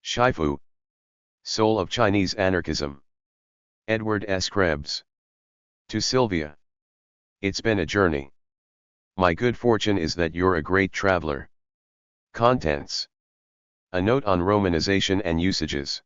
Shifu, Soul of Chinese Anarchism. Edward S. Krebs. To Sylvia. It's been a journey. My good fortune is that you're a great traveler. Contents. A note on Romanization and usages.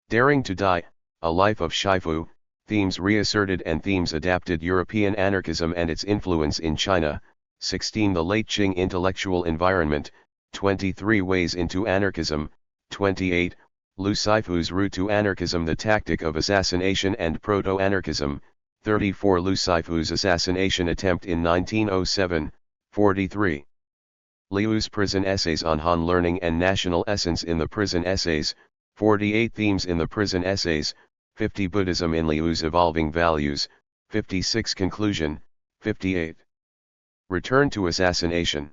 Daring to Die, A Life of Shifu, Themes Reasserted and Themes Adapted. European Anarchism and Its Influence in China. 16. The Late Qing Intellectual Environment. 23. Ways into Anarchism. 28. Liu Shifu's Route to Anarchism, The Tactic of Assassination and Proto-Anarchism. 34. Liu Shifu's assassination attempt in 1907. 43. Liu's Prison Essays on Han Learning and National Essence in the Prison Essays. 48. Themes in the Prison Essays. 50. Buddhism in Liu's Evolving Values. 56. Conclusion. 58. Return to Assassination.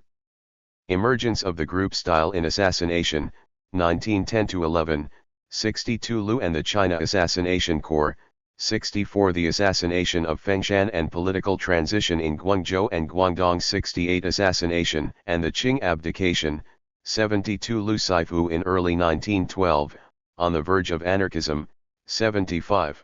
Emergence of the Group Style in Assassination, 1910-11, 62. Liu and the China Assassination Corps, 64. The assassination of Fengshan and political transition in Guangzhou and Guangdong. 68. Assassination and the Qing abdication, 72. Liu Shifu in early 1912, on the verge of anarchism, 75.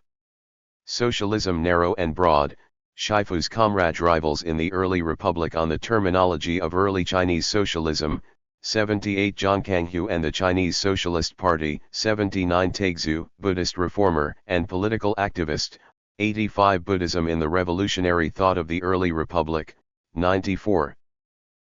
Socialism narrow and broad, Shifu's comrade rivals in the early republic on the terminology of early Chinese socialism, 78. Zhang Kanghu and the Chinese Socialist Party. 79. Taixu, Buddhist reformer and political activist. 85. Buddhism in the revolutionary thought of the early republic. 94.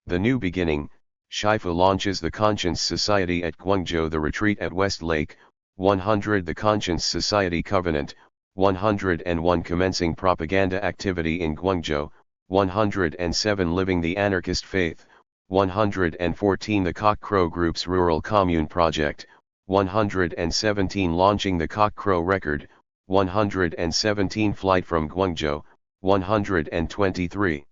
The New Beginning, Shifu launches the Conscience Society at Guangzhou, the Retreat at Westlake. 100. The Conscience Society Covenant. 101. Commencing propaganda activity in Guangzhou. 107. Living the Anarchist Faith. 114. The Cock Crow Group's Rural Commune Project. 117. Launching the Cock Crow Record. 117. Flight from Guangzhou. 123.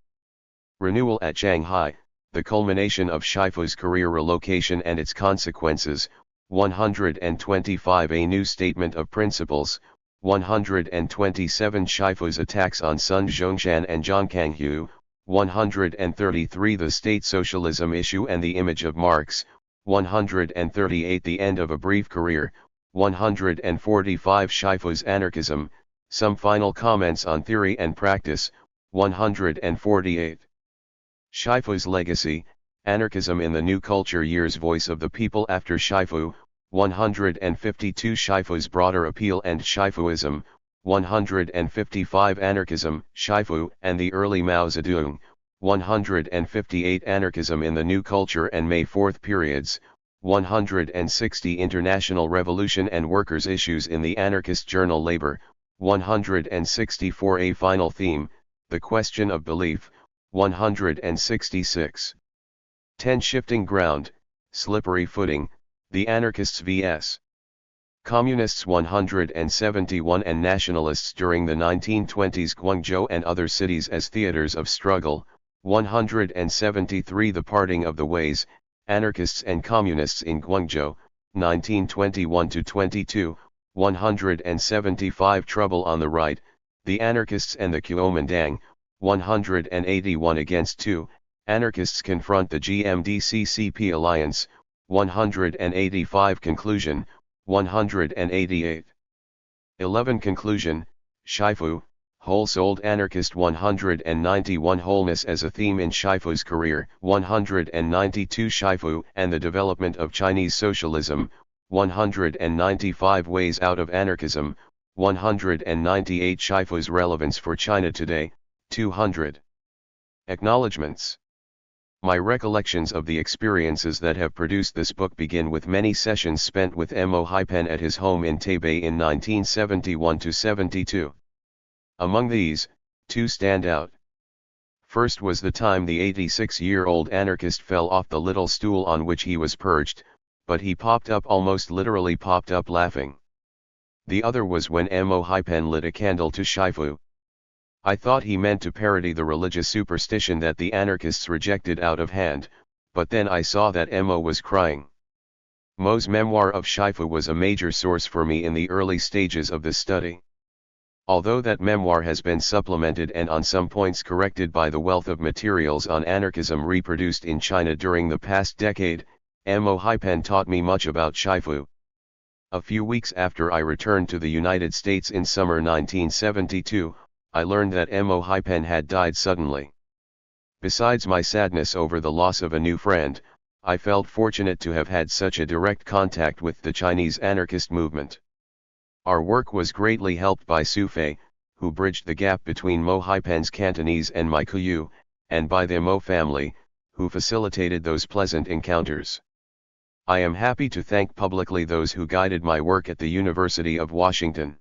Renewal at Shanghai, the culmination of Shifu's career relocation and its consequences. 125. A new statement of principles. 127. Shifu's attacks on Sun Zhongshan and Zhang Kanghu. 133. The state socialism issue and the image of Marx. 138. The end of a brief career. 145. Shifu's anarchism, some final comments on theory and practice. 148. Shifu's legacy, anarchism in the new culture years, voice of the people after Shifu. 152. Shifu's broader appeal and Shifuism. 155. Anarchism, Shifu and the early Mao Zedong. 158. Anarchism in the new culture and May 4th periods. 160. International revolution and workers' issues in the anarchist journal Labor. 164. A final theme, the question of belief. 166. 10. Shifting ground, slippery footing, the anarchists vs. Communists. 171. And nationalists during the 1920s, Guangzhou and other cities as theaters of struggle. 173. The parting of the ways, anarchists and communists in Guangzhou, 1921-22. 175. Trouble on the right, the anarchists and the Kuomintang. 181. Against 2, anarchists confront the GMD-CCP alliance. 185. Conclusion. 188. 11. Conclusion, Shifu, whole-souled anarchist. 191. Wholeness as a theme in Shifu's career. 192. Shifu and the development of Chinese socialism. 195. Ways out of anarchism. 198. Shifu's relevance for China today. 200. Acknowledgements. My recollections of the experiences that have produced this book begin with many sessions spent with Mo Haipen at his home in Taipei in 1971-72. Among these, 2 stand out. First was the time the 86-year-old anarchist fell off the little stool on which he was perched, but he popped up, almost literally popped up, laughing. The other was when Mo Haipen lit a candle to Shifu. I thought he meant to parody the religious superstition that the anarchists rejected out of hand, but then I saw that Mo was crying. Mo's memoir of Shifu was a major source for me in the early stages of this study. Although that memoir has been supplemented and on some points corrected by the wealth of materials on anarchism reproduced in China during the past decade, Mo Haipen taught me much about Shifu. A few weeks after I returned to the United States in summer 1972, I learned that Mo Hipen had died suddenly. Besides my sadness over the loss of a new friend, I felt fortunate to have had such a direct contact with the Chinese anarchist movement. Our work was greatly helped by Su Fei, who bridged the gap between Mo Hipen's Cantonese and my Kuyu, and by the Mo family, who facilitated those pleasant encounters. I am happy to thank publicly those who guided my work at the University of Washington.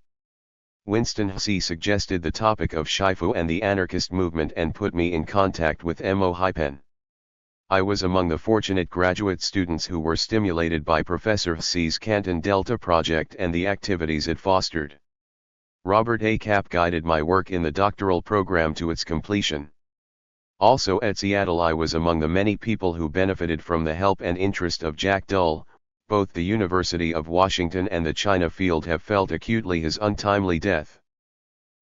Winston Hsi suggested the topic of Shifu and the anarchist movement and put me in contact with Mo Hipen. I was among the fortunate graduate students who were stimulated by Professor Hsi's Canton Delta project and the activities it fostered. Robert A. Kapp guided my work in the doctoral program to its completion. Also at Seattle I was among the many people who benefited from the help and interest of Jack Dull. Both the University of Washington and the China field have felt acutely his untimely death.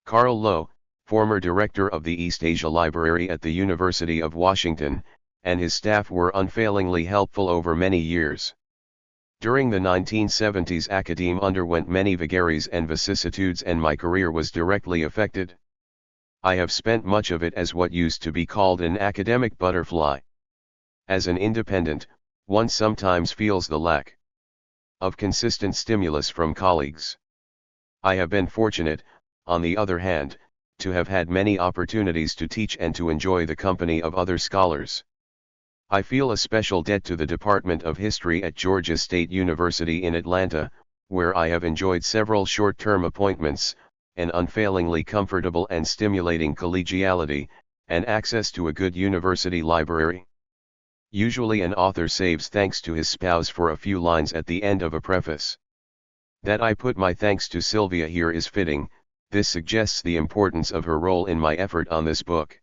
Carl Lowe, former director of the East Asia Library at the University of Washington, and his staff were unfailingly helpful over many years. During the 1970s academe underwent many vagaries and vicissitudes and my career was directly affected. I have spent much of it as what used to be called an academic butterfly. As an independent, one sometimes feels the lack of consistent stimulus from colleagues. I have been fortunate, on the other hand, to have had many opportunities to teach and to enjoy the company of other scholars. I feel a special debt to the Department of History at Georgia State University in Atlanta, where I have enjoyed several short-term appointments, an unfailingly comfortable and stimulating collegiality, and access to a good university library. Usually an author saves thanks to his spouse for a few lines at the end of a preface. That I put my thanks to Sylvia here is fitting. This suggests the importance of her role in my effort on this book.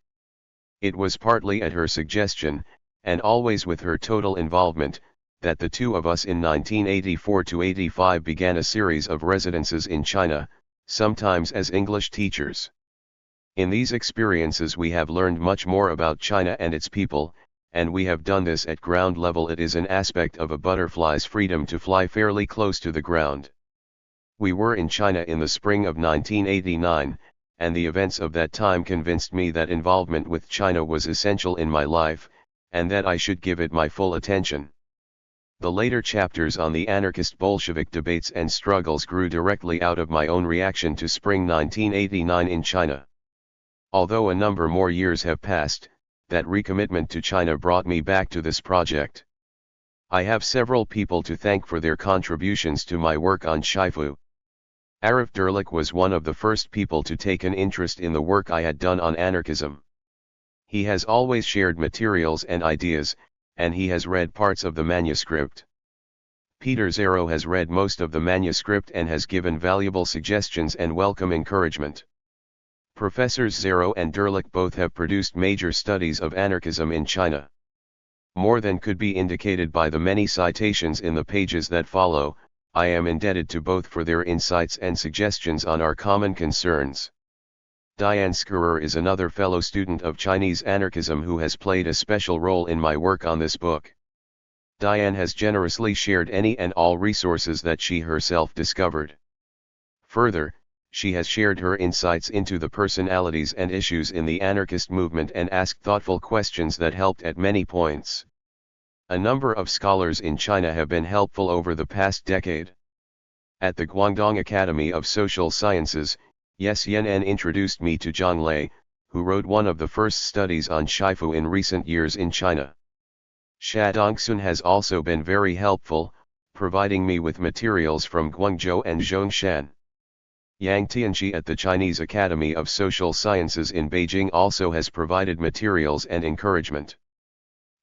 It was partly at her suggestion, and always with her total involvement, that the two of us in 1984-85 began a series of residences in China, sometimes as English teachers. In these experiences we have learned much more about China and its people, and we have done this at ground level. It is an aspect of a butterfly's freedom to fly fairly close to the ground. We were in China in the spring of 1989, and the events of that time convinced me that involvement with China was essential in my life, and that I should give it my full attention. The later chapters on the anarchist-Bolshevik debates and struggles grew directly out of my own reaction to spring 1989 in China. Although a number more years have passed, that recommitment to China brought me back to this project. I have several people to thank for their contributions to my work on Shifu. Arif Derlich was one of the first people to take an interest in the work I had done on anarchism. He has always shared materials and ideas, and he has read parts of the manuscript. Peter Zero has read most of the manuscript and has given valuable suggestions and welcome encouragement. Professors Zero and Derlich both have produced major studies of anarchism in China. More than could be indicated by the many citations in the pages that follow, I am indebted to both for their insights and suggestions on our common concerns. Diane Skurer is another fellow student of Chinese anarchism who has played a special role in my work on this book. Diane has generously shared any and all resources that she herself discovered. Further, she has shared her insights into the personalities and issues in the anarchist movement and asked thoughtful questions that helped at many points. A number of scholars in China have been helpful over the past decade. At the Guangdong Academy of Social Sciences, Yes Yan'an introduced me to Zhang Lei, who wrote one of the first studies on Shifu in recent years in China. Xia Dongsun has also been very helpful, providing me with materials from Guangzhou and Zhongshan. Yang Tianqi at the Chinese Academy of Social Sciences in Beijing also has provided materials and encouragement.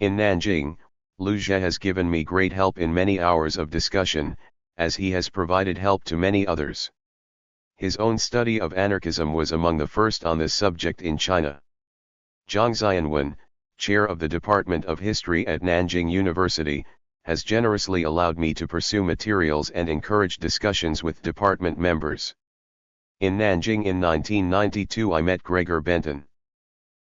In Nanjing, Lu Zhe has given me great help in many hours of discussion, as he has provided help to many others. His own study of anarchism was among the first on this subject in China. Zhang Xianwen, chair of the Department of History at Nanjing University, has generously allowed me to pursue materials and encourage discussions with department members. In Nanjing in 1992 I met Gregor Benton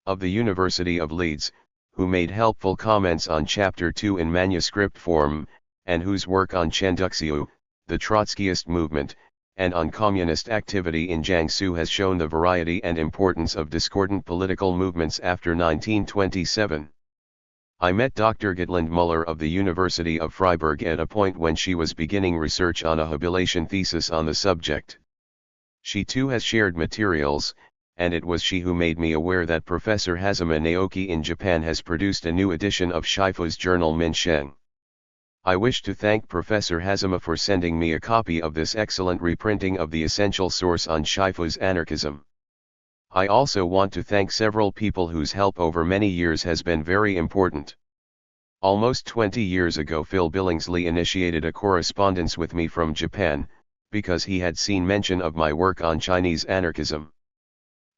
of the University of Leeds, who made helpful comments on Chapter 2 in manuscript form, and whose work on Chenduxiu, the Trotskyist movement, and on communist activity in Jiangsu has shown the variety and importance of discordant political movements after 1927. I met Dr. Gotland Muller of the University of Freiburg at a point when she was beginning research on a habilitation thesis on the subject. She too has shared materials, and it was she who made me aware that Professor Hazama Naoki in Japan has produced a new edition of Shifu's journal Minsheng. I wish to thank Professor Hazama for sending me a copy of this excellent reprinting of the essential source on Shifu's anarchism. I also want to thank several people whose help over many years has been very important. Almost 20 years ago Phil Billingsley initiated a correspondence with me from Japan, because he had seen mention of my work on Chinese anarchism.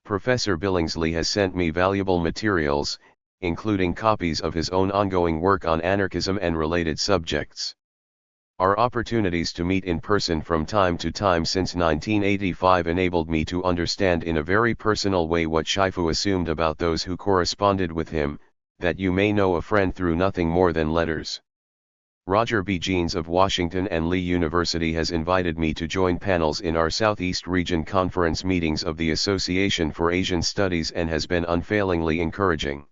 Professor Billingsley has sent me valuable materials, including copies of his own ongoing work on anarchism and related subjects. Our opportunities to meet in person from time to time since 1985 enabled me to understand in a very personal way what Shifu assumed about those who corresponded with him, that you may know a friend through nothing more than letters. Roger B. Jeans of Washington and Lee University has invited me to join panels in our Southeast Region Conference meetings of the Association for Asian Studies and has been unfailingly encouraging.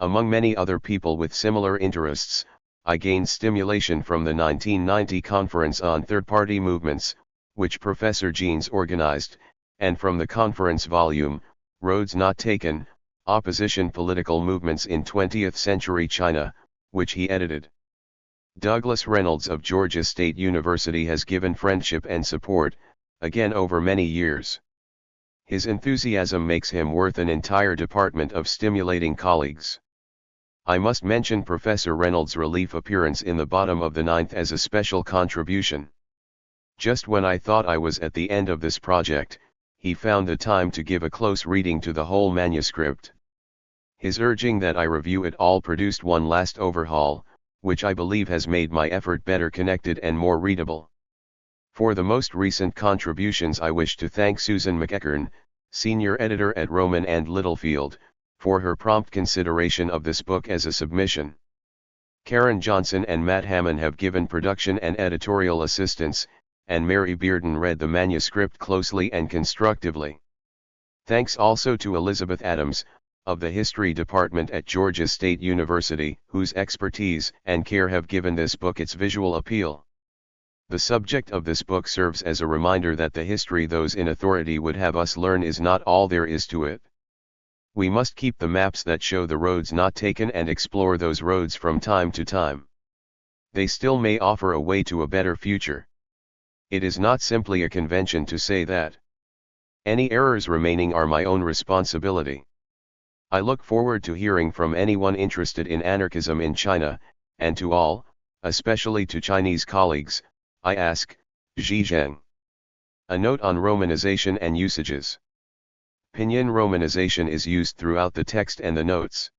Among many other people with similar interests, I gained stimulation from the 1990 Conference on Third-Party Movements, which Professor Jeans organized, and from the conference volume, Roads Not Taken, Opposition Political Movements in 20th Century China, which he edited. Douglas Reynolds of Georgia State University has given friendship and support, again over many years. His enthusiasm makes him worth an entire department of stimulating colleagues. I must mention Professor Reynolds' relief appearance in the bottom of the 9th as a special contribution. Just when I thought I was at the end of this project, he found the time to give a close reading to the whole manuscript. His urging that I review it all produced one last overhaul, which I believe has made my effort better connected and more readable. For the most recent contributions I wish to thank Susan McEachern, senior editor at Rowman and Littlefield, for her prompt consideration of this book as a submission. Karen Johnson and Matt Hammond have given production and editorial assistance, and Mary Bearden read the manuscript closely and constructively. Thanks also to Elizabeth Adams, of the History Department at Georgia State University, whose expertise and care have given this book its visual appeal. The subject of this book serves as a reminder that the history those in authority would have us learn is not all there is to it. We must keep the maps that show the roads not taken and explore those roads from time to time. They still may offer a way to a better future. It is not simply a convention to say that. Any errors remaining are my own responsibility. I look forward to hearing from anyone interested in anarchism in China, and to all, especially to Chinese colleagues, I ask, Zhizheng. A note on romanization and usages. Pinyin romanization is used throughout the text and the notes.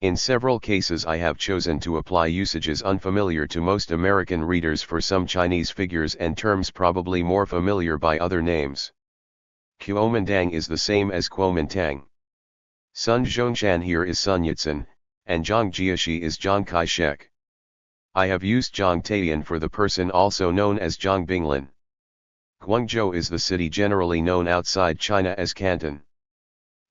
In several cases I have chosen to apply usages unfamiliar to most American readers for some Chinese figures and terms probably more familiar by other names. Kuomintang is the same as Kuomintang. Sun Zhongshan here is Sun Yat-sen, and Zhang Jieshi is Zhang Kai-shek. I have used Zhang Taiyan for the person also known as Zhang Binglin. Guangzhou is the city generally known outside China as Canton.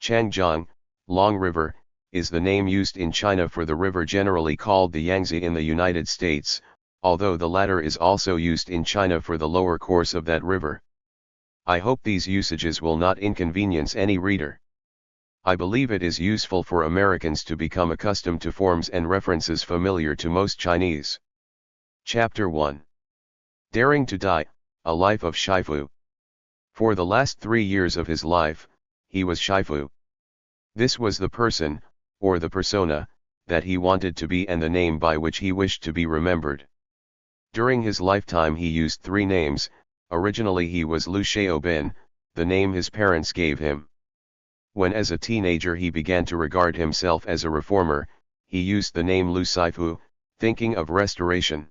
Changjiang, Long River, is the name used in China for the river generally called the Yangtze in the United States, although the latter is also used in China for the lower course of that river. I hope these usages will not inconvenience any reader. I believe it is useful for Americans to become accustomed to forms and references familiar to most Chinese. Chapter 1. Daring to Die, A Life of Shifu. For the last 3 years of his life, he was Shifu. This was the person, or the persona, that he wanted to be and the name by which he wished to be remembered. During his lifetime he used 3 names. Originally he was Lu Xiaobin, the name his parents gave him. When as a teenager he began to regard himself as a reformer, he used the name Lu Shifu, thinking of restoration.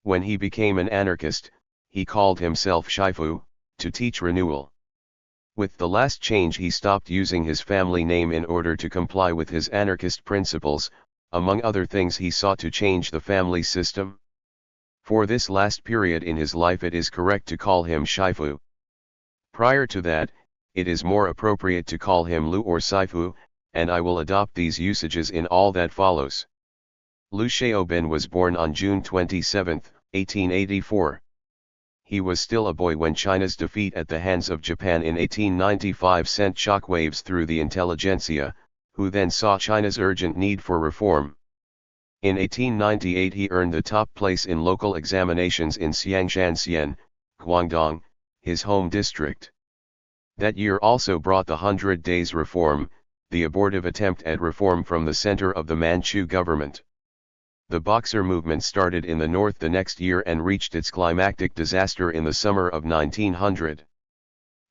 When he became an anarchist, he called himself Shifu, to teach renewal. With the last change he stopped using his family name in order to comply with his anarchist principles. Among other things he sought to change the family system. For this last period in his life it is correct to call him Shifu. Prior to that, it is more appropriate to call him Lu or Sifu, and I will adopt these usages in all that follows. Lu Xiaobin was born on June 27, 1884. He was still a boy when China's defeat at the hands of Japan in 1895 sent shockwaves through the intelligentsia, who then saw China's urgent need for reform. In 1898 he earned the top place in local examinations in Xiangshan, Guangdong, his home district. That year also brought the 100 Days Reform, the abortive attempt at reform from the center of the Manchu government. The Boxer movement started in the north the next year and reached its climactic disaster in the summer of 1900.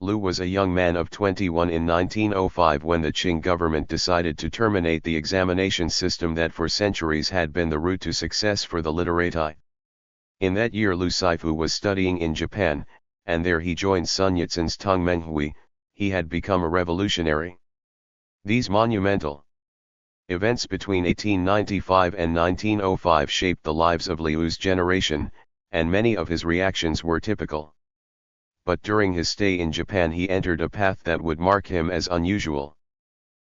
Lu was a young man of 21 in 1905 when the Qing government decided to terminate the examination system that for centuries had been the route to success for the literati. In that year Lu Sifu was studying in Japan, and there he joined Sun Yat-sen's Tongmenghui. He had become a revolutionary. These monumental events between 1895 and 1905 shaped the lives of Liu's generation, and many of his reactions were typical. But during his stay in Japan he entered a path that would mark him as unusual.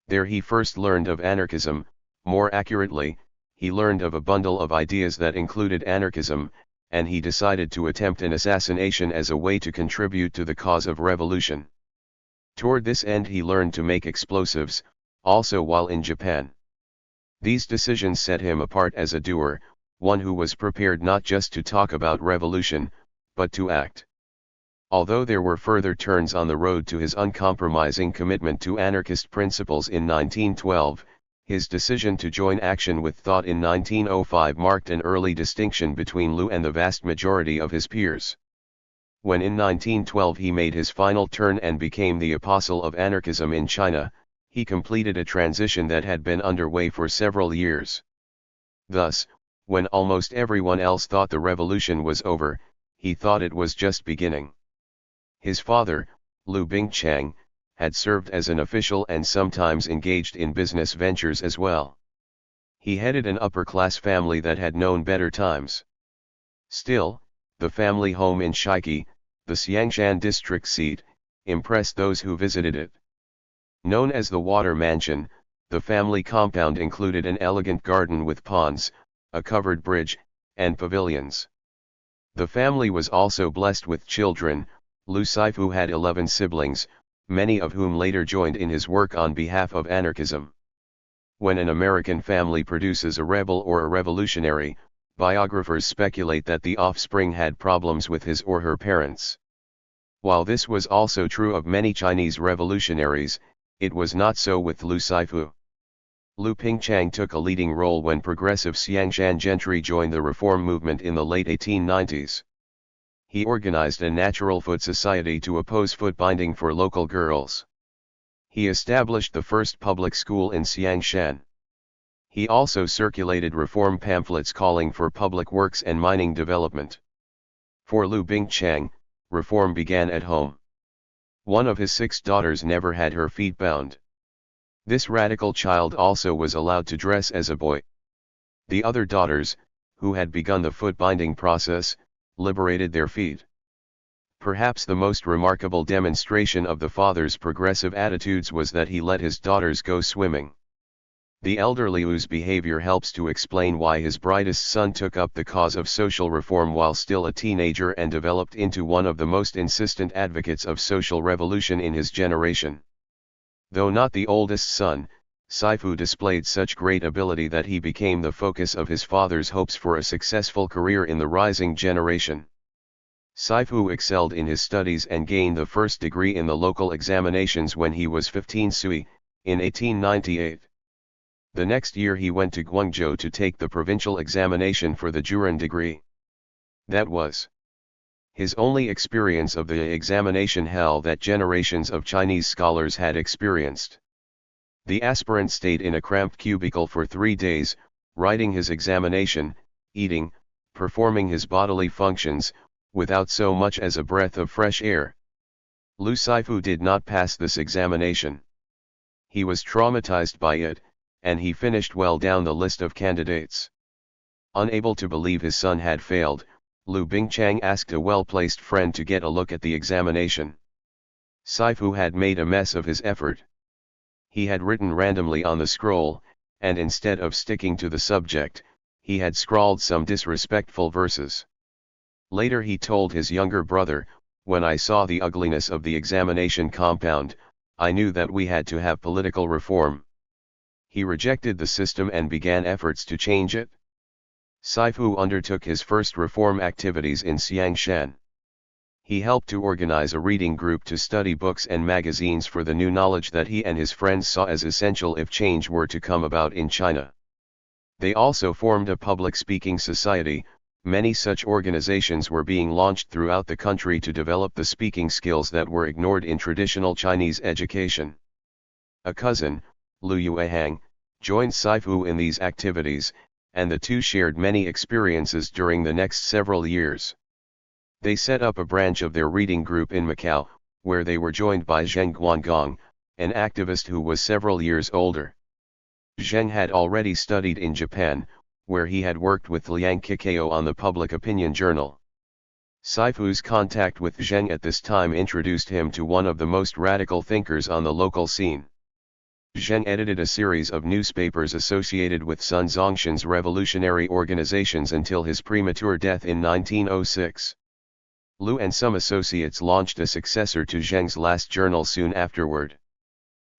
There he first learned of anarchism, more accurately, he learned of a bundle of ideas that included anarchism, and he decided to attempt an assassination as a way to contribute to the cause of revolution. Toward this end he learned to make explosives, also while in Japan. These decisions set him apart as a doer, one who was prepared not just to talk about revolution, but to act. Although there were further turns on the road to his uncompromising commitment to anarchist principles in 1912, his decision to join action with thought in 1905 marked an early distinction between Lu and the vast majority of his peers. When in 1912 he made his final turn and became the apostle of anarchism in China, he completed a transition that had been underway for several years. Thus, when almost everyone else thought the revolution was over, he thought it was just beginning. His father, Lu Bingchang, had served as an official and sometimes engaged in business ventures as well. He headed an upper-class family that had known better times. Still, the family home in Shiqi, the Xiangshan district seat, impressed those who visited it. Known as the Water Mansion, the family compound included an elegant garden with ponds, a covered bridge, and pavilions. The family was also blessed with children. Lu Sifu had 11 siblings, many of whom later joined in his work on behalf of anarchism. When an American family produces a rebel or a revolutionary, biographers speculate that the offspring had problems with his or her parents. While this was also true of many Chinese revolutionaries, it was not so with Lu Sifu. Lu Pingchang took a leading role when progressive Xiangshan gentry joined the reform movement in the late 1890s. He organized a natural foot society to oppose foot binding for local girls. He established the first public school in Xiangshan. He also circulated reform pamphlets calling for public works and mining development. For Lu Bingchang, reform began at home. One of his 6 daughters never had her feet bound. This radical child also was allowed to dress as a boy. The other daughters, who had begun the foot binding process, liberated their feet. Perhaps the most remarkable demonstration of the father's progressive attitudes was that he let his daughters go swimming. The elder Liu's behavior helps to explain why his brightest son took up the cause of social reform while still a teenager and developed into one of the most insistent advocates of social revolution in his generation. Though not the oldest son, Sifu displayed such great ability that he became the focus of his father's hopes for a successful career in the rising generation. Sifu excelled in his studies and gained the first degree in the local examinations when he was 15 Sui, in 1898. The next year he went to Guangzhou to take the provincial examination for the Juran degree. That was his only experience of the examination hell that generations of Chinese scholars had experienced. The aspirant stayed in a cramped cubicle for 3 days, writing his examination, eating, performing his bodily functions, without so much as a breath of fresh air. Lu Sifu did not pass this examination. He was traumatized by it, and he finished well down the list of candidates. Unable to believe his son had failed, Lu Bingchang asked a well-placed friend to get a look at the examination. Shifu had made a mess of his effort. He had written randomly on the scroll, and instead of sticking to the subject, he had scrawled some disrespectful verses. Later he told his younger brother, "When I saw the ugliness of the examination compound, I knew that we had to have political reform." He rejected the system and began efforts to change it. Shifu undertook his first reform activities in Xiangshan. He helped to organize a reading group to study books and magazines for the new knowledge that he and his friends saw as essential if change were to come about in China. They also formed a public speaking society. Many such organizations were being launched throughout the country to develop the speaking skills that were ignored in traditional Chinese education. A cousin, Lu Yuehang, joined Shifu in these activities, and the two shared many experiences during the next several years. They set up a branch of their reading group in Macau, where they were joined by Zheng Guangong, an activist who was several years older. Zheng had already studied in Japan, where he had worked with Liang Kikao on the Public Opinion Journal. Shifu's contact with Zheng at this time introduced him to one of the most radical thinkers on the local scene. Zheng edited a series of newspapers associated with Sun Zongshan's revolutionary organizations until his premature death in 1906. Lu and some associates launched a successor to Zheng's last journal soon afterward.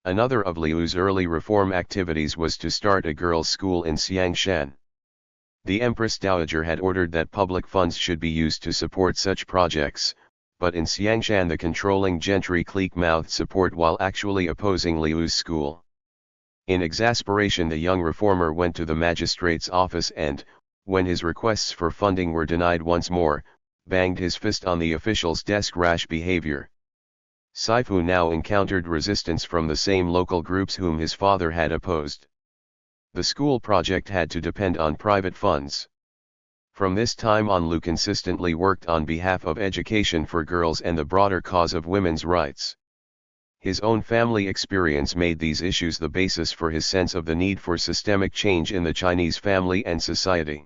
Another of Liu's early reform activities was to start a girls' school in Xiangshan. The Empress Dowager had ordered that public funds should be used to support such projects, but in Xiangshan the controlling gentry clique mouthed support while actually opposing Liu's school. In exasperation, the young reformer went to the magistrate's office and, when his requests for funding were denied once more, banged his fist on the official's desk. Rash behavior. Shifu now encountered resistance from the same local groups whom his father had opposed. The school project had to depend on private funds. From this time on, Lu consistently worked on behalf of education for girls and the broader cause of women's rights. His own family experience made these issues the basis for his sense of the need for systemic change in the Chinese family and society.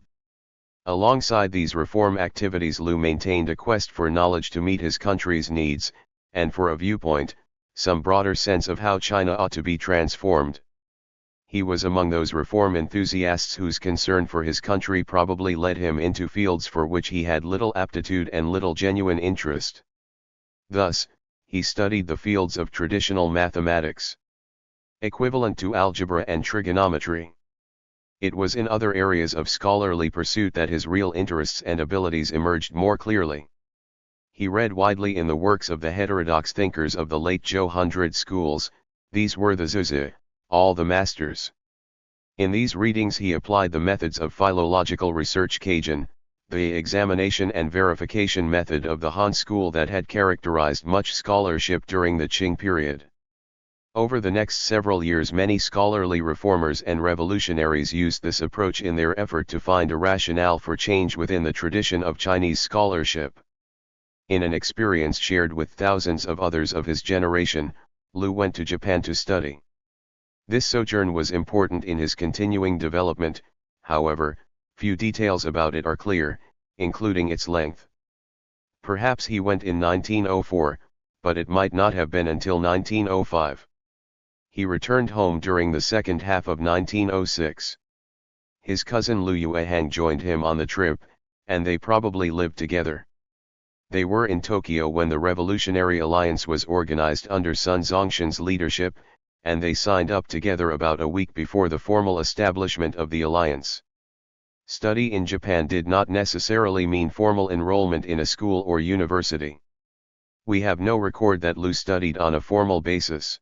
Alongside these reform activities, Lu maintained a quest for knowledge to meet his country's needs, and for a viewpoint, some broader sense of how China ought to be transformed. He was among those reform enthusiasts whose concern for his country probably led him into fields for which he had little aptitude and little genuine interest. Thus, he studied the fields of traditional mathematics, equivalent to algebra and trigonometry. It was in other areas of scholarly pursuit that his real interests and abilities emerged more clearly. He read widely in the works of the heterodox thinkers of the late Zhou Hundred schools. These were the Zuzi, all the masters. In these readings he applied the methods of philological research Cajun, the examination and verification method of the Han school that had characterized much scholarship during the Qing period. Over the next several years, many scholarly reformers and revolutionaries used this approach in their effort to find a rationale for change within the tradition of Chinese scholarship. In an experience shared with thousands of others of his generation, Lu went to Japan to study. This sojourn was important in his continuing development. However, few details about it are clear, including its length. Perhaps he went in 1904, but it might not have been until 1905. He returned home during the second half of 1906. His cousin Lu Yuehang joined him on the trip, and they probably lived together. They were in Tokyo when the Revolutionary Alliance was organized under Sun Zongshan's leadership, and they signed up together about a week before the formal establishment of the alliance. Study in Japan did not necessarily mean formal enrollment in a school or university. We have no record that Lu studied on a formal basis.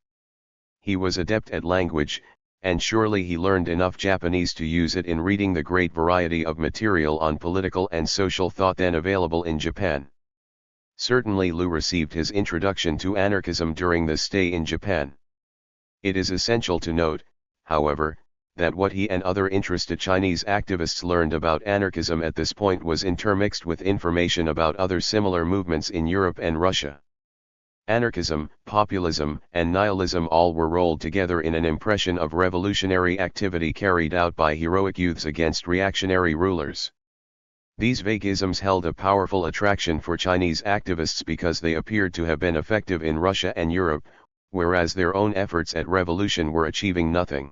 He was adept at language, and surely he learned enough Japanese to use it in reading the great variety of material on political and social thought then available in Japan. Certainly Lu received his introduction to anarchism during this stay in Japan. It is essential to note, however, that what he and other interested Chinese activists learned about anarchism at this point was intermixed with information about other similar movements in Europe and Russia. Anarchism, populism, and nihilism all were rolled together in an impression of revolutionary activity carried out by heroic youths against reactionary rulers. These vague isms held a powerful attraction for Chinese activists because they appeared to have been effective in Russia and Europe, whereas their own efforts at revolution were achieving nothing.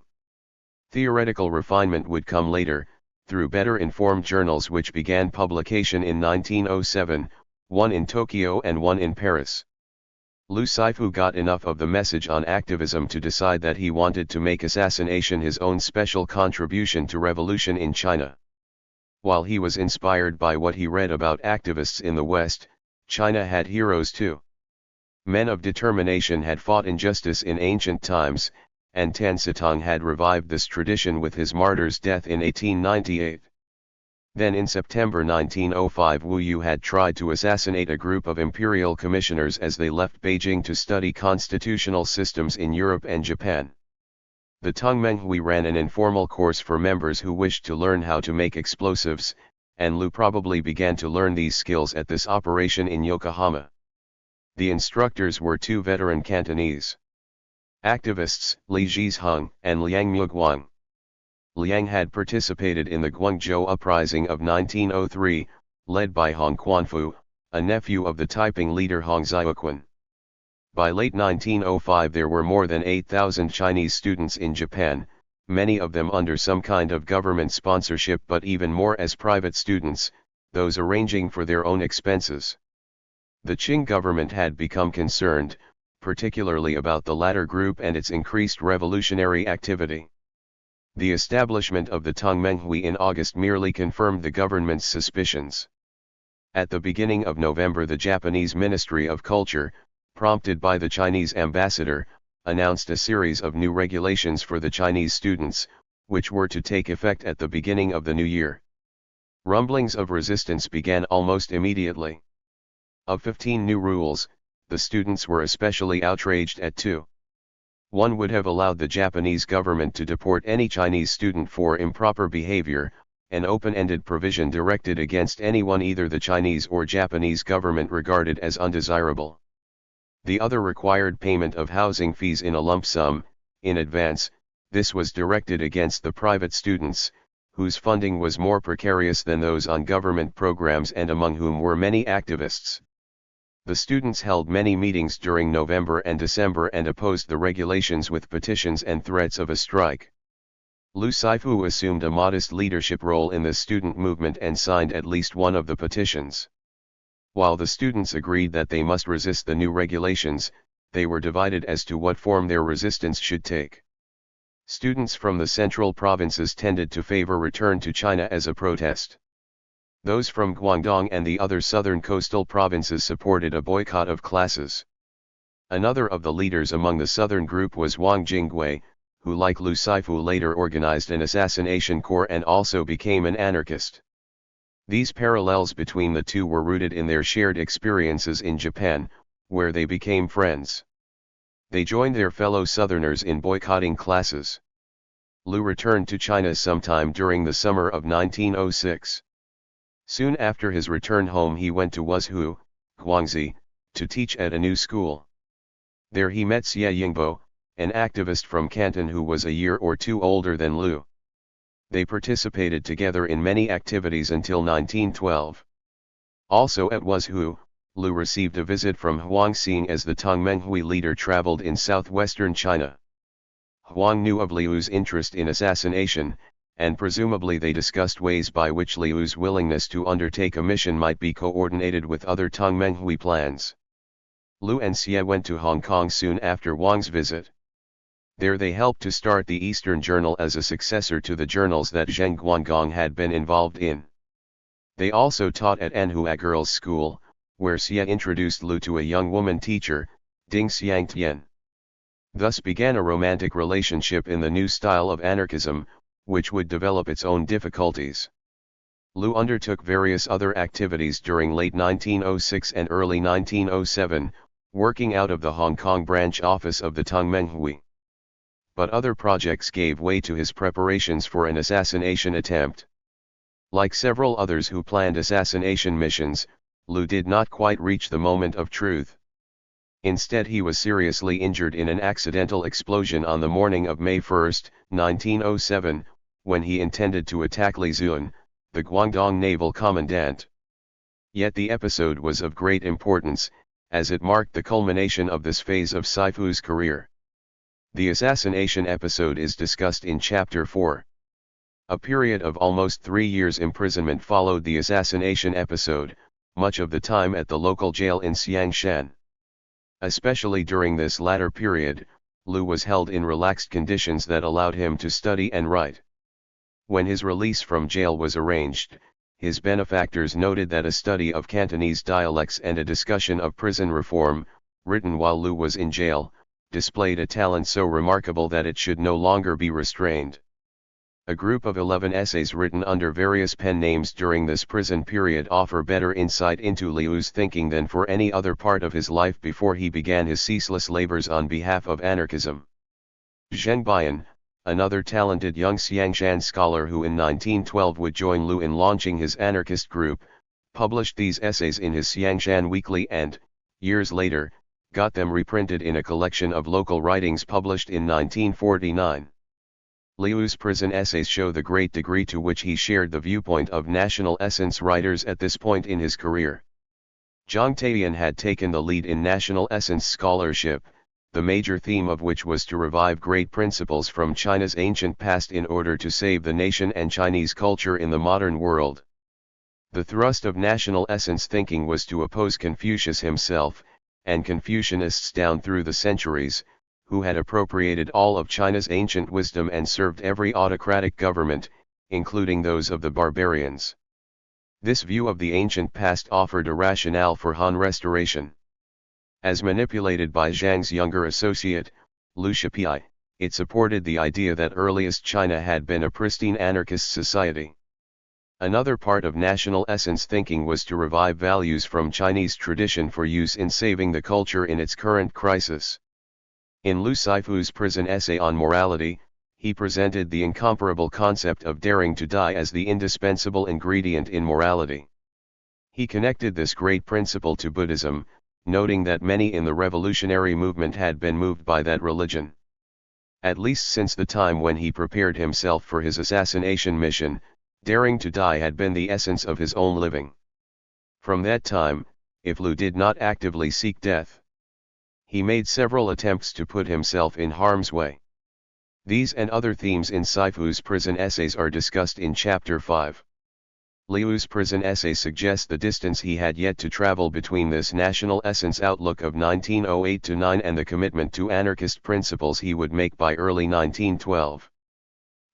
Theoretical refinement would come later, through better informed journals which began publication in 1907, one in Tokyo and one in Paris. Liu Shifu got enough of the message on activism to decide that he wanted to make assassination his own special contribution to revolution in China. While he was inspired by what he read about activists in the West, China had heroes too. Men of determination had fought injustice in ancient times, and Tan Sitong had revived this tradition with his martyr's death in 1898. Then in September 1905 Wu Yu had tried to assassinate a group of imperial commissioners as they left Beijing to study constitutional systems in Europe and Japan. The Tongmenghui ran an informal course for members who wished to learn how to make explosives, and Liu probably began to learn these skills at this operation in Yokohama. The instructors were two veteran Cantonese activists, Li Zhizheng and Liang Muguang. Liang had participated in the Guangzhou uprising of 1903, led by Hong Quanfu, a nephew of the Taiping leader Hong Xiuquan. By late 1905 there were more than 8,000 Chinese students in Japan, many of them under some kind of government sponsorship but even more as private students, those arranging for their own expenses. The Qing government had become concerned, particularly about the latter group and its increased revolutionary activity. The establishment of the Tongmenghui in August merely confirmed the government's suspicions. At the beginning of November the Japanese Ministry of Culture, prompted by the Chinese ambassador, announced a series of new regulations for the Chinese students, which were to take effect at the beginning of the new year. Rumblings of resistance began almost immediately. Of 15 new rules, the students were especially outraged at 2. One would have allowed the Japanese government to deport any Chinese student for improper behavior, an open-ended provision directed against anyone either the Chinese or Japanese government regarded as undesirable. The other required payment of housing fees in a lump sum, in advance. This was directed against the private students, whose funding was more precarious than those on government programs and among whom were many activists. The students held many meetings during November and December and opposed the regulations with petitions and threats of a strike. Liu Shifu assumed a modest leadership role in the student movement and signed at least one of the petitions. While the students agreed that they must resist the new regulations, they were divided as to what form their resistance should take. Students from the central provinces tended to favor return to China as a protest. Those from Guangdong and the other southern coastal provinces supported a boycott of classes. Another of the leaders among the southern group was Wang Jingwei, who like Liu Shifu later organized an assassination corps and also became an anarchist. These parallels between the two were rooted in their shared experiences in Japan, where they became friends. They joined their fellow Southerners in boycotting classes. Liu returned to China sometime during the summer of 1906. Soon after his return home he went to Wuzhou, Guangxi, to teach at a new school. There he met Xie Yingbo, an activist from Canton who was a year or two older than Liu. They participated together in many activities until 1912. Also at Wuzhou, Liu received a visit from Huang Xing as the Tongmenghui leader traveled in southwestern China. Huang knew of Liu's interest in assassination, and presumably they discussed ways by which Liu's willingness to undertake a mission might be coordinated with other Tongmenghui plans. Liu and Xie went to Hong Kong soon after Huang's visit. There they helped to start the Eastern Journal as a successor to the journals that Zheng Guanggang had been involved in. They also taught at Anhua Girls' School, where Xie introduced Liu to a young woman teacher, Ding Xiangtian. Thus began a romantic relationship in the new style of anarchism, which would develop its own difficulties. Liu undertook various other activities during late 1906 and early 1907, working out of the Hong Kong branch office of the Tongmenghui. But other projects gave way to his preparations for an assassination attempt. Like several others who planned assassination missions, Liu did not quite reach the moment of truth. Instead he was seriously injured in an accidental explosion on the morning of May 1, 1907, when he intended to attack Li Zun, the Guangdong naval commandant. Yet the episode was of great importance, as it marked the culmination of this phase of Shifu's career. The assassination episode is discussed in Chapter 4. A period of almost 3 years' imprisonment followed the assassination episode, much of the time at the local jail in Xiangshan. Especially during this latter period, Lu was held in relaxed conditions that allowed him to study and write. When his release from jail was arranged, his benefactors noted that a study of Cantonese dialects and a discussion of prison reform, written while Lu was in jail, displayed a talent so remarkable that it should no longer be restrained. A group of 11 essays written under various pen names during this prison period offer better insight into Liu's thinking than for any other part of his life before he began his ceaseless labors on behalf of anarchism. Zheng Bian, another talented young Xiangshan scholar who in 1912 would join Lu in launching his anarchist group, published these essays in his Xiangshan Weekly and, years later, got them reprinted in a collection of local writings published in 1949. Liu's prison essays show the great degree to which he shared the viewpoint of national essence writers at this point in his career. Zhang Taiyan had taken the lead in national essence scholarship, the major theme of which was to revive great principles from China's ancient past in order to save the nation and Chinese culture in the modern world. The thrust of national essence thinking was to oppose Confucius himself, and Confucianists down through the centuries, who had appropriated all of China's ancient wisdom and served every autocratic government, including those of the barbarians. This view of the ancient past offered a rationale for Han restoration. As manipulated by Zhang's younger associate, Liu Shipai, it supported the idea that earliest China had been a pristine anarchist society. Another part of national essence thinking was to revive values from Chinese tradition for use in saving the culture in its current crisis. In Liu Shifu's prison essay on morality, he presented the incomparable concept of daring to die as the indispensable ingredient in morality. He connected this great principle to Buddhism, noting that many in the revolutionary movement had been moved by that religion. At least since the time when he prepared himself for his assassination mission, daring to die had been the essence of his own living. From that time, if Liu did not actively seek death, he made several attempts to put himself in harm's way. These and other themes in Shifu's prison essays are discussed in Chapter 5. Liu's prison essay suggests the distance he had yet to travel between this national essence outlook of 1908-9 and the commitment to anarchist principles he would make by early 1912.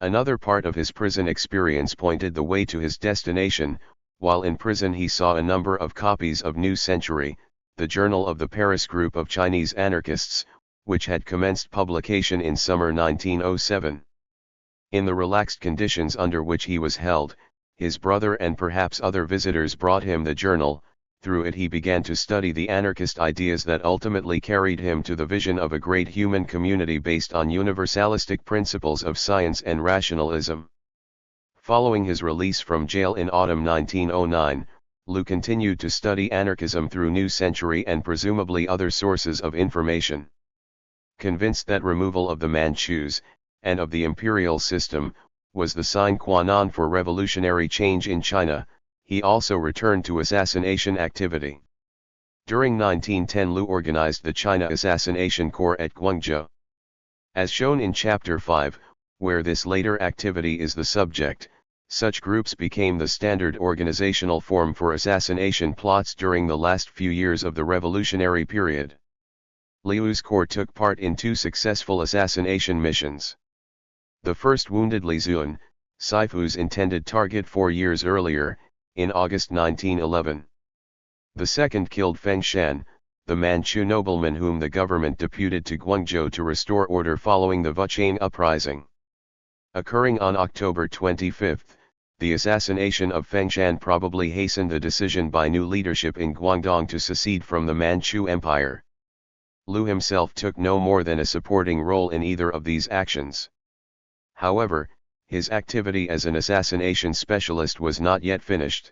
Another part of his prison experience pointed the way to his destination. While in prison he saw a number of copies of New Century, the journal of the Paris group of Chinese anarchists, which had commenced publication in summer 1907. In the relaxed conditions under which he was held, his brother and perhaps other visitors brought him the journal. Through it he began to study the anarchist ideas that ultimately carried him to the vision of a great human community based on universalistic principles of science and rationalism. Following his release from jail in autumn 1909, Liu continued to study anarchism through New Century and presumably other sources of information. Convinced that removal of the Manchus, and of the imperial system, was the sine qua non for revolutionary change in China, he also returned to assassination activity. During 1910 Liu organized the China Assassination Corps at Guangzhou. As shown in Chapter 5, where this later activity is the subject, such groups became the standard organizational form for assassination plots during the last few years of the revolutionary period. Liu's corps took part in 2 successful assassination missions. The first wounded Li Zun, Shifu's intended target 4 years earlier, in August 1911. The second killed Feng Shan, the Manchu nobleman whom the government deputed to Guangzhou to restore order following the Wuchang uprising. Occurring on October 25, the assassination of Feng Shan probably hastened the decision by new leadership in Guangdong to secede from the Manchu Empire. Liu himself took no more than a supporting role in either of these actions. However, his activity as an assassination specialist was not yet finished.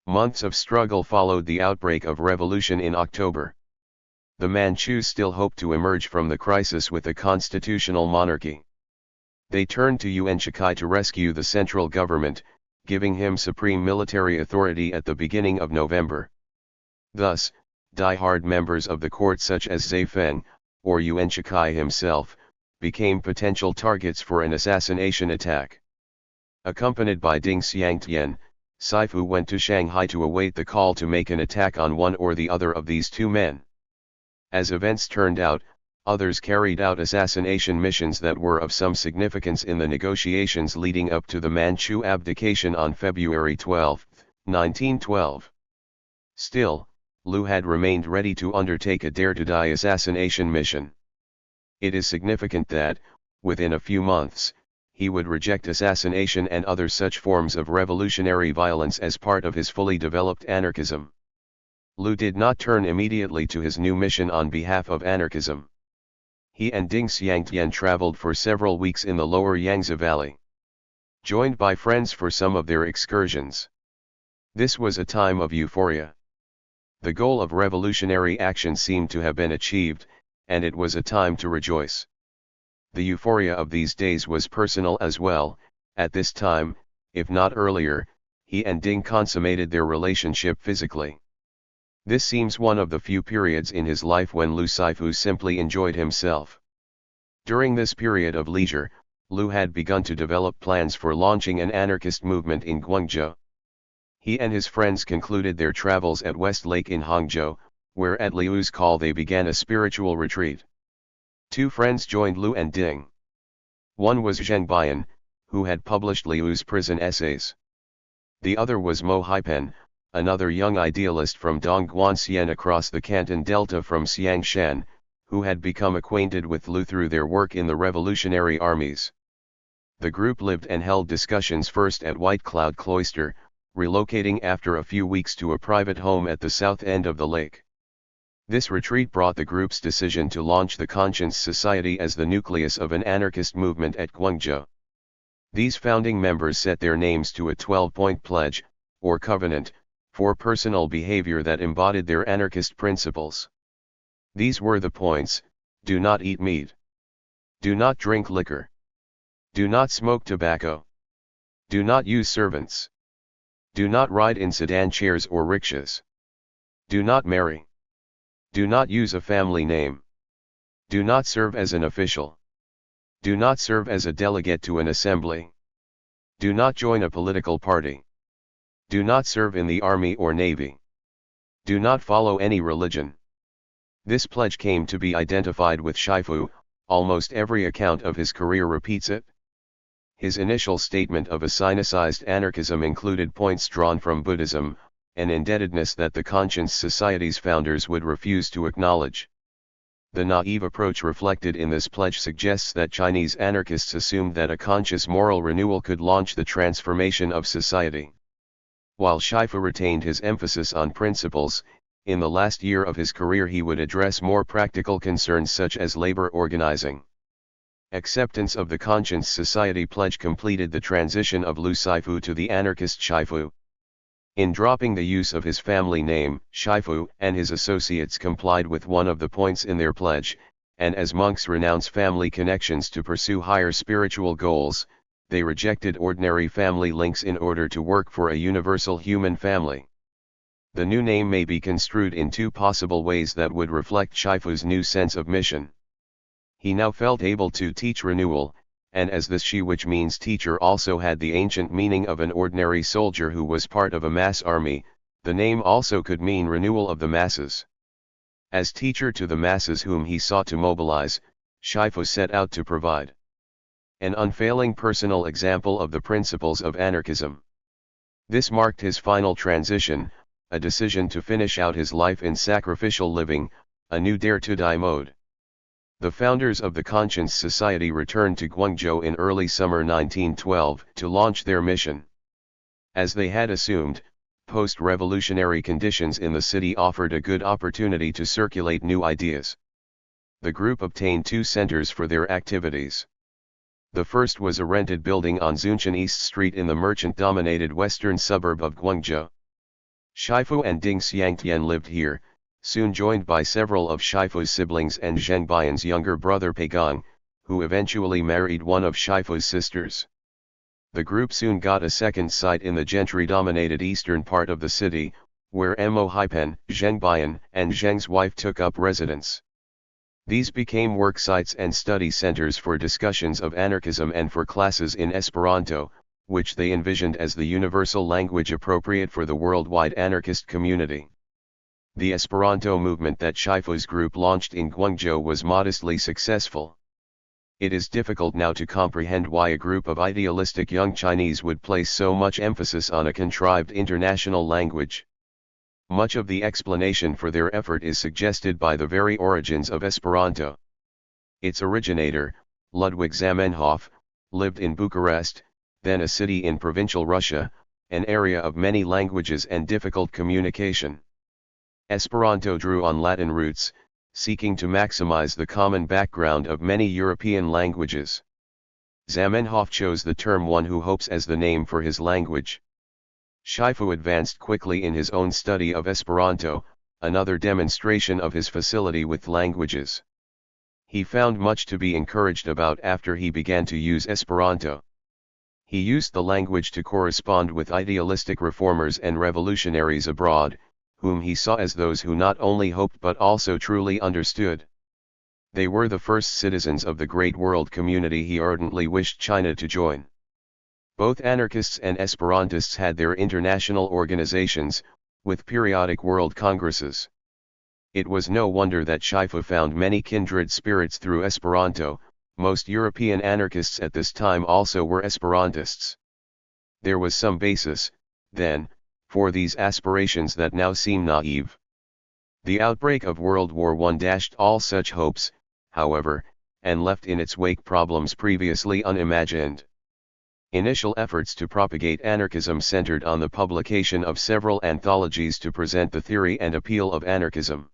Months of struggle followed the outbreak of revolution in October. The Manchus still hoped to emerge from the crisis with a constitutional monarchy. They turned to Yuan Shikai to rescue the central government, giving him supreme military authority at the beginning of November. Thus, die-hard members of the court such as Zhai Feng, or Yuan Shikai himself, became potential targets for an assassination attack. Accompanied by Ding Xiangtian, Shifu went to Shanghai to await the call to make an attack on one or the other of these two men. As events turned out, others carried out assassination missions that were of some significance in the negotiations leading up to the Manchu abdication on February 12, 1912. Still, Lu had remained ready to undertake a dare-to-die assassination mission. It is significant that, within a few months, he would reject assassination and other such forms of revolutionary violence as part of his fully developed anarchism. Lu did not turn immediately to his new mission on behalf of anarchism. He and Ding Xiangtian traveled for several weeks in the lower Yangtze Valley, joined by friends for some of their excursions. This was a time of euphoria. The goal of revolutionary action seemed to have been achieved, and it was a time to rejoice. The euphoria of these days was personal as well. At this time, if not earlier, he and Ding consummated their relationship physically. This seems one of the few periods in his life when Lu Shifu simply enjoyed himself. During this period of leisure, Lu had begun to develop plans for launching an anarchist movement in Guangzhou. He and his friends concluded their travels at West Lake in Hangzhou, where at Liu's call they began a spiritual retreat. Two friends joined Lu and Ding. One was Zheng Bian, who had published Liu's prison essays. The other was Mo Haipen, another young idealist from Dongguan across the Canton Delta from Xiangshan, who had become acquainted with Lu through their work in the revolutionary armies. The group lived and held discussions first at White Cloud Cloister, relocating after a few weeks to a private home at the south end of the lake. This retreat brought the group's decision to launch the Conscience Society as the nucleus of an anarchist movement at Guangzhou. These founding members set their names to a 12-point pledge, or covenant, for personal behavior that embodied their anarchist principles. These were the points: do not eat meat, do not drink liquor, do not smoke tobacco, do not use servants, do not ride in sedan chairs or rickshaws, do not marry, do not use a family name, do not serve as an official, do not serve as a delegate to an assembly, do not join a political party, do not serve in the army or navy, do not follow any religion. This pledge came to be identified with Shifu. Almost every account of his career repeats it. His initial statement of a Sinicized anarchism included points drawn from Buddhism, an indebtedness that the Conscience Society's founders would refuse to acknowledge. The naive approach reflected in this pledge suggests that Chinese anarchists assumed that a conscious moral renewal could launch the transformation of society. While Shifu retained his emphasis on principles, in the last year of his career he would address more practical concerns such as labor organizing. Acceptance of the Conscience Society pledge completed the transition of Lu Shifu to the anarchist Shifu. In dropping the use of his family name, Shifu and his associates complied with one of the points in their pledge, and as monks renounce family connections to pursue higher spiritual goals, they rejected ordinary family links in order to work for a universal human family. The new name may be construed in two possible ways that would reflect Shifu's new sense of mission. He now felt able to teach renewal, and as the Shi, which means teacher, also had the ancient meaning of an ordinary soldier who was part of a mass army, the name also could mean renewal of the masses. As teacher to the masses whom he sought to mobilize, Shifu set out to provide an unfailing personal example of the principles of anarchism. This marked his final transition, a decision to finish out his life in sacrificial living, a new dare-to-die mode. The founders of the Conscience Society returned to Guangzhou in early summer 1912 to launch their mission. As they had assumed, post-revolutionary conditions in the city offered a good opportunity to circulate new ideas. The group obtained two centers for their activities. The first was a rented building on Zunqian East Street in the merchant-dominated western suburb of Guangzhou. Shifu and Ding Xiangtian lived here, soon joined by several of Shifu's siblings and Zheng Bian's younger brother Peigang, who eventually married one of Shifu's sisters. The group soon got a second site in the gentry-dominated eastern part of the city, where Mo Haipen, Zheng Bian, and Zheng's wife took up residence. These became work sites and study centers for discussions of anarchism and for classes in Esperanto, which they envisioned as the universal language appropriate for the worldwide anarchist community. The Esperanto movement that Shifu's group launched in Guangzhou was modestly successful. It is difficult now to comprehend why a group of idealistic young Chinese would place so much emphasis on a contrived international language. Much of the explanation for their effort is suggested by the very origins of Esperanto. Its originator, Ludwig Zamenhof, lived in Bucharest, then a city in provincial Russia, an area of many languages and difficult communication. Esperanto drew on Latin roots, seeking to maximize the common background of many European languages. Zamenhof chose the term "one who hopes" as the name for his language. Shifu advanced quickly in his own study of Esperanto, another demonstration of his facility with languages. He found much to be encouraged about after he began to use Esperanto. He used the language to correspond with idealistic reformers and revolutionaries abroad, whom he saw as those who not only hoped but also truly understood. They were the first citizens of the great world community he ardently wished China to join. Both anarchists and Esperantists had their international organizations, with periodic world congresses. It was no wonder that Shifu found many kindred spirits through Esperanto. Most European anarchists at this time also were Esperantists. There was some basis, then, for these aspirations that now seem naive. The outbreak of World War I dashed all such hopes, however, and left in its wake problems previously unimagined. Initial efforts to propagate anarchism centered on the publication of several anthologies to present the theory and appeal of anarchism.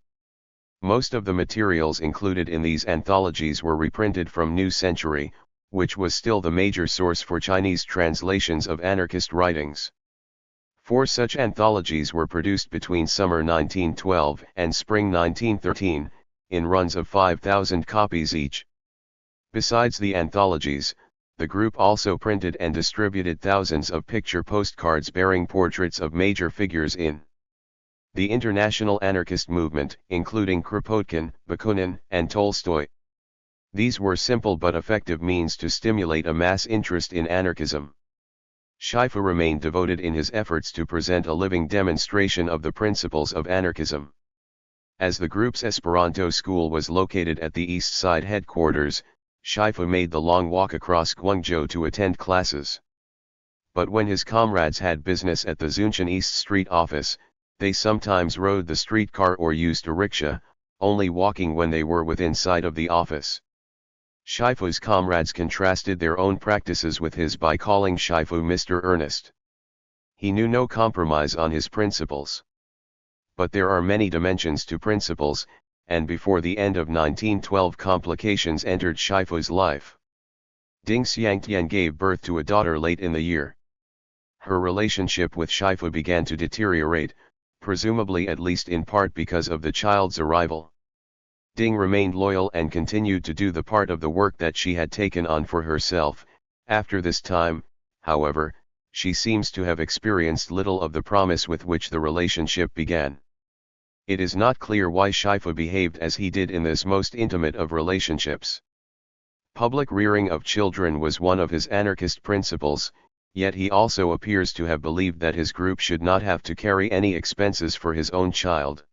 Most of the materials included in these anthologies were reprinted from New Century, which was still the major source for Chinese translations of anarchist writings. 4 such anthologies were produced between summer 1912 and spring 1913, in runs of 5,000 copies each. Besides the anthologies, the group also printed and distributed thousands of picture postcards bearing portraits of major figures in the international anarchist movement, including Kropotkin, Bakunin, and Tolstoy. These were simple but effective means to stimulate a mass interest in anarchism. Shifu remained devoted in his efforts to present a living demonstration of the principles of anarchism. As the group's Esperanto school was located at the East Side headquarters, Shifu made the long walk across Guangzhou to attend classes. But when his comrades had business at the Zunchen East Street office, they sometimes rode the streetcar or used a rickshaw, only walking when they were within sight of the office. Shifu's comrades contrasted their own practices with his by calling Shifu Mr. Ernest. He knew no compromise on his principles. But there are many dimensions to principles, and before the end of 1912 complications entered Shifu's life. Ding Xiangtian gave birth to a daughter late in the year. Her relationship with Shifu began to deteriorate, presumably at least in part because of the child's arrival. Ding remained loyal and continued to do the part of the work that she had taken on for herself. After this time, however, she seems to have experienced little of the promise with which the relationship began. It is not clear why Shifu behaved as he did in this most intimate of relationships. Public rearing of children was one of his anarchist principles, yet he also appears to have believed that his group should not have to carry any expenses for his own child.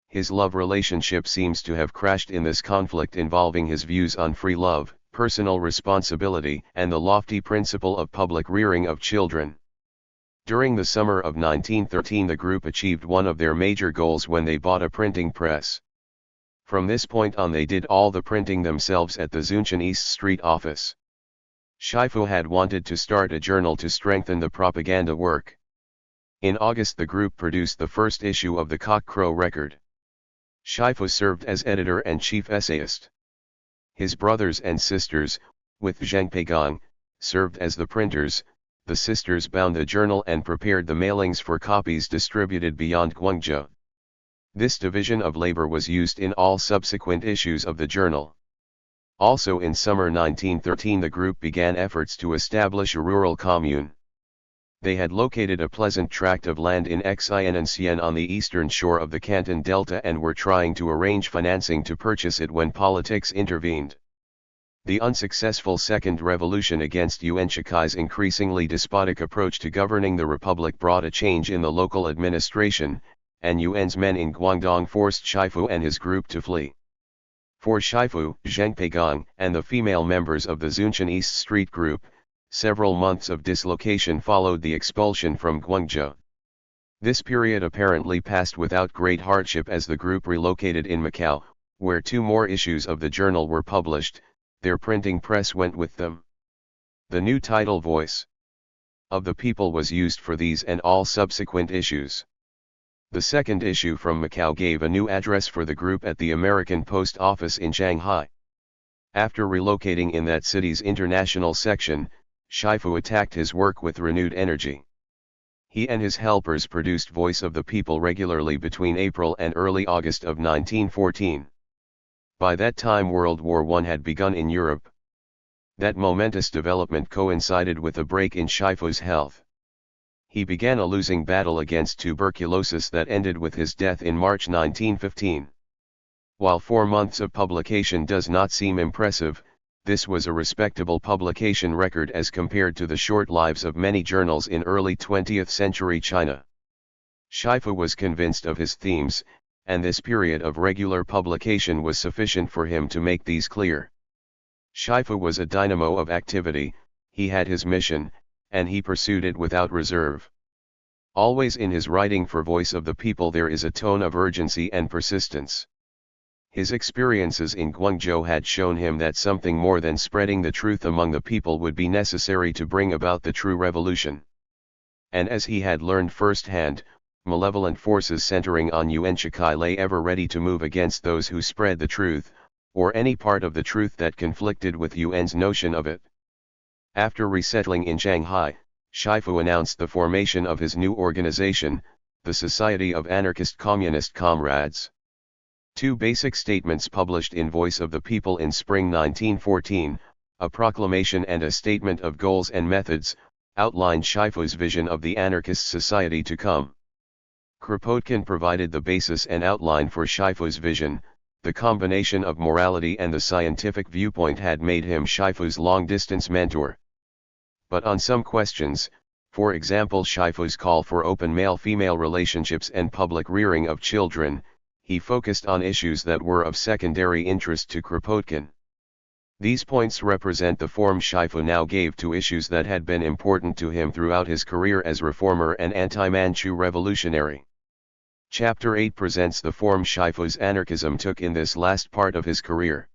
His love relationship seems to have crashed in this conflict involving his views on free love, personal responsibility, and the lofty principle of public rearing of children. During the summer of 1913 the group achieved one of their major goals when they bought a printing press. From this point on they did all the printing themselves at the Zunchen East Street office. Shifu had wanted to start a journal to strengthen the propaganda work. In August the group produced the first issue of the Cock Crow Record. Shifu served as editor and chief essayist. His brothers and sisters, with Zheng Peigang, served as the printers. The sisters bound the journal and prepared the mailings for copies distributed beyond Guangzhou. This division of labor was used in all subsequent issues of the journal. Also in summer 1913 the group began efforts to establish a rural commune. They had located a pleasant tract of land in Xianshan on the eastern shore of the Canton Delta and were trying to arrange financing to purchase it when politics intervened. The unsuccessful Second Revolution against Yuan Shikai's increasingly despotic approach to governing the republic brought a change in the local administration, and Yuan's men in Guangdong forced Shifu and his group to flee. For Shifu, Zheng Peigang, and the female members of the Zunshan East Street group, several months of dislocation followed the expulsion from Guangzhou. This period apparently passed without great hardship as the group relocated in Macau, where 2 more issues of the journal were published. Their printing press went with them. The new title Voice of the People was used for these and all subsequent issues. The second issue from Macau gave a new address for the group at the American Post Office in Shanghai. After relocating in that city's international section, Shifu attacked his work with renewed energy. He and his helpers produced Voice of the People regularly between April and early August of 1914. By that time World War I had begun in Europe. That momentous development coincided with a break in Shifu's health. He began a losing battle against tuberculosis that ended with his death in March 1915. While 4 months of publication does not seem impressive, this was a respectable publication record as compared to the short lives of many journals in early 20th century China. Shifu was convinced of his themes, and this period of regular publication was sufficient for him to make these clear. Shifu was a dynamo of activity, he had his mission, and he pursued it without reserve. Always in his writing for Voice of the People there is a tone of urgency and persistence. His experiences in Guangzhou had shown him that something more than spreading the truth among the people would be necessary to bring about the true revolution. And as he had learned firsthand, malevolent forces centering on Yuan Shikai lay ever ready to move against those who spread the truth, or any part of the truth that conflicted with Yuan's notion of it. After resettling in Shanghai, Shifu announced the formation of his new organization, the Society of Anarchist Communist Comrades. 2 basic statements published in Voice of the People in spring 1914, a proclamation and a statement of goals and methods, outlined Shifu's vision of the anarchist society to come. Kropotkin provided the basis and outline for Shifu's vision. The combination of morality and the scientific viewpoint had made him Shifu's long-distance mentor. But on some questions, for example Shifu's call for open male-female relationships and public rearing of children, he focused on issues that were of secondary interest to Kropotkin. These points represent the form Shifu now gave to issues that had been important to him throughout his career as reformer and anti-Manchu revolutionary. Chapter 8 presents the form Shifu's anarchism took in this last part of his career.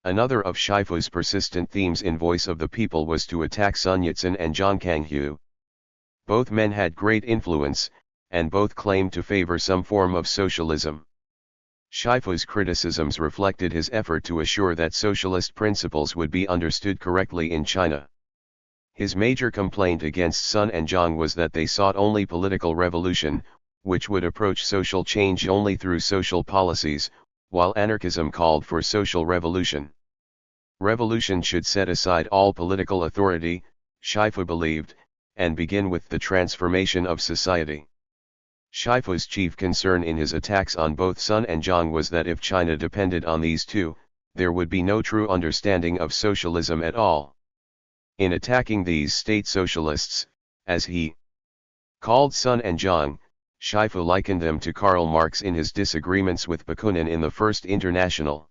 Another of Shifu's persistent themes in Voice of the People was to attack Sun Yat-sen and Zhang Kanghu. Both men had great influence, and both claimed to favor some form of socialism. Shifu's criticisms reflected his effort to assure that socialist principles would be understood correctly in China. His major complaint against Sun and Zhang was that they sought only political revolution, which would approach social change only through social policies, while anarchism called for social revolution. Revolution should set aside all political authority, Shifu believed, and begin with the transformation of society. Shifu's chief concern in his attacks on both Sun and Zhang was that if China depended on these two, there would be no true understanding of socialism at all. In attacking these state socialists, as he called Sun and Zhang, Shifu likened them to Karl Marx in his disagreements with Bakunin in the First International.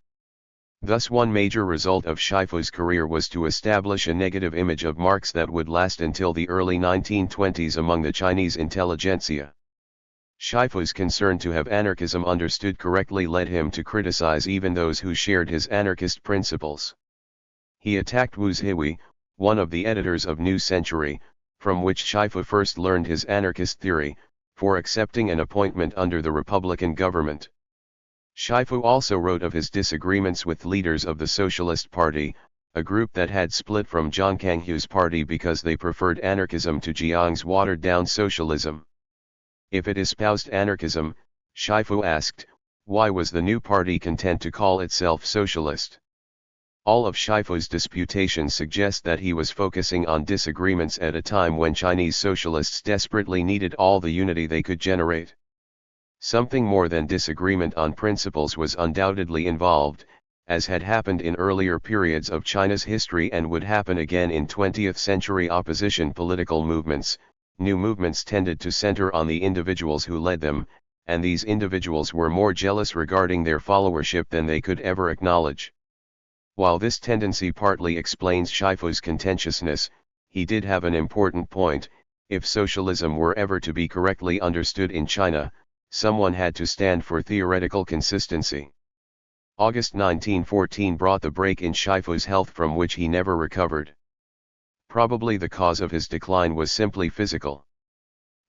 Thus one major result of Shifu's career was to establish a negative image of Marx that would last until the early 1920s among the Chinese intelligentsia. Shifu's concern to have anarchism understood correctly led him to criticize even those who shared his anarchist principles. He attacked Wu Zhihui, one of the editors of New Century, from which Shifu first learned his anarchist theory, for accepting an appointment under the Republican government. Shifu also wrote of his disagreements with leaders of the Socialist Party, a group that had split from Zhang Kanghu's party because they preferred anarchism to Jiang's watered-down socialism. If it espoused anarchism, Shifu asked, why was the new party content to call itself socialist? All of Shifu's disputations suggest that he was focusing on disagreements at a time when Chinese socialists desperately needed all the unity they could generate. Something more than disagreement on principles was undoubtedly involved, as had happened in earlier periods of China's history and would happen again in 20th century opposition political movements. New movements tended to center on the individuals who led them, and these individuals were more jealous regarding their followership than they could ever acknowledge. While this tendency partly explains Shifu's contentiousness, he did have an important point: if socialism were ever to be correctly understood in China, someone had to stand for theoretical consistency. August 1914 brought the break in Shifu's health from which he never recovered. Probably the cause of his decline was simply physical.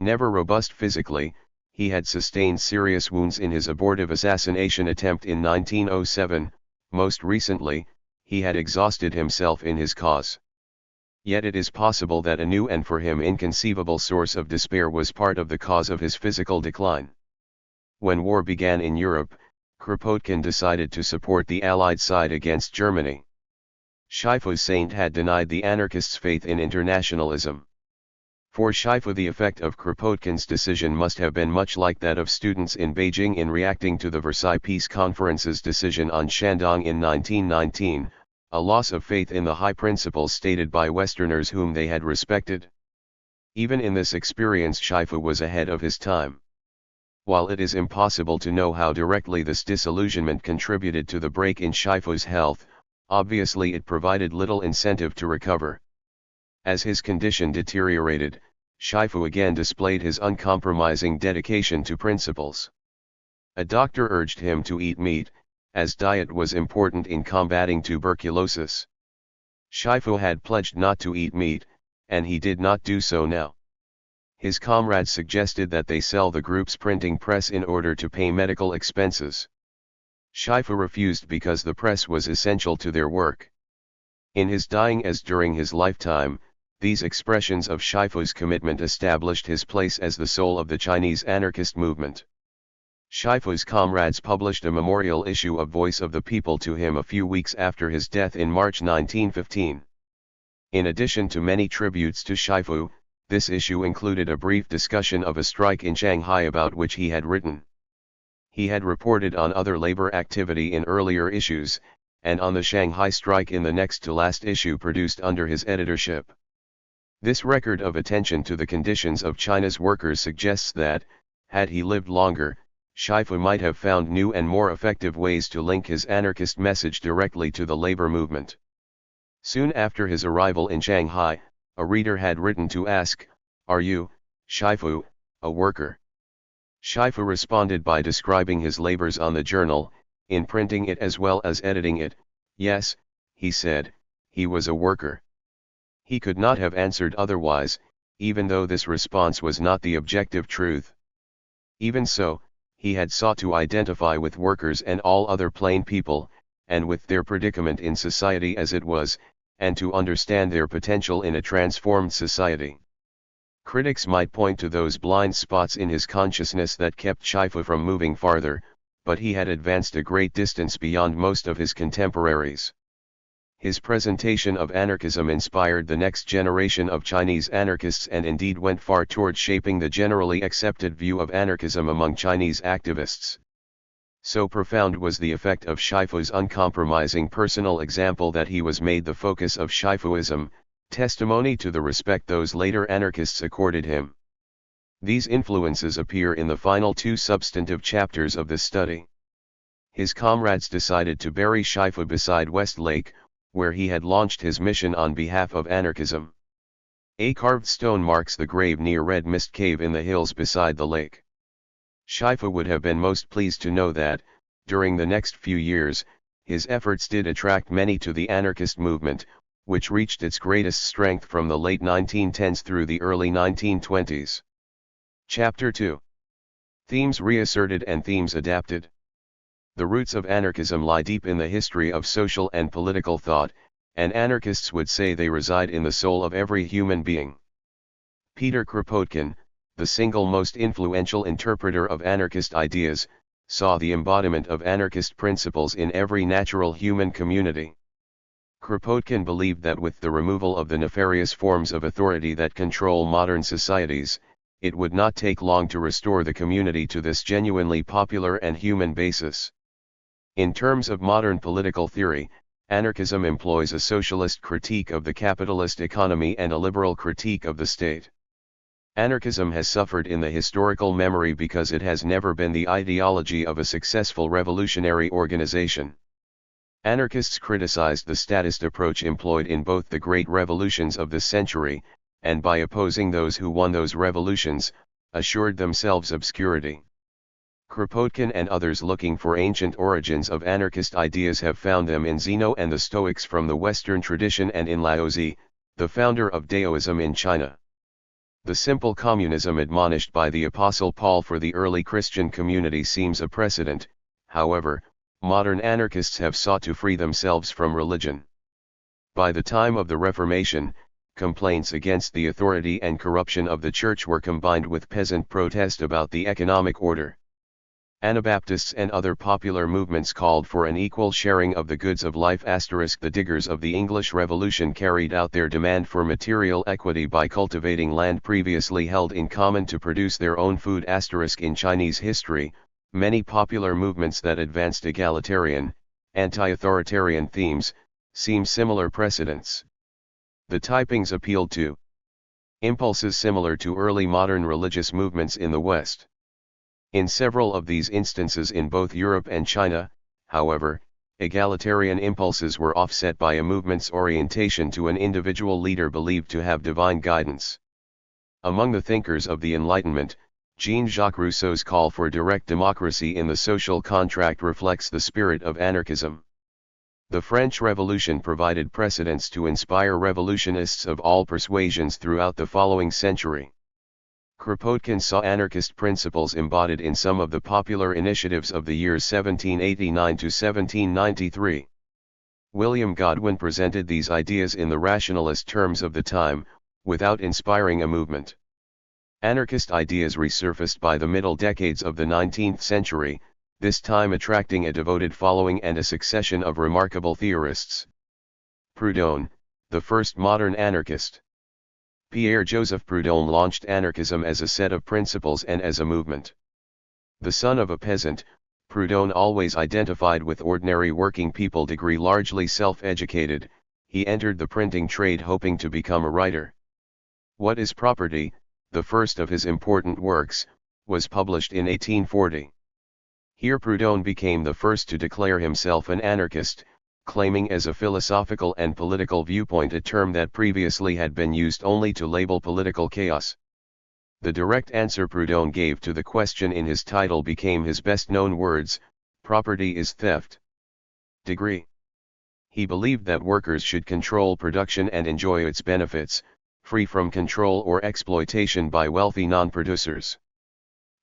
Never robust physically, he had sustained serious wounds in his abortive assassination attempt in 1907, most recently, he had exhausted himself in his cause. Yet it is possible that a new and for him inconceivable source of despair was part of the cause of his physical decline. When war began in Europe, Kropotkin decided to support the Allied side against Germany. Shifu Saint had denied the anarchists' faith in internationalism. For Shifu, the effect of Kropotkin's decision must have been much like that of students in Beijing in reacting to the Versailles Peace Conference's decision on Shandong in 1919, a loss of faith in the high principles stated by Westerners whom they had respected. Even in this experience, Shifu was ahead of his time. While it is impossible to know how directly this disillusionment contributed to the break in Shifu's health, obviously it provided little incentive to recover. As his condition deteriorated, Shifu again displayed his uncompromising dedication to principles. A doctor urged him to eat meat, as diet was important in combating tuberculosis. Shifu had pledged not to eat meat, and he did not do so now. His comrades suggested that they sell the group's printing press in order to pay medical expenses. Shifu refused because the press was essential to their work. In his dying as during his lifetime, these expressions of Shifu's commitment established his place as the soul of the Chinese anarchist movement. Shifu's comrades published a memorial issue of Voice of the People to him a few weeks after his death in March 1915. In addition to many tributes to Shifu, this issue included a brief discussion of a strike in Shanghai about which he had written. He had reported on other labor activity in earlier issues, and on the Shanghai strike in the next-to-last issue produced under his editorship. This record of attention to the conditions of China's workers suggests that, had he lived longer, Shifu might have found new and more effective ways to link his anarchist message directly to the labor movement. Soon after his arrival in Shanghai, a reader had written to ask, "Are you, Shifu, a worker?" Shifu responded by describing his labors on the journal, in printing it as well as editing it. Yes, he said, he was a worker. He could not have answered otherwise, even though this response was not the objective truth. Even so, he had sought to identify with workers and all other plain people, and with their predicament in society as it was, and to understand their potential in a transformed society. Critics might point to those blind spots in his consciousness that kept Shifu from moving farther, but he had advanced a great distance beyond most of his contemporaries. His presentation of anarchism inspired the next generation of Chinese anarchists and indeed went far towards shaping the generally accepted view of anarchism among Chinese activists. So profound was the effect of Shifu's uncompromising personal example that he was made the focus of Shifuism, testimony to the respect those later anarchists accorded him. These influences appear in the final two substantive chapters of this study. His comrades decided to bury Shifu beside West Lake, where he had launched his mission on behalf of anarchism. A carved stone marks the grave near Red Mist Cave in the hills beside the lake. Shifu would have been most pleased to know that, during the next few years, his efforts did attract many to the anarchist movement, which reached its greatest strength from the late 1910s through the early 1920s. Chapter 2. Themes reasserted and themes adapted. The roots of anarchism lie deep in the history of social and political thought, and anarchists would say they reside in the soul of every human being. Peter Kropotkin, the single most influential interpreter of anarchist ideas, saw the embodiment of anarchist principles in every natural human community. Kropotkin believed that with the removal of the nefarious forms of authority that control modern societies, it would not take long to restore the community to this genuinely popular and human basis. In terms of modern political theory, anarchism employs a socialist critique of the capitalist economy and a liberal critique of the state. Anarchism has suffered in the historical memory because it has never been the ideology of a successful revolutionary organization. Anarchists criticized the statist approach employed in both the great revolutions of this century, and by opposing those who won those revolutions, assured themselves obscurity. Kropotkin and others looking for ancient origins of anarchist ideas have found them in Zeno and the Stoics from the Western tradition and in Laozi, the founder of Daoism in China. The simple communism admonished by the Apostle Paul for the early Christian community seems a precedent. However, modern anarchists have sought to free themselves from religion. By the time of the Reformation, complaints against the authority and corruption of the church were combined with peasant protest about the economic order. Anabaptists and other popular movements called for an equal sharing of the goods of life. The diggers of the English Revolution carried out their demand for material equity by cultivating land previously held in common to produce their own food. In Chinese history, many popular movements that advanced egalitarian, anti-authoritarian themes, seem similar precedents. The typings appealed to impulses similar to early modern religious movements in the West. In several of these instances in both Europe and China, however, egalitarian impulses were offset by a movement's orientation to an individual leader believed to have divine guidance. Among the thinkers of the Enlightenment, Jean-Jacques Rousseau's call for direct democracy in the social contract reflects the spirit of anarchism. The French Revolution provided precedents to inspire revolutionists of all persuasions throughout the following century. Kropotkin saw anarchist principles embodied in some of the popular initiatives of the years 1789 to 1793. William Godwin presented these ideas in the rationalist terms of the time, without inspiring a movement. Anarchist ideas resurfaced by the middle decades of the 19th century, this time attracting a devoted following and a succession of remarkable theorists. Proudhon, the first modern anarchist. Pierre-Joseph Proudhon launched anarchism as a set of principles and as a movement. The son of a peasant, Proudhon always identified with ordinary working people. Largely self-educated, he entered the printing trade hoping to become a writer. What is Property, the first of his important works, was published in 1840. Here Proudhon became the first to declare himself an anarchist, claiming as a philosophical and political viewpoint a term that previously had been used only to label political chaos. The direct answer Proudhon gave to the question in his title became his best-known words: property is theft. Degree. He believed that workers should control production and enjoy its benefits, free from control or exploitation by wealthy non-producers.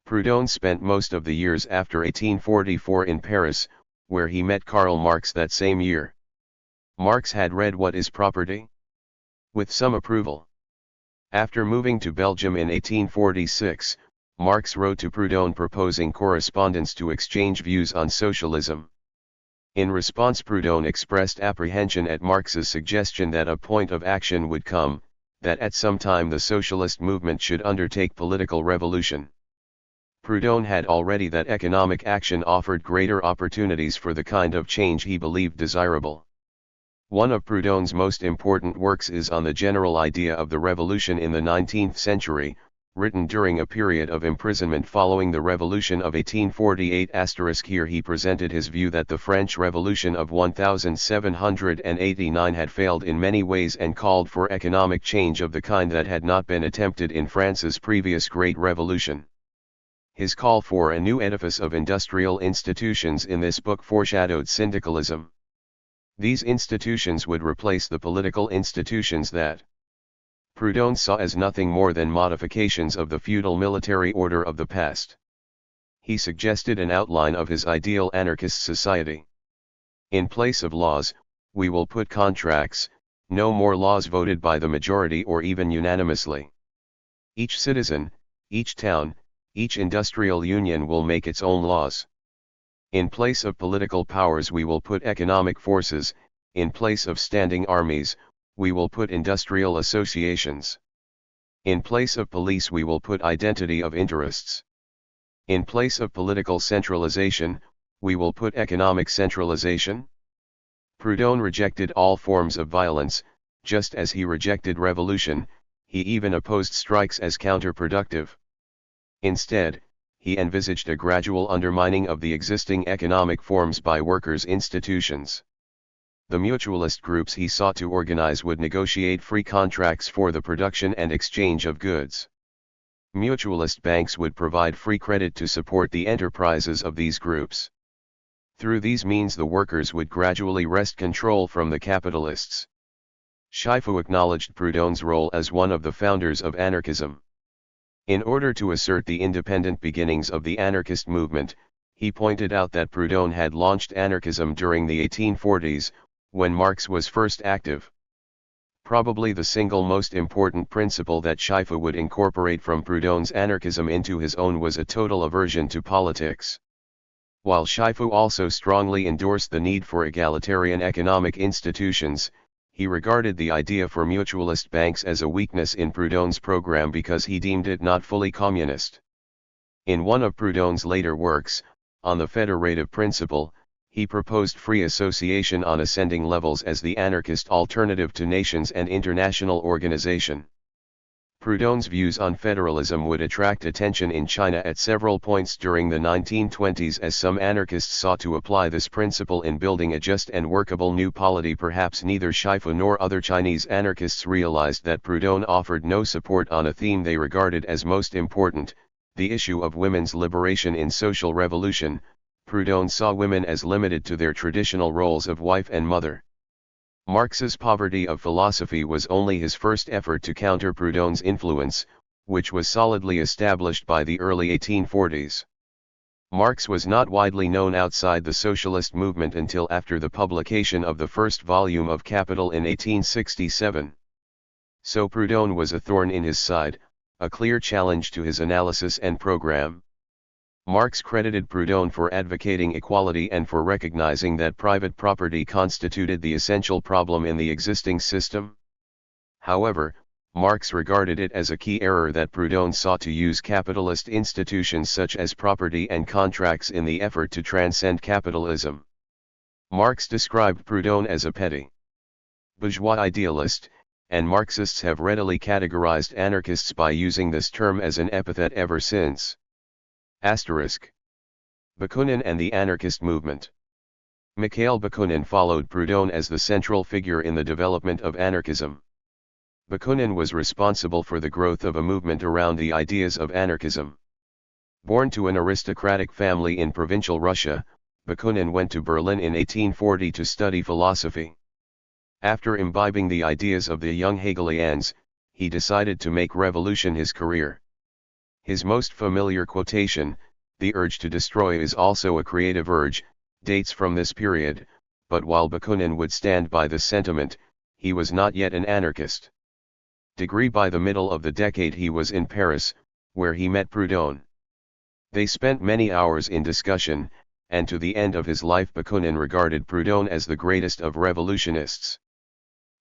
Proudhon spent most of the years after 1844 in Paris, where he met Karl Marx that same year. Marx had read What is Property? With some approval. After moving to Belgium in 1846, Marx wrote to Proudhon proposing correspondence to exchange views on socialism. In response, Proudhon expressed apprehension at Marx's suggestion that a point of action would come, that at some time the socialist movement should undertake political revolution. Proudhon had already that economic action offered greater opportunities for the kind of change he believed desirable. One of Proudhon's most important works is on the general idea of the revolution in the 19th century, written during a period of imprisonment following the Revolution of 1848. Here he presented his view that the French Revolution of 1789 had failed in many ways and called for economic change of the kind that had not been attempted in France's previous Great Revolution. His call for a new edifice of industrial institutions in this book foreshadowed syndicalism. These institutions would replace the political institutions that Proudhon saw as nothing more than modifications of the feudal military order of the past. He suggested an outline of his ideal anarchist society. In place of laws, we will put contracts, no more laws voted by the majority or even unanimously. Each citizen, each town, each industrial union will make its own laws. In place of political powers we will put economic forces, In place of standing armies, we will put industrial associations. In place of police we will put identity of interests. In place of political centralization, we will put economic centralization. Proudhon rejected all forms of violence, just as he rejected revolution. He even opposed strikes as counterproductive. Instead, he envisaged a gradual undermining of the existing economic forms by workers' institutions. The mutualist groups he sought to organize would negotiate free contracts for the production and exchange of goods. Mutualist banks would provide free credit to support the enterprises of these groups. Through these means the workers would gradually wrest control from the capitalists. Shifu acknowledged Proudhon's role as one of the founders of anarchism. In order to assert the independent beginnings of the anarchist movement, he pointed out that Proudhon had launched anarchism during the 1840s, when Marx was first active. Probably the single most important principle that Shifu would incorporate from Proudhon's anarchism into his own was a total aversion to politics. While Shifu also strongly endorsed the need for egalitarian economic institutions, he regarded the idea for mutualist banks as a weakness in Proudhon's program because he deemed it not fully communist. In one of Proudhon's later works, On the Federative Principle, he proposed free association on ascending levels as the anarchist alternative to nations and international organization. Proudhon's views on federalism would attract attention in China at several points during the 1920s as some anarchists sought to apply this principle in building a just and workable new polity. Perhaps neither Shifu nor other Chinese anarchists realized that Proudhon offered no support on a theme they regarded as most important, the issue of women's liberation in social revolution. Proudhon saw women as limited to their traditional roles of wife and mother. Marx's poverty of philosophy was only his first effort to counter Proudhon's influence, which was solidly established by the early 1840s. Marx was not widely known outside the socialist movement until after the publication of the first volume of Capital in 1867. So Proudhon was a thorn in his side, a clear challenge to his analysis and program. Marx credited Proudhon for advocating equality and for recognizing that private property constituted the essential problem in the existing system. However, Marx regarded it as a key error that Proudhon sought to use capitalist institutions such as property and contracts in the effort to transcend capitalism. Marx described Proudhon as a petty bourgeois idealist, and Marxists have readily categorized anarchists by using this term as an epithet ever since. Bakunin and the anarchist movement. Mikhail Bakunin followed Proudhon as the central figure in the development of anarchism. Bakunin was responsible for the growth of a movement around the ideas of anarchism. Born to an aristocratic family in provincial Russia, Bakunin went to Berlin in 1840 to study philosophy. After imbibing the ideas of the young Hegelians, he decided to make revolution his career. His most familiar quotation, "The urge to destroy is also a creative urge," dates from this period, but while Bakunin would stand by this sentiment, he was not yet an anarchist. By the middle of the decade he was in Paris, where he met Proudhon. They spent many hours in discussion, and to the end of his life Bakunin regarded Proudhon as the greatest of revolutionists.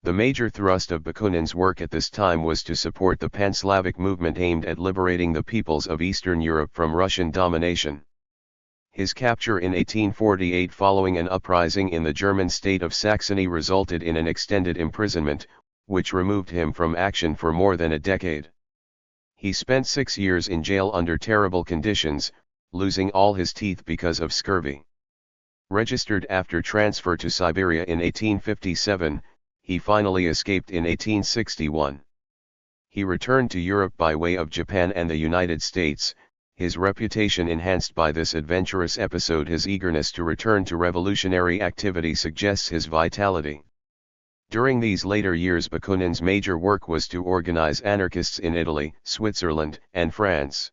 The major thrust of Bakunin's work at this time was to support the Pan-Slavic movement aimed at liberating the peoples of Eastern Europe from Russian domination. His capture in 1848 following an uprising in the German state of Saxony resulted in an extended imprisonment, which removed him from action for more than a decade. He spent 6 years in jail under terrible conditions, losing all his teeth because of scurvy. Registered after transfer to Siberia in 1857, he finally escaped in 1861. He returned to Europe by way of Japan and the United States, his reputation enhanced by this adventurous episode. His eagerness to return to revolutionary activity suggests his vitality. During these later years Bakunin's major work was to organize anarchists in Italy, Switzerland, and France.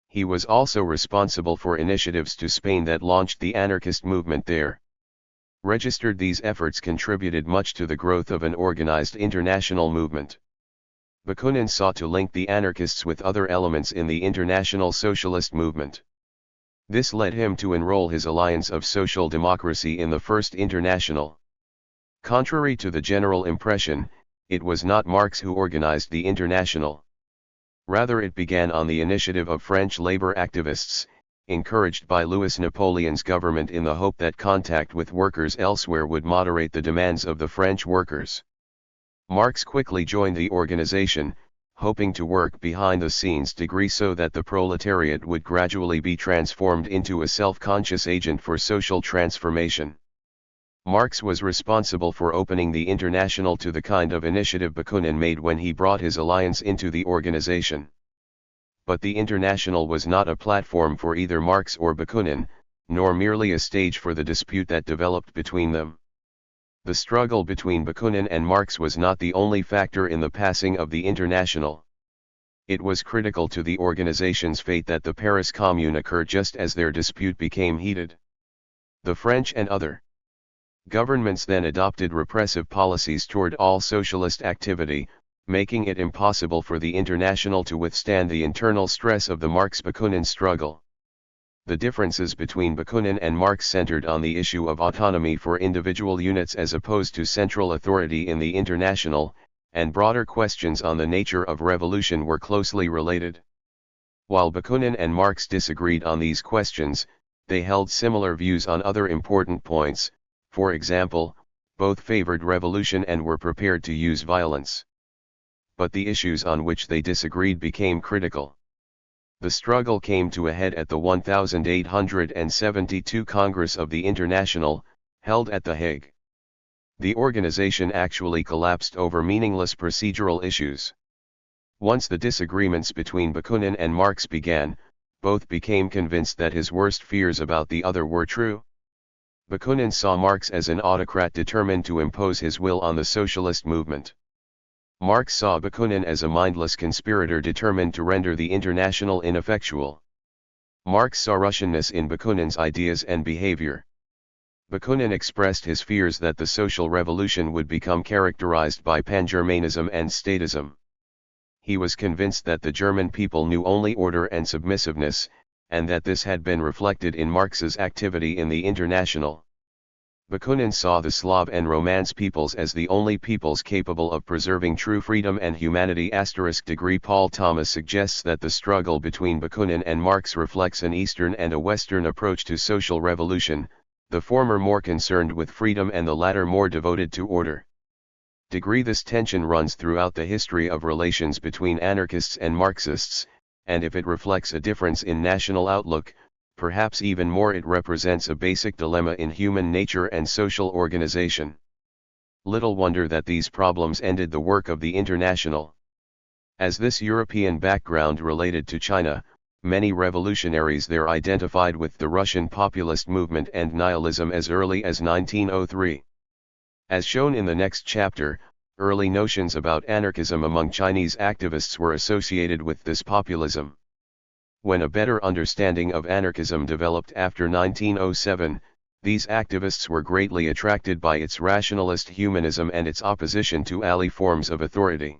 He was also responsible for initiatives to Spain that launched the anarchist movement there. These efforts contributed much to the growth of an organized international movement. Bakunin sought to link the anarchists with other elements in the international socialist movement. This led him to enroll his Alliance of Social Democracy in the First International. Contrary to the general impression, it was not Marx who organized the International. Rather, it began on the initiative of French labor activists, encouraged by Louis Napoleon's government in the hope that contact with workers elsewhere would moderate the demands of the French workers. Marx quickly joined the organization, hoping to work behind the scenes degree so that the proletariat would gradually be transformed into a self-conscious agent for social transformation. Marx was responsible for opening the International to the kind of initiative Bakunin made when he brought his alliance into the organization. But the International was not a platform for either Marx or Bakunin, nor merely a stage for the dispute that developed between them. The struggle between Bakunin and Marx was not the only factor in the passing of the International. It was critical to the organization's fate that the Paris Commune occurred just as their dispute became heated. The French and other governments then adopted repressive policies toward all socialist activity, making it impossible for the International to withstand the internal stress of the Marx-Bakunin struggle. The differences between Bakunin and Marx centered on the issue of autonomy for individual units as opposed to central authority in the International, and broader questions on the nature of revolution were closely related. While Bakunin and Marx disagreed on these questions, they held similar views on other important points. For example, both favored revolution and were prepared to use violence. But the issues on which they disagreed became critical. The struggle came to a head at the 1872 Congress of the International, held at The Hague. The organization actually collapsed over meaningless procedural issues. Once the disagreements between Bakunin and Marx began, both became convinced that his worst fears about the other were true. Bakunin saw Marx as an autocrat determined to impose his will on the socialist movement. Marx saw Bakunin as a mindless conspirator determined to render the International ineffectual. Marx saw Russianness in Bakunin's ideas and behavior. Bakunin expressed his fears that the social revolution would become characterized by pan-Germanism and statism. He was convinced that the German people knew only order and submissiveness, and that this had been reflected in Marx's activity in the International. Bakunin saw the Slav and Romance peoples as the only peoples capable of preserving true freedom and humanity. Paul Thomas suggests that the struggle between Bakunin and Marx reflects an Eastern and a Western approach to social revolution, the former more concerned with freedom and the latter more devoted to order. This tension runs throughout the history of relations between anarchists and Marxists, and if it reflects a difference in national outlook, perhaps even more it represents a basic dilemma in human nature and social organization. Little wonder that these problems ended the work of the International. As this European background related to China, many revolutionaries there identified with the Russian populist movement and nihilism as early as 1903. As shown in the next chapter, early notions about anarchism among Chinese activists were associated with this populism. When a better understanding of anarchism developed after 1907, these activists were greatly attracted by its rationalist humanism and its opposition to ally forms of authority.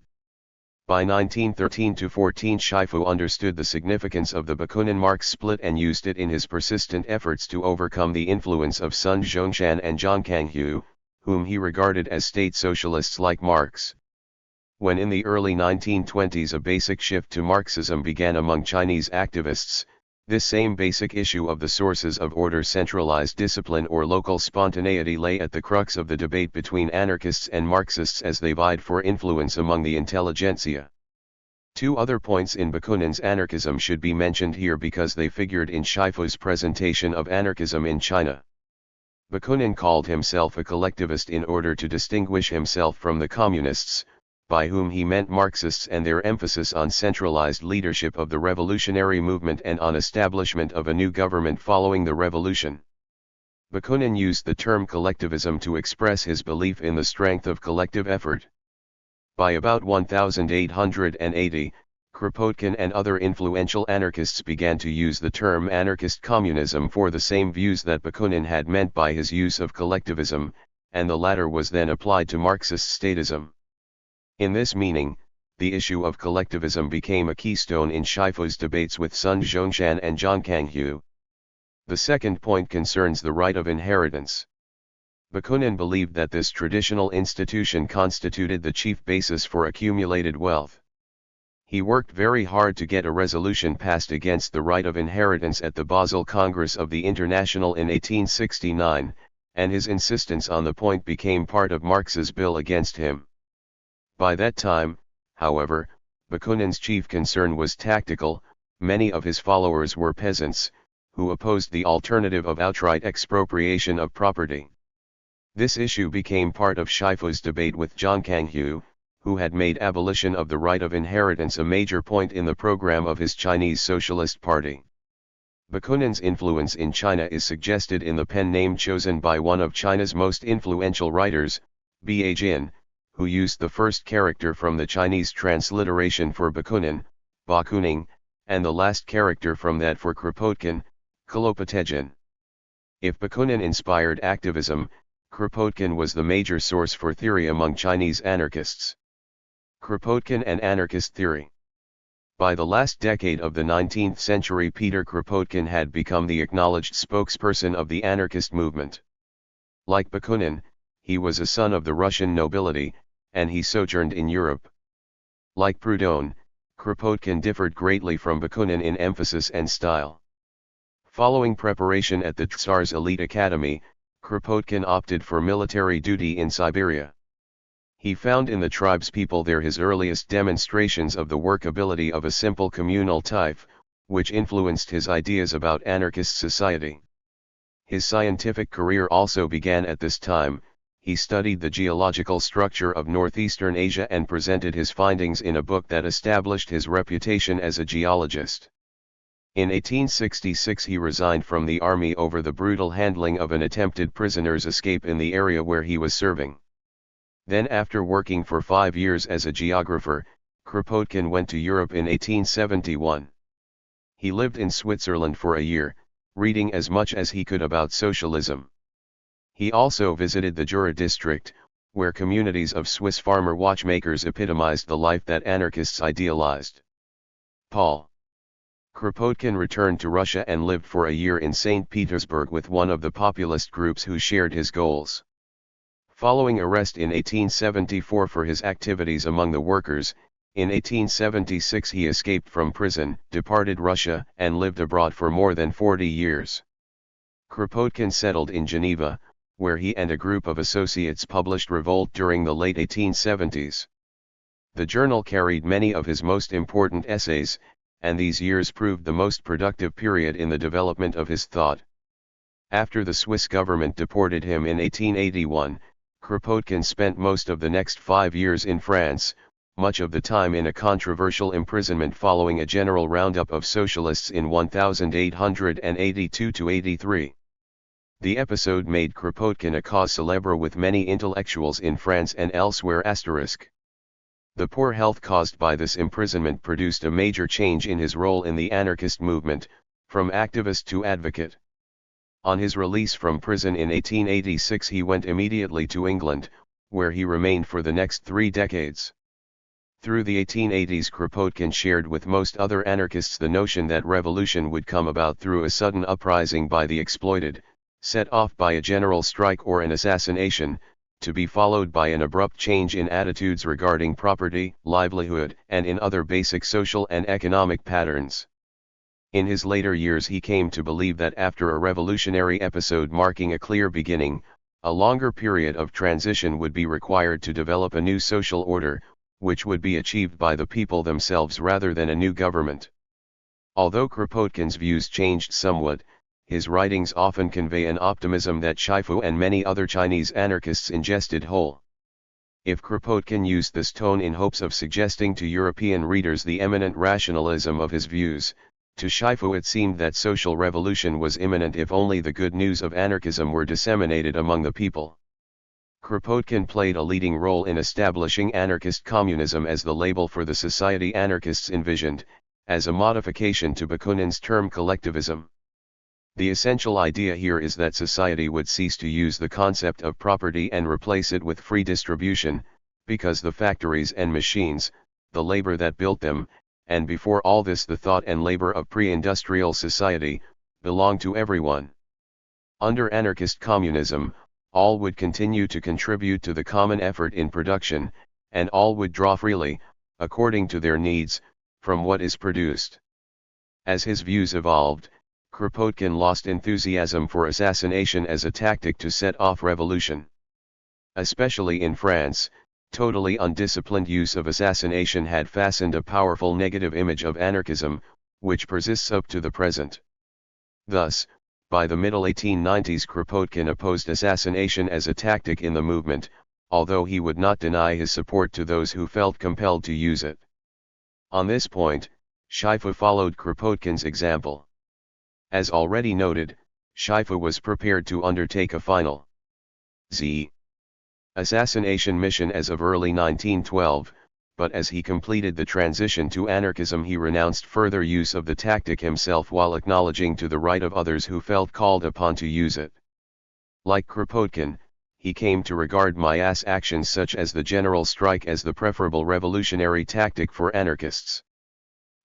By 1913-14, Shifu understood the significance of the Bakunin-Marx split and used it in his persistent efforts to overcome the influence of Sun Zhongshan and Zhang Kanghu, whom he regarded as state socialists like Marx. When in the early 1920s a basic shift to Marxism began among Chinese activists, this same basic issue of the sources of order, centralized discipline or local spontaneity, lay at the crux of the debate between anarchists and Marxists as they vied for influence among the intelligentsia. Two other points in Bakunin's anarchism should be mentioned here because they figured in Shifu's presentation of anarchism in China. Bakunin called himself a collectivist in order to distinguish himself from the communists, by whom he meant Marxists and their emphasis on centralized leadership of the revolutionary movement and on establishment of a new government following the revolution. Bakunin used the term collectivism to express his belief in the strength of collective effort. By about 1880, Kropotkin and other influential anarchists began to use the term anarchist communism for the same views that Bakunin had meant by his use of collectivism, and the latter was then applied to Marxist statism. In this meaning, the issue of collectivism became a keystone in Shifu's debates with Sun Zhongshan and Zhang Kanghu. The second point concerns the right of inheritance. Bakunin believed that this traditional institution constituted the chief basis for accumulated wealth. He worked very hard to get a resolution passed against the right of inheritance at the Basel Congress of the International in 1869, and his insistence on the point became part of Marx's bill against him. By that time, however, Bakunin's chief concern was tactical. Many of his followers were peasants, who opposed the alternative of outright expropriation of property. This issue became part of Shifu's debate with Zhang Kanghu, who had made abolition of the right of inheritance a major point in the program of his Chinese Socialist Party. Bakunin's influence in China is suggested in the pen name chosen by one of China's most influential writers, B.A. Jin, who used the first character from the Chinese transliteration for Bakunin, Bakuning, and the last character from that for Kropotkin, Kolopotejin. If Bakunin inspired activism, Kropotkin was the major source for theory among Chinese anarchists. Kropotkin and anarchist theory. By the last decade of the 19th century, Peter Kropotkin had become the acknowledged spokesperson of the anarchist movement. Like Bakunin, he was a son of the Russian nobility, and he sojourned in Europe. Like Proudhon, Kropotkin differed greatly from Bakunin in emphasis and style. Following preparation at the Tsar's elite academy, Kropotkin opted for military duty in Siberia. He found in the tribespeople there his earliest demonstrations of the workability of a simple communal type, which influenced his ideas about anarchist society. His scientific career also began at this time. He studied the geological structure of northeastern Asia and presented his findings in a book that established his reputation as a geologist. In 1866 he resigned from the army over the brutal handling of an attempted prisoner's escape in the area where he was serving. Then, after working for 5 years as a geographer, Kropotkin went to Europe in 1871. He lived in Switzerland for a year, reading as much as he could about socialism. He also visited the Jura district, where communities of Swiss farmer watchmakers epitomized the life that anarchists idealized. Paul. Kropotkin returned to Russia and lived for a year in St. Petersburg with one of the populist groups who shared his goals. Following arrest in 1874 for his activities among the workers, in 1876 he escaped from prison, departed Russia, and lived abroad for more than 40 years. Kropotkin settled in Geneva, where he and a group of associates published Revolt during the late 1870s. The journal carried many of his most important essays, and these years proved the most productive period in the development of his thought. After the Swiss government deported him in 1881, Kropotkin spent most of the next 5 years in France, much of the time in a controversial imprisonment following a general roundup of socialists in 1882–83. The episode made Kropotkin a cause célèbre with many intellectuals in France and elsewhere. The poor health caused by this imprisonment produced a major change in his role in the anarchist movement, from activist to advocate. On his release from prison in 1886 he went immediately to England, where he remained for the next 3 decades. Through the 1880s Kropotkin shared with most other anarchists the notion that revolution would come about through a sudden uprising by the exploited, set off by a general strike or an assassination, to be followed by an abrupt change in attitudes regarding property, livelihood, and in other basic social and economic patterns. In his later years he came to believe that after a revolutionary episode marking a clear beginning, a longer period of transition would be required to develop a new social order, which would be achieved by the people themselves rather than a new government. Although Kropotkin's views changed somewhat, his writings often convey an optimism that Shifu and many other Chinese anarchists ingested whole. If Kropotkin used this tone in hopes of suggesting to European readers the eminent rationalism of his views, to Shifu it seemed that social revolution was imminent if only the good news of anarchism were disseminated among the people. Kropotkin played a leading role in establishing anarchist communism as the label for the society anarchists envisioned, as a modification to Bakunin's term collectivism. The essential idea here is that society would cease to use the concept of property and replace it with free distribution, because the factories and machines, the labor that built them, and before all this the thought and labor of pre-industrial society, belong to everyone. Under anarchist communism, all would continue to contribute to the common effort in production, and all would draw freely, according to their needs, from what is produced. As his views evolved, Kropotkin lost enthusiasm for assassination as a tactic to set off revolution. Especially in France, totally undisciplined use of assassination had fastened a powerful negative image of anarchism, which persists up to the present. Thus, by the middle 1890s Kropotkin opposed assassination as a tactic in the movement, although he would not deny his support to those who felt compelled to use it. On this point, Shifu followed Kropotkin's example. As already noted, Shifu was prepared to undertake a final assassination mission as of early 1912, but as he completed the transition to anarchism he renounced further use of the tactic himself while acknowledging to the right of others who felt called upon to use it. Like Kropotkin, he came to regard mass actions such as the general strike as the preferable revolutionary tactic for anarchists.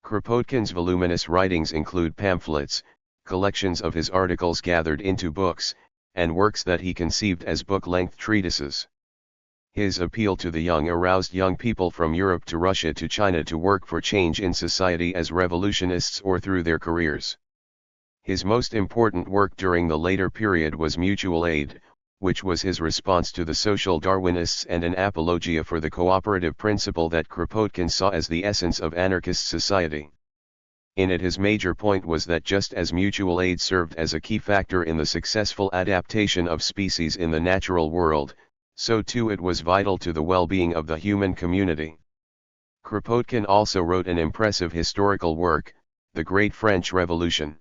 Kropotkin's voluminous writings include pamphlets, collections of his articles gathered into books, and works that he conceived as book-length treatises. His appeal to the young aroused young people from Europe to Russia to China to work for change in society as revolutionists or through their careers. His most important work during the later period was Mutual Aid, which was his response to the social Darwinists and an apologia for the cooperative principle that Kropotkin saw as the essence of anarchist society. In it his major point was that just as mutual aid served as a key factor in the successful adaptation of species in the natural world, so too it was vital to the well-being of the human community. Kropotkin also wrote an impressive historical work, The Great French Revolution.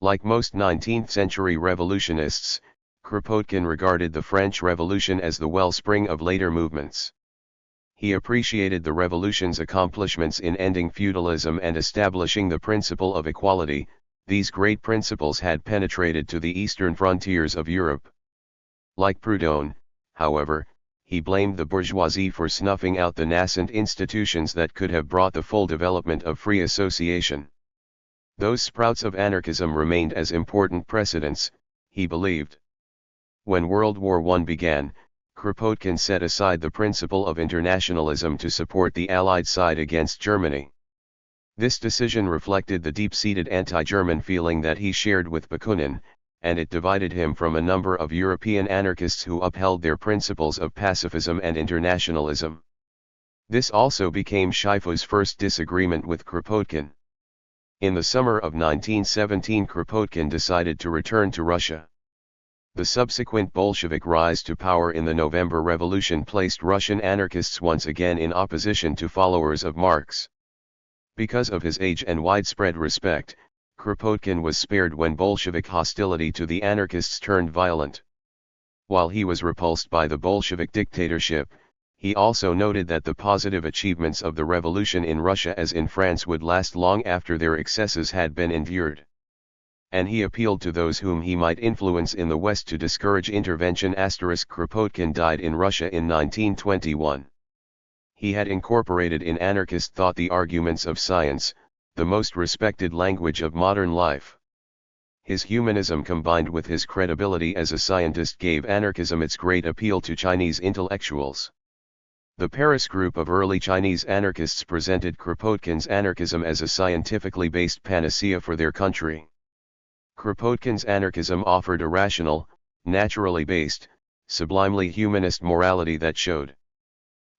Like most 19th-century revolutionists, Kropotkin regarded the French Revolution as the wellspring of later movements. He appreciated the revolution's accomplishments in ending feudalism and establishing the principle of equality. These great principles had penetrated to the eastern frontiers of Europe. Like Proudhon, however, he blamed the bourgeoisie for snuffing out the nascent institutions that could have brought the full development of free association. Those sprouts of anarchism remained as important precedents, he believed. When World War I began, Kropotkin set aside the principle of internationalism to support the Allied side against Germany. This decision reflected the deep-seated anti-German feeling that he shared with Bakunin, and it divided him from a number of European anarchists who upheld their principles of pacifism and internationalism. This also became Shifu's first disagreement with Kropotkin. In the summer of 1917 Kropotkin decided to return to Russia. The subsequent Bolshevik rise to power in the November Revolution placed Russian anarchists once again in opposition to followers of Marx. Because of his age and widespread respect, Kropotkin was spared when Bolshevik hostility to the anarchists turned violent. While he was repulsed by the Bolshevik dictatorship, he also noted that the positive achievements of the revolution in Russia as in France would last long after their excesses had been endured. And he appealed to those whom he might influence in the West to discourage intervention. Kropotkin died in Russia in 1921. He had incorporated in anarchist thought the arguments of science, the most respected language of modern life. His humanism combined with his credibility as a scientist gave anarchism its great appeal to Chinese intellectuals. The Paris group of early Chinese anarchists presented Kropotkin's anarchism as a scientifically based panacea for their country. Kropotkin's anarchism offered a rational, naturally based, sublimely humanist morality that showed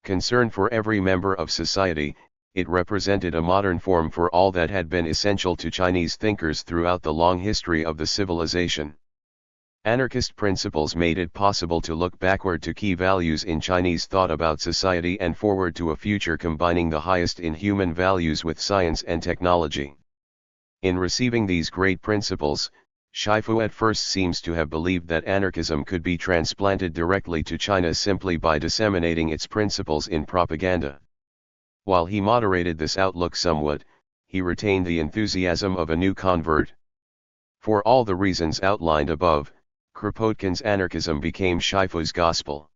concern for every member of society. It represented a modern form for all that had been essential to Chinese thinkers throughout the long history of the civilization. Anarchist principles made it possible to look backward to key values in Chinese thought about society and forward to a future combining the highest in human values with science and technology. In receiving these great principles, Shifu at first seems to have believed that anarchism could be transplanted directly to China simply by disseminating its principles in propaganda. While he moderated this outlook somewhat, he retained the enthusiasm of a new convert. For all the reasons outlined above, Kropotkin's anarchism became Shifu's gospel.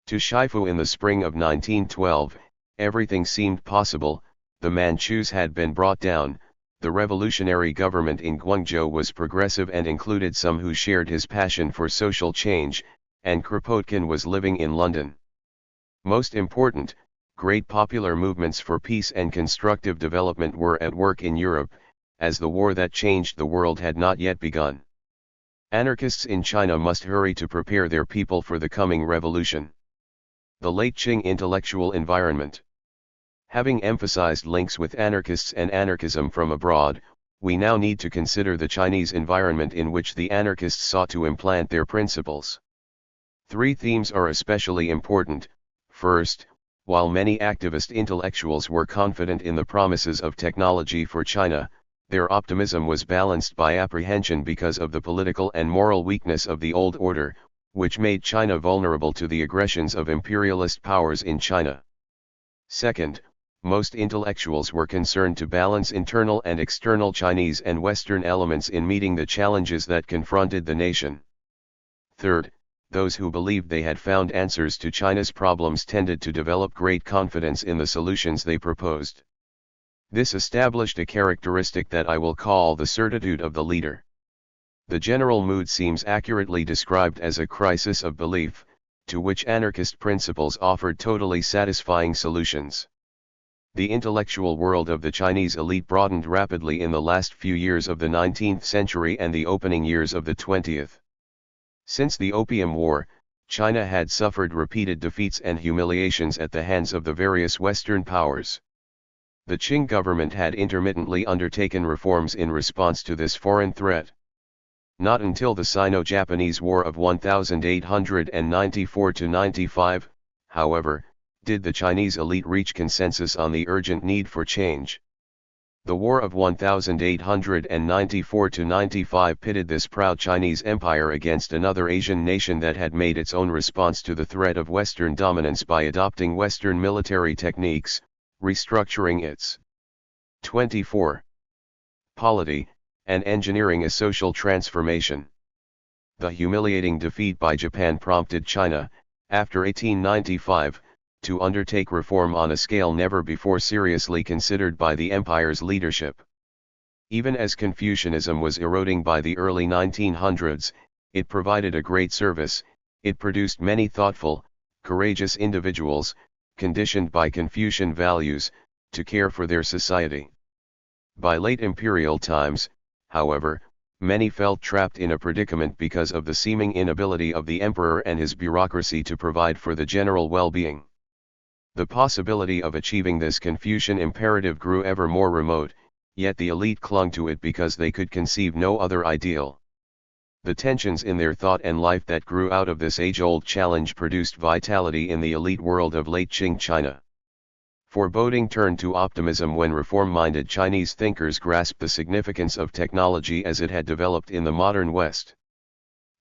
To Shifu in the spring of 1912, everything seemed possible. The Manchus had been brought down, the revolutionary government in Guangzhou was progressive and included some who shared his passion for social change, and Kropotkin was living in London. Most important, great popular movements for peace and constructive development were at work in Europe, as the war that changed the world had not yet begun. Anarchists in China must hurry to prepare their people for the coming revolution. The late Qing intellectual environment. Having emphasized links with anarchists and anarchism from abroad, we now need to consider the Chinese environment in which the anarchists sought to implant their principles. Three themes are especially important. First, while many activist intellectuals were confident in the promises of technology for China, their optimism was balanced by apprehension because of the political and moral weakness of the old order, which made China vulnerable to the aggressions of imperialist powers in China. Second, most intellectuals were concerned to balance internal and external Chinese and Western elements in meeting the challenges that confronted the nation. Third, those who believed they had found answers to China's problems tended to develop great confidence in the solutions they proposed. This established a characteristic that I will call the certitude of the leader. The general mood seems accurately described as a crisis of belief, to which anarchist principles offered totally satisfying solutions. The intellectual world of the Chinese elite broadened rapidly in the last few years of the 19th century and the opening years of the 20th. Since the Opium War, China had suffered repeated defeats and humiliations at the hands of the various Western powers. The Qing government had intermittently undertaken reforms in response to this foreign threat. Not until the Sino-Japanese War of 1894–95, however, did the Chinese elite reach consensus on the urgent need for change. The War of 1894–95 pitted this proud Chinese empire against another Asian nation that had made its own response to the threat of Western dominance by adopting Western military techniques, restructuring its 24. polity, and engineering a social transformation. The humiliating defeat by Japan prompted China, after 1895, to undertake reform on a scale never before seriously considered by the empire's leadership. Even as Confucianism was eroding by the early 1900s, it provided a great service. It produced many thoughtful, courageous individuals, conditioned by Confucian values, to care for their society. By late imperial times, however, many felt trapped in a predicament because of the seeming inability of the emperor and his bureaucracy to provide for the general well-being. The possibility of achieving this Confucian imperative grew ever more remote, yet the elite clung to it because they could conceive no other ideal. The tensions in their thought and life that grew out of this age-old challenge produced vitality in the elite world of late Qing China. Foreboding turned to optimism when reform-minded Chinese thinkers grasped the significance of technology as it had developed in the modern West.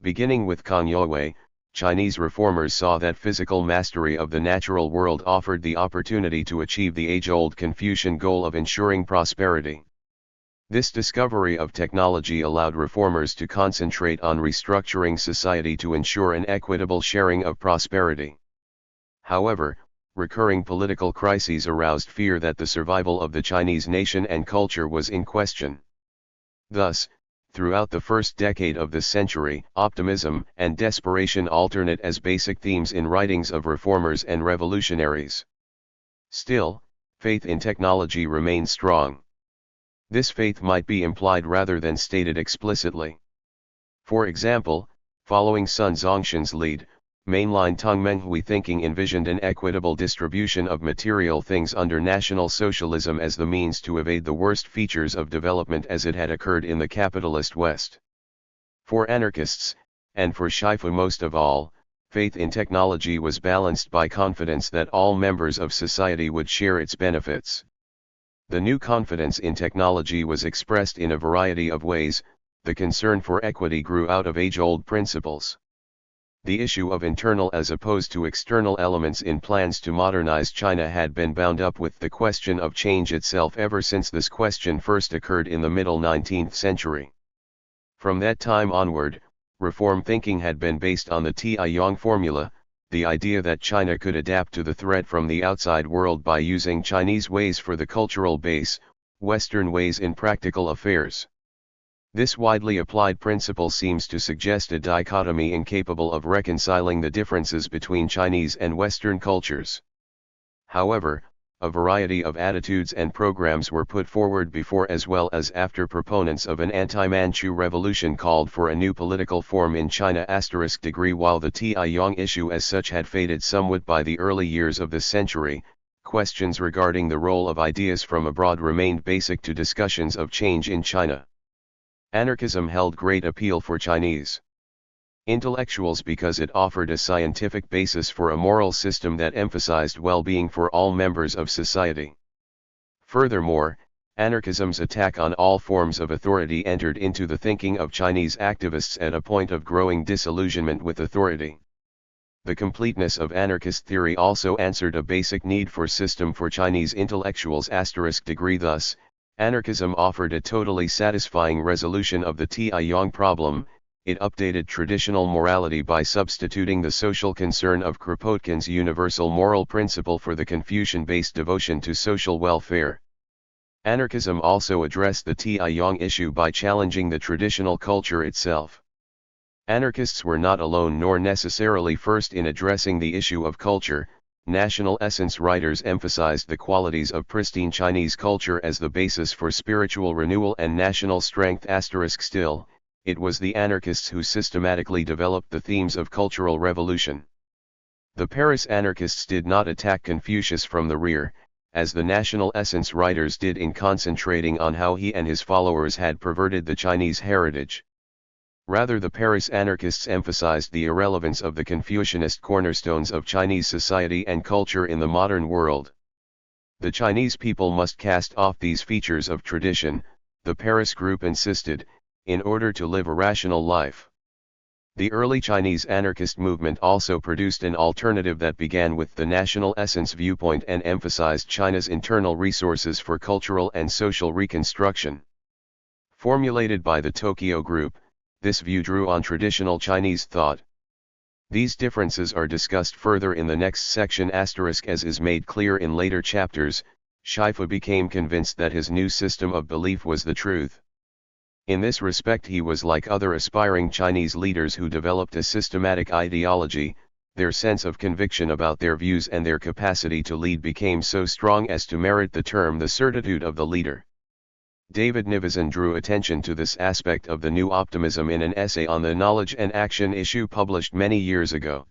Beginning with Kang Youwei, Chinese reformers saw that physical mastery of the natural world offered the opportunity to achieve the age-old Confucian goal of ensuring prosperity. This discovery of technology allowed reformers to concentrate on restructuring society to ensure an equitable sharing of prosperity. However, recurring political crises aroused fear that the survival of the Chinese nation and culture was in question. Thus, throughout the first decade of this century, optimism and desperation alternate as basic themes in writings of reformers and revolutionaries. Still, faith in technology remained strong. This faith might be implied rather than stated explicitly. For example, following Sun Zhongshan's lead, mainline Tongmenghui thinking envisioned an equitable distribution of material things under National Socialism as the means to evade the worst features of development as it had occurred in the capitalist West. For anarchists, and for Shifu most of all, faith in technology was balanced by confidence that all members of society would share its benefits. The new confidence in technology was expressed in a variety of ways. The concern for equity grew out of age-old principles. The issue of internal as opposed to external elements in plans to modernize China had been bound up with the question of change itself ever since this question first occurred in the middle 19th century. From that time onward, reform thinking had been based on the Taiyang formula, the idea that China could adapt to the threat from the outside world by using Chinese ways for the cultural base, Western ways in practical affairs. This widely applied principle seems to suggest a dichotomy incapable of reconciling the differences between Chinese and Western cultures. However, a variety of attitudes and programs were put forward before as well as after proponents of an anti-Manchu revolution called for a new political form in China *. While the Taiyang issue as such had faded somewhat by the early years of this century, questions regarding the role of ideas from abroad remained basic to discussions of change in China. Anarchism held great appeal for Chinese intellectuals because it offered a scientific basis for a moral system that emphasized well-being for all members of society. Furthermore, anarchism's attack on all forms of authority entered into the thinking of Chinese activists at a point of growing disillusionment with authority. The completeness of anarchist theory also answered a basic need for system for Chinese intellectuals *. Thus, anarchism offered a totally satisfying resolution of the Taiyang problem. It updated traditional morality by substituting the social concern of Kropotkin's universal moral principle for the Confucian-based devotion to social welfare. Anarchism also addressed the Taiyang issue by challenging the traditional culture itself. Anarchists were not alone nor necessarily first in addressing the issue of culture. National essence writers emphasized the qualities of pristine Chinese culture as the basis for spiritual renewal and national strength *. Still, it was the anarchists who systematically developed the themes of cultural revolution. The Paris anarchists did not attack Confucius from the rear, as the national essence writers did in concentrating on how he and his followers had perverted the Chinese heritage. Rather, the Paris anarchists emphasized the irrelevance of the Confucianist cornerstones of Chinese society and culture in the modern world. The Chinese people must cast off these features of tradition, the Paris group insisted, in order to live a rational life. The early Chinese anarchist movement also produced an alternative that began with the national essence viewpoint and emphasized China's internal resources for cultural and social reconstruction. Formulated by the Tokyo Group, this view drew on traditional Chinese thought. These differences are discussed further in the next section *. As is made clear in later chapters, Shifu became convinced that his new system of belief was the truth. In this respect he was like other aspiring Chinese leaders who developed a systematic ideology. Their sense of conviction about their views and their capacity to lead became so strong as to merit the term the certitude of the leader. David Nivison drew attention to this aspect of the new optimism in an essay on the knowledge and action issue published many years ago.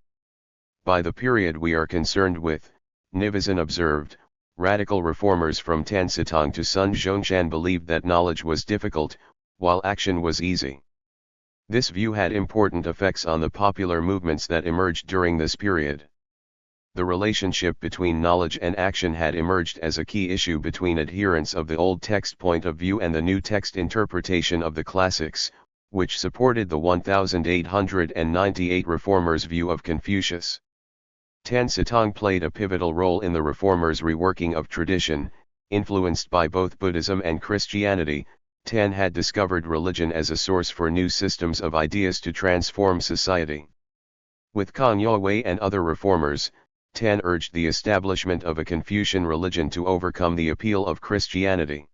By the period we are concerned with, Nivison observed, radical reformers from Tan Sitong to Sun Zhongshan believed that knowledge was difficult, while action was easy. This view had important effects on the popular movements that emerged during this period. The relationship between knowledge and action had emerged as a key issue between adherents of the old text point of view and the new text interpretation of the classics, which supported the 1898 reformers' view of Confucius. Tan Sitong played a pivotal role in the reformers' reworking of tradition. Influenced by both Buddhism and Christianity, Tan had discovered religion as a source for new systems of ideas to transform society. With Kang Youwei and other reformers, Tan urged the establishment of a Confucian religion to overcome the appeal of Christianity.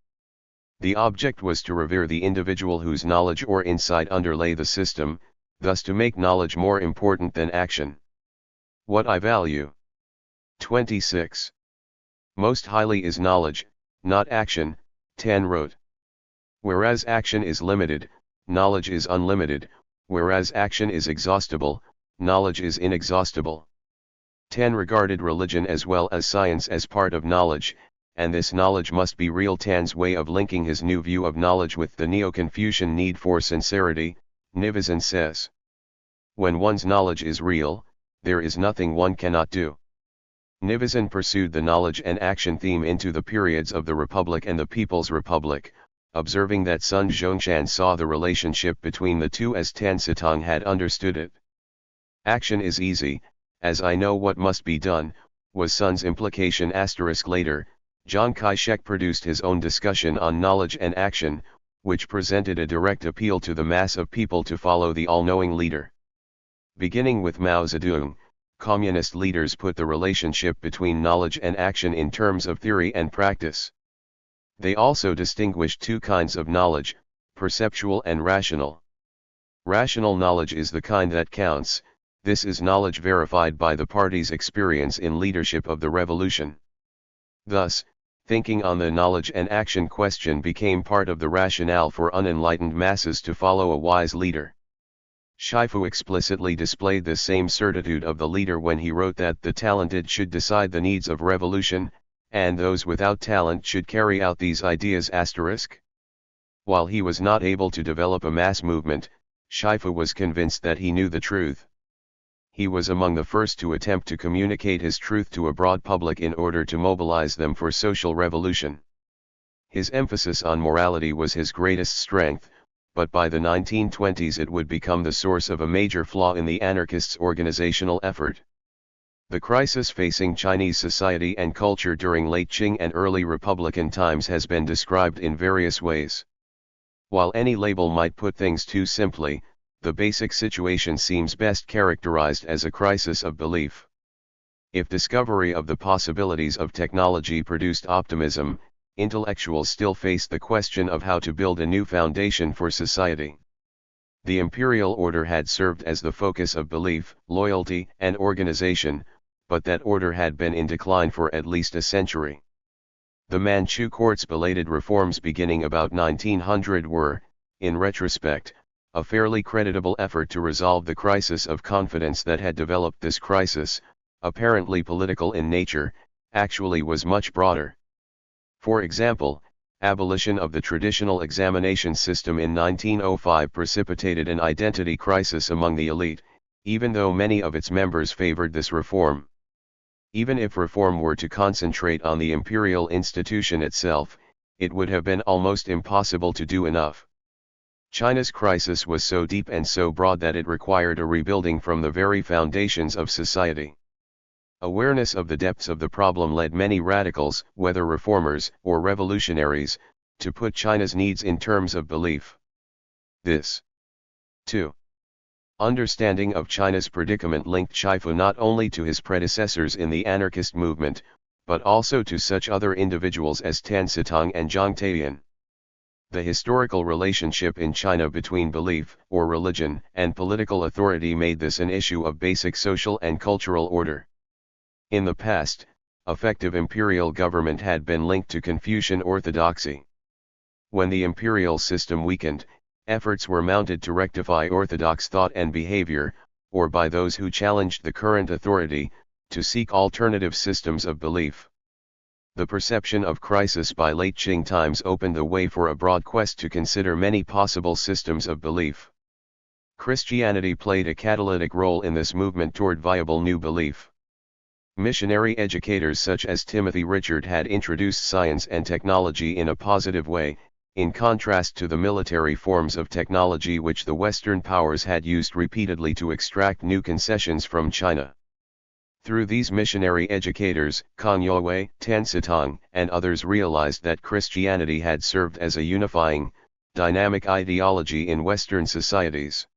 The object was to revere the individual whose knowledge or insight underlay the system, thus to make knowledge more important than action. What I value. 26. Most highly is knowledge, not action, Tan wrote. Whereas action is limited, knowledge is unlimited, whereas action is exhaustible, knowledge is inexhaustible. Tan regarded religion as well as science as part of knowledge, and this knowledge must be real. Tan's way of linking his new view of knowledge with the Neo-Confucian need for sincerity, Nivison says. When one's knowledge is real, there is nothing one cannot do. Nivison pursued the knowledge and action theme into the periods of the Republic and the People's Republic, observing that Sun Zhongshan saw the relationship between the two as Tan Sitong had understood it. Action is easy, as I know what must be done, was Sun's implication. Later, Chiang Kai-shek produced his own discussion on knowledge and action, which presented a direct appeal to the mass of people to follow the all-knowing leader. Beginning with Mao Zedong, communist leaders put the relationship between knowledge and action in terms of theory and practice. They also distinguished two kinds of knowledge, perceptual and rational. Rational knowledge is the kind that counts. This is knowledge verified by the party's experience in leadership of the revolution. Thus, thinking on the knowledge and action question became part of the rationale for unenlightened masses to follow a wise leader. Shifu explicitly displayed the same certitude of the leader when he wrote that the talented should decide the needs of revolution, and those without talent should carry out these ideas. While he was not able to develop a mass movement, Shifu was convinced that he knew the truth. He was among the first to attempt to communicate his truth to a broad public in order to mobilize them for social revolution. His emphasis on morality was his greatest strength, but by the 1920s it would become the source of a major flaw in the anarchists' organizational effort. The crisis facing Chinese society and culture during late Qing and early Republican times has been described in various ways. While any label might put things too simply, the basic situation seems best characterized as a crisis of belief. If discovery of the possibilities of technology produced optimism, intellectuals still face the question of how to build a new foundation for society. The imperial order had served as the focus of belief, loyalty, and organization, but that order had been in decline for at least a century. The Manchu court's belated reforms beginning about 1900 were, in retrospect, a fairly creditable effort to resolve the crisis of confidence that had developed. This crisis, apparently political in nature, actually was much broader. For example, abolition of the traditional examination system in 1905 precipitated an identity crisis among the elite, even though many of its members favored this reform. Even if reform were to concentrate on the imperial institution itself, it would have been almost impossible to do enough. China's crisis was so deep and so broad that it required a rebuilding from the very foundations of society. Awareness of the depths of the problem led many radicals, whether reformers or revolutionaries, to put China's needs in terms of belief. This, too, understanding of China's predicament linked Shifu not only to his predecessors in the anarchist movement, but also to such other individuals as Tan Sitong and Zhang Taiyan. The historical relationship in China between belief, or religion, and political authority made this an issue of basic social and cultural order. In the past, effective imperial government had been linked to Confucian orthodoxy. When the imperial system weakened, efforts were mounted to rectify orthodox thought and behavior, or by those who challenged the current authority, to seek alternative systems of belief. The perception of crisis by late Qing times opened the way for a broad quest to consider many possible systems of belief. Christianity played a catalytic role in this movement toward viable new belief. Missionary educators such as Timothy Richard had introduced science and technology in a positive way, in contrast to the military forms of technology which the Western powers had used repeatedly to extract new concessions from China. Through these missionary educators, Kang Youwei, Tan Sitong, and others realized that Christianity had served as a unifying, dynamic ideology in Western societies.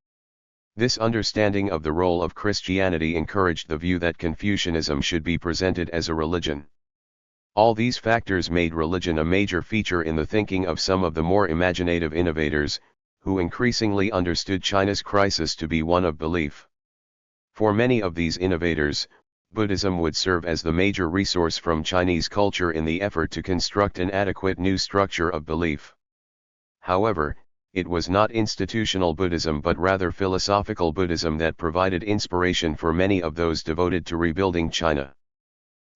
This understanding of the role of Christianity encouraged the view that Confucianism should be presented as a religion. All these factors made religion a major feature in the thinking of some of the more imaginative innovators, who increasingly understood China's crisis to be one of belief. For many of these innovators, Buddhism would serve as the major resource from Chinese culture in the effort to construct an adequate new structure of belief. However, it was not institutional Buddhism but rather philosophical Buddhism that provided inspiration for many of those devoted to rebuilding China.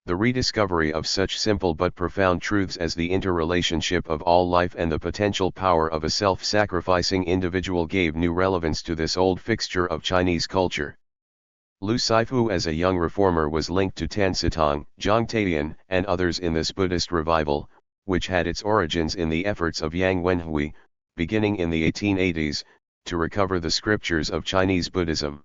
The rediscovery of such simple but profound truths as the interrelationship of all life and the potential power of a self-sacrificing individual gave new relevance to this old fixture of Chinese culture. Lu Shifu as a young reformer was linked to Tan Sitong, Zhang Taiyan, and others in this Buddhist revival, which had its origins in the efforts of Yang Wenhui, beginning in the 1880s, to recover the scriptures of Chinese Buddhism.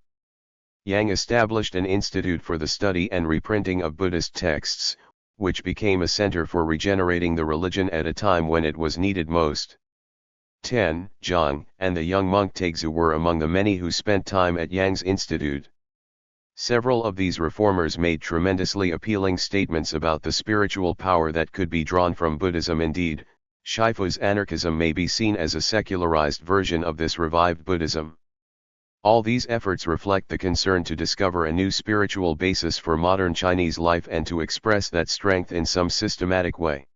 Yang established an institute for the study and reprinting of Buddhist texts, which became a center for regenerating the religion at a time when it was needed most. Tan, Zhang, and the young monk Taixu were among the many who spent time at Yang's institute. Several of these reformers made tremendously appealing statements about the spiritual power that could be drawn from Buddhism. Indeed, Shifu's anarchism may be seen as a secularized version of this revived Buddhism. All these efforts reflect the concern to discover a new spiritual basis for modern Chinese life and to express that strength in some systematic way.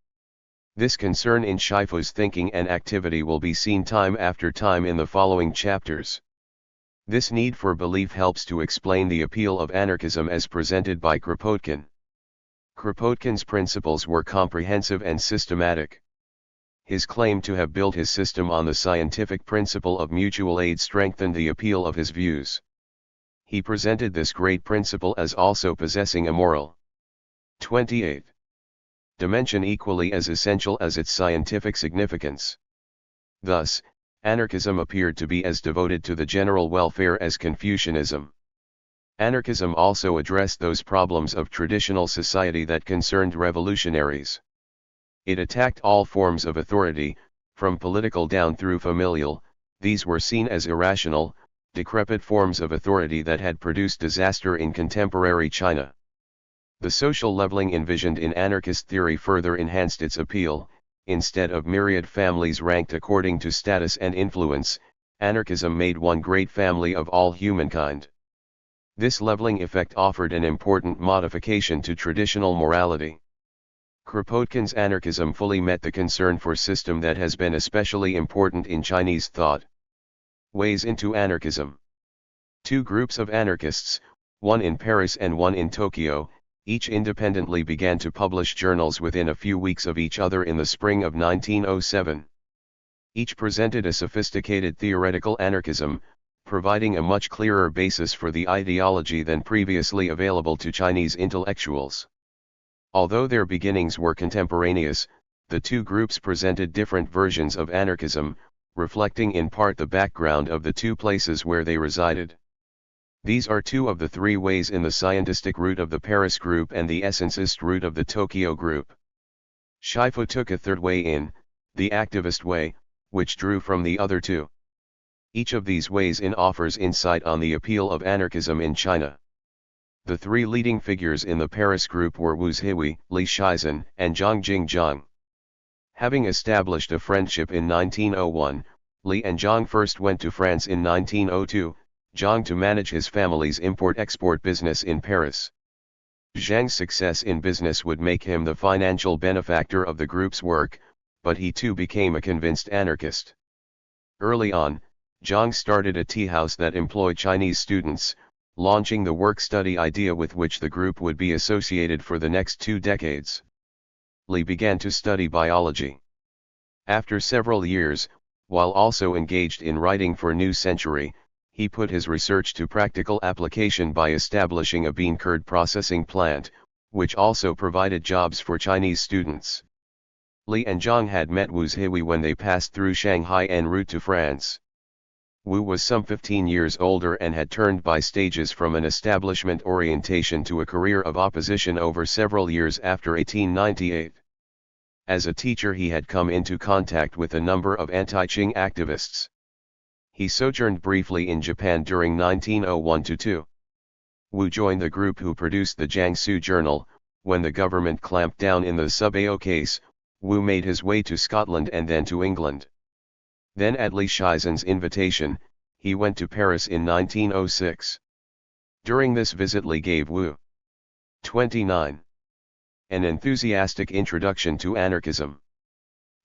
This concern in Shifu's thinking and activity will be seen time after time in the following chapters. This need for belief helps to explain the appeal of anarchism as presented by Kropotkin. Kropotkin's principles were comprehensive and systematic. His claim to have built his system on the scientific principle of mutual aid strengthened the appeal of his views. He presented this great principle as also possessing a moral 28 dimension equally as essential as its scientific significance. Thus, anarchism appeared to be as devoted to the general welfare as Confucianism. Anarchism also addressed those problems of traditional society that concerned revolutionaries. It attacked all forms of authority, from political down through familial. These were seen as irrational, decrepit forms of authority that had produced disaster in contemporary China. The social leveling envisioned in anarchist theory further enhanced its appeal. Instead of myriad families ranked according to status and influence, anarchism made one great family of all humankind. This leveling effect offered an important modification to traditional morality. Kropotkin's anarchism fully met the concern for system that has been especially important in Chinese thought. Ways into anarchism. Two groups of anarchists, one in Paris and one in Tokyo, each independently began to publish journals within a few weeks of each other in the spring of 1907. Each presented a sophisticated theoretical anarchism, providing a much clearer basis for the ideology than previously available to Chinese intellectuals. Although their beginnings were contemporaneous, the two groups presented different versions of anarchism, reflecting in part the background of the two places where they resided. These are two of the three ways in the scientistic route of the Paris group and the essencist route of the Tokyo group. Shifu took a third way in, the activist way, which drew from the other two. Each of these ways in offers insight on the appeal of anarchism in China. The three leading figures in the Paris group were Wu Zhihui, Li Shizhen, and Zhang Jingjiang. Having established a friendship in 1901, Li and Zhang first went to France in 1902, Zhang to manage his family's import-export business in Paris. Zhang's success in business would make him the financial benefactor of the group's work, but he too became a convinced anarchist. Early on, Zhang started a tea house that employed Chinese students, launching the work-study idea with which the group would be associated for the next 2 decades. Li began to study biology. After several years, while also engaged in writing for New Century, he put his research to practical application by establishing a bean curd processing plant, which also provided jobs for Chinese students. Li and Zhang had met Wu Zhihui when they passed through Shanghai en route to France. Wu was some 15 years older and had turned by stages from an establishment orientation to a career of opposition over several years after 1898. As a teacher he had come into contact with a number of anti-Qing activists. He sojourned briefly in Japan during 1901–2. Wu joined the group who produced the Jiangsu Journal. When the government clamped down in the Sub-Ao case, Wu made his way to Scotland and then to England. Then at Li Shizhen's invitation, he went to Paris in 1906. During this visit Li gave Wu 29. An enthusiastic introduction to anarchism.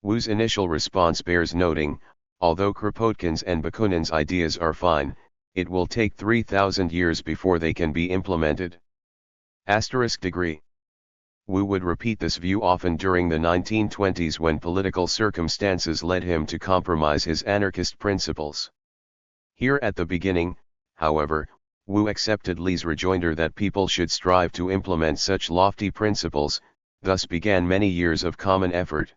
Wu's initial response bears noting. Although Kropotkin's and Bakunin's ideas are fine, it will take 3,000 years before they can be implemented. *degree. Wu would repeat this view often during the 1920s when political circumstances led him to compromise his anarchist principles. Here at the beginning, however, Wu accepted Li's rejoinder that people should strive to implement such lofty principles. Thus began many years of common effort.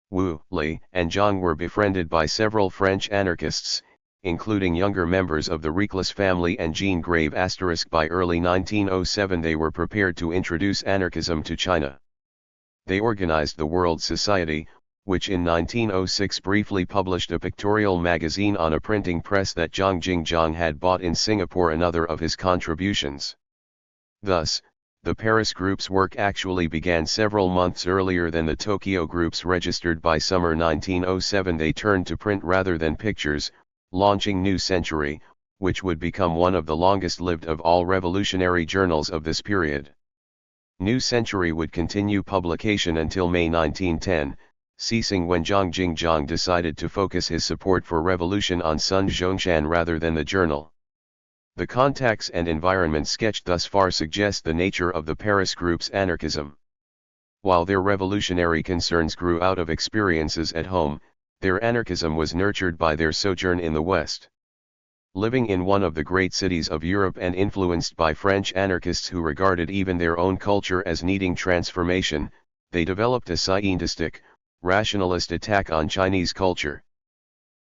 Wu, Li, and Zhang were befriended by several French anarchists, including younger members of the Reclus family and Jean Grave. By early 1907 they were prepared to introduce anarchism to China. They organized the World Society, which in 1906 briefly published a pictorial magazine on a printing press that Zhang Jingjiang had bought in Singapore, another of his contributions. Thus, the Paris group's work actually began several months earlier than the Tokyo groups registered. By summer 1907 they turned to print rather than pictures, launching New Century, which would become one of the longest-lived of all revolutionary journals of this period. New Century would continue publication until May 1910, ceasing when Zhang Jingjiang decided to focus his support for revolution on Sun Zhongshan rather than the journal. The contacts and environment sketched thus far suggest the nature of the Paris group's anarchism. While their revolutionary concerns grew out of experiences at home, their anarchism was nurtured by their sojourn in the West. Living in one of the great cities of Europe and influenced by French anarchists who regarded even their own culture as needing transformation, they developed a scientistic, rationalist attack on Chinese culture.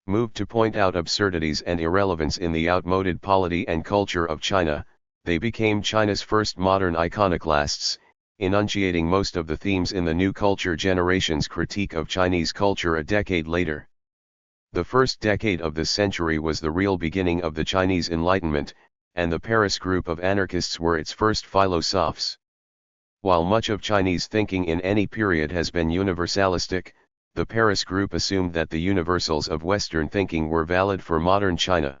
Moved to point out absurdities and irrelevance in the outmoded polity and culture of China, they became China's first modern iconoclasts, enunciating most of the themes in the New Culture generation's critique of Chinese culture a decade later. The first decade of this century was the real beginning of the Chinese Enlightenment, and the Paris group of anarchists were its first philosophes. While much of Chinese thinking in any period has been universalistic, the Paris group assumed that the universals of Western thinking were valid for modern China.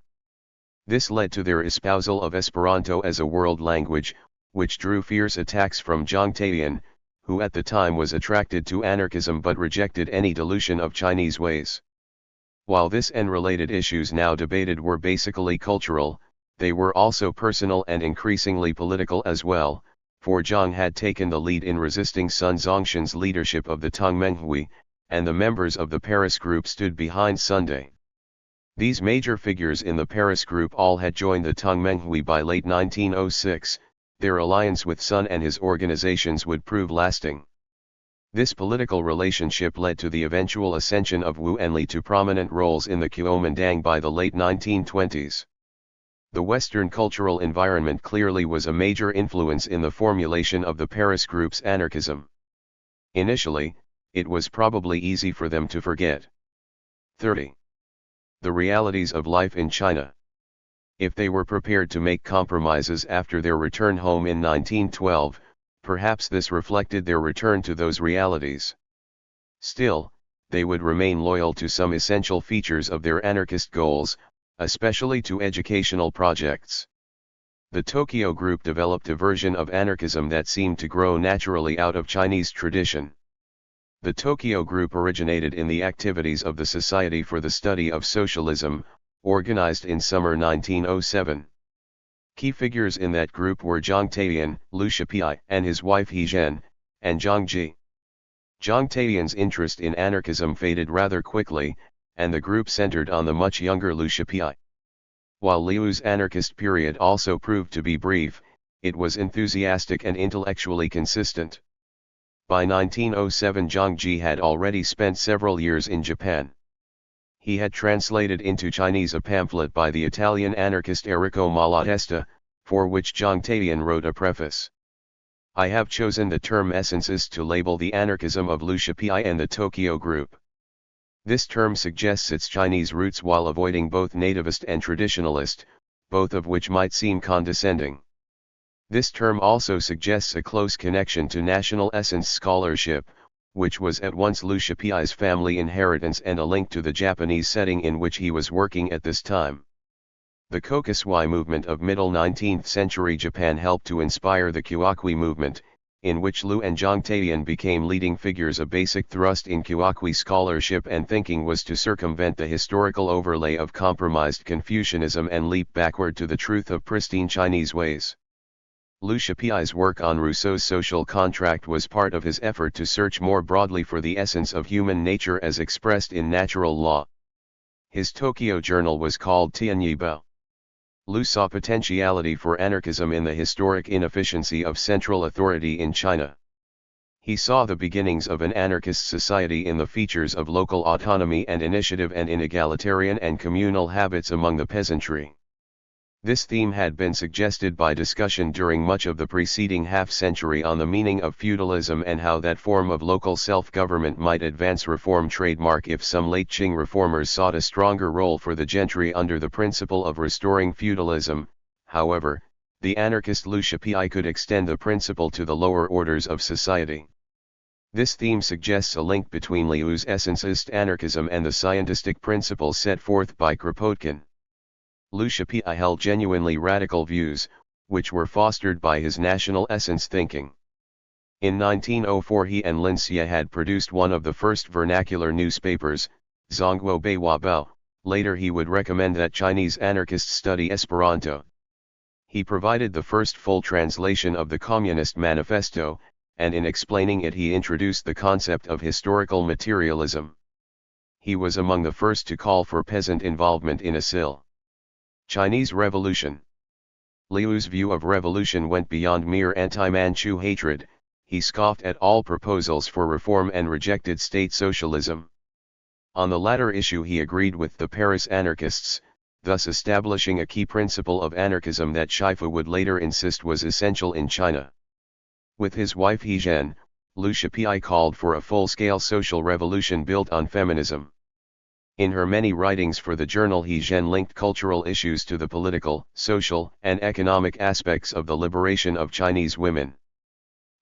This led to their espousal of Esperanto as a world language, which drew fierce attacks from Zhang Taiyan, who at the time was attracted to anarchism but rejected any dilution of Chinese ways. While this and related issues now debated were basically cultural, they were also personal and increasingly political as well, for Zhang had taken the lead in resisting Sun Zhongshan's leadership of the Tongmenghui, and the members of the Paris group stood behind Sunday. These major figures in the Paris group all had joined the Tongmenghui by late 1906, their alliance with Sun and his organizations would prove lasting. This political relationship led to the eventual ascension of Wu Enlai to prominent roles in the Kuomintang by the late 1920s. The Western cultural environment clearly was a major influence in the formulation of the Paris group's anarchism. Initially, it was probably easy for them to forget 30. The realities of life in China. If they were prepared to make compromises after their return home in 1912, perhaps this reflected their return to those realities. Still, they would remain loyal to some essential features of their anarchist goals, especially to educational projects. The Tokyo group developed a version of anarchism that seemed to grow naturally out of Chinese tradition. The Tokyo group originated in the activities of the Society for the Study of Socialism, organized in summer 1907. Key figures in that group were Zhang Taiyan, Liu Shipai and his wife He Zhen, and Zhang Ji. Zhang Taiyan's interest in anarchism faded rather quickly, and the group centered on the much younger Liu Shipai. While Liu's anarchist period also proved to be brief, it was enthusiastic and intellectually consistent. By 1907 Zhang Ji had already spent several years in Japan. He had translated into Chinese a pamphlet by the Italian anarchist Enrico Malatesta, for which Zhang Taiyan wrote a preface. I have chosen the term essences to label the anarchism of Liu Shipai and the Tokyo group. This term suggests its Chinese roots while avoiding both nativist and traditionalist, both of which might seem condescending. This term also suggests a close connection to national essence scholarship, which was at once Liu Shipai's family inheritance and a link to the Japanese setting in which he was working at this time. The Kokusai movement of middle 19th century Japan helped to inspire the Kyoakui movement, in which Liu and Zhang Taiyan became leading figures. A basic thrust in Kyoakui scholarship and thinking was to circumvent the historical overlay of compromised Confucianism and leap backward to the truth of pristine Chinese ways. Liu Shipai's work on Rousseau's social contract was part of his effort to search more broadly for the essence of human nature as expressed in natural law. His Tokyo journal was called Tianyibao. Liu saw potentiality for anarchism in the historic inefficiency of central authority in China. He saw the beginnings of an anarchist society in the features of local autonomy and initiative and in egalitarian and communal habits among the peasantry. This theme had been suggested by discussion during much of the preceding half-century on the meaning of feudalism and how that form of local self-government might advance reform. Trademark if some late Qing reformers sought a stronger role for the gentry under the principle of restoring feudalism, however, the anarchist Liu Shifu could extend the principle to the lower orders of society. This theme suggests a link between Liu's essenceist anarchism and the scientistic principles set forth by Kropotkin. Liu Shifu held genuinely radical views, which were fostered by his national essence thinking. In 1904 he and Lin Xie had produced one of the first vernacular newspapers, Zhongguo Beiwabao. Later he would recommend that Chinese anarchists study Esperanto. He provided the first full translation of the Communist Manifesto, and in explaining it he introduced the concept of historical materialism. He was among the first to call for peasant involvement in a Chinese revolution. Liu's view of revolution went beyond mere anti-Manchu hatred. He scoffed at all proposals for reform and rejected state socialism. On the latter issue he agreed with the Paris anarchists, thus establishing a key principle of anarchism that Shifu would later insist was essential in China. With his wife He Zhen, Liu Shifu called for a full-scale social revolution built on feminism. In her many writings for the journal He Zhen linked cultural issues to the political, social, and economic aspects of the liberation of Chinese women.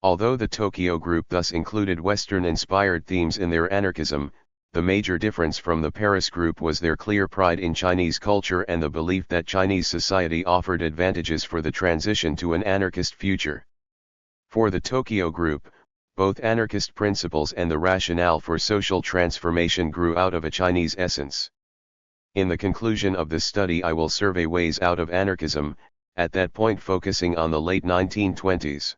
Although the Tokyo group thus included Western-inspired themes in their anarchism, the major difference from the Paris group was their clear pride in Chinese culture and the belief that Chinese society offered advantages for the transition to an anarchist future. For the Tokyo group, both anarchist principles and the rationale for social transformation grew out of a Chinese essence. In the conclusion of this study I will survey ways out of anarchism, at that point focusing on the late 1920s.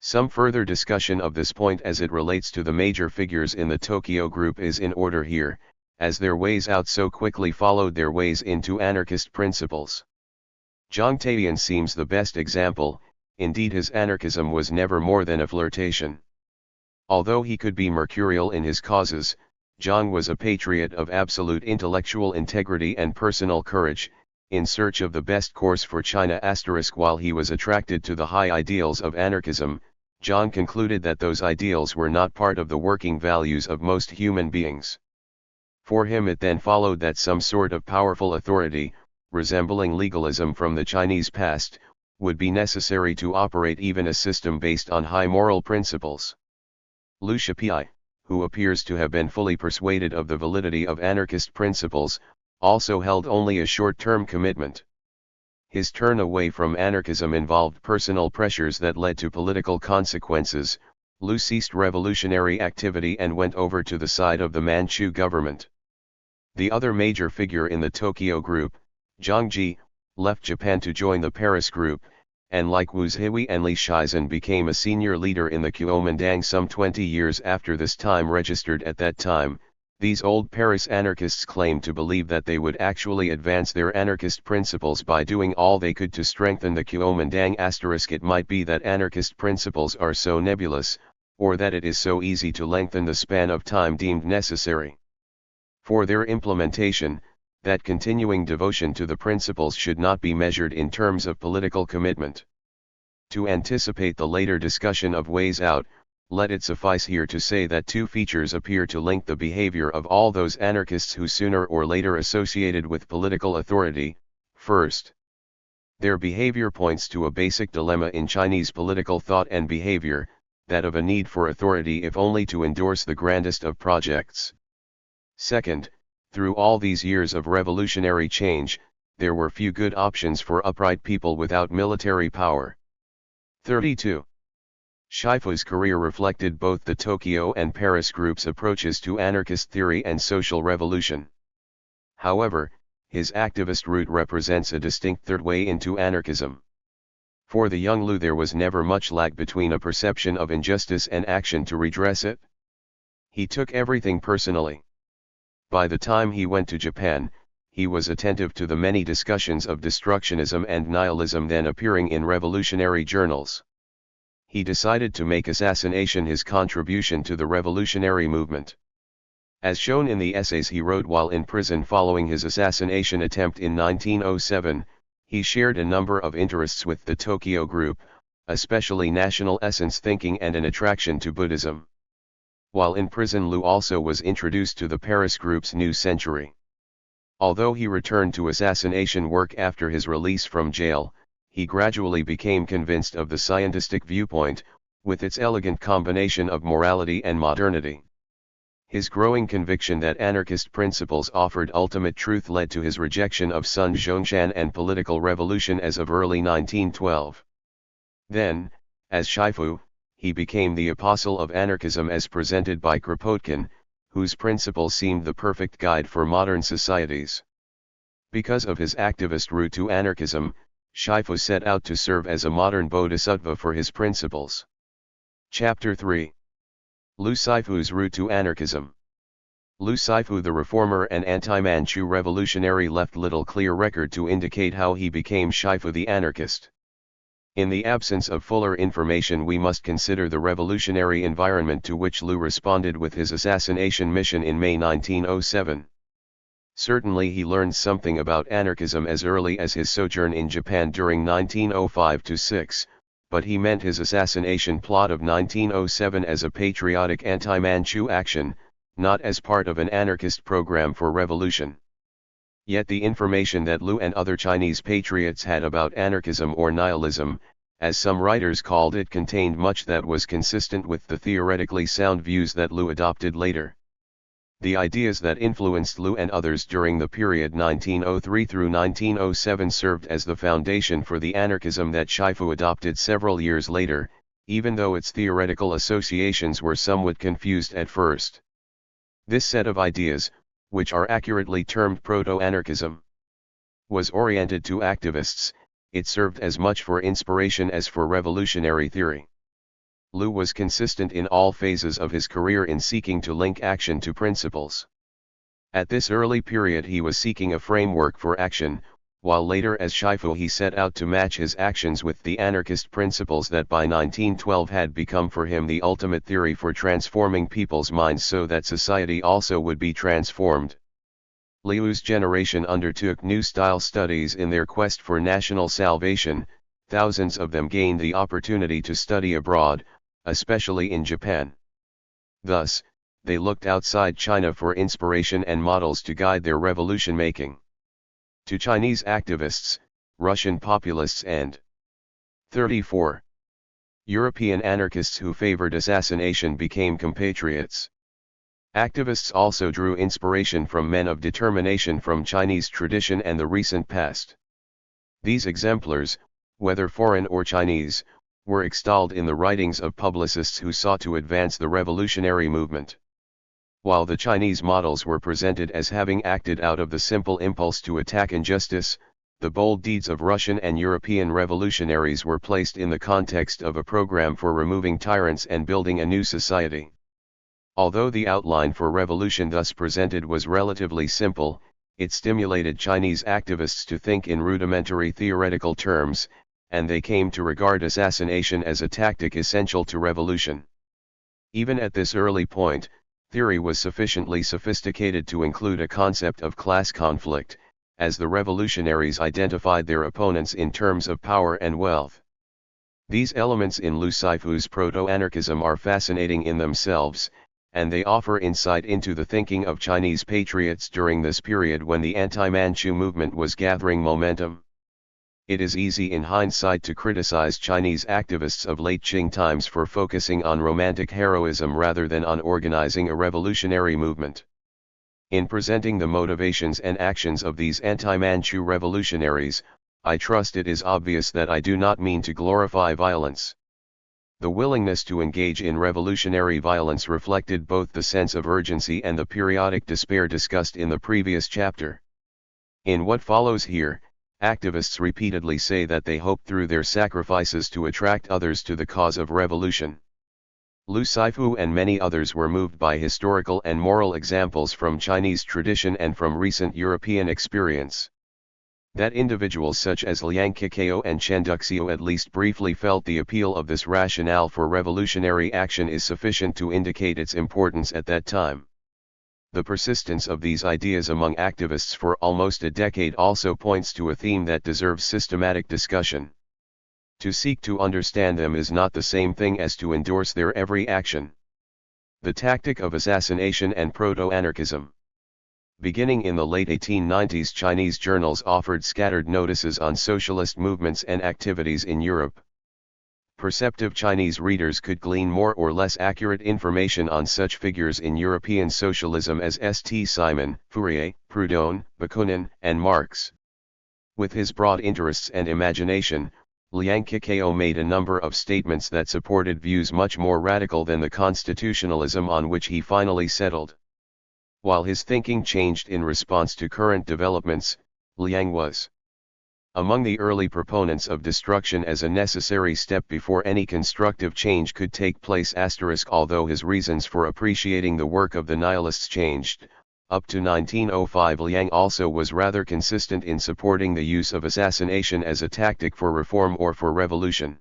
Some further discussion of this point as it relates to the major figures in the Tokyo group is in order here, as their ways out so quickly followed their ways into anarchist principles. Zhang Taiyan seems the best example. Indeed his anarchism was never more than a flirtation. Although he could be mercurial in his causes, Zhang was a patriot of absolute intellectual integrity and personal courage, in search of the best course for China. While he was attracted to the high ideals of anarchism, Zhang concluded that those ideals were not part of the working values of most human beings. For him it then followed that some sort of powerful authority, resembling legalism from the Chinese past, would be necessary to operate even a system based on high moral principles. Liu Shifu, who appears to have been fully persuaded of the validity of anarchist principles, also held only a short-term commitment. His turn away from anarchism involved personal pressures that led to political consequences. Liu ceased revolutionary activity and went over to the side of the Manchu government. The other major figure in the Tokyo group, Zhang Ji, left Japan to join the Paris group, and like Wu Zhihui and Li Shizhen became a senior leader in the Kuomintang some 20 years after this time registered at that time. These old Paris anarchists claimed to believe that they would actually advance their anarchist principles by doing all they could to strengthen the Kuomintang. It might be that anarchist principles are so nebulous, or that it is so easy to lengthen the span of time deemed necessary for their implementation, that continuing devotion to the principles should not be measured in terms of political commitment. To anticipate the later discussion of ways out, let it suffice here to say that two features appear to link the behavior of all those anarchists who sooner or later associated with political authority. First, their behavior points to a basic dilemma in Chinese political thought and behavior, that of a need for authority if only to endorse the grandest of projects. Second, through all these years of revolutionary change, there were few good options for upright people without military power. 32. Shifu's career reflected both the Tokyo and Paris groups' approaches to anarchist theory and social revolution. However, his activist route represents a distinct third way into anarchism. For the young Liu there was never much lag between a perception of injustice and action to redress it. He took everything personally. By the time he went to Japan, he was attentive to the many discussions of destructionism and nihilism then appearing in revolutionary journals. He decided to make assassination his contribution to the revolutionary movement. As shown in the essays he wrote while in prison following his assassination attempt in 1907, he shared a number of interests with the Tokyo group, especially national essence thinking and an attraction to Buddhism. While in prison Liu also was introduced to the Paris group's New Century. Although he returned to assassination work after his release from jail, he gradually became convinced of the scientistic viewpoint, with its elegant combination of morality and modernity. His growing conviction that anarchist principles offered ultimate truth led to his rejection of Sun Zhongshan and political revolution as of early 1912. Then, as Shifu, he became the apostle of anarchism as presented by Kropotkin, whose principles seemed the perfect guide for modern societies. Because of his activist route to anarchism, Shifu set out to serve as a modern bodhisattva for his principles. Chapter 3. Lu Shifu's route to anarchism. Lu Shifu, the reformer and anti-Manchu revolutionary, left little clear record to indicate how he became Shifu the anarchist. In the absence of fuller information, we must consider the revolutionary environment to which Lu responded with his assassination mission in May 1907. Certainly he learned something about anarchism as early as his sojourn in Japan during 1905-06, but he meant his assassination plot of 1907 as a patriotic anti-Manchu action, not as part of an anarchist program for revolution. Yet the information that Lu and other Chinese patriots had about anarchism, or nihilism, as some writers called it, contained much that was consistent with the theoretically sound views that Lu adopted later. The ideas that influenced Lu and others during the period 1903 through 1907 served as the foundation for the anarchism that Shifu adopted several years later, even though its theoretical associations were somewhat confused at first. This set of ideas, which are accurately termed proto-anarchism, was oriented to activists. It served as much for inspiration as for revolutionary theory. Lu was consistent in all phases of his career in seeking to link action to principles. At this early period he was seeking a framework for action, while later as Shifu he set out to match his actions with the anarchist principles that by 1912 had become for him the ultimate theory for transforming people's minds so that society also would be transformed. Liu's generation undertook New Style studies in their quest for national salvation. Thousands of them gained the opportunity to study abroad, especially in Japan. Thus, they looked outside China for inspiration and models to guide their revolution making. To Chinese activists, Russian populists and 34. European anarchists who favored assassination became compatriots. Activists also drew inspiration from men of determination from Chinese tradition and the recent past. These exemplars, whether foreign or Chinese, were extolled in the writings of publicists who sought to advance the revolutionary movement. While the Chinese models were presented as having acted out of the simple impulse to attack injustice, the bold deeds of Russian and European revolutionaries were placed in the context of a program for removing tyrants and building a new society. Although the outline for revolution thus presented was relatively simple, it stimulated Chinese activists to think in rudimentary theoretical terms, and they came to regard assassination as a tactic essential to revolution. Even at this early point, theory was sufficiently sophisticated to include a concept of class conflict, as the revolutionaries identified their opponents in terms of power and wealth. These elements in Lu Shifu's proto-anarchism are fascinating in themselves, and they offer insight into the thinking of Chinese patriots during this period when the anti-Manchu movement was gathering momentum. It is easy in hindsight to criticize Chinese activists of late Qing times for focusing on romantic heroism rather than on organizing a revolutionary movement. In presenting the motivations and actions of these anti-Manchu revolutionaries, I trust it is obvious that I do not mean to glorify violence. The willingness to engage in revolutionary violence reflected both the sense of urgency and the periodic despair discussed in the previous chapter. In what follows here, activists repeatedly say that they hope through their sacrifices to attract others to the cause of revolution. Lu Shifu and many others were moved by historical and moral examples from Chinese tradition and from recent European experience. That individuals such as Liang Kekao and Chen Duxiu at least briefly felt the appeal of this rationale for revolutionary action is sufficient to indicate its importance at that time. The persistence of these ideas among activists for almost a decade also points to a theme that deserves systematic discussion. To seek to understand them is not the same thing as to endorse their every action. The tactic of assassination and proto-anarchism. Beginning in the late 1890s, Chinese journals offered scattered notices on socialist movements and activities in Europe. Perceptive Chinese readers could glean more or less accurate information on such figures in European socialism as St. Simon, Fourier, Proudhon, Bakunin, and Marx. With his broad interests and imagination, Liang Qiqiao made a number of statements that supported views much more radical than the constitutionalism on which he finally settled. While his thinking changed in response to current developments, Liang was among the early proponents of destruction as a necessary step before any constructive change could take place. Although his reasons for appreciating the work of the nihilists changed, up to 1905 Liang also was rather consistent in supporting the use of assassination as a tactic for reform or for revolution.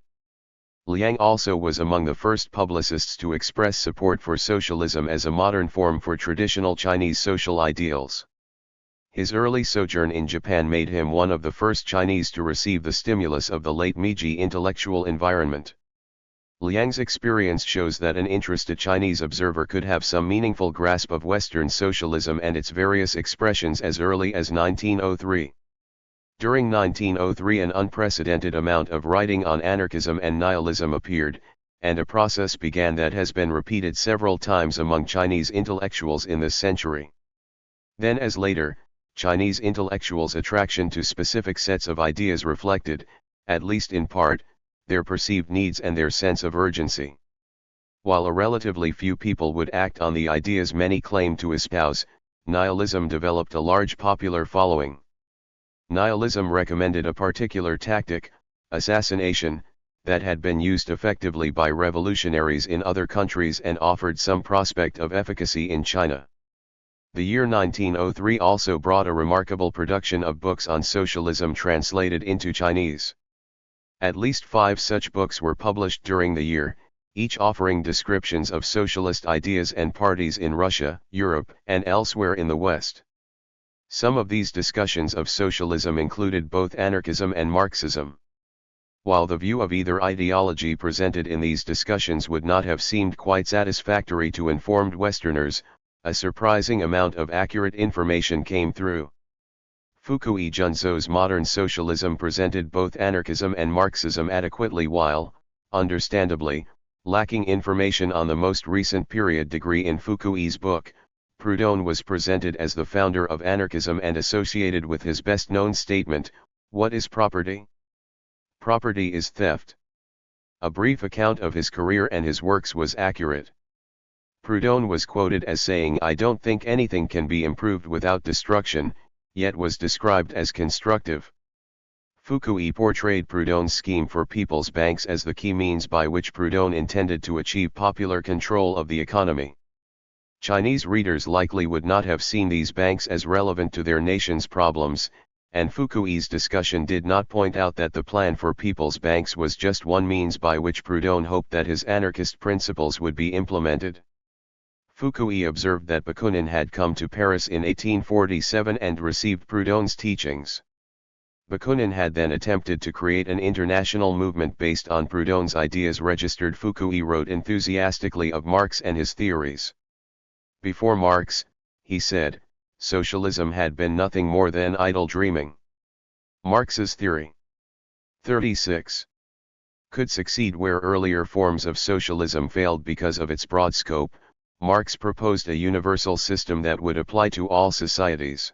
Liang also was among the first publicists to express support for socialism as a modern form for traditional Chinese social ideals. His early sojourn in Japan made him one of the first Chinese to receive the stimulus of the late Meiji intellectual environment. Liang's experience shows that an interested Chinese observer could have some meaningful grasp of Western socialism and its various expressions as early as 1903. During 1903 an unprecedented amount of writing on anarchism and nihilism appeared, and a process began that has been repeated several times among Chinese intellectuals in this century. Then as later, Chinese intellectuals' attraction to specific sets of ideas reflected, at least in part, their perceived needs and their sense of urgency. While a relatively few people would act on the ideas many claimed to espouse, nihilism developed a large popular following. Nihilism recommended a particular tactic, assassination, that had been used effectively by revolutionaries in other countries and offered some prospect of efficacy in China. The year 1903 also brought a remarkable production of books on socialism translated into Chinese. At least 5 such books were published during the year, each offering descriptions of socialist ideas and parties in Russia, Europe, and elsewhere in the West. Some of these discussions of socialism included both anarchism and Marxism. While the view of either ideology presented in these discussions would not have seemed quite satisfactory to informed Westerners, a surprising amount of accurate information came through. Fukui Junzo's Modern Socialism presented both anarchism and Marxism adequately while, understandably, lacking information on the most recent period. In Fukui's book, Proudhon was presented as the founder of anarchism and associated with his best-known statement, "What is property? Property is theft." A brief account of his career and his works was accurate. Proudhon was quoted as saying, "I don't think anything can be improved without destruction," yet was described as constructive. Fukui portrayed Proudhon's scheme for people's banks as the key means by which Proudhon intended to achieve popular control of the economy. Chinese readers likely would not have seen these banks as relevant to their nation's problems, and Fukui's discussion did not point out that the plan for people's banks was just one means by which Proudhon hoped that his anarchist principles would be implemented. Fukui observed that Bakunin had come to Paris in 1847 and received Proudhon's teachings. Bakunin had then attempted to create an international movement based on Proudhon's ideas. Fukui wrote enthusiastically of Marx and his theories. Before Marx, he said, socialism had been nothing more than idle dreaming. Marx's theory 36 could succeed where earlier forms of socialism failed because of its broad scope. Marx proposed a universal system that would apply to all societies.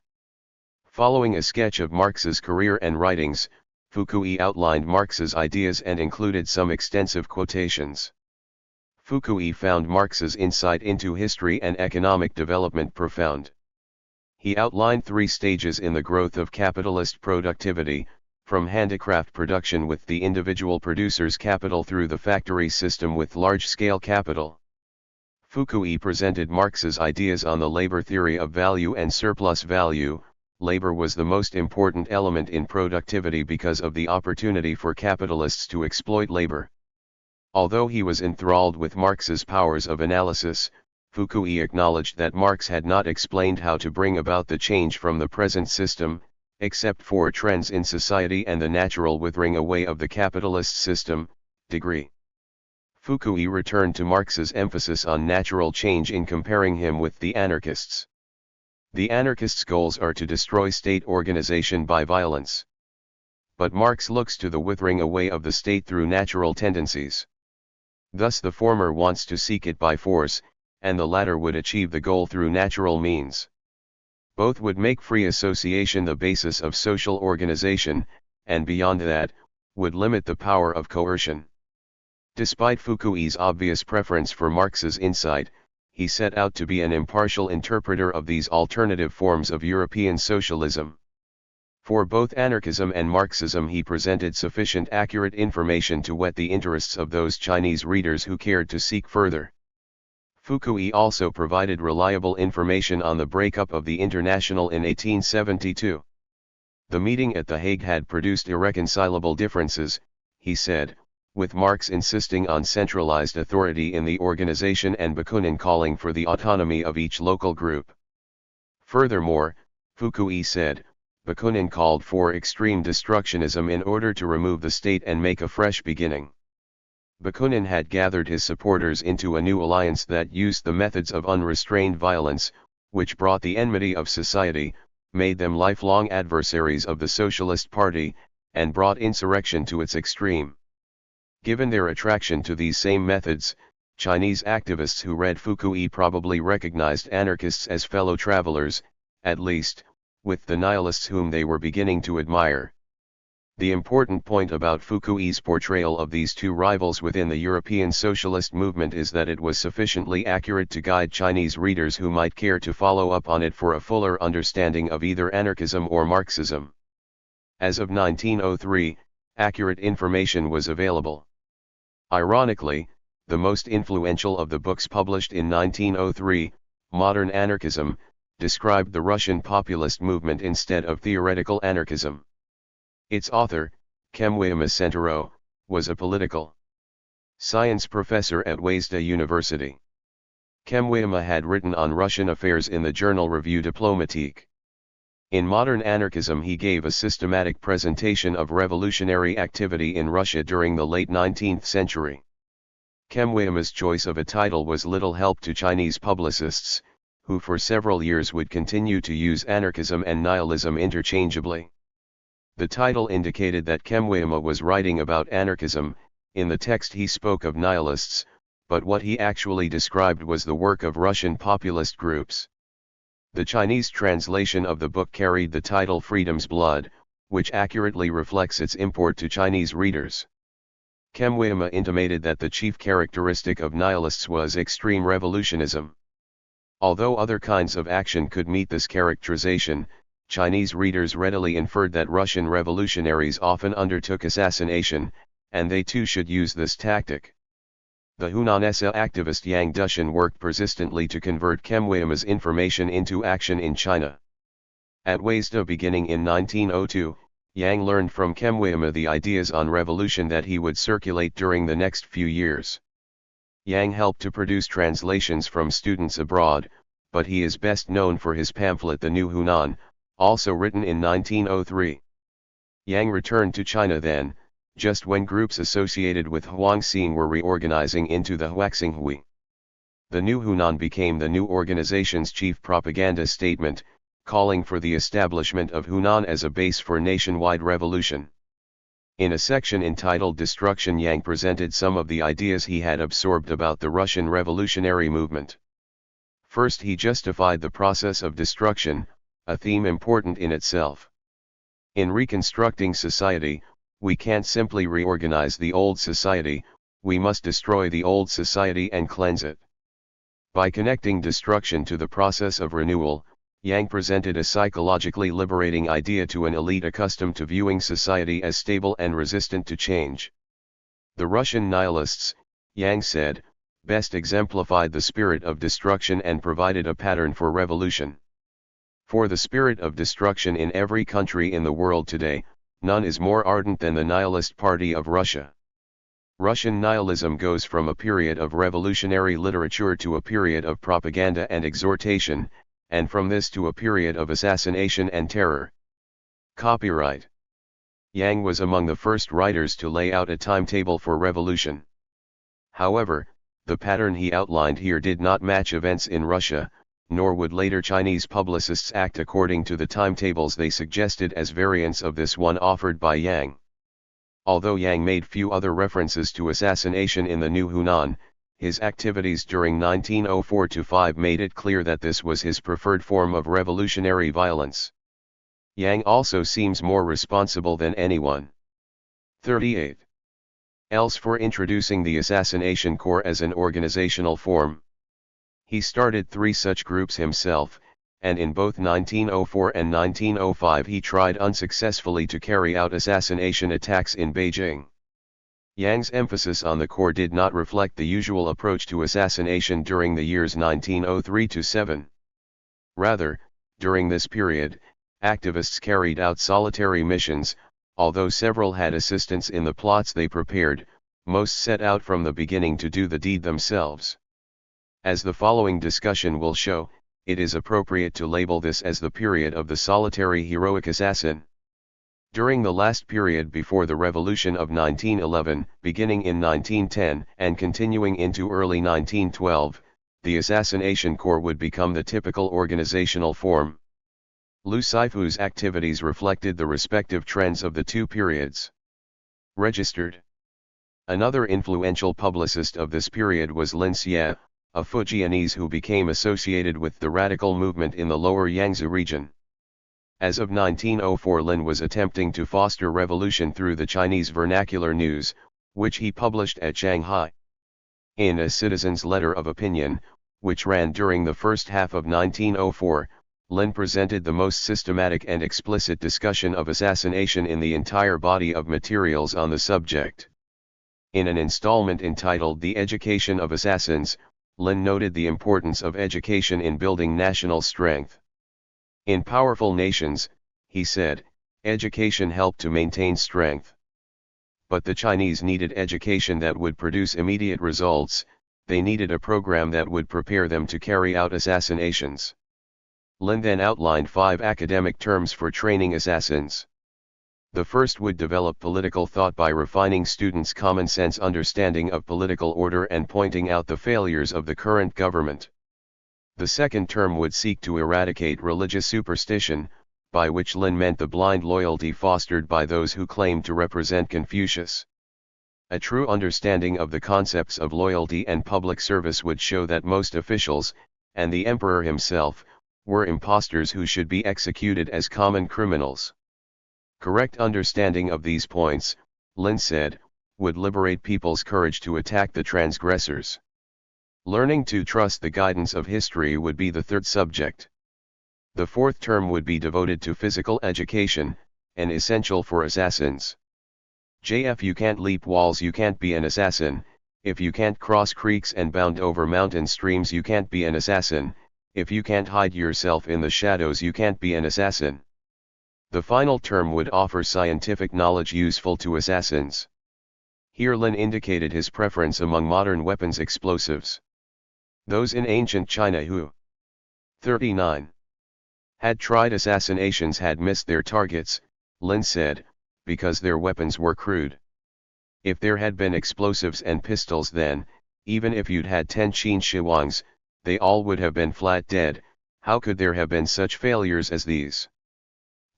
Following a sketch of Marx's career and writings, Fukui outlined Marx's ideas and included some extensive quotations. Fukui found Marx's insight into history and economic development profound. He outlined 3 stages in the growth of capitalist productivity, from handicraft production with the individual producer's capital through the factory system with large-scale capital. Fukui presented Marx's ideas on the labor theory of value and surplus value. Labor was the most important element in productivity because of the opportunity for capitalists to exploit labor. Although he was enthralled with Marx's powers of analysis, Fukui acknowledged that Marx had not explained how to bring about the change from the present system, except for trends in society and the natural withering away of the capitalist system. Fukui returned to Marx's emphasis on natural change in comparing him with the anarchists. The anarchists' goals are to destroy state organization by violence. But Marx looks to the withering away of the state through natural tendencies. Thus the former wants to seek it by force, and the latter would achieve the goal through natural means. Both would make free association the basis of social organization, and beyond that, would limit the power of coercion. Despite Fukui's obvious preference for Marx's insight, he set out to be an impartial interpreter of these alternative forms of European socialism. For both anarchism and Marxism he presented sufficient accurate information to whet the interests of those Chinese readers who cared to seek further. Fukui also provided reliable information on the breakup of the International in 1872. The meeting at The Hague had produced irreconcilable differences, he said, with Marx insisting on centralized authority in the organization and Bakunin calling for the autonomy of each local group. Furthermore, Fukui said, Bakunin called for extreme destructionism in order to remove the state and make a fresh beginning. Bakunin had gathered his supporters into a new alliance that used the methods of unrestrained violence, which brought the enmity of society, made them lifelong adversaries of the Socialist Party, and brought insurrection to its extreme. Given their attraction to these same methods, Chinese activists who read Fukui probably recognized anarchists as fellow travelers, at least, with the nihilists whom they were beginning to admire. The important point about Fukui's portrayal of these two rivals within the European socialist movement is that it was sufficiently accurate to guide Chinese readers who might care to follow up on it for a fuller understanding of either anarchism or Marxism. As of 1903, accurate information was available. Ironically, the most influential of the books published in 1903, Modern Anarchism, described the Russian populist movement instead of theoretical anarchism. Its author, Kemwayama Sentaro, was a political science professor at Waseda University. Kemwayama had written on Russian affairs in the journal Revue Diplomatique. In Modern Anarchism he gave a systematic presentation of revolutionary activity in Russia during the late 19th century. Kemwayama's choice of a title was little help to Chinese publicists, who for several years would continue to use anarchism and nihilism interchangeably. The title indicated that Kemwayama was writing about anarchism. In the text he spoke of nihilists, but what he actually described was the work of Russian populist groups. The Chinese translation of the book carried the title Freedom's Blood, which accurately reflects its import to Chinese readers. Kemwayama intimated that the chief characteristic of nihilists was extreme revolutionism. Although other kinds of action could meet this characterization, Chinese readers readily inferred that Russian revolutionaries often undertook assassination, and they too should use this tactic. The Hunan SA activist Yang Dushan worked persistently to convert Kemwayama's information into action in China. At Waseda beginning in 1902, Yang learned from Kemwayama the ideas on revolution that he would circulate during the next few years. Yang helped to produce translations from students abroad, but he is best known for his pamphlet The New Hunan, also written in 1903. Yang returned to China then, just when groups associated with Huangxing were reorganizing into the Huaxinghui. The New Hunan became the new organization's chief propaganda statement, calling for the establishment of Hunan as a base for nationwide revolution. In a section entitled Destruction, Yang presented some of the ideas he had absorbed about the Russian revolutionary movement. First, he justified the process of destruction, a theme important in itself. In reconstructing society, we can't simply reorganize the old society, we must destroy the old society and cleanse it. By connecting destruction to the process of renewal, Yang presented a psychologically liberating idea to an elite accustomed to viewing society as stable and resistant to change. The Russian nihilists, Yang said, best exemplified the spirit of destruction and provided a pattern for revolution. For the spirit of destruction in every country in the world today, none is more ardent than the Nihilist Party of Russia. Russian nihilism goes from a period of revolutionary literature to a period of propaganda and exhortation, and from this to a period of assassination and terror. Copyright. Yang was among the first writers to lay out a timetable for revolution. However, the pattern he outlined here did not match events in Russia, nor would later Chinese publicists act according to the timetables they suggested as variants of this one offered by Yang. Although Yang made few other references to assassination in the New Hunan, his activities during 1904-5 made it clear that this was his preferred form of revolutionary violence. Yang also seems more responsible than anyone. 38. Else for introducing the Assassination Corps as an organizational form. He started 3 such groups himself, and in both 1904 and 1905 he tried unsuccessfully to carry out assassination attacks in Beijing. Yang's emphasis on the Corps did not reflect the usual approach to assassination during the years 1903-7. Rather, during this period, activists carried out solitary missions, although several had assistance in the plots they prepared. Most set out from the beginning to do the deed themselves. As the following discussion will show, it is appropriate to label this as the period of the solitary heroic assassin. During the last period before the Revolution of 1911, beginning in 1910 and continuing into early 1912, the Assassination Corps would become the typical organizational form. Lu Shifu's activities reflected the respective trends of the 2 periods. Registered. Another influential publicist of this period was Lin Xie, a Fujianese who became associated with the radical movement in the lower Yangtze region. As of 1904, Lin was attempting to foster revolution through the Chinese vernacular news, which he published at Shanghai. In A Citizen's Letter of Opinion, which ran during the first half of 1904, Lin presented the most systematic and explicit discussion of assassination in the entire body of materials on the subject. In an installment entitled The Education of Assassins, Lin noted the importance of education in building national strength. In powerful nations, he said, education helped to maintain strength. But the Chinese needed education that would produce immediate results. They needed a program that would prepare them to carry out assassinations. Lin then outlined 5 academic terms for training assassins. The first would develop political thought by refining students' common sense understanding of political order and pointing out the failures of the current government. The second term would seek to eradicate religious superstition, by which Lin meant the blind loyalty fostered by those who claimed to represent Confucius. A true understanding of the concepts of loyalty and public service would show that most officials, and the emperor himself, were impostors who should be executed as common criminals. Correct understanding of these points, Lin said, would liberate people's courage to attack the transgressors. Learning to trust the guidance of history would be the third subject. The fourth term would be devoted to physical education, an essential for assassins. If you can't leap walls, you can't be an assassin. If you can't cross creeks and bound over mountain streams, you can't be an assassin. If you can't hide yourself in the shadows, you can't be an assassin. The final term would offer scientific knowledge useful to assassins. Here Lin indicated his preference among modern weapons explosives. Those in ancient China who 39. Had tried assassinations had missed their targets, Lin said, because their weapons were crude. If there had been explosives and pistols then, even if you'd had 10 Qin Shi Huangs, they all would have been flat dead. How could there have been such failures as these?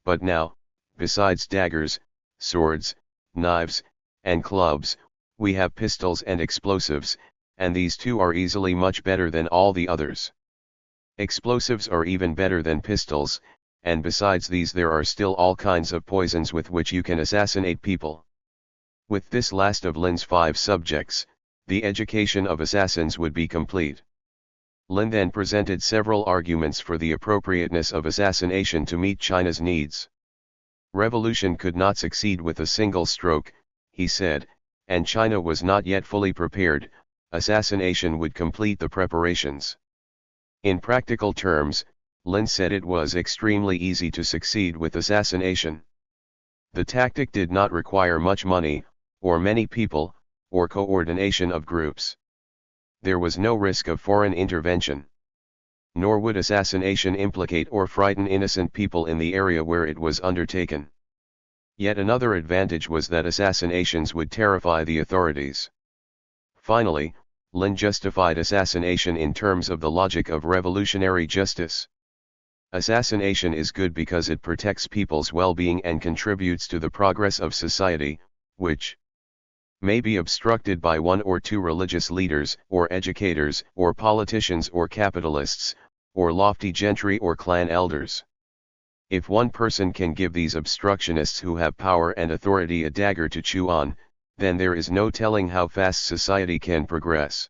But now, besides daggers, swords, knives, and clubs, we have pistols and explosives, and these two are easily much better than all the others. Explosives are even better than pistols, and besides these there are still all kinds of poisons with which you can assassinate people. With this last of Lin's 5 subjects, the education of assassins would be complete. Lin then presented several arguments for the appropriateness of assassination to meet China's needs. Revolution could not succeed with a single stroke, he said, and China was not yet fully prepared. Assassination would complete the preparations. In practical terms, Lin said it was extremely easy to succeed with assassination. The tactic did not require much money, or many people, or coordination of groups. There was no risk of foreign intervention. Nor would assassination implicate or frighten innocent people in the area where it was undertaken. Yet another advantage was that assassinations would terrify the authorities. Finally, Lin justified assassination in terms of the logic of revolutionary justice. Assassination is good because it protects people's well-being and contributes to the progress of society, which may be obstructed by one or two religious leaders, or educators, or politicians, or capitalists, or lofty gentry or clan elders. If one person can give these obstructionists who have power and authority a dagger to chew on, then there is no telling how fast society can progress.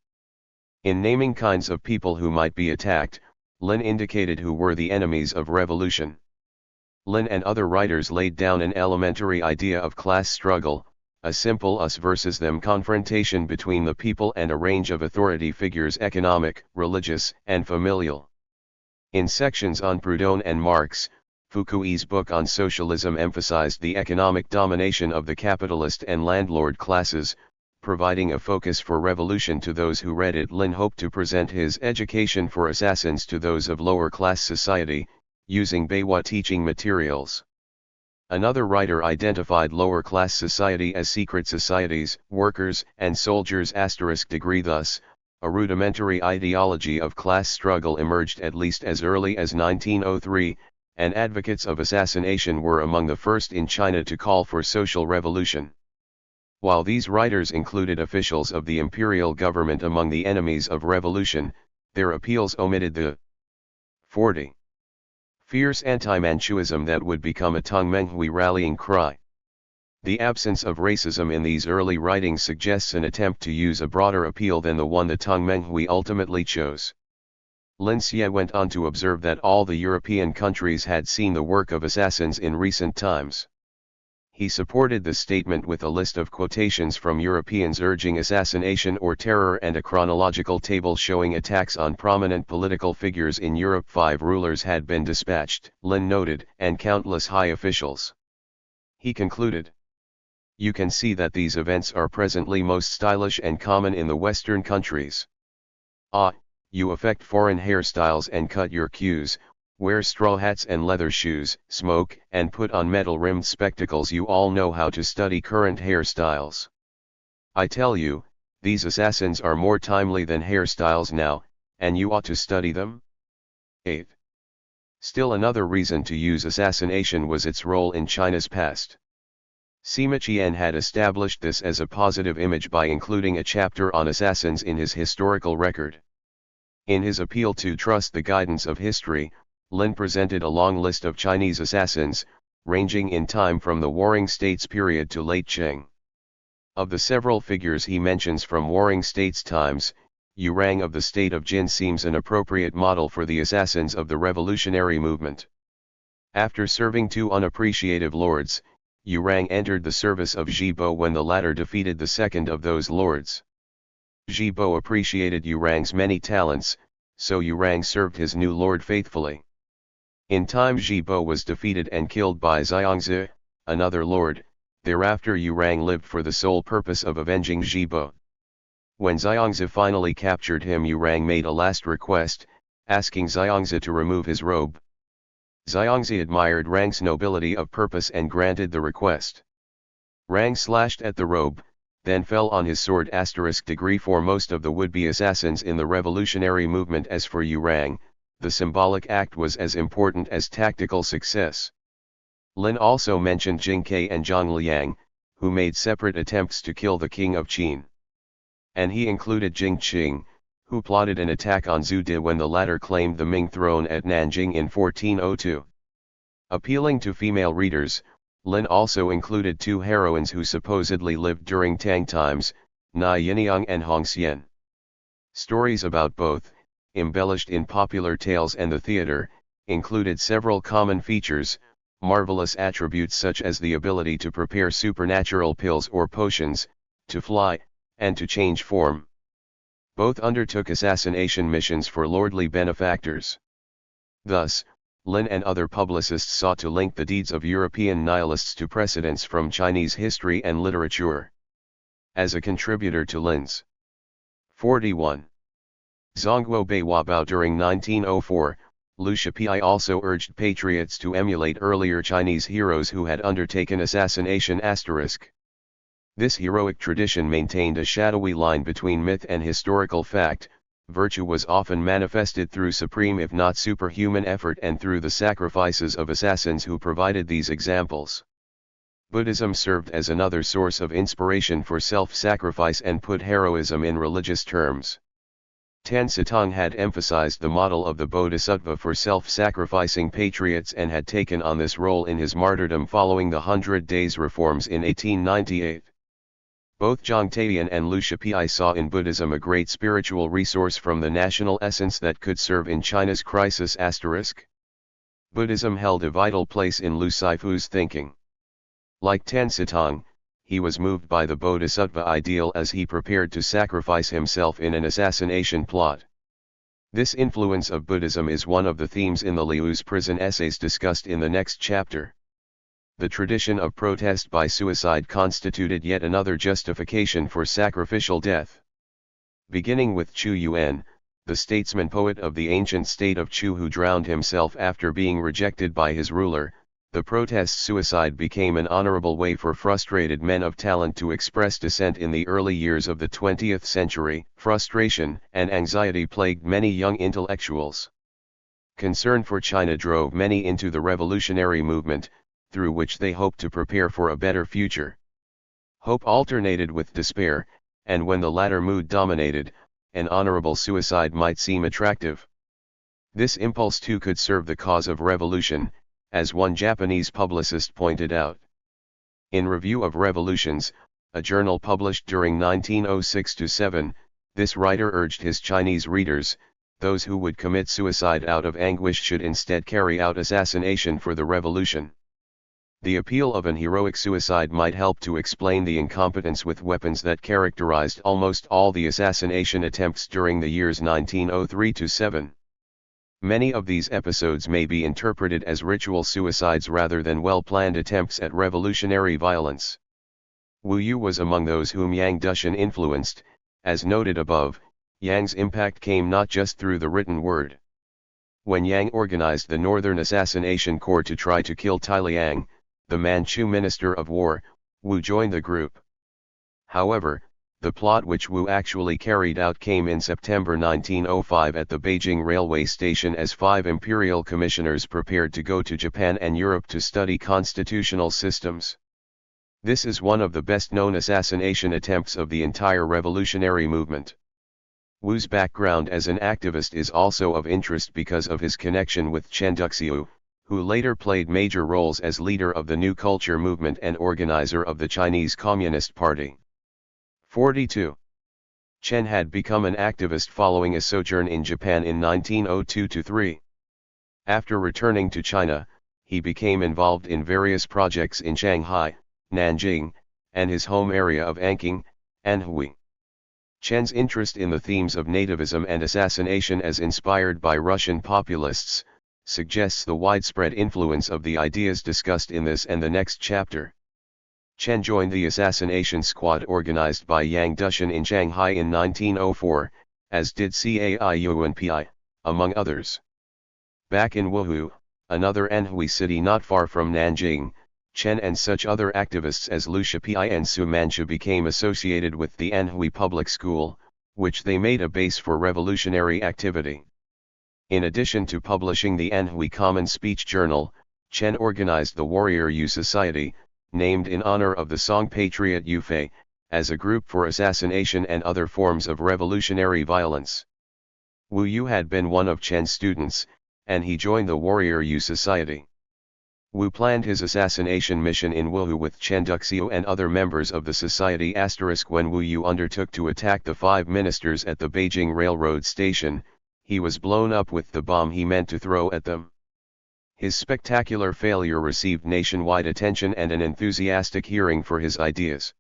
In naming kinds of people who might be attacked, Lin indicated who were the enemies of revolution. Lin and other writers laid down an elementary idea of class struggle, a simple us versus them confrontation between the people and a range of authority figures, economic, religious, and familial. In sections on Proudhon and Marx, Foucault's book on socialism emphasized the economic domination of the capitalist and landlord classes, providing a focus for revolution to those who read it. Lin hoped to present his education for assassins to those of lower class society, using Beiwa teaching materials. Another writer identified lower class society as secret societies, workers, and soldiers*. Thus, a rudimentary ideology of class struggle emerged at least as early as 1903, and advocates of assassination were among the first in China to call for social revolution. While these writers included officials of the imperial government among the enemies of revolution, their appeals omitted the 40. Fierce anti-Manchuism that would become a Tongmenghui rallying cry. The absence of racism in these early writings suggests an attempt to use a broader appeal than the one the Tongmenghui ultimately chose. Lin Xie went on to observe that all the European countries had seen the work of assassins in recent times. He supported the statement with a list of quotations from Europeans urging assassination or terror and a chronological table showing attacks on prominent political figures in Europe. 5 rulers had been dispatched, Lin noted, and countless high officials. He concluded, "You can see that these events are presently most stylish and common in the Western countries. You affect foreign hairstyles and cut your queues, wear straw hats and leather shoes, smoke and put on metal-rimmed spectacles. You all know how to study current hairstyles. I tell you, these assassins are more timely than hairstyles now, and you ought to study them." 8. Still another reason to use assassination was its role in China's past. Sima Qian had established this as a positive image by including a chapter on assassins in his historical record. In his appeal to trust the guidance of history, Lin presented a long list of Chinese assassins, ranging in time from the Warring States period to late Qing. Of the several figures he mentions from Warring States times, Yu Rang of the state of Jin seems an appropriate model for the assassins of the revolutionary movement. After serving 2 unappreciative lords, Yu Rang entered the service of Zhibo when the latter defeated the second of those lords. Zhibo appreciated Yu Rang's many talents, so Yu Rang served his new lord faithfully. In time Zhibo was defeated and killed by Xiangzi, another lord. Thereafter Yu Rang lived for the sole purpose of avenging Zhibo. When Xiangzi finally captured him, Yu Rang made a last request, asking Xiangzi to remove his robe. Xiangzi admired Rang's nobility of purpose and granted the request. Rang slashed at the robe, then fell on his sword. Degree for most of the would-be assassins in the revolutionary movement. As for Yu Rang, the symbolic act was as important as tactical success. Lin also mentioned Jing Kai and Zhang Liang, who made separate attempts to kill the king of Qin. And he included Jing Qing, who plotted an attack on Zhu Di when the latter claimed the Ming throne at Nanjing in 1402. Appealing to female readers, Lin also included 2 heroines who supposedly lived during Tang times, Na Yinyang and Hong Xian. Stories about both, embellished in popular tales and the theater, included several common features, marvelous attributes such as the ability to prepare supernatural pills or potions, to fly, and to change form. Both undertook assassination missions for lordly benefactors. Thus, Lin and other publicists sought to link the deeds of European nihilists to precedents from Chinese history and literature. As a contributor to Lin's 41. Zhongguo Beiwabao during 1904, Liu Shipi also urged patriots to emulate earlier Chinese heroes who had undertaken assassination. This heroic tradition maintained a shadowy line between myth and historical fact. Virtue was often manifested through supreme if not superhuman effort and through the sacrifices of assassins who provided these examples. Buddhism served as another source of inspiration for self-sacrifice and put heroism in religious terms. Tan Sitong had emphasized the model of the Bodhisattva for self-sacrificing patriots and had taken on this role in his martyrdom following the 100 Days reforms in 1898. Both Zhang Taiyan and Liu Shipai saw in Buddhism a great spiritual resource from the national essence that could serve in China's crisis. Buddhism held a vital place in Liu Shifu's thinking. Like Tan Sitong, he was moved by the Bodhisattva ideal as he prepared to sacrifice himself in an assassination plot. This influence of Buddhism is one of the themes in the Liu's prison essays discussed in the next chapter. The tradition of protest by suicide constituted yet another justification for sacrificial death. Beginning with Chu Yuan, the statesman-poet of the ancient state of Chu who drowned himself after being rejected by his ruler, the protest suicide became an honorable way for frustrated men of talent to express dissent in the early years of the 20th century. Frustration and anxiety plagued many young intellectuals. Concern for China drove many into the revolutionary movement, through which they hoped to prepare for a better future. Hope alternated with despair, and when the latter mood dominated, an honorable suicide might seem attractive. This impulse too could serve the cause of revolution, as one Japanese publicist pointed out. In Review of Revolutions, a journal published during 1906-7, this writer urged his Chinese readers, those who would commit suicide out of anguish should instead carry out assassination for the revolution. The appeal of an heroic suicide might help to explain the incompetence with weapons that characterized almost all the assassination attempts during the years 1903-7. Many of these episodes may be interpreted as ritual suicides rather than well-planned attempts at revolutionary violence. Wu Yu was among those whom Yang Dushan influenced. As noted above, Yang's impact came not just through the written word. When Yang organized the Northern Assassination Corps to try to kill Tai Liang, the Manchu Minister of War, Wu joined the group. However, the plot which Wu actually carried out came in September 1905 at the Beijing railway station as 5 imperial commissioners prepared to go to Japan and Europe to study constitutional systems. This is one of the best-known assassination attempts of the entire revolutionary movement. Wu's background as an activist is also of interest because of his connection with Chen Duxiu, who later played major roles as leader of the New Culture movement and organizer of the Chinese Communist Party. 42. Chen had become an activist following a sojourn in Japan in 1902-3. After returning to China, he became involved in various projects in Shanghai, Nanjing, and his home area of Anqing, Anhui. Chen's interest in the themes of nativism and assassination as inspired by Russian populists, suggests the widespread influence of the ideas discussed in this and the next chapter. Chen joined the assassination squad organized by Yang Dushan in Shanghai in 1904, as did Cai Yuanpi, among others. Back in Wuhu, another Anhui city not far from Nanjing, Chen and such other activists as Liu Shipai and Su Manchu became associated with the Anhui Public School, which they made a base for revolutionary activity. In addition to publishing the Anhui Common Speech Journal, Chen organized the Warrior Yu Society, named in honor of the Song patriot Yu Fei, as a group for assassination and other forms of revolutionary violence. Wu Yu had been one of Chen's students, and he joined the Warrior Yu Society. Wu planned his assassination mission in Wuhu with Chen Duxiu and other members of the society. When Wu Yu undertook to attack the 5 ministers at the Beijing railroad station, he was blown up with the bomb he meant to throw at them. His spectacular failure received nationwide attention and an enthusiastic hearing for his ideas.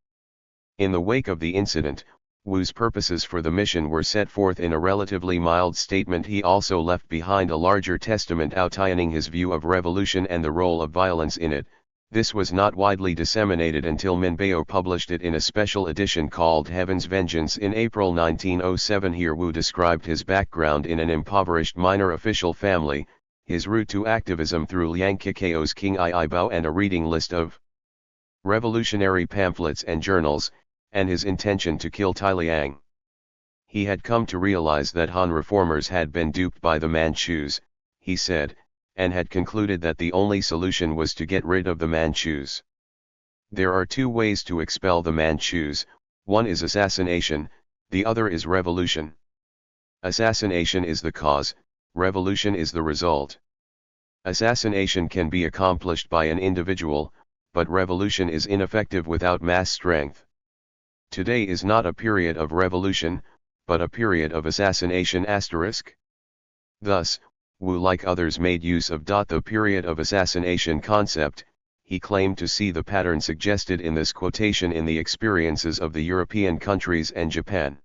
In the wake of the incident, Wu's purposes for the mission were set forth in a relatively mild statement. He also left behind a larger testament outlining his view of revolution and the role of violence in it. This was not widely disseminated until Minbao published it in a special edition called Heaven's Vengeance in April 1907. Here Wu described his background in an impoverished minor official family, his route to activism through Liang Kikao's King Bao and a reading list of revolutionary pamphlets and journals, and his intention to kill Tai Liang. He had come to realize that Han reformers had been duped by the Manchus, he said, and had concluded that the only solution was to get rid of the Manchus. There are two ways to expel the Manchus, one is assassination, the other is revolution. Assassination is the cause, revolution is the result. Assassination can be accomplished by an individual, but revolution is ineffective without mass strength. Today is not a period of revolution, but a period of assassination asterisk. Thus, Wu like others made use of the period of assassination concept. He claimed to see the pattern suggested in this quotation in the experiences of the European countries and Japan.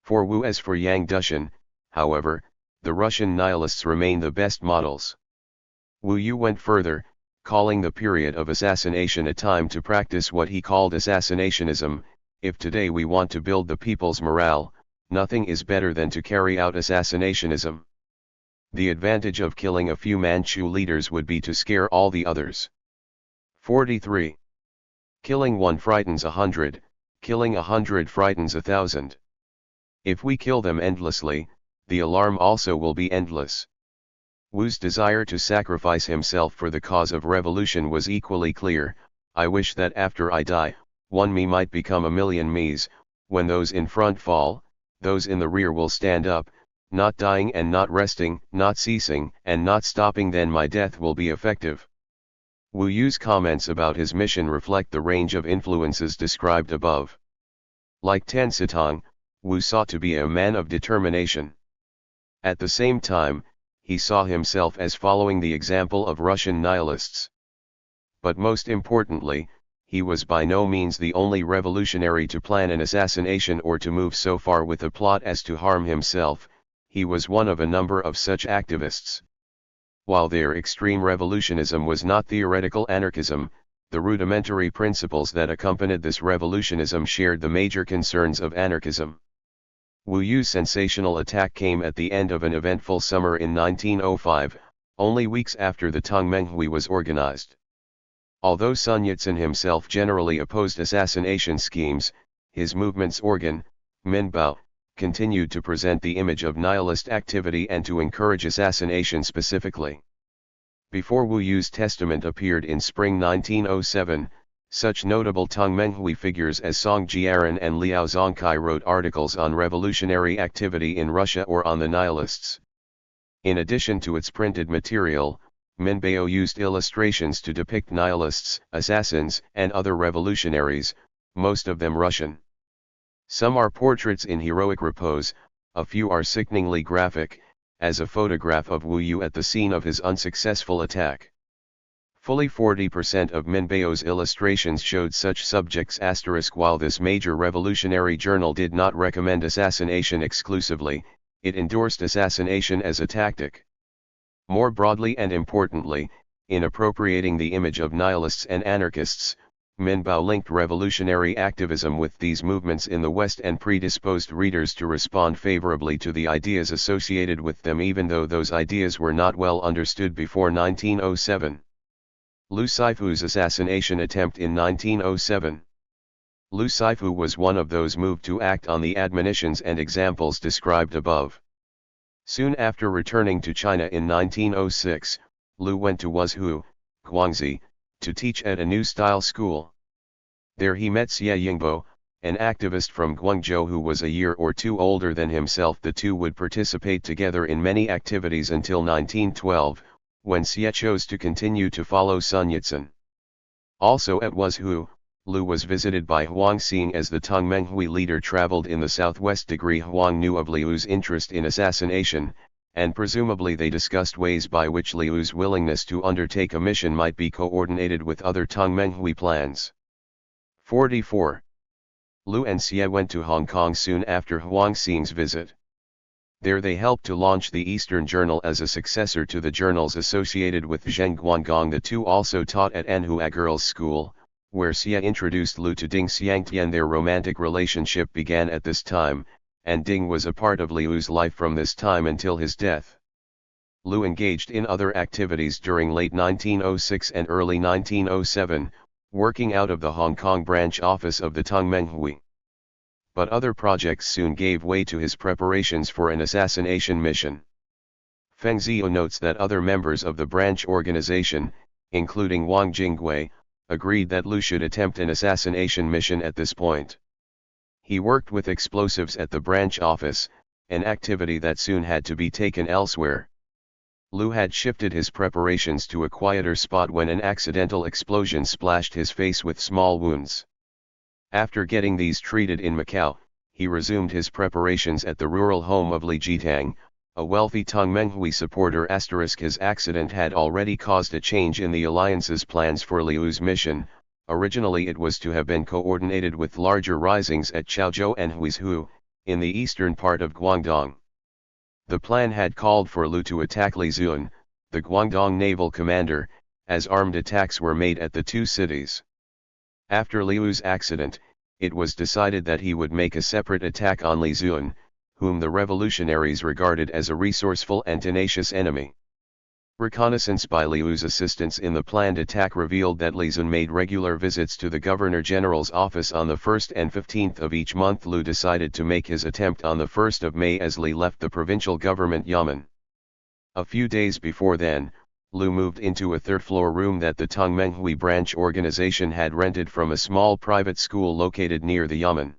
For Wu as for Yang Dushan, however, the Russian nihilists remain the best models. Wu Yu went further, calling the period of assassination a time to practice what he called assassinationism. If today we want to build the people's morale, nothing is better than to carry out assassinationism. The advantage of killing a few Manchu leaders would be to scare all the others. 43. Killing one frightens 100, killing 100 frightens 1,000. If we kill them endlessly, the alarm also will be endless. Wu's desire to sacrifice himself for the cause of revolution was equally clear. I wish that after I die, one me might become a million me's. When those in front fall, those in the rear will stand up, not dying and not resting, not ceasing and not stopping, then my death will be effective. Wu Yu's comments about his mission reflect the range of influences described above. Like Tan Sitong, Wu sought to be a man of determination. At the same time, he saw himself as following the example of Russian nihilists. But most importantly, he was by no means the only revolutionary to plan an assassination or to move so far with a plot as to harm himself. He was one of a number of such activists. While their extreme revolutionism was not theoretical anarchism, the rudimentary principles that accompanied this revolutionism shared the major concerns of anarchism. Wu Yu's sensational attack came at the end of an eventful summer in 1905, only weeks after the Tongmenghui was organized. Although Sun Yat-sen himself generally opposed assassination schemes, his movement's organ, Minbao, continued to present the image of nihilist activity and to encourage assassination specifically. Before Wu Yu's testament appeared in spring 1907, such notable Tongmenghui figures as Song Jiaran and Liao Zongkai wrote articles on revolutionary activity in Russia or on the nihilists. In addition to its printed material, Minbao used illustrations to depict nihilists, assassins, and other revolutionaries, most of them Russian. Some are portraits in heroic repose, a few are sickeningly graphic, as a photograph of Wu Yu at the scene of his unsuccessful attack. Fully 40% of Minbao's illustrations showed such subjects *. While this major revolutionary journal did not recommend assassination exclusively, it endorsed assassination as a tactic. More broadly and importantly, in appropriating the image of nihilists and anarchists, Minbao linked revolutionary activism with these movements in the West and predisposed readers to respond favorably to the ideas associated with them, even though those ideas were not well understood before 1907. Liu Shifu's assassination attempt in 1907. Liu Shifu was one of those moved to act on the admonitions and examples described above. Soon after returning to China in 1906, Liu went to Wuzhou, Guangxi, to teach at a new style school. There he met Xie Yingbo, an activist from Guangzhou who was a year or two older than himself. The two would participate together in many activities until 1912, when Xie chose to continue to follow Sun Yat-sen. Also at Wuzhou, Liu was visited by Huang Xing as the Tongmenghui leader traveled in the southwest. Huang knew of Liu's interest in assassination, and presumably they discussed ways by which Liu's willingness to undertake a mission might be coordinated with other Tongmenghui plans. 44. Liu and Xie went to Hong Kong soon after Huang Xing's visit. There they helped to launch the Eastern Journal as a successor to the journals associated with Zheng Guanggang. The two also taught at Anhua Girls' School, where Xie introduced Liu to Ding Xiangtian. Their romantic relationship began at this time, and Ding was a part of Liu's life from this time until his death. Liu engaged in other activities during late 1906 and early 1907, working out of the Hong Kong branch office of the Tongmenghui. But other projects soon gave way to his preparations for an assassination mission. Feng Zhou notes that other members of the branch organization, including Wang Jingui, agreed that Lu should attempt an assassination mission at this point. He worked with explosives at the branch office, an activity that soon had to be taken elsewhere. Lu had shifted his preparations to a quieter spot when an accidental explosion splashed his face with small wounds. After getting these treated in Macau, he resumed his preparations at the rural home of Li Jitang, a wealthy Tongmenghui supporter. His accident had already caused a change in the alliance's plans for Liu's mission. Originally it was to have been coordinated with larger risings at Chaozhou and Huizhou, in the eastern part of Guangdong. The plan had called for Lu to attack Li Zun, the Guangdong naval commander, as armed attacks were made at the two cities. After Liu's accident, it was decided that he would make a separate attack on Li Zun, whom the revolutionaries regarded as a resourceful and tenacious enemy. Reconnaissance by Liu's assistants in the planned attack revealed that Li Zun made regular visits to the Governor-General's office on the 1st and 15th of each month. Lu decided to make his attempt on the 1st of May as Li left the provincial government yamen. A few days before then, Lu moved into a third-floor room that the Tongmenghui branch organization had rented from a small private school located near the yamen.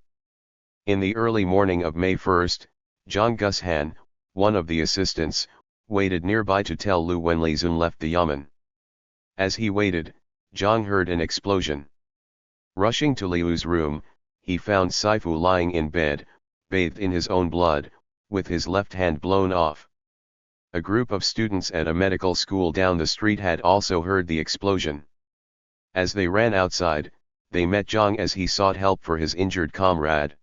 In the early morning of May 1st, Zhang Gushan, one of the assistants, waited nearby to tell Lu when Li Zun left the yamen. As he waited, Zhang heard an explosion. Rushing to Liu's room, he found Shifu lying in bed, bathed in his own blood, with his left hand blown off. A group of students at a medical school down the street had also heard the explosion. As they ran outside, they met Zhang as he sought help for his injured comrade.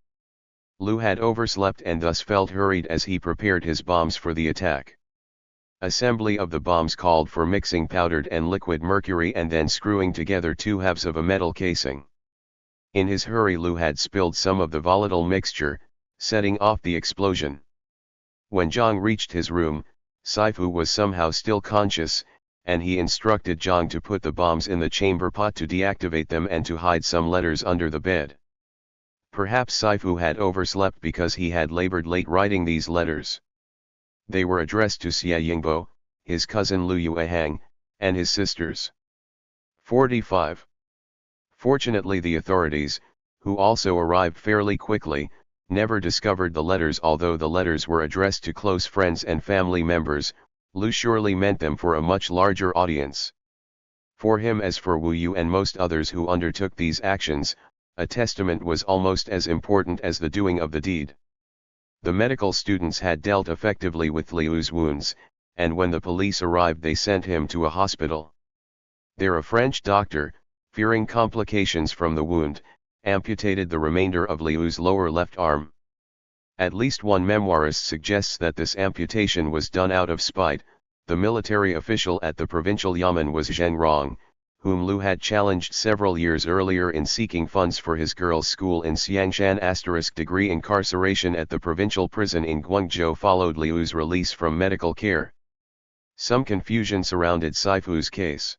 Lu had overslept and thus felt hurried as he prepared his bombs for the attack. Assembly of the bombs called for mixing powdered and liquid mercury and then screwing together two halves of a metal casing. In his hurry, Lu had spilled some of the volatile mixture, setting off the explosion. When Zhang reached his room, Shifu was somehow still conscious, and he instructed Zhang to put the bombs in the chamber pot to deactivate them and to hide some letters under the bed. Perhaps Shifu had overslept because he had labored late writing these letters. They were addressed to Xie Yingbo, his cousin Lu Yuehang, and his sisters. 45. Fortunately, the authorities, who also arrived fairly quickly, never discovered the letters. Although the letters were addressed to close friends and family members, Lu surely meant them for a much larger audience. For him, as for Wu Yu and most others who undertook these actions, a testament was almost as important as the doing of the deed. The medical students had dealt effectively with Liu's wounds, and when the police arrived they sent him to a hospital. There a French doctor, fearing complications from the wound, amputated the remainder of Liu's lower left arm. At least one memoirist suggests that this amputation was done out of spite. The military official at the provincial yamen was Zheng Rong, whom Lu had challenged several years earlier in seeking funds for his girls' school in Xiangshan. Degree incarceration at the provincial prison in Guangzhou followed Liu's release from medical care. Some confusion surrounded Shifu's case.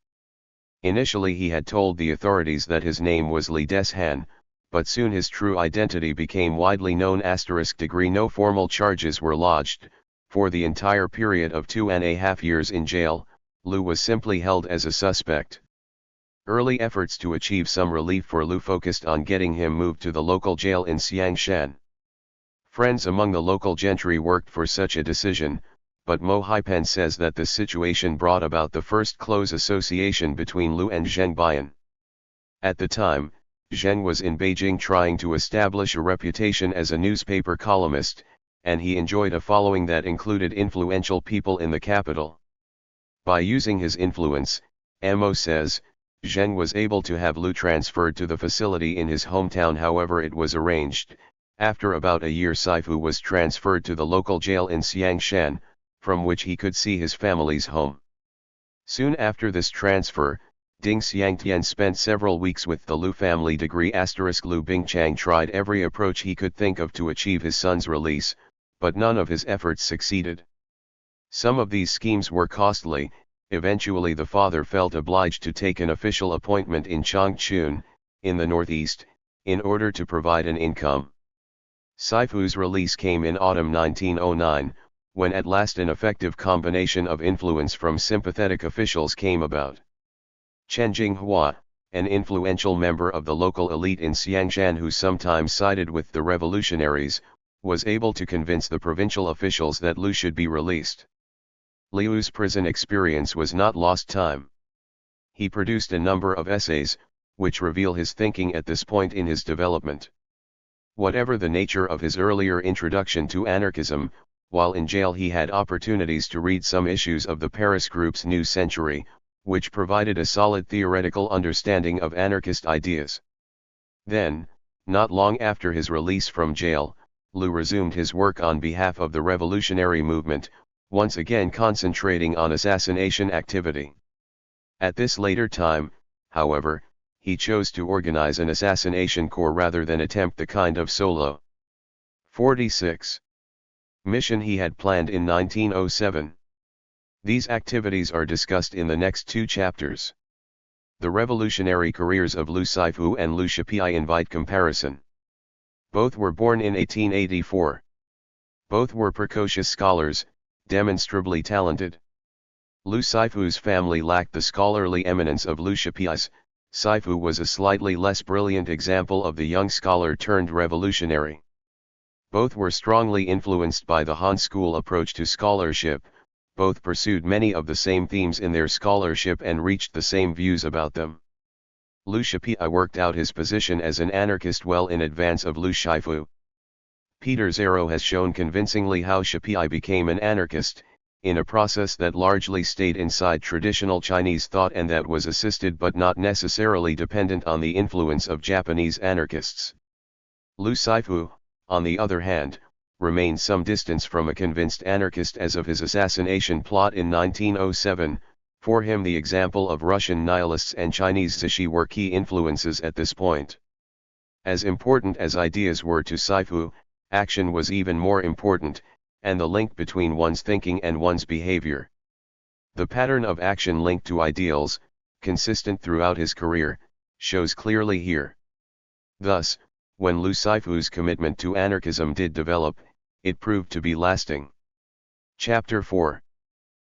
Initially he had told the authorities that his name was Li Deshan, but soon his true identity became widely known. Degree no formal charges were lodged. For the entire period of 2.5 years in jail, Lu was simply held as a suspect. Early efforts to achieve some relief for Lu focused on getting him moved to the local jail in Xiangshan. Friends among the local gentry worked for such a decision, but Mo Haipen says that the situation brought about the first close association between Lu and Zheng Bian. At the time, Zheng was in Beijing trying to establish a reputation as a newspaper columnist, and he enjoyed a following that included influential people in the capital. By using his influence, Mo says, Zheng was able to have Lu transferred to the facility in his hometown. However, it was arranged. After about a year, Shifu was transferred to the local jail in Xiangshan, from which he could see his family's home. Soon after this transfer, Ding Xiangtian spent several weeks with the Lu family. Lu Bingchang tried every approach he could think of to achieve his son's release, but none of his efforts succeeded. Some of these schemes were costly, Eventually the father felt obliged to take an official appointment in Changchun, in the northeast, in order to provide an income. Shifu's release came in autumn 1909, when at last an effective combination of influence from sympathetic officials came about. Chen Jinghua, an influential member of the local elite in Xiangshan who sometimes sided with the revolutionaries, was able to convince the provincial officials that Liu should be released. Liu's prison experience was not lost time. He produced a number of essays, which reveal his thinking at this point in his development. Whatever the nature of his earlier introduction to anarchism, while in jail he had opportunities to read some issues of the Paris group's New Century, which provided a solid theoretical understanding of anarchist ideas. Then, not long after his release from jail, Liu resumed his work on behalf of the revolutionary movement, once again concentrating on assassination activity. At this later time, however, he chose to organize an assassination corps rather than attempt the kind of solo 46 mission he had planned in 1907. These activities are discussed in the next two chapters. The revolutionary careers of Liu Shifu and Liu Shipi invite comparison. Both were born in 1884. Both were precocious scholars, demonstrably talented. Liu Shifu's family lacked the scholarly eminence of Liu Shipi's. Shifu was a slightly less brilliant example of the young scholar turned revolutionary. Both were strongly influenced by the Han school approach to scholarship, both pursued many of the same themes in their scholarship and reached the same views about them. Liu Shipi worked out his position as an anarchist well in advance of Liu Shifu. Peter Zero has shown convincingly how Shipi became an anarchist, in a process that largely stayed inside traditional Chinese thought and that was assisted but not necessarily dependent on the influence of Japanese anarchists. Liu Shifu, on the other hand, remained some distance from a convinced anarchist as of his assassination plot in 1907. For him the example of Russian nihilists and Chinese Cixi were key influences at this point. As important as ideas were to Shifu, action was even more important, and the link between one's thinking and one's behavior. The pattern of action linked to ideals, consistent throughout his career, shows clearly here. Thus, when Liu Shifu's commitment to anarchism did develop, it proved to be lasting. Chapter 4.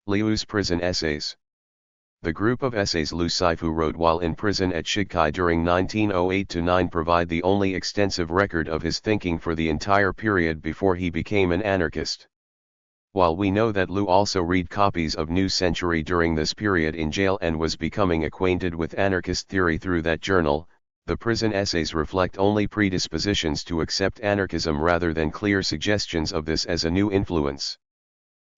Liu's Prison Essays. The group of essays Liu Shifu wrote while in prison at Shikai during 1908-9 provide the only extensive record of his thinking for the entire period before he became an anarchist. While we know that Liu also read copies of New Century during this period in jail and was becoming acquainted with anarchist theory through that journal, the prison essays reflect only predispositions to accept anarchism rather than clear suggestions of this as a new influence.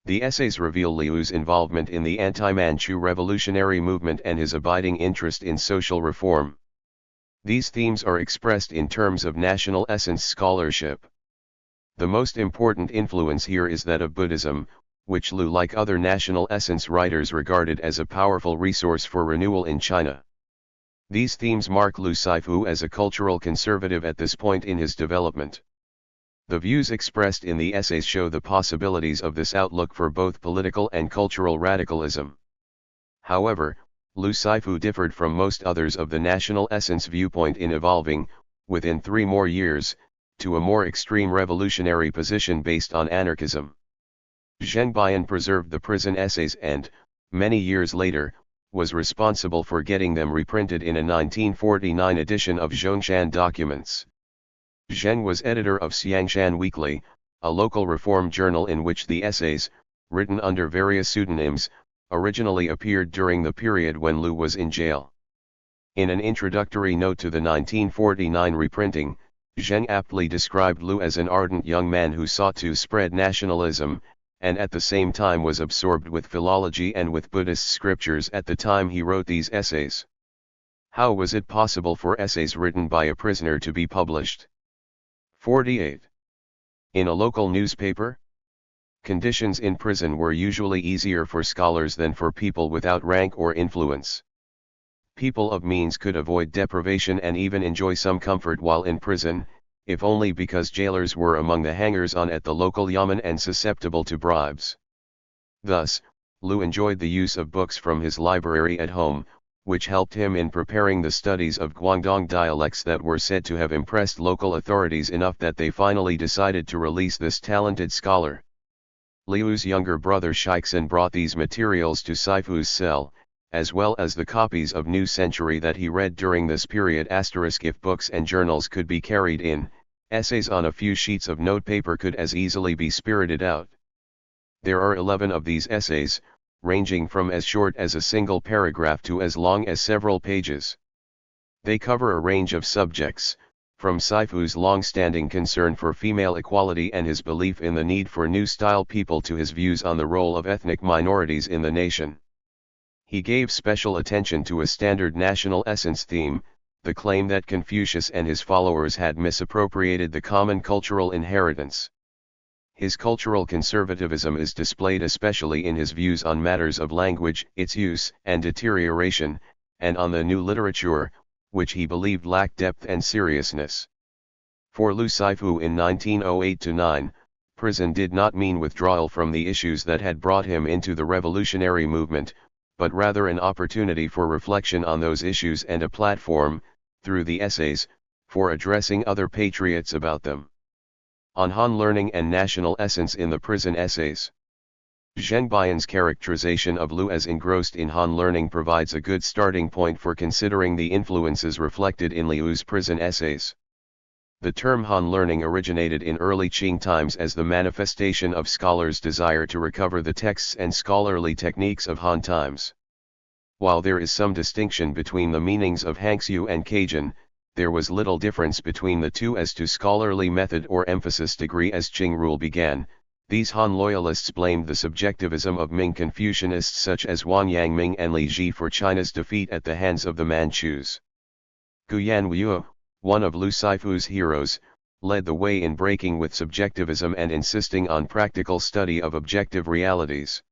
The essays reveal Liu's involvement in the anti-Manchu revolutionary movement and his abiding interest in social reform. These themes are expressed in terms of national essence scholarship. The most important influence here is that of Buddhism, which Liu, like other national essence writers, regarded as a powerful resource for renewal in China. These themes mark Liu Shifu as a cultural conservative at this point in his development. The views expressed in the essays show the possibilities of this outlook for both political and cultural radicalism. However, Liu Shifu differed from most others of the national essence viewpoint in evolving, within 3 more years, to a more extreme revolutionary position based on anarchism. Zheng Bian preserved the prison essays and, many years later, was responsible for getting them reprinted in a 1949 edition of Zhongshan Documents. Zheng was editor of Xiangshan Weekly, a local reform journal in which the essays, written under various pseudonyms, originally appeared during the period when Liu was in jail. In an introductory note to the 1949 reprinting, Zheng aptly described Liu as an ardent young man who sought to spread nationalism, and at the same time was absorbed with philology and with Buddhist scriptures at the time he wrote these essays. How was it possible for essays written by a prisoner to be published? 48. In a local newspaper? Conditions in prison were usually easier for scholars than for people without rank or influence. People of means could avoid deprivation and even enjoy some comfort while in prison, if only because jailers were among the hangers-on at the local yamen and susceptible to bribes. Thus, Lu enjoyed the use of books from his library at home, which helped him in preparing the studies of Guangdong dialects that were said to have impressed local authorities enough that they finally decided to release this talented scholar. Liu's younger brother Shixin brought these materials to Shifu's cell, as well as the copies of New Century that he read during this period. If books and journals could be carried in, essays on a few sheets of notepaper could as easily be spirited out. There are 11 of these essays, ranging from as short as a single paragraph to as long as several pages. They cover a range of subjects, from Shifu's long-standing concern for female equality and his belief in the need for new-style people to his views on the role of ethnic minorities in the nation. He gave special attention to a standard national essence theme, the claim that Confucius and his followers had misappropriated the common cultural inheritance. His cultural conservatism is displayed especially in his views on matters of language, its use and deterioration, and on the new literature, which he believed lacked depth and seriousness. For Lu Shifu in 1908-9, prison did not mean withdrawal from the issues that had brought him into the revolutionary movement, but rather an opportunity for reflection on those issues and a platform, through the essays, for addressing other patriots about them. On Han learning and national essence in the prison essays. Zheng Bian's characterization of Lu as engrossed in Han learning provides a good starting point for considering the influences reflected in Liu's prison essays. The term Han learning originated in early Qing times as the manifestation of scholars' desire to recover the texts and scholarly techniques of Han times. While there is some distinction between the meanings of Hangzhou and Cajun, there was little difference between the two as to scholarly method or emphasis degree. As Qing rule began, these Han loyalists blamed the subjectivism of Ming Confucianists such as Wang Yangming and Li Ji for China's defeat at the hands of the Manchus. Gu Yanwu, one of Lu Shifu's heroes, led the way in breaking with subjectivism and insisting on practical study of objective realities.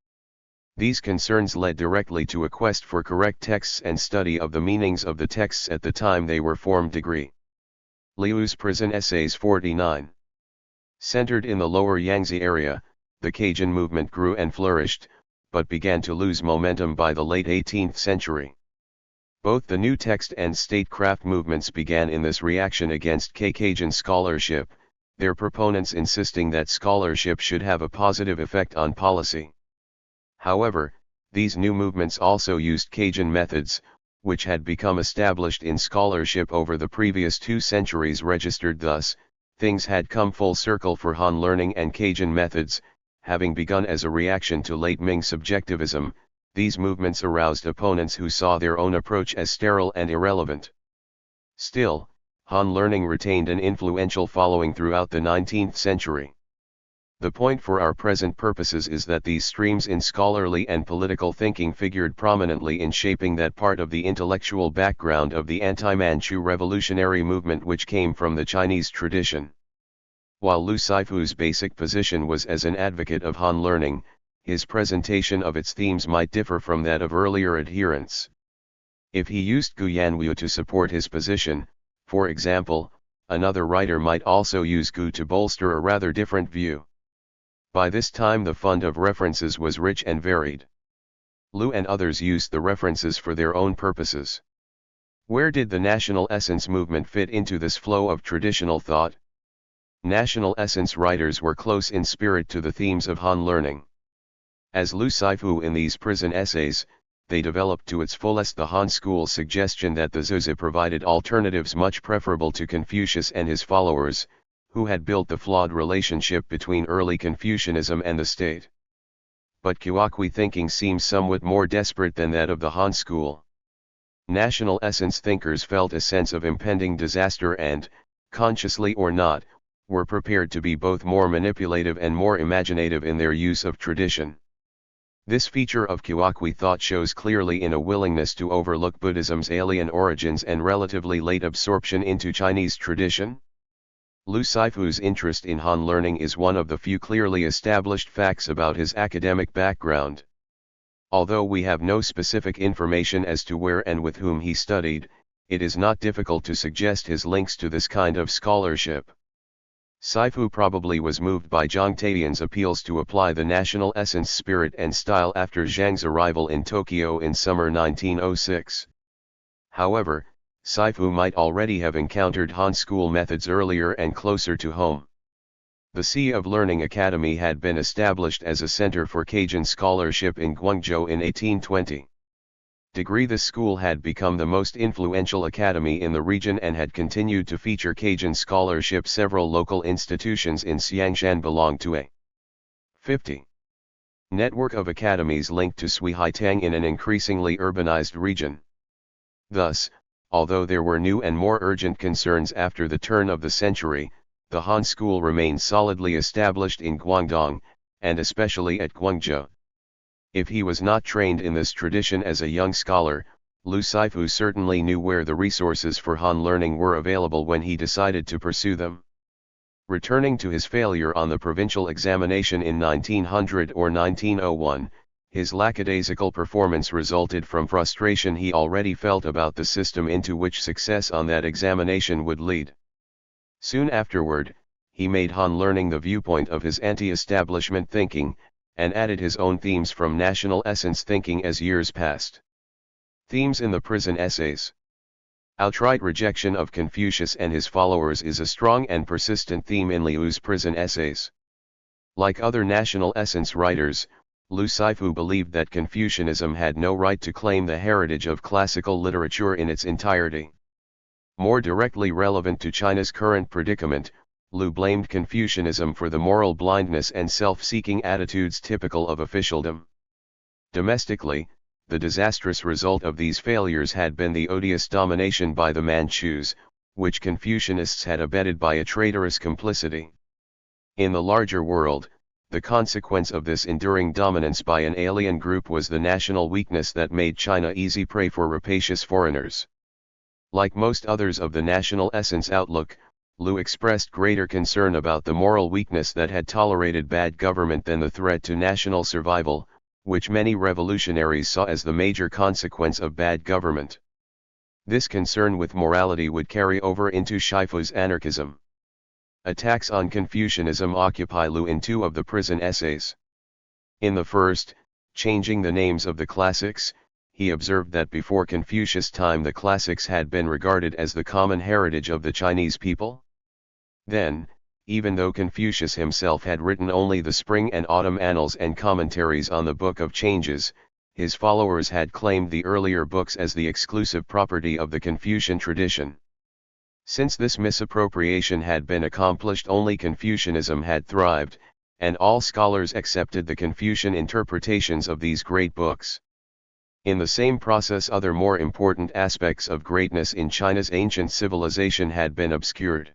These concerns led directly to a quest for correct texts and study of the meanings of the texts at the time they were formed. Degree. Liu's Prison Essays 49. Centered in the lower Yangtze area, the Cajun movement grew and flourished, but began to lose momentum by the late 18th century. Both the New Text and statecraft movements began in this reaction against Cajun scholarship, their proponents insisting that scholarship should have a positive effect on policy. However, these new movements also used Cajun methods, which had become established in scholarship over the previous 2 centuries. Registered thus, things had come full circle for Han learning and Cajun methods, having begun as a reaction to late Ming subjectivism. These movements aroused opponents who saw their own approach as sterile and irrelevant. Still, Han learning retained an influential following throughout the 19th century. The point for our present purposes is that these streams in scholarly and political thinking figured prominently in shaping that part of the intellectual background of the anti-Manchu revolutionary movement which came from the Chinese tradition. While Lu Shifu's basic position was as an advocate of Han learning, his presentation of its themes might differ from that of earlier adherents. If he used Gu Yanwu to support his position, for example, another writer might also use Gu to bolster a rather different view. By this time the fund of references was rich and varied. Lu and others used the references for their own purposes. Where did the national essence movement fit into this flow of traditional thought? National essence writers were close in spirit to the themes of Han learning. As Lu Shifu in these prison essays, they developed to its fullest the Han school's suggestion that the Zuzi provided alternatives much preferable to Confucius and his followers, who had built the flawed relationship between early Confucianism and the state. But Kuokwi thinking seems somewhat more desperate than that of the Han school. National essence thinkers felt a sense of impending disaster and, consciously or not, were prepared to be both more manipulative and more imaginative in their use of tradition. This feature of Kuokwi thought shows clearly in a willingness to overlook Buddhism's alien origins and relatively late absorption into Chinese tradition. Lu Shifu's interest in Han learning is one of the few clearly established facts about his academic background. Although we have no specific information as to where and with whom he studied, it is not difficult to suggest his links to this kind of scholarship. Shifu probably was moved by Zhang Taiyan's appeals to apply the national essence, spirit and style after Zhang's arrival in Tokyo in summer 1906. However, Shifu might already have encountered Han school methods earlier and closer to home. The Sea of Learning Academy had been established as a center for Cajun scholarship in Guangzhou in 1820. This school had become the most influential academy in the region and had continued to feature Cajun scholarship. Several local institutions in Xiangshan belonged to a 50 network of academies linked to Sui Haitang in an increasingly urbanized region. Thus, although there were new and more urgent concerns after the turn of the century, the Han school remained solidly established in Guangdong, and especially at Guangzhou. If he was not trained in this tradition as a young scholar, Lu Shifu certainly knew where the resources for Han learning were available when he decided to pursue them. Returning to his failure on the provincial examination in 1900 or 1901, his lackadaisical performance resulted from frustration he already felt about the system into which success on that examination would lead. Soon afterward, he made Han learning the viewpoint of his anti-establishment thinking, and added his own themes from national essence thinking as years passed. Themes in the Prison Essays. Outright rejection of Confucius and his followers is a strong and persistent theme in Liu's Prison Essays. Like other national essence writers, Lu Shifu believed that Confucianism had no right to claim the heritage of classical literature in its entirety. More directly relevant to China's current predicament, Lu blamed Confucianism for the moral blindness and self-seeking attitudes typical of officialdom. Domestically, the disastrous result of these failures had been the odious domination by the Manchus, which Confucianists had abetted by a traitorous complicity. In the larger world, the consequence of this enduring dominance by an alien group was the national weakness that made China easy prey for rapacious foreigners. Like most others of the national essence outlook, Lu expressed greater concern about the moral weakness that had tolerated bad government than the threat to national survival, which many revolutionaries saw as the major consequence of bad government. This concern with morality would carry over into Shifu's anarchism. Attacks on Confucianism occupy Lu in two of the Prison Essays. In the first, Changing the Names of the Classics, he observed that before Confucius' time the classics had been regarded as the common heritage of the Chinese people. Then, even though Confucius himself had written only the Spring and Autumn Annals and commentaries on the Book of Changes, his followers had claimed the earlier books as the exclusive property of the Confucian tradition. Since this misappropriation had been accomplished, only Confucianism had thrived, and all scholars accepted the Confucian interpretations of these great books. In the same process, other more important aspects of greatness in China's ancient civilization had been obscured.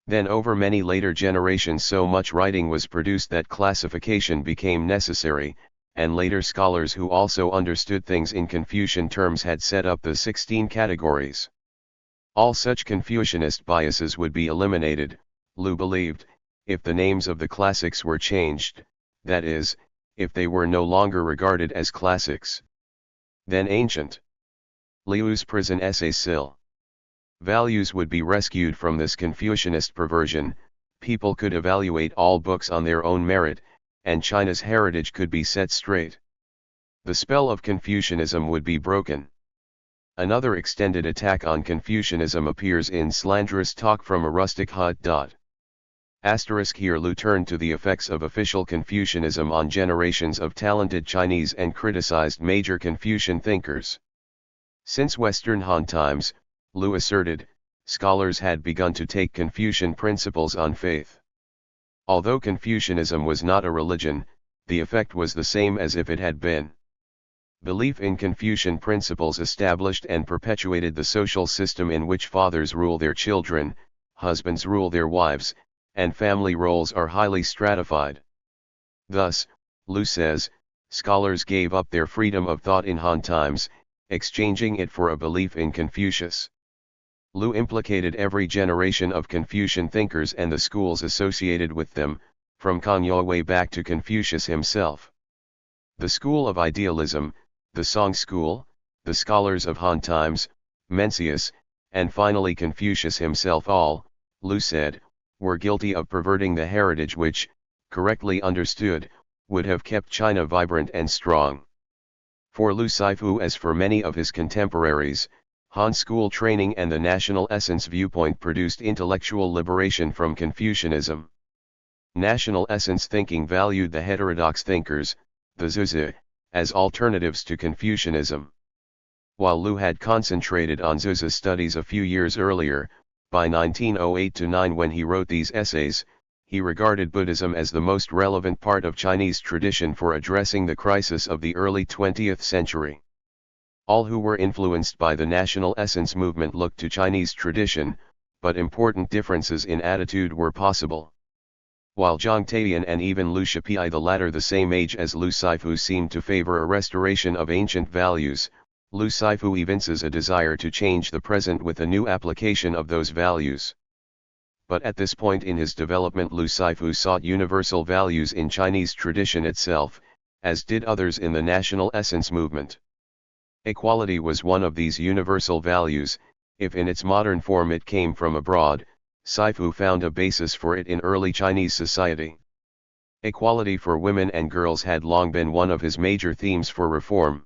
Then over many later generations so much writing was produced that classification became necessary, and later scholars who also understood things in Confucian terms had set up the 16 categories. All such Confucianist biases would be eliminated, Lu believed, if the names of the classics were changed, that is, if they were no longer regarded as classics. Then ancient. Liu's Prison Essay Sil. Values would be rescued from this Confucianist perversion, people could evaluate all books on their own merit, and China's heritage could be set straight. The spell of Confucianism would be broken. Another extended attack on Confucianism appears in Slanderous Talk from a Rustic Hut. Here Lu turned to the effects of official Confucianism on generations of talented Chinese and criticized major Confucian thinkers. Since Western Han times, Lu asserted, scholars had begun to take Confucian principles on faith. Although Confucianism was not a religion, the effect was the same as if it had been. Belief in Confucian principles established and perpetuated the social system in which fathers rule their children, husbands rule their wives, and family roles are highly stratified. Thus, Lu says, scholars gave up their freedom of thought in Han times, exchanging it for a belief in Confucius. Lu implicated every generation of Confucian thinkers and the schools associated with them, from Kang Youwei back to Confucius himself. The school of idealism, the Song school, the scholars of Han times, Mencius, and finally Confucius himself, all, Lu said, were guilty of perverting the heritage which, correctly understood, would have kept China vibrant and strong. For Lu Shifu, as for many of his contemporaries, Han school training and the national essence viewpoint produced intellectual liberation from Confucianism. National essence thinking valued the heterodox thinkers, the Zuzi, as alternatives to Confucianism. While Lu had concentrated on Zuzi studies a few years earlier, by 1908-9 when he wrote these essays, he regarded Buddhism as the most relevant part of Chinese tradition for addressing the crisis of the early 20th century. All who were influenced by the national essence movement looked to Chinese tradition, but important differences in attitude were possible. While Zhang Taiyan and even Lu Shipi, the latter the same age as Lu Shifu, seemed to favor a restoration of ancient values, Lu Shifu evinces a desire to change the present with a new application of those values. But at this point in his development, Lu Shifu sought universal values in Chinese tradition itself, as did others in the national essence movement. Equality was one of these universal values. If in its modern form it came from abroad, Shifu found a basis for it in early Chinese society. Equality for women and girls had long been one of his major themes for reform.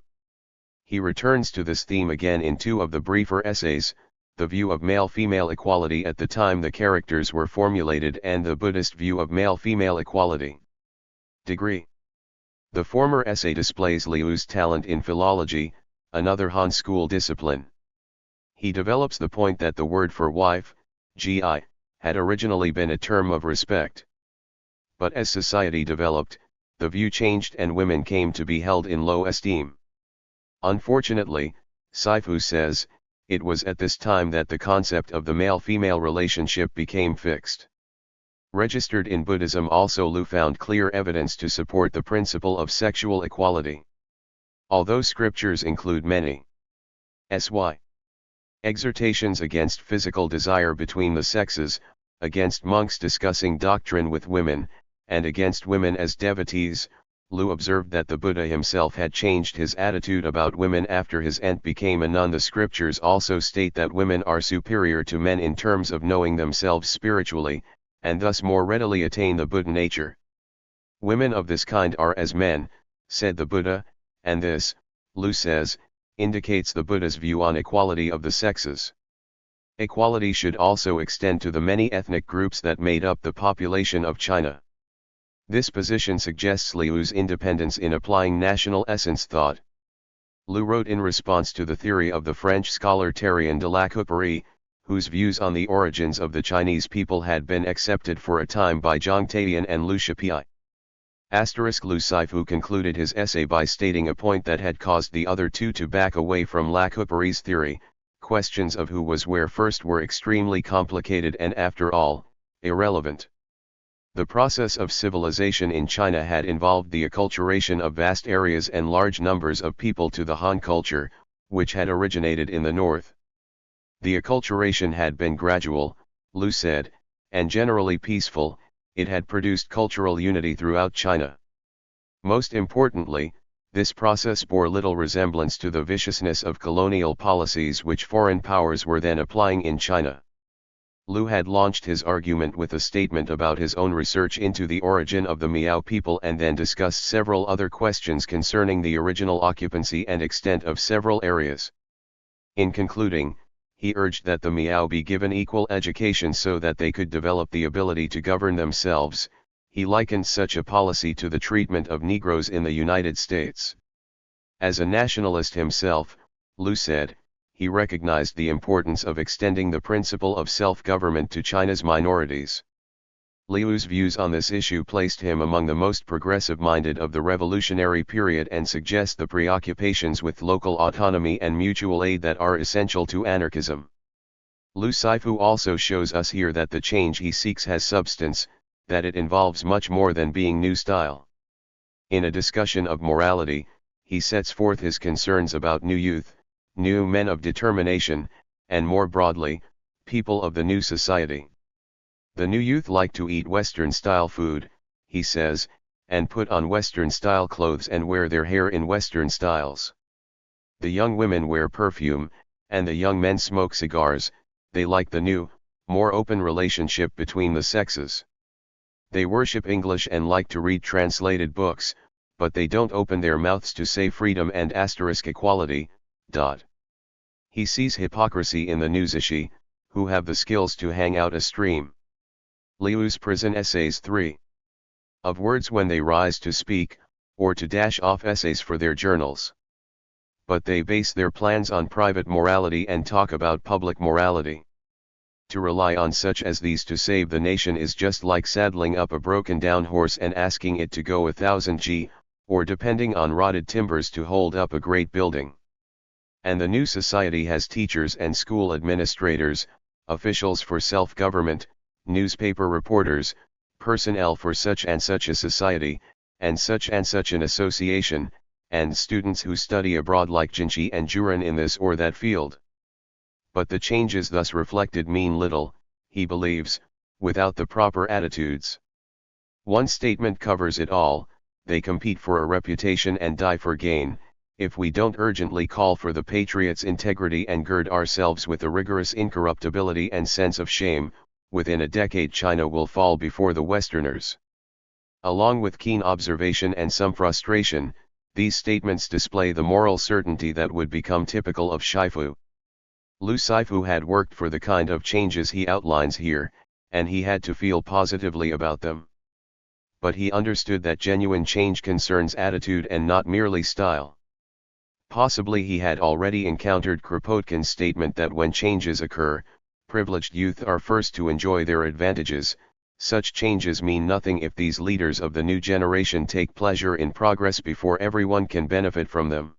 He returns to this theme again in two of the briefer essays, the view of male-female equality at the time the characters were formulated and the Buddhist view of male-female equality. Degree. The former essay displays Liu's talent in philology, another Han school discipline. He develops the point that the word for wife, gi, had originally been a term of respect. But as society developed, the view changed and women came to be held in low esteem. Unfortunately, Shifu says, it was at this time that the concept of the male-female relationship became fixed. Registered in Buddhism also, Lu found clear evidence to support the principle of sexual equality. Although scriptures include many exhortations against physical desire between the sexes, against monks discussing doctrine with women, and against women as devotees, Lu observed that the Buddha himself had changed his attitude about women after his aunt became a nun. The scriptures also state that women are superior to men in terms of knowing themselves spiritually, and thus more readily attain the Buddha nature. Women of this kind are as men, said the Buddha, and this, Lu says, indicates the Buddha's view on equality of the sexes. Equality should also extend to the many ethnic groups that made up the population of China. This position suggests Liu's independence in applying national essence thought. Lu wrote in response to the theory of the French scholar Terrien de la Couperie, whose views on the origins of the Chinese people had been accepted for a time by Zhang Taiyan and Lu Shipi. Lu Shifu concluded his essay by stating a point that had caused the other two to back away from La Couperie's theory: questions of who was where first were extremely complicated and, after all, irrelevant. The process of civilization in China had involved the acculturation of vast areas and large numbers of people to the Han culture, which had originated in the north. The acculturation had been gradual, Lu said, and generally peaceful. It had produced cultural unity throughout China. Most importantly, this process bore little resemblance to the viciousness of colonial policies which foreign powers were then applying in China. Lu had launched his argument with a statement about his own research into the origin of the Miao people and then discussed several other questions concerning the original occupancy and extent of several areas. In concluding, he urged that the Miao be given equal education so that they could develop the ability to govern themselves. He likened such a policy to the treatment of Negroes in the United States. As a nationalist himself, Lu said, he recognized the importance of extending the principle of self-government to China's minorities. Liu's views on this issue placed him among the most progressive-minded of the revolutionary period and suggest the preoccupations with local autonomy and mutual aid that are essential to anarchism. Lu Shifu also shows us here that the change he seeks has substance, that it involves much more than being new style. In a discussion of morality, he sets forth his concerns about new youth, new men of determination, and more broadly, people of the new society. The new youth like to eat Western-style food, he says, and put on Western-style clothes and wear their hair in Western styles. The young women wear perfume, and the young men smoke cigars. They like the new, more open relationship between the sexes. They worship English and like to read translated books, but they don't open their mouths to say freedom and equality. He sees hypocrisy in the newsishi, who have the skills to hang out a stream. Liu's Prison Essays 3. Of words when they rise to speak, or to dash off essays for their journals. But they base their plans on private morality and talk about public morality. To rely on such as these to save the nation is just like saddling up a broken down horse and asking it to go 1,000 g, or depending on rotted timbers to hold up a great building. And the new society has teachers and school administrators, officials for self-government, newspaper reporters, personnel for such and such a society, and such an association, and students who study abroad like Jinchi and Juran in this or that field. But the changes thus reflected mean little, he believes, without the proper attitudes. One statement covers it all: they compete for a reputation and die for gain. If we don't urgently call for the patriots' integrity and gird ourselves with a rigorous incorruptibility and sense of shame, within a decade China will fall before the Westerners. Along with keen observation and some frustration, these statements display the moral certainty that would become typical of Shifu. Lu Shifu had worked for the kind of changes he outlines here, and he had to feel positively about them. But he understood that genuine change concerns attitude and not merely style. Possibly he had already encountered Kropotkin's statement that when changes occur, privileged youth are first to enjoy their advantages. Such changes mean nothing if these leaders of the new generation take pleasure in progress before everyone can benefit from them.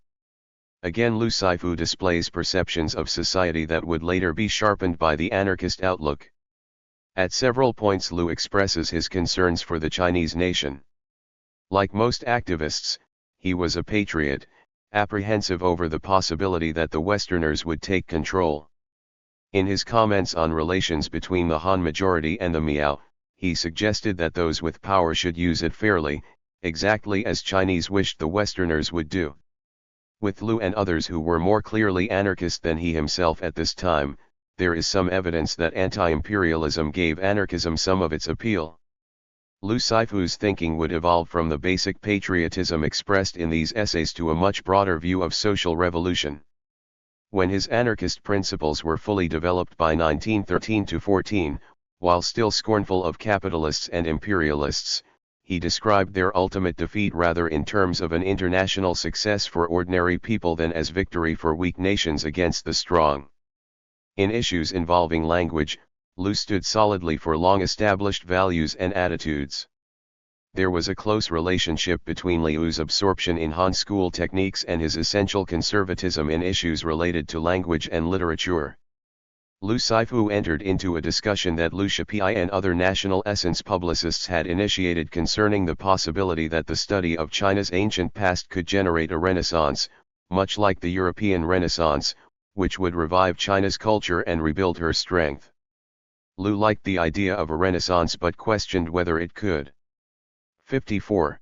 Again, Lu Shifu displays perceptions of society that would later be sharpened by the anarchist outlook. At several points Lu expresses his concerns for the Chinese nation. Like most activists, he was a patriot, apprehensive over the possibility that the Westerners would take control. In his comments on relations between the Han majority and the Miao, he suggested that those with power should use it fairly, exactly as Chinese wished the Westerners would do. With Lu and others who were more clearly anarchist than he himself at this time, there is some evidence that anti-imperialism gave anarchism some of its appeal. Lu Shifu's thinking would evolve from the basic patriotism expressed in these essays to a much broader view of social revolution. When his anarchist principles were fully developed by 1913-14, while still scornful of capitalists and imperialists, he described their ultimate defeat rather in terms of an international success for ordinary people than as victory for weak nations against the strong. In issues involving language, Lu stood solidly for long-established values and attitudes. There was a close relationship between Liu's absorption in Han school techniques and his essential conservatism in issues related to language and literature. Lu Shifu entered into a discussion that Liu Shipai and other National Essence publicists had initiated concerning the possibility that the study of China's ancient past could generate a renaissance, much like the European Renaissance, which would revive China's culture and rebuild her strength. Lu liked the idea of a renaissance but questioned whether it could 54.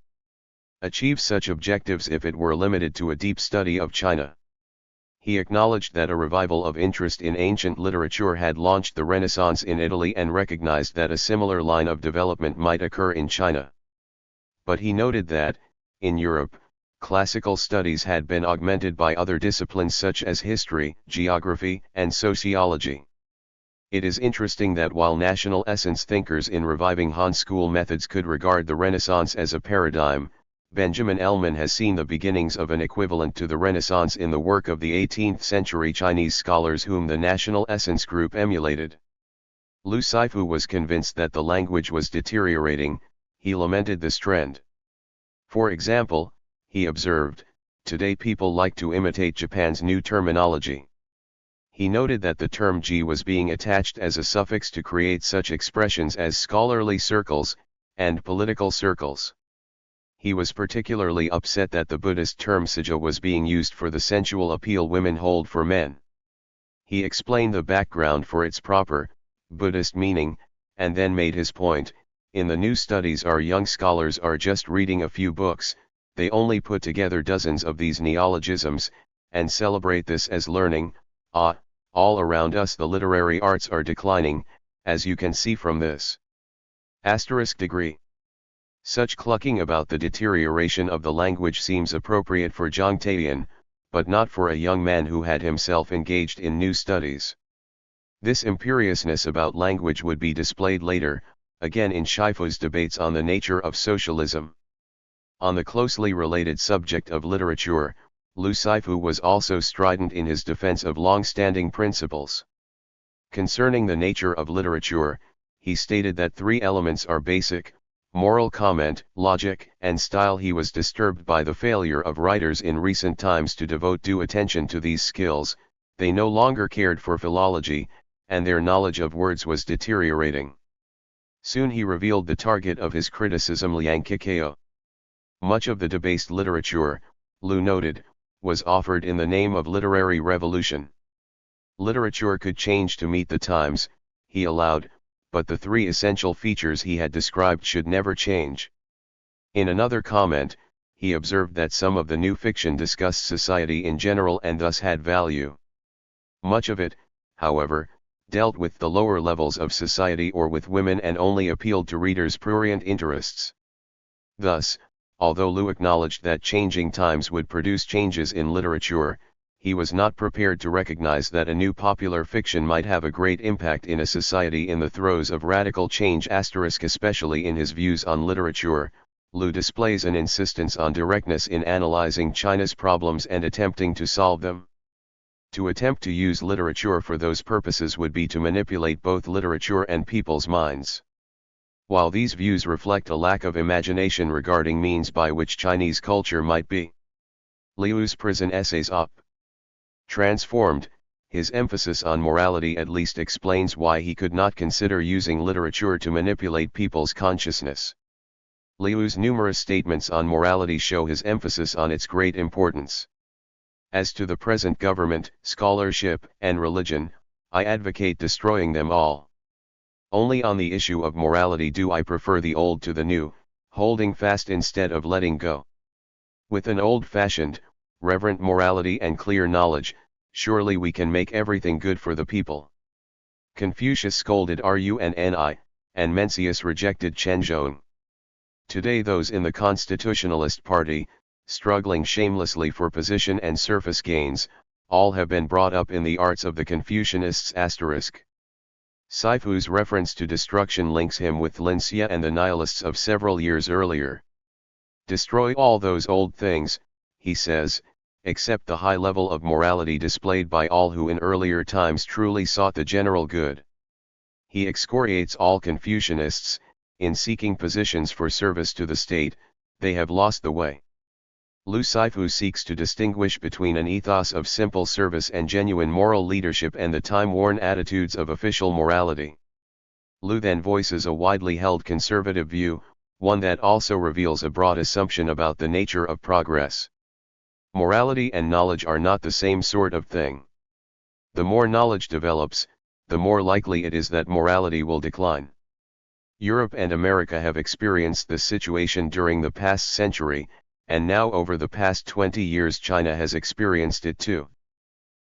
Achieve such objectives if it were limited to a deep study of China. He acknowledged that a revival of interest in ancient literature had launched the Renaissance in Italy and recognized that a similar line of development might occur in China. But he noted that, in Europe, classical studies had been augmented by other disciplines such as history, geography, and sociology. It is interesting that while National Essence thinkers in reviving Han school methods could regard the Renaissance as a paradigm, Benjamin Ellman has seen the beginnings of an equivalent to the Renaissance in the work of the 18th-century Chinese scholars whom the National Essence group emulated. Lu Shifu was convinced that the language was deteriorating. He lamented this trend. For example, he observed, "Today people like to imitate Japan's new terminology." He noted that the term "ji" was being attached as a suffix to create such expressions as scholarly circles, and political circles. He was particularly upset that the Buddhist term "sija" was being used for the sensual appeal women hold for men. He explained the background for its proper, Buddhist meaning, and then made his point: in the new studies our young scholars are just reading a few books, they only put together dozens of these neologisms, and celebrate this as learning. All around us the literary arts are declining, as you can see from this. Degree. Such clucking about the deterioration of the language seems appropriate for Zhang Taiyan, but not for a young man who had himself engaged in new studies. This imperiousness about language would be displayed later, again in Shifu's debates on the nature of socialism. On the closely related subject of literature, Lu Shifu was also strident in his defense of long-standing principles. Concerning the nature of literature, he stated that three elements are basic: moral comment, logic, and style. He was disturbed by the failure of writers in recent times to devote due attention to these skills. They no longer cared for philology, and their knowledge of words was deteriorating. Soon he revealed the target of his criticism, Liang Kikao. Much of the debased literature, Lu noted, was offered in the name of literary revolution. Literature could change to meet the times, he allowed, but the three essential features he had described should never change. In another comment, he observed that some of the new fiction discussed society in general and thus had value. Much of it, however, dealt with the lower levels of society or with women and only appealed to readers' prurient interests. Thus, although Lu acknowledged that changing times would produce changes in literature, he was not prepared to recognize that a new popular fiction might have a great impact in a society in the throes of radical change. Especially in his views on literature, Lu displays an insistence on directness in analyzing China's problems and attempting to solve them. To attempt to use literature for those purposes would be to manipulate both literature and people's minds. While these views reflect a lack of imagination regarding means by which Chinese culture might be Liu's prison essays op. Transformed, his emphasis on morality at least explains why he could not consider using literature to manipulate people's consciousness. Liu's numerous statements on morality show his emphasis on its great importance. As to the present government, scholarship, and religion, I advocate destroying them all. Only on the issue of morality do I prefer the old to the new, holding fast instead of letting go. With an old-fashioned, reverent morality and clear knowledge, surely we can make everything good for the people. Confucius scolded Runni, and Mencius rejected Chenzhong. Today those in the Constitutionalist Party, struggling shamelessly for position and surface gains, all have been brought up in the arts of the Confucianists. Shifu's reference to destruction links him with Lin Xia and the nihilists of several years earlier. Destroy all those old things, he says, except the high level of morality displayed by all who in earlier times truly sought the general good. He excoriates all Confucianists. In seeking positions for service to the state, they have lost the way. Lu Shifu seeks to distinguish between an ethos of simple service and genuine moral leadership and the time-worn attitudes of official morality. Lu then voices a widely held conservative view, one that also reveals a broad assumption about the nature of progress. Morality and knowledge are not the same sort of thing. The more knowledge develops, the more likely it is that morality will decline. Europe and America have experienced this situation during the past century, and now over the past 20 years China has experienced it too.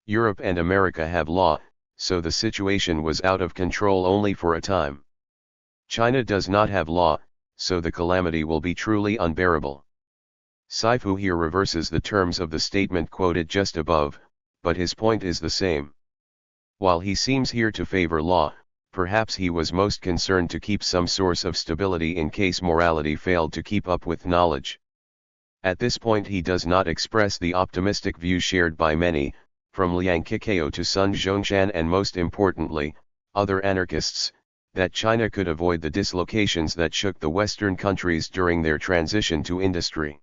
Europe and America have law, so the situation was out of control only for a time. China does not have law, so the calamity will be truly unbearable. Shifu here reverses the terms of the statement quoted just above, but his point is the same. While he seems here to favor law, perhaps he was most concerned to keep some source of stability in case morality failed to keep up with knowledge. At this point he does not express the optimistic view shared by many, from Liang Kikao to Sun Zhongshan and most importantly, other anarchists, that China could avoid the dislocations that shook the Western countries during their transition to industry.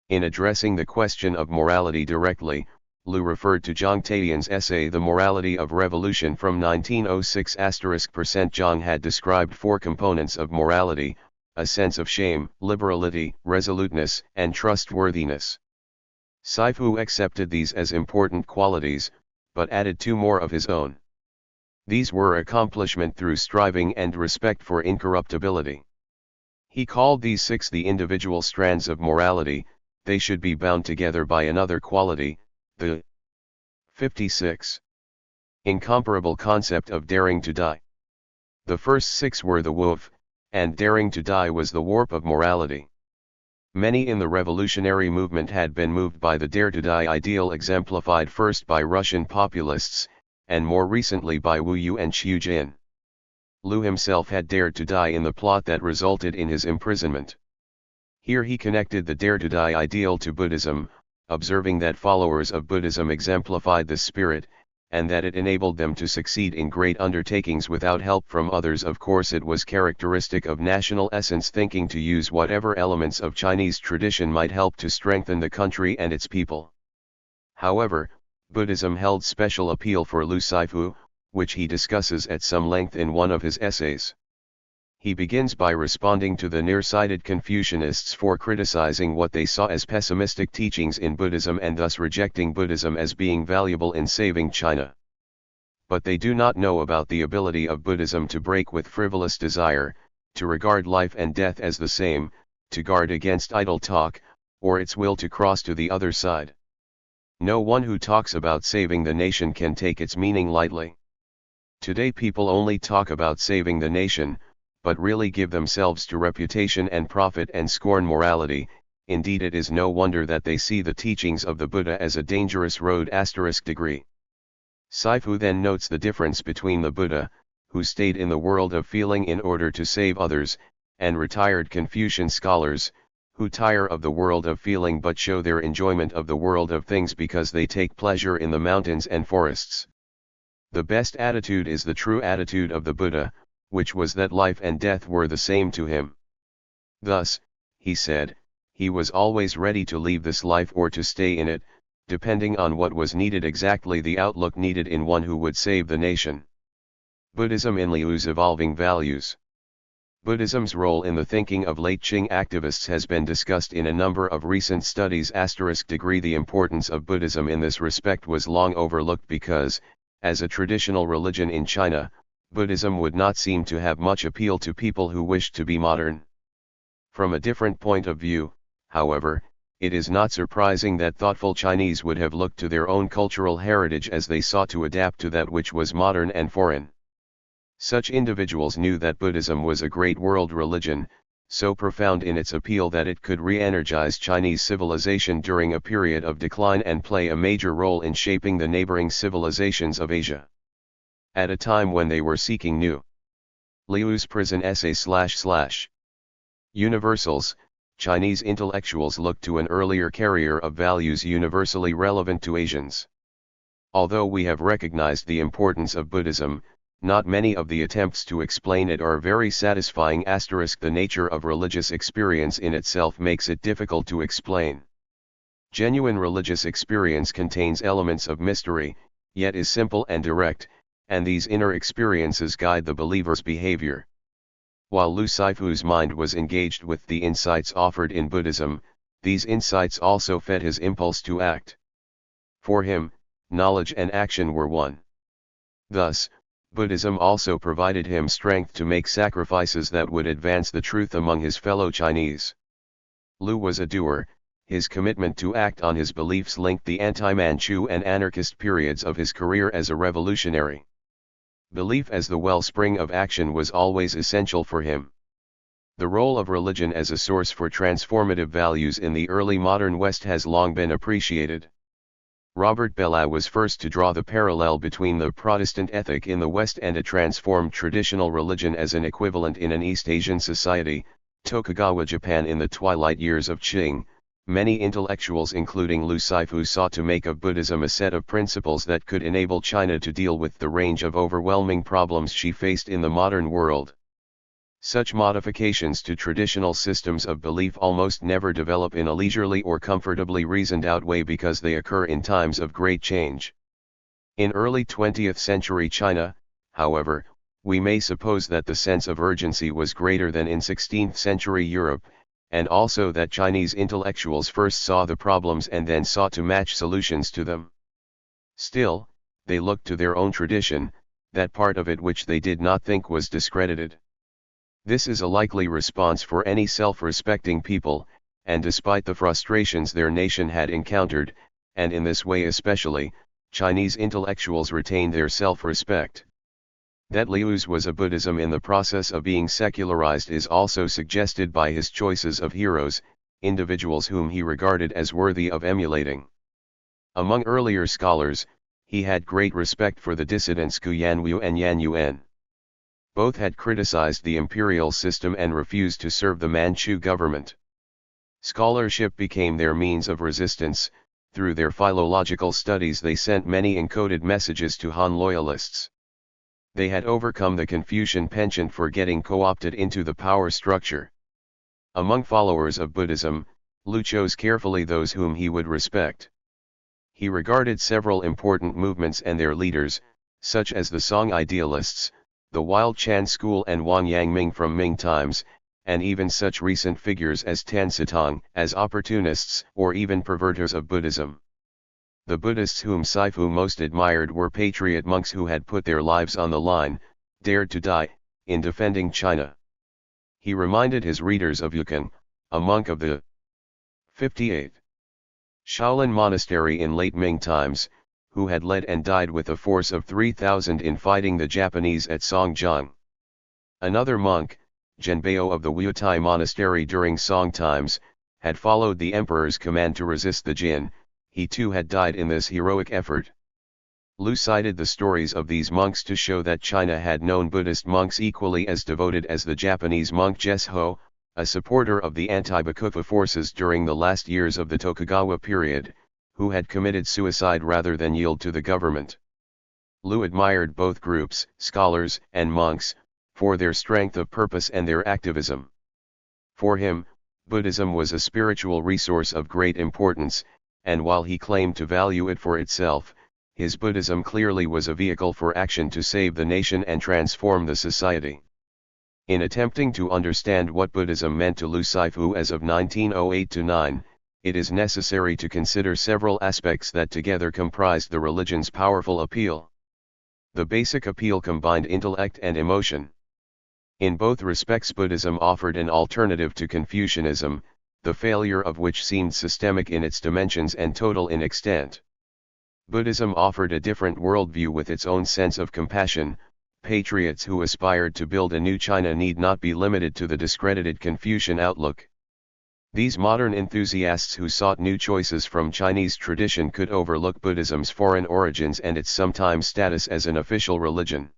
In addressing the question of morality directly, Lu referred to Zhang Taiyan's essay The Morality of Revolution from 1906. Zhang had described four components of morality: a sense of shame, liberality, resoluteness, and trustworthiness. Shifu accepted these as important qualities, but added two more of his own. These were accomplishment through striving and respect for incorruptibility. He called these six the individual strands of morality. They should be bound together by another quality, the 56. Incomparable concept of daring to die. The first 6 were the wolf, and daring to die was the warp of morality. Many in the revolutionary movement had been moved by the dare to die ideal exemplified first by Russian populists, and more recently by Wu Yu and Xu Jin. Lu himself had dared to die in the plot that resulted in his imprisonment. Here he connected the dare to die ideal to Buddhism, observing that followers of Buddhism exemplified this spirit, and that it enabled them to succeed in great undertakings without help from others. Of course, it was characteristic of national essence thinking to use whatever elements of Chinese tradition might help to strengthen the country and its people. However, Buddhism held special appeal for Lu Shifu, which he discusses at some length in one of his essays. He begins by responding to the nearsighted Confucianists for criticizing what they saw as pessimistic teachings in Buddhism and thus rejecting Buddhism as being valuable in saving China. But they do not know about the ability of Buddhism to break with frivolous desire, to regard life and death as the same, to guard against idle talk, or its will to cross to the other side. No one who talks about saving the nation can take its meaning lightly. Today people only talk about saving the nation, but really give themselves to reputation and profit and scorn morality. Indeed, it is no wonder that they see the teachings of the Buddha as a dangerous road. Degree. Shifu then notes the difference between the Buddha, who stayed in the world of feeling in order to save others, and retired Confucian scholars, who tire of the world of feeling but show their enjoyment of the world of things because they take pleasure in the mountains and forests. The best attitude is the true attitude of the Buddha, which was that life and death were the same to him. Thus, he said, he was always ready to leave this life or to stay in it, depending on what was needed, exactly the outlook needed in one who would save the nation. Buddhism in Liu's evolving values. Buddhism's role in the thinking of late Qing activists has been discussed in a number of recent studies. Degree. The importance of Buddhism in this respect was long overlooked because, as a traditional religion in China, Buddhism would not seem to have much appeal to people who wished to be modern. From a different point of view, however, it is not surprising that thoughtful Chinese would have looked to their own cultural heritage as they sought to adapt to that which was modern and foreign. Such individuals knew that Buddhism was a great world religion, so profound in its appeal that it could re-energize Chinese civilization during a period of decline and play a major role in shaping the neighboring civilizations of Asia. At a time when they were seeking new Liu's prison essay / universals, Chinese intellectuals looked to an earlier carrier of values universally relevant to Asians. Although we have recognized the importance of Buddhism, not many of the attempts to explain it are very satisfying. The nature of religious experience in itself makes it difficult to explain. Genuine religious experience contains elements of mystery, yet is simple and direct, and these inner experiences guide the believer's behavior. While Lu Shifu's mind was engaged with the insights offered in Buddhism, these insights also fed his impulse to act. For him, knowledge and action were one. Thus, Buddhism also provided him strength to make sacrifices that would advance the truth among his fellow Chinese. Lu was a doer. His commitment to act on his beliefs linked the anti-Manchu and anarchist periods of his career as a revolutionary. Belief as the wellspring of action was always essential for him. The role of religion as a source for transformative values in the early modern West has long been appreciated. Robert Bellah was first to draw the parallel between the Protestant ethic in the West and a transformed traditional religion as an equivalent in an East Asian society. Tokugawa Japan. In the twilight years of Qing, many intellectuals including Lu Shifu sought to make of Buddhism a set of principles that could enable China to deal with the range of overwhelming problems she faced in the modern world. Such modifications to traditional systems of belief almost never develop in a leisurely or comfortably reasoned out way because they occur in times of great change. In early 20th century China, however, we may suppose that the sense of urgency was greater than in 16th century Europe, and also that Chinese intellectuals first saw the problems and then sought to match solutions to them. Still, they looked to their own tradition, that part of it which they did not think was discredited. This is a likely response for any self-respecting people, and despite the frustrations their nation had encountered, and in this way especially, Chinese intellectuals retained their self-respect. That Liu's was a Buddhism in the process of being secularized is also suggested by his choices of heroes, individuals whom he regarded as worthy of emulating. Among earlier scholars, he had great respect for the dissidents Gu Yanwu and Yan Yuan. Both had criticized the imperial system and refused to serve the Manchu government. Scholarship became their means of resistance. Through their philological studies they sent many encoded messages to Han loyalists. They had overcome the Confucian penchant for getting co-opted into the power structure. Among followers of Buddhism, Lu chose carefully those whom he would respect. He regarded several important movements and their leaders, such as the Song idealists, the Wild Chan school and Wang Yangming from Ming times, and even such recent figures as Tan Sitong, as opportunists or even perverters of Buddhism. The Buddhists whom Shifu most admired were patriot monks who had put their lives on the line, dared to die, in defending China. He reminded his readers of Yukan, a monk of the 58th Shaolin Monastery in late Ming times, who had led and died with a force of 3,000 in fighting the Japanese at Songjiang. Another monk, Zhenbao of the Wutai Monastery during Song times, had followed the emperor's command to resist the Jin. He too had died in this heroic effort. Lu cited the stories of these monks to show that China had known Buddhist monks equally as devoted as the Japanese monk Jesho, a supporter of the anti-Bakufu forces during the last years of the Tokugawa period, who had committed suicide rather than yield to the government. Lu admired both groups, scholars and monks, for their strength of purpose and their activism. For him, Buddhism was a spiritual resource of great importance, and while he claimed to value it for itself, his Buddhism clearly was a vehicle for action to save the nation and transform the society. In attempting to understand what Buddhism meant to Lu Shifu as of 1908-9, it is necessary to consider several aspects that together comprised the religion's powerful appeal. The basic appeal combined intellect and emotion. In both respects Buddhism offered an alternative to Confucianism, the failure of which seemed systemic in its dimensions and total in extent. Buddhism offered a different worldview with its own sense of compassion. Patriots who aspired to build a new China need not be limited to the discredited Confucian outlook. These modern enthusiasts who sought new choices from Chinese tradition could overlook Buddhism's foreign origins and its sometime status as an official religion.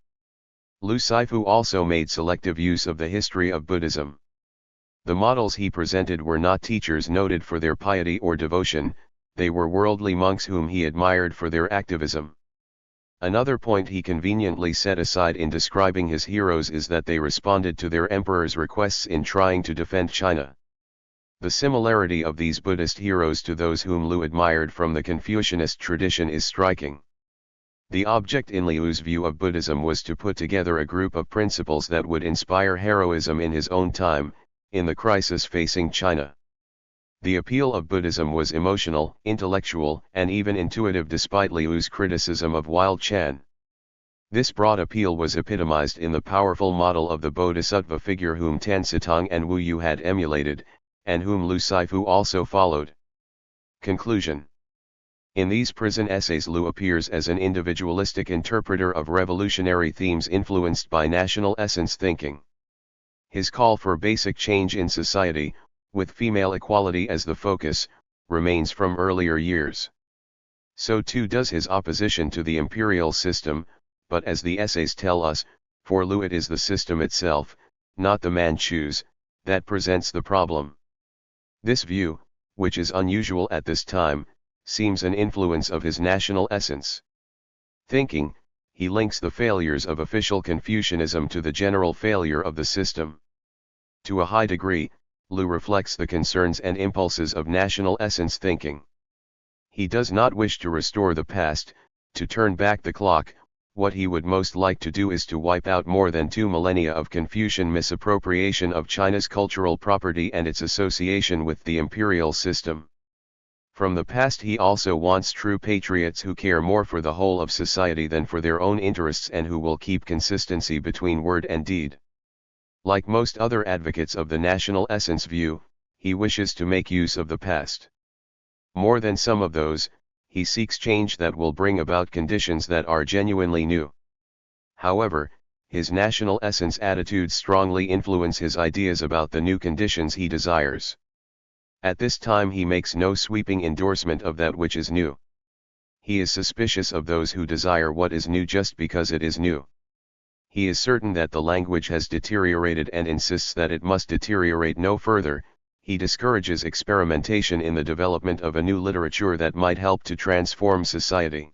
Lu Shifu also made selective use of the history of Buddhism. The models he presented were not teachers noted for their piety or devotion, they were worldly monks whom he admired for their activism. Another point he conveniently set aside in describing his heroes is that they responded to their emperor's requests in trying to defend China. The similarity of these Buddhist heroes to those whom Lu admired from the Confucianist tradition is striking. The object in Liu's view of Buddhism was to put together a group of principles that would inspire heroism in his own time, in the crisis facing China. The appeal of Buddhism was emotional, intellectual, and even intuitive despite Liu's criticism of Wild Chan. This broad appeal was epitomized in the powerful model of the Bodhisattva figure whom Tan Sitong and Wu Yu had emulated, and whom Lu Shifu also followed. Conclusion. In these prison essays Lu appears as an individualistic interpreter of revolutionary themes influenced by national essence thinking. His call for basic change in society, with female equality as the focus, remains from earlier years. So too does his opposition to the imperial system, but as the essays tell us, for Lu it is the system itself, not the Manchus, that presents the problem. This view, which is unusual at this time, seems an influence of his national essence. Thinking, he links the failures of official Confucianism to the general failure of the system. To a high degree, Lu reflects the concerns and impulses of national essence thinking. He does not wish to restore the past, to turn back the clock. What he would most like to do is to wipe out more than 2 millennia of Confucian misappropriation of China's cultural property and its association with the imperial system. From the past he also wants true patriots who care more for the whole of society than for their own interests and who will keep consistency between word and deed. Like most other advocates of the national essence view, he wishes to make use of the past. More than some of those, he seeks change that will bring about conditions that are genuinely new. However, his national essence attitudes strongly influence his ideas about the new conditions he desires. At this time he makes no sweeping endorsement of that which is new. He is suspicious of those who desire what is new just because it is new. He is certain that the language has deteriorated and insists that it must deteriorate no further. He discourages experimentation in the development of a new literature that might help to transform society.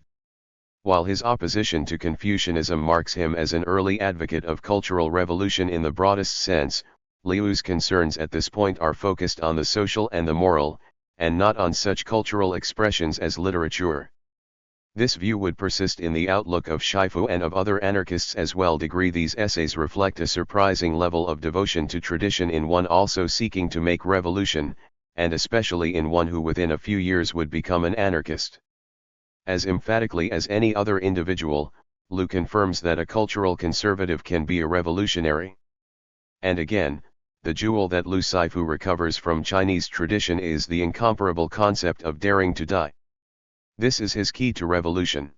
While his opposition to Confucianism marks him as an early advocate of cultural revolution in the broadest sense, Liu's concerns at this point are focused on the social and the moral, and not on such cultural expressions as literature. This view would persist in the outlook of Shifu and of other anarchists as well. These essays reflect a surprising level of devotion to tradition in one also seeking to make revolution, and especially in one who within a few years would become an anarchist. As emphatically as any other individual, Liu confirms that a cultural conservative can be a revolutionary. And again, the jewel that Liu Shifu recovers from Chinese tradition is the incomparable concept of daring to die. This is his key to revolution.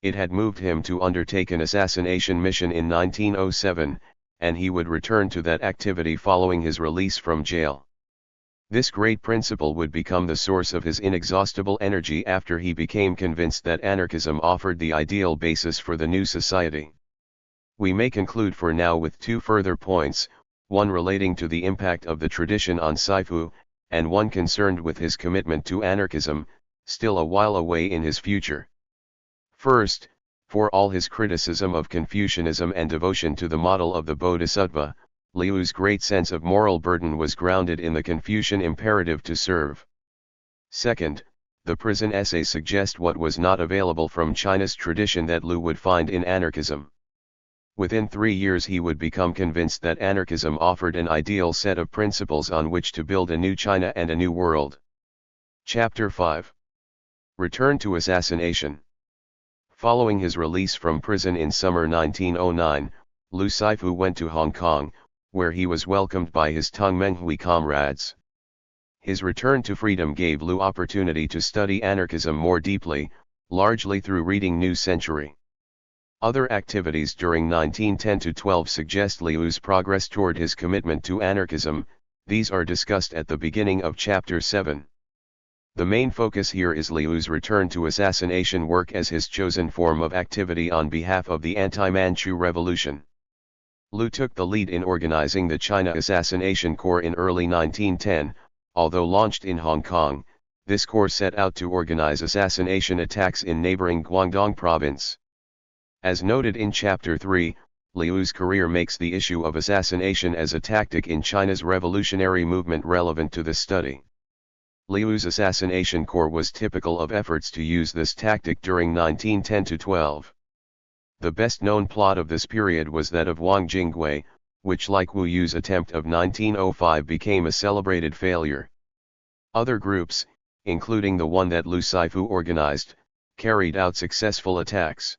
It had moved him to undertake an assassination mission in 1907, and he would return to that activity following his release from jail. This great principle would become the source of his inexhaustible energy after he became convinced that anarchism offered the ideal basis for the new society. We may conclude for now with two further points, one relating to the impact of the tradition on Shifu, and one concerned with his commitment to anarchism, still a while away in his future. First, for all his criticism of Confucianism and devotion to the model of the Bodhisattva, Liu's great sense of moral burden was grounded in the Confucian imperative to serve. Second, the prison essays suggest what was not available from China's tradition that Liu would find in anarchism. Within 3 years he would become convinced that anarchism offered an ideal set of principles on which to build a new China and a new world. Chapter 5. Return to assassination. Following his release from prison in summer 1909, Liu Shifu went to Hong Kong, where he was welcomed by his Tongmenghui comrades. His return to freedom gave Liu opportunity to study anarchism more deeply, largely through reading New Century. Other activities during 1910-12 suggest Liu's progress toward his commitment to anarchism. These are discussed at the beginning of Chapter 7. The main focus here is Liu's return to assassination work as his chosen form of activity on behalf of the anti-Manchu revolution. Liu took the lead in organizing the China Assassination Corps in early 1910, although launched in Hong Kong. This corps set out to organize assassination attacks in neighboring Guangdong province. As noted in Chapter 3, Liu's career makes the issue of assassination as a tactic in China's revolutionary movement relevant to the study. Liu's assassination corps was typical of efforts to use this tactic during 1910-12. The best-known plot of this period was that of Wang Jingwei, which like Wu Yu's attempt of 1905 became a celebrated failure. Other groups, including the one that Liu Shifu organized, carried out successful attacks.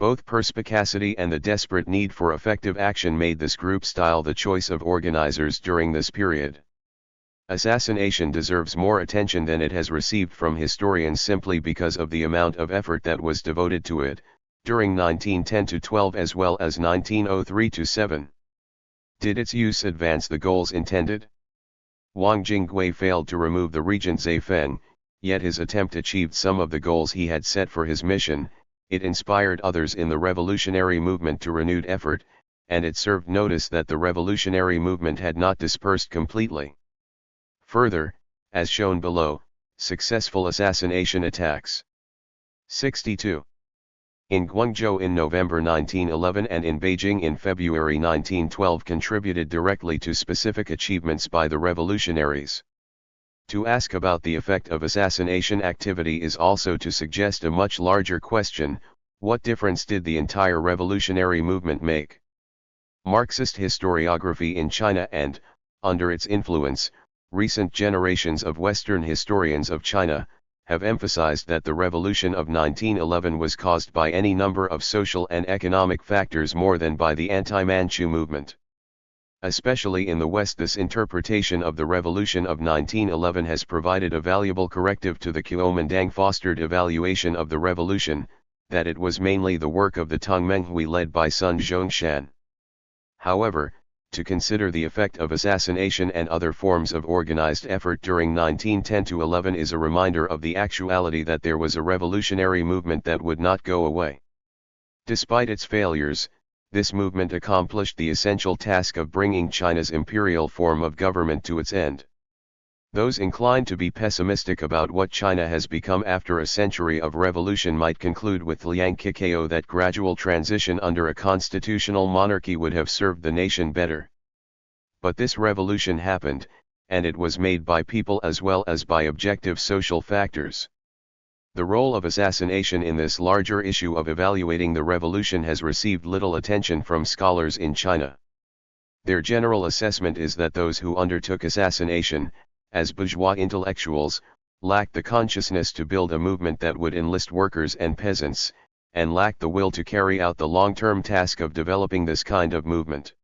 Both perspicacity and the desperate need for effective action made this group style the choice of organizers during this period. Assassination deserves more attention than it has received from historians simply because of the amount of effort that was devoted to it, during 1910-12 as well as 1903-7. Did its use advance the goals intended? Wang Jingwei failed to remove the regent Zaifeng, yet his attempt achieved some of the goals he had set for his mission. It inspired others in the revolutionary movement to renewed effort, and it served notice that the revolutionary movement had not dispersed completely. Further, as shown below, successful assassination attacks. 62. In Guangzhou in November 1911 and in Beijing in February 1912 contributed directly to specific achievements by the revolutionaries. To ask about the effect of assassination activity is also to suggest a much larger question: what difference did the entire revolutionary movement make? Marxist historiography in China and, under its influence, recent generations of Western historians of China, have emphasized that the revolution of 1911 was caused by any number of social and economic factors more than by the anti-Manchu movement. Especially in the West, this interpretation of the revolution of 1911 has provided a valuable corrective to the Kuomintang-fostered evaluation of the revolution, that it was mainly the work of the Tongmenghui led by Sun Zhongshan. However, to consider the effect of assassination and other forms of organized effort during 1910–11 is a reminder of the actuality that there was a revolutionary movement that would not go away. Despite its failures, this movement accomplished the essential task of bringing China's imperial form of government to its end. Those inclined to be pessimistic about what China has become after a century of revolution might conclude with Liang Kikao that gradual transition under a constitutional monarchy would have served the nation better. But this revolution happened, and it was made by people as well as by objective social factors. The role of assassination in this larger issue of evaluating the revolution has received little attention from scholars in China. Their general assessment is that those who undertook assassination, as bourgeois intellectuals, lacked the consciousness to build a movement that would enlist workers and peasants, and lacked the will to carry out the long-term task of developing this kind of movement.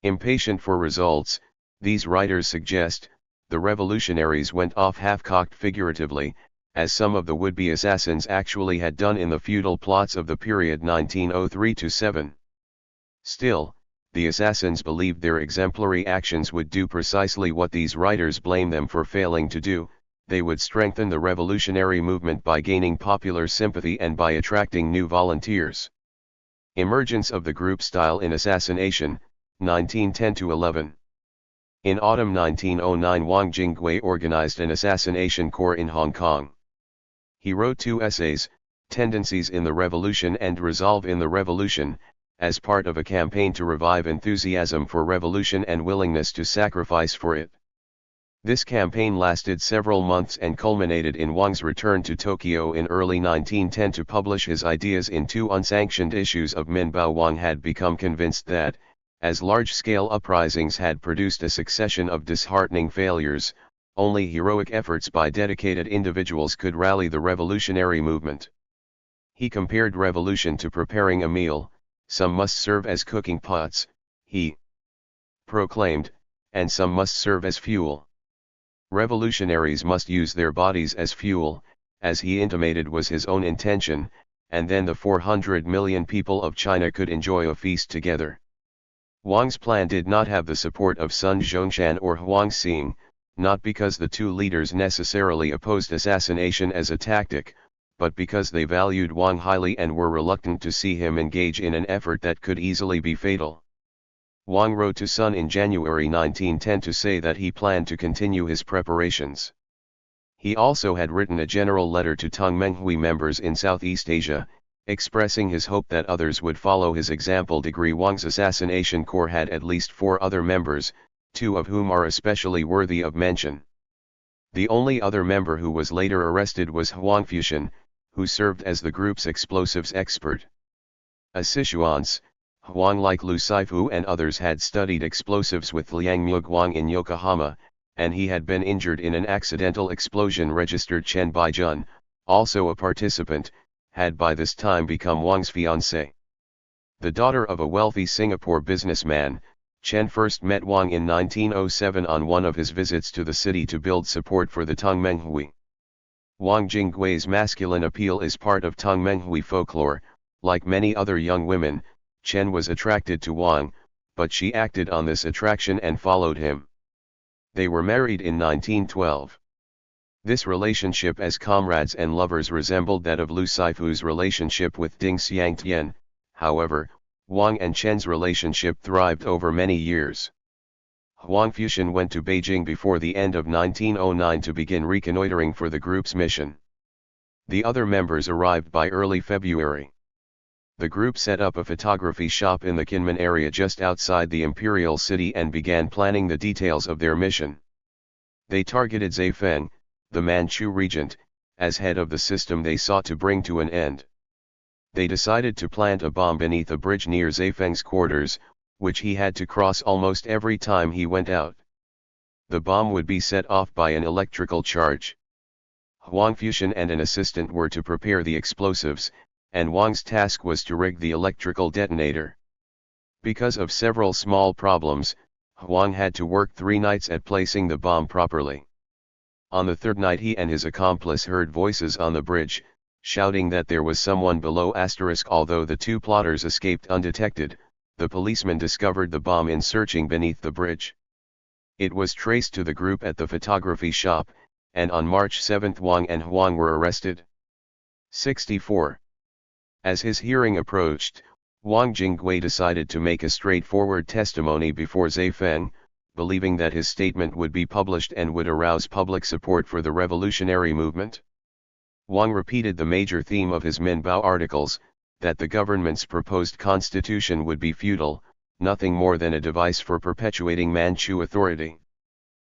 Impatient for results, these writers suggest, the revolutionaries went off half-cocked figuratively, as some of the would-be assassins actually had done in the feudal plots of the period 1903–7. Still, the assassins believed their exemplary actions would do precisely what these writers blame them for failing to do: they would strengthen the revolutionary movement by gaining popular sympathy and by attracting new volunteers. Emergence of the group style in assassination, 1910–11. In autumn 1909 Wang Jingwei organized an assassination corps in Hong Kong. He wrote 2 essays, Tendencies in the Revolution and Resolve in the Revolution, as part of a campaign to revive enthusiasm for revolution and willingness to sacrifice for it. This campaign lasted several months and culminated in Wang's return to Tokyo in early 1910 to publish his ideas in 2 unsanctioned issues of Minbao. Wang had become convinced that, as large-scale uprisings had produced a succession of disheartening failures, only heroic efforts by dedicated individuals could rally the revolutionary movement. He compared revolution to preparing a meal: some must serve as cooking pots, he proclaimed, and some must serve as fuel. Revolutionaries must use their bodies as fuel, as he intimated was his own intention, and then the 400 million people of China could enjoy a feast together. Wang's plan did not have the support of Sun Zhongshan or Huang Xing, not because the 2 leaders necessarily opposed assassination as a tactic, but because they valued Wang highly and were reluctant to see him engage in an effort that could easily be fatal. Wang wrote to Sun in January 1910 to say that he planned to continue his preparations. He also had written a general letter to Tongmenghui members in Southeast Asia, expressing his hope that others would follow his example. Wang's assassination corps had at least 4 other members, 2 of whom are especially worthy of mention. The only other member who was later arrested was Huang Fuxian, who served as the group's explosives expert. A Sichuan's, Huang, like Lu Shifu and others, had studied explosives with Liang Muguang in Yokohama, and he had been injured in an accidental explosion. Registered Chen Baijun, also a participant, had by this time become Wang's fiancée. The daughter of a wealthy Singapore businessman, Chen first met Wang in 1907 on one of his visits to the city to build support for the Tongmenghui. Wang Jingwei's masculine appeal is part of Tongmenghui folklore. Like many other young women, Chen was attracted to Wang, but she acted on this attraction and followed him. They were married in 1912. This relationship as comrades and lovers resembled that of Lu Shifu's relationship with Ding Xiangtian. However, Wang and Chen's relationship thrived over many years. Huang Fuxian went to Beijing before the end of 1909 to begin reconnoitering for the group's mission. The other members arrived by early February. The group set up a photography shop in the Kinmen area just outside the imperial city and began planning the details of their mission. They targeted Zaifeng, the Manchu regent, as head of the system they sought to bring to an end. They decided to plant a bomb beneath a bridge near Zaifeng's quarters, which he had to cross almost every time he went out. The bomb would be set off by an electrical charge. Huang Fuxian and an assistant were to prepare the explosives, and Wang's task was to rig the electrical detonator. Because of several small problems, Huang had to work 3 nights at placing the bomb properly. On the 3rd night he and his accomplice heard voices on the bridge, shouting that there was someone below. Although the two plotters escaped undetected, the policeman discovered the bomb in searching beneath the bridge. It was traced to the group at the photography shop, and on March 7 Wang and Huang were arrested. 64. As his hearing approached, Wang Jingwei decided to make a straightforward testimony before Zai Feng, believing that his statement would be published and would arouse public support for the revolutionary movement. Wang repeated the major theme of his Minbao articles, that the government's proposed constitution would be feudal, nothing more than a device for perpetuating Manchu authority.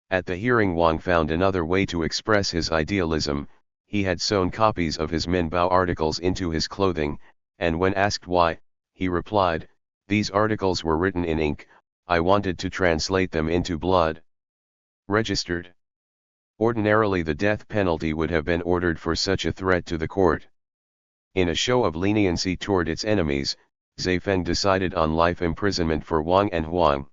At the hearing, Wang found another way to express his idealism. He had sewn copies of his Minbao articles into his clothing, and when asked why, he replied, "These articles were written in ink, I wanted to translate them into blood." Registered. Ordinarily the death penalty would have been ordered for such a threat to the court. In a show of leniency toward its enemies, Zai Feng decided on life imprisonment for Wang and Huang.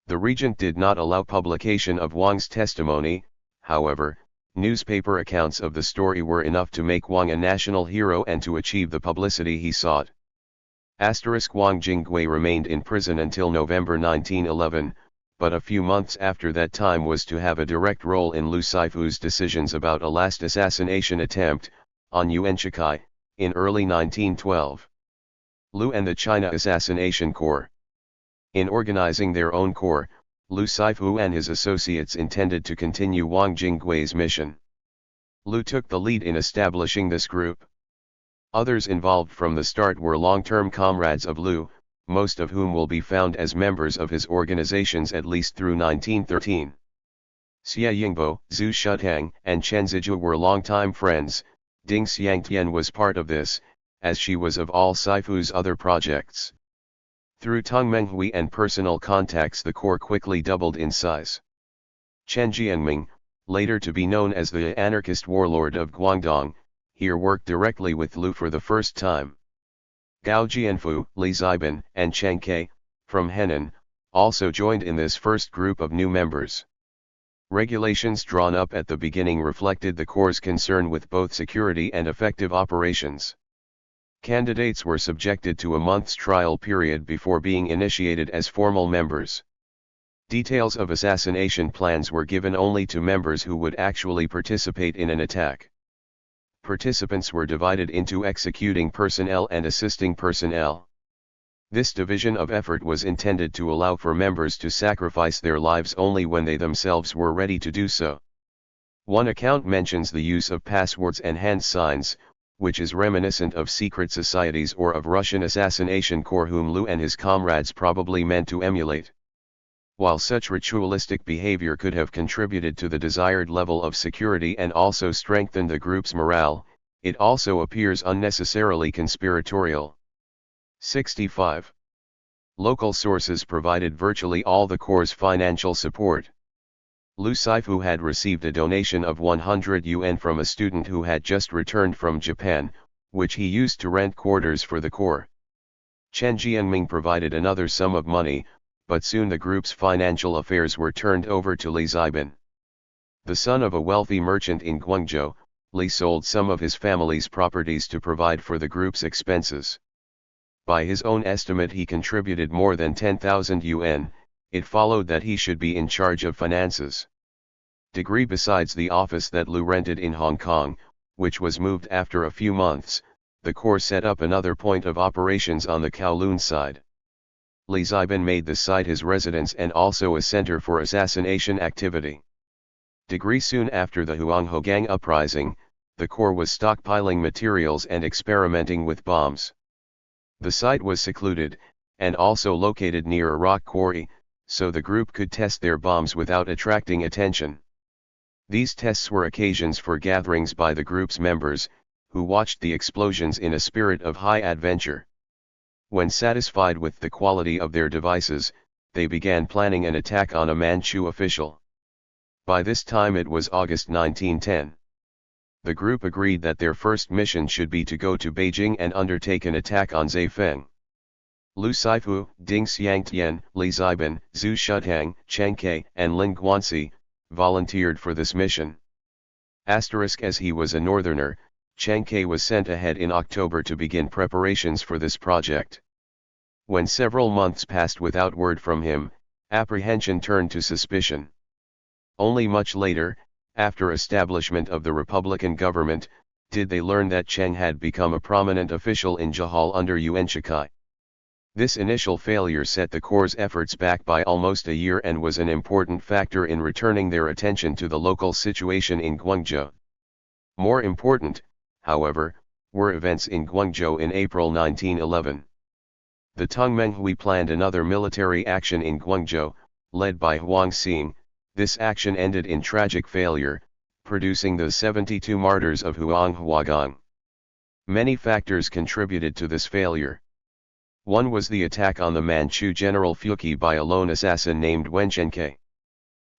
The regent did not allow publication of Wang's testimony. However, newspaper accounts of the story were enough to make Wang a national hero and to achieve the publicity he sought. Wang Jingwei remained in prison until November 1911, but a few months after that time was to have a direct role in Liu Saifu's decisions about a last assassination attempt, on Yuan Shikai, in early 1912. Liu and the China Assassination Corps. In organizing their own corps, Liu Saifu and his associates intended to continue Wang Jingwei's mission. Liu took the lead in establishing this group. Others involved from the start were long-term comrades of Liu, most of whom will be found as members of his organizations at least through 1913. Xie Yingbo, Zhu Shutang, and Chen Zijia were longtime friends. Ding Xiangtian was part of this, as she was of all Saifu's other projects. Through Teng Menghui and personal contacts, the corps quickly doubled in size. Chen Jianming, later to be known as the anarchist warlord of Guangdong, here worked directly with Liu for the first time. Gao Jianfu, Li Zaiban, and Cheng Ke, from Henan, also joined in this first group of new members. Regulations drawn up at the beginning reflected the corps' concern with both security and effective operations. Candidates were subjected to a month's trial period before being initiated as formal members. Details of assassination plans were given only to members who would actually participate in an attack. Participants were divided into executing personnel and assisting personnel. This division of effort was intended to allow for members to sacrifice their lives only when they themselves were ready to do so. One account mentions the use of passwords and hand signs, which is reminiscent of secret societies or of Russian assassination corps whom Liu and his comrades probably meant to emulate. While such ritualistic behavior could have contributed to the desired level of security and also strengthened the group's morale, it also appears unnecessarily conspiratorial. 65. Local sources provided virtually all the corps' financial support. Liu Saifu had received a donation of 100 yuan from a student who had just returned from Japan, which he used to rent quarters for the corps. Chen Jianming provided another sum of money, but soon the group's financial affairs were turned over to Li Zaiban. The son of a wealthy merchant in Guangzhou, Li sold some of his family's properties to provide for the group's expenses. By his own estimate, he contributed more than 10,000 yuan. It followed that he should be in charge of finances. Besides the office that Liu rented in Hong Kong, which was moved after a few months, the corps set up another point of operations on the Kowloon side. Li Zaiban made the site his residence and also a center for assassination activity. Soon after the Huanghogang uprising, the corps was stockpiling materials and experimenting with bombs. The site was secluded, and also located near a rock quarry, so the group could test their bombs without attracting attention. These tests were occasions for gatherings by the group's members, who watched the explosions in a spirit of high adventure. When satisfied with the quality of their devices, they began planning an attack on a Manchu official. By this time it was August 1910. The group agreed that their first mission should be to go to Beijing and undertake an attack on Zai Feng. Liu Saifu, Ding Xiangtian, Li Zaiban, Zhu Shutang, Cheng Ke, and Lin Guanxi volunteered for this mission. As he was a northerner, Chiang Kai was sent ahead in October to begin preparations for this project. When several months passed without word from him, apprehension turned to suspicion. Only much later, after establishment of the Republican government, did they learn that Chiang had become a prominent official in Jahal under Yuan Shikai. This initial failure set the Corps' efforts back by almost a year and was an important factor in returning their attention to the local situation in Guangzhou. More important, however, were events in Guangzhou in April 1911. The Tongmenghui planned another military action in Guangzhou, led by Huang Xing. This action ended in tragic failure, producing the 72 martyrs of Huanghuagang. Many factors contributed to this failure. One was the attack on the Manchu general Fuqi by a lone assassin named Wen Zhenkei.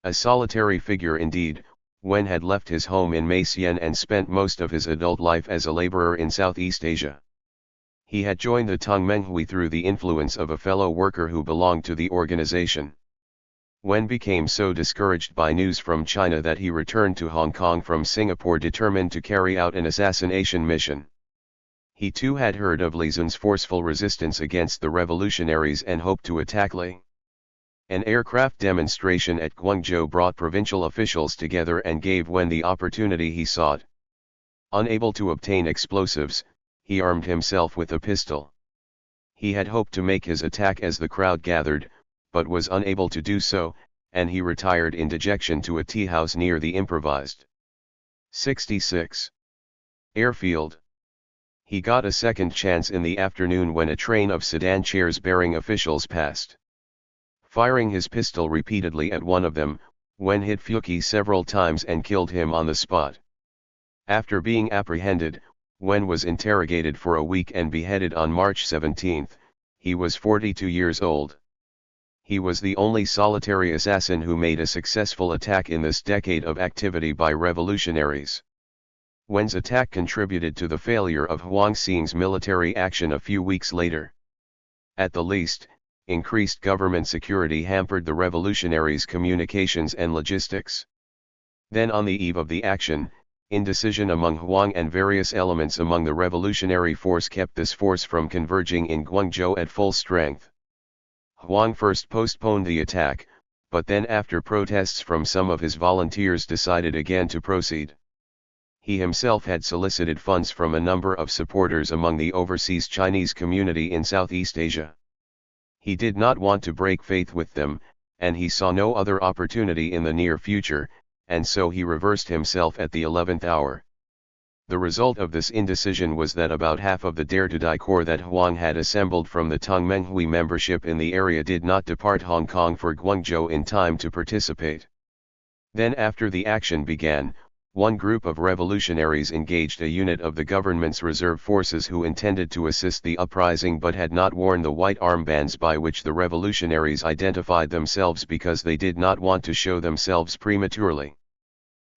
A solitary figure indeed, Wen had left his home in Meixian and spent most of his adult life as a laborer in Southeast Asia. He had joined the Tongmenghui through the influence of a fellow worker who belonged to the organization. Wen became so discouraged by news from China that he returned to Hong Kong from Singapore determined to carry out an assassination mission. He too had heard of Li Xun's forceful resistance against the revolutionaries and hoped to attack Li. An aircraft demonstration at Guangzhou brought provincial officials together and gave Wen the opportunity he sought. Unable to obtain explosives, he armed himself with a pistol. He had hoped to make his attack as the crowd gathered, but was unable to do so, and he retired in dejection to a tea house near the improvised 66 airfield. He got a second chance in the afternoon when a train of sedan chairs bearing officials passed. Firing his pistol repeatedly at one of them, Wen hit Fuqi several times and killed him on the spot. After being apprehended, Wen was interrogated for a week and beheaded on March 17. He was 42 years old. He was the only solitary assassin who made a successful attack in this decade of activity by revolutionaries. Wen's attack contributed to the failure of Huang Xing's military action a few weeks later. At the least, increased government security hampered the revolutionaries' communications and logistics. Then on the eve of the action, indecision among Huang and various elements among the revolutionary force kept this force from converging in Guangzhou at full strength. Huang first postponed the attack, but then after protests from some of his volunteers decided again to proceed. He himself had solicited funds from a number of supporters among the overseas Chinese community in Southeast Asia. He did not want to break faith with them, and he saw no other opportunity in the near future, and so he reversed himself at the 11th hour. The result of this indecision was that about half of the Dare to Die Corps that Huang had assembled from the Tongmenghui membership in the area did not depart Hong Kong for Guangzhou in time to participate. Then after the action began, one group of revolutionaries engaged a unit of the government's reserve forces who intended to assist the uprising but had not worn the white armbands by which the revolutionaries identified themselves because they did not want to show themselves prematurely.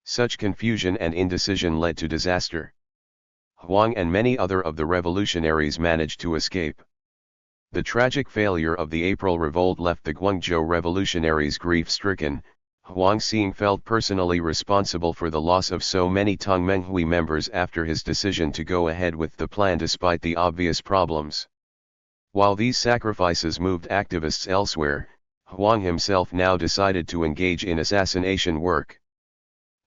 Such confusion and indecision led to disaster. Huang and many other of the revolutionaries managed to escape. The tragic failure of the April revolt left the Guangzhou revolutionaries grief-stricken. Huang Xing felt personally responsible for the loss of so many Tongmenghui members after his decision to go ahead with the plan despite the obvious problems. While these sacrifices moved activists elsewhere, Huang himself now decided to engage in assassination work.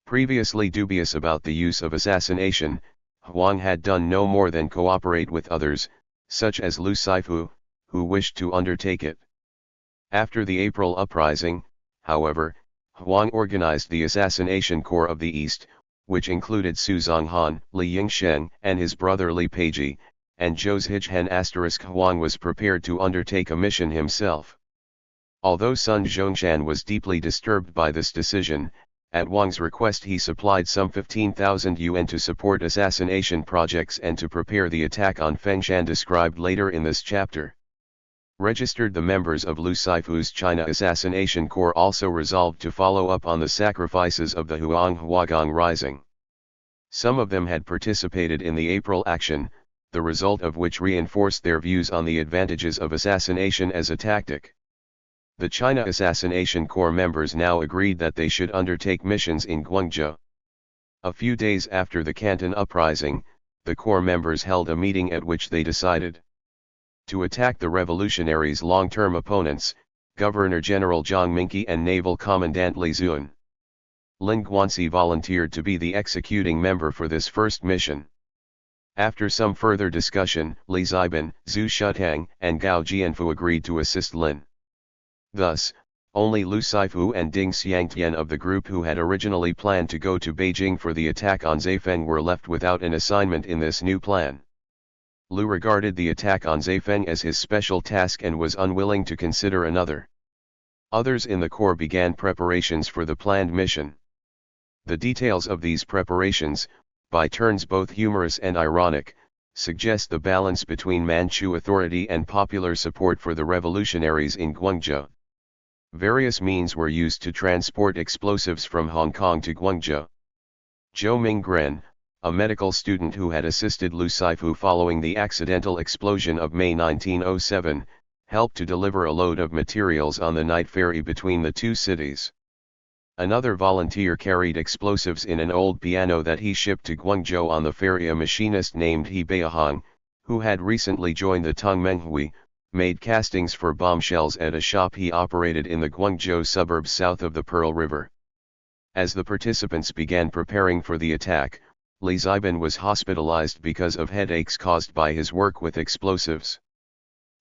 Previously dubious about the use of assassination, Huang had done no more than cooperate with others, such as Lu Shifu, who wished to undertake it. After the April uprising, however, Huang organized the Assassination Corps of the East, which included Su Zonghan, Li Yingsheng, and his brother Li Peiji, and Zhou Zhijhen. Huang was prepared to undertake a mission himself. Although Sun Zhongshan was deeply disturbed by this decision, at Wang's request he supplied some 15,000 yuan to support assassination projects and to prepare the attack on Fengshan described later in this chapter. Registered the members of Lu Shifu's China Assassination Corps also resolved to follow up on the sacrifices of the Huanghuagang Rising. Some of them had participated in the April action, the result of which reinforced their views on the advantages of assassination as a tactic. The China Assassination Corps members now agreed that they should undertake missions in Guangzhou. A few days after the Canton uprising, the Corps members held a meeting at which they decided to attack the revolutionaries' long-term opponents, Governor-General Zhang Minqi and Naval Commandant Li Zun. Lin Guanxi volunteered to be the executing member for this first mission. After some further discussion, Li Ziban, Zhu Shutang, and Gao Jianfu agreed to assist Lin. Thus, only Lu Shifu and Ding Xiangtian of the group who had originally planned to go to Beijing for the attack on Zaifeng were left without an assignment in this new plan. Lu regarded the attack on Zaifeng as his special task and was unwilling to consider another. Others in the Corps began preparations for the planned mission. The details of these preparations, by turns both humorous and ironic, suggest the balance between Manchu authority and popular support for the revolutionaries in Guangzhou. Various means were used to transport explosives from Hong Kong to Guangzhou. Zhou Minggren, a medical student who had assisted Lu Shifu following the accidental explosion of May 1907, helped to deliver a load of materials on the night ferry between the two cities. Another volunteer carried explosives in an old piano that he shipped to Guangzhou on the ferry. A machinist named He Beihang, who had recently joined the Tongmenghui, made castings for bombshells at a shop he operated in the Guangzhou suburbs south of the Pearl River. As the participants began preparing for the attack, Li Ziban was hospitalized because of headaches caused by his work with explosives.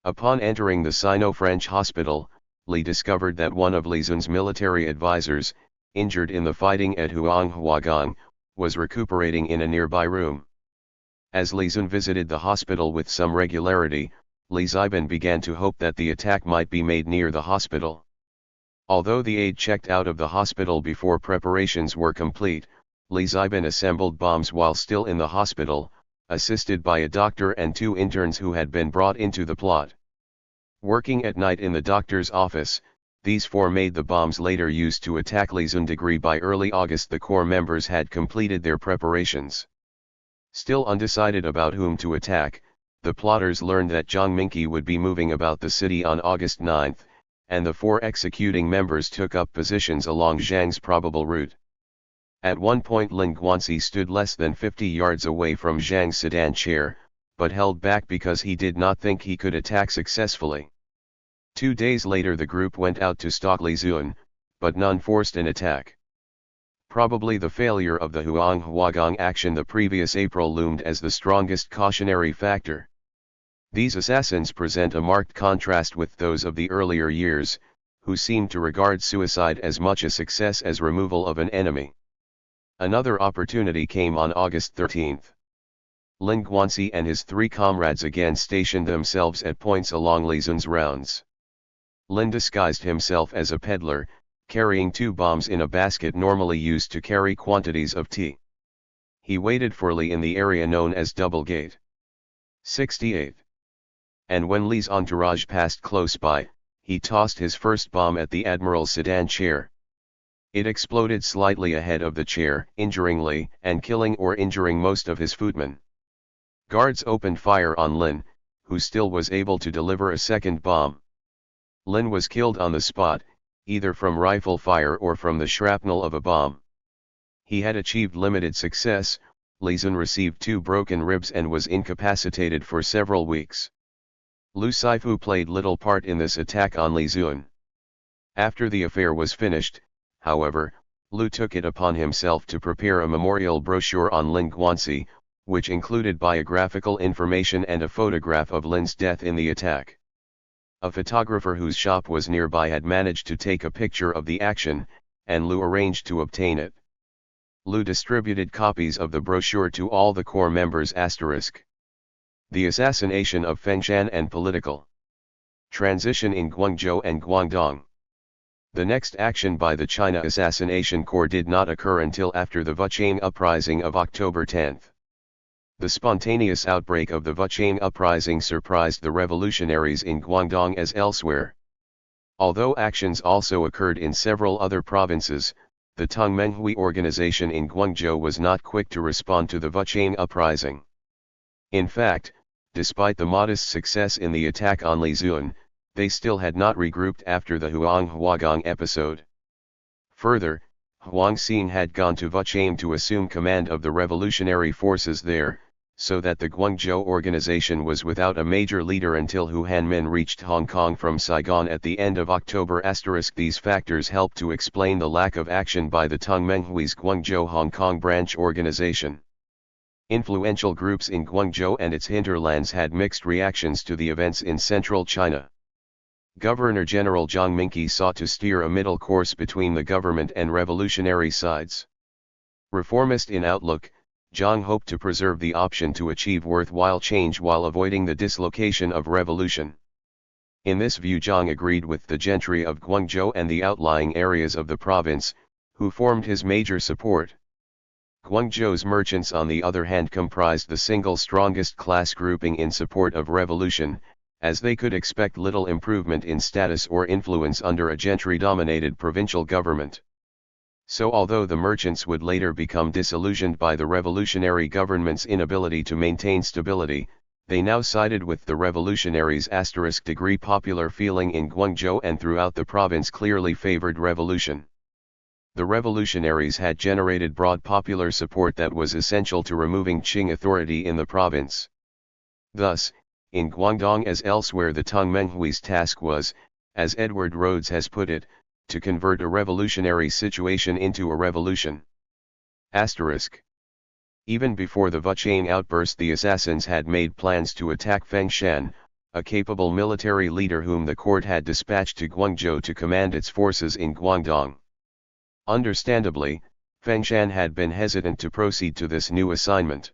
Upon entering the Sino-French hospital, Li discovered that one of Li Zun's military advisors, injured in the fighting at Huanghuagang, was recuperating in a nearby room. As Li Zun visited the hospital with some regularity, Li Ziban began to hope that the attack might be made near the hospital. Although the aide checked out of the hospital before preparations were complete, Li Ziban assembled bombs while still in the hospital, assisted by a doctor and two interns who had been brought into the plot. Working at night in the doctor's office, these four made the bombs later used to attack Li Zun. By early August the Corps members had completed their preparations. Still undecided about whom to attack, the plotters learned that Zhang Minqi would be moving about the city on August 9, and the four executing members took up positions along Zhang's probable route. At one point Lin Guanxi stood less than 50 yards away from Zhang's sedan chair, but held back because he did not think he could attack successfully. 2 days later the group went out to stalk Li Zun, but none forced an attack. Probably the failure of the Huanghuagang action the previous April loomed as the strongest cautionary factor. These assassins present a marked contrast with those of the earlier years, who seemed to regard suicide as much a success as removal of an enemy. Another opportunity came on August 13. Lin Guanxi and his three comrades again stationed themselves at points along Li Zun's rounds. Lin disguised himself as a peddler, carrying two bombs in a basket normally used to carry quantities of tea. He waited for Li in the area known as Double Gate 68. And when Li's entourage passed close by, he tossed his first bomb at the Admiral's sedan chair. It exploded slightly ahead of the chair, injuring Li and killing or injuring most of his footmen. Guards opened fire on Lin, who still was able to deliver a second bomb. Lin was killed on the spot, either from rifle fire or from the shrapnel of a bomb. He had achieved limited success. Li Zun received 2 broken ribs and was incapacitated for several weeks. Lu Shifu played little part in this attack on Li Zun. After the affair was finished, however, Lu took it upon himself to prepare a memorial brochure on Lin Guanxi, which included biographical information and a photograph of Lin's death in the attack. A photographer whose shop was nearby had managed to take a picture of the action, and Lu arranged to obtain it. Lu distributed copies of the brochure to all the Corps members. The assassination of Feng Shan and political transition in Guangzhou and Guangdong. The next action by the China Assassination Corps did not occur until after the Wuchang Uprising of October 10. The spontaneous outbreak of the Wuchang Uprising surprised the revolutionaries in Guangdong as elsewhere. Although actions also occurred in several other provinces, the Tongmenghui organization in Guangzhou was not quick to respond to the Wuchang Uprising. In fact, despite the modest success in the attack on Li Zun, they still had not regrouped after the Huanghuagang episode. Further, Huang Xing had gone to Wuchang to assume command of the revolutionary forces there, so that the Guangzhou organization was without a major leader until Hu Hanmin reached Hong Kong from Saigon at the end of October. These factors help to explain the lack of action by the Teng Menghui's Guangzhou Hong Kong branch organization. Influential groups in Guangzhou and its hinterlands had mixed reactions to the events in central China. Governor-General Zhang Minqi sought to steer a middle course between the government and revolutionary sides. Reformist in outlook, Zhang hoped to preserve the option to achieve worthwhile change while avoiding the dislocation of revolution. In this view, Zhang agreed with the gentry of Guangzhou and the outlying areas of the province, who formed his major support. Guangzhou's merchants, on the other hand, comprised the single strongest class grouping in support of revolution, as they could expect little improvement in status or influence under a gentry-dominated provincial government. So although the merchants would later become disillusioned by the revolutionary government's inability to maintain stability, they now sided with the revolutionaries. Popular feeling in Guangzhou and throughout the province clearly favored revolution. The revolutionaries had generated broad popular support that was essential to removing Qing authority in the province. Thus, in Guangdong as elsewhere, the Teng Menghui's task was, as Edward Rhodes has put it, to convert a revolutionary situation into a revolution. Even before the Vuchang outburst, the assassins had made plans to attack Feng Shan, a capable military leader whom the court had dispatched to Guangzhou to command its forces in Guangdong. Understandably, Feng Shan had been hesitant to proceed to this new assignment.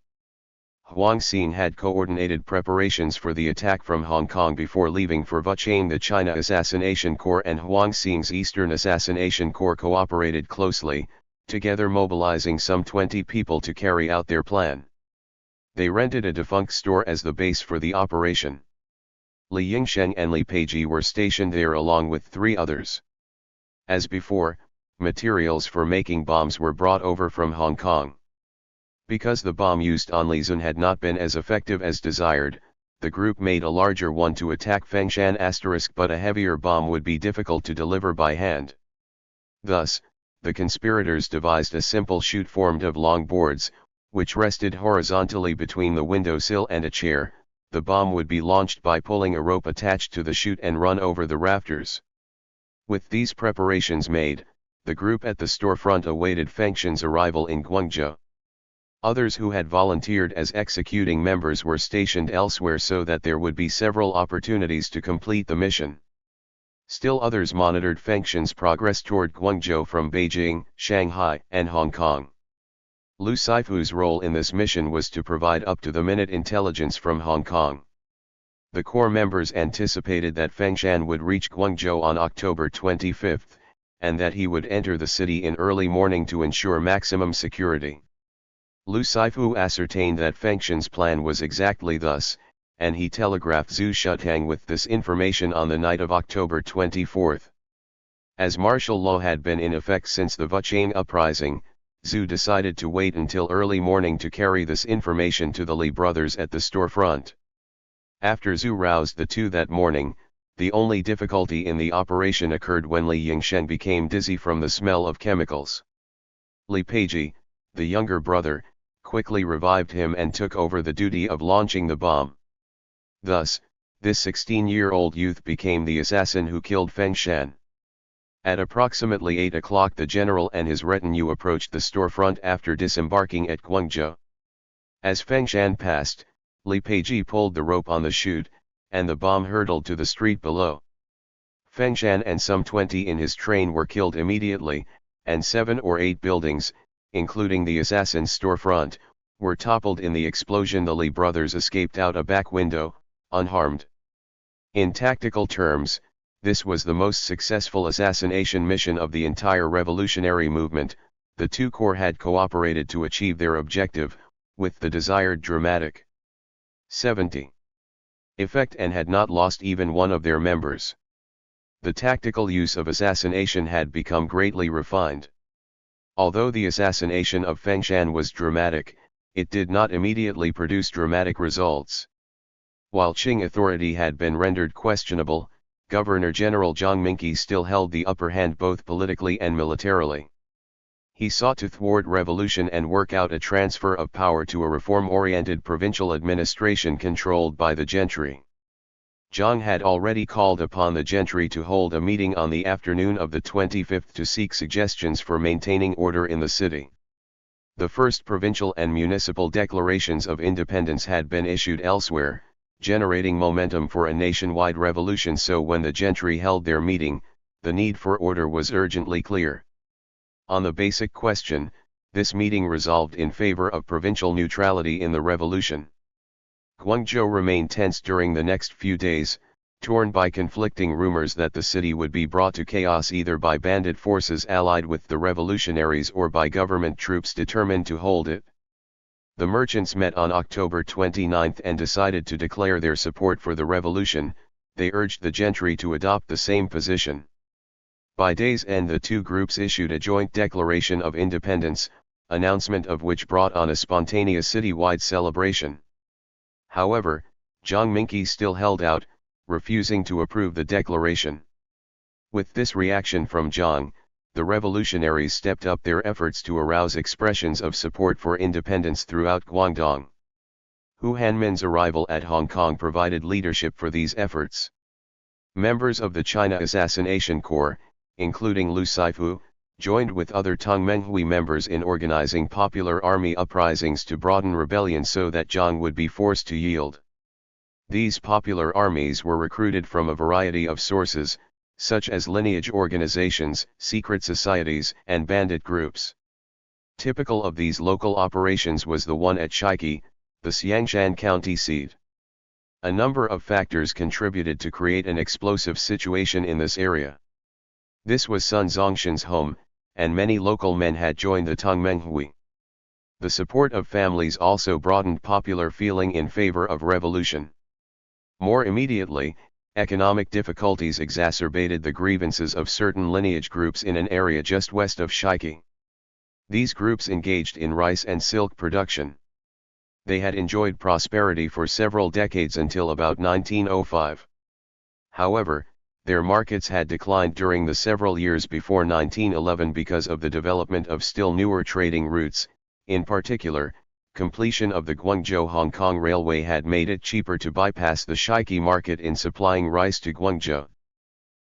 Huang Xing had coordinated preparations for the attack from Hong Kong before leaving for Vuchang. The China Assassination Corps and Huang Xing's Eastern Assassination Corps cooperated closely, together mobilizing some 20 people to carry out their plan. They rented a defunct store as the base for the operation. Li Yingsheng and Li Peiji were stationed there along with 3 others. As before, materials for making bombs were brought over from Hong Kong. Because the bomb used on Lizun had not been as effective as desired, the group made a larger one to attack Fengshan *, but a heavier bomb would be difficult to deliver by hand. Thus, the conspirators devised a simple chute formed of long boards, which rested horizontally between the windowsill and a chair. The bomb would be launched by pulling a rope attached to the chute and run over the rafters. With these preparations made, the group at the storefront awaited Fengshan's arrival in Guangzhou. Others who had volunteered as executing members were stationed elsewhere so that there would be several opportunities to complete the mission. Still others monitored Fengshan's progress toward Guangzhou from Beijing, Shanghai, and Hong Kong. Lu Saifu's role in this mission was to provide up-to-the-minute intelligence from Hong Kong. The Corps members anticipated that Fengshan would reach Guangzhou on October 25, and that he would enter the city in early morning to ensure maximum security. Lu Saifu ascertained that Fengshan's plan was exactly thus, and he telegraphed Zhu Shutang with this information on the night of October 24. As martial law had been in effect since the Vuchang uprising, Zhu decided to wait until early morning to carry this information to the Li brothers at the storefront. After Zhu roused the two that morning, the only difficulty in the operation occurred when Li Yingsheng became dizzy from the smell of chemicals. Li Peiji, the younger brother, quickly revived him and took over the duty of launching the bomb. Thus, this 16-year-old youth became the assassin who killed Fengshan. At approximately 8 o'clock, the general and his retinue approached the storefront after disembarking at Guangzhou. As Fengshan passed, Li Peiji pulled the rope on the chute, and the bomb hurtled to the street below. Fengshan and some 20 in his train were killed immediately, and 7 or 8 buildings, including the assassin's storefront, were toppled in the explosion. The Li brothers escaped out a back window, unharmed. In tactical terms, this was the most successful assassination mission of the entire revolutionary movement. The two corps had cooperated to achieve their objective, with the desired dramatic 70 effect, and had not lost even one of their members. The tactical use of assassination had become greatly refined. Although the assassination of Fengshan was dramatic, it did not immediately produce dramatic results. While Qing authority had been rendered questionable, Governor-General Zhang Minqi still held the upper hand both politically and militarily. He sought to thwart revolution and work out a transfer of power to a reform-oriented provincial administration controlled by the gentry. Zhang had already called upon the gentry to hold a meeting on the afternoon of the 25th to seek suggestions for maintaining order in the city. The first provincial and municipal declarations of independence had been issued elsewhere, generating momentum for a nationwide revolution, so when the gentry held their meeting, the need for order was urgently clear. On the basic question, this meeting resolved in favor of provincial neutrality in the revolution. Guangzhou remained tense during the next few days, torn by conflicting rumors that the city would be brought to chaos either by bandit forces allied with the revolutionaries or by government troops determined to hold it. The merchants met on October 29 and decided to declare their support for the revolution. They urged the gentry to adopt the same position. By day's end, the two groups issued a joint declaration of independence, announcement of which brought on a spontaneous citywide celebration. However, Zhang Minqi still held out, refusing to approve the declaration. With this reaction from Zhang, the revolutionaries stepped up their efforts to arouse expressions of support for independence throughout Guangdong. Hu Hanmin's arrival at Hong Kong provided leadership for these efforts. Members of the China Assassination Corps, including Lu Shifu, joined with other Tongmenghui members in organizing popular army uprisings to broaden rebellion so that Zhang would be forced to yield. These popular armies were recruited from a variety of sources, such as lineage organizations, secret societies, and bandit groups. Typical of these local operations was the one at Shiqi, the Xiangshan county seat. A number of factors contributed to create an explosive situation in this area. This was Sun Zongshan's home, and many local men had joined the Tongmenghui. The support of families also broadened popular feeling in favor of revolution. More immediately, economic difficulties exacerbated the grievances of certain lineage groups in an area just west of Shiqi. These groups engaged in rice and silk production. They had enjoyed prosperity for several decades until about 1905. However, their markets had declined during the several years before 1911 because of the development of still newer trading routes. In particular, completion of the Guangzhou-Hong Kong Railway had made it cheaper to bypass the Shiqi market in supplying rice to Guangzhou.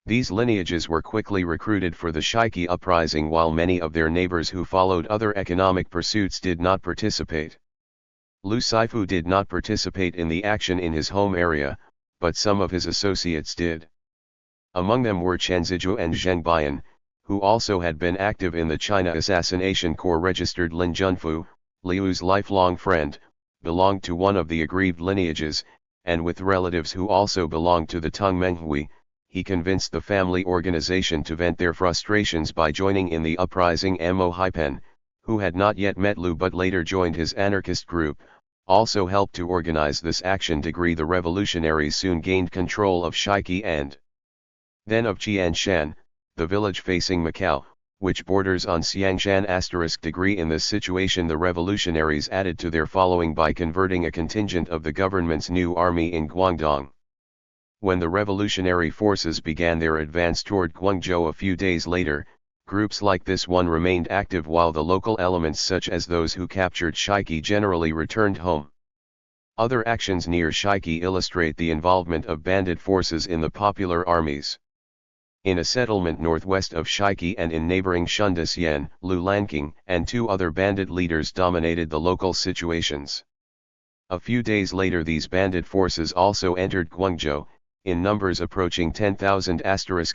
These lineages were quickly recruited for the Shiqi uprising, while many of their neighbors who followed other economic pursuits did not participate. Lu Shifu did not participate in the action in his home area, but some of his associates did. Among them were Chen Zizhu and Zheng Bian, who also had been active in the China Assassination Corps. Registered Lin Junfu, Liu's lifelong friend, belonged to one of the aggrieved lineages, and with relatives who also belonged to the Tongmenghui, he convinced the family organization to vent their frustrations by joining in the uprising. Mo Haipen, who had not yet met Lu but later joined his anarchist group, also helped to organize this action. The revolutionaries soon gained control of Shiqi and then of Qianshan, the village facing Macau, which borders on Xiangshan*. In this situation, the revolutionaries added to their following by converting a contingent of the government's new army in Guangdong. When the revolutionary forces began their advance toward Guangzhou a few days later, groups like this one remained active while the local elements such as those who captured Shiqi generally returned home. Other actions near Shiqi illustrate the involvement of bandit forces in the popular armies. In a settlement northwest of Shiqi and in neighboring Shundixian, Lu Lanqing and two other bandit leaders dominated the local situations. A few days later, these bandit forces also entered Guangzhou, in numbers approaching 10,000.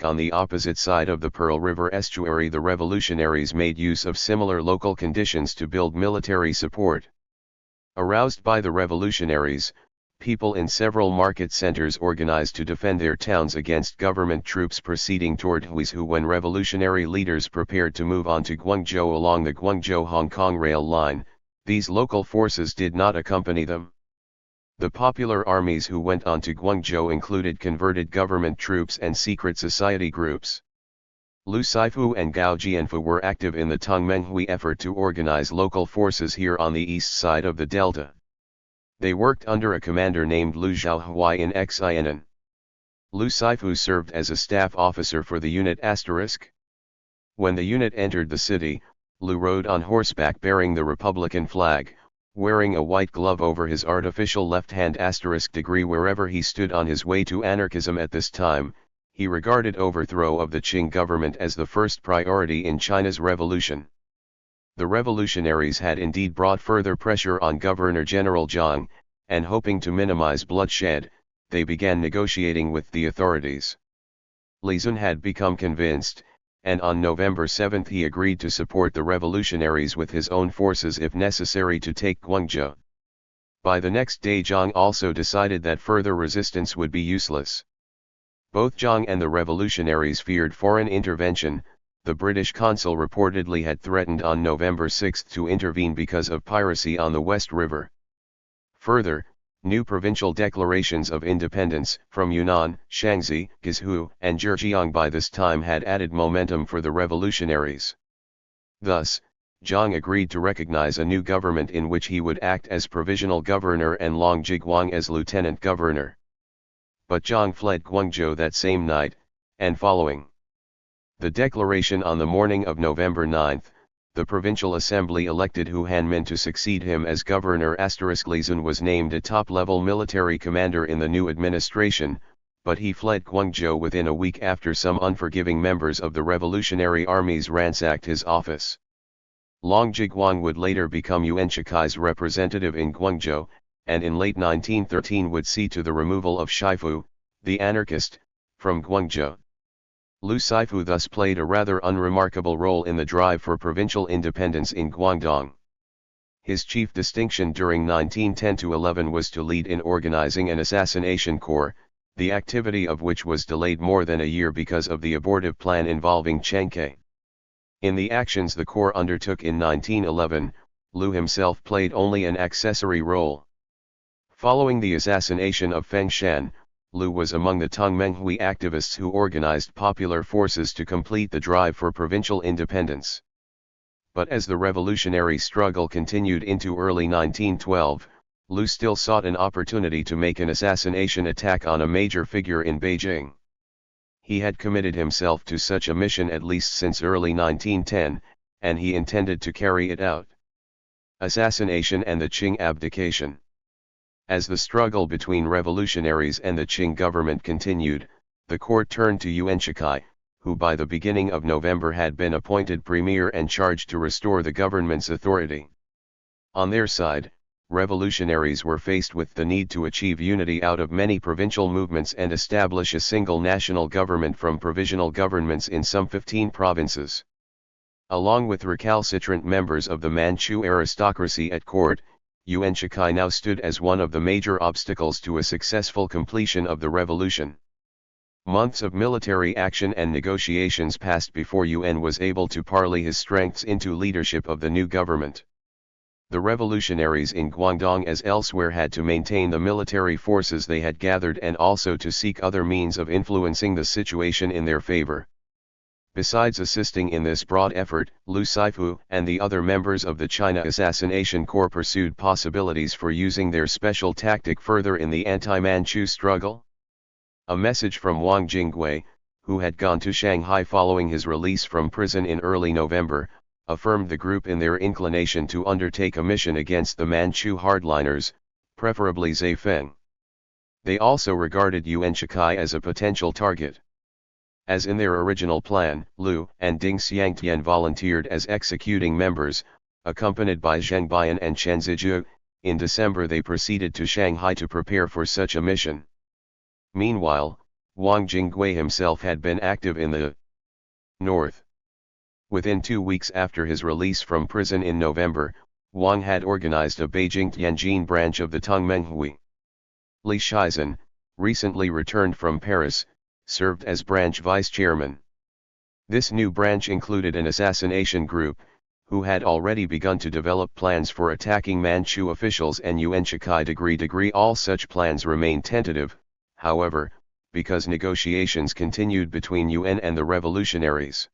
On the opposite side of the Pearl River estuary, the revolutionaries made use of similar local conditions to build military support. Aroused by the revolutionaries, people in several market centers organized to defend their towns against government troops proceeding toward Huizhou. When revolutionary leaders prepared to move on to Guangzhou along the Guangzhou-Hong Kong rail line, these local forces did not accompany them. The popular armies who went on to Guangzhou included converted government troops and secret society groups. Lu Shifu and Gao Jianfu were active in the Tongmenghui effort to organize local forces here on the east side of the delta. They worked under a commander named Lu Zhaohuai in Xianan. Lu Shifu served as a staff officer for the unit *. When the unit entered the city, Lu rode on horseback bearing the Republican flag, wearing a white glove over his artificial left hand *degree wherever he stood on his way to anarchism at this time. He regarded overthrow of the Qing government as the first priority in China's revolution. The revolutionaries had indeed brought further pressure on Governor-General Zhang, and hoping to minimize bloodshed, they began negotiating with the authorities. Li Xun had become convinced, and on November 7 he agreed to support the revolutionaries with his own forces if necessary to take Guangzhou. By the next day Zhang also decided that further resistance would be useless. Both Zhang and the revolutionaries feared foreign intervention. The British consul reportedly had threatened on November 6 to intervene because of piracy on the West River. Further, new provincial declarations of independence from Yunnan, Shaanxi, Guizhou, and Zhejiang by this time had added momentum for the revolutionaries. Thus, Zhang agreed to recognize a new government in which he would act as provisional governor and Long Zhiguang as lieutenant governor. But Zhang fled Guangzhou that same night, and following the declaration on the morning of November 9, the provincial assembly elected Hu Hanmin to succeed him as governor. Li Xun was named a top-level military commander in the new administration, but he fled Guangzhou within a week after some unforgiving members of the revolutionary armies ransacked his office. Long Zhiguang would later become Yuan Shikai's representative in Guangzhou, and in late 1913 would see to the removal of Shifu, the anarchist, from Guangzhou. Lu Shifu thus played a rather unremarkable role in the drive for provincial independence in Guangdong. His chief distinction during 1910-11 was to lead in organizing an assassination corps, the activity of which was delayed more than a year because of the abortive plan involving Chiang Kai. In the actions the corps undertook in 1911, Lu himself played only an accessory role. Following the assassination of Feng Shan, Lu was among the Tongmenghui activists who organized popular forces to complete the drive for provincial independence. But as the revolutionary struggle continued into early 1912, Lu still sought an opportunity to make an assassination attack on a major figure in Beijing. He had committed himself to such a mission at least since early 1910, and he intended to carry it out. Assassination and the Qing abdication. As the struggle between revolutionaries and the Qing government continued, the court turned to Yuan Shikai, who by the beginning of November had been appointed premier and charged to restore the government's authority. On their side, revolutionaries were faced with the need to achieve unity out of many provincial movements and establish a single national government from provisional governments in some 15 provinces. Along with recalcitrant members of the Manchu aristocracy at court, Yuan Shikai now stood as one of the major obstacles to a successful completion of the revolution. Months of military action and negotiations passed before Yuan was able to parley his strengths into leadership of the new government. The revolutionaries in Guangdong as elsewhere had to maintain the military forces they had gathered and also to seek other means of influencing the situation in their favor. Besides assisting in this broad effort, Lu Shifu and the other members of the China Assassination Corps pursued possibilities for using their special tactic further in the anti-Manchu struggle. A message from Wang Jingwei, who had gone to Shanghai following his release from prison in early November, affirmed the group in their inclination to undertake a mission against the Manchu hardliners, preferably Zaifeng. They also regarded Yuan Shikai as a potential target. As in their original plan, Lu and Ding Xiangtian volunteered as executing members, accompanied by Zheng Bian and Chen Zijie. In December they proceeded to Shanghai to prepare for such a mission. Meanwhile, Wang Jingwei himself had been active in the north. Within 2 weeks after his release from prison in November, Wang had organized a Beijing-Tianjin branch of the Tongmenghui. Li Shizhen, recently returned from Paris, served as branch vice-chairman. This new branch included an assassination group, who had already begun to develop plans for attacking Manchu officials and Yuan Shikai. All such plans remained tentative, however, because negotiations continued between Yuan and the revolutionaries.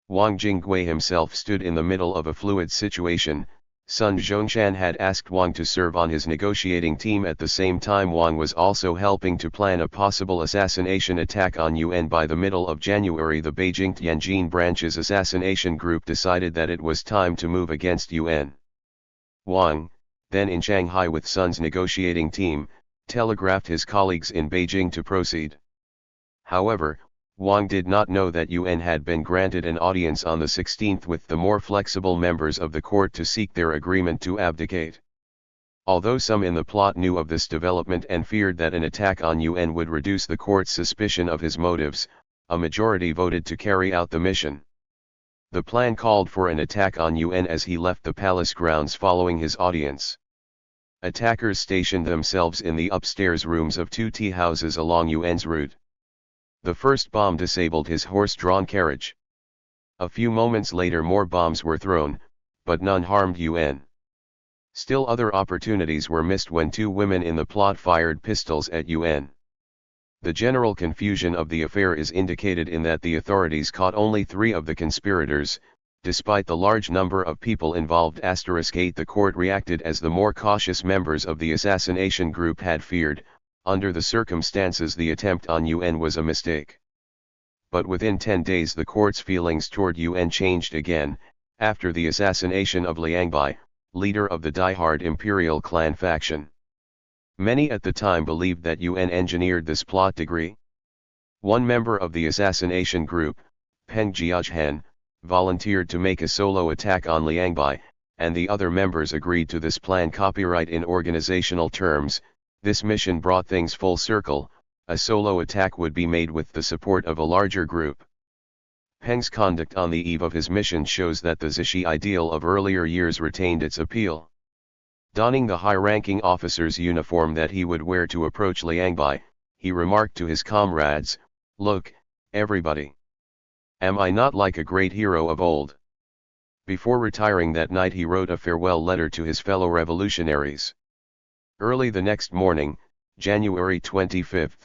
Wang Jingwei himself stood in the middle of a fluid situation, Sun Zhongshan had asked Wang to serve on his negotiating team. At the same time, Wang was also helping to plan a possible assassination attack on Yuan. By the middle of January, the Beijing Tianjin branch's assassination group decided that it was time to move against Yuan. Wang, then in Shanghai with Sun's negotiating team, telegraphed his colleagues in Beijing to proceed. However, Wang did not know that Yuan had been granted an audience on the 16th with the more flexible members of the court to seek their agreement to abdicate. Although some in the plot knew of this development and feared that an attack on Yuan would reduce the court's suspicion of his motives, a majority voted to carry out the mission. The plan called for an attack on Yuan as he left the palace grounds following his audience. Attackers stationed themselves in the upstairs rooms of two tea houses along Yuan's route. The first bomb disabled his horse-drawn carriage. A few moments later more bombs were thrown, but none harmed Yuan. Still other opportunities were missed when two women in the plot fired pistols at Yuan. The general confusion of the affair is indicated in that the authorities caught only 3 of the conspirators, despite the large number of people involved. *8 The court reacted as the more cautious members of the assassination group had feared. Under the circumstances, the attempt on Yuan was a mistake. But within 10 days the court's feelings toward Yuan changed again, after the assassination of Liang Bai, leader of the die-hard imperial clan faction. Many at the time believed that Yuan engineered this plot degree. One member of the assassination group, Peng Jiazhan, volunteered to make a solo attack on Liang Bai, and the other members agreed to this plan. Copyright in organizational terms. This mission brought things full circle. A solo attack would be made with the support of a larger group. Peng's conduct on the eve of his mission shows that the Zishi ideal of earlier years retained its appeal. Donning the high-ranking officer's uniform that he would wear to approach Liang Bai, he remarked to his comrades, "Look, everybody. Am I not like a great hero of old?" Before retiring that night he wrote a farewell letter to his fellow revolutionaries. Early the next morning, January 25,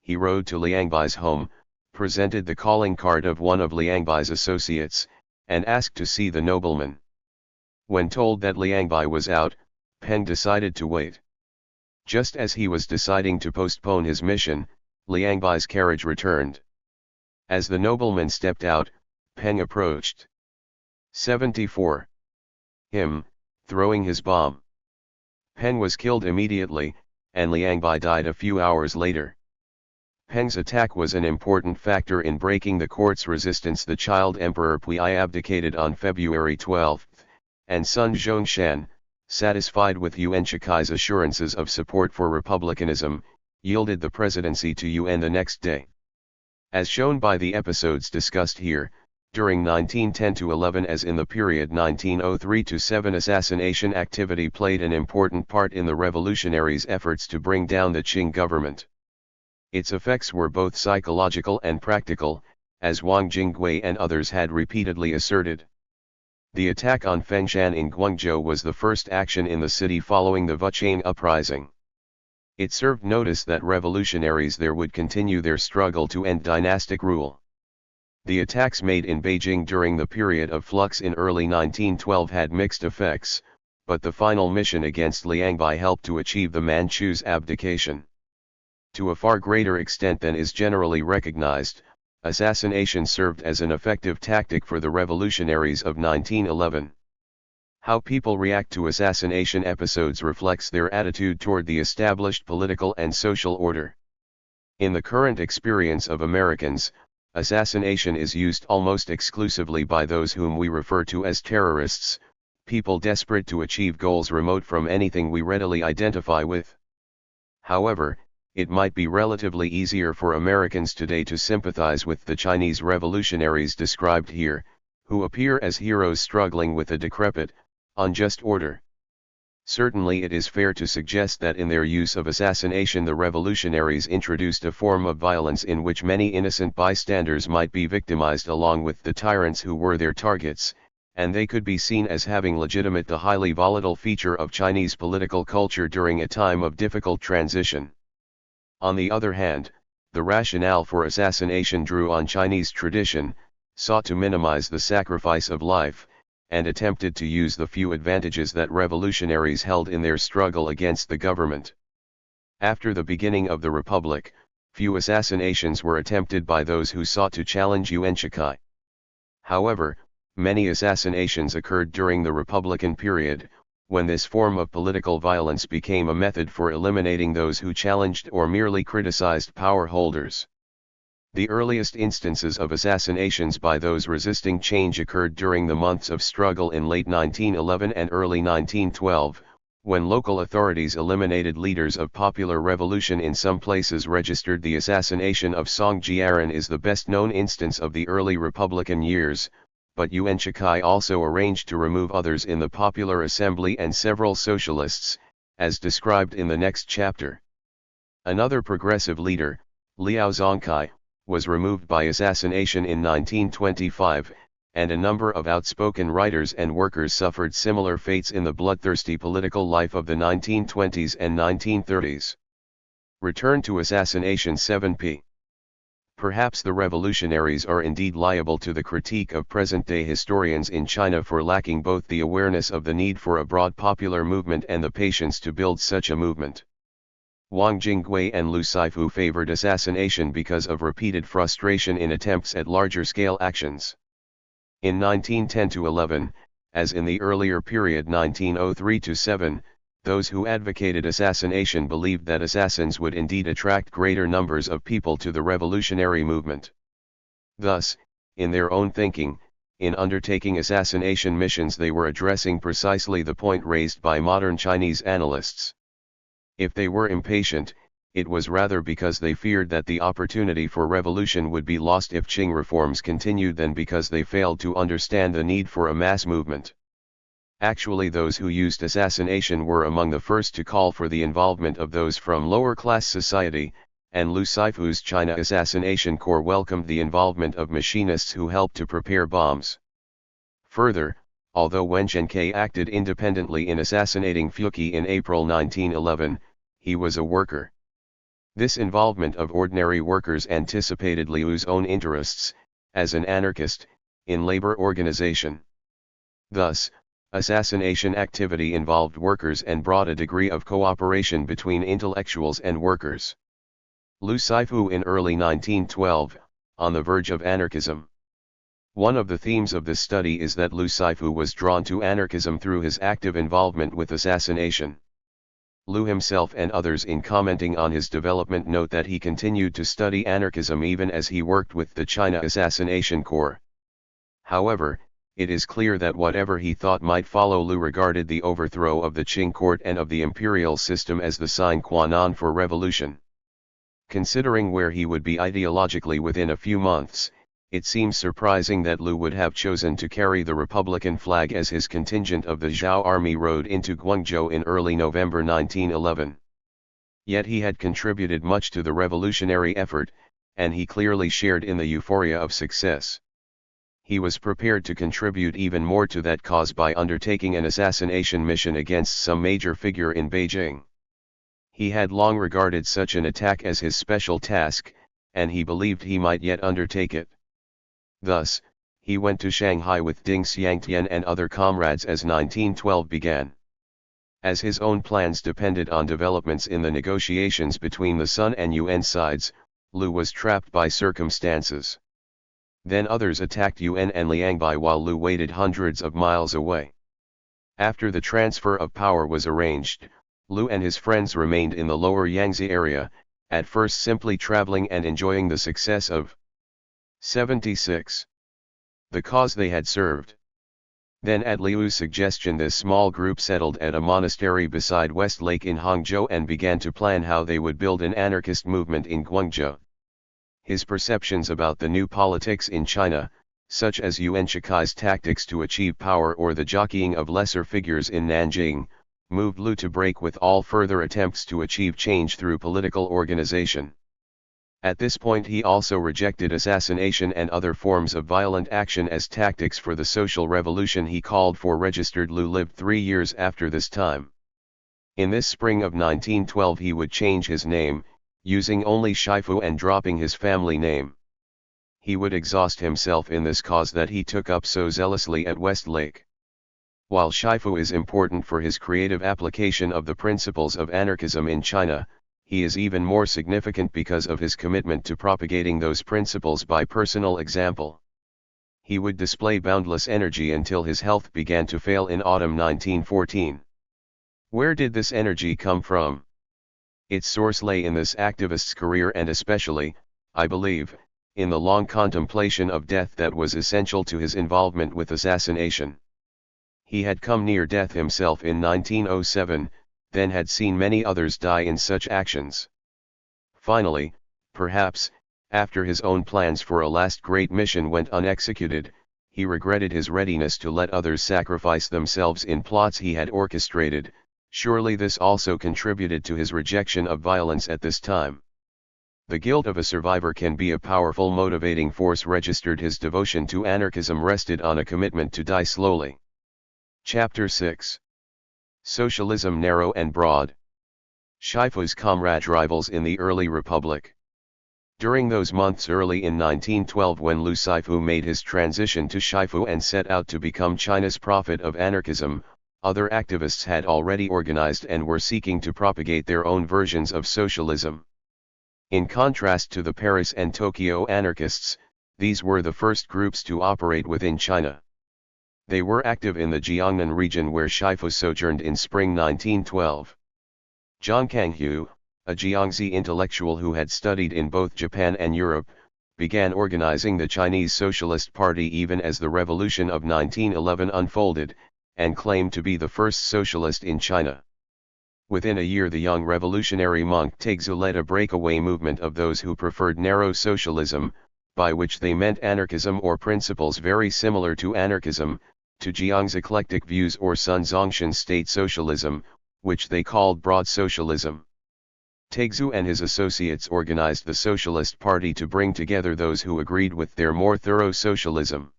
he rode to Liang Bai's home, presented the calling card of one of Liang Bai's associates, and asked to see the nobleman. When told that Liang Bai was out, Peng decided to wait. Just as he was deciding to postpone his mission, Liang Bai's carriage returned. As the nobleman stepped out, Peng approached. 74. Him, throwing his bomb. Peng was killed immediately, and Liang Bai died a few hours later. Peng's attack was an important factor in breaking the court's resistance. The child emperor Pui abdicated on February 12, and Sun Zhongshan, satisfied with Yuan Shikai's assurances of support for republicanism, yielded the presidency to Yuan the next day. As shown by the episodes discussed here, during 1910–11 as in the period 1903–7, assassination activity played an important part in the revolutionaries' efforts to bring down the Qing government. Its effects were both psychological and practical, as Wang Jingui and others had repeatedly asserted. The attack on Fengshan in Guangzhou was the first action in the city following the Wuchang uprising. It served notice that revolutionaries there would continue their struggle to end dynastic rule. The attacks made in Beijing during the period of flux in early 1912 had mixed effects, but the final mission against Liang Bai helped to achieve the Manchu's abdication. To a far greater extent than is generally recognized, assassination served as an effective tactic for the revolutionaries of 1911. How people react to assassination episodes reflects their attitude toward the established political and social order. In the current experience of Americans, assassination is used almost exclusively by those whom we refer to as terrorists, people desperate to achieve goals remote from anything we readily identify with. However, it might be relatively easier for Americans today to sympathize with the Chinese revolutionaries described here, who appear as heroes struggling with a decrepit, unjust order. Certainly it is fair to suggest that in their use of assassination the revolutionaries introduced a form of violence in which many innocent bystanders might be victimized along with the tyrants who were their targets, and they could be seen as having legitimate the highly volatile feature of Chinese political culture during a time of difficult transition. On the other hand, the rationale for assassination drew on Chinese tradition, sought to minimize the sacrifice of life, and attempted to use the few advantages that revolutionaries held in their struggle against the government. After the beginning of the Republic, few assassinations were attempted by those who sought to challenge Yuan Shikai. However, many assassinations occurred during the Republican period, when this form of political violence became a method for eliminating those who challenged or merely criticized power holders. The earliest instances of assassinations by those resisting change occurred during the months of struggle in late 1911 and early 1912, when local authorities eliminated leaders of popular revolution in some places. Registered the assassination of Song Jiaran is the best known instance of the early Republican years, but Yuan Shikai also arranged to remove others in the Popular Assembly and several socialists, as described in the next chapter. Another progressive leader, Liao Zongkai, was removed by assassination in 1925, and a number of outspoken writers and workers suffered similar fates in the bloodthirsty political life of the 1920s and 1930s. Return to assassination 7p. Perhaps the revolutionaries are indeed liable to the critique of present-day historians in China for lacking both the awareness of the need for a broad popular movement and the patience to build such a movement. Wang Jingui and Liu Shifu favored assassination because of repeated frustration in attempts at larger-scale actions. In 1910-11, as in the earlier period 1903-7, those who advocated assassination believed that assassins would indeed attract greater numbers of people to the revolutionary movement. Thus, in their own thinking, in undertaking assassination missions they were addressing precisely the point raised by modern Chinese analysts. If they were impatient, it was rather because they feared that the opportunity for revolution would be lost if Qing reforms continued than because they failed to understand the need for a mass movement. Actually, those who used assassination were among the first to call for the involvement of those from lower-class society, and Liu Shifu's China Assassination Corps welcomed the involvement of machinists who helped to prepare bombs. Further, although Wen Zhenkei acted independently in assassinating Fuqi in April 1911, he was a worker. This involvement of ordinary workers anticipated Liu's own interests, as an anarchist, in labor organization. Thus, assassination activity involved workers and brought a degree of cooperation between intellectuals and workers. Liu Shifu in early 1912, on the verge of anarchism. One of the themes of this study is that Liu Shifu was drawn to anarchism through his active involvement with assassination. Liu himself and others in commenting on his development note that he continued to study anarchism even as he worked with the China Assassination Corps. However, it is clear that whatever he thought might follow, Liu regarded the overthrow of the Qing court and of the imperial system as the sine qua non for revolution. Considering where he would be ideologically within a few months, it seems surprising that Liu would have chosen to carry the Republican flag as his contingent of the Zhao army rode into Guangzhou in early November 1911. Yet he had contributed much to the revolutionary effort, and he clearly shared in the euphoria of success. He was prepared to contribute even more to that cause by undertaking an assassination mission against some major figure in Beijing. He had long regarded such an attack as his special task, and he believed he might yet undertake it. Thus, he went to Shanghai with Ding Xiangtian and other comrades as 1912 began. As his own plans depended on developments in the negotiations between the Sun and Yuan sides, Liu was trapped by circumstances. Then others attacked Yuan and Liangbai while Liu waited hundreds of miles away. After the transfer of power was arranged, Liu and his friends remained in the lower Yangtze area, at first simply traveling and enjoying the success of 76. The cause they had served. Then at Liu's suggestion this small group settled at a monastery beside West Lake in Hangzhou and began to plan how they would build an anarchist movement in Guangzhou. His perceptions about the new politics in China, such as Yuan Shikai's tactics to achieve power or the jockeying of lesser figures in Nanjing, moved Liu to break with all further attempts to achieve change through political organization. At this point he also rejected assassination and other forms of violent action as tactics for the social revolution he called for. Registered Liu lived 3 years after this time. In this spring of 1912 he would change his name, using only Shifu and dropping his family name. He would exhaust himself in this cause that he took up so zealously at West Lake. While Shifu is important for his creative application of the principles of anarchism in China, he is even more significant because of his commitment to propagating those principles by personal example. He would display boundless energy until his health began to fail in autumn 1914. Where did this energy come from? Its source lay in this activist's career and especially, I believe, in the long contemplation of death that was essential to his involvement with assassination. He had come near death himself in 1907, then had seen many others die in such actions. Finally, perhaps, after his own plans for a last great mission went unexecuted, he regretted his readiness to let others sacrifice themselves in plots he had orchestrated. Surely this also contributed to his rejection of violence at this time. The guilt of a survivor can be a powerful motivating force. Registered his devotion to anarchism rested on a commitment to die slowly. Chapter 6. Socialism Narrow and Broad. Shifu's comrade rivals in the early republic. During those months early in 1912 when Lu Shifu made his transition to Shifu and set out to become China's prophet of anarchism, other activists had already organized and were seeking to propagate their own versions of socialism. In contrast to the Paris and Tokyo anarchists, these were the first groups to operate within China. They were active in the Jiangnan region where Shifu sojourned in spring 1912. Zhang Kanghu, a Jiangxi intellectual who had studied in both Japan and Europe, began organizing the Chinese Socialist Party even as the Revolution of 1911 unfolded, and claimed to be the first socialist in China. Within a year the young revolutionary monk Taixu led a breakaway movement of those who preferred narrow socialism, by which they meant anarchism or principles very similar to anarchism, to Jiang's eclectic views or Sun Zhongshan's state socialism, which they called broad socialism. Taixu and his associates organized the Socialist Party to bring together those who agreed with their more thorough socialism.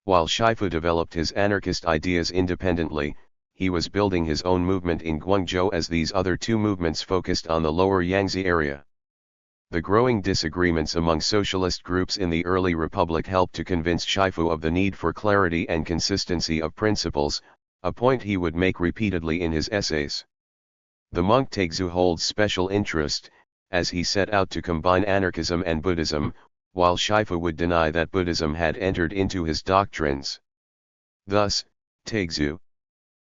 While Shifu developed his anarchist ideas independently, he was building his own movement in Guangzhou as these other two movements focused on the lower Yangtze area. The growing disagreements among socialist groups in the early republic helped to convince Shifu of the need for clarity and consistency of principles, a point he would make repeatedly in his essays. The monk Taixu holds special interest, as he set out to combine anarchism and Buddhism, while Shifu would deny that Buddhism had entered into his doctrines. Thus, Taixu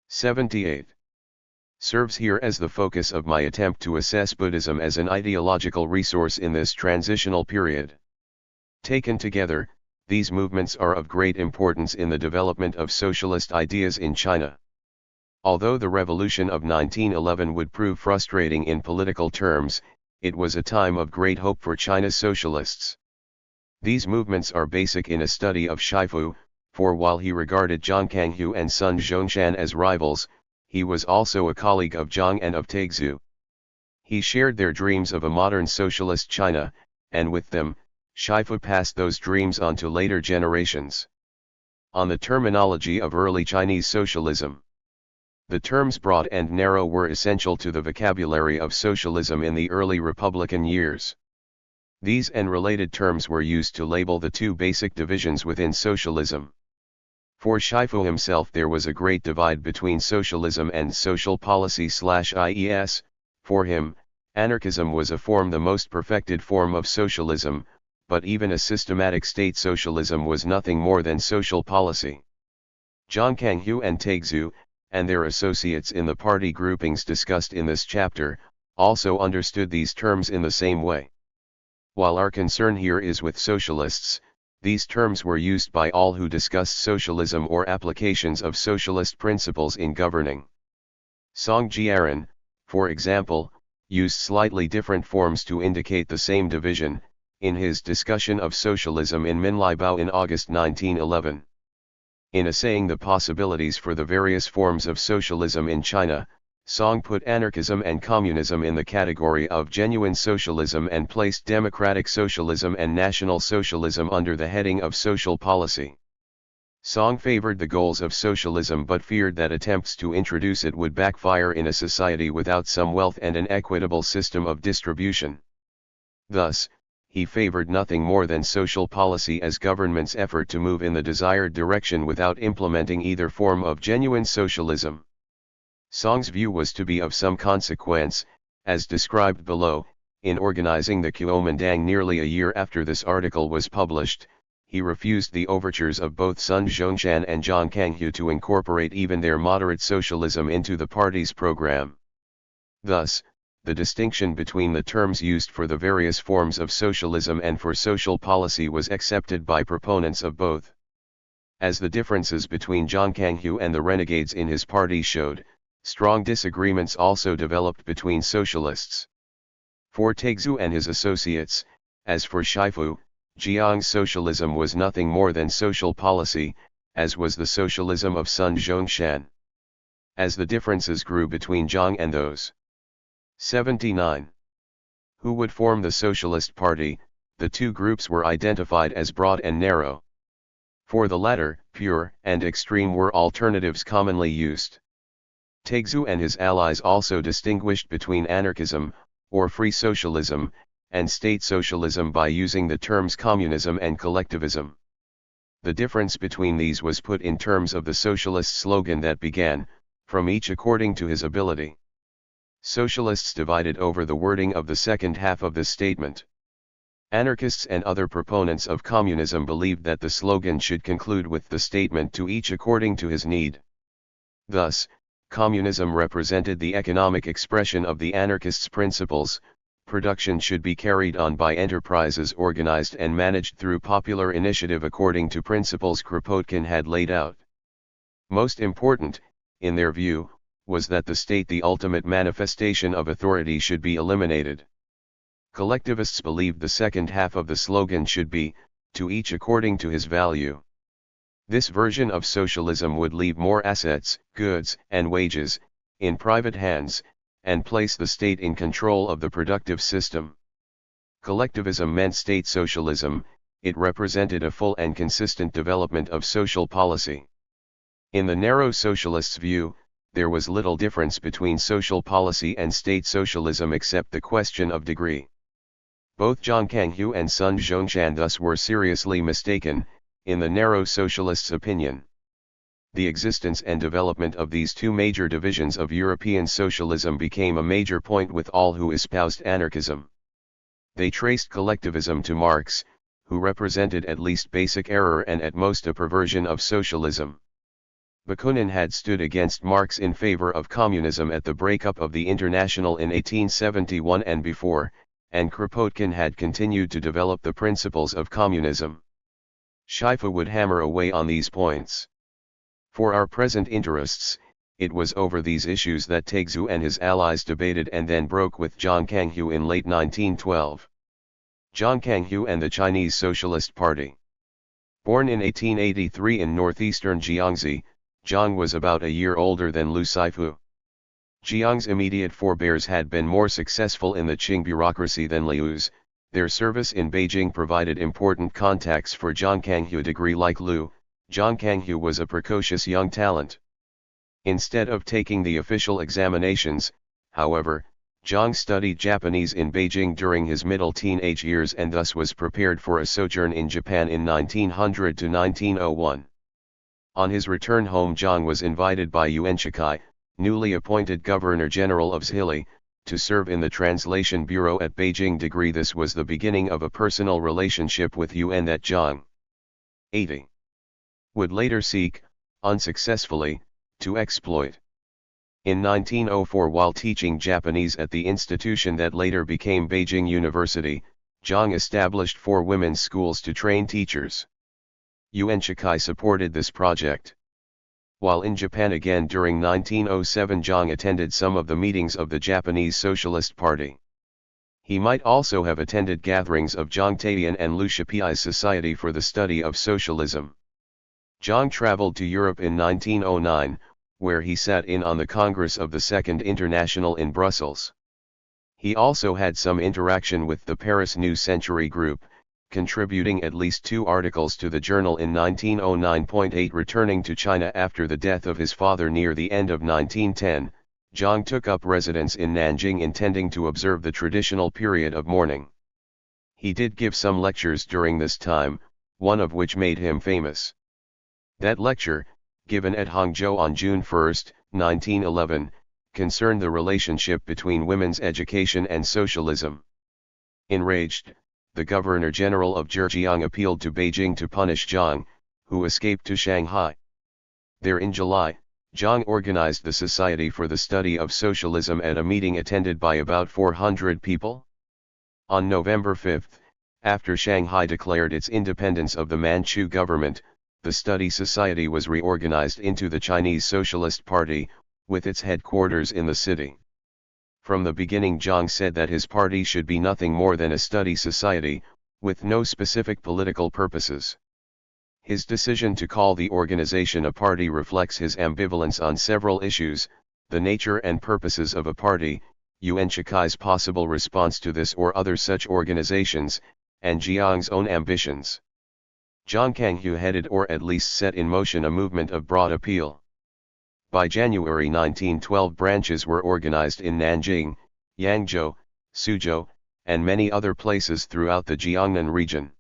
78 serves here as the focus of my attempt to assess Buddhism as an ideological resource in this transitional period. Taken together, these movements are of great importance in the development of socialist ideas in China. Although the revolution of 1911 would prove frustrating in political terms, it was a time of great hope for China's socialists. These movements are basic in a study of Shifu, for while he regarded Zhang Kanghu and Sun Zhongshan as rivals, he was also a colleague of Zhang and of Taixu. He shared their dreams of a modern socialist China, and with them, Shifu passed those dreams on to later generations. On the terminology of early Chinese socialism. The terms broad and narrow were essential to the vocabulary of socialism in the early Republican years. These and related terms were used to label the two basic divisions within socialism. For Shifu himself there was a great divide between socialism and social policy/IES. For him, anarchism was a form the most perfected form of socialism, but even a systematic state socialism was nothing more than social policy. Zhang Kanghu and Taixu, and their associates in the party groupings discussed in this chapter, also understood these terms in the same way. While our concern here is with socialists, these terms were used by all who discussed socialism or applications of socialist principles in governing. Song Jiaran, for example, used slightly different forms to indicate the same division, in his discussion of socialism in Minlaibao in August 1911. In assaying the possibilities for the various forms of socialism in China, Song put anarchism and communism in the category of genuine socialism and placed democratic socialism and national socialism under the heading of social policy. Song favored the goals of socialism but feared that attempts to introduce it would backfire in a society without some wealth and an equitable system of distribution. Thus, he favored nothing more than social policy as government's effort to move in the desired direction without implementing either form of genuine socialism. Song's view was to be of some consequence, as described below. In organizing the Kuomintang nearly a year after this article was published, he refused the overtures of both Sun Zhongshan and Zhang Kanghu to incorporate even their moderate socialism into the party's program. Thus, the distinction between the terms used for the various forms of socialism and for social policy was accepted by proponents of both. As the differences between Zhang Kanghu and the renegades in his party showed, strong disagreements also developed between socialists. For Taixu and his associates, as for Shifu, Jiang's socialism was nothing more than social policy, as was the socialism of Sun Zhongshan. As the differences grew between Zhang and those 79 who would form the Socialist Party, the two groups were identified as broad and narrow. For the latter, pure and extreme were alternatives commonly used. Taixu and his allies also distinguished between anarchism, or free socialism, and state socialism by using the terms communism and collectivism. The difference between these was put in terms of the socialist slogan that began, "From each according to his ability." Socialists divided over the wording of the second half of this statement. Anarchists and other proponents of communism believed that the slogan should conclude with the statement "to each according to his need." Thus, communism represented the economic expression of the anarchists' principles. Production should be carried on by enterprises organized and managed through popular initiative according to principles Kropotkin had laid out. Most important, in their view, was that the state, the ultimate manifestation of authority, should be eliminated. Collectivists believed the second half of the slogan should be, "to each according to his value." This version of socialism would leave more assets, goods, and wages, in private hands, and place the state in control of the productive system. Collectivism meant state socialism. It represented a full and consistent development of social policy. In the narrow socialists' view, there was little difference between social policy and state socialism except the question of degree. Both Zhang Kanghu and Sun Zhongshan thus were seriously mistaken, in the narrow socialists' opinion. The existence and development of these two major divisions of European socialism became a major point with all who espoused anarchism. They traced collectivism to Marx, who represented at least basic error and at most a perversion of socialism. Bakunin had stood against Marx in favor of communism at the breakup of the International in 1871 and before, and Kropotkin had continued to develop the principles of communism. Shifu would hammer away on these points. For our present interests, it was over these issues that Taixu and his allies debated and then broke with Zhang Kanghu in late 1912. Zhang Kanghu and the Chinese Socialist Party. Born in 1883 in northeastern Jiangxi, Zhang was about a year older than Liu Shifu. Jiang's immediate forebears had been more successful in the Qing bureaucracy than Liu's. Their service in Beijing provided important contacts for Zhang Kanghu. Degree like Liu, Zhang Kanghu was a precocious young talent. Instead of taking the official examinations, however, Zhang studied Japanese in Beijing during his middle teenage years and thus was prepared for a sojourn in Japan in 1900 to 1901. On his return home, Zhang was invited by Yuan Shikai, newly appointed Governor-General of Zhili, to serve in the Translation Bureau at Beijing. Degree This was the beginning of a personal relationship with Yuan that Zhang 80 would later seek, unsuccessfully, to exploit. In 1904, while teaching Japanese at the institution that later became Beijing University, Zhang established 4 women's schools to train teachers. Yuan Shikai supported this project. While in Japan again during 1907, Zhang attended some of the meetings of the Japanese Socialist Party. He might also have attended gatherings of Zhang Taiyan and Liu Shipiai's Society for the Study of Socialism. Zhang traveled to Europe in 1909, where he sat in on the Congress of the Second International in Brussels. He also had some interaction with the Paris New Century Group, contributing at least 2 articles to the journal in 1909.8. Returning to China after the death of his father near the end of 1910, Zhang took up residence in Nanjing, intending to observe the traditional period of mourning. he did give some lectures during this time, one of which made him famous. That lecture, given at Hangzhou on June 1, 1911, concerned the relationship between women's education and socialism. Enraged, the Governor-General of Zhejiang appealed to Beijing to punish Zhang, who escaped to Shanghai. There in July, Zhang organized the Society for the Study of Socialism at a meeting attended by about 400 people. On November 5, after Shanghai declared its independence of the Manchu government, the study society was reorganized into the Chinese Socialist Party, with its headquarters in the city. From the beginning Zhang said that his party should be nothing more than a study society, with no specific political purposes. His decision to call the organization a party reflects his ambivalence on several issues: the nature and purposes of a party, Yuan Shikai's possible response to this or other such organizations, and Jiang's own ambitions. Zhang Kanghu headed or at least set in motion a movement of broad appeal. By January 1912 branches were organized in Nanjing, Yangzhou, Suzhou, and many other places throughout the Jiangnan region.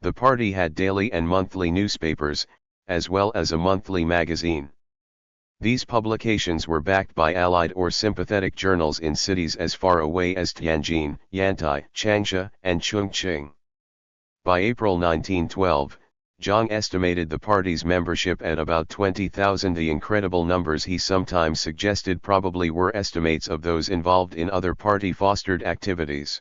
The party had daily and monthly newspapers, as well as a monthly magazine. These publications were backed by allied or sympathetic journals in cities as far away as Tianjin, Yantai, Changsha, and Chongqing. By April 1912, Zhang estimated the party's membership at about 20,000. The incredible numbers he sometimes suggested probably were estimates of those involved in other party-fostered activities.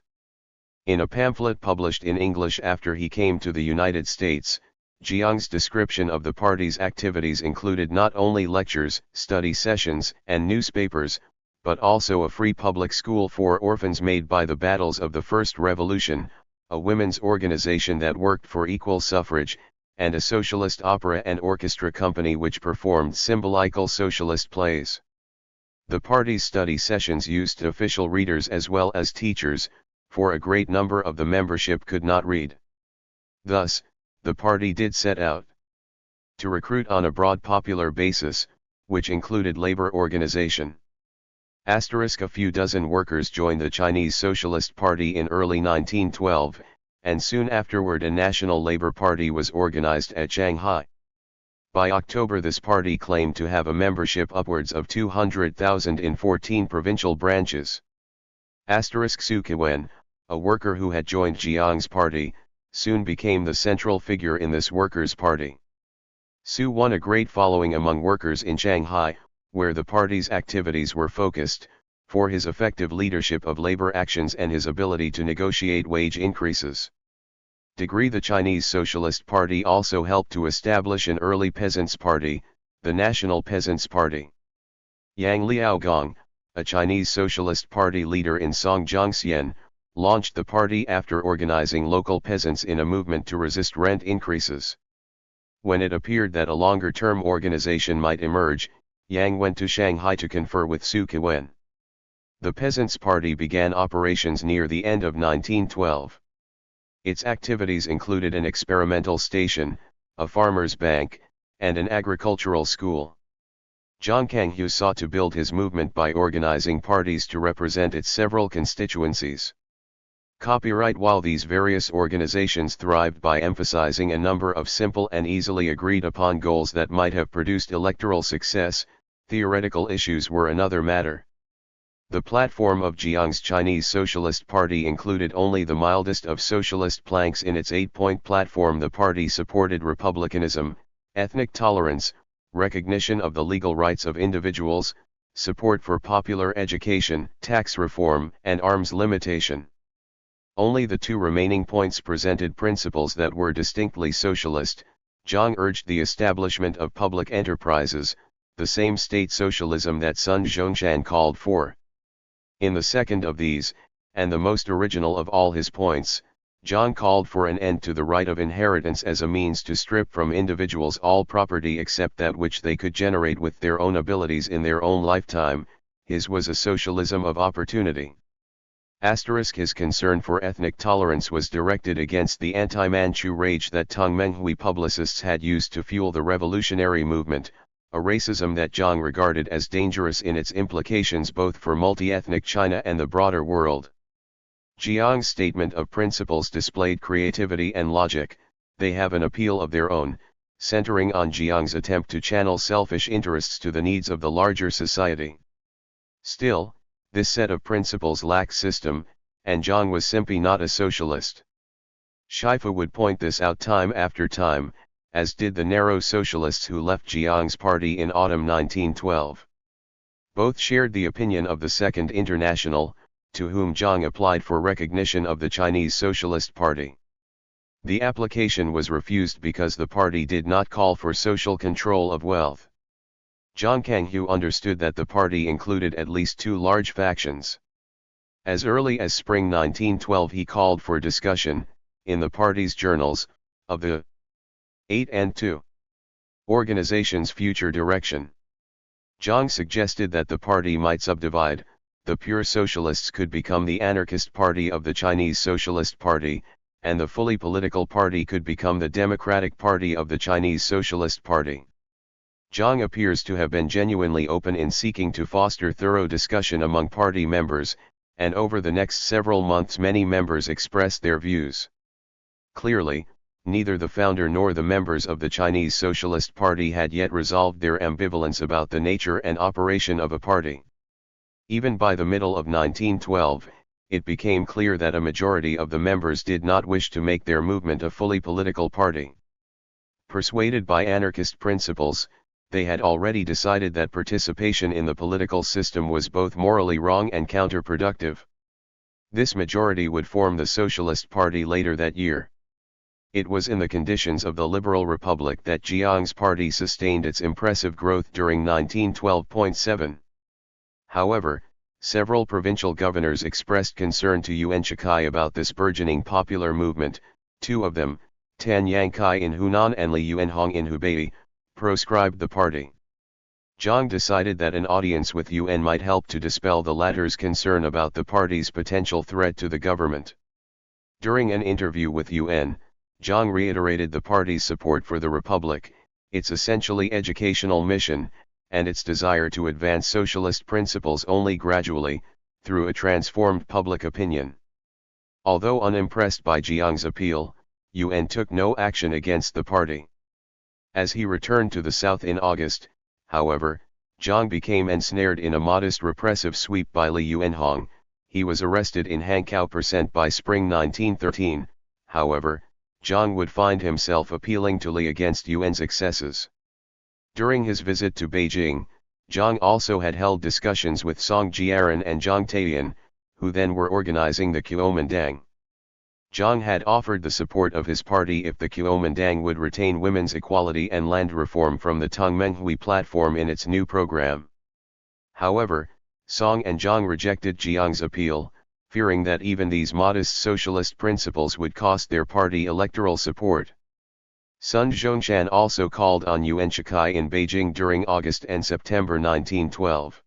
In a pamphlet published in English after he came to the United States, Jiang's description of the party's activities included not only lectures, study sessions, and newspapers, but also a free public school for orphans made by the Battles of the First Revolution, a women's organization that worked for equal suffrage, and a socialist opera and orchestra company which performed symbolical socialist plays. The party's study sessions used official readers as well as teachers, for a great number of the membership could not read. Thus, the party did set out to recruit on a broad popular basis, which included labor organization. A few dozen workers joined the Chinese Socialist Party in early 1912, and soon afterward a National Labor Party was organized at Shanghai. By October this party claimed to have a membership upwards of 200,000 in 14 provincial branches. Su Kewen, a worker who had joined Jiang's party, soon became the central figure in this workers' party. Su won a great following among workers in Shanghai, where the party's activities were focused, for his effective leadership of labor actions and his ability to negotiate wage increases. The Chinese Socialist Party also helped to establish an early peasants' party, the National Peasants' Party. Yang Liaogong, a Chinese Socialist Party leader in Songjiangxian, launched the party after organizing local peasants in a movement to resist rent increases. When it appeared that a longer-term organization might emerge, Yang went to Shanghai to confer with Su Kewen. The Peasants' Party began operations near the end of 1912. Its activities included an experimental station, a farmers' bank, and an agricultural school. Zhang Kanghu sought to build his movement by organizing parties to represent its several constituencies. Copyright. While these various organizations thrived by emphasizing a number of simple and easily agreed upon goals that might have produced electoral success, theoretical issues were another matter. The platform of Jiang's Chinese Socialist Party included only the mildest of socialist planks in its 8-point platform. The party supported republicanism, ethnic tolerance, recognition of the legal rights of individuals, support for popular education, tax reform, and arms limitation. Only the two remaining points presented principles that were distinctly socialist. Zhang urged the establishment of public enterprises, the same state socialism that Sun Zhongshan called for. In the second of these, and the most original of all his points, Zhang called for an end to the right of inheritance as a means to strip from individuals all property except that which they could generate with their own abilities in their own lifetime. His was a socialism of opportunity. His concern for ethnic tolerance was directed against the anti-Manchu rage that Tang Menghui publicists had used to fuel the revolutionary movement, a racism that Zhang regarded as dangerous in its implications both for multi-ethnic China and the broader world. Jiang's statement of principles displayed creativity and logic. They have an appeal of their own, centering on Jiang's attempt to channel selfish interests to the needs of the larger society. Still, this set of principles lacks system, and Jiang was simply not a socialist. Shifu would point this out time after time, as did the narrow socialists who left Jiang's party in autumn 1912. Both shared the opinion of the Second International, to whom Jiang applied for recognition of the Chinese Socialist Party. The application was refused because the party did not call for social control of wealth. Jiang Kanghu understood that the party included at least two large factions. As early as spring 1912 he called for discussion, in the party's journals, of the 8 and 2 organization's future direction. Jiang suggested that the party might subdivide. The pure socialists could become the anarchist party of the Chinese Socialist Party, and the fully political party could become the Democratic Party of the Chinese Socialist Party. Jiang appears to have been genuinely open in seeking to foster thorough discussion among party members, and over the next several months many members expressed their views. Clearly, neither the founder nor the members of the Chinese Socialist Party had yet resolved their ambivalence about the nature and operation of a party. Even by the middle of 1912, it became clear that a majority of the members did not wish to make their movement a fully political party. Persuaded by anarchist principles, they had already decided that participation in the political system was both morally wrong and counterproductive. This majority would form the Socialist Party later that year. It was in the conditions of the Liberal Republic that Jiang's party sustained its impressive growth during 1912.7. However, several provincial governors expressed concern to Yuan Shikai about this burgeoning popular movement. Two of them, Tan Yangkai in Hunan and Li Yuanhong in Hubei, proscribed the party. Jiang decided that an audience with Yuan might help to dispel the latter's concern about the party's potential threat to the government. During an interview with Yuan, Jiang reiterated the party's support for the Republic, its essentially educational mission, and its desire to advance socialist principles only gradually, through a transformed public opinion. Although unimpressed by Jiang's appeal, Yuan took no action against the party. As he returned to the south in August, however, Jiang became ensnared in a modest repressive sweep by Li Yuanhong. He was arrested in Hankow percent by spring 1913, however, Jiang would find himself appealing to Li against Yuan's excesses. During his visit to Beijing, Jiang also had held discussions with Song Jiaran and Zhang Taiyan, who then were organizing the Kuomintang. Jiang had offered the support of his party if the Kuomintang would retain women's equality and land reform from the Tongmenghui platform in its new program. However, Song and Zhang rejected Jiang's appeal, fearing that even these modest socialist principles would cost their party electoral support. Sun Zhongshan also called on Yuan Shikai in Beijing during August and September 1912.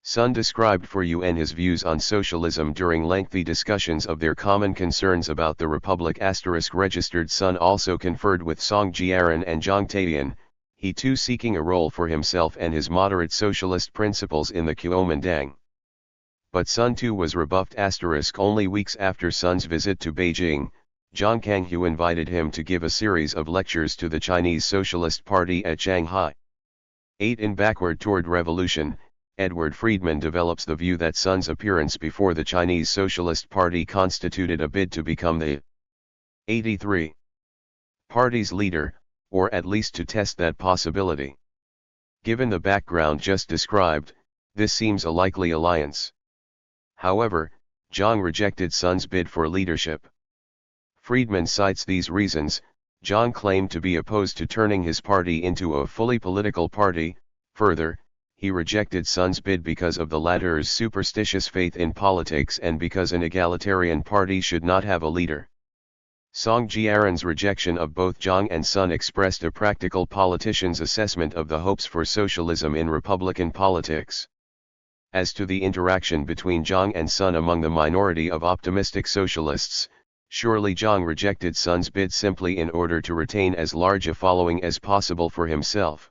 Sun described for Yuan his views on socialism during lengthy discussions of their common concerns about the Republic. Registered Sun also conferred with Song Jiaran and Zhang Taiyan, he too seeking a role for himself and his moderate socialist principles in the Kuomintang. But Sun too was rebuffed. Only weeks after Sun's visit to Beijing, Jiang Kanghu invited him to give a series of lectures to the Chinese Socialist Party at Shanghai. 8. In Backward Toward Revolution, Edward Friedman develops the view that Sun's appearance before the Chinese Socialist Party constituted a bid to become the 83 party's leader, or at least to test that possibility. Given the background just described, this seems a likely alliance. However, Jiang rejected Sun's bid for leadership. Friedman cites these reasons. Jiang claimed to be opposed to turning his party into a fully political party. Further, he rejected Sun's bid because of the latter's superstitious faith in politics and because an egalitarian party should not have a leader. Song Jiaran's rejection of both Jiang and Sun expressed a practical politician's assessment of the hopes for socialism in Republican politics. As to the interaction between Jiang and Sun among the minority of optimistic socialists, surely Jiang rejected Sun's bid simply in order to retain as large a following as possible for himself.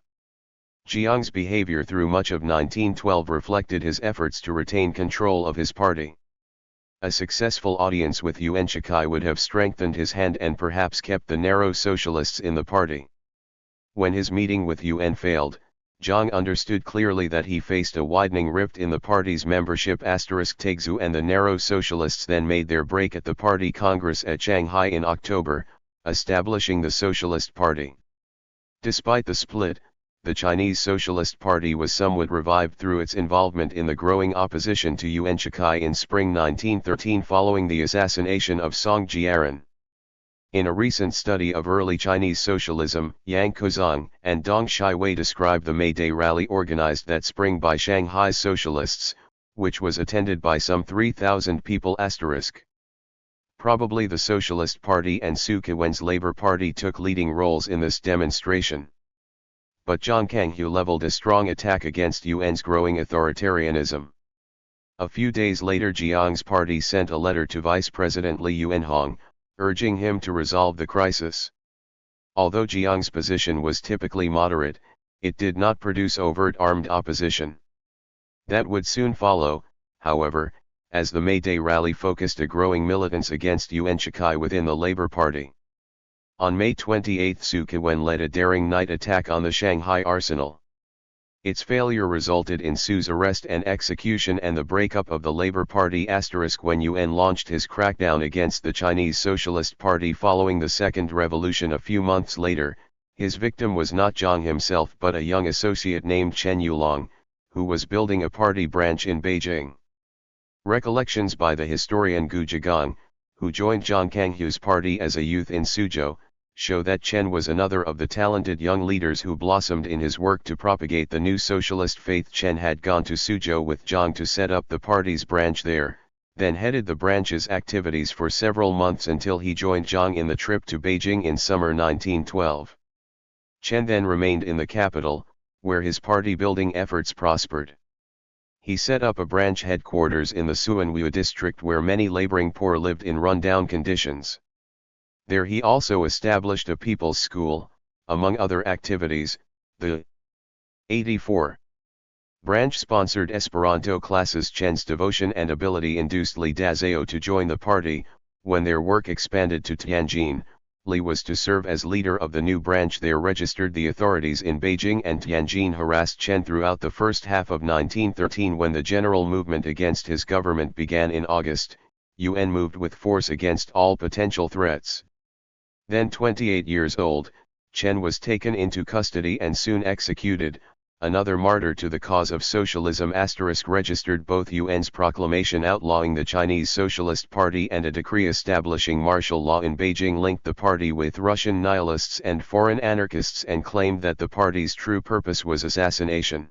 Jiang's behavior through much of 1912 reflected his efforts to retain control of his party. A successful audience with Yuan Shikai would have strengthened his hand and perhaps kept the narrow socialists in the party. When his meeting with Yuan failed, Jiang understood clearly that he faced a widening rift in the party's membership. Taixu and the narrow socialists then made their break at the party congress at Shanghai in October, establishing the Socialist Party. Despite the split, the Chinese Socialist Party was somewhat revived through its involvement in the growing opposition to Yuan Shikai in spring 1913 following the assassination of Song Jiaran. In a recent study of early Chinese socialism, Yang Kozong and Dong Shiwei describe the May Day rally organized that spring by Shanghai's socialists, which was attended by some 3,000 people. Probably the Socialist Party and Su Kewen's Labor Party took leading roles in this demonstration. But Zhang Kanghu leveled a strong attack against Yuan's growing authoritarianism. A few days later, Jiang's party sent a letter to Vice President Li Yuanhong, urging him to resolve the crisis. Although Jiang's position was typically moderate, it did not produce overt armed opposition. That would soon follow, however, as the May Day rally focused a growing militance against Yuan Shikai within the Labor Party. On May 28, Su Kewen led a daring night attack on the Shanghai arsenal. Its failure resulted in Su's arrest and execution and the breakup of the Labor Party. When Yuan launched his crackdown against the Chinese Socialist Party following the Second Revolution a few months later, his victim was not Zhang himself but a young associate named Chen Yulong, who was building a party branch in Beijing. Recollections by the historian Gu Zhigang, who joined Zhang Kanghu's party as a youth in Suzhou, show that Chen was another of the talented young leaders who blossomed in his work to propagate the new socialist faith. Chen had gone to Suzhou with Zhang to set up the party's branch there, then headed the branch's activities for several months until he joined Zhang in the trip to Beijing in summer 1912. Chen then remained in the capital, where his party-building efforts prospered. He set up a branch headquarters in the Suanwu district where many laboring poor lived in run-down conditions. There he also established a people's school. Among other activities, the 84 branch sponsored Esperanto classes. Chen's devotion and ability induced Li Dazhao to join the party. When their work expanded to Tianjin, Li was to serve as leader of the new branch there. Registered the authorities in Beijing and Tianjin harassed Chen throughout the first half of 1913. When the general movement against his government began in August, Yuan moved with force against all potential threats. Then 28 years old, Chen was taken into custody and soon executed, another martyr to the cause of socialism. Registered both Yuan's proclamation outlawing the Chinese Socialist Party and a decree establishing martial law in Beijing linked the party with Russian nihilists and foreign anarchists and claimed that the party's true purpose was assassination.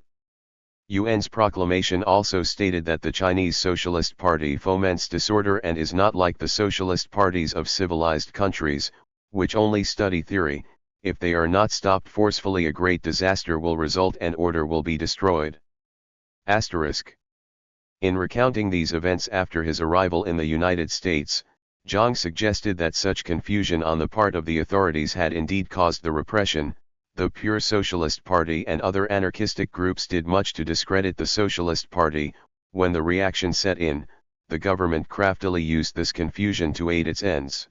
Yuan's proclamation also stated that the Chinese Socialist Party foments disorder and is not like the socialist parties of civilized countries, which only study theory. If they are not stopped forcefully, a great disaster will result and order will be destroyed. In recounting these events after his arrival in the United States, Zhang suggested that such confusion on the part of the authorities had indeed caused the repression. The Pure Socialist Party and other anarchistic groups did much to discredit the Socialist Party. When the reaction set in, the government craftily used this confusion to aid its ends.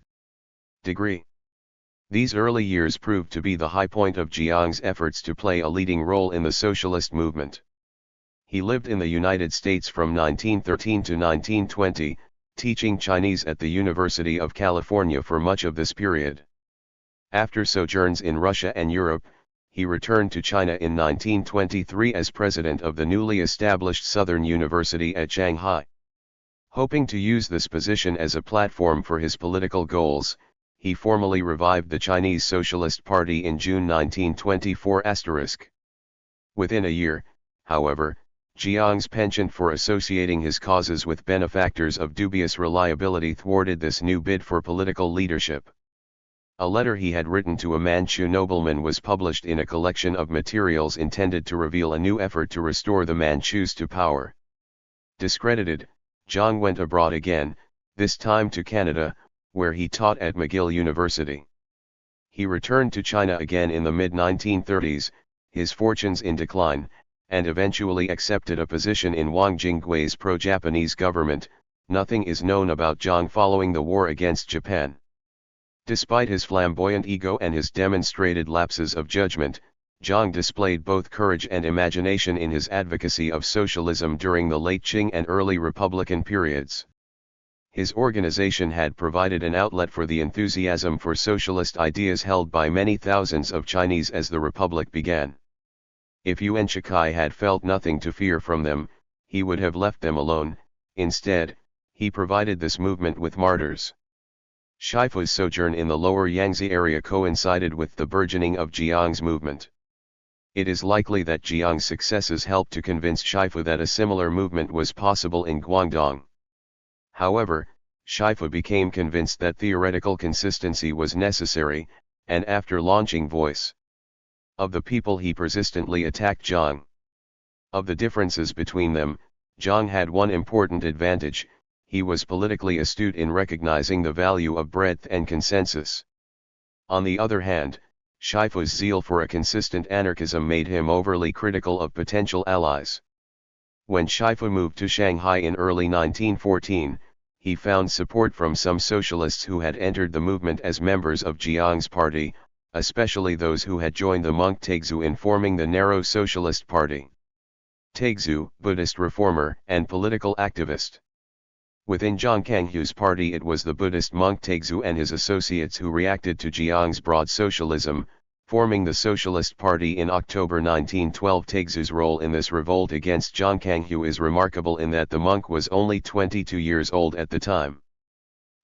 These early years proved to be the high point of Jiang's efforts to play a leading role in the socialist movement. He lived in the United States from 1913 to 1920, teaching Chinese at the University of California for much of this period. After sojourns in Russia and Europe, he returned to China in 1923 as president of the newly established Southern University at Shanghai. Hoping to use this position as a platform for his political goals, he formally revived the Chinese Socialist Party in June 1924 *. Within a year, however, Jiang's penchant for associating his causes with benefactors of dubious reliability thwarted this new bid for political leadership. A letter he had written to a Manchu nobleman was published in a collection of materials intended to reveal a new effort to restore the Manchus to power. Discredited, Jiang went abroad again, this time to Canada, where he taught at McGill University. He returned to China again in the mid-1930s, his fortunes in decline, and eventually accepted a position in Wang Jinggui's pro-Japanese government, Nothing is known about Zhang following the war against Japan. Despite his flamboyant ego and his demonstrated lapses of judgment, Zhang displayed both courage and imagination in his advocacy of socialism during the late Qing and early Republican periods. His organization had provided an outlet for the enthusiasm for socialist ideas held by many thousands of Chinese as the Republic began. If Yuan Shikai had felt nothing to fear from them, he would have left them alone. Instead, he provided this movement with martyrs. Shifu's sojourn in the lower Yangtze area coincided with the burgeoning of Jiang's movement. It is likely that Jiang's successes helped to convince Shifu that a similar movement was possible in Guangdong. However, Shifu became convinced that theoretical consistency was necessary, and after launching Voice of the People he persistently attacked Zhang. Of the differences between them, Zhang had one important advantage: he was politically astute in recognizing the value of breadth and consensus. On the other hand, Shifu's zeal for a consistent anarchism made him overly critical of potential allies. When Shifu moved to Shanghai in early 1914, he found support from some socialists who had entered the movement as members of Jiang's party, especially those who had joined the monk Taixu in forming the narrow Socialist Party. Taixu, Buddhist reformer and political activist. Within Zhang Kanghu's party, it was the Buddhist monk Taixu and his associates who reacted to Jiang's broad socialism, forming the Socialist Party in October 1912. Taixu's role in this revolt against Zhang Kanghu is remarkable in that the monk was only 22 years old at the time.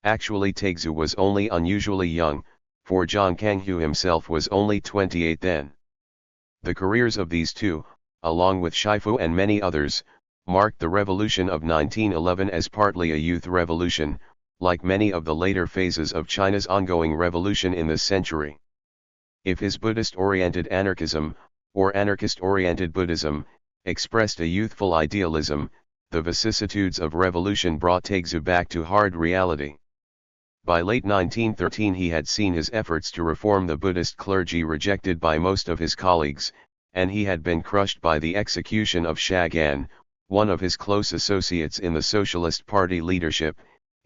Actually, Taixu was only unusually young, for Zhang Kanghu himself was only 28 then. The careers of these two, along with Shifu and many others, marked the revolution of 1911 as partly a youth revolution, like many of the later phases of China's ongoing revolution in this century. If his Buddhist-oriented anarchism, or anarchist-oriented Buddhism, expressed a youthful idealism, the vicissitudes of revolution brought Taixu back to hard reality. By late 1913 he had seen his efforts to reform the Buddhist clergy rejected by most of his colleagues, and he had been crushed by the execution of Shagan, one of his close associates in the Socialist Party leadership,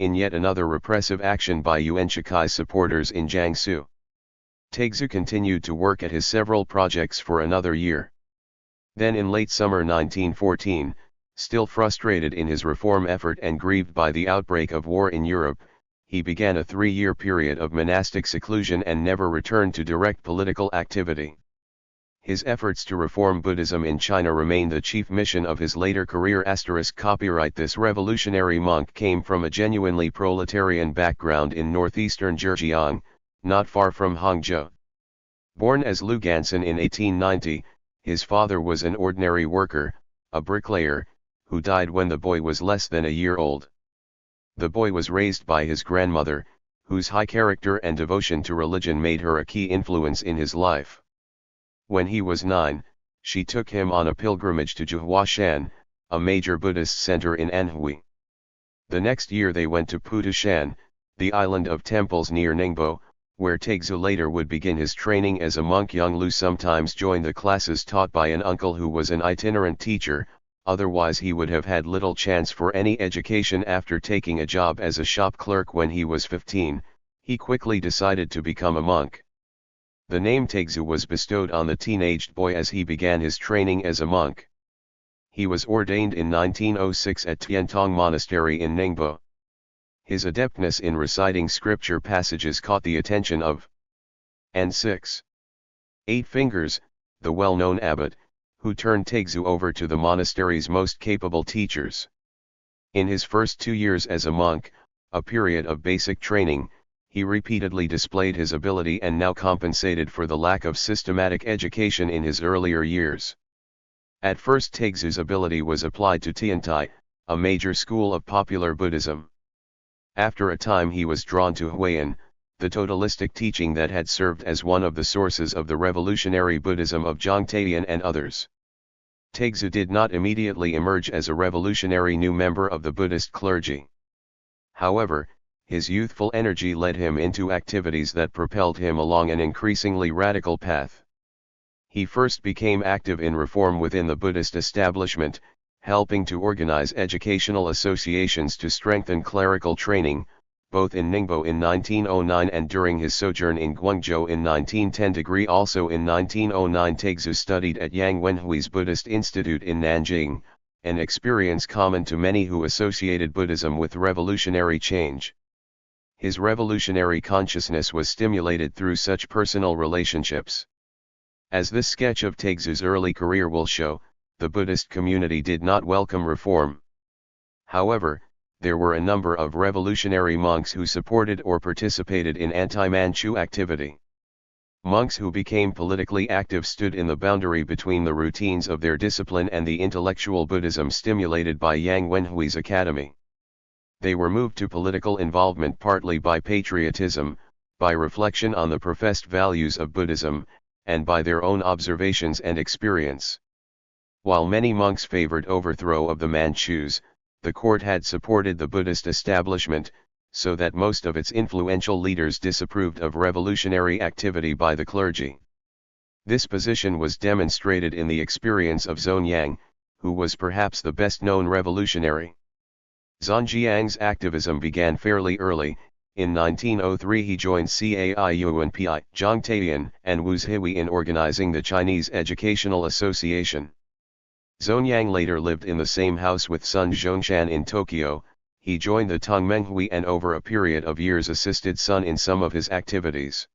in yet another repressive action by Yuan Shikai's supporters in Jiangsu. Taixu continued to work at his several projects for another year. Then in late summer 1914, still frustrated in his reform effort and grieved by the outbreak of war in Europe, he began a 3-year period of monastic seclusion and never returned to direct political activity. His efforts to reform Buddhism in China remain the chief mission of his later career. Copyright This revolutionary monk came from a genuinely proletarian background in northeastern Zhejiang, not far from Hangzhou. Born as Lu Gansan in 1890, his father was an ordinary worker, a bricklayer, who died when the boy was less than a year old. The boy was raised by his grandmother, whose high character and devotion to religion made her a key influence in his life. When he was 9, she took him on a pilgrimage to Zhuhuashan, a major Buddhist center in Anhui. The next year they went to Putushan, the island of temples near Ningbo, where Taixu later would begin his training as a monk. Young Lu sometimes joined the classes taught by an uncle who was an itinerant teacher, otherwise he would have had little chance for any education. After taking a job as a shop clerk when he was 15, he quickly decided to become a monk. The name Taixu was bestowed on the teenaged boy as he began his training as a monk. He was ordained in 1906 at Tiantong Monastery in Ningbo. His adeptness in reciting scripture passages caught the attention of N6. Eight Fingers, the well-known abbot, who turned Taixu over to the monastery's most capable teachers. In his first 2 years as a monk, a period of basic training, he repeatedly displayed his ability and now compensated for the lack of systematic education in his earlier years. At first Taixu's ability was applied to Tiantai, a major school of popular Buddhism. After a time he was drawn to Huayan, the totalistic teaching that had served as one of the sources of the revolutionary Buddhism of Zhang Taiyan and others. Taixu did not immediately emerge as a revolutionary new member of the Buddhist clergy. However, his youthful energy led him into activities that propelled him along an increasingly radical path. He first became active in reform within the Buddhist establishment, helping to organize educational associations to strengthen clerical training, both in Ningbo in 1909 and during his sojourn in Guangzhou in 1910. Also in 1909 Taixu studied at Yang Wenhui's Buddhist Institute in Nanjing, an experience common to many who associated Buddhism with revolutionary change. His revolutionary consciousness was stimulated through such personal relationships. As this sketch of Taixu's early career will show, the Buddhist community did not welcome reform. However, there were a number of revolutionary monks who supported or participated in anti-Manchu activity. Monks who became politically active stood in the boundary between the routines of their discipline and the intellectual Buddhism stimulated by Yang Wenhui's academy. They were moved to political involvement partly by patriotism, by reflection on the professed values of Buddhism, and by their own observations and experience. While many monks favored overthrow of the Manchus, the court had supported the Buddhist establishment, so that most of its influential leaders disapproved of revolutionary activity by the clergy. This position was demonstrated in the experience of Zhonyang, who was perhaps the best-known revolutionary. Zhonjiang's activism began fairly early. In 1903 he joined Caiyuanpi, Zhang Taiyan, and Wu Zhihui in organizing the Chinese Educational Association. Zhonyang later lived in the same house with Sun Zhongshan in Tokyo. He joined the Tongmenghui and over a period of years assisted Sun in some of his activities.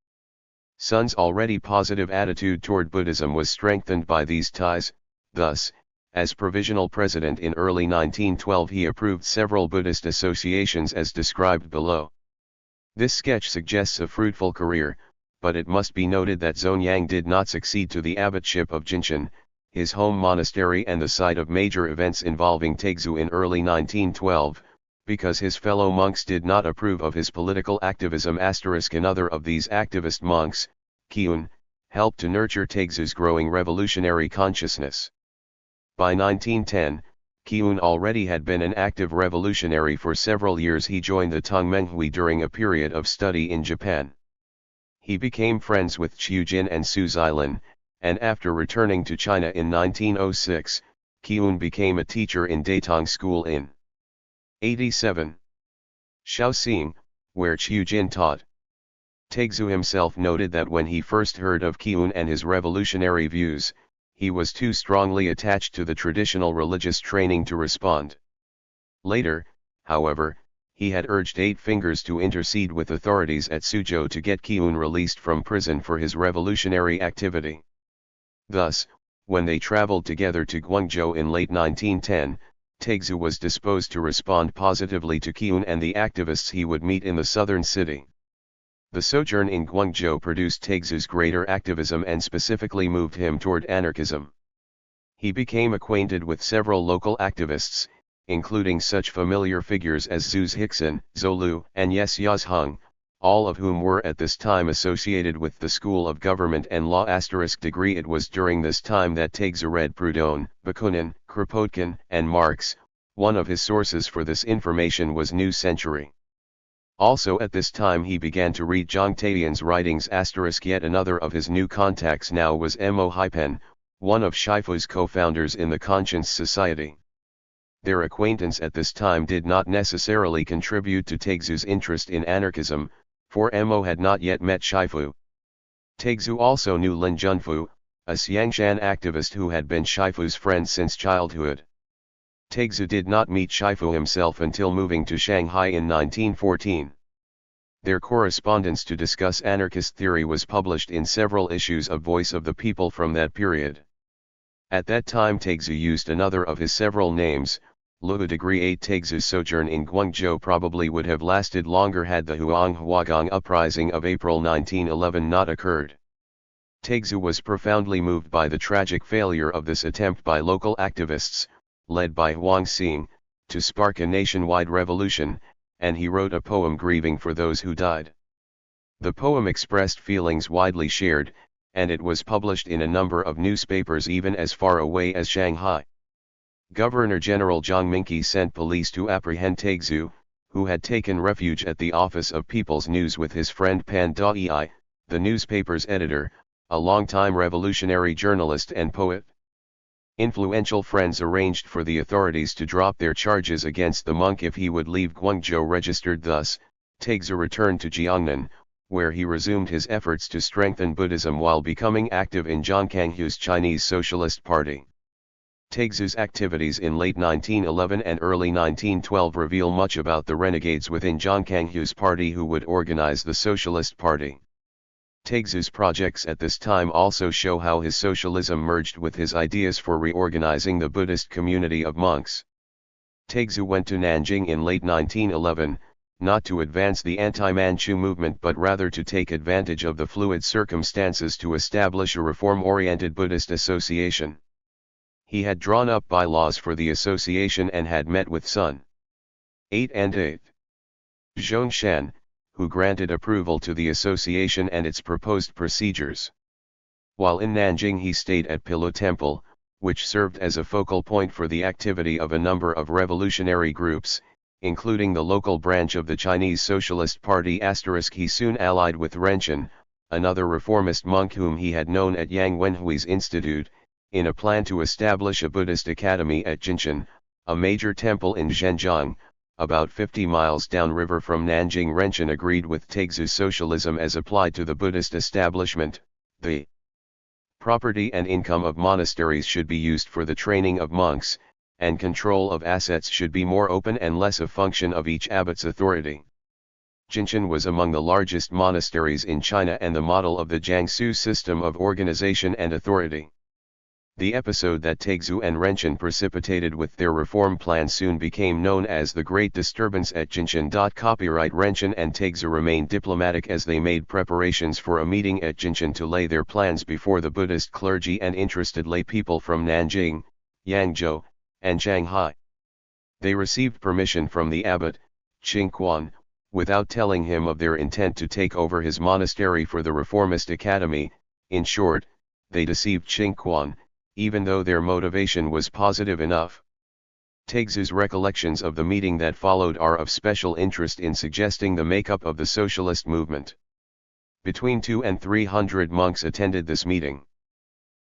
Sun's already positive attitude toward Buddhism was strengthened by these ties. Thus, as provisional president in early 1912 he approved several Buddhist associations as described below. This sketch suggests a fruitful career, but it must be noted that Zhonyang did not succeed to the abbotship of Jinshan, his home monastery and the site of major events involving Taixu in early 1912, because his fellow monks did not approve of his political activism. Another of these activist monks, Qiyun, helped to nurture Taixu's growing revolutionary consciousness. By 1910, Qiyun already had been an active revolutionary for several years. He joined the Tongmenghui during a period of study in Japan. He became friends with Qiu Jin and Su Zilin, and after returning to China in 1906, Qiyun became a teacher in Datong School in 87. Shaoxing, where Qiu Jin taught. Taixu himself noted that when he first heard of Qiyun and his revolutionary views, he was too strongly attached to the traditional religious training to respond. Later, however, he had urged Eight Fingers to intercede with authorities at Suzhou to get Qiyun released from prison for his revolutionary activity. Thus, when they traveled together to Guangzhou in late 1910, Taixu was disposed to respond positively to Qiyun and the activists he would meet in the southern city. The sojourn in Guangzhou produced Taixu's greater activism and specifically moved him toward anarchism. He became acquainted with several local activists, including such familiar figures as Zhu Zhixin, Zhou Lu, and Yes Yazheng, all of whom were at this time associated with the School of Government and Law. It was during this time that Taixu read Proudhon, Bakunin, Kropotkin, and Marx. One of his sources for this information was New Century. Also at this time he began to read Zhang Taiyan's writings. Yet another of his new contacts now was Mo Haipen, one of Shifu's co-founders in the Conscience Society. Their acquaintance at this time did not necessarily contribute to Taixu's interest in anarchism, for Mo had not yet met Shifu. Taixu also knew Lin Junfu, a Xiangshan activist who had been Shifu's friend since childhood. Taixu did not meet Shifu himself until moving to Shanghai in 1914. Their correspondence to discuss anarchist theory was published in several issues of Voice of the People from that period. At that time Taixu used another of his several names. Taixu's sojourn in Guangzhou probably would have lasted longer had the Huang-Huagong uprising of April 1911 not occurred. Taixu was profoundly moved by the tragic failure of this attempt by local activists, led by Huang Xing, to spark a nationwide revolution, and he wrote a poem grieving for those who died. The poem expressed feelings widely shared, and it was published in a number of newspapers even as far away as Shanghai. Governor-General Zhang Minqi sent police to apprehend Taixu, who had taken refuge at the office of People's News with his friend Pan Dai, the newspaper's editor, a longtime revolutionary journalist and poet. Influential friends arranged for the authorities to drop their charges against the monk if he would leave Guangzhou registered. Thus, Taixu returned to Jiangnan, where he resumed his efforts to strengthen Buddhism while becoming active in Zhang Kanghu's Chinese Socialist Party. Taixu's activities in late 1911 and early 1912 reveal much about the renegades within Zhang Kanghu's party who would organize the Socialist Party. Taixu's projects at this time also show how his socialism merged with his ideas for reorganizing the Buddhist community of monks. Taixu went to Nanjing in late 1911, not to advance the anti-Manchu movement but rather to take advantage of the fluid circumstances to establish a reform-oriented Buddhist association. He had drawn up bylaws for the association and had met with Sun 8 and 8 Zhongshan, who granted approval to the association and its proposed procedures. While in Nanjing he stayed at Pillow Temple, which served as a focal point for the activity of a number of revolutionary groups, including the local branch of the Chinese Socialist Party. He soon allied with Renchen, another reformist monk whom he had known at Yang Wenhui's Institute, in a plan to establish a Buddhist academy at Jinshan, a major temple in Zhenjiang, about 50 miles downriver from Nanjing. Renchen agreed with Taixu's socialism as applied to the Buddhist establishment. The property and income of monasteries should be used for the training of monks, and control of assets should be more open and less a function of each abbot's authority. Jinshan was among the largest monasteries in China and the model of the Jiangsu system of organization and authority. The episode that Taixu and Renchen precipitated with their reform plan soon became known as the Great Disturbance at Jinshan. Copyright Renchen and Taixu remained diplomatic as they made preparations for a meeting at Jinshan to lay their plans before the Buddhist clergy and interested lay people from Nanjing, Yangzhou, and Shanghai. They received permission from the abbot, Qingquan, without telling him of their intent to take over his monastery for the reformist academy. In short, they deceived Qingquan, even though their motivation was positive enough. Taixu's recollections of the meeting that followed are of special interest in suggesting the makeup of the socialist movement. Between 200 and 300 monks attended this meeting.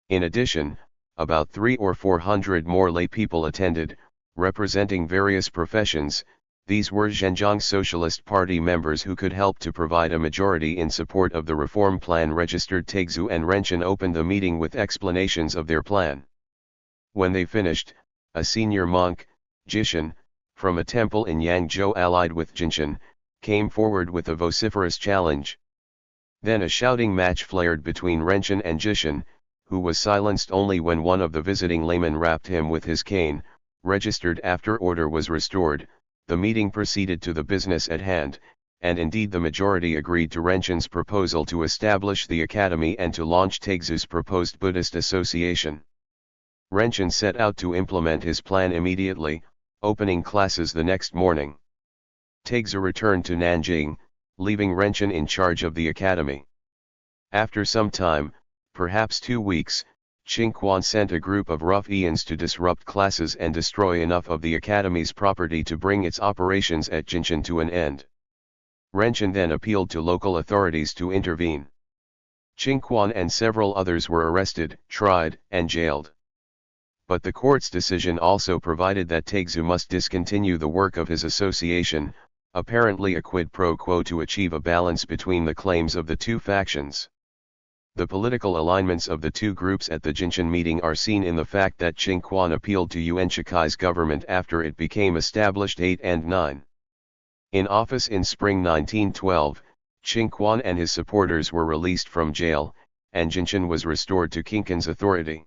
In addition, about 300 or 400 more lay people attended, representing various professions. These were Zhenjiang Socialist Party members who could help to provide a majority in support of the reform plan. Registered Taixu and Renchen opened the meeting with explanations of their plan. When they finished, a senior monk, Jishan, from a temple in Yangzhou allied with Jinshan, came forward with a vociferous challenge. Then a shouting match flared between Renchen and Jishan, who was silenced only when one of the visiting laymen rapped him with his cane. Registered after order was restored, the meeting proceeded to the business at hand, and indeed the majority agreed to Renchen's proposal to establish the academy and to launch Taixu's proposed Buddhist association. Renchen set out to implement his plan immediately, opening classes the next morning. Taixu returned to Nanjing, leaving Renchen in charge of the academy. After some time, perhaps 2 weeks, Qingquan sent a group of ruffians to disrupt classes and destroy enough of the academy's property to bring its operations at Jinshan to an end. Renchen then appealed to local authorities to intervene. Qingquan and several others were arrested, tried, and jailed. But the court's decision also provided that Taixu must discontinue the work of his association, apparently a quid pro quo to achieve a balance between the claims of the two factions. The political alignments of the two groups at the Jinshan meeting are seen in the fact that Qingquan appealed to Yuan Shikai's government after it became established 8 and 9. In office in spring 1912, Qingquan and his supporters were released from jail, and Jinshan was restored to Qingquan's authority.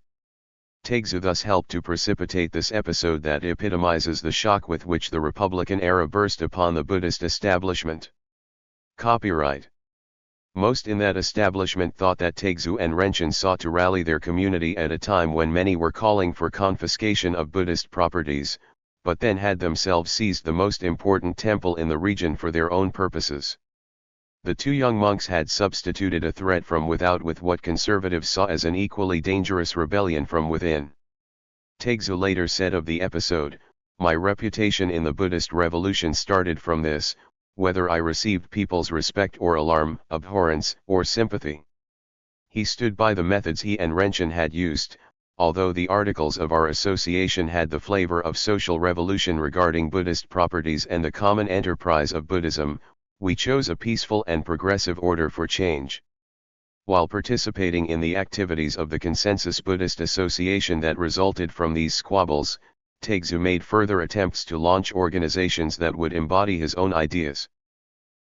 Taixu thus helped to precipitate this episode that epitomizes the shock with which the Republican era burst upon the Buddhist establishment. Copyright. Most in that establishment thought that Taixu and Renchen sought to rally their community at a time when many were calling for confiscation of Buddhist properties, but then had themselves seized the most important temple in the region for their own purposes. The two young monks had substituted a threat from without with what conservatives saw as an equally dangerous rebellion from within. Taixu later said of the episode, "My reputation in the Buddhist revolution started from this, whether I received people's respect or alarm, abhorrence, or sympathy." He stood by the methods he and Renchen had used, although the articles of our association had the flavor of social revolution regarding Buddhist properties and the common enterprise of Buddhism, we chose a peaceful and progressive order for change. While participating in the activities of the Consensus Buddhist Association that resulted from these squabbles, Taigzu made further attempts to launch organizations that would embody his own ideas.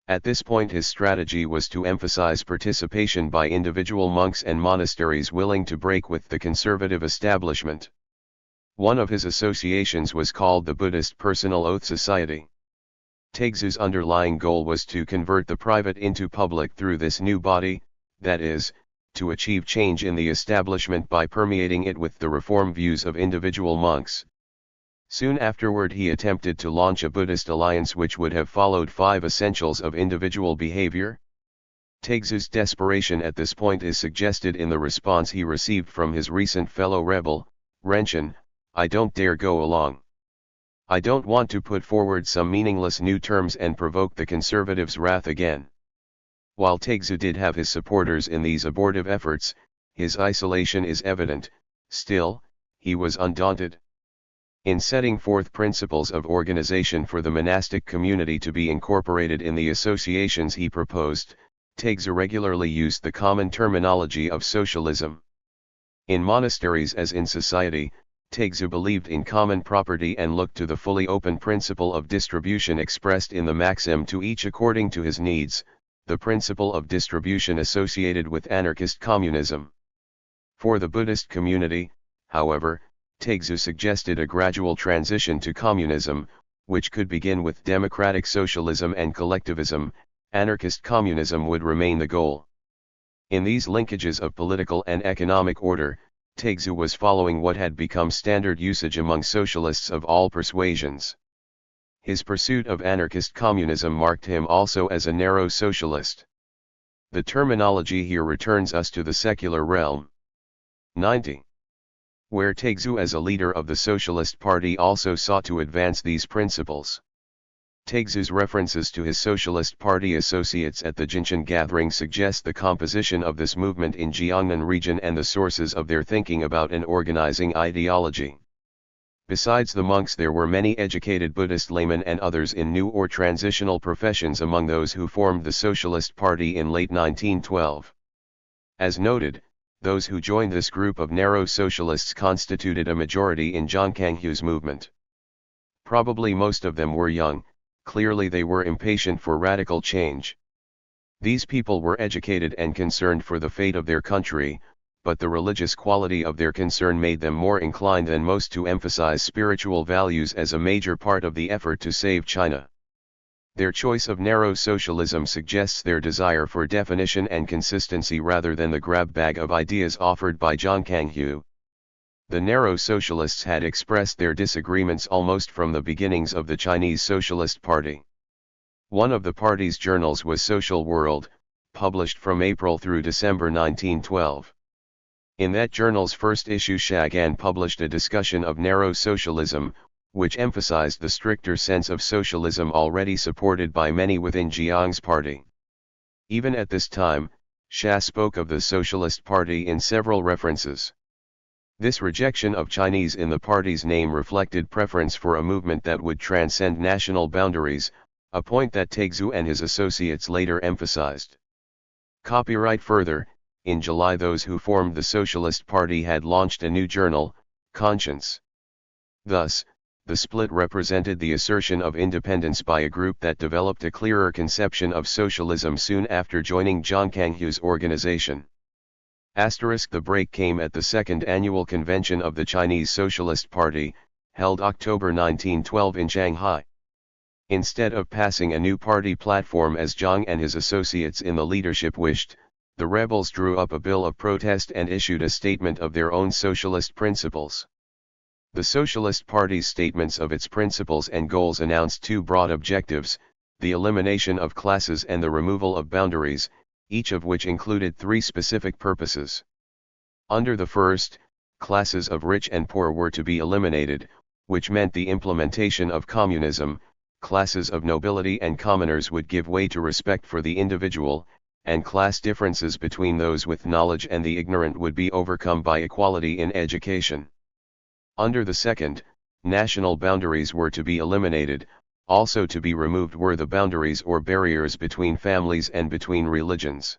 At this point his strategy was to emphasize participation by individual monks and monasteries willing to break with the conservative establishment. One of his associations was called the Buddhist Personal Oath Society. Taigzu's underlying goal was to convert the private into public through this new body, that is, to achieve change in the establishment by permeating it with the reform views of individual monks. Soon afterward he attempted to launch a Buddhist alliance which would have followed 5 essentials of individual behavior. Taigzu's desperation at this point is suggested in the response he received from his recent fellow rebel, Renshin: "I don't dare go along. I don't want to put forward some meaningless new terms and provoke the conservatives' wrath again." While Taigzu did have his supporters in these abortive efforts, his isolation is evident. Still, he was undaunted. In setting forth principles of organization for the monastic community to be incorporated in the associations he proposed, Taigzu regularly used the common terminology of socialism. In monasteries as in society, Taigzu believed in common property and looked to the fully open principle of distribution expressed in the maxim "to each according to his needs," the principle of distribution associated with anarchist communism. For the Buddhist community, however, Taigzu suggested a gradual transition to communism, which could begin with democratic socialism and collectivism. Anarchist communism would remain the goal. In these linkages of political and economic order, Taigzu was following what had become standard usage among socialists of all persuasions. His pursuit of anarchist communism marked him also as a narrow socialist. The terminology here returns us to the secular realm. 90. Where Taigzu as a leader of the Socialist Party also sought to advance these principles. Taigzu's references to his Socialist Party associates at the Jinshan gathering suggest the composition of this movement in Jiangnan region and the sources of their thinking about an organizing ideology. Besides the monks, there were many educated Buddhist laymen and others in new or transitional professions among those who formed the Socialist Party in late 1912. As noted, those who joined this group of narrow socialists constituted a majority in Zhang Kanghu's movement. Probably most of them were young. Clearly they were impatient for radical change. These people were educated and concerned for the fate of their country, but the religious quality of their concern made them more inclined than most to emphasize spiritual values as a major part of the effort to save China. Their choice of narrow socialism suggests their desire for definition and consistency rather than the grab bag of ideas offered by Zhang Kanghu. The narrow socialists had expressed their disagreements almost from the beginnings of the Chinese Socialist Party. One of the party's journals was Social World, published from April through December 1912. In that journal's first issue, Shagan published a discussion of narrow socialism, which emphasized the stricter sense of socialism already supported by many within Jiang's party. Even at this time, Xia spoke of the Socialist Party in several references. This rejection of Chinese in the party's name reflected preference for a movement that would transcend national boundaries, a point that Taigzu and his associates later emphasized. Copyright further, in July those who formed the Socialist Party had launched a new journal, Conscience. Thus, the split represented the assertion of independence by a group that developed a clearer conception of socialism soon after joining Zhang Kanghu's organization. The break came at the second annual convention of the Chinese Socialist Party, held October 1912 in Shanghai. Instead of passing a new party platform as Zhang and his associates in the leadership wished, the rebels drew up a bill of protest and issued a statement of their own socialist principles. The Socialist Party's statements of its principles and goals announced 2 broad objectives: the elimination of classes and the removal of boundaries, each of which included 3 specific purposes. Under the first, classes of rich and poor were to be eliminated, which meant the implementation of communism. Classes of nobility and commoners would give way to respect for the individual, and class differences between those with knowledge and the ignorant would be overcome by equality in education. Under the second, national boundaries were to be eliminated, also to be removed were the boundaries or barriers between families and between religions.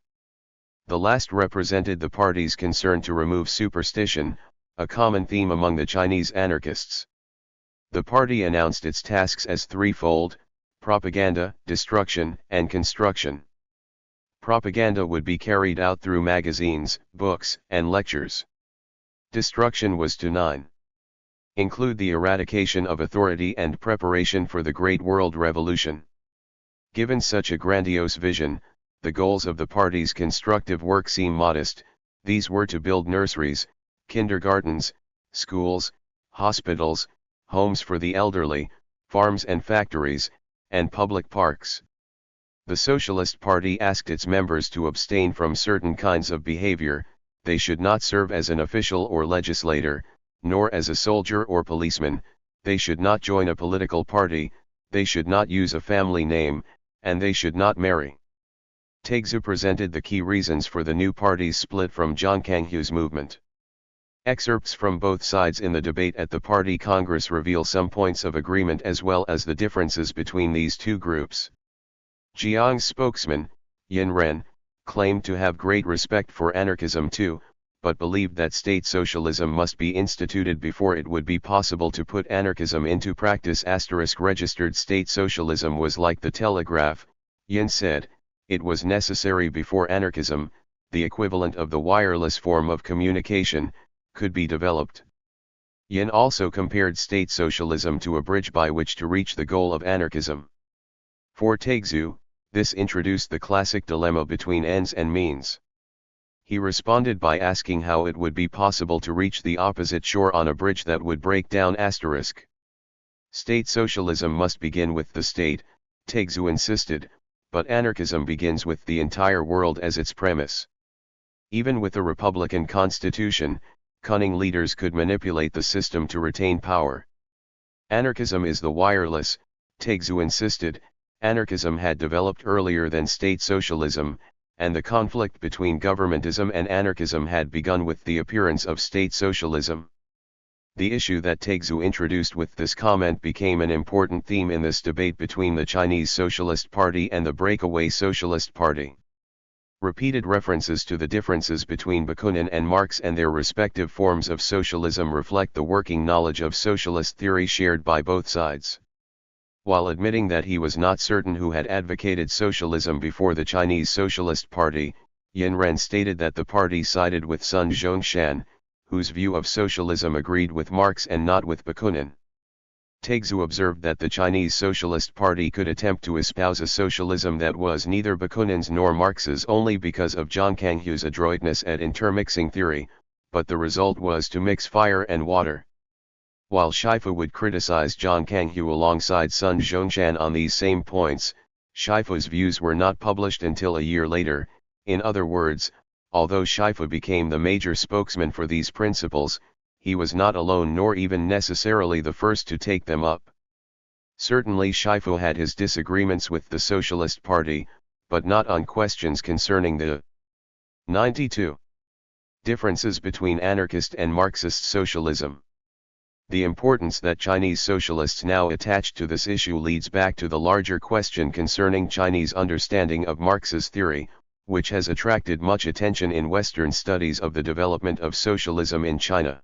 The last represented the party's concern to remove superstition, a common theme among the Chinese anarchists. The party announced its tasks as threefold: propaganda, destruction, and construction. Propaganda would be carried out through magazines, books, and lectures. Destruction was to include the eradication of authority and preparation for the Great World Revolution. Given such a grandiose vision, the goals of the party's constructive work seem modest. These were to build nurseries, kindergartens, schools, hospitals, homes for the elderly, farms and factories, and public parks. The Socialist Party asked its members to abstain from certain kinds of behavior. They should not serve as an official or legislator, nor as a soldier or policeman. They should not join a political party, they should not use a family name, and they should not marry. Taixu presented the key reasons for the new party's split from Zhang Kanghu's movement. Excerpts from both sides in the debate at the party congress reveal some points of agreement as well as the differences between these two groups. Jiang's spokesman, Yin Ren, claimed to have great respect for anarchism too, but believed that state socialism must be instituted before it would be possible to put anarchism into practice. Registered state socialism was like the telegraph, Yin said, it was necessary before anarchism, the equivalent of the wireless form of communication, could be developed. Yin also compared state socialism to a bridge by which to reach the goal of anarchism. For Taixu, this introduced the classic dilemma between ends and means. He responded by asking how it would be possible to reach the opposite shore on a bridge that would break down. State socialism must begin with the state, Taixu insisted, but anarchism begins with the entire world as its premise. Even with a republican constitution, cunning leaders could manipulate the system to retain power. Anarchism is the wireless, Taixu insisted. Anarchism had developed earlier than state socialism, and the conflict between governmentism and anarchism had begun with the appearance of state socialism. The issue that Taixu introduced with this comment became an important theme in this debate between the Chinese Socialist Party and the breakaway Socialist Party. Repeated references to the differences between Bakunin and Marx and their respective forms of socialism reflect the working knowledge of socialist theory shared by both sides. While admitting that he was not certain who had advocated socialism before the Chinese Socialist Party, Yin Ren stated that the party sided with Sun Zhongshan, whose view of socialism agreed with Marx and not with Bakunin. Taixu observed that the Chinese Socialist Party could attempt to espouse a socialism that was neither Bakunin's nor Marx's only because of Zhang Kanghu's adroitness at intermixing theory, but the result was to mix fire and water. While Shifu would criticize Zhang Kanghu alongside Sun Zhongshan on these same points, Shifu's views were not published until a year later. In other words, although Shifu became the major spokesman for these principles, he was not alone nor even necessarily the first to take them up. Certainly Shifu had his disagreements with the Socialist Party, but not on questions concerning the 92 differences between anarchist and Marxist socialism. The importance that Chinese socialists now attach to this issue leads back to the larger question concerning Chinese understanding of Marx's theory, which has attracted much attention in Western studies of the development of socialism in China.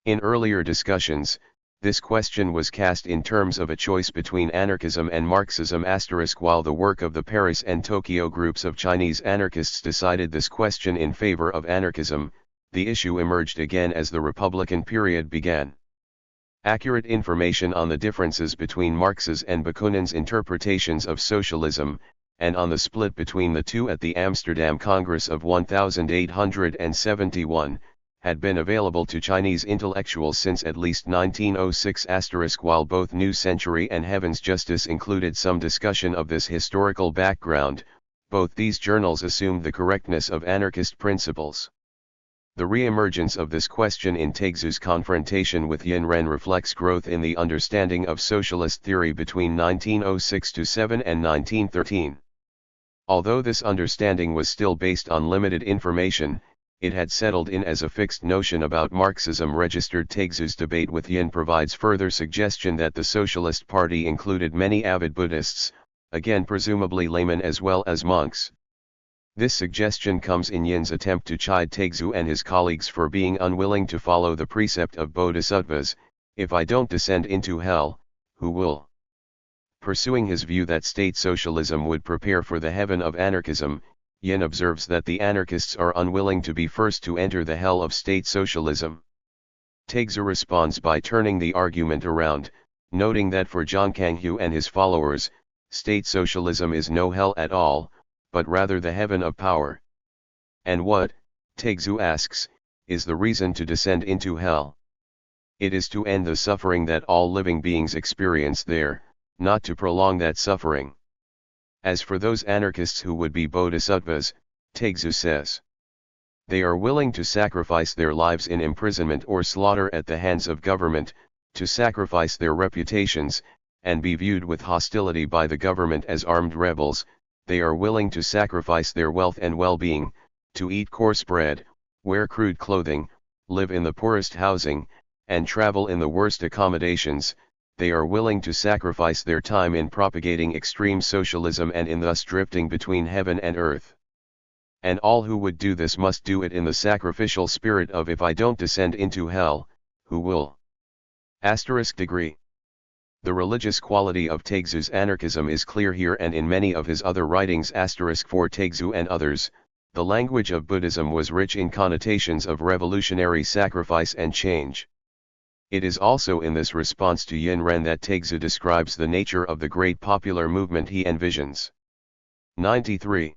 In earlier discussions, this question was cast in terms of a choice between anarchism and Marxism*, while the work of the Paris and Tokyo groups of Chinese anarchists decided this question in favor of anarchism. The issue emerged again as the Republican period began. Accurate information on the differences between Marx's and Bakunin's interpretations of socialism, and on the split between the two at the Amsterdam Congress of 1871, had been available to Chinese intellectuals since at least 1906*, while both New Century and Heaven's Justice included some discussion of this historical background. Both these journals assumed the correctness of anarchist principles. The re-emergence of this question in Taixu's confrontation with Yin Ren reflects growth in the understanding of socialist theory between 1906-7 and 1913. Although this understanding was still based on limited information, it had settled in as a fixed notion about Marxism. Registered Taixu's debate with Yin provides further suggestion that the Socialist Party included many avid Buddhists, again presumably laymen as well as monks. This suggestion comes in Yin's attempt to chide Taixu and his colleagues for being unwilling to follow the precept of bodhisattvas, "If I don't descend into hell, who will?" Pursuing his view that state socialism would prepare for the heaven of anarchism, Yin observes that the anarchists are unwilling to be first to enter the hell of state socialism. Taixu responds by turning the argument around, noting that for Zhang Kanghu and his followers, state socialism is no hell at all, but rather the heaven of power. And what, Taixu asks, is the reason to descend into hell? It is to end the suffering that all living beings experience there, not to prolong that suffering. As for those anarchists who would be bodhisattvas, Taixu says, they are willing to sacrifice their lives in imprisonment or slaughter at the hands of government, to sacrifice their reputations, and be viewed with hostility by the government as armed rebels. They are willing to sacrifice their wealth and well-being, to eat coarse bread, wear crude clothing, live in the poorest housing, and travel in the worst accommodations. They are willing to sacrifice their time in propagating extreme socialism and in thus drifting between heaven and earth. And all who would do this must do it in the sacrificial spirit of "If I don't descend into hell, who will?" Degree. The religious quality of Taixu's anarchism is clear here and in many of his other writings. For Taixu and others, the language of Buddhism was rich in connotations of revolutionary sacrifice and change. It is also in this response to Yin Ren that Taixu describes the nature of the great popular movement he envisions. 93.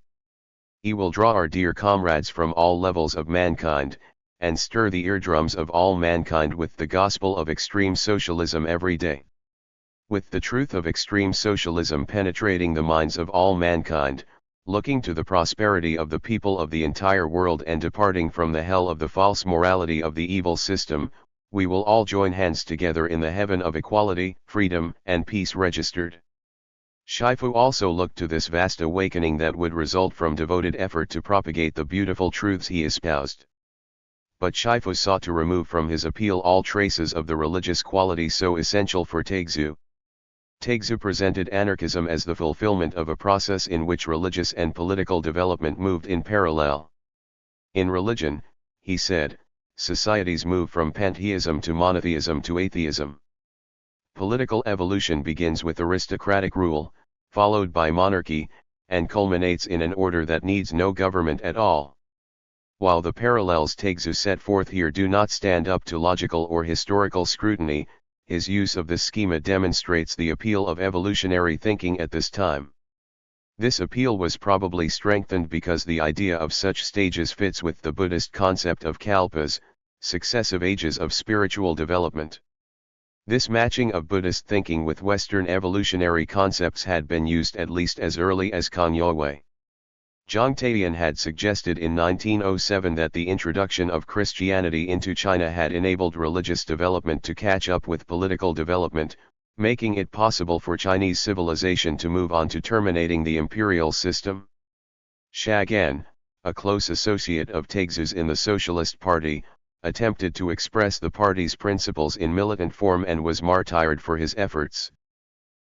He will draw our dear comrades from all levels of mankind, and stir the eardrums of all mankind with the gospel of extreme socialism every day. With the truth of extreme socialism penetrating the minds of all mankind, looking to the prosperity of the people of the entire world and departing from the hell of the false morality of the evil system, we will all join hands together in the heaven of equality, freedom, and peace. Registered. Shifu also looked to this vast awakening that would result from devoted effort to propagate the beautiful truths he espoused. But Shifu sought to remove from his appeal all traces of the religious quality so essential for Taixu. Taixu presented anarchism as the fulfillment of a process in which religious and political development moved in parallel. In religion, he said, societies move from pantheism to monotheism to atheism. Political evolution begins with aristocratic rule, followed by monarchy, and culminates in an order that needs no government at all. While the parallels Taixu set forth here do not stand up to logical or historical scrutiny, his use of this schema demonstrates the appeal of evolutionary thinking at this time. This appeal was probably strengthened because the idea of such stages fits with the Buddhist concept of kalpas, successive ages of spiritual development. This matching of Buddhist thinking with Western evolutionary concepts had been used at least as early as Kangyo. Zhang Taiyan had suggested in 1907 that the introduction of Christianity into China had enabled religious development to catch up with political development, making it possible for Chinese civilization to move on to terminating the imperial system. Xia Gan, a close associate of Taixu's in the Socialist Party, attempted to express the party's principles in militant form and was martyred for his efforts.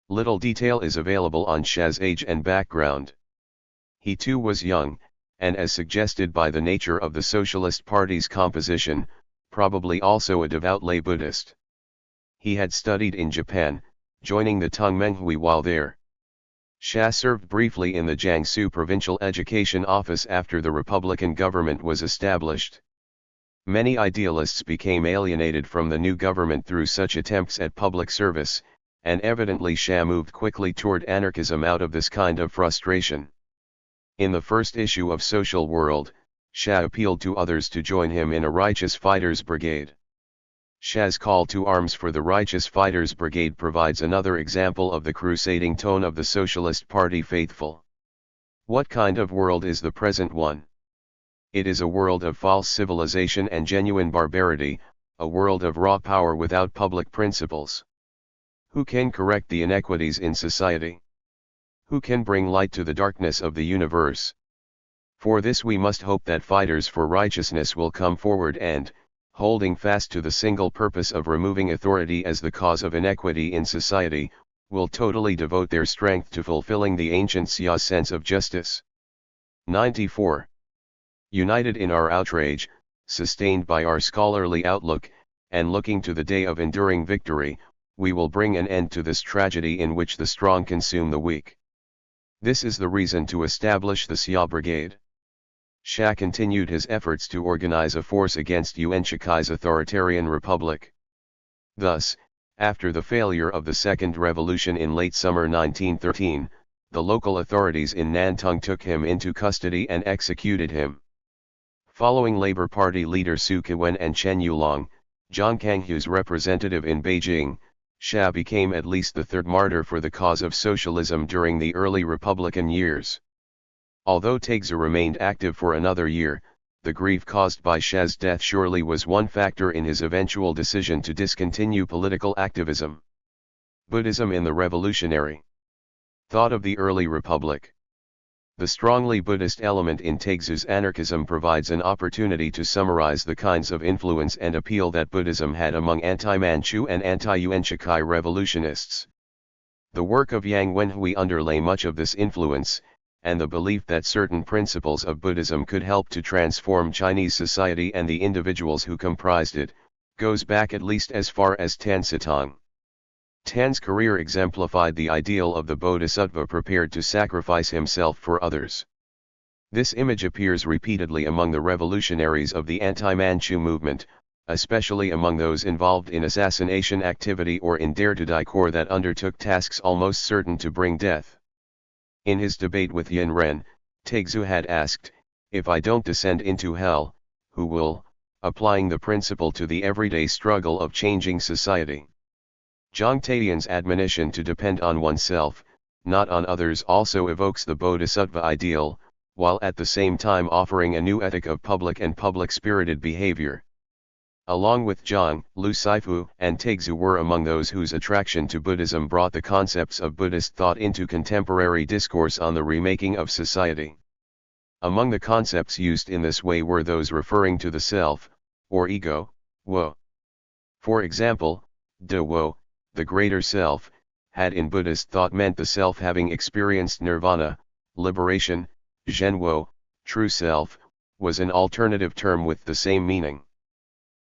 Little detail is available on Xia's age and background. He too was young, and as suggested by the nature of the Socialist Party's composition, probably also a devout lay Buddhist. He had studied in Japan, joining the Tongmenghui while there. Xia served briefly in the Jiangsu Provincial Education Office after the Republican government was established. Many idealists became alienated from the new government through such attempts at public service, and evidently Xia moved quickly toward anarchism out of this kind of frustration. In the first issue of Social World, Xia appealed to others to join him in a Righteous Fighters Brigade. Xia's call to arms for the Righteous Fighters Brigade provides another example of the crusading tone of the Socialist Party faithful. What kind of world is the present one? It is a world of false civilization and genuine barbarity, a world of raw power without public principles. Who can correct the inequities in society? Who can bring light to the darkness of the universe? For this we must hope that fighters for righteousness will come forward and, holding fast to the single purpose of removing authority as the cause of inequity in society, will totally devote their strength to fulfilling the ancient Xia sense of justice. 94. United in our outrage, sustained by our scholarly outlook, and looking to the day of enduring victory, we will bring an end to this tragedy in which the strong consume the weak. This is the reason to establish the Xia Brigade. Xia continued his efforts to organize a force against Yuan Shikai's authoritarian republic. Thus, after the failure of the Second Revolution in late summer 1913, the local authorities in Nantong took him into custody and executed him. Following Labour Party leader Su Kewen and Chen Yulong, Zhang Kanghu's representative in Beijing, Xia became at least the third martyr for the cause of socialism during the early Republican years. Although Taixu remained active for another year, the grief caused by Xia's death surely was one factor in his eventual decision to discontinue political activism. Buddhism in the revolutionary thought of the early republic. The strongly Buddhist element in Taixu's anarchism provides an opportunity to summarize the kinds of influence and appeal that Buddhism had among anti-Manchu and anti-Yuan Shikai revolutionists. The work of Yang Wenhui underlay much of this influence, and the belief that certain principles of Buddhism could help to transform Chinese society and the individuals who comprised it, goes back at least as far as Tan Sitong. Tan's career exemplified the ideal of the bodhisattva prepared to sacrifice himself for others. This image appears repeatedly among the revolutionaries of the anti-Manchu movement, especially among those involved in assassination activity or in Dare to Die Corps that undertook tasks almost certain to bring death. In his debate with Yin Ren, Taixu had asked, "If I don't descend into hell, who will?" applying the principle to the everyday struggle of changing society. Zhang Taiyan's admonition to depend on oneself, not on others, also evokes the bodhisattva ideal, while at the same time offering a new ethic of public and public-spirited behavior. Along with Zhang, Lu Shifu and Taixu were among those whose attraction to Buddhism brought the concepts of Buddhist thought into contemporary discourse on the remaking of society. Among the concepts used in this way were those referring to the self, or ego, wo. For example, de wo, the greater self, had in Buddhist thought meant the self having experienced nirvana, liberation. Zhenwo, true self, was an alternative term with the same meaning.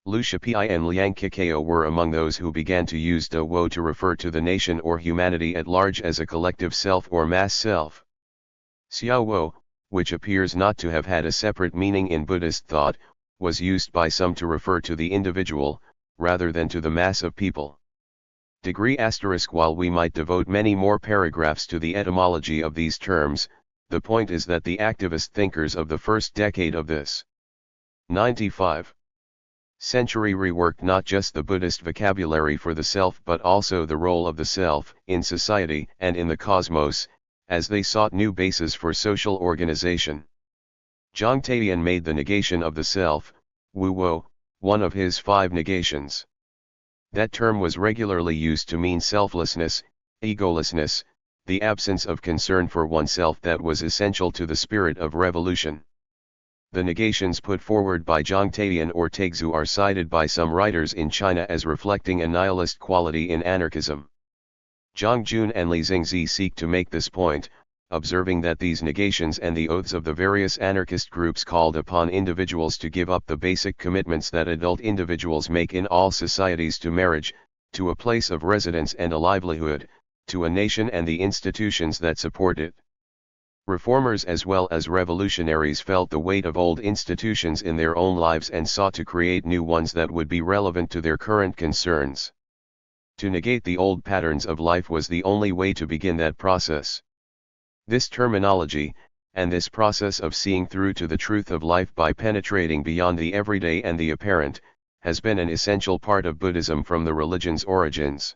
Lu Shipai and Liang Kikao were among those who began to use de wo to refer to the nation or humanity at large as a collective self or mass self. Xiao wo, which appears not to have had a separate meaning in Buddhist thought, was used by some to refer to the individual, rather than to the mass of people. While we might devote many more paragraphs to the etymology of these terms, the point is that the activist thinkers of the first decade of this 95 century reworked not just the Buddhist vocabulary for the self but also the role of the self in society and in the cosmos, as they sought new bases for social organization. Zhang Taiyan made the negation of the self, wu wo, one of his 5 negations. That term was regularly used to mean selflessness, egolessness, the absence of concern for oneself that was essential to the spirit of revolution. The negations put forward by Zhang Taiyan or Taixu are cited by some writers in China as reflecting a nihilist quality in anarchism. Zhang Jun and Li Xingzi seek to make this point, observing that these negations and the oaths of the various anarchist groups called upon individuals to give up the basic commitments that adult individuals make in all societies to marriage, to a place of residence and a livelihood, to a nation and the institutions that support it. Reformers as well as revolutionaries felt the weight of old institutions in their own lives and sought to create new ones that would be relevant to their current concerns. To negate the old patterns of life was the only way to begin that process. This terminology, and this process of seeing through to the truth of life by penetrating beyond the everyday and the apparent, has been an essential part of Buddhism from the religion's origins.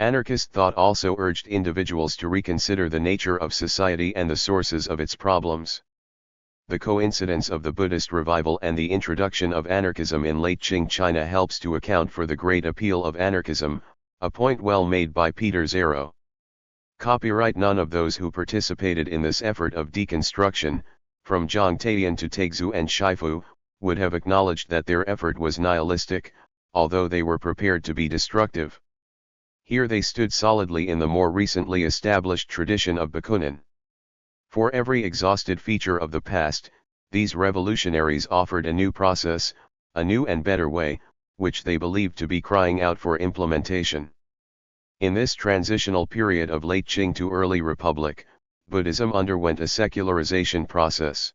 Anarchist thought also urged individuals to reconsider the nature of society and the sources of its problems. The coincidence of the Buddhist revival and the introduction of anarchism in late Qing China helps to account for the great appeal of anarchism, a point well made by Peter Zero. Copyright none of those who participated in this effort of deconstruction, from Zhang Taiyan to Taixu and Shifu, would have acknowledged that their effort was nihilistic, although they were prepared to be destructive. Here they stood solidly in the more recently established tradition of Bakunin. For every exhausted feature of the past, these revolutionaries offered a new process, a new and better way, which they believed to be crying out for implementation. In this transitional period of late Qing to early Republic, Buddhism underwent a secularization process.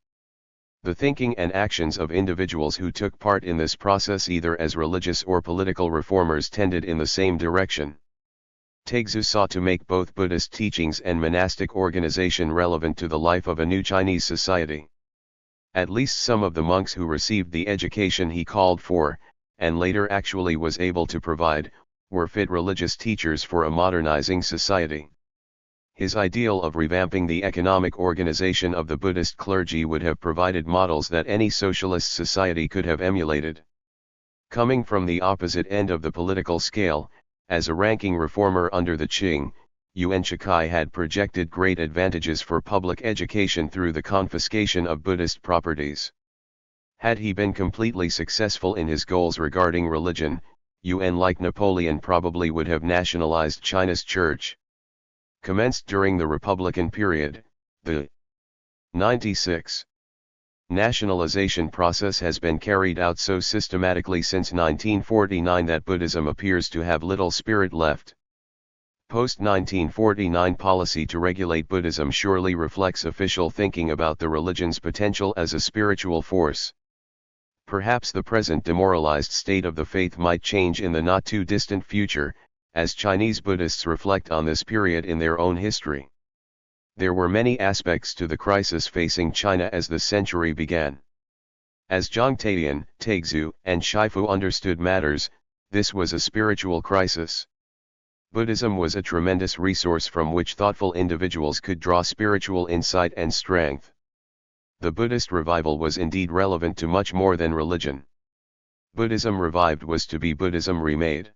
The thinking and actions of individuals who took part in this process either as religious or political reformers tended in the same direction. Taixu sought to make both Buddhist teachings and monastic organization relevant to the life of a new Chinese society. At least some of the monks who received the education he called for, and later actually was able to provide, were fit religious teachers for a modernizing society. His ideal of revamping the economic organization of the Buddhist clergy would have provided models that any socialist society could have emulated. Coming from the opposite end of the political scale, as a ranking reformer under the Qing, Yuan Shikai had projected great advantages for public education through the confiscation of Buddhist properties. Had he been completely successful in his goals regarding religion, Yuan, like Napoleon, probably would have nationalized China's church. Commenced during the Republican period, the 96 nationalization process has been carried out so systematically since 1949 that Buddhism appears to have little spirit left. Post-1949 policy to regulate Buddhism surely reflects official thinking about the religion's potential as a spiritual force. Perhaps the present demoralized state of the faith might change in the not-too-distant future, as Chinese Buddhists reflect on this period in their own history. There were many aspects to the crisis facing China as the century began. As Zhang Taiyan, Taixu, and Shifu understood matters, this was a spiritual crisis. Buddhism was a tremendous resource from which thoughtful individuals could draw spiritual insight and strength. The Buddhist revival was indeed relevant to much more than religion. Buddhism revived was to be Buddhism remade.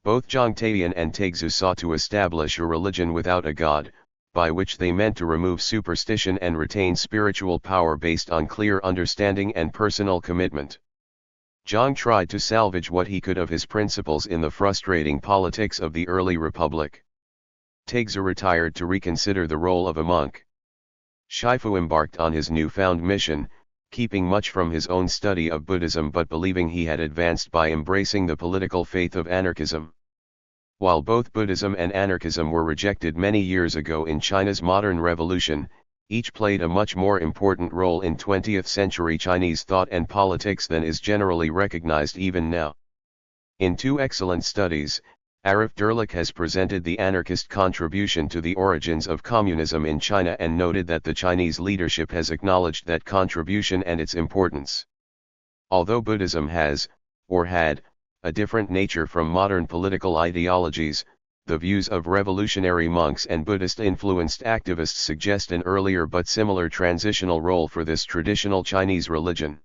Both Zhang Taiyan and Taixu sought to establish a religion without a god, by which they meant to remove superstition and retain spiritual power based on clear understanding and personal commitment. Zhang tried to salvage what he could of his principles in the frustrating politics of the early republic. Taixu retired to reconsider the role of a monk. Shifu embarked on his newfound mission, keeping much from his own study of Buddhism but believing he had advanced by embracing the political faith of anarchism. While both Buddhism and anarchism were rejected many years ago in China's modern revolution, each played a much more important role in 20th century Chinese thought and politics than is generally recognized even now. In two excellent studies, Arif Derlich has presented the anarchist contribution to the origins of communism in China and noted that the Chinese leadership has acknowledged that contribution and its importance. Although Buddhism has, or had, a different nature from modern political ideologies, the views of revolutionary monks and Buddhist-influenced activists suggest an earlier but similar transitional role for this traditional Chinese religion.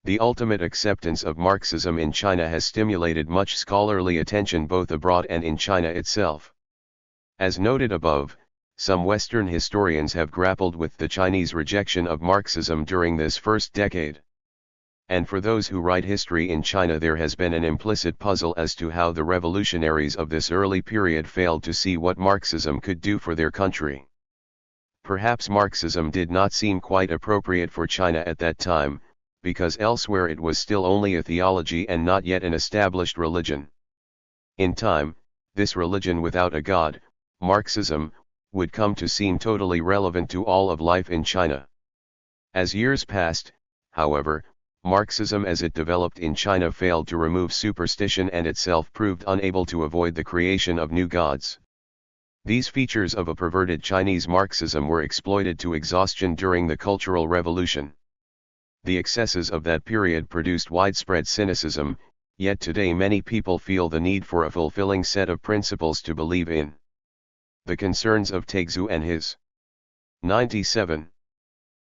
The ultimate acceptance of Marxism in China has stimulated much scholarly attention both abroad and in China itself. As noted above, some Western historians have grappled with the Chinese rejection of Marxism during this first decade. And for those who write history in China, there has been an implicit puzzle as to how the revolutionaries of this early period failed to see what Marxism could do for their country. Perhaps Marxism did not seem quite appropriate for China at that time, because elsewhere it was still only a theology and not yet an established religion. In time, this religion without a god, Marxism, would come to seem totally relevant to all of life in China. As years passed, however, Marxism as it developed in China failed to remove superstition and itself proved unable to avoid the creation of new gods. These features of a perverted Chinese Marxism were exploited to exhaustion during the Cultural Revolution. The excesses of that period produced widespread cynicism, yet today many people feel the need for a fulfilling set of principles to believe in. The concerns of Taixu and his 97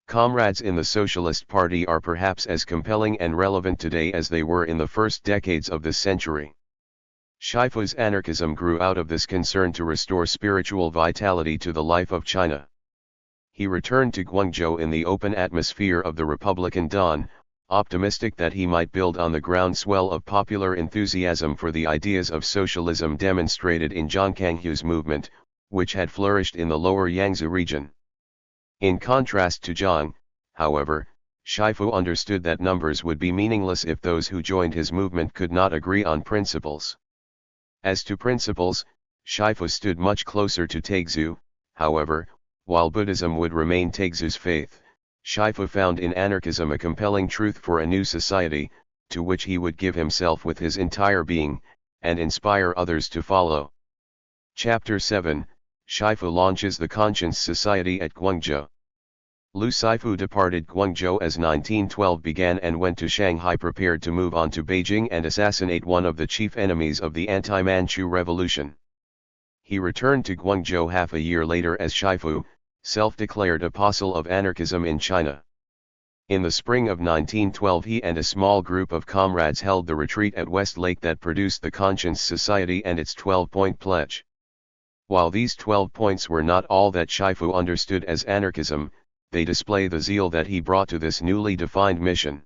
comrades in the Socialist Party are perhaps as compelling and relevant today as they were in the first decades of this century. Shifu's anarchism grew out of this concern to restore spiritual vitality to the life of China. He returned to Guangzhou in the open atmosphere of the Republican dawn, optimistic that he might build on the groundswell of popular enthusiasm for the ideas of socialism demonstrated in Zhang Kanghu's movement, which had flourished in the lower Yangtze region. In contrast to Zhang, however, Shifu understood that numbers would be meaningless if those who joined his movement could not agree on principles. As to principles, Shifu stood much closer to Taixu. However, while Buddhism would remain Taixu's faith, Shifu found in anarchism a compelling truth for a new society, to which he would give himself with his entire being, and inspire others to follow. Chapter 7, Shifu launches the Conscience Society at Guangzhou. Lu Shifu departed Guangzhou as 1912 began and went to Shanghai prepared to move on to Beijing and assassinate one of the chief enemies of the anti-Manchu revolution. He returned to Guangzhou half a year later as Shifu, self-declared apostle of anarchism in China. In the spring of 1912 he and a small group of comrades held the retreat at West Lake that produced the Conscience Society and its 12-point pledge. While these 12 points were not all that Shifu understood as anarchism, they display the zeal that he brought to this newly defined mission.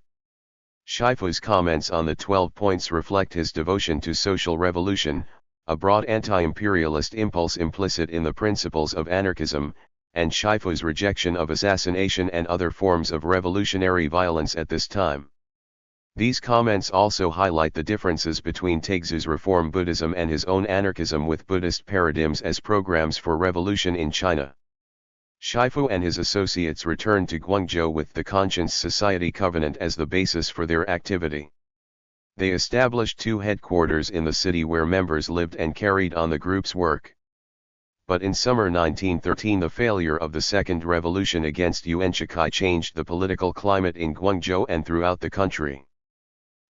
Shifu's comments on the 12 points reflect his devotion to social revolution, a broad anti-imperialist impulse implicit in the principles of anarchism, and Shifu's rejection of assassination and other forms of revolutionary violence at this time. These comments also highlight the differences between Taixu's Reform Buddhism and his own anarchism with Buddhist paradigms as programs for revolution in China. Shifu and his associates returned to Guangzhou with the Conscience Society Covenant as the basis for their activity. They established 2 headquarters in the city where members lived and carried on the group's work. But in summer 1913 the failure of the Second Revolution against Yuan Shikai changed the political climate in Guangzhou and throughout the country.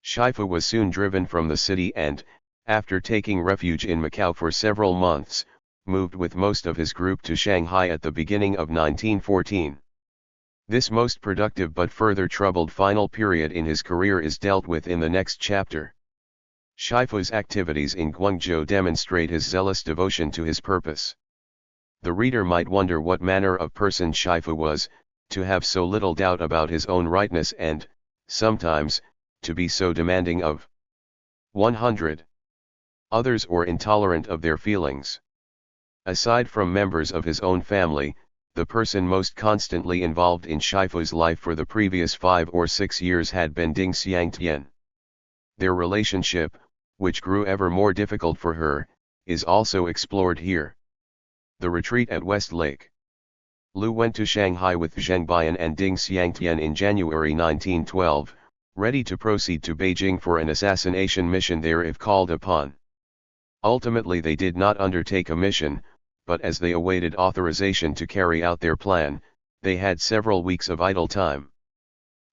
Shifu was soon driven from the city and, after taking refuge in Macau for several months, moved with most of his group to Shanghai at the beginning of 1914. This most productive but further troubled final period in his career is dealt with in the next chapter. Shifu's activities in Guangzhou demonstrate his zealous devotion to his purpose. The reader might wonder what manner of person Shifu was, to have so little doubt about his own rightness and, sometimes, to be so demanding of 100 others or intolerant of their feelings. Aside from members of his own family, the person most constantly involved in Shifu's life for the previous 5 or 6 years had been Ding Xiangtian. Their relationship, which grew ever more difficult for her, is also explored here. The retreat at West Lake. Lu went to Shanghai with Zheng Bian and Ding Xiangtian in January 1912, ready to proceed to Beijing for an assassination mission there if called upon. Ultimately they did not undertake a mission, but as they awaited authorization to carry out their plan, they had several weeks of idle time.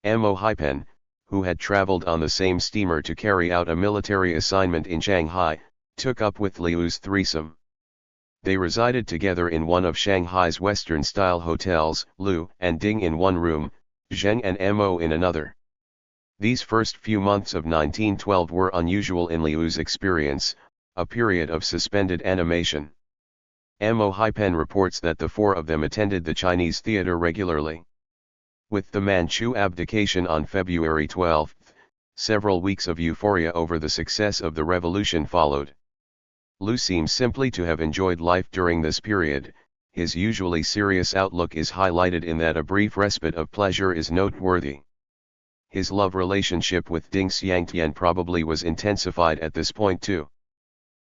Mo Haipen, who had traveled on the same steamer to carry out a military assignment in Shanghai, took up with Liu's threesome. They resided together in one of Shanghai's Western-style hotels, Liu and Ding in one room, Zheng and Mo in another. These first few months of 1912 were unusual in Liu's experience, a period of suspended animation. Mo Haipen reports that the 4 of them attended the Chinese theater regularly. With the Manchu abdication on February 12, several weeks of euphoria over the success of the revolution followed. Lu seems simply to have enjoyed life during this period. His usually serious outlook is highlighted in that a brief respite of pleasure is noteworthy. His love relationship with Ding Xiangtian probably was intensified at this point too.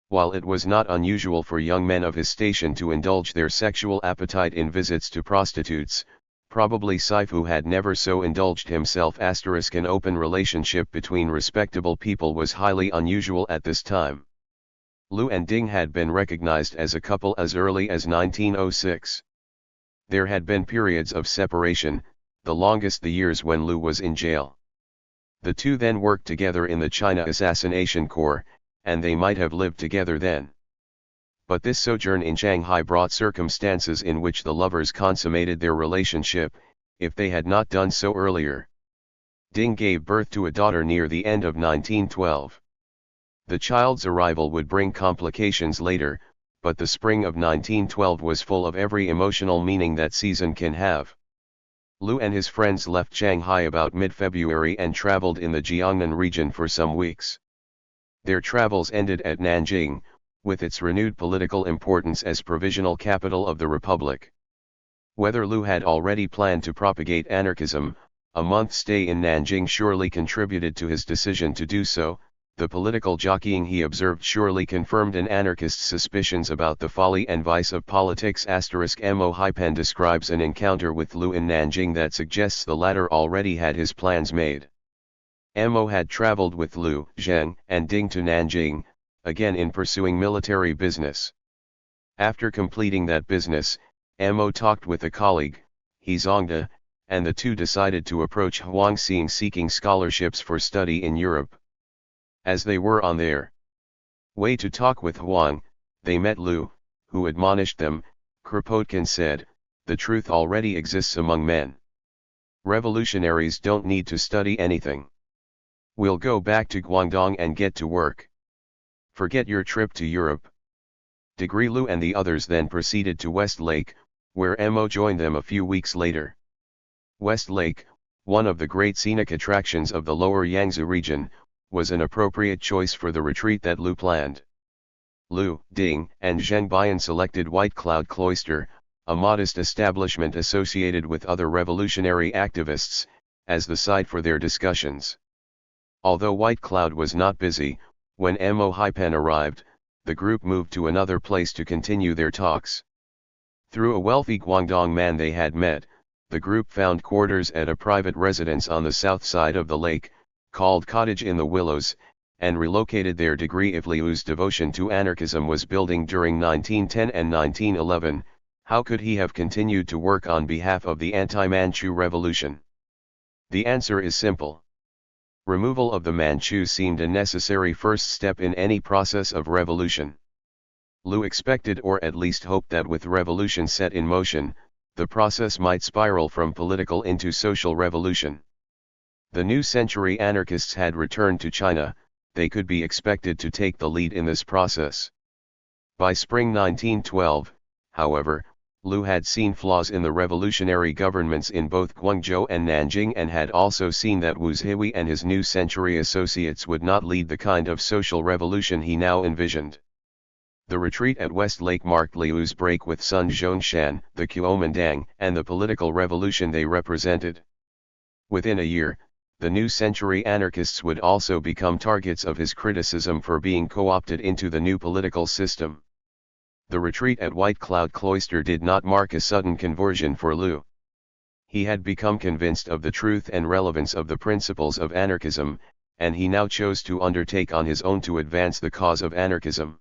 While it was not unusual for young men of his station to indulge their sexual appetite in visits to prostitutes, probably Shifu had never so indulged himself. An open relationship between respectable people was highly unusual at this time. Lu and Ding had been recognized as a couple as early as 1906. There had been periods of separation, the longest the years when Lu was in jail. The two then worked together in the China Assassination Corps, and they might have lived together then. But this sojourn in Shanghai brought circumstances in which the lovers consummated their relationship, if they had not done so earlier. Ding gave birth to a daughter near the end of 1912. The child's arrival would bring complications later, but the spring of 1912 was full of every emotional meaning that season can have. Lu and his friends left Shanghai about mid-February and traveled in the Jiangnan region for some weeks. Their travels ended at Nanjing, with its renewed political importance as provisional capital of the Republic. Whether Lu had already planned to propagate anarchism, a month's stay in Nanjing surely contributed to his decision to do so. The political jockeying he observed surely confirmed an anarchist's suspicions about the folly and vice of politics. Mo Haipan describes an encounter with Lu in Nanjing that suggests the latter already had his plans made. Mo had traveled with Lu, Zheng, and Ding to Nanjing, again in pursuing military business. After completing that business, Mo talked with a colleague, He Zongda, and the two decided to approach Huangxing seeking scholarships for study in Europe. As they were on their way to talk with Huang, they met Lu, who admonished them. Kropotkin said, "The truth already exists among men. Revolutionaries don't need to study anything. We'll go back to Guangdong and get to work. Forget your trip to Europe." Degree Lu and the others then proceeded to Westlake, where Mo joined them a few weeks later. Westlake, one of the great scenic attractions of the lower Yangtze region, was an appropriate choice for the retreat that Lu planned. Lu, Ding, and Zheng Bian selected White Cloud Cloister, a modest establishment associated with other revolutionary activists, as the site for their discussions. Although White Cloud was not busy, when Mo Haipan arrived, the group moved to another place to continue their talks. Through a wealthy Guangdong man they had met, the group found quarters at a private residence on the south side of the lake, called Cottage in the Willows, and relocated there. Degree if Liu's devotion to anarchism was building during 1910 and 1911, how could he have continued to work on behalf of the anti-Manchu revolution? The answer is simple. Removal of the Manchus seemed a necessary first step in any process of revolution. Lu expected or at least hoped that with revolution set in motion, the process might spiral from political into social revolution. The new century anarchists had returned to China, they could be expected to take the lead in this process. By spring 1912, however, Lu had seen flaws in the revolutionary governments in both Guangzhou and Nanjing and had also seen that Wu Zhihui and his new century associates would not lead the kind of social revolution he now envisioned. The retreat at Westlake marked Liu's break with Sun Zhongshan, the Kuomintang, and the political revolution they represented. Within a year, the new century anarchists would also become targets of his criticism for being co-opted into the new political system. The retreat at White Cloud Cloister did not mark a sudden conversion for Lu. He had become convinced of the truth and relevance of the principles of anarchism, and he now chose to undertake on his own to advance the cause of anarchism.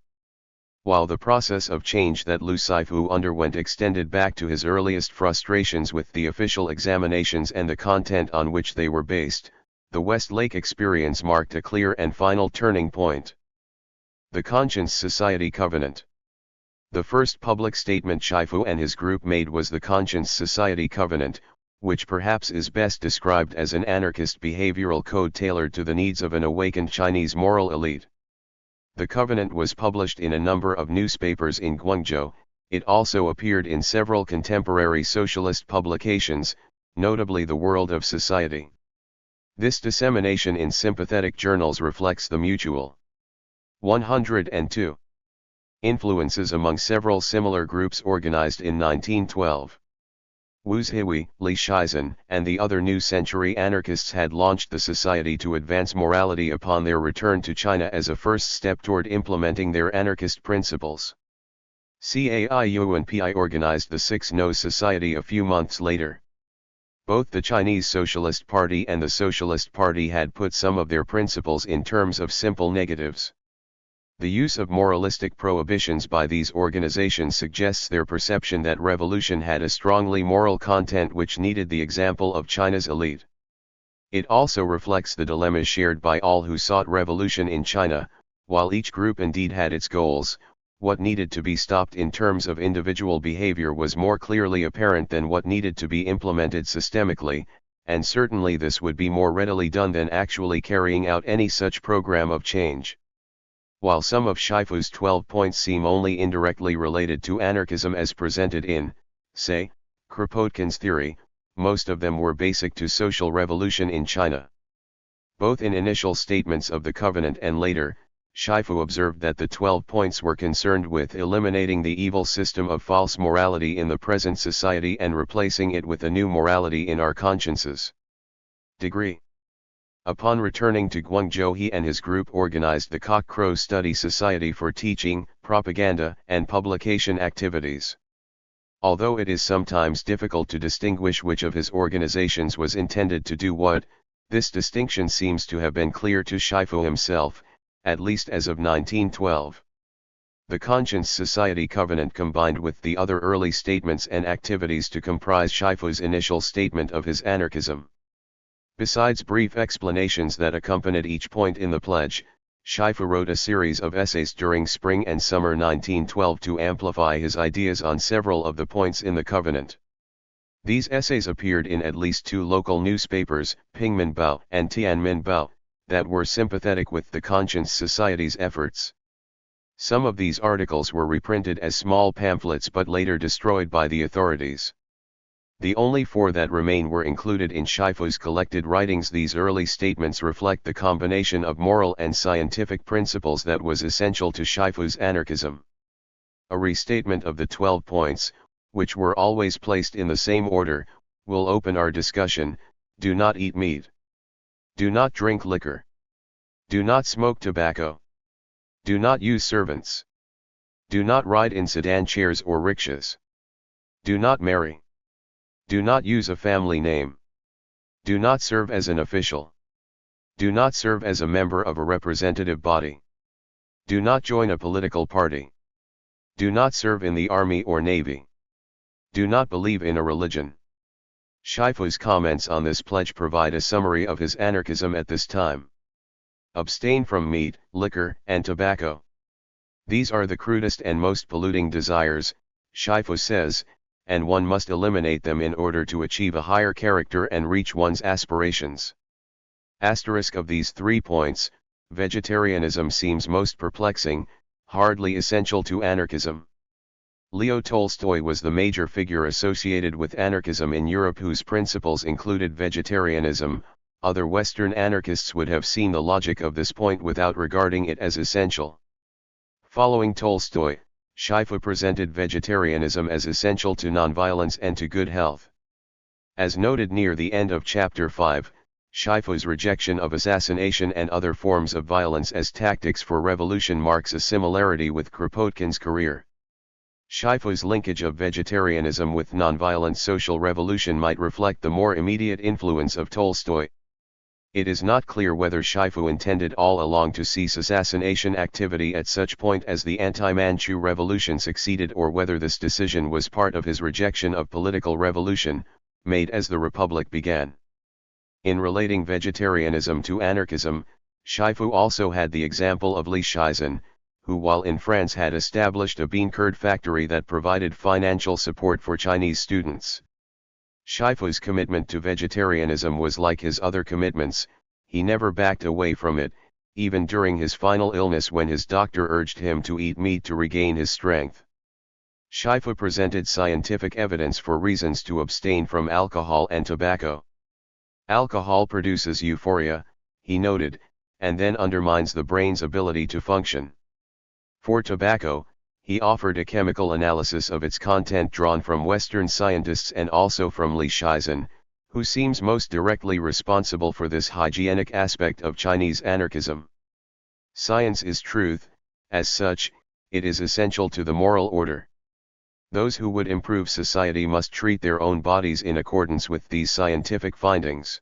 While the process of change that Lu Shifu underwent extended back to his earliest frustrations with the official examinations and the content on which they were based, the Westlake experience marked a clear and final turning point. The Conscience Society Covenant. The first public statement Shifu and his group made was the Conscience Society Covenant, which perhaps is best described as an anarchist behavioral code tailored to the needs of an awakened Chinese moral elite. The covenant was published in a number of newspapers in Guangzhou. It also appeared in several contemporary socialist publications, notably The World of Society. This dissemination in sympathetic journals reflects the mutual 102 influences among several similar groups organized in 1912. Wu Zhihui, Li Shizhen, and the other new century anarchists had launched the society to advance morality upon their return to China as a first step toward implementing their anarchist principles. CAIUNPI organized the Six No's Society a few months later. Both the Chinese Socialist Party and the Socialist Party had put some of their principles in terms of simple negatives. The use of moralistic prohibitions by these organizations suggests their perception that revolution had a strongly moral content which needed the example of China's elite. It also reflects the dilemmas shared by all who sought revolution in China. While each group indeed had its goals, what needed to be stopped in terms of individual behavior was more clearly apparent than what needed to be implemented systemically, and certainly this would be more readily done than actually carrying out any such program of change. While some of Shifu's 12 points seem only indirectly related to anarchism as presented in, say, Kropotkin's theory, most of them were basic to social revolution in China. Both in initial statements of the covenant and later, Shifu observed that the 12 points were concerned with eliminating the evil system of false morality in the present society and replacing it with a new morality in our consciences. Degree. Upon returning to Guangzhou, he and his group organized the Cock-Crow Study Society for teaching, propaganda, and publication activities. Although it is sometimes difficult to distinguish which of his organizations was intended to do what, this distinction seems to have been clear to Shifu himself, at least as of 1912. The Conscience Society Covenant combined with the other early statements and activities to comprise Shifu's initial statement of his anarchism. Besides brief explanations that accompanied each point in the pledge, Shifu wrote a series of essays during spring and summer 1912 to amplify his ideas on several of the points in the covenant. These essays appeared in at least 2 local newspapers, Pingmenbao and Tianmenbao, that were sympathetic with the Conscience Society's efforts. Some of these articles were reprinted as small pamphlets but later destroyed by the authorities. The only 4 that remain were included in Shifu's collected writings. These early statements reflect the combination of moral and scientific principles that was essential to Shifu's anarchism. A restatement of the 12 points, which were always placed in the same order, will open our discussion. Do not eat meat. Do not drink liquor. Do not smoke tobacco. Do not use servants. Do not ride in sedan chairs or rickshaws. Do not marry. Do not use a family name. Do not serve as an official. Do not serve as a member of a representative body. Do not join a political party. Do not serve in the army or navy. Do not believe in a religion. Shifu's comments on this pledge provide a summary of his anarchism at this time. Abstain from meat, liquor, and tobacco. These are the crudest and most polluting desires, Shifu says, and one must eliminate them in order to achieve a higher character and reach one's aspirations. Asterisk of these 3 points, vegetarianism seems most perplexing, hardly essential to anarchism. Leo Tolstoy was the major figure associated with anarchism in Europe whose principles included vegetarianism. Other Western anarchists would have seen the logic of this point without regarding it as essential. Following Tolstoy, Shifu presented vegetarianism as essential to nonviolence and to good health. As noted near the end of Chapter 5, Shifu's rejection of assassination and other forms of violence as tactics for revolution marks a similarity with Kropotkin's career. Shifu's linkage of vegetarianism with nonviolent social revolution might reflect the more immediate influence of Tolstoy. It is not clear whether Shifu intended all along to cease assassination activity at such point as the anti-Manchu revolution succeeded or whether this decision was part of his rejection of political revolution, made as the Republic began. In relating vegetarianism to anarchism, Shifu also had the example of Li Shizhen, who while in France had established a bean curd factory that provided financial support for Chinese students. Shifu's commitment to vegetarianism was like his other commitments, he never backed away from it, even during his final illness when his doctor urged him to eat meat to regain his strength. Shifu presented scientific evidence for reasons to abstain from alcohol and tobacco. Alcohol produces euphoria, he noted, and then undermines the brain's ability to function. For tobacco, he offered a chemical analysis of its content drawn from Western scientists and also from Li Shizhen, who seems most directly responsible for this hygienic aspect of Chinese anarchism. Science is truth, as such, it is essential to the moral order. Those who would improve society must treat their own bodies in accordance with these scientific findings.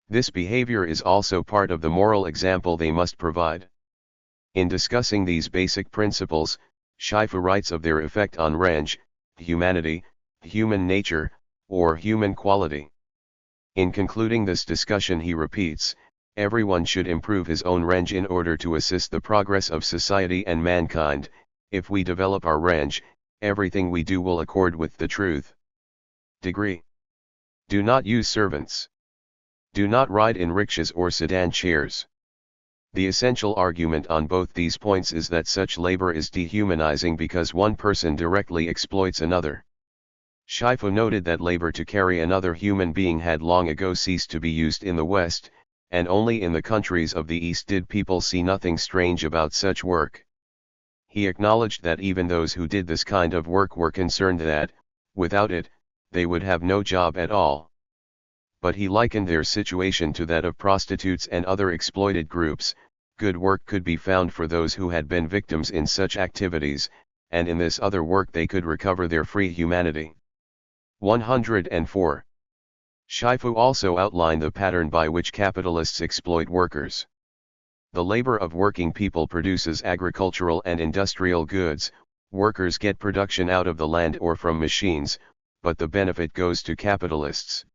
This behavior is also part of the moral example they must provide. In discussing these basic principles, Shifu writes of their effect on range, humanity, human nature, or human quality. In concluding this discussion he repeats, everyone should improve his own range in order to assist the progress of society and mankind. If we develop our range, everything we do will accord with the truth. Degree. Do not use servants. Do not ride in rickshaws or sedan chairs. The essential argument on both these points is that such labor is dehumanizing because one person directly exploits another. Shifu noted that labor to carry another human being had long ago ceased to be used in the West, and only in the countries of the East did people see nothing strange about such work. He acknowledged that even those who did this kind of work were concerned that, without it, they would have no job at all. But he likened their situation to that of prostitutes and other exploited groups. Good work could be found for those who had been victims in such activities, and in this other work they could recover their free humanity. 104. Shifu also outlined the pattern by which capitalists exploit workers. The labor of working people produces agricultural and industrial goods. Workers get production out of the land or from machines, but the benefit goes to capitalists.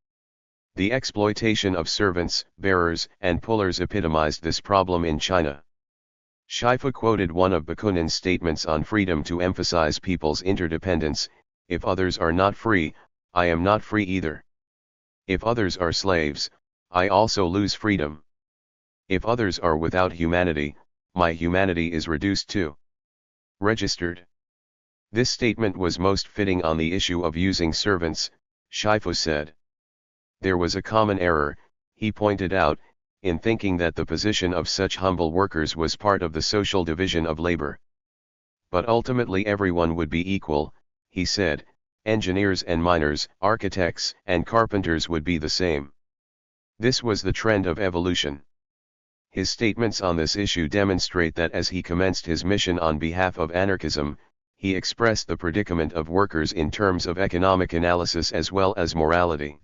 The exploitation of servants, bearers, and pullers epitomized this problem in China. Shifu quoted one of Bakunin's statements on freedom to emphasize people's interdependence: "If others are not free, I am not free either. If others are slaves, I also lose freedom. If others are without humanity, my humanity is reduced too." Registered. This statement was most fitting on the issue of using servants, Shifu said. There was a common error, he pointed out, in thinking that the position of such humble workers was part of the social division of labor. But ultimately everyone would be equal, he said. Engineers and miners, architects and carpenters would be the same. This was the trend of evolution. His statements on this issue demonstrate that as he commenced his mission on behalf of anarchism, he expressed the predicament of workers in terms of economic analysis as well as morality.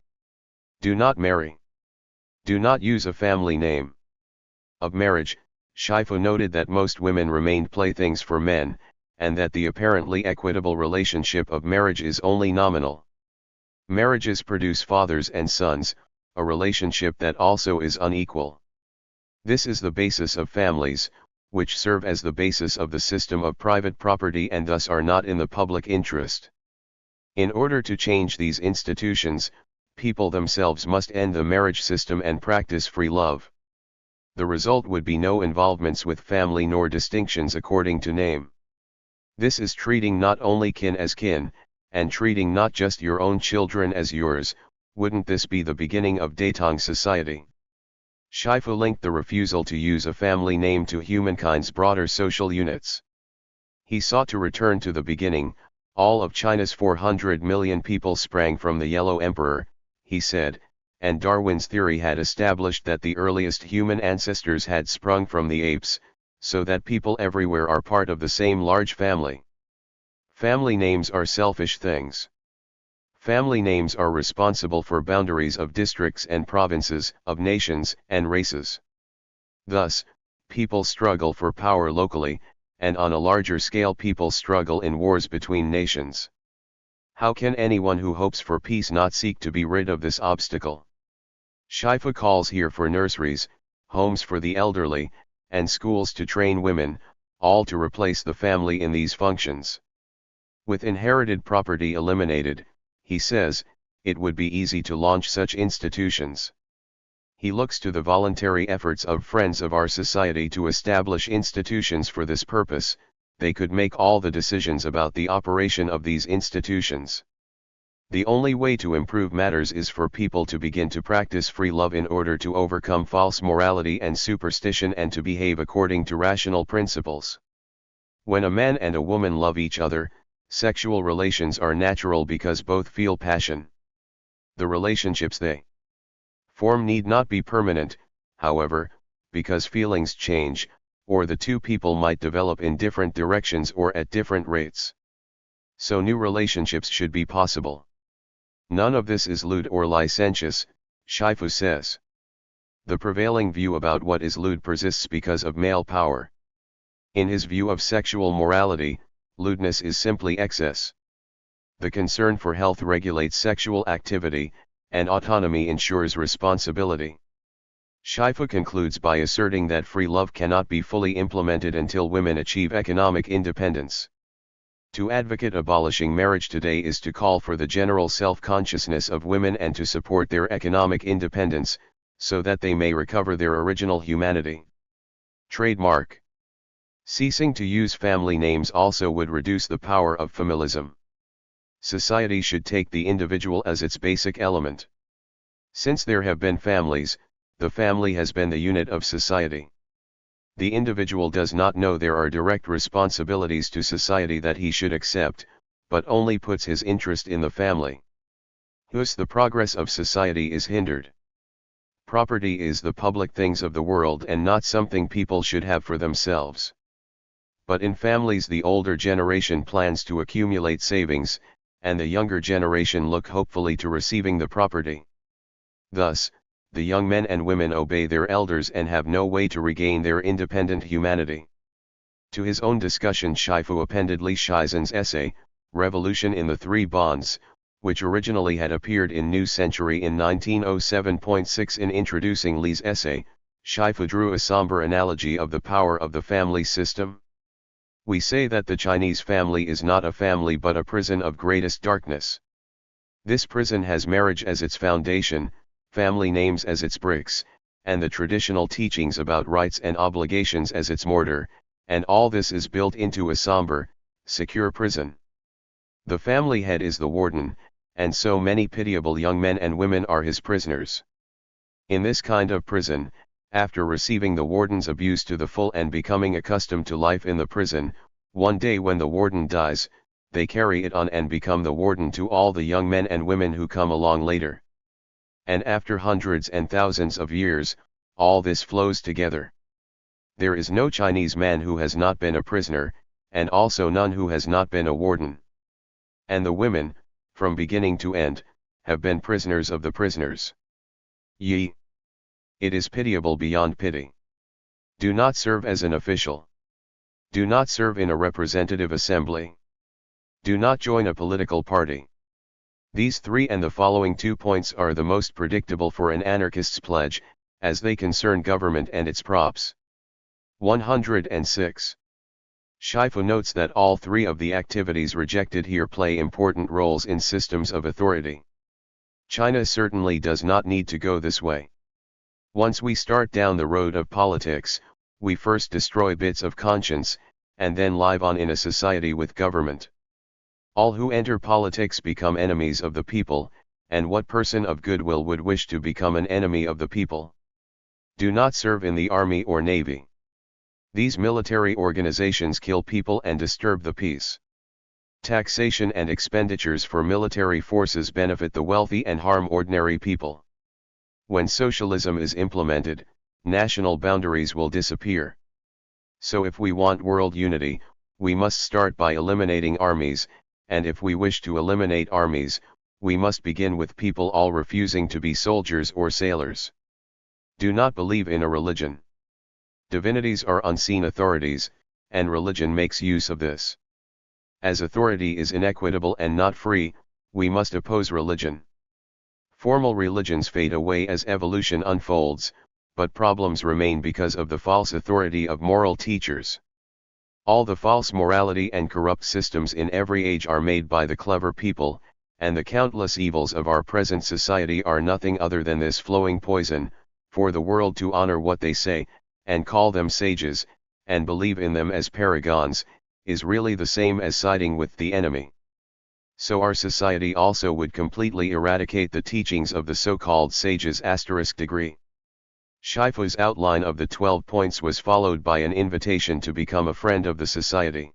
Do not marry. Do not use a family name. Of marriage, Shifu noted that most women remained playthings for men, and that the apparently equitable relationship of marriage is only nominal. Marriages produce fathers and sons, a relationship that also is unequal. This is the basis of families, which serve as the basis of the system of private property and thus are not in the public interest. In order to change these institutions, people themselves must end the marriage system and practice free love. The result would be no involvements with family nor distinctions according to name. This is treating not only kin as kin, and treating not just your own children as yours. Wouldn't this be the beginning of Datang society? Shifu linked the refusal to use a family name to humankind's broader social units. He sought to return to the beginning. All of China's 400 million people sprang from the Yellow Emperor, he said, and Darwin's theory had established that the earliest human ancestors had sprung from the apes, so that people everywhere are part of the same large family. Family names are selfish things. Family names are responsible for boundaries of districts and provinces, of nations and races. Thus, people struggle for power locally, and on a larger scale people struggle in wars between nations. How can anyone who hopes for peace not seek to be rid of this obstacle? Shifu calls here for nurseries, homes for the elderly, and schools to train women, all to replace the family in these functions. With inherited property eliminated, he says, it would be easy to launch such institutions. He looks to the voluntary efforts of friends of our society to establish institutions for this purpose. They could make all the decisions about the operation of these institutions. The only way to improve matters is for people to begin to practice free love in order to overcome false morality and superstition and to behave according to rational principles. When a man and a woman love each other, sexual relations are natural because both feel passion. The relationships they form need not be permanent, however, because feelings change, or the two people might develop in different directions or at different rates. So new relationships should be possible. None of this is lewd or licentious, Shifu says. The prevailing view about what is lewd persists because of male power. In his view of sexual morality, lewdness is simply excess. The concern for health regulates sexual activity, and autonomy ensures responsibility. Shifu concludes by asserting that free love cannot be fully implemented until women achieve economic independence. To advocate abolishing marriage today is to call for the general self-consciousness of women and to support their economic independence, so that they may recover their original humanity. Trademark. Ceasing to use family names also would reduce the power of familism. Society should take the individual as its basic element. Since there have been families, the family has been the unit of society. The individual does not know there are direct responsibilities to society that he should accept, but only puts his interest in the family. Thus the progress of society is hindered. Property is the public things of the world and not something people should have for themselves. But in families the older generation plans to accumulate savings, and the younger generation look hopefully to receiving the property. Thus, the young men and women obey their elders and have no way to regain their independent humanity. To his own discussion Shifu appended Li Shizen's essay, Revolution in the Three Bonds, which originally had appeared in New Century in 1907.6. In introducing Li's essay, Shifu drew a somber analogy of the power of the family system. We say that the Chinese family is not a family but a prison of greatest darkness. This prison has marriage as its foundation, family names as its bricks, and the traditional teachings about rights and obligations as its mortar, and all this is built into a somber, secure prison. The family head is the warden, and so many pitiable young men and women are his prisoners. In this kind of prison, after receiving the warden's abuse to the full and becoming accustomed to life in the prison, one day when the warden dies, they carry it on and become the warden to all the young men and women who come along later. And after hundreds and thousands of years, all this flows together. There is no Chinese man who has not been a prisoner, and also none who has not been a warden. And the women, from beginning to end, have been prisoners of the prisoners. Ye! It is pitiable beyond pity. Do not serve as an official. Do not serve in a representative assembly. Do not join a political party. These three and the following 2 points are the most predictable for an anarchist's pledge, as they concern government and its props. 106. Shifu notes that all three of the activities rejected here play important roles in systems of authority. China certainly does not need to go this way. Once we start down the road of politics, we first destroy bits of conscience, and then live on in a society with government. All who enter politics become enemies of the people, and what person of goodwill would wish to become an enemy of the people? Do not serve in the army or navy. These military organizations kill people and disturb the peace. Taxation and expenditures for military forces benefit the wealthy and harm ordinary people. When socialism is implemented, national boundaries will disappear. So if we want world unity, we must start by eliminating armies, and if we wish to eliminate armies, we must begin with people all refusing to be soldiers or sailors. Do not believe in a religion. Divinities are unseen authorities, and religion makes use of this. As authority is inequitable and not free, we must oppose religion. Formal religions fade away as evolution unfolds, but problems remain because of the false authority of moral teachers. All the false morality and corrupt systems in every age are made by the clever people, and the countless evils of our present society are nothing other than this flowing poison. For the world to honor what they say, and call them sages, and believe in them as paragons, is really the same as siding with the enemy. So our society also would completely eradicate the teachings of the so-called sages *degree. Shifu's outline of the 12 points was followed by an invitation to become a friend of the society.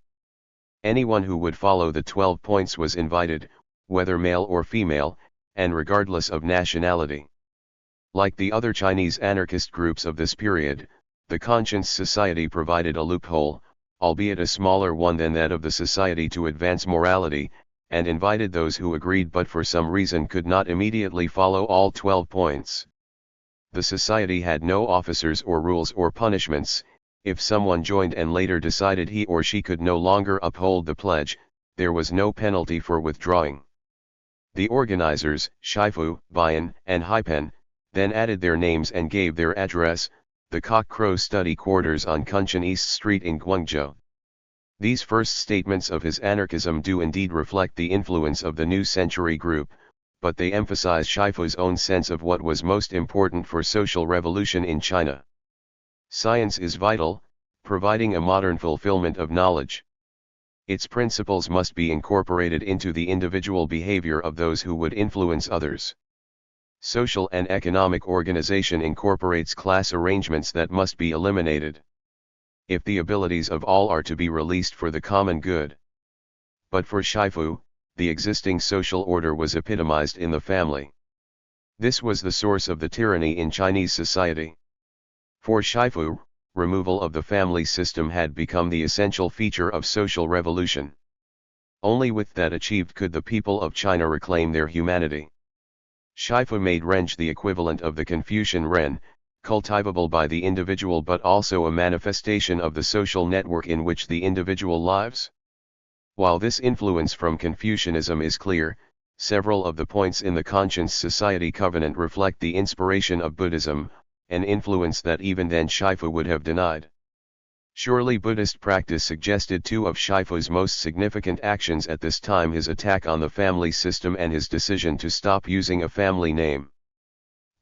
Anyone who would follow the 12 points was invited, whether male or female, and regardless of nationality. Like the other Chinese anarchist groups of this period, the Conscience Society provided a loophole, albeit a smaller one than that of the society, to advance morality, and invited those who agreed but for some reason could not immediately follow all 12 points. The society had no officers or rules or punishments. If someone joined and later decided he or she could no longer uphold the pledge, there was no penalty for withdrawing. The organizers, Shifu, Bian, and Haipen, then added their names and gave their address, the Cock Crow Study Quarters on Kunshan East Street in Guangzhou. These first statements of his anarchism do indeed reflect the influence of the New Century group, but they emphasize Shifu's own sense of what was most important for social revolution in China. Science is vital, providing a modern fulfillment of knowledge. Its principles must be incorporated into the individual behavior of those who would influence others. Social and economic organization incorporates class arrangements that must be eliminated, if the abilities of all are to be released for the common good. But for Shifu, the existing social order was epitomized in the family. This was the source of the tyranny in Chinese society. For Shifu, removal of the family system had become the essential feature of social revolution. Only with that achieved could the people of China reclaim their humanity. Shifu made Renge the equivalent of the Confucian Ren, cultivable by the individual but also a manifestation of the social network in which the individual lives. While this influence from Confucianism is clear, several of the points in the Conscience Society Covenant reflect the inspiration of Buddhism, an influence that even then Shifu would have denied. Surely Buddhist practice suggested two of Shifu's most significant actions at this time: his attack on the family system and his decision to stop using a family name.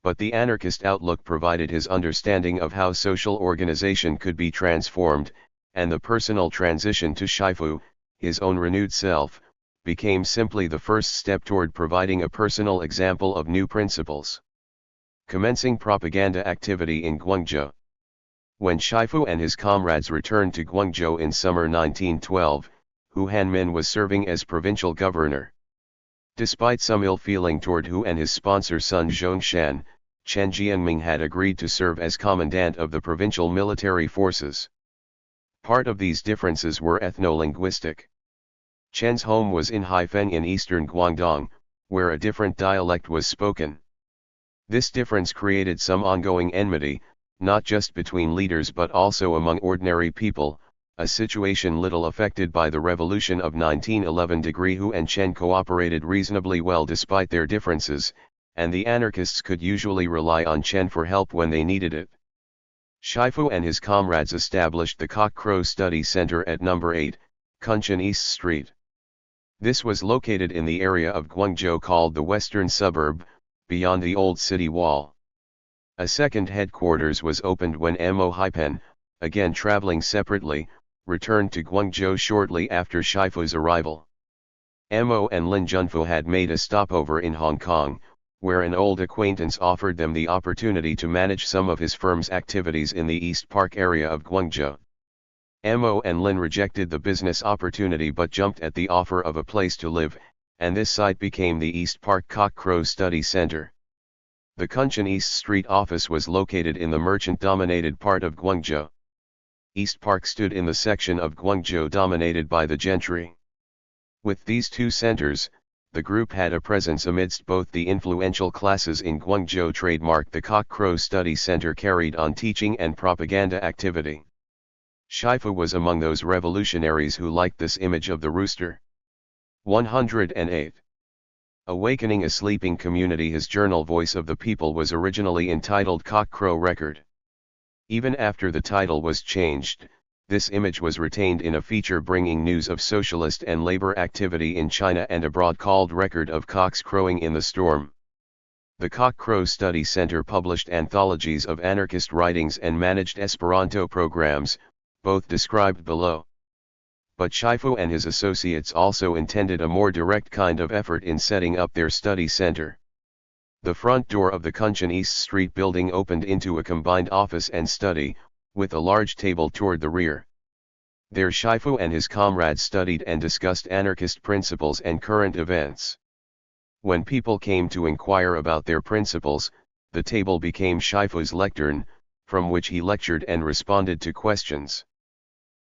But the anarchist outlook provided his understanding of how social organization could be transformed, and the personal transition to Shifu, his own renewed self, became simply the first step toward providing a personal example of new principles. Commencing propaganda activity in Guangzhou. When Shifu and his comrades returned to Guangzhou in summer 1912, Hu Hanmin was serving as provincial governor. Despite some ill feeling toward Hu and his sponsor Sun Zhongshan, Chen Jianming had agreed to serve as commandant of the provincial military forces. Part of these differences were ethno-linguistic. Chen's home was in Haifeng in eastern Guangdong, where a different dialect was spoken. This difference created some ongoing enmity, not just between leaders but also among ordinary people, a situation little affected by the revolution of 1911. Hu and Chen cooperated reasonably well despite their differences, and the anarchists could usually rely on Chen for help when they needed it. Shifu and his comrades established the Cock Crow Study Center at No. 8, Kunshan East Street. This was located in the area of Guangzhou called the Western Suburb, beyond the old city wall. A second headquarters was opened when Mo Haipen, again traveling separately, returned to Guangzhou shortly after Shifu's arrival. Mo and Lin Junfu had made a stopover in Hong Kong, where an old acquaintance offered them the opportunity to manage some of his firm's activities in the East Park area of Guangzhou. Mo and Lin rejected the business opportunity but jumped at the offer of a place to live, and this site became the East Park Cock Crow Study Center. The Kunshan East Street office was located in the merchant-dominated part of Guangzhou. East Park stood in the section of Guangzhou dominated by the gentry. With these two centers, the group had a presence amidst both the influential classes in Guangzhou. Trademark the Cock Crow Study Center carried on teaching and propaganda activity. Shifu was among those revolutionaries who liked this image of the rooster. 108. Awakening a Sleeping Community. His journal Voice of the People was originally entitled Cock Crow Record. Even after the title was changed, this image was retained in a feature bringing news of socialist and labor activity in China and abroad called Record of Cocks Crowing in the Storm. The Cock Crow Study Center published anthologies of anarchist writings and managed Esperanto programs, both described below. But Shifu and his associates also intended a more direct kind of effort in setting up their study center. The front door of the Kunshan East Street building opened into a combined office and study, with a large table toward the rear. There Shifu and his comrades studied and discussed anarchist principles and current events. When people came to inquire about their principles, the table became Shifu's lectern, from which he lectured and responded to questions.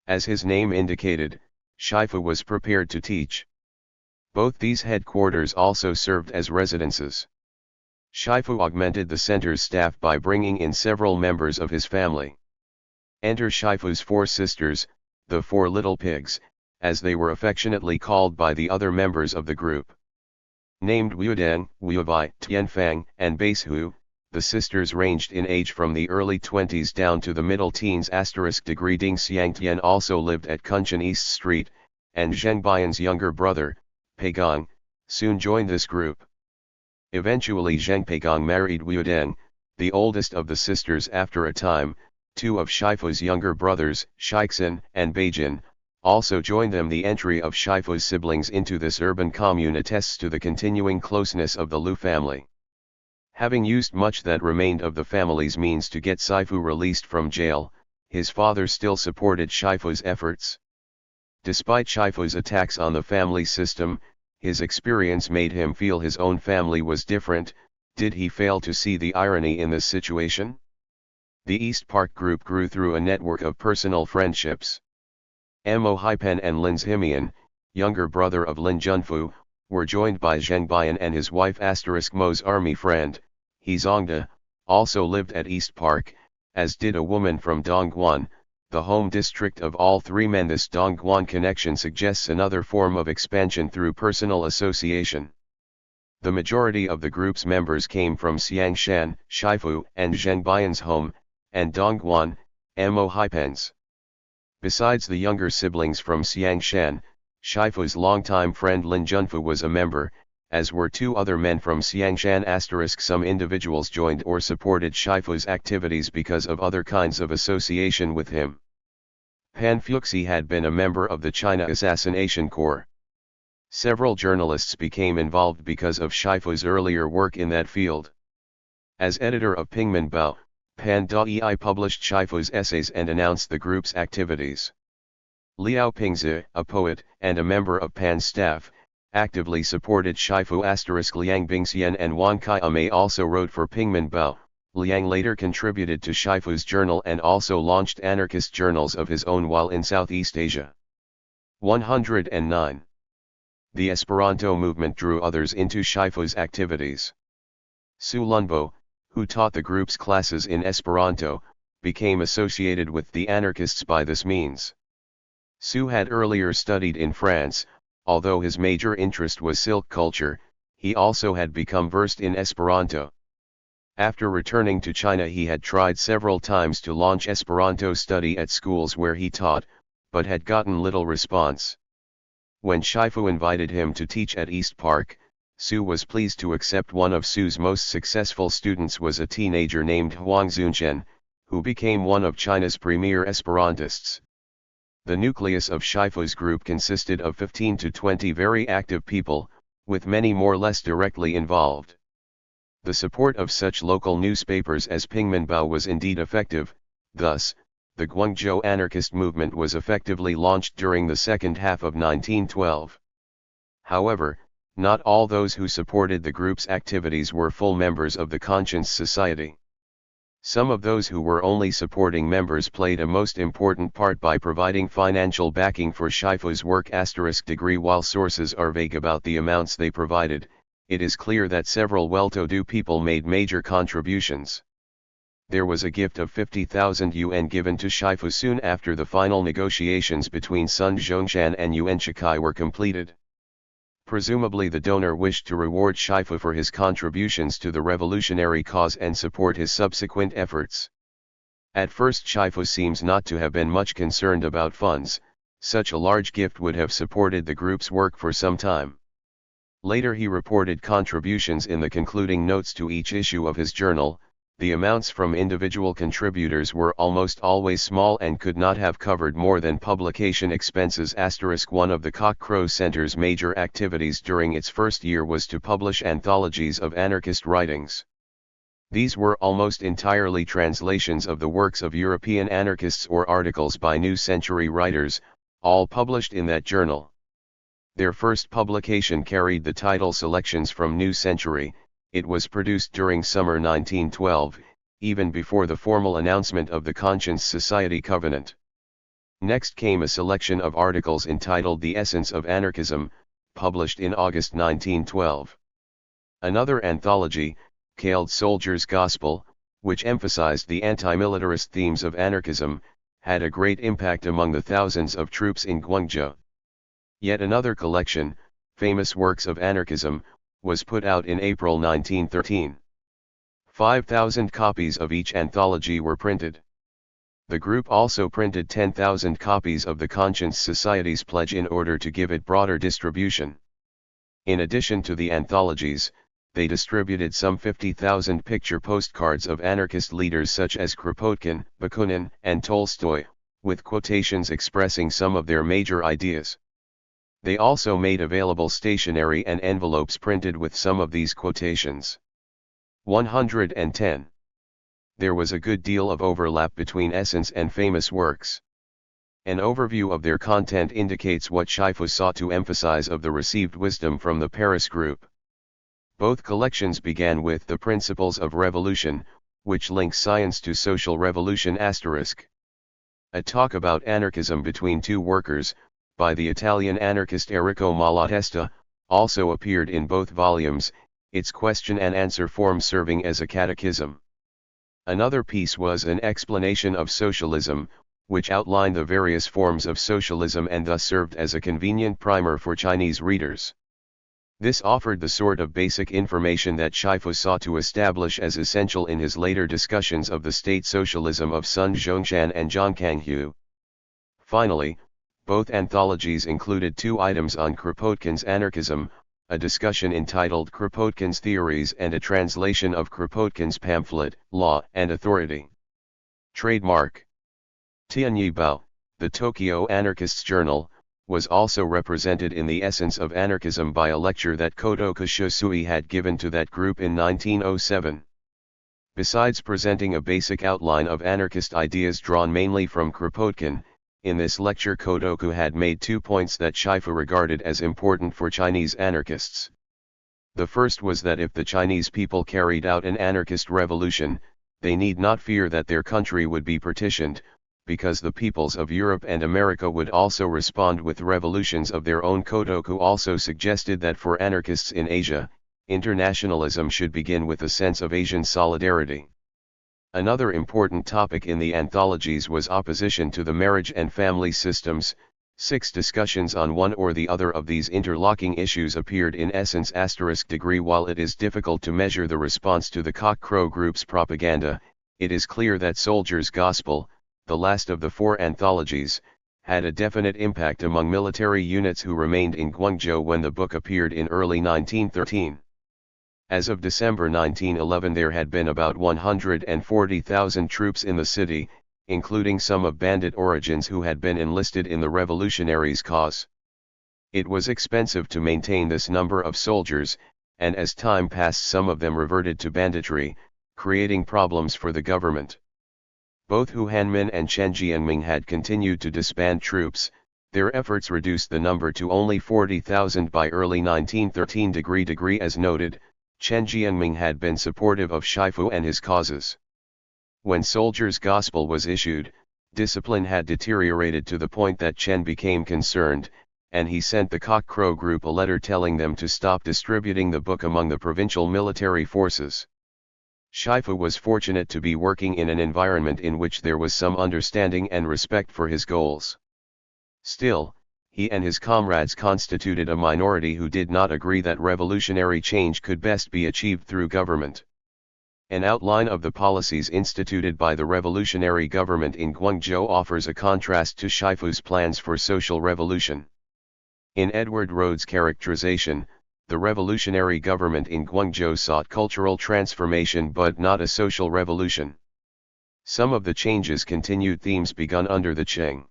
As his name indicated, Shifu was prepared to teach. Both these headquarters also served as residences. Shifu augmented the center's staff by bringing in several members of his family. Enter Shifu's four sisters, the four little pigs, as they were affectionately called by the other members of the group. Named Wudan, Wubai, Tianfang, and Beishu, the sisters ranged in age from the early 20s down to the middle teens. Degree Ding Xiangtian also lived at Kunshan East Street, and Zhengbian's younger brother, Peigang, soon joined this group. Eventually Zheng Peigang married Wudan, the oldest of the sisters. After a time, Two of Shifu's younger brothers, Shixin and Beijin, also joined them. The entry of Shifu's siblings into this urban commune attests to the continuing closeness of the Liu family. Having used much that remained of the family's means to get Shifu released from jail, his father still supported Shifu's efforts. Despite Shifu's attacks on the family system, his experience made him feel his own family was different. Did he fail to see the irony in this situation? The East Park group grew through a network of personal friendships. Mo Haipen and Lin Himian, younger brother of Lin Junfu, were joined by Zheng Bian and his wife Mo's army friend, He Zongda, also lived at East Park, as did a woman from Dongguan, the home district of all three men. This Dongguan connection suggests another form of expansion through personal association. The majority of the group's members came from Xiangshan, Shifu and Zheng Bian's home, and Dongguan, Mo Haipen's. Besides the younger siblings from Xiangshan, Shifu's longtime friend Lin Junfu was a member, as were two other men from Xiangshan. Some individuals joined or supported Shifu's activities because of other kinds of association with him. Pan Fuxi had been a member of the China Assassination Corps. Several journalists became involved because of Shifu's earlier work in that field. As editor of Pingmen Bao, Pan Dai published Shifu's essays and announced the group's activities. Liao Pingzi, a poet and a member of Pan's staff, actively supported Shifu. Liang Bingxian and Wang Kaiame also wrote for Pingmen Bao. Liang later contributed to Shifu's journal and also launched anarchist journals of his own while in Southeast Asia. 109. The Esperanto movement drew others into Shifu's activities. Su Lunbo, who taught the group's classes in Esperanto, became associated with the anarchists by this means. Su had earlier studied in France. Although his major interest was silk culture, he also had become versed in Esperanto. After returning to China, he had tried several times to launch Esperanto study at schools where he taught, but had gotten little response. When Shifu invited him to teach at East Park, Su was pleased to accept. One of Su's most successful students was a teenager named Huang Zunchen, who became one of China's premier Esperantists. The nucleus of Shifu's group consisted of 15 to 20 very active people, with many more less directly involved. The support of such local newspapers as Pingmen Bao was indeed effective. Thus, the Guangzhou anarchist movement was effectively launched during the second half of 1912. However, not all those who supported the group's activities were full members of the Conscience Society. Some of those who were only supporting members played a most important part by providing financial backing for Shifu's work. Degree. While sources are vague about the amounts they provided, it is clear that several well-to-do people made major contributions. There was a gift of 50,000 yuan given to Shifu soon after the final negotiations between Sun Zhongshan and Yuan Shikai were completed. Presumably the donor wished to reward Shifu for his contributions to the revolutionary cause and support his subsequent efforts. At first Shifu seems not to have been much concerned about funds. Such a large gift would have supported the group's work for some time. Later he reported contributions in the concluding notes to each issue of his journal. The amounts from individual contributors were almost always small and could not have covered more than publication expenses. One of the Cock-Crow Center's major activities during its first year was to publish anthologies of anarchist writings. These were almost entirely translations of the works of European anarchists or articles by New Century writers, all published in that journal. Their first publication carried the title Selections from New Century. It was produced during summer 1912, even before the formal announcement of the Conscience Society Covenant. Next came a selection of articles entitled The Essence of Anarchism, published in August 1912. Another anthology, called Soldier's Gospel, which emphasized the anti-militarist themes of anarchism, had a great impact among the thousands of troops in Guangzhou. Yet another collection, Famous Works of Anarchism, was put out in April 1913. 5,000 copies of each anthology were printed. The group also printed 10,000 copies of the Conscience Society's pledge in order to give it broader distribution. In addition to the anthologies, they distributed some 50,000 picture postcards of anarchist leaders such as Kropotkin, Bakunin, and Tolstoy, with quotations expressing some of their major ideas. They also made available stationery and envelopes printed with some of these quotations. 110. There was a good deal of overlap between essence and famous works. An overview of their content indicates what Shifu sought to emphasize of the received wisdom from the Paris group. Both collections began with The Principles of Revolution, which links science to social revolution**. A talk about anarchism between two workers, by the Italian anarchist Enrico Malatesta, also appeared in both volumes, its question and answer form serving as a catechism. Another piece was an explanation of socialism, which outlined the various forms of socialism and thus served as a convenient primer for Chinese readers. This offered the sort of basic information that Shifu sought to establish as essential in his later discussions of the state socialism of Sun Zhongshan and Zhang Kanghu. Finally, both anthologies included 2 items on Kropotkin's anarchism, a discussion entitled Kropotkin's Theories and a translation of Kropotkin's pamphlet, Law and Authority. Trademark. Tianyi Bao, the Tokyo Anarchists Journal, was also represented in the essence of anarchism by a lecture that Kotoku Shosui had given to that group in 1907. Besides presenting a basic outline of anarchist ideas drawn mainly from Kropotkin, in this lecture Kotoku had made 2 points that Shifu regarded as important for Chinese anarchists. The first was that if the Chinese people carried out an anarchist revolution, they need not fear that their country would be partitioned, because the peoples of Europe and America would also respond with revolutions of their own. Kotoku also suggested that for anarchists in Asia, internationalism should begin with a sense of Asian solidarity. Another important topic in the anthologies was opposition to the marriage and family systems. 6 discussions on one or the other of these interlocking issues appeared in Essence **. While it is difficult to measure the response to the Cock-Crow group's propaganda, it is clear that Soldier's Gospel, the last of the 4 anthologies, had a definite impact among military units who remained in Guangzhou when the book appeared in early 1913. As of December 1911 there had been about 140,000 troops in the city, including some of bandit origins who had been enlisted in the revolutionaries' cause. It was expensive to maintain this number of soldiers, and as time passed some of them reverted to banditry, creating problems for the government. Both Hu Hanmin and Chen Jianming had continued to disband troops. Their efforts reduced the number to only 40,000 by early 1913. As noted, Chen Jianming had been supportive of Shifu and his causes. When Soldier's Gospel was issued, discipline had deteriorated to the point that Chen became concerned, and he sent the Cock-Crow group a letter telling them to stop distributing the book among the provincial military forces. Shifu was fortunate to be working in an environment in which there was some understanding and respect for his goals. Still, he and his comrades constituted a minority who did not agree that revolutionary change could best be achieved through government. An outline of the policies instituted by the revolutionary government in Guangzhou offers a contrast to Shifu's plans for social revolution. In Edward Rhodes' characterization, the revolutionary government in Guangzhou sought cultural transformation but not a social revolution. Some of the changes continued themes begun under the Qing.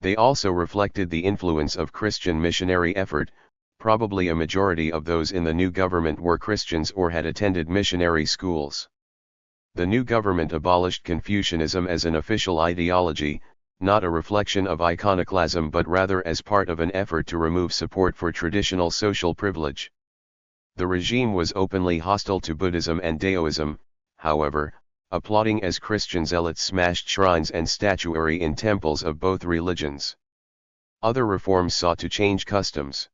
They also reflected the influence of Christian missionary effort. Probably a majority of those in the new government were Christians or had attended missionary schools. The new government abolished Confucianism as an official ideology, not a reflection of iconoclasm but rather as part of an effort to remove support for traditional social privilege. The regime was openly hostile to Buddhism and Daoism, however, applauding as Christian zealots smashed shrines and statuary in temples of both religions. Other reforms sought to change customs.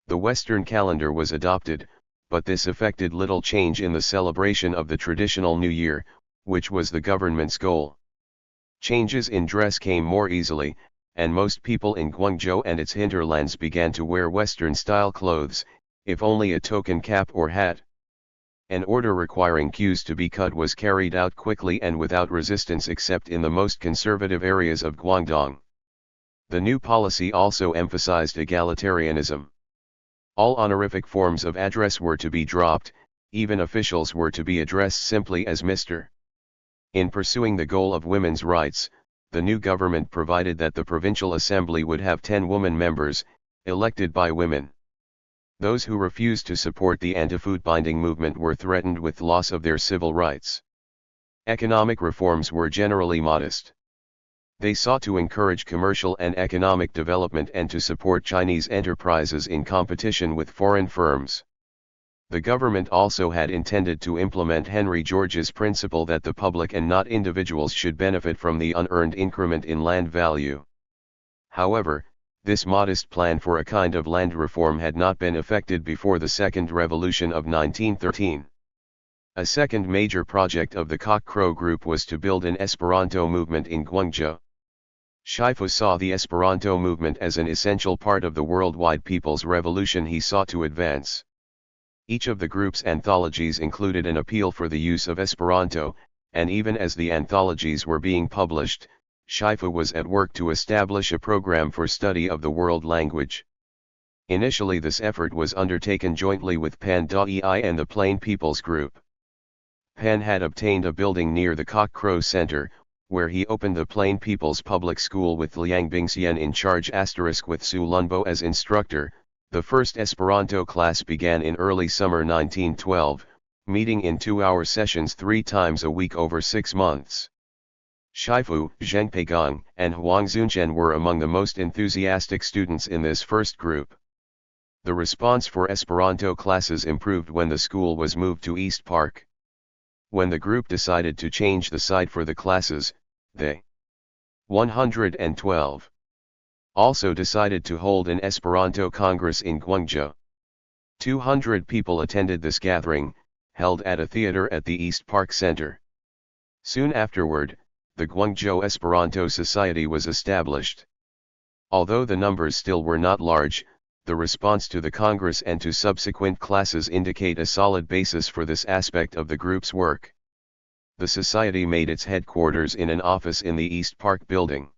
The Western calendar was adopted, but this effected little change in the celebration of the traditional New Year, which was the government's goal. Changes in dress came more easily, and most people in Guangzhou and its hinterlands began to wear Western-style clothes, if only a token cap or hat. An order requiring queues to be cut was carried out quickly and without resistance except in the most conservative areas of Guangdong. The new policy also emphasized egalitarianism. All honorific forms of address were to be dropped, even officials were to be addressed simply as Mr. In pursuing the goal of women's rights, the new government provided that the provincial assembly would have 10 woman members, elected by women. Those who refused to support the anti-food binding movement were threatened with loss of their civil rights. Economic reforms were generally modest. They sought to encourage commercial and economic development and to support Chinese enterprises in competition with foreign firms. The government also had intended to implement Henry George's principle that the public and not individuals should benefit from the unearned increment in land value. However, this modest plan for a kind of land reform had not been effected before the Second Revolution of 1913. A second major project of the Cock-Crow Group was to build an Esperanto movement in Guangzhou. Shifu saw the Esperanto movement as an essential part of the worldwide people's revolution he sought to advance. Each of the group's anthologies included an appeal for the use of Esperanto, and even as the anthologies were being published, Shifu was at work to establish a program for study of the world language. Initially this effort was undertaken jointly with Pan Dai and the Plain People's Group. Pan had obtained a building near the Cock-Crow Center, where he opened the Plain People's Public School with Liang Bingxian in charge * with Su Lunbo as instructor. The first Esperanto class began in early summer 1912, meeting in 2-hour sessions 3 times a week over 6 months. Shifu, Zheng Peigang, and Huang Zunchen were among the most enthusiastic students in this first group. The response for Esperanto classes improved when the school was moved to East Park. When the group decided to change the site for the classes, they 112 also decided to hold an Esperanto Congress in Guangzhou. 200 people attended this gathering, held at a theater at the East Park Center. Soon afterward, the Guangzhou Esperanto Society was established. Although the numbers still were not large, the response to the Congress and to subsequent classes indicate a solid basis for this aspect of the group's work. The society made its headquarters in an office in the East Park building.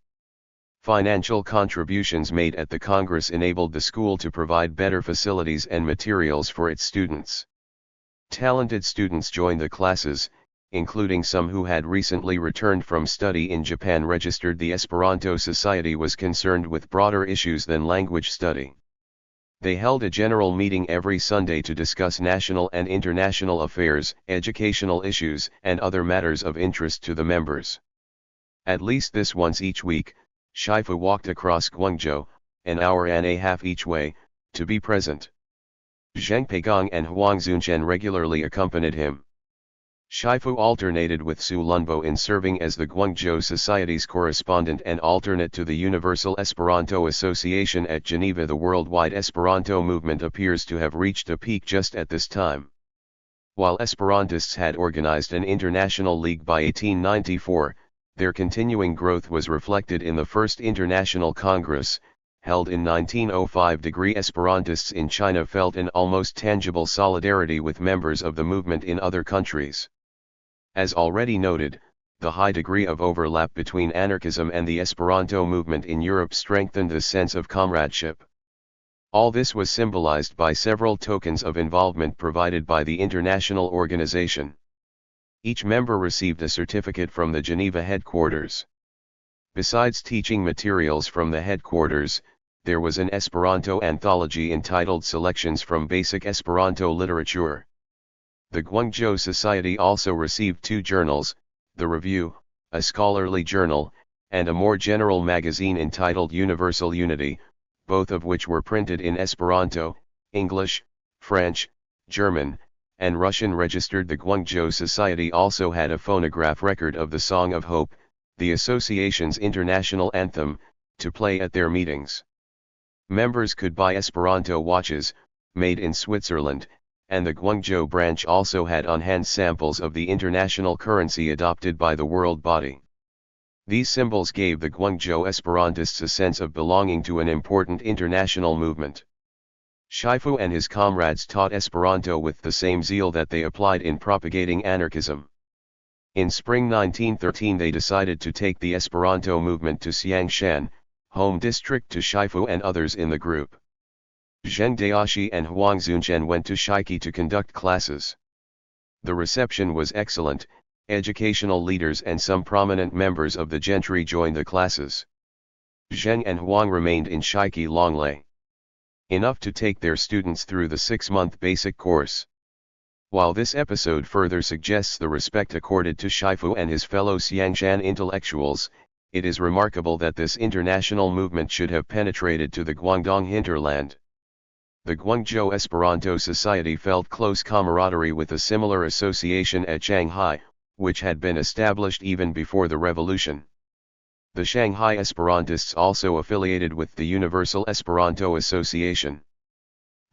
Financial contributions made at the Congress enabled the school to provide better facilities and materials for its students. Talented students joined the classes, including some who had recently returned from study in Japan. Registered. The Esperanto Society was concerned with broader issues than language study. They held a general meeting every Sunday to discuss national and international affairs, educational issues, and other matters of interest to the members. At least this once each week, Shifu walked across Guangzhou, an hour and a half each way, to be present. Zheng Peigang and Huang Zunchen regularly accompanied him. Shifu alternated with Su Lunbo in serving as the Guangzhou Society's correspondent and alternate to the Universal Esperanto Association at Geneva. The worldwide Esperanto movement appears to have reached a peak just at this time. While Esperantists had organized an international league by 1894, their continuing growth was reflected in the First International Congress, held in 1905. Esperantists in China felt an almost tangible solidarity with members of the movement in other countries. As already noted, the high degree of overlap between anarchism and the Esperanto movement in Europe strengthened the sense of comradeship. All this was symbolized by several tokens of involvement provided by the international organization. Each member received a certificate from the Geneva headquarters. Besides teaching materials from the headquarters, there was an Esperanto anthology entitled Selections from Basic Esperanto Literature. The Guangzhou Society also received 2 journals, The Review, a scholarly journal, and a more general magazine entitled Universal Unity, both of which were printed in Esperanto, English, French, German, and Russian. Registered. The Guangzhou Society also had a phonograph record of the Song of Hope, the association's international anthem, to play at their meetings. Members could buy Esperanto watches, made in Switzerland, and the Guangzhou branch also had on-hand samples of the international currency adopted by the world body. These symbols gave the Guangzhou Esperantists a sense of belonging to an important international movement. Shifu and his comrades taught Esperanto with the same zeal that they applied in propagating anarchism. In spring 1913 they decided to take the Esperanto movement to Xiangshan, home district to Shifu and others in the group. Zheng Daoshi and Huang Zunzhen went to Shiqi to conduct classes. The reception was excellent. Educational leaders and some prominent members of the gentry joined the classes. Zheng and Huang remained in Shiqi Longley, enough to take their students through the 6-month basic course. While this episode further suggests the respect accorded to Shifu and his fellow Xiangshan intellectuals, it is remarkable that this international movement should have penetrated to the Guangdong hinterland. The Guangzhou Esperanto Society felt close camaraderie with a similar association at Shanghai, which had been established even before the revolution. The Shanghai Esperantists also affiliated with the Universal Esperanto Association.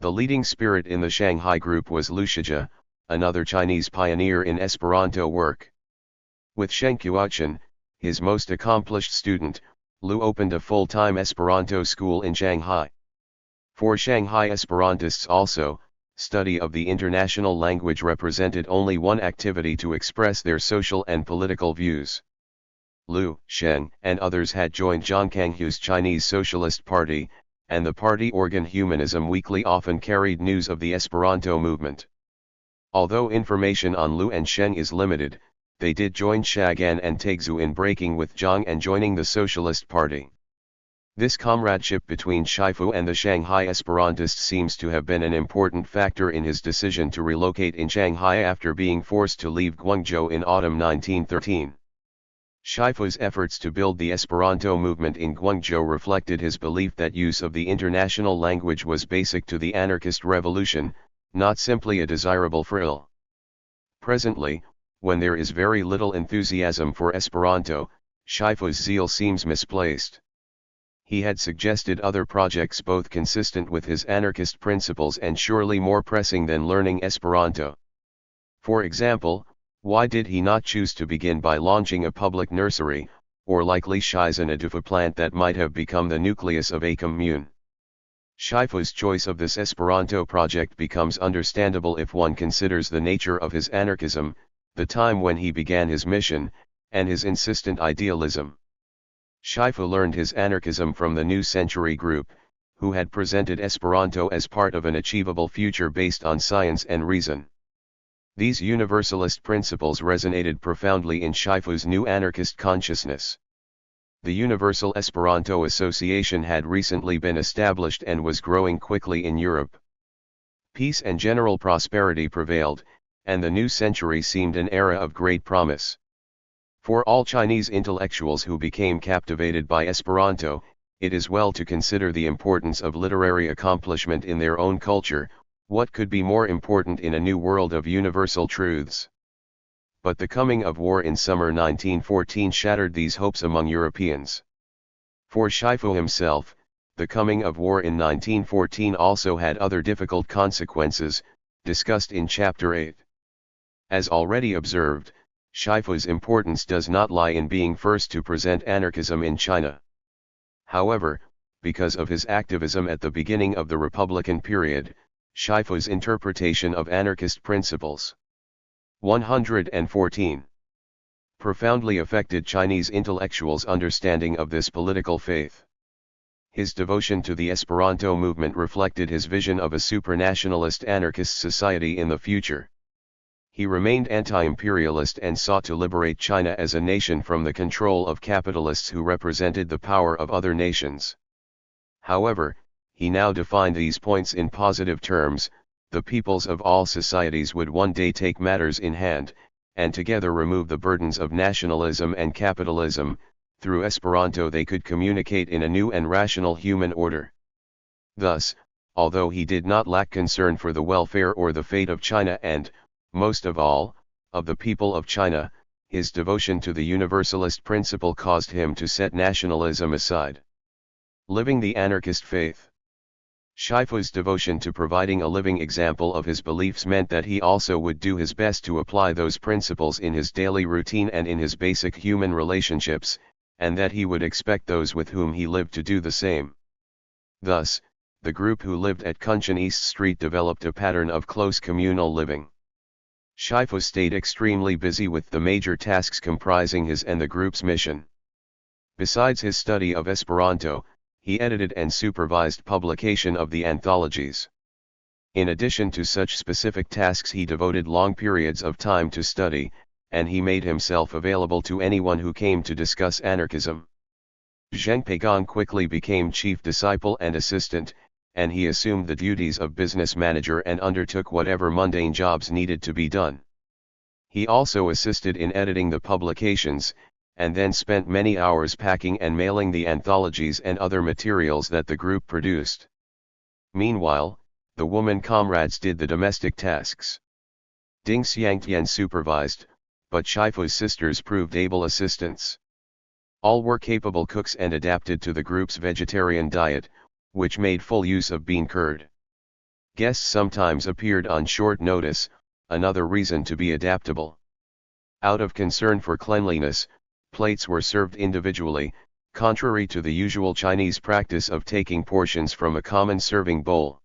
The leading spirit in the Shanghai group was Liu Shijia, another Chinese pioneer in Esperanto work. With Sheng Qiuchen, his most accomplished student, Liu opened a full-time Esperanto school in Shanghai. For Shanghai Esperantists also, study of the international language represented only one activity to express their social and political views. Liu, Sheng, and others had joined Zhang Kanghu's Chinese Socialist Party, and the party organ Humanism Weekly often carried news of the Esperanto movement. Although information on Liu and Sheng is limited, they did join Shagan and Taixu in breaking with Zhang and joining the Socialist Party. This comradeship between Shifu and the Shanghai Esperantists seems to have been an important factor in his decision to relocate in Shanghai after being forced to leave Guangzhou in autumn 1913. Shifu's efforts to build the Esperanto movement in Guangzhou reflected his belief that use of the international language was basic to the anarchist revolution, not simply a desirable frill. Presently, when there is very little enthusiasm for Esperanto, Shifu's zeal seems misplaced. He had suggested other projects both consistent with his anarchist principles and surely more pressing than learning Esperanto. For example, why did he not choose to begin by launching a public nursery, or likely Shizen a Dufa plant that might have become the nucleus of a commune? Shifu's choice of this Esperanto project becomes understandable if one considers the nature of his anarchism, the time when he began his mission, and his insistent idealism. Shifu learned his anarchism from the New Century group, who had presented Esperanto as part of an achievable future based on science and reason. These universalist principles resonated profoundly in Shifu's new anarchist consciousness. The Universal Esperanto Association had recently been established and was growing quickly in Europe. Peace and general prosperity prevailed, and the new century seemed an era of great promise. For all Chinese intellectuals who became captivated by Esperanto, it is well to consider the importance of literary accomplishment in their own culture. What could be more important in a new world of universal truths? But the coming of war in summer 1914 shattered these hopes among Europeans. For Shifu himself, the coming of war in 1914 also had other difficult consequences, discussed in Chapter 8. As already observed, Shifu's importance does not lie in being first to present anarchism in China. However, because of his activism at the beginning of the Republican period, Shifu's interpretation of anarchist principles 114 profoundly affected Chinese intellectuals' understanding of this political faith. His devotion to the Esperanto movement reflected his vision of a supranationalist anarchist society in the future. He remained anti-imperialist and sought to liberate China as a nation from the control of capitalists who represented the power of other nations. However, he now defined these points in positive terms. The peoples of all societies would one day take matters in hand, and together remove the burdens of nationalism and capitalism. Through Esperanto they could communicate in a new and rational human order. Thus, although he did not lack concern for the welfare or the fate of China and, most of all, of the people of China, his devotion to the universalist principle caused him to set nationalism aside. Living the anarchist faith. Shifu's devotion to providing a living example of his beliefs meant that he also would do his best to apply those principles in his daily routine and in his basic human relationships, and that he would expect those with whom he lived to do the same. Thus, the group who lived at Kunshan East Street developed a pattern of close communal living. Shifu stayed extremely busy with the major tasks comprising his and the group's mission. Besides his study of Esperanto, He edited and supervised publication of the anthologies. In addition to such specific tasks, he devoted long periods of time to study, and he made himself available to anyone who came to discuss anarchism. Zheng Peigang quickly became chief disciple and assistant, and he assumed the duties of business manager and undertook whatever mundane jobs needed to be done. He also assisted in editing the publications, and then spent many hours packing and mailing the anthologies and other materials that the group produced. Meanwhile, the woman comrades did the domestic tasks. Ding Xiangtian supervised, but Shifu's sisters proved able assistants. All were capable cooks and adapted to the group's vegetarian diet, which made full use of bean curd. Guests sometimes appeared on short notice, another reason to be adaptable. Out of concern for cleanliness, plates were served individually, contrary to the usual Chinese practice of taking portions from a common serving bowl.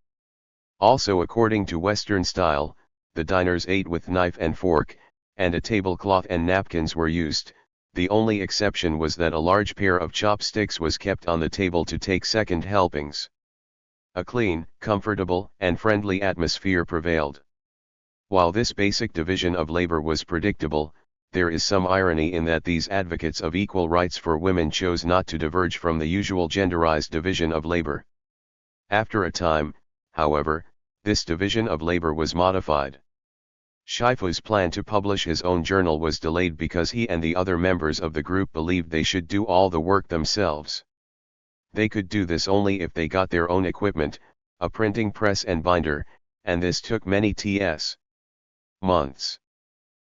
Also, according to Western style, the diners ate with knife and fork, and a tablecloth and napkins were used. The only exception was that a large pair of chopsticks was kept on the table to take second helpings. A clean, comfortable, and friendly atmosphere prevailed. While this basic division of labor was predictable, there is some irony in that these advocates of equal rights for women chose not to diverge from the usual genderized division of labor. After a time, however, this division of labor was modified. Shifu's plan to publish his own journal was delayed because he and the other members of the group believed they should do all the work themselves. They could do this only if they got their own equipment, a printing press and binder, and this took many months.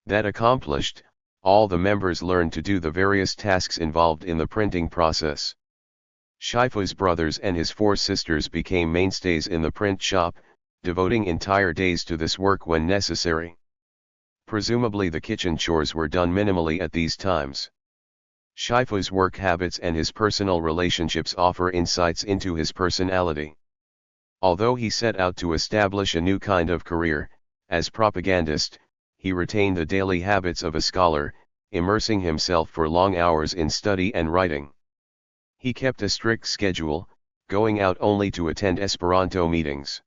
That accomplished, all the members learned to do the various tasks involved in the printing process. Shifu's brothers and his 4 sisters became mainstays in the print shop, devoting entire days to this work when necessary. Presumably the kitchen chores were done minimally at these times. Shifu's work habits and his personal relationships offer insights into his personality. Although he set out to establish a new kind of career, as propagandist, he retained the daily habits of a scholar, immersing himself for long hours in study and writing. He kept a strict schedule, going out only to attend Esperanto meetings.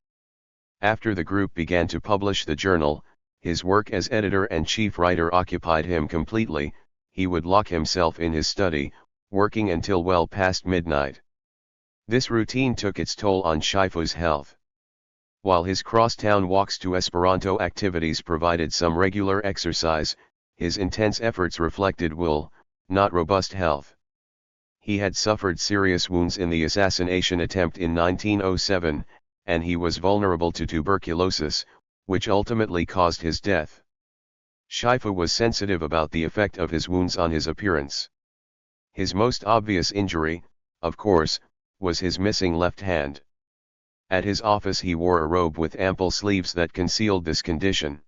After the group began to publish the journal, his work as editor and chief writer occupied him completely. He would lock himself in his study, working until well past midnight. This routine took its toll on Shifu's health. While his crosstown walks to Esperanto activities provided some regular exercise, his intense efforts reflected will, not robust health. He had suffered serious wounds in the assassination attempt in 1907, and he was vulnerable to tuberculosis, which ultimately caused his death. Shifu was sensitive about the effect of his wounds on his appearance. His most obvious injury, of course, was his missing left hand. At his office he wore a robe with ample sleeves that concealed this condition.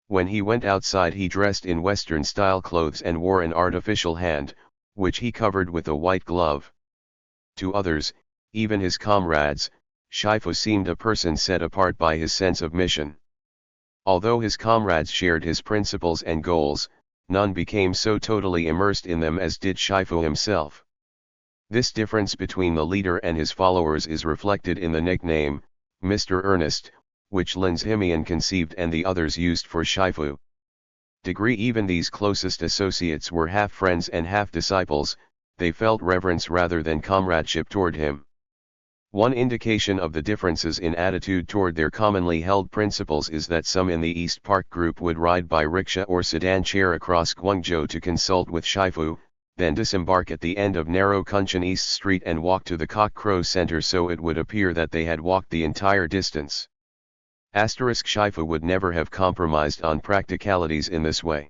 When he went outside he dressed in Western-style clothes and wore an artificial hand, which he covered with a white glove. To others, even his comrades, Shifu seemed a person set apart by his sense of mission. Although his comrades shared his principles and goals, none became so totally immersed in them as did Shifu himself. This difference between the leader and his followers is reflected in the nickname, Mr. Ernest, which Lin Himian conceived and the others used for Shifu. Even these closest associates were half friends and half disciples, they felt reverence rather than comradeship toward him. One indication of the differences in attitude toward their commonly held principles is that some in the East Park group would ride by rickshaw or sedan chair across Guangzhou to consult with Shifu, then disembark at the end of narrow Kunshan East Street and walk to the Cock Crow Center so it would appear that they had walked the entire distance. Shifu would never have compromised on practicalities in this way.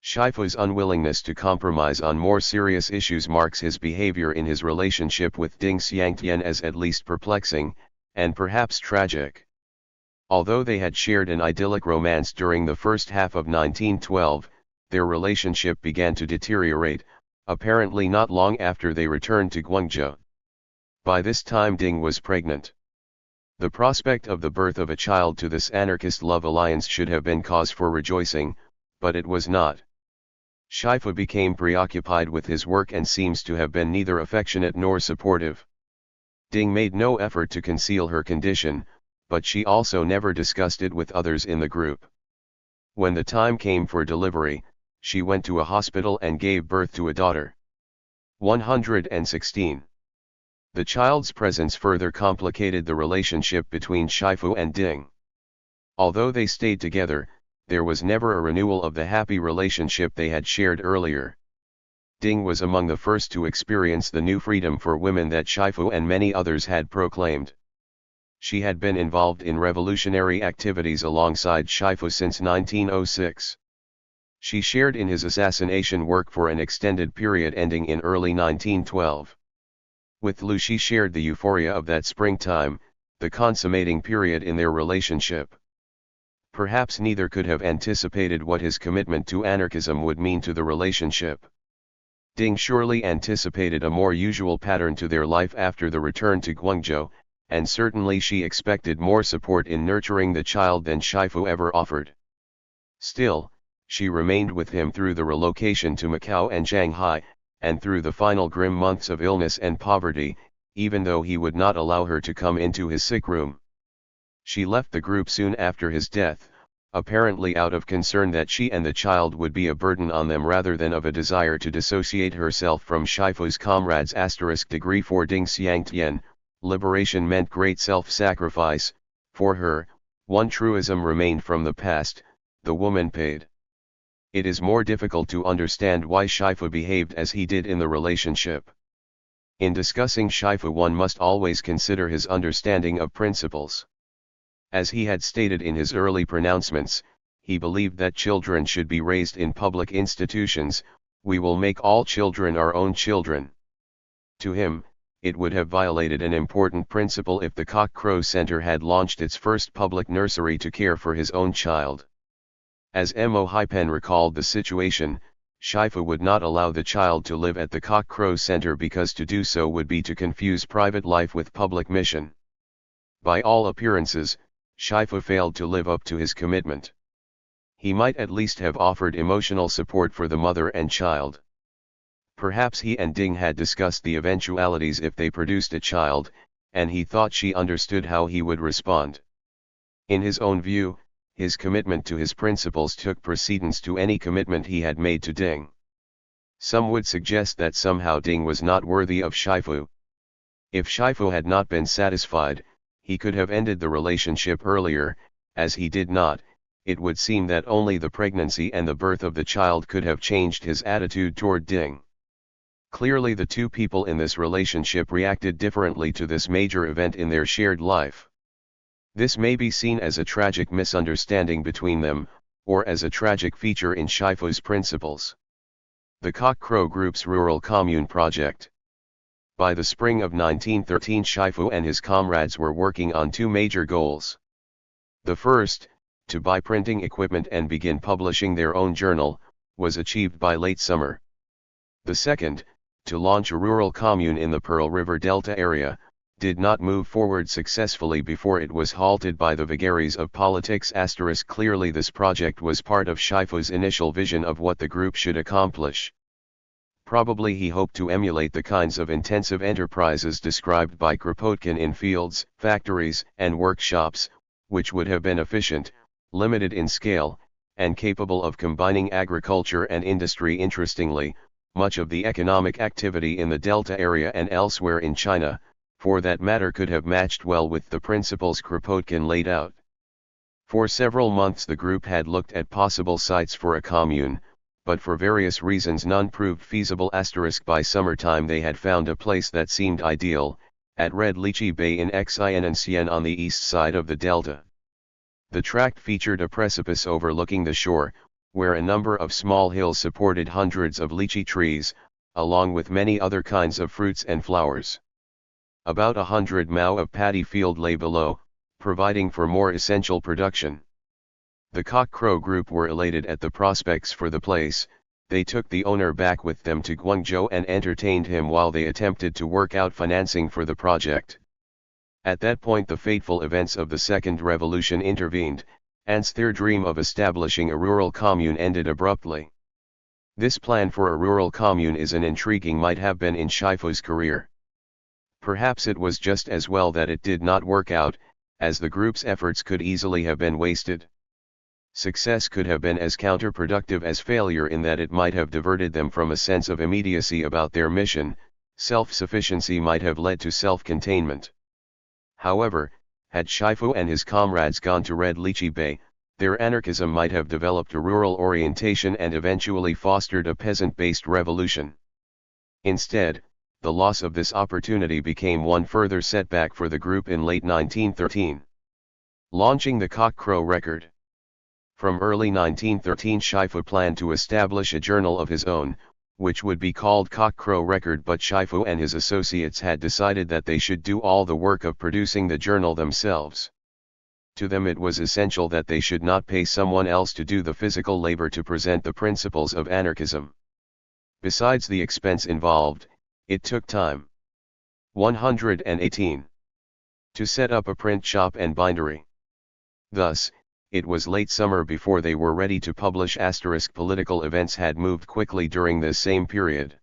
Shifu's unwillingness to compromise on more serious issues marks his behavior in his relationship with Ding Xiangtian as at least perplexing, and perhaps tragic. Although they had shared an idyllic romance during the first half of 1912, their relationship began to deteriorate, apparently not long after they returned to Guangzhou. By this time Ding was pregnant. The prospect of the birth of a child to this anarchist love alliance should have been cause for rejoicing, but it was not. Shifu became preoccupied with his work and seems to have been neither affectionate nor supportive. Ding made no effort to conceal her condition, but she also never discussed it with others in the group. When the time came for delivery, she went to a hospital and gave birth to a daughter. 116. The child's presence further complicated the relationship between Shifu and Ding. Although they stayed together, there was never a renewal of the happy relationship they had shared earlier. Ding was among the first to experience the new freedom for women that Shifu and many others had proclaimed. She had been involved in revolutionary activities alongside Shifu since 1906. She shared in his assassination work for an extended period ending in early 1912. With Liu she shared the euphoria of that springtime, the consummating period in their relationship. Perhaps neither could have anticipated what his commitment to anarchism would mean to the relationship. Ding surely anticipated a more usual pattern to their life after the return to Guangzhou, and certainly she expected more support in nurturing the child than Shifu ever offered. Still, she remained with him through the relocation to Macau and Shanghai, and through the final grim months of illness and poverty, even though he would not allow her to come into his sick room. She left the group soon after his death, apparently out of concern that she and the child would be a burden on them rather than of a desire to dissociate herself from Shifu's comrades. Degree for Ding Xiangtian, liberation meant great self-sacrifice. For her, one truism remained from the past: the woman paid. It is more difficult to understand why Shifu behaved as he did in the relationship. In discussing Shifu, one must always consider his understanding of principles. As he had stated in his early pronouncements, he believed that children should be raised in public institutions. We will make all children our own children. To him, it would have violated an important principle if the Cock Crow Center had launched its first public nursery to care for his own child. As Mo Haipen recalled the situation, Shifu would not allow the child to live at the Cock Crow Center because to do so would be to confuse private life with public mission. By all appearances, Shifu failed to live up to his commitment. He might at least have offered emotional support for the mother and child. Perhaps he and Ding had discussed the eventualities if they produced a child, and he thought she understood how he would respond. In his own view, his commitment to his principles took precedence to any commitment he had made to Ding. Some would suggest that somehow Ding was not worthy of Shifu. If Shifu had not been satisfied, he could have ended the relationship earlier. As he did not, it would seem that only the pregnancy and the birth of the child could have changed his attitude toward Ding. Clearly the two people in this relationship reacted differently to this major event in their shared life. This may be seen as a tragic misunderstanding between them, or as a tragic feature in Shifu's principles. The Cock Crow Group's Rural Commune Project. By the spring of 1913, Shifu and his comrades were working on two major goals. The first, to buy printing equipment and begin publishing their own journal, was achieved by late summer. The second, to launch a rural commune in the Pearl River Delta area, did not move forward successfully before it was halted by the vagaries of politics. Clearly this project was part of Shifu's initial vision of what the group should accomplish. Probably he hoped to emulate the kinds of intensive enterprises described by Kropotkin in fields, factories, and workshops, which would have been efficient, limited in scale, and capable of combining agriculture and industry. Interestingly, much of the economic activity in the Delta area and elsewhere in China, for that matter, could have matched well with the principles Kropotkin laid out. For several months the group had looked at possible sites for a commune, but for various reasons none proved feasible. By summertime they had found a place that seemed ideal, at Red Lychee Bay in Xianshan on the east side of the delta. The tract featured a precipice overlooking the shore, where a number of small hills supported hundreds of lychee trees, along with many other kinds of fruits and flowers. About 100 mao of paddy field lay below, providing for more essential production. The Cock Crow Group were elated at the prospects for the place. They took the owner back with them to Guangzhou and entertained him while they attempted to work out financing for the project. At that point the fateful events of the Second Revolution intervened, and their dream of establishing a rural commune ended abruptly. This plan for a rural commune is an intriguing might have been in Shifu's career. Perhaps it was just as well that it did not work out, as the group's efforts could easily have been wasted. Success could have been as counterproductive as failure in that it might have diverted them from a sense of immediacy about their mission. Self-sufficiency might have led to self-containment. However, had Shifu and his comrades gone to Red Lychee Bay, their anarchism might have developed a rural orientation and eventually fostered a peasant-based revolution. Instead, the loss of this opportunity became one further setback for the group in late 1913. Launching the Cock-Crow Record. From early 1913, Shifu planned to establish a journal of his own, which would be called Cock-Crow Record, but Shifu and his associates had decided that they should do all the work of producing the journal themselves. To them it was essential that they should not pay someone else to do the physical labor to present the principles of anarchism. Besides the expense involved, it took time. 118. To set up a print shop and bindery. Thus, it was late summer before they were ready to publish. Political events had moved quickly during this same period.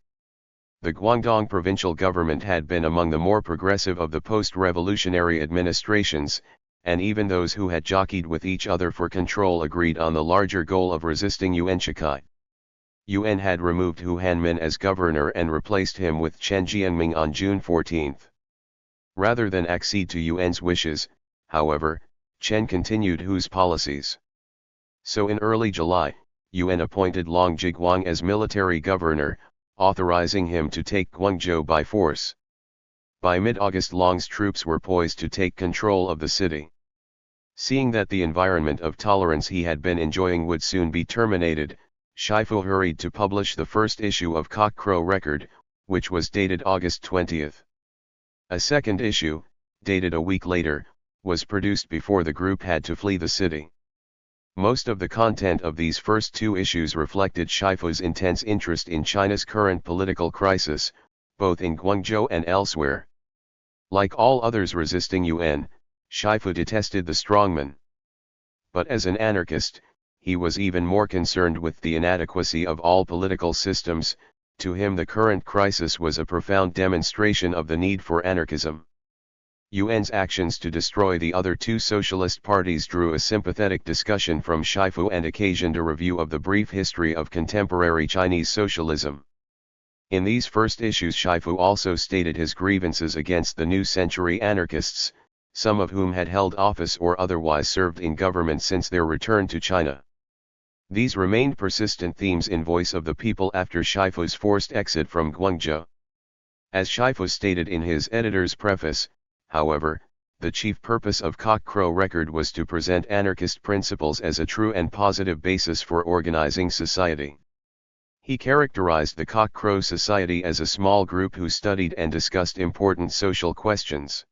The Guangdong provincial government had been among the more progressive of the post-revolutionary administrations, and even those who had jockeyed with each other for control agreed on the larger goal of resisting Yuan Shikai. Yuan had removed Hu Hanmin as governor and replaced him with Chen Jianming on June 14. Rather than accede to Yuan's wishes, however, Chen continued Hu's policies. So in early July, Yuan appointed Long Jiguang as military governor, authorizing him to take Guangzhou by force. By mid-August, Long's troops were poised to take control of the city. Seeing that the environment of tolerance he had been enjoying would soon be terminated, Shifu hurried to publish the first issue of Cock-Crow Record, which was dated August 20. A second issue, dated a week later, was produced before the group had to flee the city. Most of the content of these first two issues reflected Shifu's intense interest in China's current political crisis, both in Guangzhou and elsewhere. Like all others resisting Yuan, Shifu detested the strongman. But as an anarchist, he was even more concerned with the inadequacy of all political systems. To him the current crisis was a profound demonstration of the need for anarchism. Yuan's actions to destroy the other two socialist parties drew a sympathetic discussion from Shifu and occasioned a review of the brief history of contemporary Chinese socialism. In these first issues, Shifu also stated his grievances against the new century anarchists, some of whom had held office or otherwise served in government since their return to China. These remained persistent themes in Voice of the People after Shifu's forced exit from Guangzhou. As Shifu stated in his editor's preface, however, the chief purpose of Cock-Crow Record was to present anarchist principles as a true and positive basis for organizing society. He characterized the Cock-Crow Society as a small group who studied and discussed important social questions.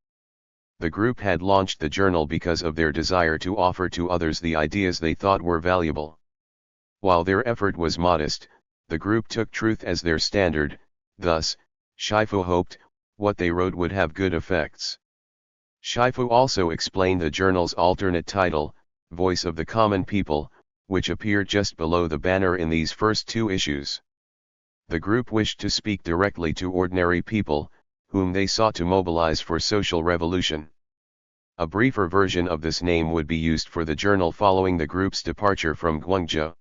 The group had launched the journal because of their desire to offer to others the ideas they thought were valuable. While their effort was modest, the group took truth as their standard. Thus, Shifu hoped, what they wrote would have good effects. Shifu also explained the journal's alternate title, Voice of the Common People, which appeared just below the banner in these first two issues. The group wished to speak directly to ordinary people, whom they sought to mobilize for social revolution. A briefer version of this name would be used for the journal following the group's departure from Guangzhou.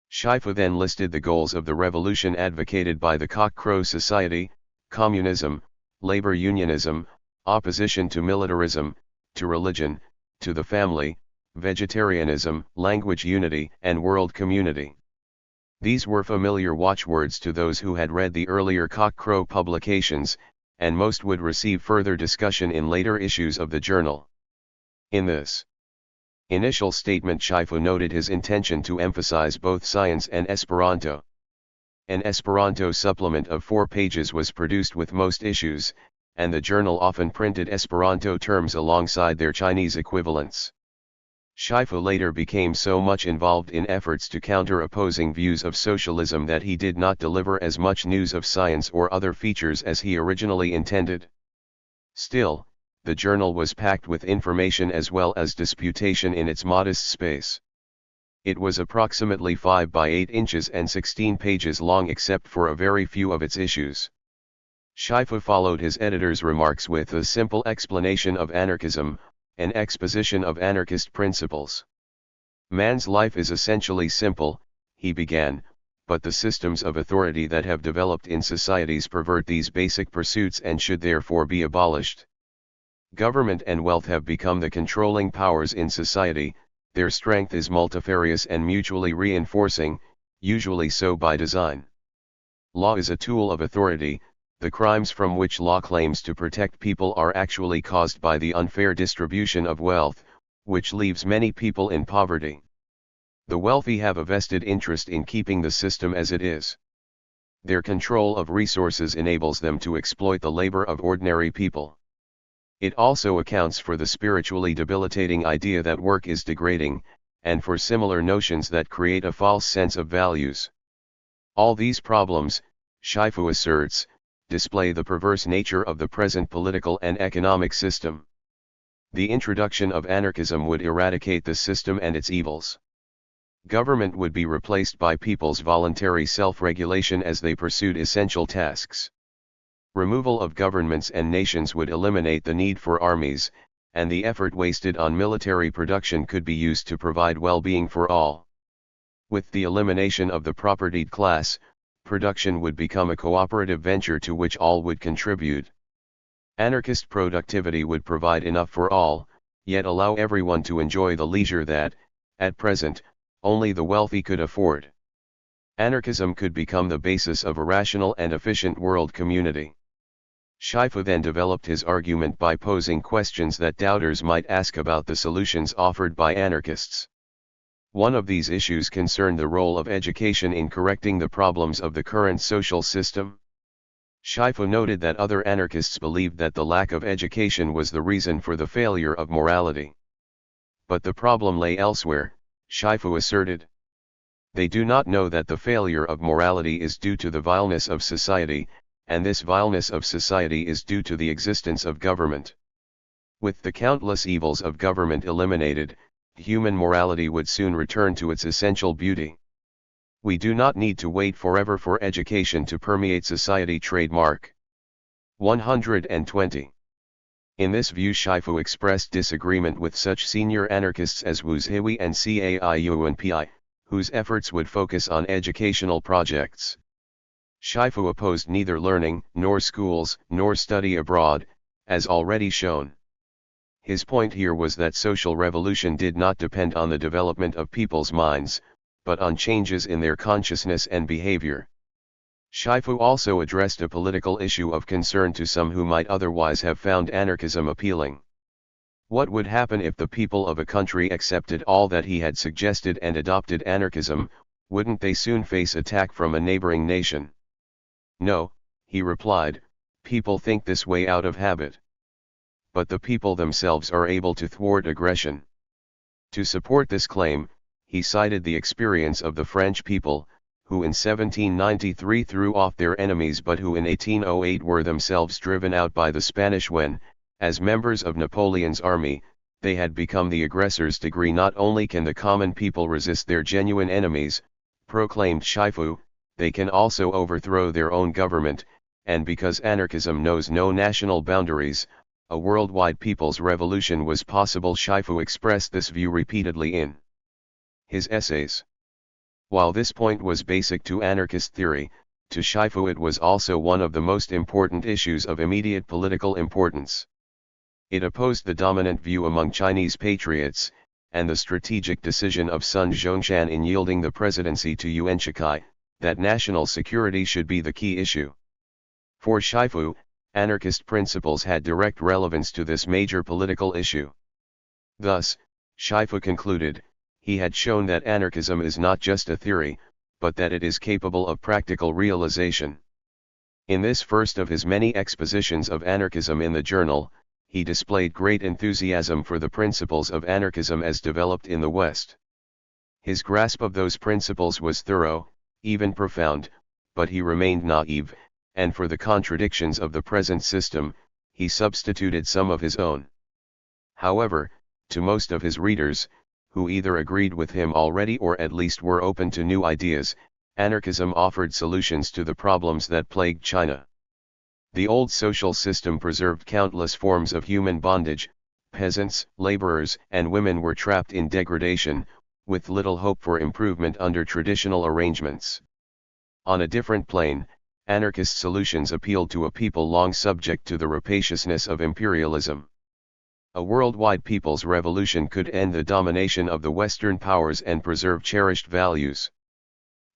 Shifu then listed the goals of the revolution advocated by the Cock-Crow Society: communism, labor unionism, opposition to militarism, to religion, to the family, vegetarianism, language unity, and world community. These were familiar watchwords to those who had read the earlier Cock-Crow publications, and most would receive further discussion in later issues of the journal. In this initial statement, Shifu noted his intention to emphasize both science and Esperanto. An Esperanto supplement of 4 pages was produced with most issues, and the journal often printed Esperanto terms alongside their Chinese equivalents. Shifu later became so much involved in efforts to counter opposing views of socialism that he did not deliver as much news of science or other features as he originally intended. Still, the journal was packed with information as well as disputation in its modest space. It was approximately 5 by 8 inches and 16 pages long except for a very few of its issues. Shifu followed his editor's remarks with a simple explanation of anarchism, an exposition of anarchist principles. Man's life is essentially simple, he began, but the systems of authority that have developed in societies pervert these basic pursuits and should therefore be abolished. Government and wealth have become the controlling powers in society, their strength is multifarious and mutually reinforcing, usually so by design. Law is a tool of authority. The crimes from which law claims to protect people are actually caused by the unfair distribution of wealth, which leaves many people in poverty. The wealthy have a vested interest in keeping the system as it is. Their control of resources enables them to exploit the labor of ordinary people. It also accounts for the spiritually debilitating idea that work is degrading, and for similar notions that create a false sense of values. All these problems, Shifu asserts, display the perverse nature of the present political and economic system. The introduction of anarchism would eradicate the system and its evils. Government would be replaced by people's voluntary self-regulation as they pursued essential tasks. Removal of governments and nations would eliminate the need for armies, and the effort wasted on military production could be used to provide well-being for all. With the elimination of the propertied class, production would become a cooperative venture to which all would contribute. Anarchist productivity would provide enough for all, yet allow everyone to enjoy the leisure that, at present, only the wealthy could afford. Anarchism could become the basis of a rational and efficient world community. Shifu then developed his argument by posing questions that doubters might ask about the solutions offered by anarchists. One of these issues concerned the role of education in correcting the problems of the current social system. Shifu noted that other anarchists believed that the lack of education was the reason for the failure of morality. But the problem lay elsewhere, Shifu asserted. They do not know that the failure of morality is due to the vileness of society, and this vileness of society is due to the existence of government. With the countless evils of government eliminated, human morality would soon return to its essential beauty. We do not need to wait forever for education to permeate society. Trademark 120. In this view, Shifu expressed disagreement with such senior anarchists as Wu Zhihui and Cai Yuanpi, whose efforts would focus on educational projects. Shifu opposed neither learning, nor schools, nor study abroad, as already shown. His point here was that social revolution did not depend on the development of people's minds, but on changes in their consciousness and behavior. Shifu also addressed a political issue of concern to some who might otherwise have found anarchism appealing. What would happen if the people of a country accepted all that he had suggested and adopted anarchism? Wouldn't they soon face attack from a neighboring nation? No, he replied, people think this way out of habit. But the people themselves are able to thwart aggression. To support this claim, he cited the experience of the French people, who in 1793 threw off their enemies but who in 1808 were themselves driven out by the Spanish when, as members of Napoleon's army, they had become the aggressors. Not only can the common people resist their genuine enemies, proclaimed Shifu, they can also overthrow their own government, and because anarchism knows no national boundaries, a worldwide people's revolution was possible. Shifu expressed this view repeatedly in his essays. While this point was basic to anarchist theory, to Shifu it was also one of the most important issues of immediate political importance. It opposed the dominant view among Chinese patriots, and the strategic decision of Sun Zhongshan in yielding the presidency to Yuan Shikai, that national security should be the key issue. For Shifu, anarchist principles had direct relevance to this major political issue. Thus, Shifu concluded, he had shown that anarchism is not just a theory, but that it is capable of practical realization. In this first of his many expositions of anarchism in the journal, he displayed great enthusiasm for the principles of anarchism as developed in the West. His grasp of those principles was thorough, even profound, but he remained naive, and for the contradictions of the present system, he substituted some of his own. However, to most of his readers, who either agreed with him already or at least were open to new ideas. Anarchism offered solutions to the problems that plagued China. The old social system preserved countless forms of human bondage. Peasants, laborers, and women were trapped in degradation, with little hope for improvement under traditional arrangements. On a different plane, anarchist solutions appealed to a people long subject to the rapaciousness of imperialism. A worldwide people's revolution could end the domination of the Western powers and preserve cherished values.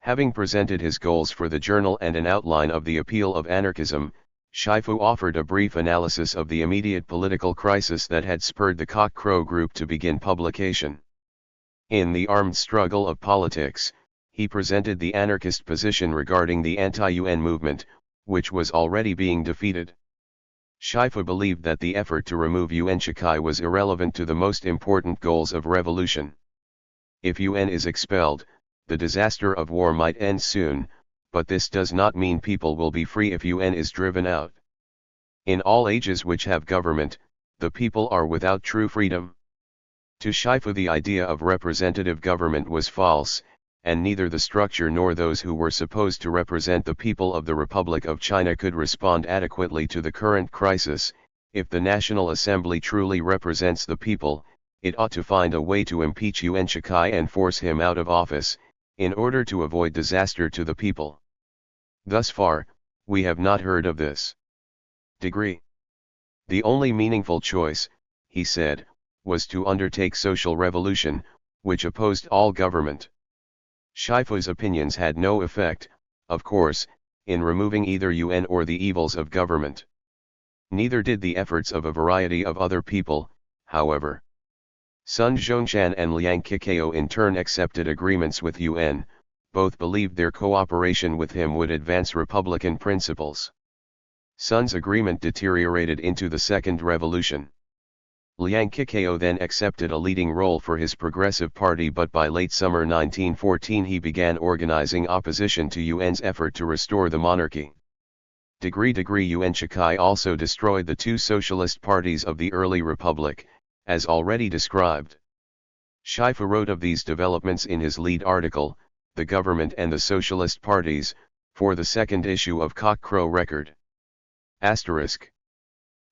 Having presented his goals for the journal and an outline of the appeal of anarchism, Shifu offered a brief analysis of the immediate political crisis that had spurred the Cock Crow Group to begin publication. In The Armed Struggle of Politics, he presented the anarchist position regarding the anti-UN movement, which was already being defeated. Shifu believed that the effort to remove UN Shikai was irrelevant to the most important goals of revolution. If UN is expelled, the disaster of war might end soon, but this does not mean people will be free if UN is driven out. In all ages which have government, the people are without true freedom. To Shifu the idea of representative government was false, and neither the structure nor those who were supposed to represent the people of the Republic of China could respond adequately to the current crisis. If the National Assembly truly represents the people, it ought to find a way to impeach Yuan Shikai and force him out of office, in order to avoid disaster to the people. Thus far, we have not heard of this. Degree. The only meaningful choice, he said, was to undertake social revolution, which opposed all government. Shifu's opinions had no effect, of course, in removing either UN or the evils of government. Neither did the efforts of a variety of other people, however. Sun Zhongshan and Liang Qikao in turn accepted agreements with UN. Both believed their cooperation with him would advance republican principles. Sun's agreement deteriorated into the Second Revolution. Liang Qikao then accepted a leading role for his Progressive Party, but by late summer 1914 he began organizing opposition to UN's effort to restore the monarchy. Yuan Shikai also destroyed the two socialist parties of the early republic, as already described. Shifu wrote of these developments in his lead article, The Government and the Socialist Parties, for the second issue of Cock Crow Record. Asterisk.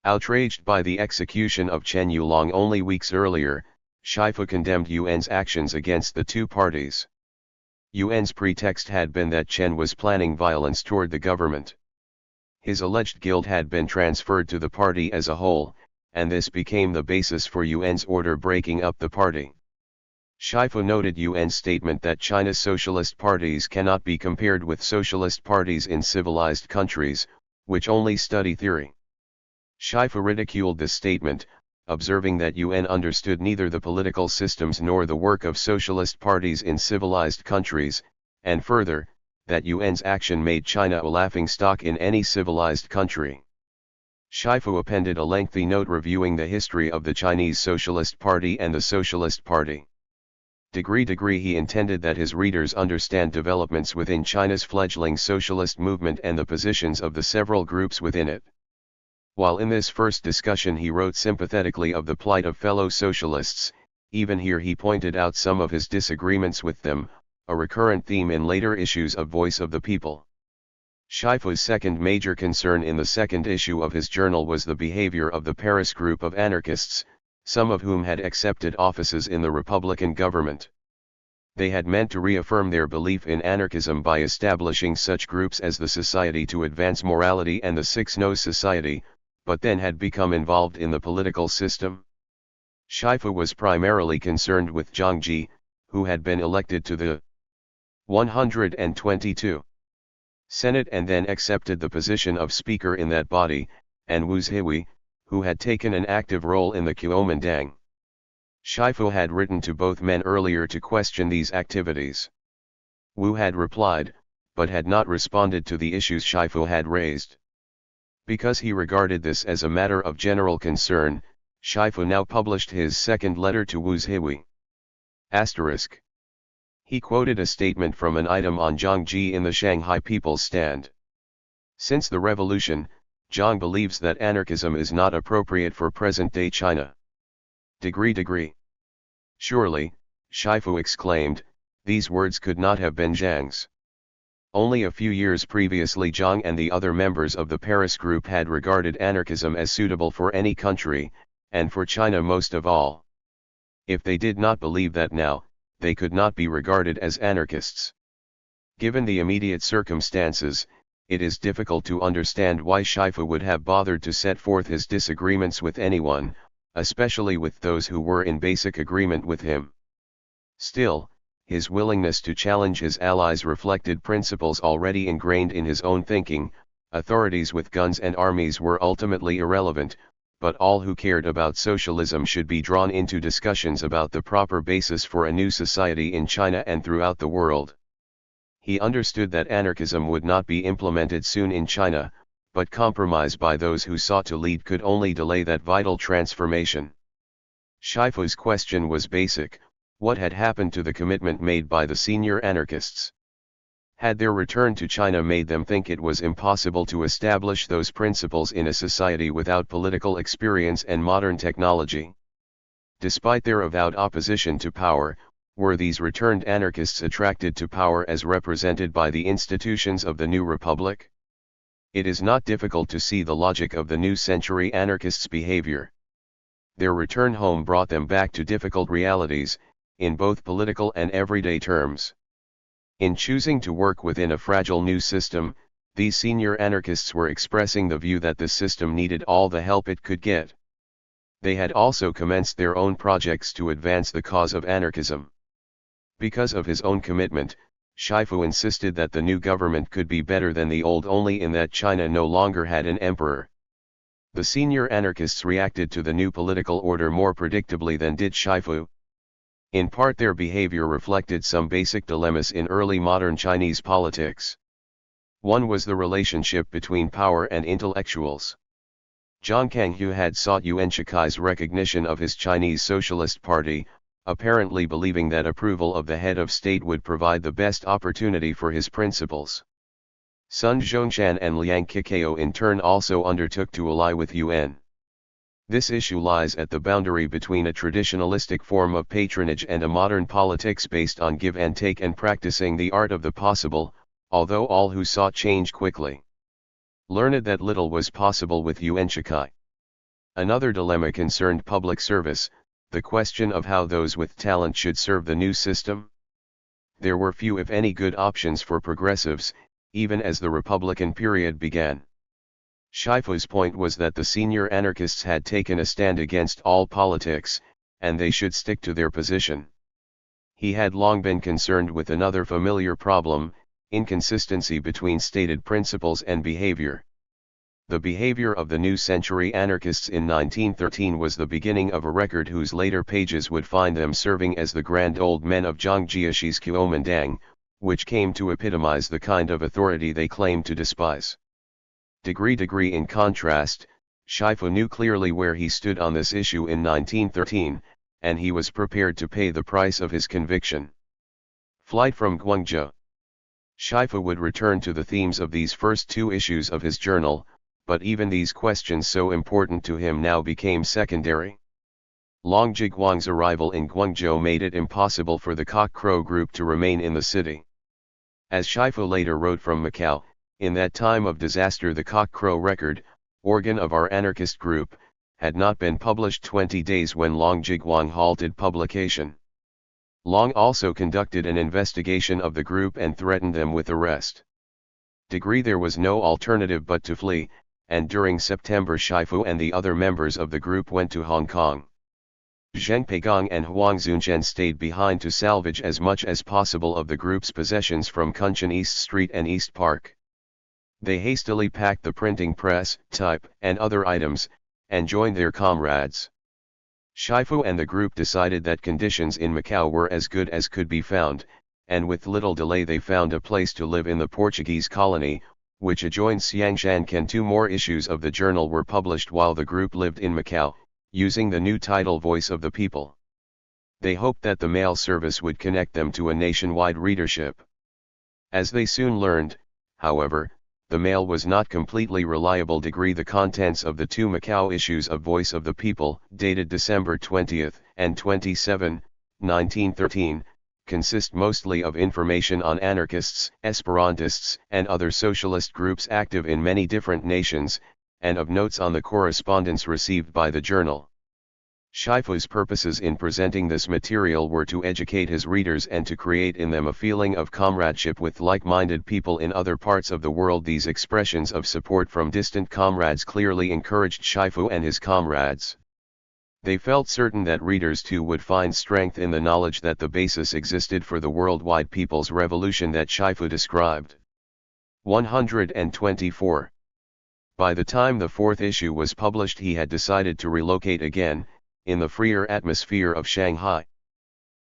Outraged by the execution of Chen Yulong only weeks earlier, Shifu condemned Yuan's actions against the two parties. Yuan's pretext had been that Chen was planning violence toward the government. His alleged guilt had been transferred to the party as a whole, and this became the basis for Yuan's order breaking up the party. Shifu noted Yuan's statement that China's socialist parties cannot be compared with socialist parties in civilized countries, which only study theory. Shifu ridiculed this statement, observing that UN understood neither the political systems nor the work of socialist parties in civilized countries, and further, that UN's action made China a laughingstock in any civilized country. Shifu appended a lengthy note reviewing the history of the Chinese Socialist Party and the Socialist Party. He intended that his readers understand developments within China's fledgling socialist movement and the positions of the several groups within it. While in this first discussion he wrote sympathetically of the plight of fellow socialists, even here he pointed out some of his disagreements with them, a recurrent theme in later issues of Voice of the People. Shifu's second major concern in the second issue of his journal was the behavior of the Paris group of anarchists, some of whom had accepted offices in the Republican government. They had meant to reaffirm their belief in anarchism by establishing such groups as the Society to Advance Morality and the Six No's Society, but then had become involved in the political system. Shifu was primarily concerned with Zhang Ji, who had been elected to the 122 Senate and then accepted the position of Speaker in that body, and Wu Zhihui, who had taken an active role in the Kuomintang. Shifu had written to both men earlier to question these activities. Wu had replied, but had not responded to the issues Shifu had raised. Because he regarded this as a matter of general concern, Shifu now published his second letter to Wu Zhihui. Asterisk. He quoted a statement from an item on Zhang Ji in the Shanghai People's Stand. Since the revolution, Zhang believes that anarchism is not appropriate for present-day China. Surely, Shifu exclaimed, these words could not have been Zhang's. Only a few years previously Zhang and the other members of the Paris group had regarded anarchism as suitable for any country, and for China most of all. If they did not believe that now, they could not be regarded as anarchists. Given the immediate circumstances, it is difficult to understand why Shifu would have bothered to set forth his disagreements with anyone, especially with those who were in basic agreement with him. Still, his willingness to challenge his allies reflected principles already ingrained in his own thinking. Authorities with guns and armies were ultimately irrelevant, but all who cared about socialism should be drawn into discussions about the proper basis for a new society in China and throughout the world. He understood that anarchism would not be implemented soon in China, but compromise by those who sought to lead could only delay that vital transformation. Shifu's question was basic: what had happened to the commitment made by the senior anarchists? Had their return to China made them think it was impossible to establish those principles in a society without political experience and modern technology? Despite their avowed opposition to power, were these returned anarchists attracted to power as represented by the institutions of the new republic? It is not difficult to see the logic of the new century anarchists' behavior. Their return home brought them back to difficult realities, in both political and everyday terms. In choosing to work within a fragile new system, these senior anarchists were expressing the view that the system needed all the help it could get. They had also commenced their own projects to advance the cause of anarchism. Because of his own commitment, Shifu insisted that the new government could be better than the old only in that China no longer had an emperor. The senior anarchists reacted to the new political order more predictably than did Shifu. In part their behavior reflected some basic dilemmas in early modern Chinese politics. One was the relationship between power and intellectuals. Zhang Kanghu had sought Yuan Shikai's recognition of his Chinese Socialist Party, apparently believing that approval of the head of state would provide the best opportunity for his principles. Sun Zhongshan and Liang Kikao in turn also undertook to ally with Yuan. This issue lies at the boundary between a traditionalistic form of patronage and a modern politics based on give and take and practicing the art of the possible, although all who sought change quickly learned that little was possible with Yuan Shikai. Another dilemma concerned public service, the question of how those with talent should serve the new system. There were few if any good options for progressives, even as the Republican period began. Shifu's point was that the senior anarchists had taken a stand against all politics, and they should stick to their position. He had long been concerned with another familiar problem: inconsistency between stated principles and behavior. The behavior of the new century anarchists in 1913 was the beginning of a record whose later pages would find them serving as the grand old men of Zhang Jiaxi's Kuomandang, which came to epitomize the kind of authority they claimed to despise. Degree in contrast, Shifu knew clearly where he stood on this issue in 1913, and he was prepared to pay the price of his conviction. Flight from Guangzhou. Shifu would return to the themes of these first two issues of his journal, but even these questions so important to him now became secondary. Long Jiguang's arrival in Guangzhou made it impossible for the Cock Crow group to remain in the city. As Shifu later wrote from Macau, in that time of disaster the Cock Crow record, organ of our anarchist group, had not been published 20 days when Long Jiguang halted publication. Long also conducted an investigation of the group and threatened them with arrest. There was no alternative but to flee, and during September Shifu and the other members of the group went to Hong Kong. Zheng Peigong and Huang Zunzhen stayed behind to salvage as much as possible of the group's possessions from Kunshan East Street and East Park. They hastily packed the printing press, type, and other items, and joined their comrades. Shifu and the group decided that conditions in Macau were as good as could be found, and with little delay they found a place to live in the Portuguese colony, which adjoined Xiangshan. 2 more issues of the journal were published while the group lived in Macau, using the new title Voice of the People. They hoped that the mail service would connect them to a nationwide readership. As they soon learned, however, the mail was not completely reliable. The contents of the 2 Macau issues of Voice of the People, dated December 20 and 27, 1913, consist mostly of information on anarchists, Esperantists, and other socialist groups active in many different nations, and of notes on the correspondence received by the journal. Shifu's purposes in presenting this material were to educate his readers and to create in them a feeling of comradeship with like-minded people in other parts of the world. These expressions of support from distant comrades clearly encouraged Shifu and his comrades. They felt certain that readers too would find strength in the knowledge that the basis existed for the worldwide people's revolution that Shifu described. 124. By the time the fourth issue was published, he had decided to relocate again, in the freer atmosphere of Shanghai.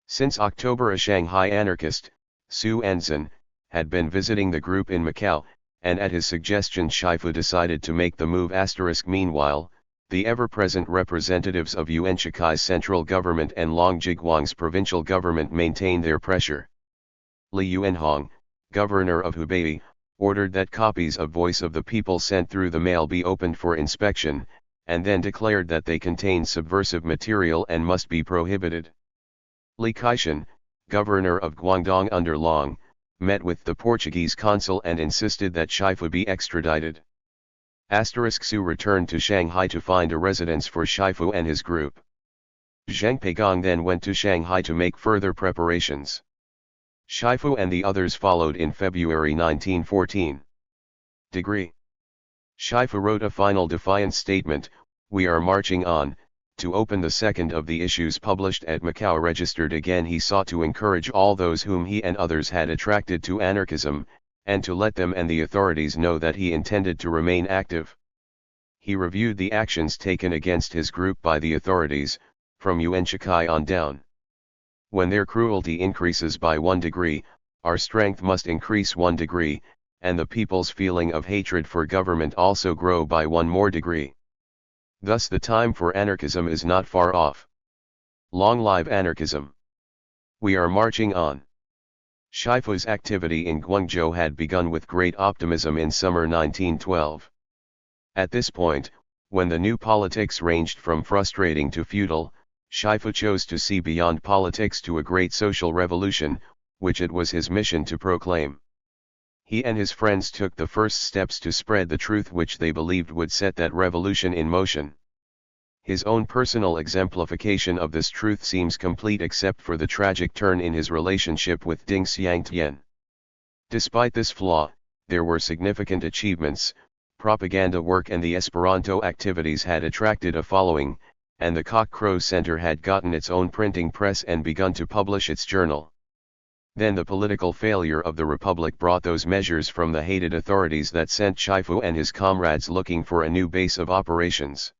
Since October, a Shanghai anarchist, Su Enzhen, had been visiting the group in Macau, and at his suggestion Shifu decided to make the move. Meanwhile, the ever-present representatives of Yuan Shikai's central government and Long Jiguang's provincial government maintained their pressure. Li Yuanhong, governor of Hubei, ordered that copies of Voice of the People sent through the mail be opened for inspection, and then declared that they contained subversive material and must be prohibited. Li Keqian, governor of Guangdong under Long, met with the Portuguese consul and insisted that Shifu be extradited. Su returned to Shanghai to find a residence for Shifu and his group. Zheng Peigong then went to Shanghai to make further preparations. Shifu and the others followed in February 1914. Degree. Shifu wrote a final defiance statement, "We are marching on," to open the second of the issues published at Macau. Registered again, he sought to encourage all those whom he and others had attracted to anarchism, and to let them and the authorities know that he intended to remain active. He reviewed the actions taken against his group by the authorities, from Yuan Shikai on down. When their cruelty increases by 1 degree, our strength must increase 1 degree, and the people's feeling of hatred for government also grow by 1 more degree. Thus the time for anarchism is not far off. Long live anarchism! We are marching on. Shifu's activity in Guangzhou had begun with great optimism in summer 1912. At this point, when the new politics ranged from frustrating to feudal, Shifu chose to see beyond politics to a great social revolution, which it was his mission to proclaim. He and his friends took the first steps to spread the truth which they believed would set that revolution in motion. His own personal exemplification of this truth seems complete except for the tragic turn in his relationship with Ding Xiangtian. Despite this flaw, there were significant achievements. Propaganda work and the Esperanto activities had attracted a following, and the Cock Crow Center had gotten its own printing press and begun to publish its journal. Then the political failure of the Republic brought those measures from the hated authorities that sent Shifu and his comrades looking for a new base of operations.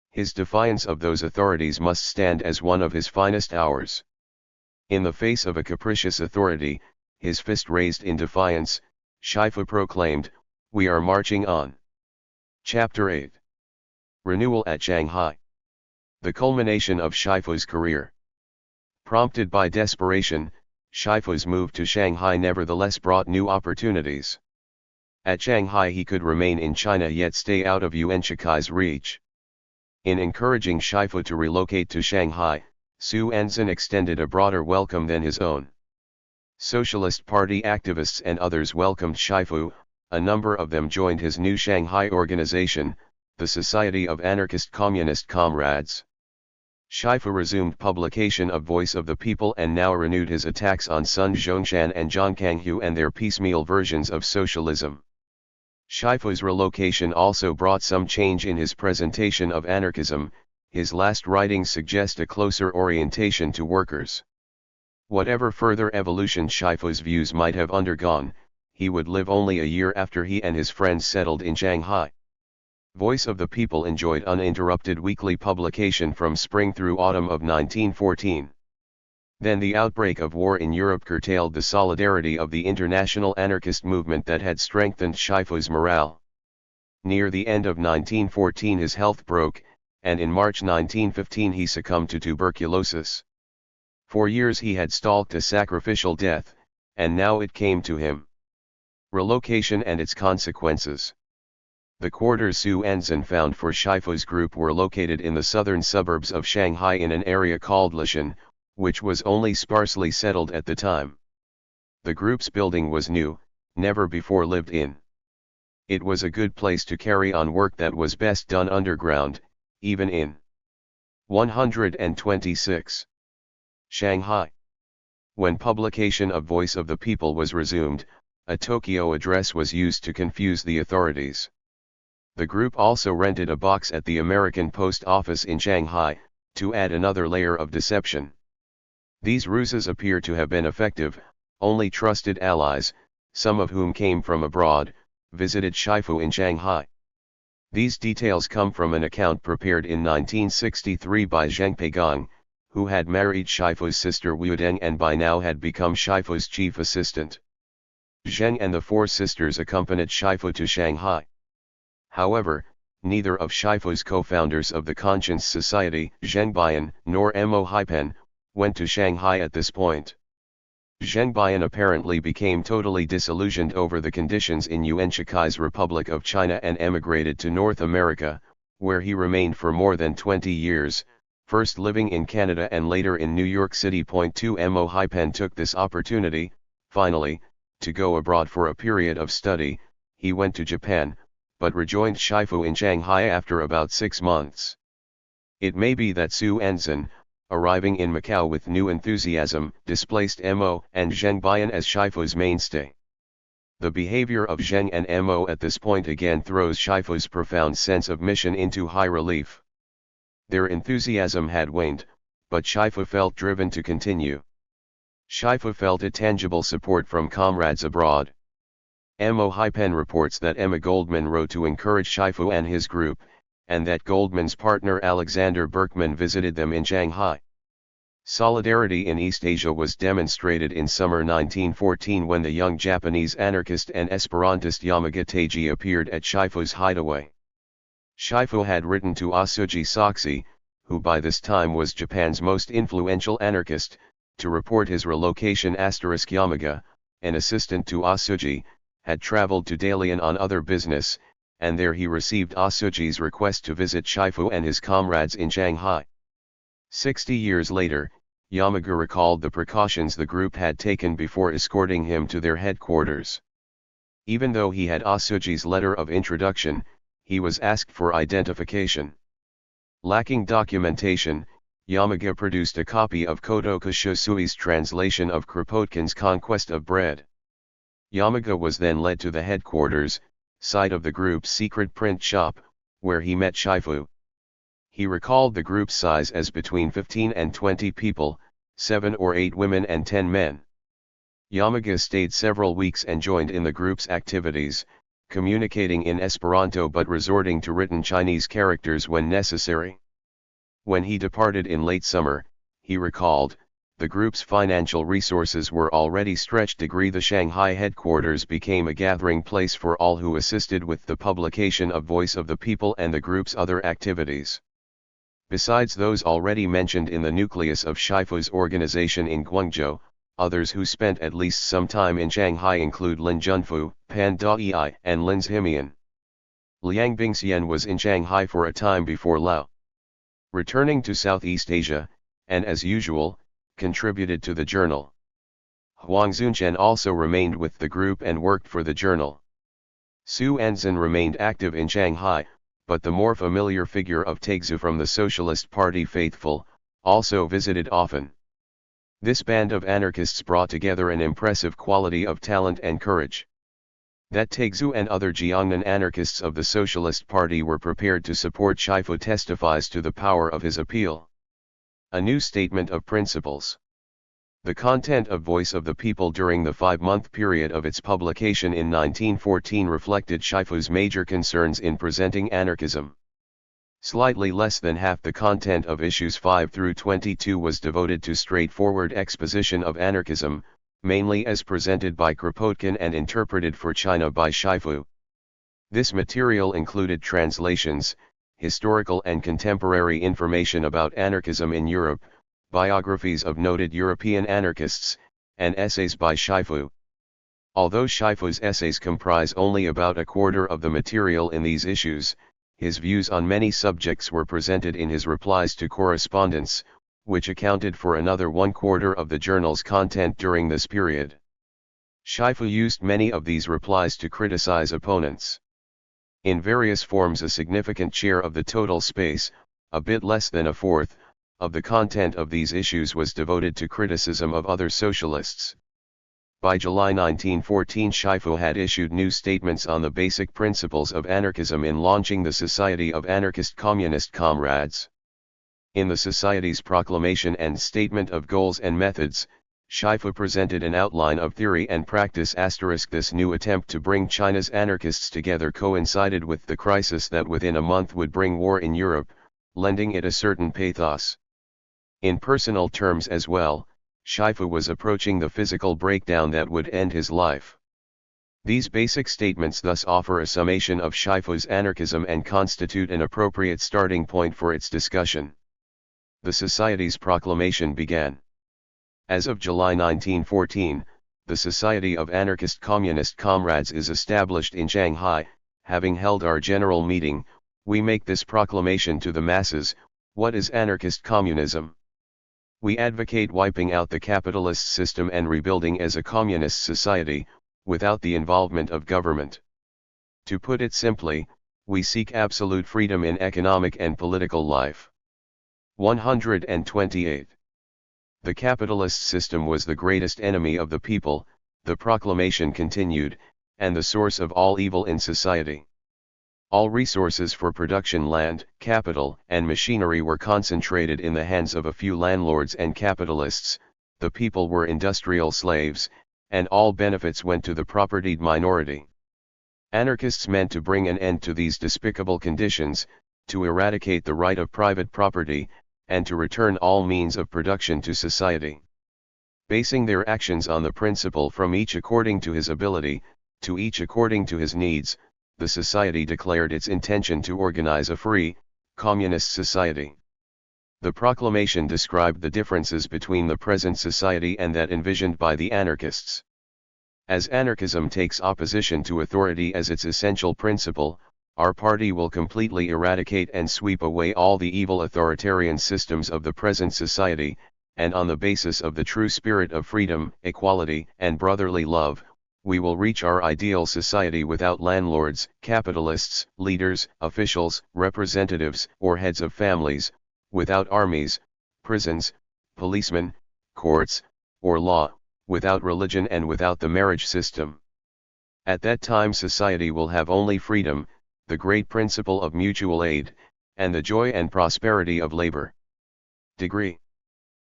His defiance of those authorities must stand as one of his finest hours. In the face of a capricious authority, his fist raised in defiance, Shifu proclaimed, "We are marching on." Chapter 8. Renewal at Shanghai. The culmination of Shifu's career. Prompted by desperation, Shifu's move to Shanghai nevertheless brought new opportunities. At Shanghai he could remain in China yet stay out of Yuan Shikai's reach. In encouraging Shifu to relocate to Shanghai, Su Enzhen extended a broader welcome than his own. Socialist Party activists and others welcomed Shifu. A number of them joined his new Shanghai organization, the Society of Anarchist Communist Comrades. Shifu resumed publication of Voice of the People and now renewed his attacks on Sun Zhongshan and Zhang Kanghu and their piecemeal versions of socialism. Shifu's relocation also brought some change in his presentation of anarchism. His last writings suggest a closer orientation to workers. Whatever further evolution Shifu's views might have undergone, he would live only a year after he and his friends settled in Shanghai. Voice of the People enjoyed uninterrupted weekly publication from spring through autumn of 1914. Then the outbreak of war in Europe curtailed the solidarity of the international anarchist movement that had strengthened Shifu's morale. Near the end of 1914 his health broke, and in March 1915 he succumbed to tuberculosis. For years he had stalked a sacrificial death, and now it came to him. Relocation and its consequences. The quarters Su Enzhen found for Shifu's group were located in the southern suburbs of Shanghai in an area called Lishan, which was only sparsely settled at the time. The group's building was new, never before lived in. It was a good place to carry on work that was best done underground, even in 126. Shanghai. When publication of Voice of the People was resumed, a Tokyo address was used to confuse the authorities. The group also rented a box at the American Post Office in Shanghai, to add another layer of deception. These ruses appear to have been effective. Only trusted allies, some of whom came from abroad, visited Shifu in Shanghai. These details come from an account prepared in 1963 by Zheng Peigang, who had married Shifu's sister Wu Deng and by now had become Shifu's chief assistant. Zheng and the four sisters accompanied Shifu to Shanghai. However, neither of Shifu's co-founders of the Conscience Society, Zheng Bian, nor Mo Haipen, went to Shanghai at this point. Zheng Bian apparently became totally disillusioned over the conditions in Yuan Shikai's Republic of China and emigrated to North America, where he remained for more than 20 years, first living in Canada and later in New York City. 2 Mo Haipen took this opportunity, finally, to go abroad for a period of study. He went to Japan, but rejoined Shifu in Shanghai after about 6 months. It may be that Su Anzan, arriving in Macau with new enthusiasm, displaced Mo and Zheng Bian as Shifu's mainstay. The behavior of Zheng and Mo at this point again throws Shifu's profound sense of mission into high relief. Their enthusiasm had waned, but Shifu felt driven to continue. Shifu felt a tangible support from comrades abroad. Mo Haipen reports that Emma Goldman wrote to encourage Shifu and his group, and that Goldman's partner Alexander Berkman visited them in Shanghai. Solidarity in East Asia was demonstrated in summer 1914 when the young Japanese anarchist and Esperantist Yamaga Teiji appeared at Shifu's hideaway. Shifu had written to Asuji Soxi, who by this time was Japan's most influential anarchist, to report his relocation. Yamaga, an assistant to Asuji, had traveled to Dalian on other business, and there he received Asuji's request to visit Shifu and his comrades in Shanghai. 60 years later, Yamaga recalled the precautions the group had taken before escorting him to their headquarters. Even though he had Asuji's letter of introduction, he was asked for identification. Lacking documentation, Yamaga produced a copy of Kotoku Shosui's translation of Kropotkin's Conquest of Bread. Yamaga was then led to the headquarters, site of the group's secret print shop, where he met Shifu. He recalled the group's size as between 15 and 20 people, 7 or 8 women and 10 men. Yamaga stayed several weeks and joined in the group's activities, communicating in Esperanto but resorting to written Chinese characters when necessary. When he departed in late summer, he recalled, the group's financial resources were already stretched. The Shanghai headquarters became a gathering place for all who assisted with the publication of Voice of the People and the group's other activities. Besides those already mentioned in the nucleus of Shifu's organization in Guangzhou, others who spent at least some time in Shanghai include Lin Junfu, Pan Dai, and Lin Zhimian. Liang Bingxian was in Shanghai for a time before Lao. Returning to Southeast Asia, and as usual, contributed to the journal. Huang Zunchen also remained with the group and worked for the journal. Su Anzan remained active in Shanghai, but the more familiar figure of Taixu from the Socialist Party faithful, also visited often. This band of anarchists brought together an impressive quality of talent and courage. That Taixu and other Jiangnan anarchists of the Socialist Party were prepared to support Shifu testifies to the power of his appeal. A new statement of principles. The content of Voice of the People during the 5-month period of its publication in 1914 reflected Shifu's major concerns in presenting anarchism. Slightly less than half the content of issues 5 through 22 was devoted to straightforward exposition of anarchism, mainly as presented by Kropotkin and interpreted for China by Shifu. This material included translations, historical and contemporary information about anarchism in Europe, biographies of noted European anarchists, and essays by Shifu. Although Shifu's essays comprise only about a quarter of the material in these issues, his views on many subjects were presented in his replies to correspondents, which accounted for another 1/4 of the journal's content during this period. Shifu used many of these replies to criticize opponents. In various forms, a significant share of the total space, a bit less than a fourth, of the content of these issues was devoted to criticism of other socialists. By July 1914, Shifu had issued new statements on the basic principles of anarchism in launching the Society of Anarchist Communist Comrades. In the Society's proclamation and statement of goals and methods, Shifu presented an outline of theory and practice. This new attempt to bring China's anarchists together coincided with the crisis that within a month would bring war in Europe, lending it a certain pathos. In personal terms as well, Shifu was approaching the physical breakdown that would end his life. These basic statements thus offer a summation of Shifu's anarchism and constitute an appropriate starting point for its discussion. The Society's proclamation began. As of July 1914, the Society of Anarchist Communist Comrades is established in Shanghai. Having held our general meeting, we make this proclamation to the masses. What is anarchist communism? We advocate wiping out the capitalist system and rebuilding as a communist society, without the involvement of government. To put it simply, we seek absolute freedom in economic and political life. 128. The capitalist system was the greatest enemy of the people, the proclamation continued, and the source of all evil in society. All resources for production, land, capital, and machinery were concentrated in the hands of a few landlords and capitalists. The people were industrial slaves, and all benefits went to the propertied minority. Anarchists meant to bring an end to these despicable conditions, to eradicate the right of private property, and to return all means of production to society. Basing their actions on the principle from each according to his ability, to each according to his needs, the Society declared its intention to organize a free, communist society. The proclamation described the differences between the present society and that envisioned by the anarchists. As anarchism takes opposition to authority as its essential principle, our party will completely eradicate and sweep away all the evil authoritarian systems of the present society, and on the basis of the true spirit of freedom, equality, and brotherly love, we will reach our ideal society without landlords, capitalists, leaders, officials, representatives, or heads of families, without armies, prisons, policemen, courts, or law, without religion and without the marriage system. At that time society will have only freedom, the great principle of mutual aid, and the joy and prosperity of labor. Degree.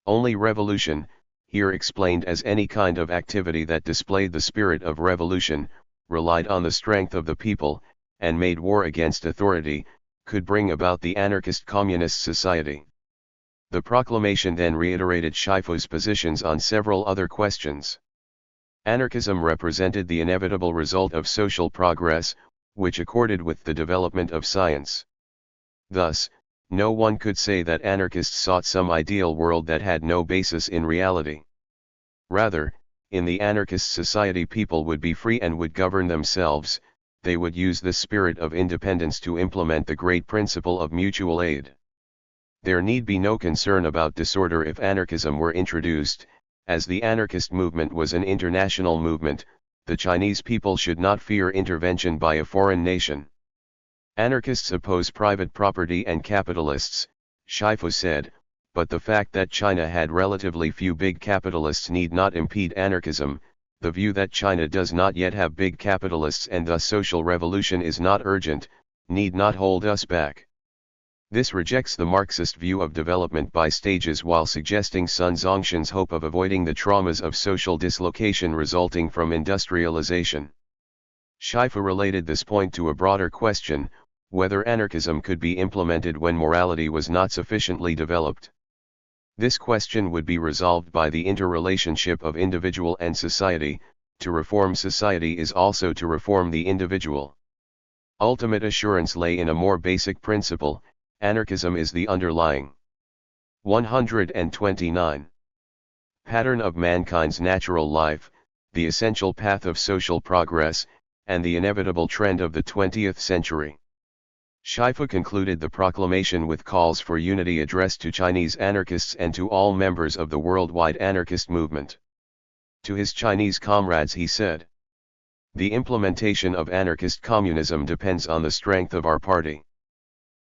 Only revolution, here explained as any kind of activity that displayed the spirit of revolution, relied on the strength of the people, and made war against authority, could bring about the anarchist communist society. The proclamation then reiterated Shifu's positions on several other questions. Anarchism represented the inevitable result of social progress, which accorded with the development of science. Thus, no one could say that anarchists sought some ideal world that had no basis in reality. Rather, in the anarchist society people would be free and would govern themselves. They would use this spirit of independence to implement the great principle of mutual aid. There need be no concern about disorder if anarchism were introduced. As the anarchist movement was an international movement, the Chinese people should not fear intervention by a foreign nation. Anarchists oppose private property and capitalists, Shifu said, but the fact that China had relatively few big capitalists need not impede anarchism. The view that China does not yet have big capitalists and thus social revolution is not urgent, need not hold us back. This rejects the Marxist view of development by stages while suggesting Sun Zhongshan's hope of avoiding the traumas of social dislocation resulting from industrialization. Shifu related this point to a broader question, whether anarchism could be implemented when morality was not sufficiently developed. This question would be resolved by the interrelationship of individual and society. To reform society is also to reform the individual. Ultimate assurance lay in a more basic principle. Anarchism is the underlying. 129. Pattern of mankind's natural life, the essential path of social progress, and the inevitable trend of the 20th century. Shifu concluded the proclamation with calls for unity addressed to Chinese anarchists and to all members of the worldwide anarchist movement. To his Chinese comrades he said, "The implementation of anarchist communism depends on the strength of our party.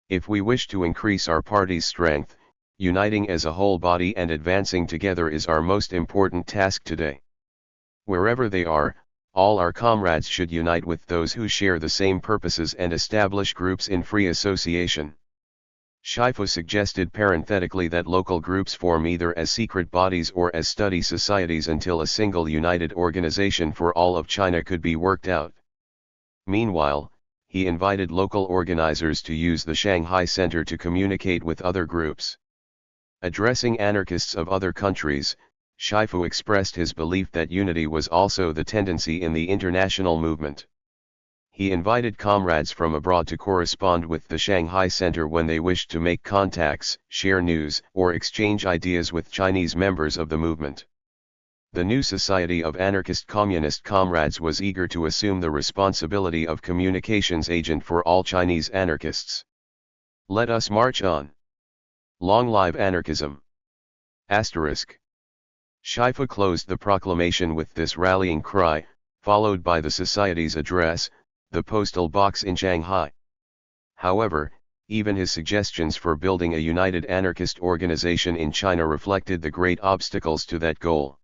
If we wish to increase our party's strength, uniting as a whole body and advancing together is our most important task today. Wherever they are, all our comrades should unite with those who share the same purposes and establish groups in free association." Shifu suggested parenthetically that local groups form either as secret bodies or as study societies until a single united organization for all of China could be worked out. Meanwhile, he invited local organizers to use the Shanghai Center to communicate with other groups. Addressing anarchists of other countries, Shifu expressed his belief that unity was also the tendency in the international movement. He invited comrades from abroad to correspond with the Shanghai Center when they wished to make contacts, share news, or exchange ideas with Chinese members of the movement. The new Society of Anarchist Communist Comrades was eager to assume the responsibility of communications agent for all Chinese anarchists. Let us march on. Long live anarchism! Asterisk. Shifu closed the proclamation with this rallying cry, followed by the Society's address, the postal box in Shanghai. However, even his suggestions for building a united anarchist organization in China reflected the great obstacles to that goal.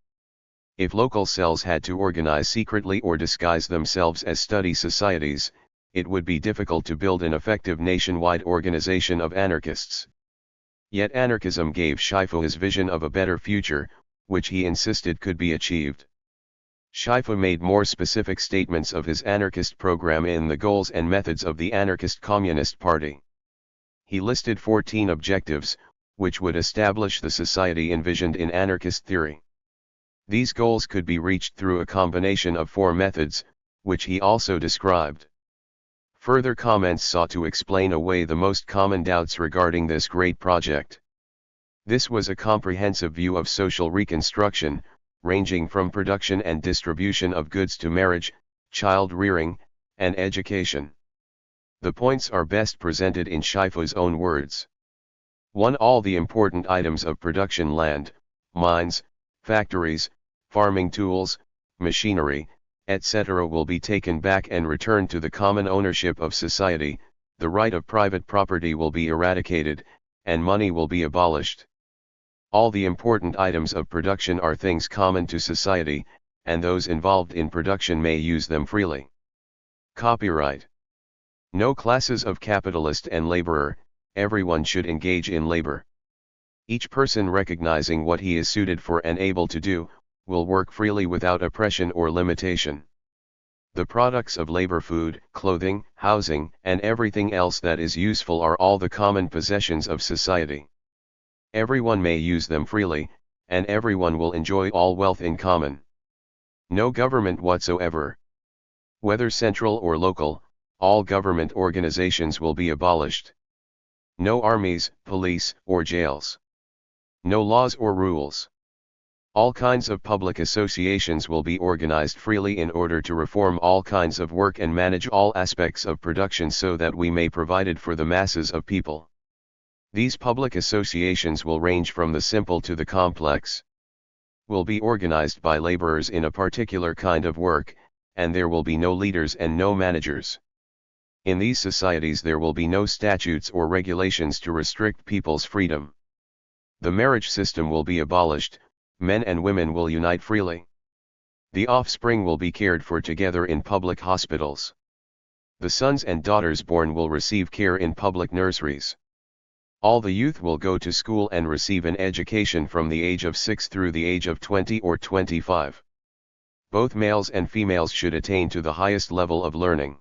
If local cells had to organize secretly or disguise themselves as study societies, it would be difficult to build an effective nationwide organization of anarchists. Yet anarchism gave Shifu his vision of a better future, which he insisted could be achieved. Shifu made more specific statements of his anarchist program in the goals and methods of the Anarchist Communist Party. He listed 14 objectives, which would establish the society envisioned in anarchist theory. These goals could be reached through a combination of 4 methods, which he also described. Further comments sought to explain away the most common doubts regarding this great project. This was a comprehensive view of social reconstruction, ranging from production and distribution of goods to marriage, child rearing, and education. The points are best presented in Shifu's own words. 1. All the important items of production, land, mines, factories, farming tools, machinery, etc. will be taken back and returned to the common ownership of society, the right of private property will be eradicated, and money will be abolished. All the important items of production are things common to society, and those involved in production may use them freely. Copyright. No classes of capitalist and laborer, everyone should engage in labor. Each person recognizing what he is suited for and able to do, will work freely without oppression or limitation. The products of labor, food, clothing, housing, and everything else that is useful are all the common possessions of society. Everyone may use them freely, and everyone will enjoy all wealth in common. No government whatsoever, whether central or local, all government organizations will be abolished. No armies, police, or jails. No laws or rules. All kinds of public associations will be organized freely in order to reform all kinds of work and manage all aspects of production so that we may provide it for the masses of people. These public associations will range from the simple to the complex. Will be organized by laborers in a particular kind of work, and there will be no leaders and no managers. In these societies there will be no statutes or regulations to restrict people's freedom. The marriage system will be abolished, men and women will unite freely. The offspring will be cared for together in public hospitals. The sons and daughters born will receive care in public nurseries. All the youth will go to school and receive an education from the age of 6 through the age of 20 or 25. Both males and females should attain to the highest level of learning.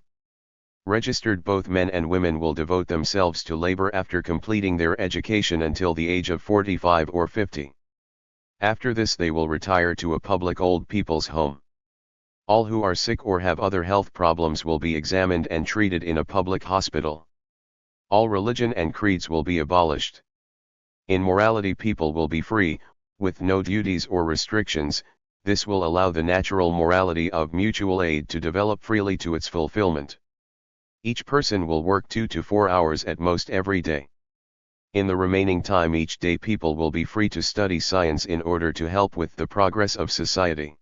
Registered both men and women will devote themselves to labor after completing their education until the age of 45 or 50. After this they will retire to a public old people's home. All who are sick or have other health problems will be examined and treated in a public hospital. All religion and creeds will be abolished. In morality people will be free, with no duties or restrictions. This will allow the natural morality of mutual aid to develop freely to its fulfillment. Each person will work 2 to 4 hours at most every day. In the remaining time each day people will be free to study science in order to help with the progress of society.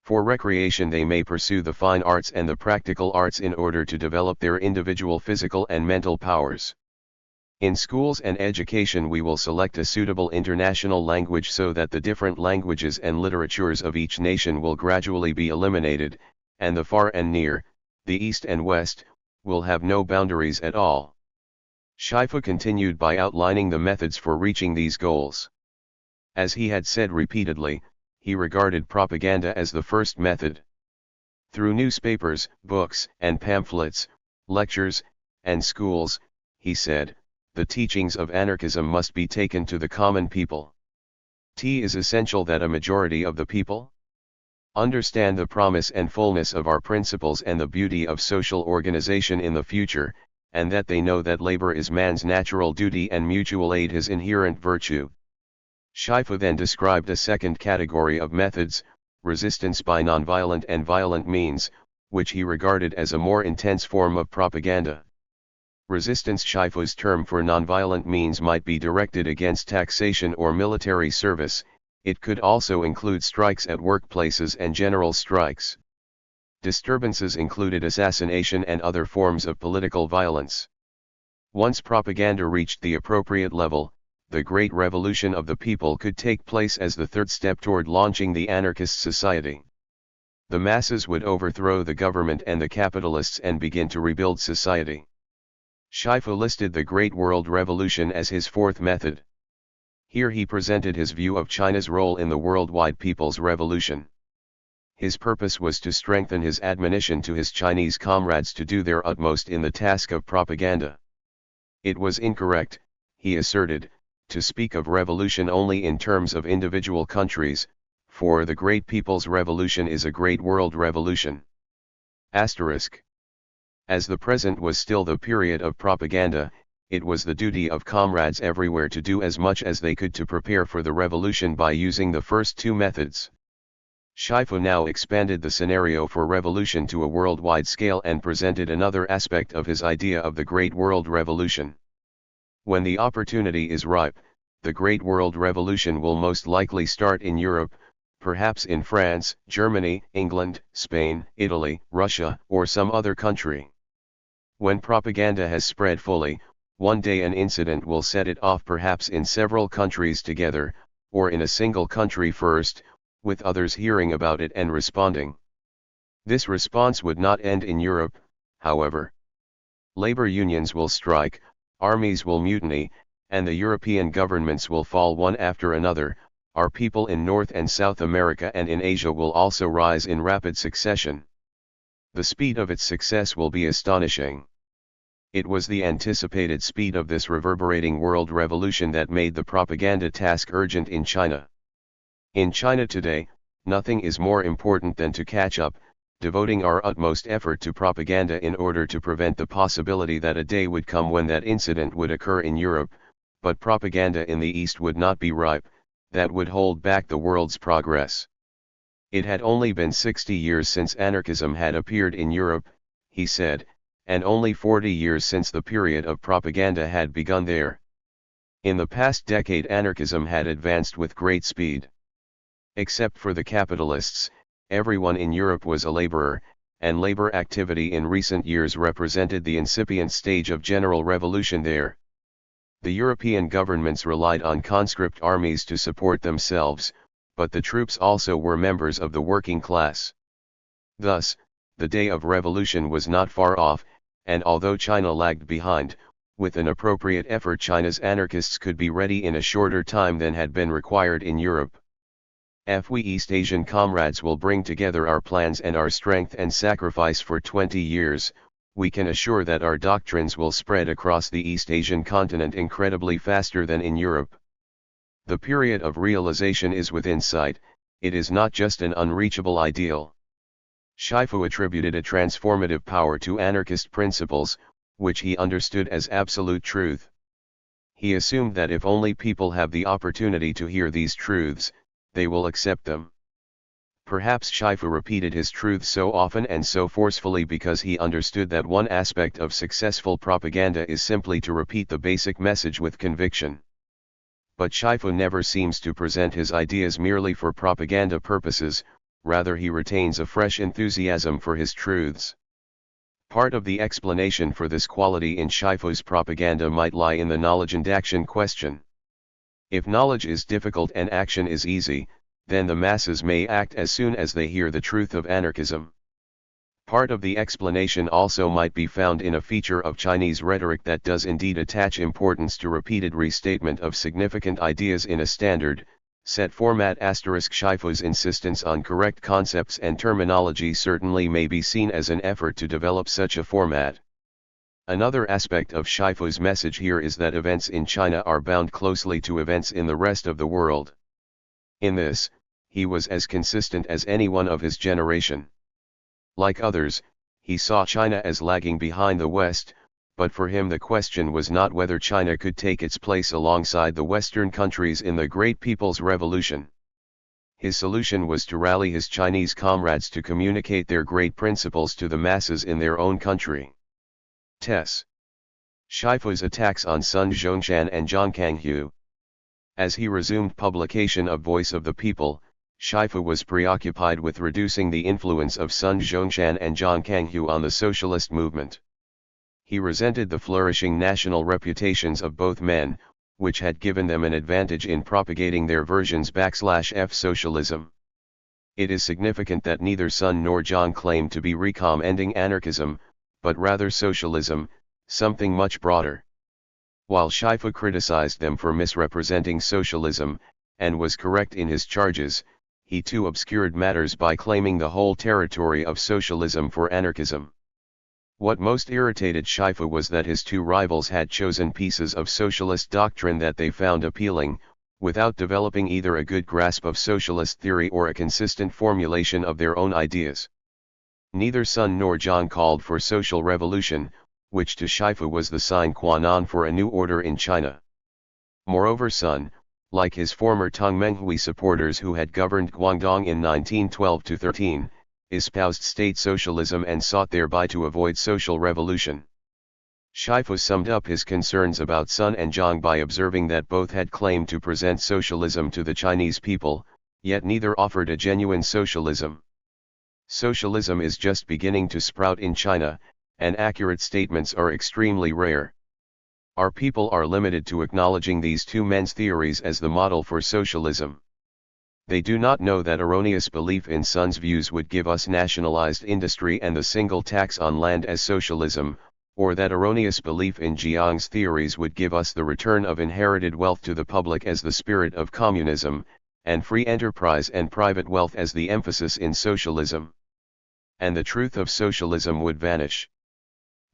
For recreation they may pursue the fine arts and the practical arts in order to develop their individual physical and mental powers. In schools and education we will select a suitable international language so that the different languages and literatures of each nation will gradually be eliminated, and the far and near, the east and west, will have no boundaries at all. Shifu continued by outlining the methods for reaching these goals. As he had said repeatedly, he regarded propaganda as the first method. Through newspapers, books, and pamphlets, lectures, and schools, he said, the teachings of anarchism must be taken to the common people. It is essential that a majority of the people understand the promise and fullness of our principles and the beauty of social organization in the future, and that they know that labor is man's natural duty and mutual aid his inherent virtue. Shifu then described a second category of methods, resistance by nonviolent and violent means, which he regarded as a more intense form of propaganda. Resistance. Shifu's term for nonviolent means might be directed against taxation or military service, it could also include strikes at workplaces and general strikes. Disturbances included assassination and other forms of political violence. Once propaganda reached the appropriate level, the great revolution of the people could take place as the third step toward launching the anarchist society. The masses would overthrow the government and the capitalists and begin to rebuild society. Shifu listed the Great World Revolution as his fourth method. Here he presented his view of China's role in the worldwide people's revolution. His purpose was to strengthen his admonition to his Chinese comrades to do their utmost in the task of propaganda. It was incorrect, he asserted, to speak of revolution only in terms of individual countries, for the great people's revolution is a great world revolution. Asterisk. As the present was still the period of propaganda, it was the duty of comrades everywhere to do as much as they could to prepare for the revolution by using the first two methods. Shifu now expanded the scenario for revolution to a worldwide scale and presented another aspect of his idea of the Great World Revolution. When the opportunity is ripe, the Great World Revolution will most likely start in Europe, perhaps in France, Germany, England, Spain, Italy, Russia, or some other country. When propaganda has spread fully, one day an incident will set it off, perhaps in several countries together, or in a single country first, with others hearing about it and responding. This response would not end in Europe, however. Labor unions will strike, armies will mutiny, and the European governments will fall one after another. Our people in North and South America and in Asia will also rise in rapid succession. The speed of its success will be astonishing. It was the anticipated speed of this reverberating world revolution that made the propaganda task urgent in China. In China today, nothing is more important than to catch up, devoting our utmost effort to propaganda in order to prevent the possibility that a day would come when that incident would occur in Europe, but propaganda in the East would not be ripe, that would hold back the world's progress. It had only been 60 years since anarchism had appeared in Europe, he said, and only 40 years since the period of propaganda had begun there. In the past decade anarchism had advanced with great speed. Except for the capitalists, everyone in Europe was a laborer, and labor activity in recent years represented the incipient stage of general revolution there. The European governments relied on conscript armies to support themselves, but the troops also were members of the working class. Thus, the day of revolution was not far off, and although China lagged behind, with an appropriate effort China's anarchists could be ready in a shorter time than had been required in Europe. If we East Asian comrades will bring together our plans and our strength and sacrifice for 20 years, we can assure that our doctrines will spread across the East Asian continent incredibly faster than in Europe. The period of realization is within sight, it is not just an unreachable ideal. Shifu attributed a transformative power to anarchist principles, which he understood as absolute truth. He assumed that if only people have the opportunity to hear these truths, they will accept them. Perhaps Shifu repeated his truth so often and so forcefully because he understood that one aspect of successful propaganda is simply to repeat the basic message with conviction. But Shifu never seems to present his ideas merely for propaganda purposes, rather he retains a fresh enthusiasm for his truths. Part of the explanation for this quality in Shifu's propaganda might lie in the knowledge and action question. If knowledge is difficult and action is easy, then the masses may act as soon as they hear the truth of anarchism. Part of the explanation also might be found in a feature of Chinese rhetoric that does indeed attach importance to repeated restatement of significant ideas in a standard, set format. Shifu's insistence on correct concepts and terminology certainly may be seen as an effort to develop such a format. Another aspect of Shifu's message here is that events in China are bound closely to events in the rest of the world. In this, he was as consistent as anyone of his generation. Like others, he saw China as lagging behind the West, but for him the question was not whether China could take its place alongside the Western countries in the Great People's Revolution. His solution was to rally his Chinese comrades to communicate their great principles to the masses in their own country. Tes. Shifu's attacks on Sun Zhongshan and Zhang Kanghu. As he resumed publication of Voice of the People, Shifu was preoccupied with reducing the influence of Sun Zhongshan and Zhang Kanghu on the socialist movement. He resented the flourishing national reputations of both men, which had given them an advantage in propagating their versions /F socialism. It is significant that neither Sun nor Zhang claimed to be recommending anarchism, but rather socialism, something much broader. While Shifu criticized them for misrepresenting socialism, and was correct in his charges, he too obscured matters by claiming the whole territory of socialism for anarchism. What most irritated Shifu was that his two rivals had chosen pieces of socialist doctrine that they found appealing, without developing either a good grasp of socialist theory or a consistent formulation of their own ideas. Neither Sun nor Zhang called for social revolution, which to Shifu was the sine qua non for a new order in China. Moreover, Sun, like his former Tongmenghui supporters who had governed Guangdong in 1912-13, espoused state socialism and sought thereby to avoid social revolution. Shifu summed up his concerns about Sun and Zhang by observing that both had claimed to present socialism to the Chinese people, yet neither offered a genuine socialism. Socialism is just beginning to sprout in China, and accurate statements are extremely rare. Our people are limited to acknowledging these two men's theories as the model for socialism. They do not know that erroneous belief in Sun's views would give us nationalized industry and the single tax on land as socialism, or that erroneous belief in Jiang's theories would give us the return of inherited wealth to the public as the spirit of communism, and free enterprise and private wealth as the emphasis in socialism. And the truth of socialism would vanish.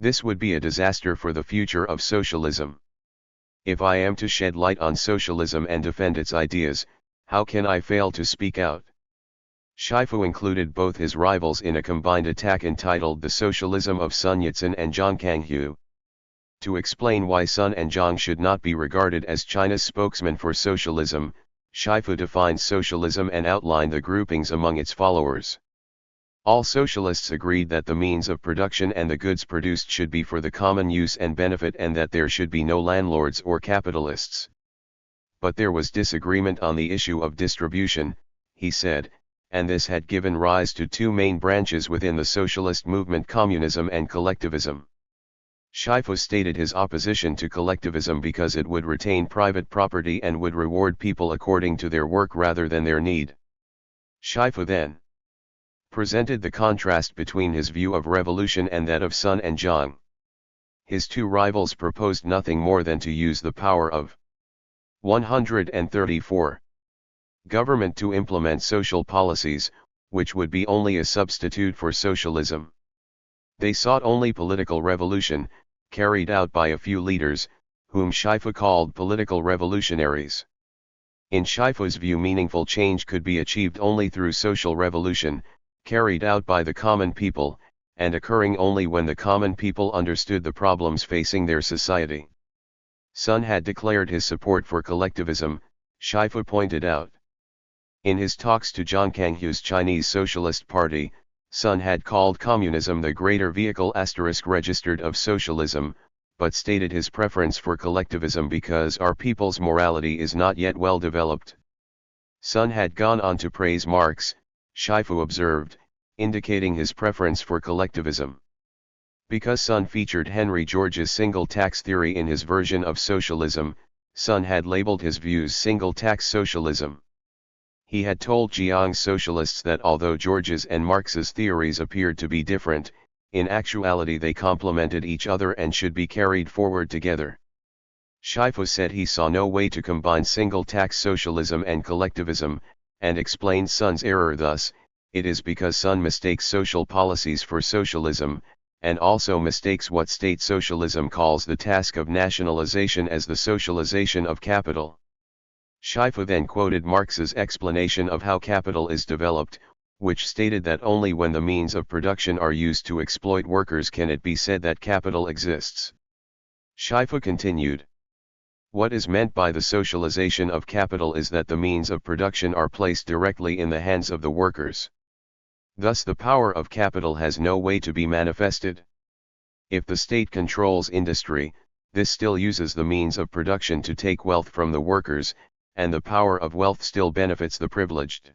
This would be a disaster for the future of socialism. If I am to shed light on socialism and defend its ideas, how can I fail to speak out? Shifu included both his rivals in a combined attack entitled The Socialism of Sun Yat-sen and Zhang Kanghu. To explain why Sun and Zhang should not be regarded as China's spokesman for socialism, Shifu defined socialism and outlined the groupings among its followers. All socialists agreed that the means of production and the goods produced should be for the common use and benefit and that there should be no landlords or capitalists. But there was disagreement on the issue of distribution, he said, and this had given rise to two main branches within the socialist movement: communism and collectivism. Shifu stated his opposition to collectivism because it would retain private property and would reward people according to their work rather than their need. Shifu then presented the contrast between his view of revolution and that of Sun and Zhang. His two rivals proposed nothing more than to use the power of 134. Government to implement social policies, which would be only a substitute for socialism. They sought only political revolution, carried out by a few leaders, whom Shifu called political revolutionaries. In Shifu's view, meaningful change could be achieved only through social revolution, carried out by the common people, and occurring only when the common people understood the problems facing their society. Sun had declared his support for collectivism, Shifu pointed out. In his talks to Zhang Kanghu's Chinese Socialist Party, Sun had called communism the greater vehicle registered of socialism, but stated his preference for collectivism because our people's morality is not yet well developed. Sun had gone on to praise Marx, Shifu observed, indicating his preference for collectivism. Because Sun featured Henry George's single tax theory in his version of socialism, Sun had labeled his views single tax socialism. He had told Jiang socialists that although George's and Marx's theories appeared to be different, in actuality they complemented each other and should be carried forward together. Shifu said he saw no way to combine single tax socialism and collectivism, and explained Sun's error thus: it is because Sun mistakes social policies for socialism, and also mistakes what state socialism calls the task of nationalization as the socialization of capital. Shifu then quoted Marx's explanation of how capital is developed, which stated that only when the means of production are used to exploit workers can it be said that capital exists. Shifu continued. What is meant by the socialization of capital is that the means of production are placed directly in the hands of the workers. Thus the power of capital has no way to be manifested. If the state controls industry, this still uses the means of production to take wealth from the workers, and the power of wealth still benefits the privileged.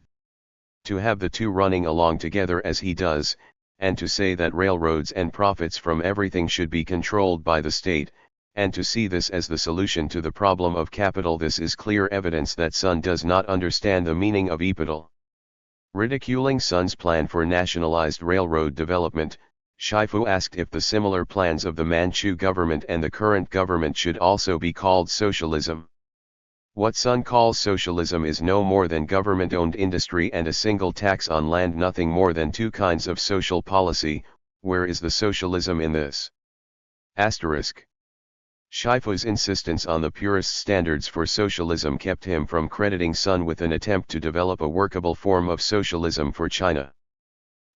To have the two running along together as he does, and to say that railroads and profits from everything should be controlled by the state, and to see this as the solution to the problem of capital, this is clear evidence that Sun does not understand the meaning of capital. Ridiculing Sun's plan for nationalized railroad development, Shifu asked if the similar plans of the Manchu government and the current government should also be called socialism. What Sun calls socialism is no more than government-owned industry and a single tax on land, nothing more than two kinds of social policy. Where is the socialism in this? Asterisk. Shifu's insistence on the purest standards for socialism kept him from crediting Sun with an attempt to develop a workable form of socialism for China.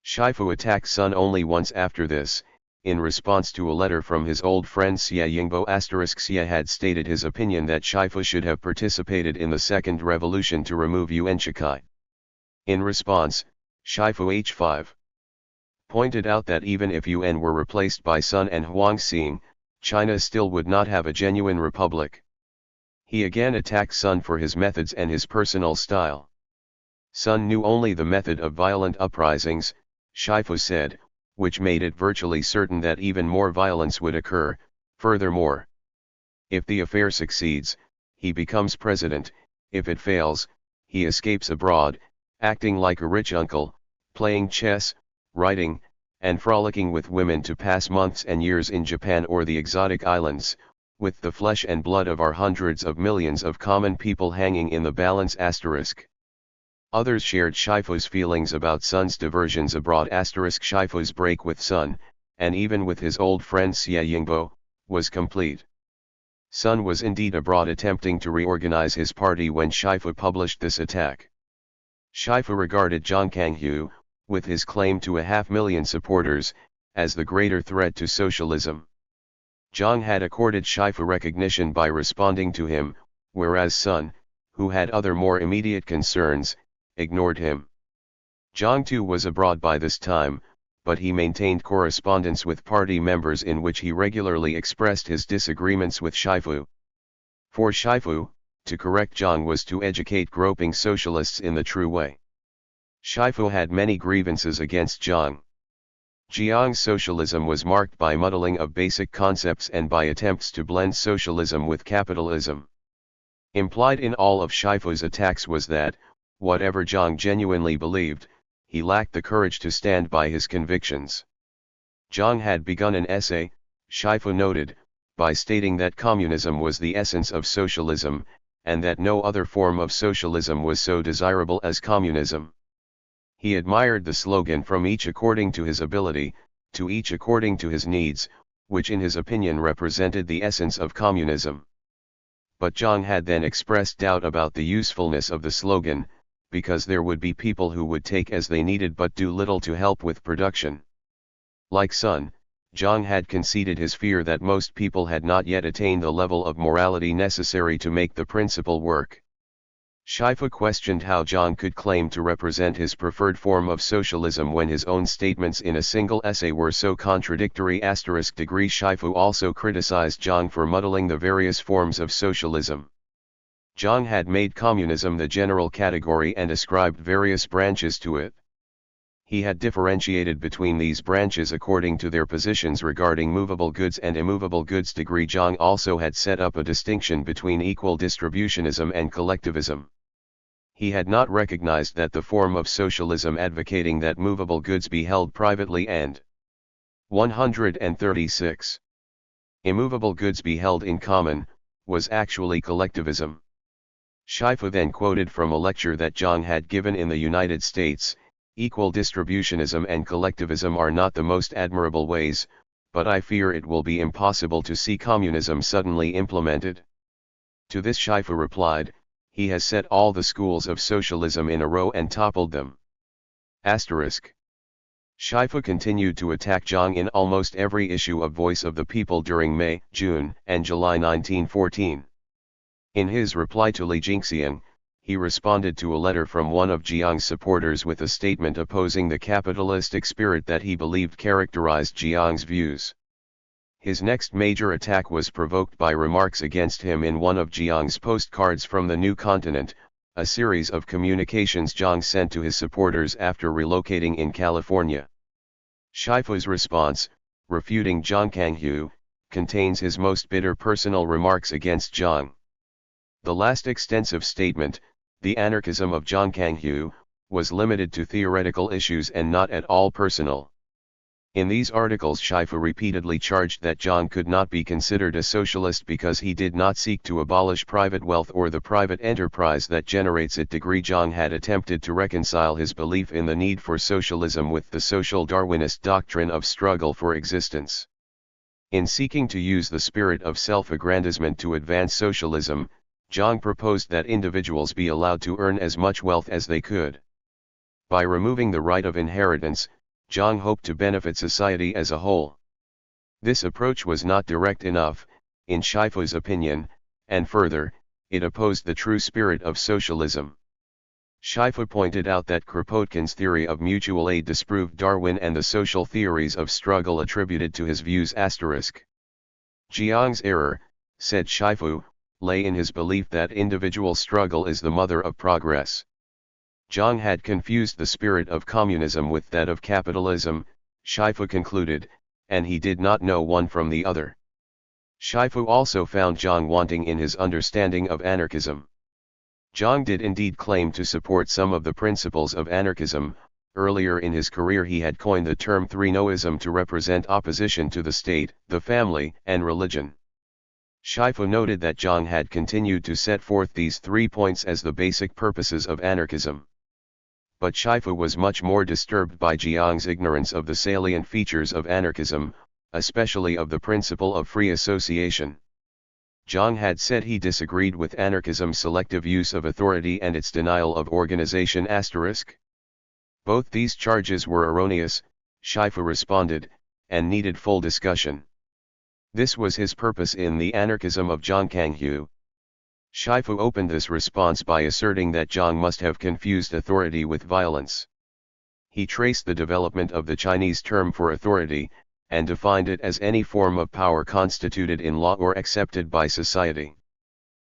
Shifu attacked Sun only once after this, in response to a letter from his old friend Xie Yingbo. Xie had stated his opinion that Shifu should have participated in the Second Revolution to remove Yuan Shikai. In response, Shifu H5 pointed out that even if Yuan were replaced by Sun and Huang Xing, China still would not have a genuine republic. He again attacked Sun for his methods and his personal style. Sun knew only the method of violent uprisings, Shifu said, which made it virtually certain that even more violence would occur. Furthermore, if the affair succeeds, he becomes president; if it fails, he escapes abroad, acting like a rich uncle, playing chess, writing, and frolicking with women to pass months and years in Japan or the exotic islands, with the flesh and blood of our hundreds of millions of common people hanging in the balance. Asterisk. Others shared Shifu's feelings about Sun's diversions abroad. Asterisk. Shifu's break with Sun, and even with his old friend Xie Yingbo, was complete. Sun was indeed abroad attempting to reorganize his party when Shifu published this attack. Shifu regarded Zhang Kanghu, with his claim to 500,000 supporters, as the greater threat to socialism. Zhang had accorded Shifu recognition by responding to him, whereas Sun, who had other more immediate concerns, ignored him. Zhang too was abroad by this time, but he maintained correspondence with party members in which he regularly expressed his disagreements with Shifu. For Shifu, to correct Zhang was to educate groping socialists in the true way. Shifu had many grievances against Zhang. Jiang's socialism was marked by muddling of basic concepts and by attempts to blend socialism with capitalism. Implied in all of Shifu's attacks was that, whatever Zhang genuinely believed, he lacked the courage to stand by his convictions. Zhang had begun an essay, Shifu noted, by stating that communism was the essence of socialism, and that no other form of socialism was so desirable as communism. He admired the slogan "from each according to his ability, to each according to his needs," which in his opinion represented the essence of communism. But Zhang had then expressed doubt about the usefulness of the slogan, because there would be people who would take as they needed but do little to help with production. Like Sun, Zhang had conceded his fear that most people had not yet attained the level of morality necessary to make the principle work. Shifu questioned how Zhang could claim to represent his preferred form of socialism when his own statements in a single essay were so contradictory. Shifu also criticized Zhang for muddling the various forms of socialism. Zhang had made communism the general category and ascribed various branches to it. He had differentiated between these branches according to their positions regarding movable goods and immovable goods. Zhang also had set up a distinction between equal distributionism and collectivism. He had not recognized that the form of socialism advocating that movable goods be held privately and 136. Immovable goods be held in common, was actually collectivism. Shifu then quoted from a lecture that Zhang had given in the United States: "Equal distributionism and collectivism are not the most admirable ways, but I fear it will be impossible to see communism suddenly implemented." To this Shifu replied, "He has set all the schools of socialism in a row and toppled them." Shifu continued to attack Zhang in almost every issue of Voice of the People during May, June, and July 1914. In his reply to Li Jingxian, he responded to a letter from one of Jiang's supporters with a statement opposing the capitalistic spirit that he believed characterized Jiang's views. His next major attack was provoked by remarks against him in one of Jiang's postcards from the New Continent, a series of communications Zhang sent to his supporters after relocating in California. Shifu's response, refuting Zhang Kanghu, contains his most bitter personal remarks against Zhang. The last extensive statement, "The Anarchism of Zhang Kanghu," was limited to theoretical issues and not at all personal. In these articles Shifu repeatedly charged that Zhang could not be considered a socialist because he did not seek to abolish private wealth or the private enterprise that generates it. Zhang had attempted to reconcile his belief in the need for socialism with the social Darwinist doctrine of struggle for existence. In seeking to use the spirit of self-aggrandizement to advance socialism, Zhang proposed that individuals be allowed to earn as much wealth as they could. By removing the right of inheritance, Zhang hoped to benefit society as a whole. This approach was not direct enough, in Shifu's opinion, and further, it opposed the true spirit of socialism. Shifu pointed out that Kropotkin's theory of mutual aid disproved Darwin and the social theories of struggle attributed to his views. Jiang's error, said Shifu, lay in his belief that individual struggle is the mother of progress. Zhang had confused the spirit of communism with that of capitalism, Shifu concluded, and he did not know one from the other. Shifu also found Zhang wanting in his understanding of anarchism. Zhang did indeed claim to support some of the principles of anarchism. Earlier in his career he had coined the term three-noism to represent opposition to the state, the family, and religion. Shifu noted that Zhang had continued to set forth these 3 points as the basic purposes of anarchism. But Shifu was much more disturbed by Jiang's ignorance of the salient features of anarchism, especially of the principle of free association. Zhang had said he disagreed with anarchism's selective use of authority and its denial of organization. Both these charges were erroneous, Shifu responded, and needed full discussion. This was his purpose in the Anarchism of Zhang Kanghu. Shifu opened this response by asserting that Zhang must have confused authority with violence. He traced the development of the Chinese term for authority, and defined it as any form of power constituted in law or accepted by society.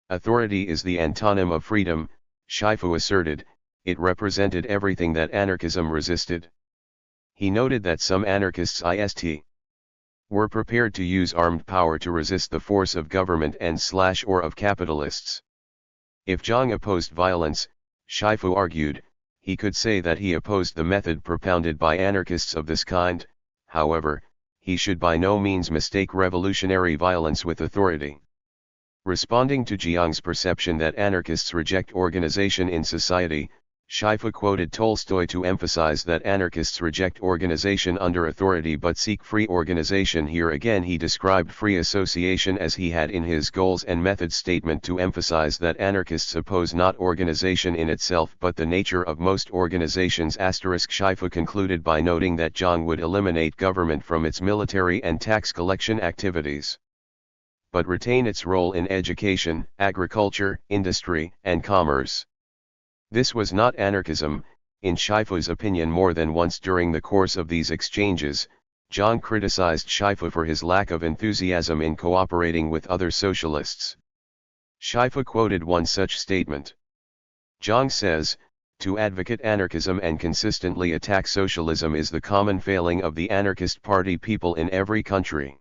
Authority is the antonym of freedom, Shifu asserted. It represented everything that anarchism resisted. He noted that some anarchists were prepared to use armed power to resist the force of government and/or of capitalists. If Zhang opposed violence, Shifu argued, he could say that he opposed the method propounded by anarchists of this kind. However, he should by no means mistake revolutionary violence with authority. Responding to Jiang's perception that anarchists reject organization in society, Shifu quoted Tolstoy to emphasize that anarchists reject organization under authority but seek free organization. Here again he described free association as he had in his goals and methods statement to emphasize that anarchists oppose not organization in itself but the nature of most organizations. Shifu concluded by noting that Zhang would eliminate government from its military and tax collection activities, but retain its role in education, agriculture, industry, and commerce. This was not anarchism. In Shifu's opinion, more than once during the course of these exchanges, Zhang criticized Shifu for his lack of enthusiasm in cooperating with other socialists. Shifu quoted one such statement. Zhang says, "To advocate anarchism and consistently attack socialism is the common failing of the anarchist party people in every country.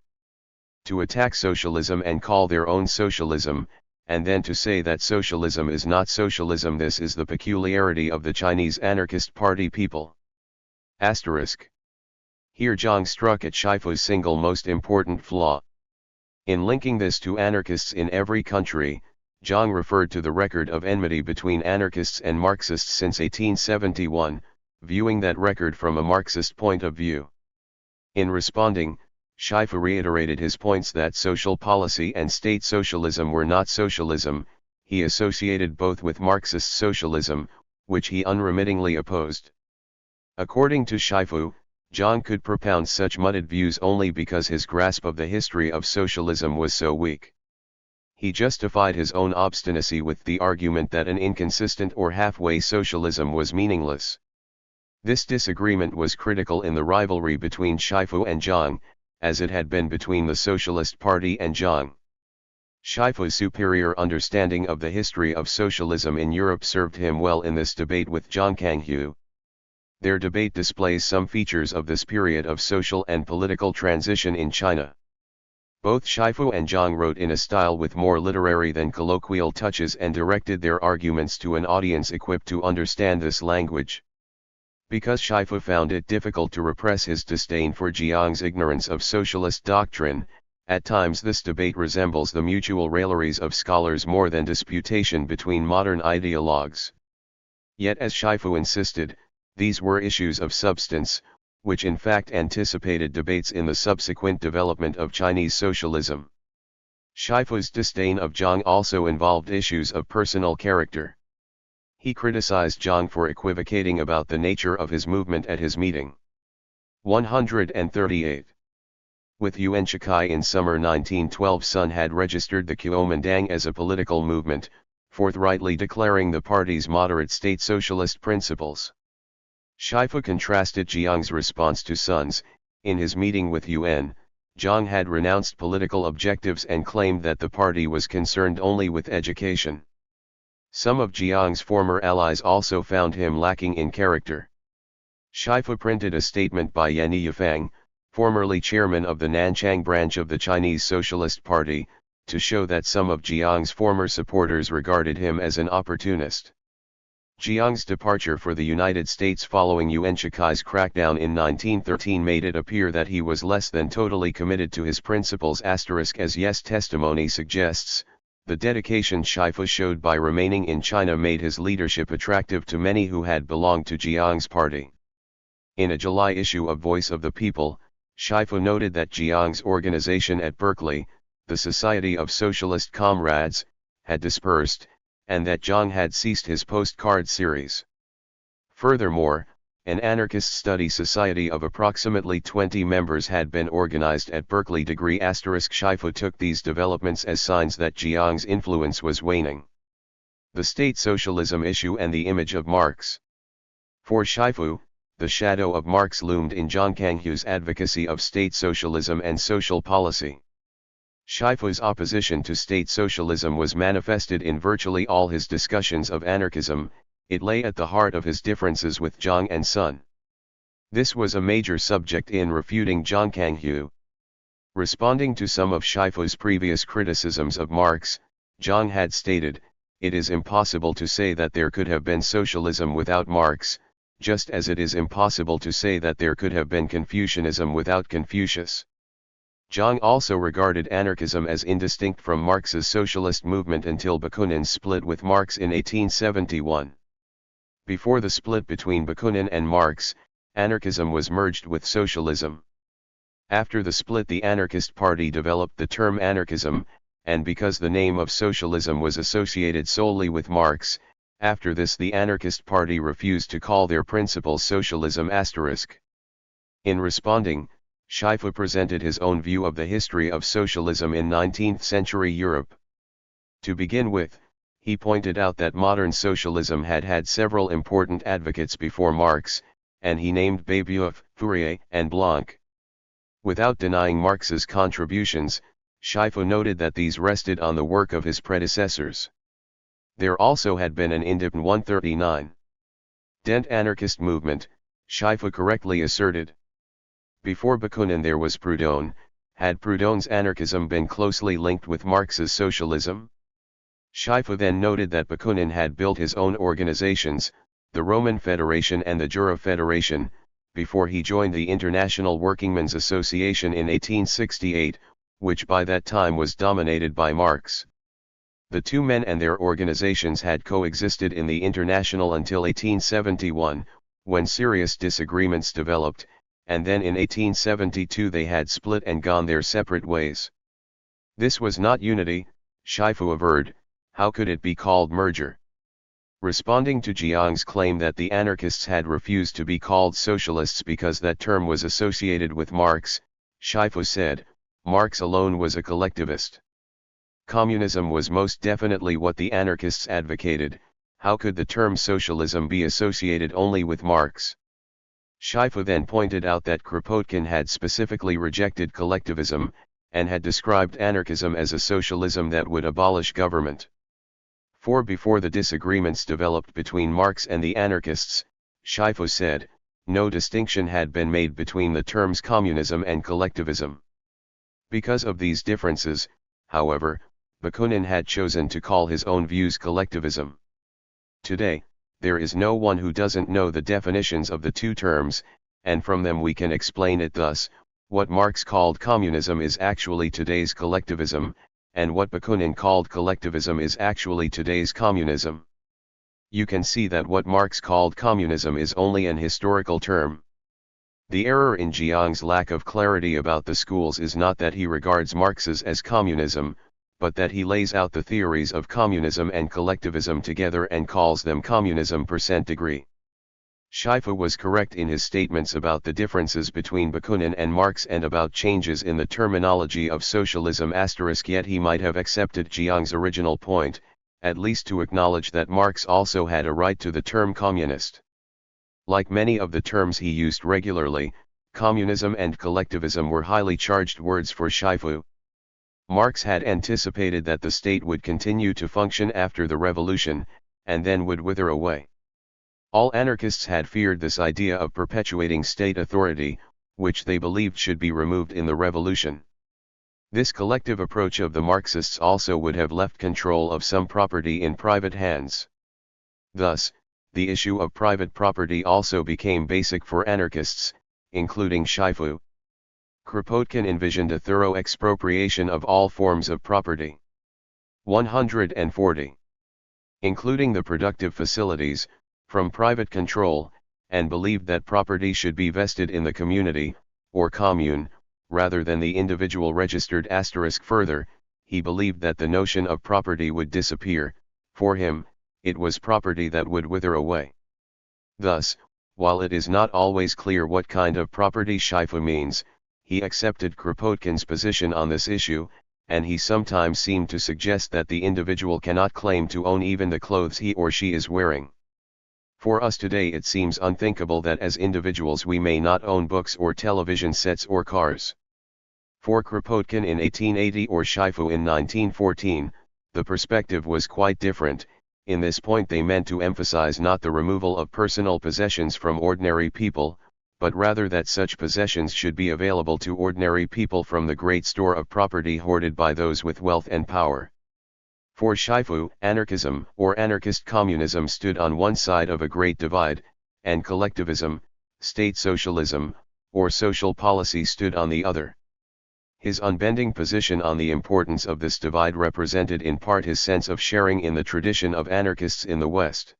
To attack socialism and call their own socialism, and then to say that socialism is not socialism, this is the peculiarity of the Chinese anarchist party people." Asterisk. Here Zhang struck at Shifu's single most important flaw. In linking this to anarchists in every country, Zhang referred to the record of enmity between anarchists and Marxists since 1871, viewing that record from a Marxist point of view. In responding, Shifu reiterated his points that social policy and state socialism were not socialism. He associated both with Marxist socialism, which he unremittingly opposed. According to Shifu, Zhang could propound such muddled views only because his grasp of the history of socialism was so weak. He justified his own obstinacy with the argument that an inconsistent or halfway socialism was meaningless. This disagreement was critical in the rivalry between Shifu and Zhang, as it had been between the Socialist Party and Zhang. Shifu's superior understanding of the history of socialism in Europe served him well in this debate with Zhang Kanghu. Their debate displays some features of this period of social and political transition in China. Both Shifu and Zhang wrote in a style with more literary than colloquial touches and directed their arguments to an audience equipped to understand this language. Because Shifu found it difficult to repress his disdain for Zhang's ignorance of socialist doctrine, at times this debate resembles the mutual railleries of scholars more than disputation between modern ideologues. Yet, as Shifu insisted, these were issues of substance, which in fact anticipated debates in the subsequent development of Chinese socialism. Shifu's disdain of Zhang also involved issues of personal character. He criticized Zhang for equivocating about the nature of his movement at his meeting. 138. With Yuan Shikai in summer 1912, Sun had registered the Kuomintang as a political movement, forthrightly declaring the party's moderate state socialist principles. Shifu contrasted Zhang's response to Sun's. In his meeting with Yuan, Zhang had renounced political objectives and claimed that the party was concerned only with education. Some of Zhang's former allies also found him lacking in character. Shifu printed a statement by Yan Yifang, formerly chairman of the Nanchang branch of the Chinese Socialist Party, to show that some of Zhang's former supporters regarded him as an opportunist. Zhang's departure for the United States following Yuan Shikai's crackdown in 1913 made it appear that he was less than totally committed to his principles. As Yes testimony suggests, the dedication Shifu showed by remaining in China made his leadership attractive to many who had belonged to Zhang's party. In a July issue of Voice of the People, Shifu noted that Zhang's organization at Berkeley, the Society of Socialist Comrades, had dispersed, and that Zhang had ceased his postcard series. Furthermore, an anarchist study society of approximately 20 members had been organized at Berkeley. Shifu took these developments as signs that Zhang's influence was waning. The state socialism issue and the image of Marx. For Shifu, the shadow of Marx loomed in Zhang Kanghu's advocacy of state socialism and social policy. Shifu's opposition to state socialism was manifested in virtually all his discussions of anarchism. It lay at the heart of his differences with Zhang and Sun. This was a major subject in refuting Zhang Kanghu. Responding to some of Shifu's previous criticisms of Marx, Zhang had stated, "It is impossible to say that there could have been socialism without Marx, just as it is impossible to say that there could have been Confucianism without Confucius." Zhang also regarded anarchism as indistinct from Marx's socialist movement until Bakunin split with Marx in 1871. Before the split between Bakunin and Marx, anarchism was merged with socialism. After the split, the anarchist party developed the term anarchism, and because the name of socialism was associated solely with Marx, after this the anarchist party refused to call their principles socialism*. In responding, Shifu presented his own view of the history of socialism in 19th-century Europe. To begin with, he pointed out that modern socialism had had several important advocates before Marx, and he named Babeuf, Fourier, and Blanc. Without denying Marx's contributions, Shifu noted that these rested on the work of his predecessors. There also had been an independent 139. Dent anarchist movement, Shifu correctly asserted. Before Bakunin there was Proudhon. Had Proudhon's anarchism been closely linked with Marx's socialism? Shifu then noted that Bakunin had built his own organizations, the Roman Federation and the Jura Federation, before he joined the International Workingmen's Association in 1868, which by that time was dominated by Marx. The two men and their organizations had coexisted in the International until 1871, when serious disagreements developed, and then in 1872 they had split and gone their separate ways. This was not unity, Shifu averred. How could it be called merger? Responding to Jiang's claim that the anarchists had refused to be called socialists because that term was associated with Marx, Shifu said, Marx alone was a collectivist. Communism was most definitely what the anarchists advocated. How could the term socialism be associated only with Marx? Shifu then pointed out that Kropotkin had specifically rejected collectivism, and had described anarchism as a socialism that would abolish government. For before the disagreements developed between Marx and the anarchists, Shifu said, no distinction had been made between the terms communism and collectivism. Because of these differences, however, Bakunin had chosen to call his own views collectivism. Today, there is no one who doesn't know the definitions of the two terms, and from them we can explain it thus: what Marx called communism is actually today's collectivism, and what Bakunin called collectivism is actually today's communism. You can see that what Marx called communism is only an historical term. The error in Jiang's lack of clarity about the schools is not that he regards Marx's as communism, but that he lays out the theories of communism and collectivism together and calls them communism %degree. Shifu was correct in his statements about the differences between Bakunin and Marx and about changes in the terminology of socialism *, yet he might have accepted Jiang's original point, at least to acknowledge that Marx also had a right to the term communist. Like many of the terms he used regularly, communism and collectivism were highly charged words for Shifu. Marx had anticipated that the state would continue to function after the revolution, and then would wither away. All anarchists had feared this idea of perpetuating state authority, which they believed should be removed in the revolution. This collective approach of the Marxists also would have left control of some property in private hands. Thus, the issue of private property also became basic for anarchists, including Shifu. Kropotkin envisioned a thorough expropriation of all forms of property. 140. Including the productive facilities, from private control, and believed that property should be vested in the community, or commune, rather than the individual registered *. Further, he believed that the notion of property would disappear. For him, it was property that would wither away. Thus, while it is not always clear what kind of property Shifu means, he accepted Kropotkin's position on this issue, and he sometimes seemed to suggest that the individual cannot claim to own even the clothes he or she is wearing. For us today it seems unthinkable that as individuals we may not own books or television sets or cars. For Kropotkin in 1880 or Shifu in 1914, the perspective was quite different. In this point they meant to emphasize not the removal of personal possessions from ordinary people, but rather that such possessions should be available to ordinary people from the great store of property hoarded by those with wealth and power. For Shifu, anarchism or anarchist communism stood on one side of a great divide, and collectivism, state socialism, or social policy stood on the other. His unbending position on the importance of this divide represented in part his sense of sharing in the tradition of anarchists in the West.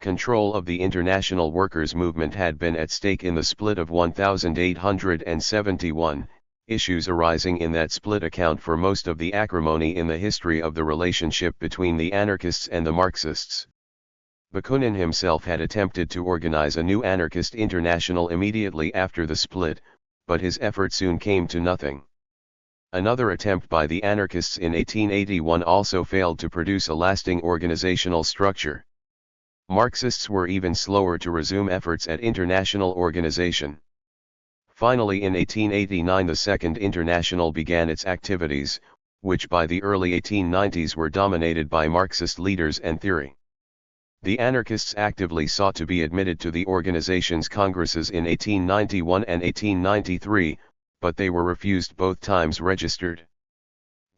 Control of the international workers' movement had been at stake in the split of 1871. Issues arising in that split account for most of the acrimony in the history of the relationship between the anarchists and the Marxists. Bakunin himself had attempted to organize a new anarchist international immediately after the split, but his effort soon came to nothing. Another attempt by the anarchists in 1881 also failed to produce a lasting organizational structure. Marxists were even slower to resume efforts at international organization. Finally, in 1889 the Second International began its activities, which by the early 1890s were dominated by Marxist leaders and theory. The anarchists actively sought to be admitted to the organization's congresses in 1891 and 1893, but they were refused both times registered.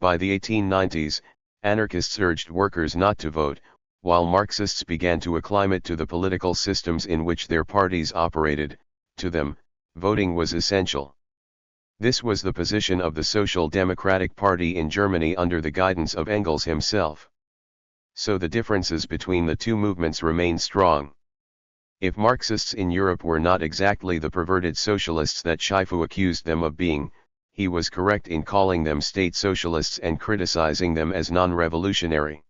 By the 1890s, anarchists urged workers not to vote, while Marxists began to acclimate to the political systems in which their parties operated. To them, voting was essential. This was the position of the Social Democratic Party in Germany under the guidance of Engels himself. So the differences between the two movements remained strong. If Marxists in Europe were not exactly the perverted socialists that Shifu accused them of being, he was correct in calling them state socialists and criticizing them as non-revolutionary.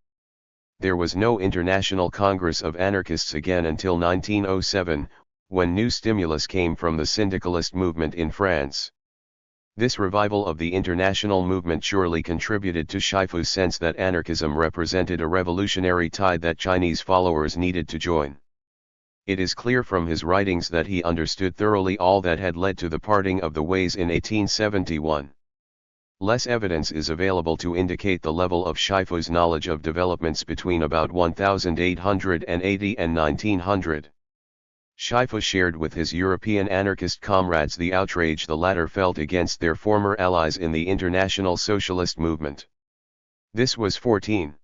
There was no International Congress of Anarchists again until 1907, when new stimulus came from the syndicalist movement in France. This revival of the international movement surely contributed to Shifu's sense that anarchism represented a revolutionary tide that Chinese followers needed to join. It is clear from his writings that he understood thoroughly all that had led to the parting of the ways in 1871. Less evidence is available to indicate the level of Shifu's knowledge of developments between about 1880 and 1900. Shifu shared with his European anarchist comrades the outrage the latter felt against their former allies in the international socialist movement. This was 14.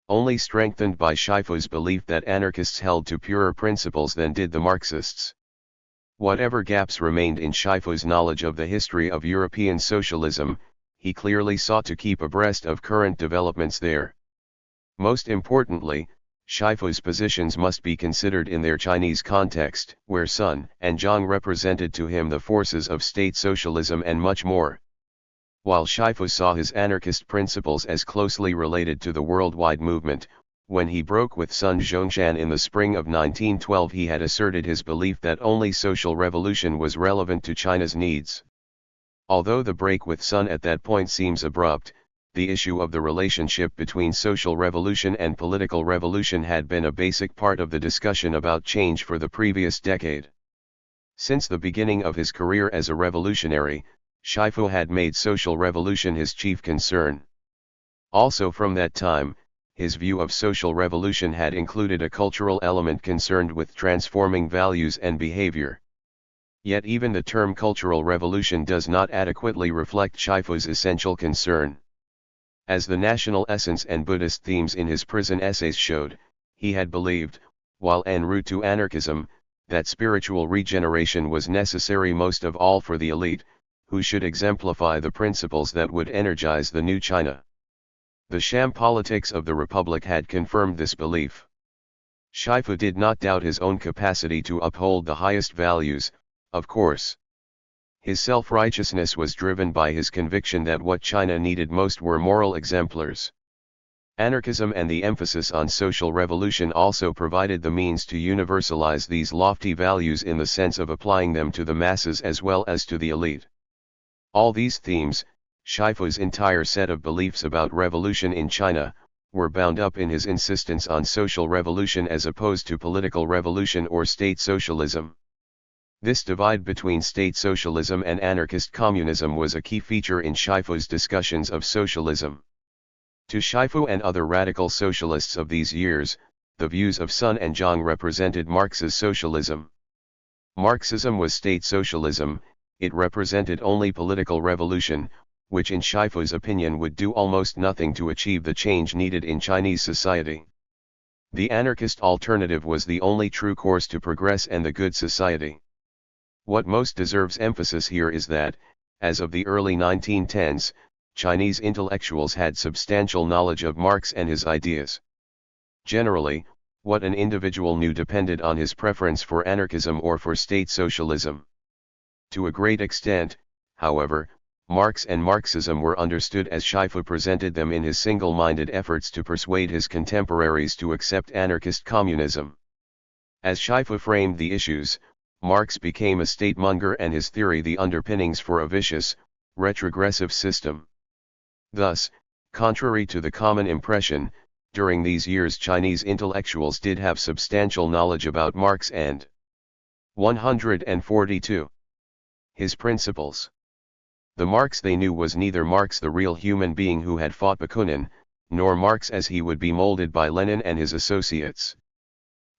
Only strengthened by Shifu's belief that anarchists held to purer principles than did the Marxists. Whatever gaps remained in Shifu's knowledge of the history of European socialism, he clearly sought to keep abreast of current developments there. Most importantly, Shifu's positions must be considered in their Chinese context, where Sun and Zhang represented to him the forces of state socialism and much more. While Shifu saw his anarchist principles as closely related to the worldwide movement, when he broke with Sun Zhongshan in the spring of 1912 he had asserted his belief that only social revolution was relevant to China's needs. Although the break with Sun at that point seems abrupt, the issue of the relationship between social revolution and political revolution had been a basic part of the discussion about change for the previous decade. Since the beginning of his career as a revolutionary, Shifu had made social revolution his chief concern. Also from that time, his view of social revolution had included a cultural element concerned with transforming values and behavior. Yet even the term cultural revolution does not adequately reflect Shifu's essential concern. As the national essence and Buddhist themes in his prison essays showed, he had believed, while en route to anarchism, that spiritual regeneration was necessary most of all for the elite, who should exemplify the principles that would energize the new China. The sham politics of the Republic had confirmed this belief. Shifu did not doubt his own capacity to uphold the highest values, of course. His self-righteousness was driven by his conviction that what China needed most were moral exemplars. Anarchism and the emphasis on social revolution also provided the means to universalize these lofty values in the sense of applying them to the masses as well as to the elite. All these themes, Shifu's entire set of beliefs about revolution in China, were bound up in his insistence on social revolution as opposed to political revolution or state socialism. This divide between state socialism and anarchist communism was a key feature in Shifu's discussions of socialism. To Shifu and other radical socialists of these years, the views of Sun and Zhang represented Marx's socialism. Marxism was state socialism. It represented only political revolution, which in Shifu's opinion would do almost nothing to achieve the change needed in Chinese society. The anarchist alternative was the only true course to progress and the good society. What most deserves emphasis here is that, as of the early 1910s, Chinese intellectuals had substantial knowledge of Marx and his ideas. Generally, what an individual knew depended on his preference for anarchism or for state socialism. To a great extent, however, Marx and Marxism were understood as Shifu presented them in his single-minded efforts to persuade his contemporaries to accept anarchist communism. As Shifu framed the issues, Marx became a statemonger and his theory the underpinnings for a vicious, retrogressive system. Thus, contrary to the common impression, during these years Chinese intellectuals did have substantial knowledge about Marx and 142. His principles. The Marx they knew was neither Marx the real human being who had fought Bakunin, nor Marx as he would be molded by Lenin and his associates.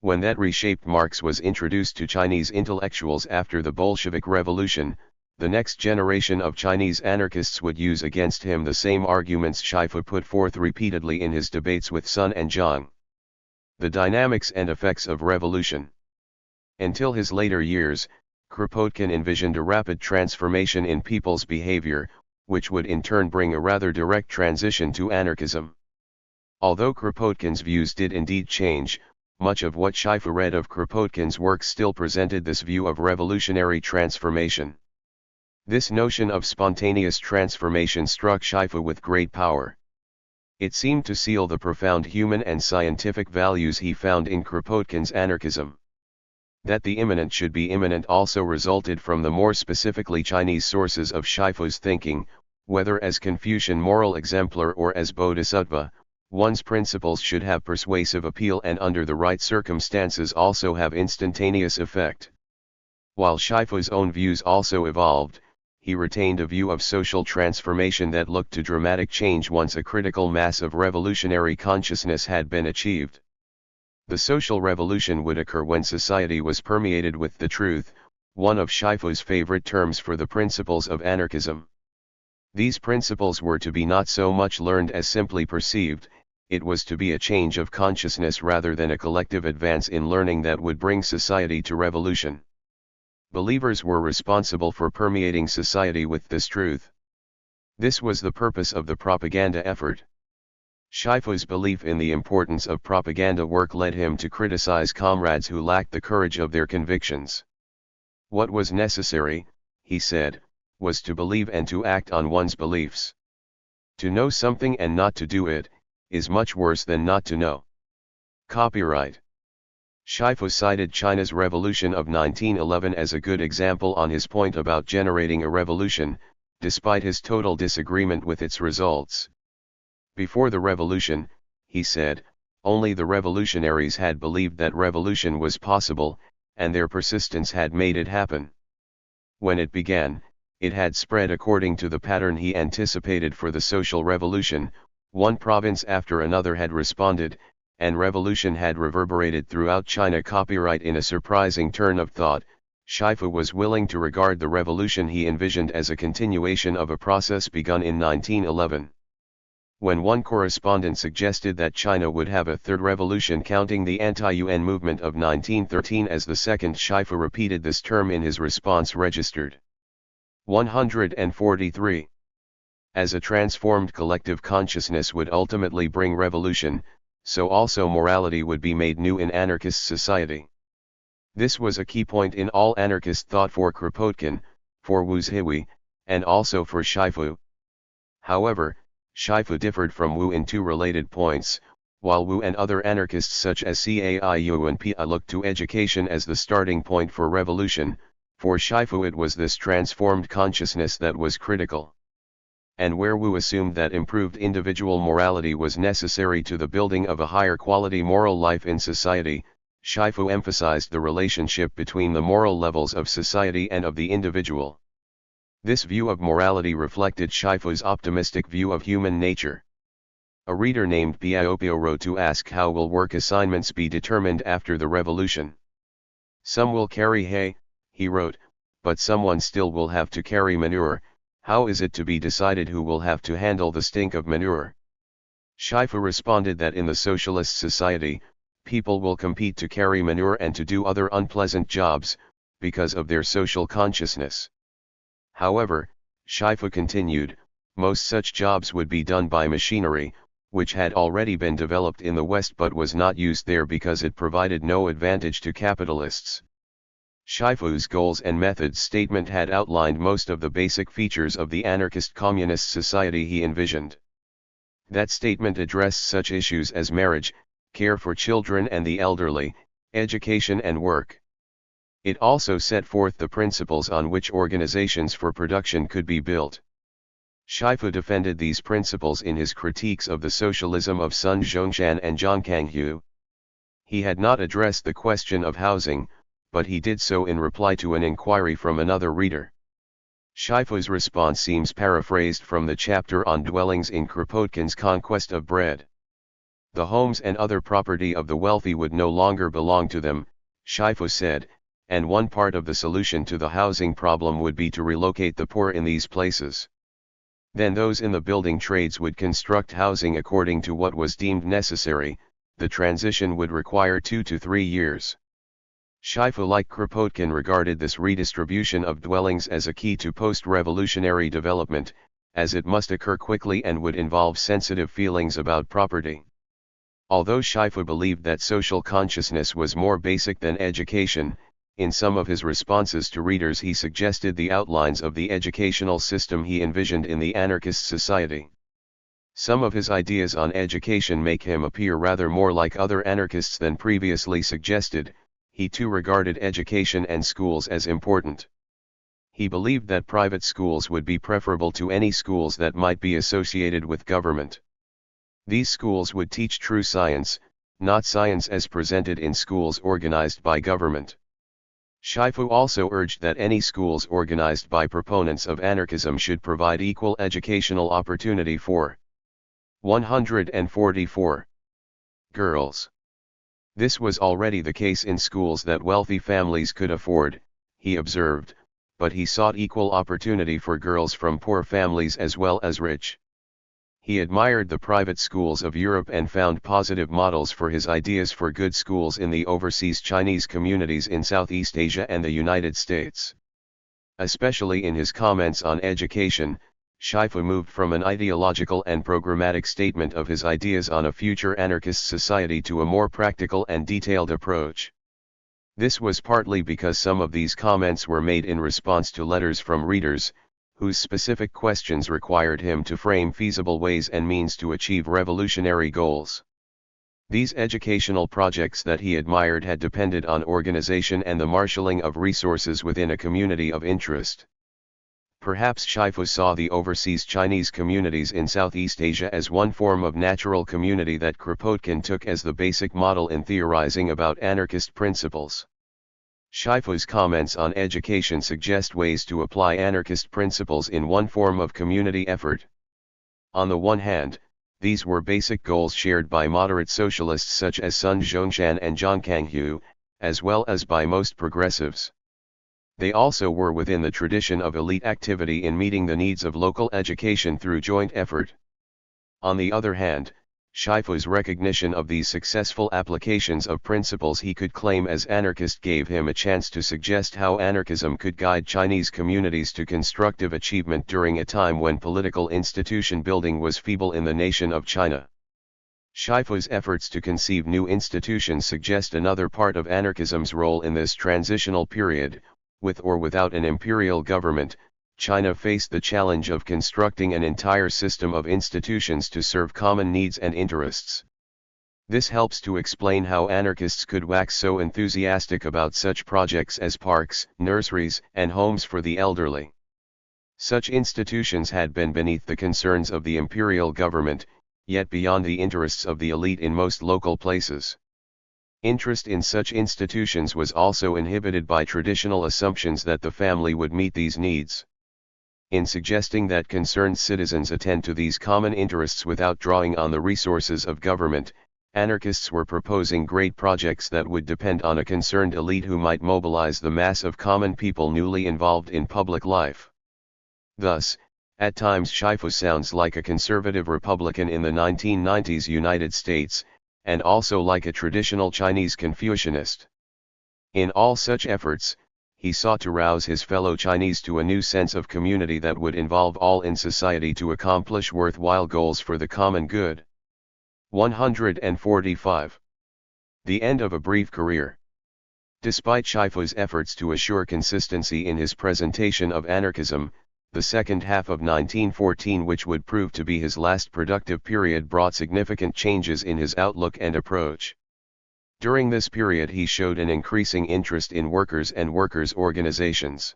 When that reshaped Marx was introduced to Chinese intellectuals after the Bolshevik Revolution, the next generation of Chinese anarchists would use against him the same arguments Shifu put forth repeatedly in his debates with Sun and Zhang. The dynamics and effects of revolution. Until his later years, Kropotkin envisioned a rapid transformation in people's behavior, which would in turn bring a rather direct transition to anarchism. Although Kropotkin's views did indeed change, much of what Shifu read of Kropotkin's work still presented this view of revolutionary transformation. This notion of spontaneous transformation struck Shifu with great power. It seemed to seal the profound human and scientific values he found in Kropotkin's anarchism. That the immanent should be immanent also resulted from the more specifically Chinese sources of Shifu's thinking, whether as Confucian moral exemplar or as bodhisattva. One's principles should have persuasive appeal and under the right circumstances also have instantaneous effect. While Shifu's own views also evolved, he retained a view of social transformation that looked to dramatic change once a critical mass of revolutionary consciousness had been achieved. The social revolution would occur when society was permeated with the truth, one of Shifu's favorite terms for the principles of anarchism. These principles were to be not so much learned as simply perceived. It was to be a change of consciousness rather than a collective advance in learning that would bring society to revolution. Believers were responsible for permeating society with this truth. This was the purpose of the propaganda effort. Shifu's belief in the importance of propaganda work led him to criticize comrades who lacked the courage of their convictions. What was necessary, he said, was to believe and to act on one's beliefs. To know something and not to do it, is much worse than not to know. Copyright. Shifu cited China's revolution of 1911 as a good example on his point about generating a revolution, despite his total disagreement with its results. Before the revolution, he said, only the revolutionaries had believed that revolution was possible, and their persistence had made it happen. When it began, it had spread according to the pattern he anticipated for the social revolution. One province after another had responded, and revolution had reverberated throughout China. Copyright. In a surprising turn of thought, Shifu was willing to regard the revolution he envisioned as a continuation of a process begun in 1911. When one correspondent suggested that China would have a third revolution counting the anti-UN movement of 1913 as the second, Shifu repeated this term in his response registered 143. As a transformed collective consciousness would ultimately bring revolution, so also morality would be made new in anarchist society. This was a key point in all anarchist thought for Kropotkin, for Wu Zhihui, and also for Shifu. However, Shifu differed from Wu in two related points. While Wu and other anarchists such as Cai and Pi looked to education as the starting point for revolution, for Shifu it was this transformed consciousness that was critical. And where Wu assumed that improved individual morality was necessary to the building of a higher quality moral life in society, Shifu emphasized the relationship between the moral levels of society and of the individual. This view of morality reflected Shifu's optimistic view of human nature. A reader named Piaopio wrote to ask how will work assignments be determined after the revolution. Some will carry hay, he wrote, but someone still will have to carry manure. How is it to be decided who will have to handle the stink of manure? Shifu responded that in the socialist society, people will compete to carry manure and to do other unpleasant jobs, because of their social consciousness. However, Shifu continued, most such jobs would be done by machinery, which had already been developed in the West but was not used there because it provided no advantage to capitalists. Shifu's goals and methods statement had outlined most of the basic features of the anarchist communist society he envisioned. That statement addressed such issues as marriage, care for children and the elderly, education and work. It also set forth the principles on which organizations for production could be built. Shifu defended these principles in his critiques of the socialism of Sun Zhongshan and Zhang Kanghu. He had not addressed the question of housing, but he did so in reply to an inquiry from another reader. Shifu's response seems paraphrased from the chapter on dwellings in Kropotkin's Conquest of Bread. The homes and other property of the wealthy would no longer belong to them, Shifu said, and one part of the solution to the housing problem would be to relocate the poor in these places. Then those in the building trades would construct housing according to what was deemed necessary. The transition would require 2 to 3 years. Shifu, like Kropotkin, regarded this redistribution of dwellings as a key to post-revolutionary development, as it must occur quickly and would involve sensitive feelings about property. Although Shifu believed that social consciousness was more basic than education, in some of his responses to readers he suggested the outlines of the educational system he envisioned in the anarchist society. Some of his ideas on education make him appear rather more like other anarchists than previously suggested. He too regarded education and schools as important. He believed that private schools would be preferable to any schools that might be associated with government. These schools would teach true science, not science as presented in schools organized by government. Shifu also urged that any schools organized by proponents of anarchism should provide equal educational opportunity for 144 girls. This was already the case in schools that wealthy families could afford, he observed, but he sought equal opportunity for girls from poor families as well as rich. He admired the private schools of Europe and found positive models for his ideas for good schools in the overseas Chinese communities in Southeast Asia and the United States. Especially in his comments on education, Shifu moved from an ideological and programmatic statement of his ideas on a future anarchist society to a more practical and detailed approach. This was partly because some of these comments were made in response to letters from readers, whose specific questions required him to frame feasible ways and means to achieve revolutionary goals. These educational projects that he admired had depended on organization and the marshalling of resources within a community of interest. Perhaps Shifu saw the overseas Chinese communities in Southeast Asia as one form of natural community that Kropotkin took as the basic model in theorizing about anarchist principles. Shifu's comments on education suggest ways to apply anarchist principles in one form of community effort. On the one hand, these were basic goals shared by moderate socialists such as Sun Zhongshan and Zhang Kanghu, as well as by most progressives. They also were within the tradition of elite activity in meeting the needs of local education through joint effort. On the other hand, Shifu's recognition of these successful applications of principles he could claim as anarchist gave him a chance to suggest how anarchism could guide Chinese communities to constructive achievement during a time when political institution building was feeble in the nation of China. Shifu's efforts to conceive new institutions suggest another part of anarchism's role in this transitional period. With or without an imperial government, China faced the challenge of constructing an entire system of institutions to serve common needs and interests. This helps to explain how anarchists could wax so enthusiastic about such projects as parks, nurseries, and homes for the elderly. Such institutions had been beneath the concerns of the imperial government, yet beyond the interests of the elite in most local places. Interest in such institutions was also inhibited by traditional assumptions that the family would meet these needs. In suggesting that concerned citizens attend to these common interests without drawing on the resources of government, anarchists were proposing great projects that would depend on a concerned elite who might mobilize the mass of common people newly involved in public life. Thus, at times Shifu sounds like a conservative Republican in the 1990s United States, and also like a traditional Chinese Confucianist. In all such efforts, he sought to rouse his fellow Chinese to a new sense of community that would involve all in society to accomplish worthwhile goals for the common good. 145. The end of a brief career. Despite Shifu's efforts to assure consistency in his presentation of anarchism, the second half of 1914, which would prove to be his last productive period, brought significant changes in his outlook and approach. During this period he showed an increasing interest in workers and workers' organizations.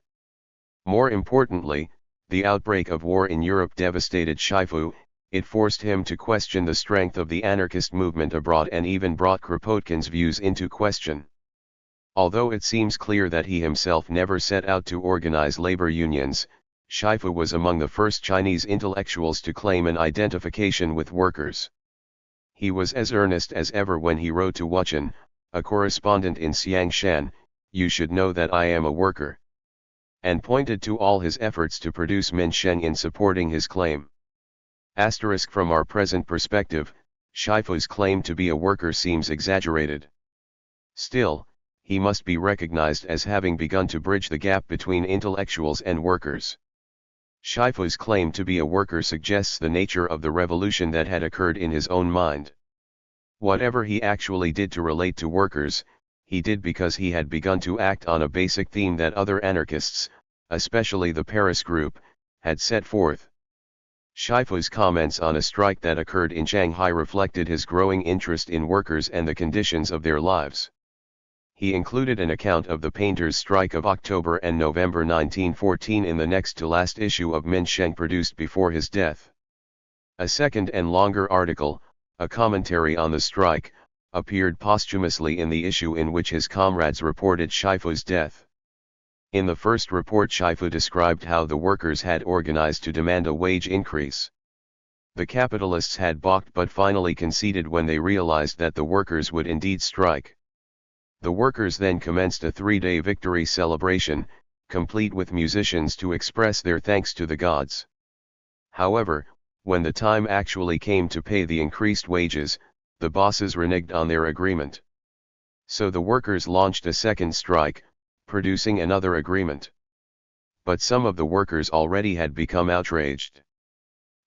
More importantly, The outbreak of war in Europe devastated Shifu. It forced him to question the strength of the anarchist movement abroad and even brought Kropotkin's views into question. Although it seems clear that he himself never set out to organize labor unions, Shifu was among the first Chinese intellectuals to claim an identification with workers. He was as earnest as ever when he wrote to Wuchen, a correspondent in Xiangshan, "You should know that I am a worker," and pointed to all his efforts to produce Minsheng in supporting his claim. From our present perspective, Shifu's claim to be a worker seems exaggerated. Still, he must be recognized as having begun to bridge the gap between intellectuals and workers. Shifu's claim to be a worker suggests the nature of the revolution that had occurred in his own mind. Whatever he actually did to relate to workers, he did because he had begun to act on a basic theme that other anarchists, especially the Paris group, had set forth. Shifu's comments on a strike that occurred in Shanghai reflected his growing interest in workers and the conditions of their lives. He included an account of the painters' strike of October and November 1914 in the next-to-last issue of Minsheng produced before his death. A second and longer article, a commentary on the strike, appeared posthumously in the issue in which his comrades reported Shifu's death. In the first report, Shifu described how the workers had organized to demand a wage increase. The capitalists had balked but finally conceded when they realized that the workers would indeed strike. The workers then commenced a 3-day victory celebration, complete with musicians to express their thanks to the gods. However, when the time actually came to pay the increased wages, the bosses reneged on their agreement. So the workers launched a second strike, producing another agreement. But some of the workers already had become outraged.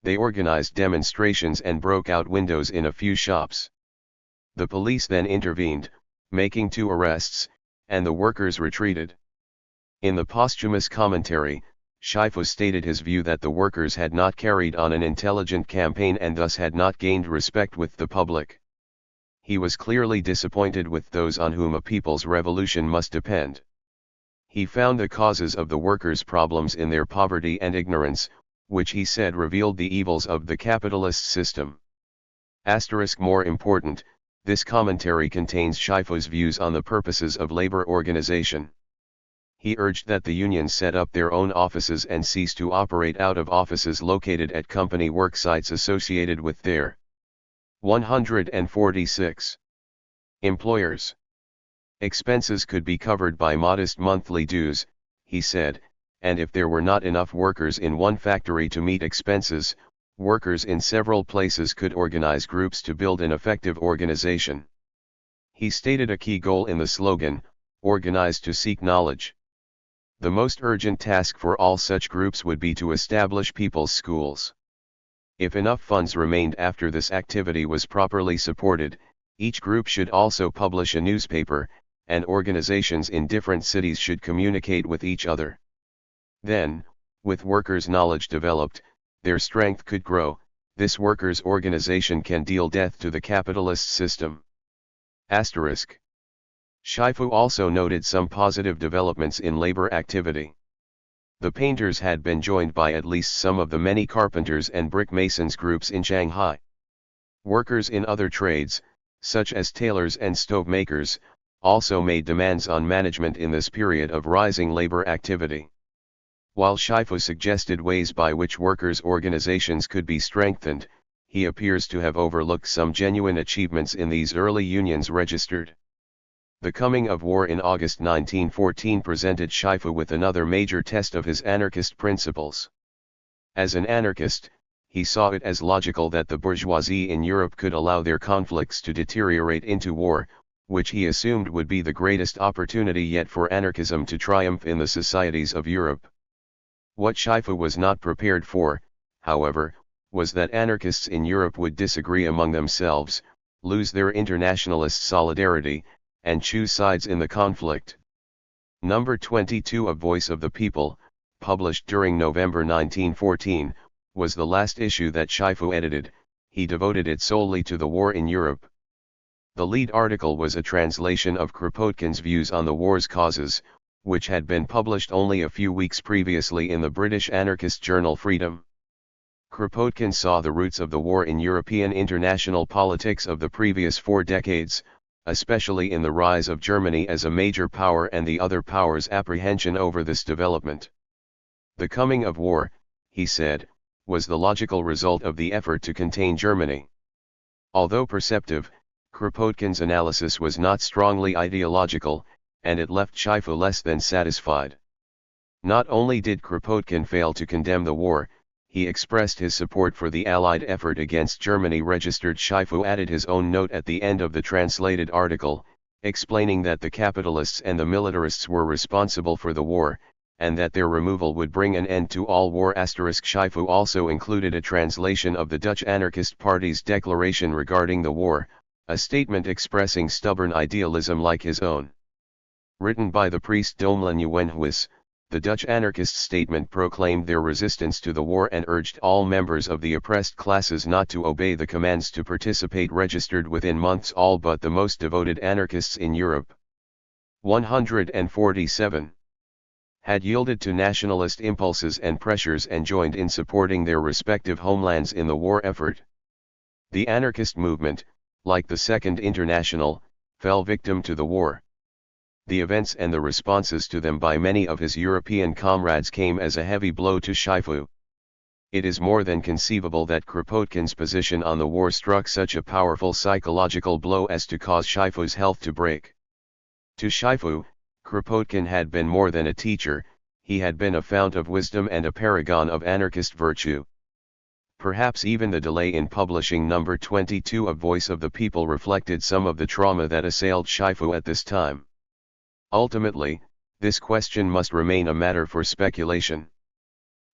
They organized demonstrations and broke out windows in a few shops. The police then intervened, making 2 arrests, and the workers retreated. In the posthumous commentary, Shifu stated his view that the workers had not carried on an intelligent campaign and thus had not gained respect with the public. He was clearly disappointed with those on whom a people's revolution must depend. He found the causes of the workers' problems in their poverty and ignorance, which he said revealed the evils of the capitalist system. More important, this commentary contains Shifu's views on the purposes of labor organization. He urged that the unions set up their own offices and cease to operate out of offices located at company work sites associated with their 146 employers. Expenses could be covered by modest monthly dues, he said, and if there were not enough workers in one factory to meet expenses, workers in several places could organize groups to build an effective organization. He stated a key goal in the slogan, "Organize to seek knowledge." The most urgent task for all such groups would be to establish people's schools. If enough funds remained after this activity was properly supported, each group should also publish a newspaper, and organizations in different cities should communicate with each other. Then, with workers' knowledge developed, their strength could grow. This workers' organization can deal death to the capitalist system. Shifu also noted some positive developments in labor activity. The painters had been joined by at least some of the many carpenters and brick masons groups in Shanghai. Workers in other trades, such as tailors and stove makers, also made demands on management in this period of rising labor activity. While Shifu suggested ways by which workers' organizations could be strengthened, he appears to have overlooked some genuine achievements in these early unions registered. The coming of war in August 1914 presented Shifu with another major test of his anarchist principles. As an anarchist, he saw it as logical that the bourgeoisie in Europe could allow their conflicts to deteriorate into war, which he assumed would be the greatest opportunity yet for anarchism to triumph in the societies of Europe. What Shifu was not prepared for, however, was that anarchists in Europe would disagree among themselves, lose their internationalist solidarity, and choose sides in the conflict. Number 22 of Voice of the People, published during November 1914, was the last issue that Shifu edited. He devoted it solely to the war in Europe. The lead article was a translation of Kropotkin's views on the war's causes, which had been published only a few weeks previously in the British anarchist journal Freedom. Kropotkin saw the roots of the war in European international politics of the previous 4 decades, especially in the rise of Germany as a major power and the other powers' apprehension over this development. The coming of war, he said, was the logical result of the effort to contain Germany. Although perceptive, Kropotkin's analysis was not strongly ideological, and it left Shifu less than satisfied. Not only did Kropotkin fail to condemn the war, he expressed his support for the Allied effort against Germany. Registered Shifu added his own note at the end of the translated article, explaining that the capitalists and the militarists were responsible for the war, and that their removal would bring an end to all war. Shifu also included a translation of the Dutch Anarchist Party's declaration regarding the war, a statement expressing stubborn idealism like his own. Written by the priest Domela Nieuwenhuis, the Dutch anarchist statement proclaimed their resistance to the war and urged all members of the oppressed classes not to obey the commands to participate. Registered within months all but the most devoted anarchists in Europe. 147. Had yielded to nationalist impulses and pressures and joined in supporting their respective homelands in the war effort. The anarchist movement, like the Second International, fell victim to the war. The events and the responses to them by many of his European comrades came as a heavy blow to Shifu. It is more than conceivable that Kropotkin's position on the war struck such a powerful psychological blow as to cause Shifu's health to break. To Shifu, Kropotkin had been more than a teacher, he had been a fount of wisdom and a paragon of anarchist virtue. Perhaps even the delay in publishing number 22 of Voice of the People reflected some of the trauma that assailed Shifu at this time. Ultimately, this question must remain a matter for speculation.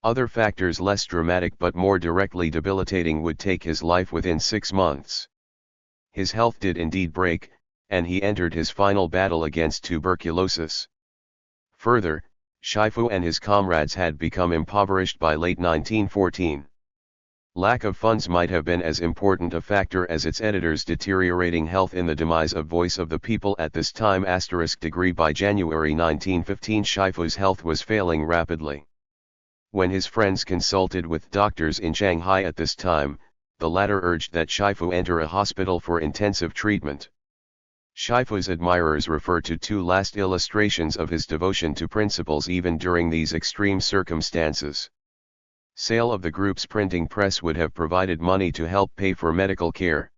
Other factors less dramatic but more directly debilitating would take his life within 6 months. His health did indeed break, and he entered his final battle against tuberculosis. Further, Shifu and his comrades had become impoverished by late 1914. Lack of funds might have been as important a factor as its editor's deteriorating health in the demise of Voice of the People at this time. By January 1915 Shifu's health was failing rapidly. When his friends consulted with doctors in Shanghai at this time, the latter urged that Shifu enter a hospital for intensive treatment. Shifu's admirers refer to 2 last illustrations of his devotion to principles even during these extreme circumstances. Sale of the group's printing press would have provided money to help pay for medical care.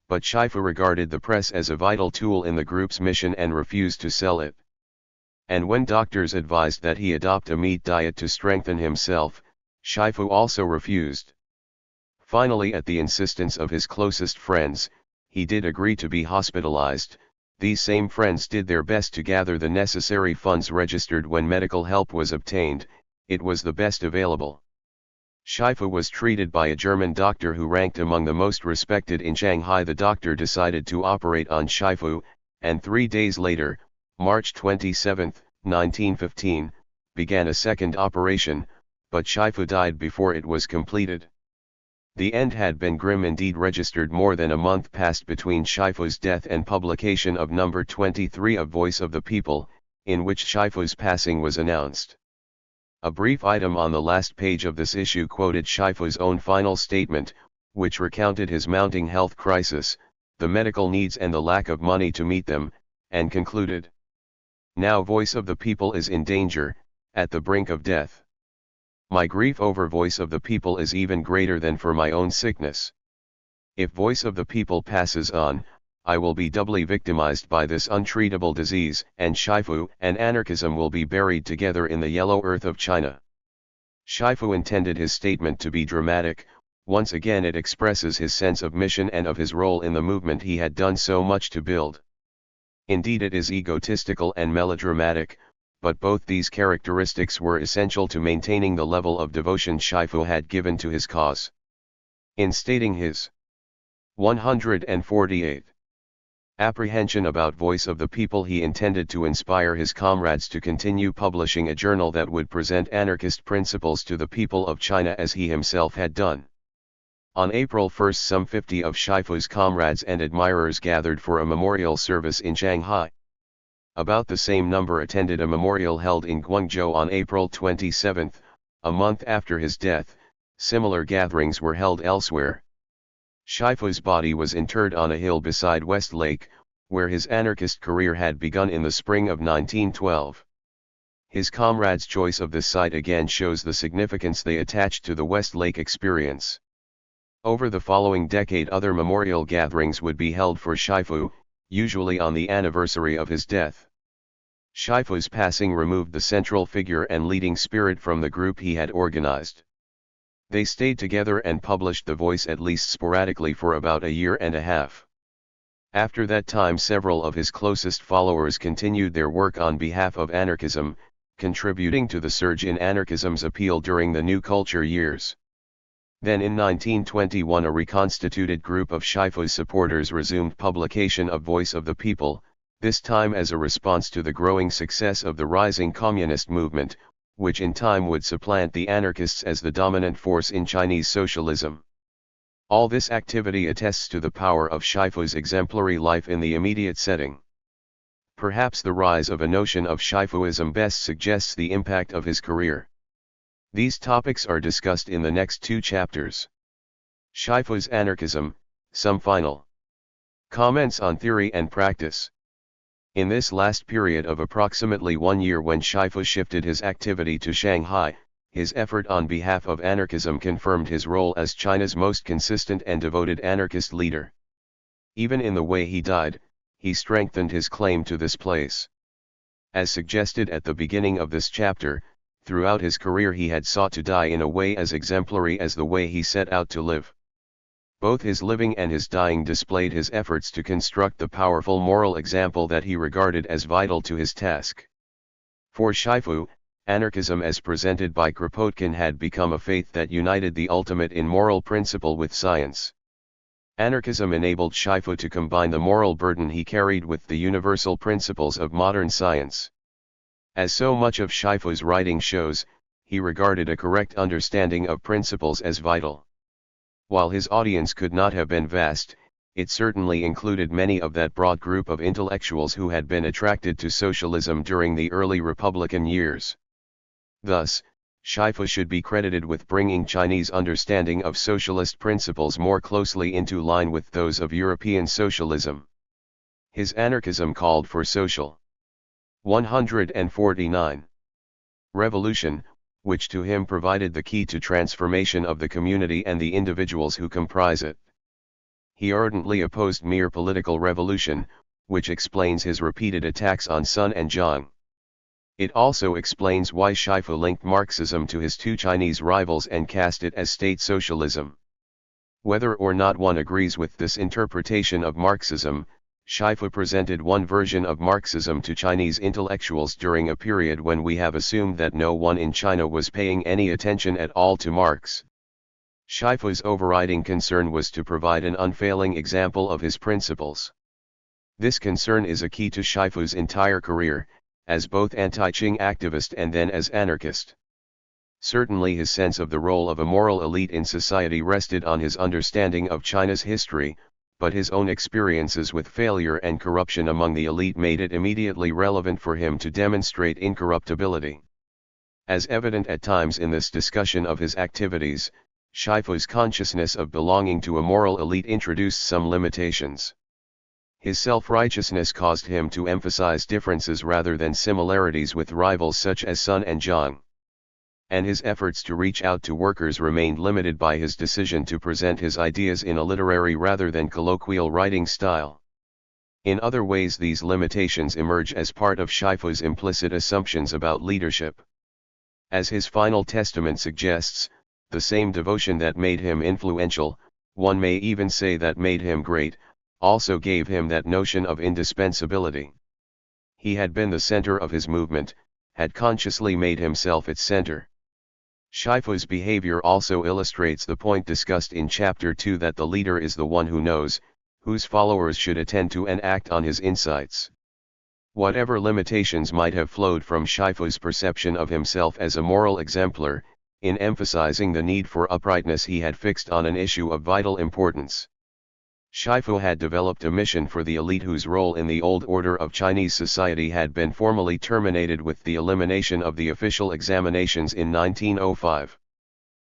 But Shifu regarded the press as a vital tool in the group's mission and refused to sell it. And when doctors advised that he adopt a meat diet to strengthen himself, Shifu also refused. Finally, at the insistence of his closest friends, he did agree to be hospitalized. These same friends did their best to gather the necessary funds. Registered when medical help was obtained, it was the best available. Shifu was treated by a German doctor who ranked among the most respected in Shanghai. The doctor decided to operate on Shifu, and 3 days later, March 27, 1915, began a second operation, but Shifu died before it was completed. The end had been grim indeed. Registered more than a month passed between Shifu's death and publication of number 23 of Voice of the People, in which Shifu's passing was announced. A brief item on the last page of this issue quoted Shifu's own final statement, which recounted his mounting health crisis, the medical needs and the lack of money to meet them, and concluded, "Now Voice of the People is in danger, at the brink of death. My grief over Voice of the People is even greater than for my own sickness. If Voice of the People passes on, I will be doubly victimized by this untreatable disease, and Shifu and anarchism will be buried together in the yellow earth of China." Shifu intended his statement to be dramatic. Once again it expresses his sense of mission and of his role in the movement he had done so much to build. Indeed, it is egotistical and melodramatic, but both these characteristics were essential to maintaining the level of devotion Shifu had given to his cause. In stating his 148 apprehension about Voice of the People, he intended to inspire his comrades to continue publishing a journal that would present anarchist principles to the people of China as he himself had done. On April 1 some 50 of Shifu's comrades and admirers gathered for a memorial service in Shanghai. About the same number attended a memorial held in Guangzhou on April 27, a month after his death. Similar gatherings were held elsewhere. Shifu's body was interred on a hill beside West Lake, where his anarchist career had begun in the spring of 1912. His comrades' choice of this site again shows the significance they attached to the West Lake experience. Over the following decade, other memorial gatherings would be held for Shifu, usually on the anniversary of his death. Shifu's passing removed the central figure and leading spirit from the group he had organized. They stayed together and published The Voice at least sporadically for about a year and a half. After that time, several of his closest followers continued their work on behalf of anarchism, contributing to the surge in anarchism's appeal during the New Culture years. Then in 1921 a reconstituted group of Shifu's supporters resumed publication of Voice of the People, this time as a response to the growing success of the rising communist movement, which in time would supplant the anarchists as the dominant force in Chinese socialism. All this activity attests to the power of Shifu's exemplary life in the immediate setting. Perhaps the rise of a notion of Shifuism best suggests the impact of his career. These topics are discussed in the next two chapters. Shifu's anarchism, some final comments on theory and practice. In this last period of approximately 1 year when Shifu shifted his activity to Shanghai, his effort on behalf of anarchism confirmed his role as China's most consistent and devoted anarchist leader. Even in the way he died, he strengthened his claim to this place. As suggested at the beginning of this chapter, throughout his career he had sought to die in a way as exemplary as the way he set out to live. Both his living and his dying displayed his efforts to construct the powerful moral example that he regarded as vital to his task. For Shifu, anarchism as presented by Kropotkin had become a faith that united the ultimate in moral principle with science. Anarchism enabled Shifu to combine the moral burden he carried with the universal principles of modern science. As so much of Shifu's writing shows, he regarded a correct understanding of principles as vital. While his audience could not have been vast, it certainly included many of that broad group of intellectuals who had been attracted to socialism during the early Republican years. Thus, Shifu should be credited with bringing Chinese understanding of socialist principles more closely into line with those of European socialism. His anarchism called for social 149 revolution, which to him provided the key to transformation of the community and the individuals who comprise it. He ardently opposed mere political revolution, which explains his repeated attacks on Sun and Zhang. It also explains why Shifu linked Marxism to his two Chinese rivals and cast it as state socialism. Whether or not one agrees with this interpretation of Marxism, Shifu presented one version of Marxism to Chinese intellectuals during a period when we have assumed that no one in China was paying any attention at all to Marx. Shifu's overriding concern was to provide an unfailing example of his principles. This concern is a key to Shifu's entire career, as both anti-Qing activist and then as anarchist. Certainly his sense of the role of a moral elite in society rested on his understanding of China's history, but his own experiences with failure and corruption among the elite made it immediately relevant for him to demonstrate incorruptibility. As evident at times in this discussion of his activities, Shifu's consciousness of belonging to a moral elite introduced some limitations. His self-righteousness caused him to emphasize differences rather than similarities with rivals such as Sun and Zhang. And his efforts to reach out to workers remained limited by his decision to present his ideas in a literary rather than colloquial writing style. In other ways, these limitations emerge as part of Shifu's implicit assumptions about leadership. As his final testament suggests, the same devotion that made him influential, one may even say that made him great, also gave him that notion of indispensability. He had been the center of his movement, had consciously made himself its center. Shifu's behavior also illustrates the point discussed in Chapter 2 that the leader is the one who knows, whose followers should attend to and act on his insights. Whatever limitations might have flowed from Shifu's perception of himself as a moral exemplar, in emphasizing the need for uprightness he had fixed on an issue of vital importance. Shifu had developed a mission for the elite whose role in the old order of Chinese society had been formally terminated with the elimination of the official examinations in 1905.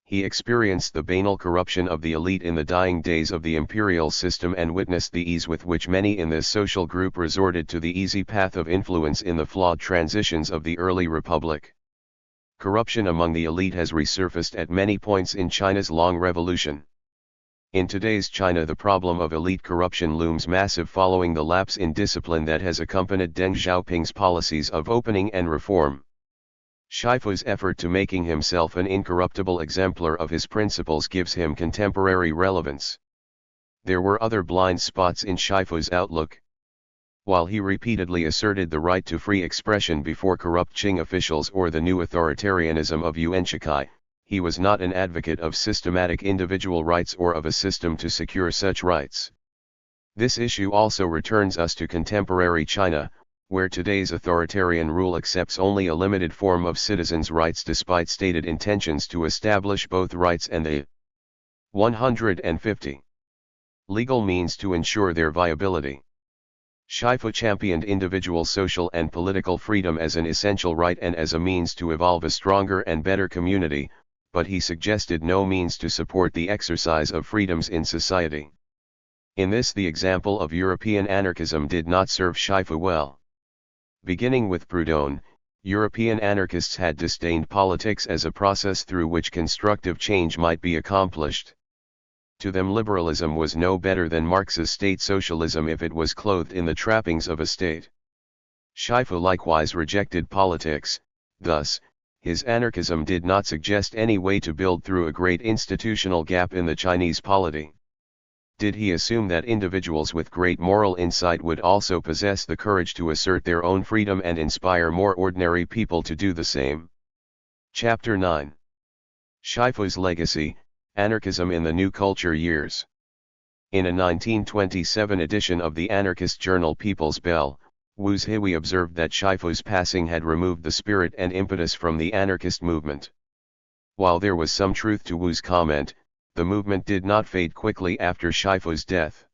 He experienced the banal corruption of the elite in the dying days of the imperial system and witnessed the ease with which many in this social group resorted to the easy path of influence in the flawed transitions of the early republic. Corruption among the elite has resurfaced at many points in China's long revolution. In today's China, the problem of elite corruption looms massive following the lapse in discipline that has accompanied Deng Xiaoping's policies of opening and reform. Shifu's effort to making himself an incorruptible exemplar of his principles gives him contemporary relevance. There were other blind spots in Shifu's outlook. While he repeatedly asserted the right to free expression before corrupt Qing officials or the new authoritarianism of Yuan Shikai, he was not an advocate of systematic individual rights or of a system to secure such rights. This issue also returns us to contemporary China, where today's authoritarian rule accepts only a limited form of citizens' rights despite stated intentions to establish both rights and the 150 legal means to ensure their viability. Shifu championed individual social and political freedom as an essential right and as a means to evolve a stronger and better community, but he suggested no means to support the exercise of freedoms in society. In this, the example of European anarchism did not serve Shifu well. Beginning with Proudhon, European anarchists had disdained politics as a process through which constructive change might be accomplished. To them, liberalism was no better than Marx's state socialism if it was clothed in the trappings of a state. Shifu likewise rejected politics, thus, his anarchism did not suggest any way to build through a great institutional gap in the Chinese polity. Did he assume that individuals with great moral insight would also possess the courage to assert their own freedom and inspire more ordinary people to do the same? Chapter 9. Shifu's Legacy, Anarchism in the New Culture Years. In a 1927 edition of the anarchist journal People's Bell, Wu Zhihui observed that Shifu's passing had removed the spirit and impetus from the anarchist movement. While there was some truth to Wu's comment, the movement did not fade quickly after Shifu's death.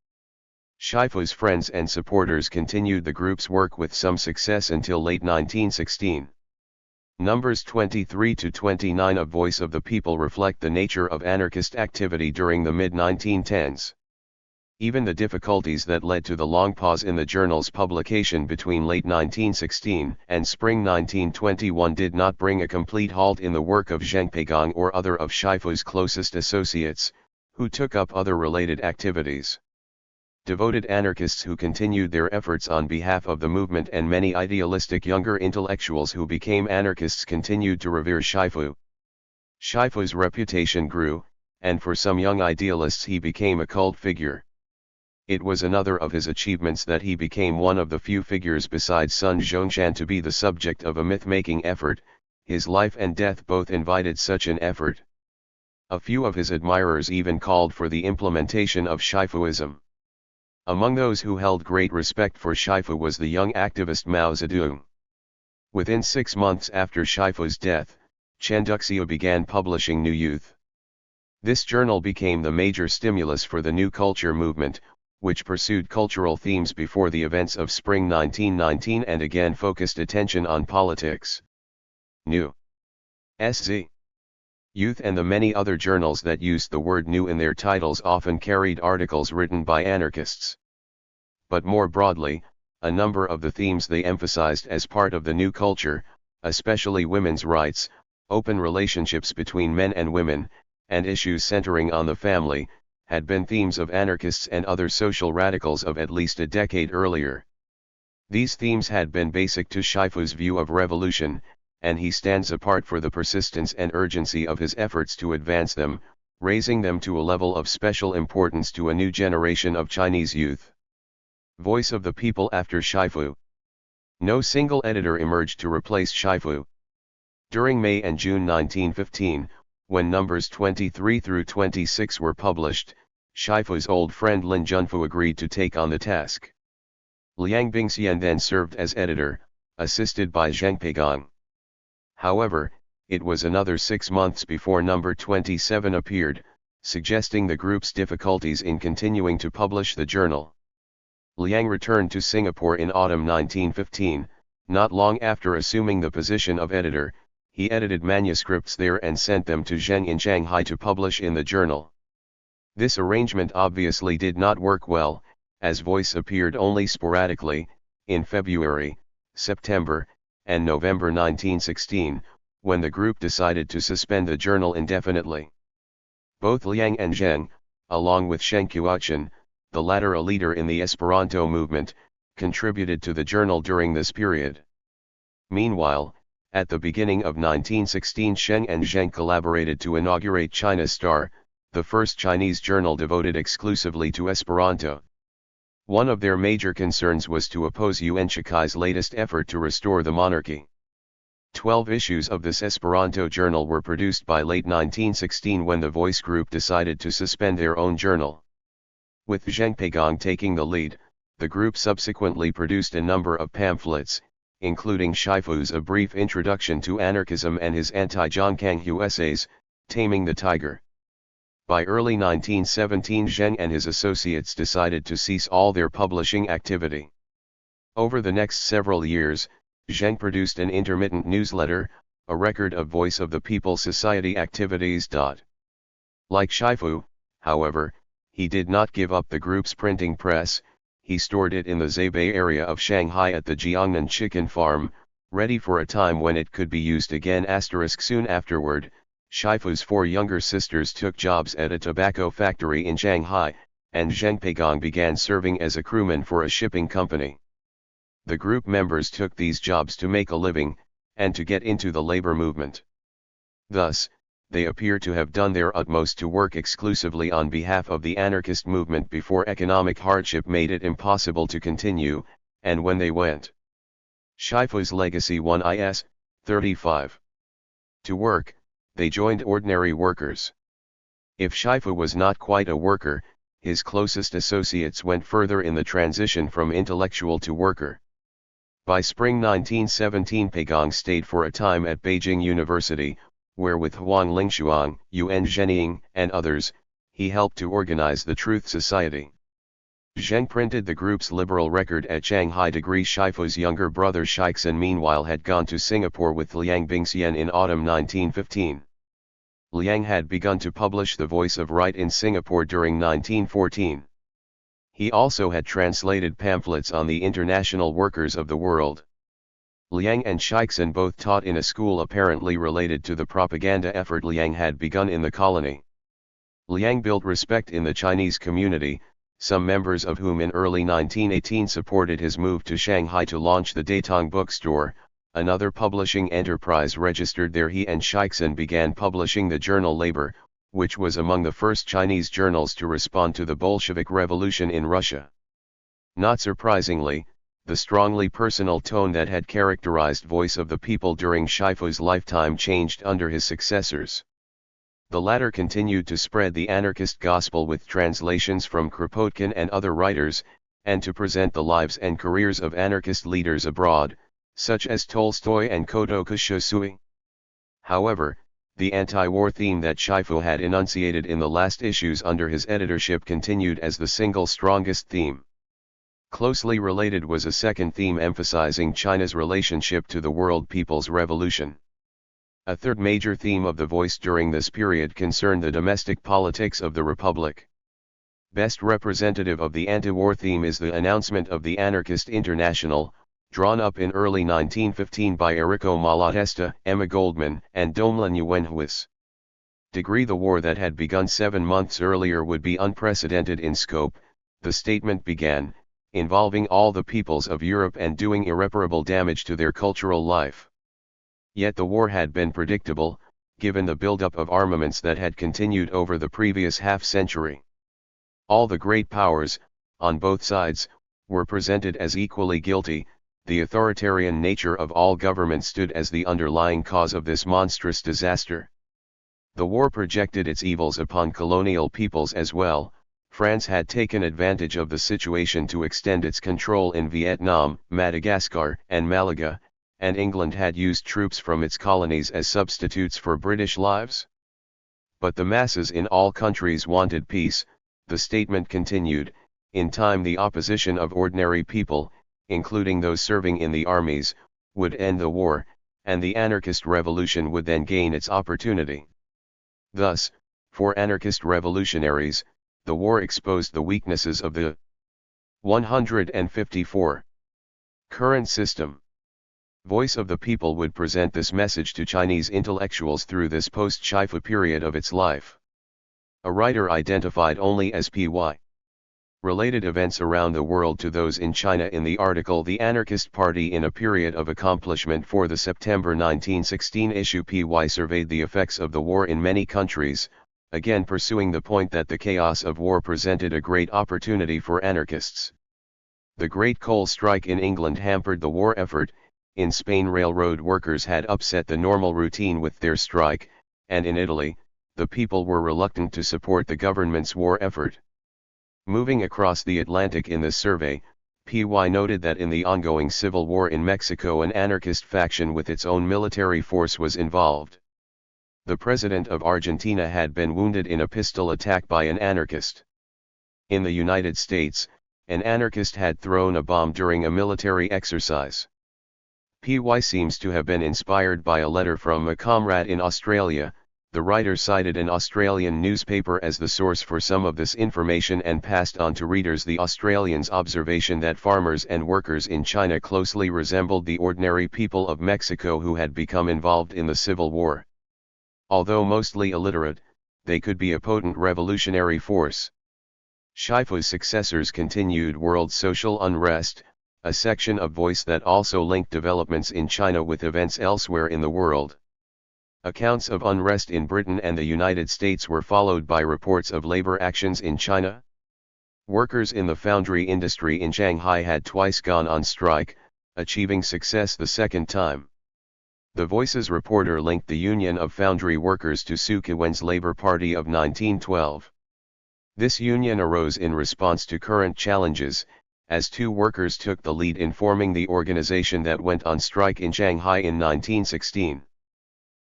Shifu's friends and supporters continued the group's work with some success until late 1916. Numbers 23 to 29 of Voice of the People reflect the nature of anarchist activity during the mid-1910s. Even the difficulties that led to the long pause in the journal's publication between late 1916 and spring 1921 did not bring a complete halt in the work of Zheng Peigang or other of Shifu's closest associates, who took up other related activities. Devoted anarchists who continued their efforts on behalf of the movement and many idealistic younger intellectuals who became anarchists continued to revere Shifu. Shifu's reputation grew, and for some young idealists he became a cult figure. It was another of his achievements that he became one of the few figures besides Sun Zhongshan to be the subject of a myth-making effort. His life and death both invited such an effort. A few of his admirers even called for the implementation of Shifuism. Among those who held great respect for Shifu was the young activist Mao Zedong. Within 6 months after Shifu's death, Chen Duxiu began publishing New Youth. This journal became the major stimulus for the New Culture movement, which pursued cultural themes before the events of spring 1919 and again focused attention on politics. New SZ Youth and the many other journals that used the word new in their titles often carried articles written by anarchists. But more broadly, a number of the themes they emphasized as part of the new culture, especially women's rights, open relationships between men and women, and issues centering on the family, had been themes of anarchists and other social radicals of at least a decade earlier. These themes had been basic to Shifu's view of revolution, and he stands apart for the persistence and urgency of his efforts to advance them, raising them to a level of special importance to a new generation of Chinese youth. Voice of the People after Shifu. No single editor emerged to replace Shifu. During May and June 1915, when numbers 23 through 26 were published, Shifu's old friend Lin Junfu agreed to take on the task. Liang Bingxian then served as editor, assisted by Zheng Peigang. However, it was another 6 months before number 27 appeared, suggesting the group's difficulties in continuing to publish the journal. Liang returned to Singapore in autumn 1915, not long after assuming the position of editor. He edited manuscripts there and sent them to Zheng in Shanghai to publish in the journal. This arrangement obviously did not work well, as Voice appeared only sporadically, in February, September, and November 1916, when the group decided to suspend the journal indefinitely. Both Liang and Zheng, along with Sheng Qiuchen, the latter a leader in the Esperanto movement, contributed to the journal during this period. Meanwhile, at the beginning of 1916, Sheng and Zheng collaborated to inaugurate China Star, the first Chinese journal devoted exclusively to Esperanto. One of their major concerns was to oppose Yuan Shikai's latest effort to restore the monarchy. 12 issues of this Esperanto journal were produced by late 1916 when the Voice group decided to suspend their own journal. With Zheng Peigong taking the lead, the group subsequently produced a number of pamphlets, including Shifu's A Brief Introduction to Anarchism and his anti-Zhongkanghu essays, Taming the Tiger. By early 1917, Zheng and his associates decided to cease all their publishing activity. Over the next several years, Zheng produced an intermittent newsletter, a record of Voice of the People Society activities. Like Shifu, however, he did not give up the group's printing press. He stored it in the Zaibei area of Shanghai at the Jiangnan chicken farm, ready for a time when it could be used again. Soon afterward, Shifu's 4 younger sisters took jobs at a tobacco factory in Shanghai, and Zheng Peigong began serving as a crewman for a shipping company. The group members took these jobs to make a living, and to get into the labor movement. Thus, they appear to have done their utmost to work exclusively on behalf of the anarchist movement before economic hardship made it impossible to continue, and when they went. Shifu's legacy 1is, 35. To work, they joined ordinary workers. If Shifu was not quite a worker, his closest associates went further in the transition from intellectual to worker. By spring 1917, Peigong stayed for a time at Beijing University, where with Huang Lingshuang, Yuan Zhenying, and others, he helped to organize the Truth Society. Zheng printed the group's liberal record at Shanghai. Shifu's younger brother Shixin meanwhile had gone to Singapore with Liang Bingxian in autumn 1915. Liang had begun to publish The Voice of Right in Singapore during 1914. He also had translated pamphlets on the international workers of the world. Liang and Shixin both taught in a school apparently related to the propaganda effort Liang had begun in the colony. Liang built respect in the Chinese community, some members of whom in early 1918 supported his move to Shanghai to launch the Datong bookstore, another publishing enterprise registered there. He and Shixin began publishing the journal Labor, which was among the first Chinese journals to respond to the Bolshevik Revolution in Russia. Not surprisingly, the strongly personal tone that had characterized Voice of the People during Shifu's lifetime changed under his successors. The latter continued to spread the anarchist gospel with translations from Kropotkin and other writers, and to present the lives and careers of anarchist leaders abroad, such as Tolstoy and Kotoku Shosui. However, the anti-war theme that Shifu had enunciated in the last issues under his editorship continued as the single strongest theme. Closely related was a second theme emphasizing China's relationship to the world people's revolution. A third major theme of the Voice during this period concerned the domestic politics of the Republic. Best representative of the anti-war theme is the announcement of the Anarchist International, drawn up in early 1915 by Errico Malatesta, Emma Goldman, and Domlin Yuenhuis. The war that had begun 7 months earlier would be unprecedented in scope, the statement began, involving all the peoples of Europe and doing irreparable damage to their cultural life. Yet the war had been predictable, given the buildup of armaments that had continued over the previous half-century. All the great powers, on both sides, were presented as equally guilty. The authoritarian nature of all government stood as the underlying cause of this monstrous disaster. The war projected its evils upon colonial peoples as well. France had taken advantage of the situation to extend its control in Vietnam, Madagascar, and Malaga, and England had used troops from its colonies as substitutes for British lives. but the masses in all countries wanted peace. The statement continued, in time the opposition of ordinary people, including those serving in the armies, would end the war, and the anarchist revolution would then gain its opportunity. Thus, for anarchist revolutionaries, the war exposed the weaknesses of the 154 current system. Voice of the People would present this message to Chinese intellectuals through this post-Shifu period of its life. A writer identified only as Py. Related events around the world to those in China in the article The Anarchist Party in a Period of Accomplishment for the September 1916 issue. Py surveyed the effects of the war in many countries, again pursuing the point that the chaos of war presented a great opportunity for anarchists. The Great Coal Strike in England hampered the war effort. In Spain railroad workers had upset the normal routine with their strike, and in Italy, the people were reluctant to support the government's war effort. Moving across the Atlantic in this survey, Py noted that in the ongoing civil war in Mexico an anarchist faction with its own military force was involved. The president of Argentina had been wounded in a pistol attack by an anarchist. In the United States, an anarchist had thrown a bomb during a military exercise. Py seems to have been inspired by a letter from a comrade in Australia. The writer cited an Australian newspaper as the source for some of this information and passed on to readers the Australians' observation that farmers and workers in China closely resembled the ordinary people of Mexico who had become involved in the Civil War. Although mostly illiterate, they could be a potent revolutionary force. Shifu's successors continued world social unrest, a section of Voice that also linked developments in China with events elsewhere in the world. Accounts of unrest in Britain and the United States were followed by reports of labor actions in China. Workers in the foundry industry in Shanghai had twice gone on strike, achieving success the second time. The Voice's reporter linked the Union of Foundry Workers to Su Kewen's Labor Party of 1912. This union arose in response to current challenges, as two workers took the lead in forming the organization that went on strike in Shanghai in 1916.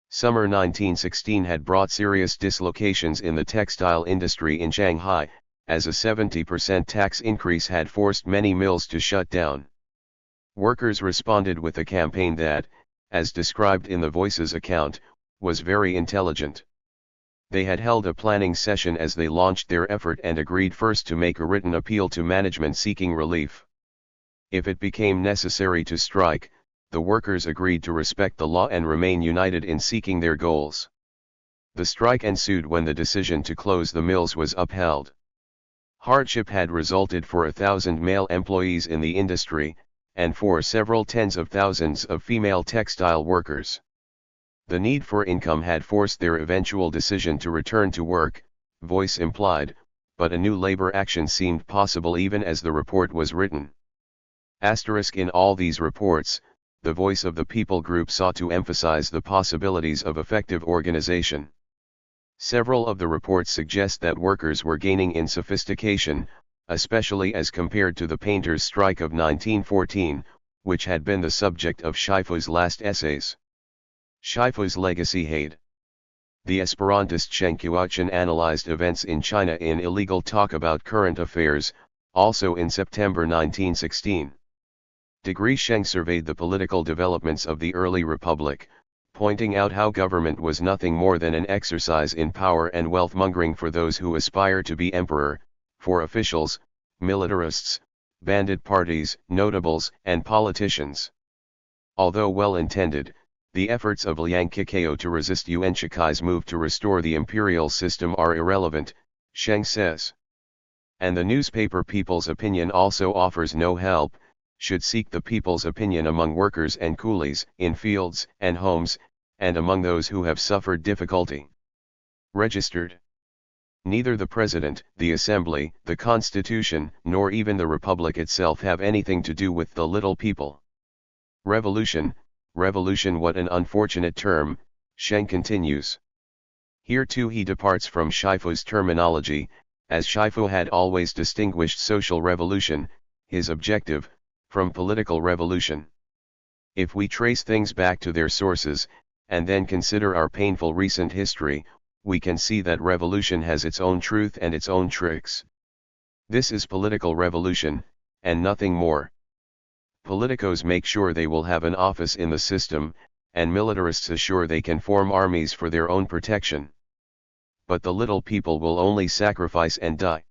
Summer 1916 had brought serious dislocations in the textile industry in Shanghai, as a 70% tax increase had forced many mills to shut down. Workers responded with a campaign that, as described in the Voice's account, was very intelligent. They had held a planning session as they launched their effort and agreed first to make a written appeal to management seeking relief. If it became necessary to strike, the workers agreed to respect the law and remain united in seeking their goals. The strike ensued when the decision to close the mills was upheld. Hardship had resulted for 1,000 male employees in the industry, and for several tens of thousands of female textile workers. The need for income had forced their eventual decision to return to work, Voice implied, but a new labor action seemed possible even as the report was written. In all these reports, the Voice of the People group sought to emphasize the possibilities of effective organization. Several of the reports suggest that workers were gaining in sophistication, especially as compared to the painters' strike of 1914, which had been the subject of Shifu's last essays. Shifu's legacy Hade. The Esperantist Sheng Qiuchen analyzed events in China in Illegal Talk About Current Affairs, also in September 1916. Sheng surveyed the political developments of the early republic, pointing out how government was nothing more than an exercise in power and wealth-mongering for those who aspire to be emperor, for officials, militarists, bandit parties, notables, and politicians. Although well-intended, the efforts of Liang Qiqiao to resist Yuan Shikai's move to restore the imperial system are irrelevant, Sheng says. And the newspaper People's Opinion also offers no help, should seek the people's opinion among workers and coolies, in fields and homes, and among those who have suffered difficulty. Registered. Neither the President, the Assembly, the Constitution, nor even the Republic itself have anything to do with the little people. Revolution, what an unfortunate term, Sheng continues. Here too he departs from Shifu's terminology, as Shifu had always distinguished social revolution, his objective, from political revolution. If we trace things back to their sources, and then consider our painful recent history, we can see that revolution has its own truth and its own tricks. This is political revolution, and nothing more. Politicos make sure they will have an office in the system, and militarists assure they can form armies for their own protection. But the little people will only sacrifice and die.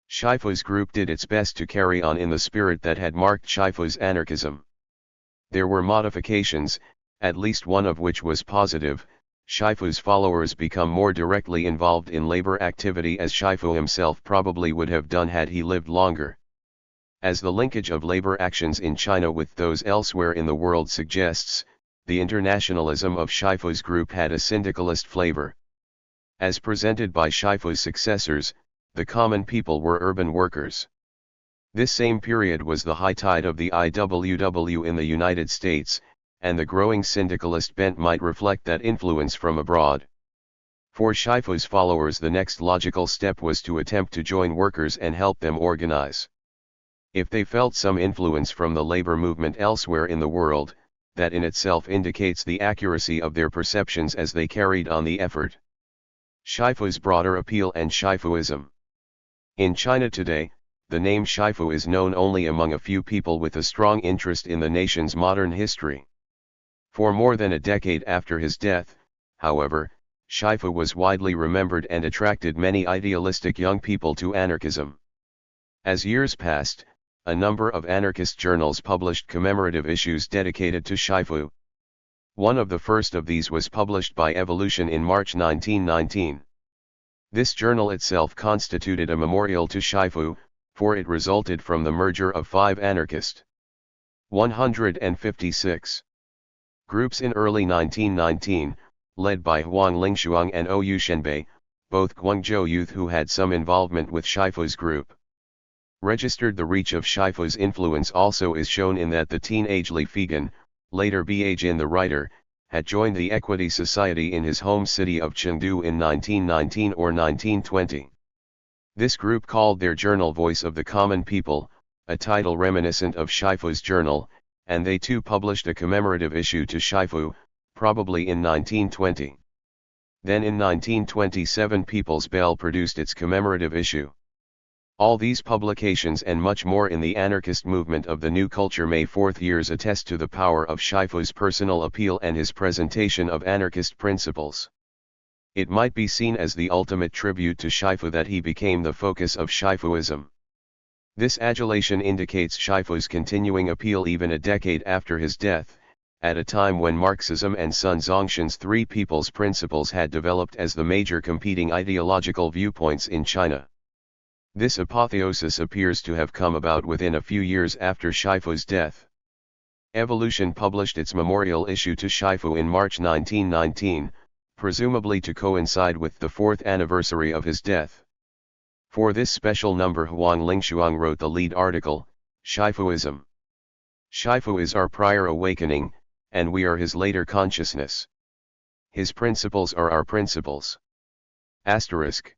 Shifu's group did its best to carry on in the spirit that had marked Shifu's anarchism. There were modifications, at least one of which was positive. Shifu's followers become more directly involved in labor activity, as Shifu himself probably would have done had he lived longer. As the linkage of labor actions in China with those elsewhere in the world suggests, the internationalism of Shifu's group had a syndicalist flavor. As presented by Shifu's successors, the common people were urban workers. This same period was the high tide of the IWW in the United States, and the growing syndicalist bent might reflect that influence from abroad. For Shifu's followers, the next logical step was to attempt to join workers and help them organize. If they felt some influence from the labor movement elsewhere in the world, that in itself indicates the accuracy of their perceptions as they carried on the effort. Shifu's broader appeal and Shifuism. In China today, the name Shifu is known only among a few people with a strong interest in the nation's modern history. For more than a decade after his death, however, Shifu was widely remembered and attracted many idealistic young people to anarchism. As years passed, a number of anarchist journals published commemorative issues dedicated to Shifu. One of the first of these was published by Evolution in March 1919. This journal itself constituted a memorial to Shifu, for it resulted from the merger of 5 anarchist 156 groups in early 1919, led by Huang Lingshuang and Ou Shenbei, both Guangzhou youth who had some involvement with Shifu's group. Registered. The reach of Shifu's influence also is shown in that the teenage Li Figan, later Bajin the writer, had joined the Equity Society in his home city of Chengdu in 1919 or 1920. This group called their journal Voice of the Common People, a title reminiscent of Shifu's journal, and they too published a commemorative issue to Shifu, probably in 1920. Then in 1927 People's Bell produced its commemorative issue. All these publications and much more in the anarchist movement of the New Culture May 4th years attest to the power of Shifu's personal appeal and his presentation of anarchist principles. It might be seen as the ultimate tribute to Shifu that he became the focus of Shifuism. This adulation indicates Shifu's continuing appeal even a decade after his death, at a time when Marxism and Sun Zhongshan's Three People's Principles had developed as the major competing ideological viewpoints in China. This apotheosis appears to have come about within a few years after Shifu's death. Evolution published its memorial issue to Shifu in March 1919, presumably to coincide with the 4th anniversary of his death. For this special number Huang Lingshuang wrote the lead article, Shifuism. Shifu is our prior awakening, and we are his later consciousness. His principles are our principles. Asterisk.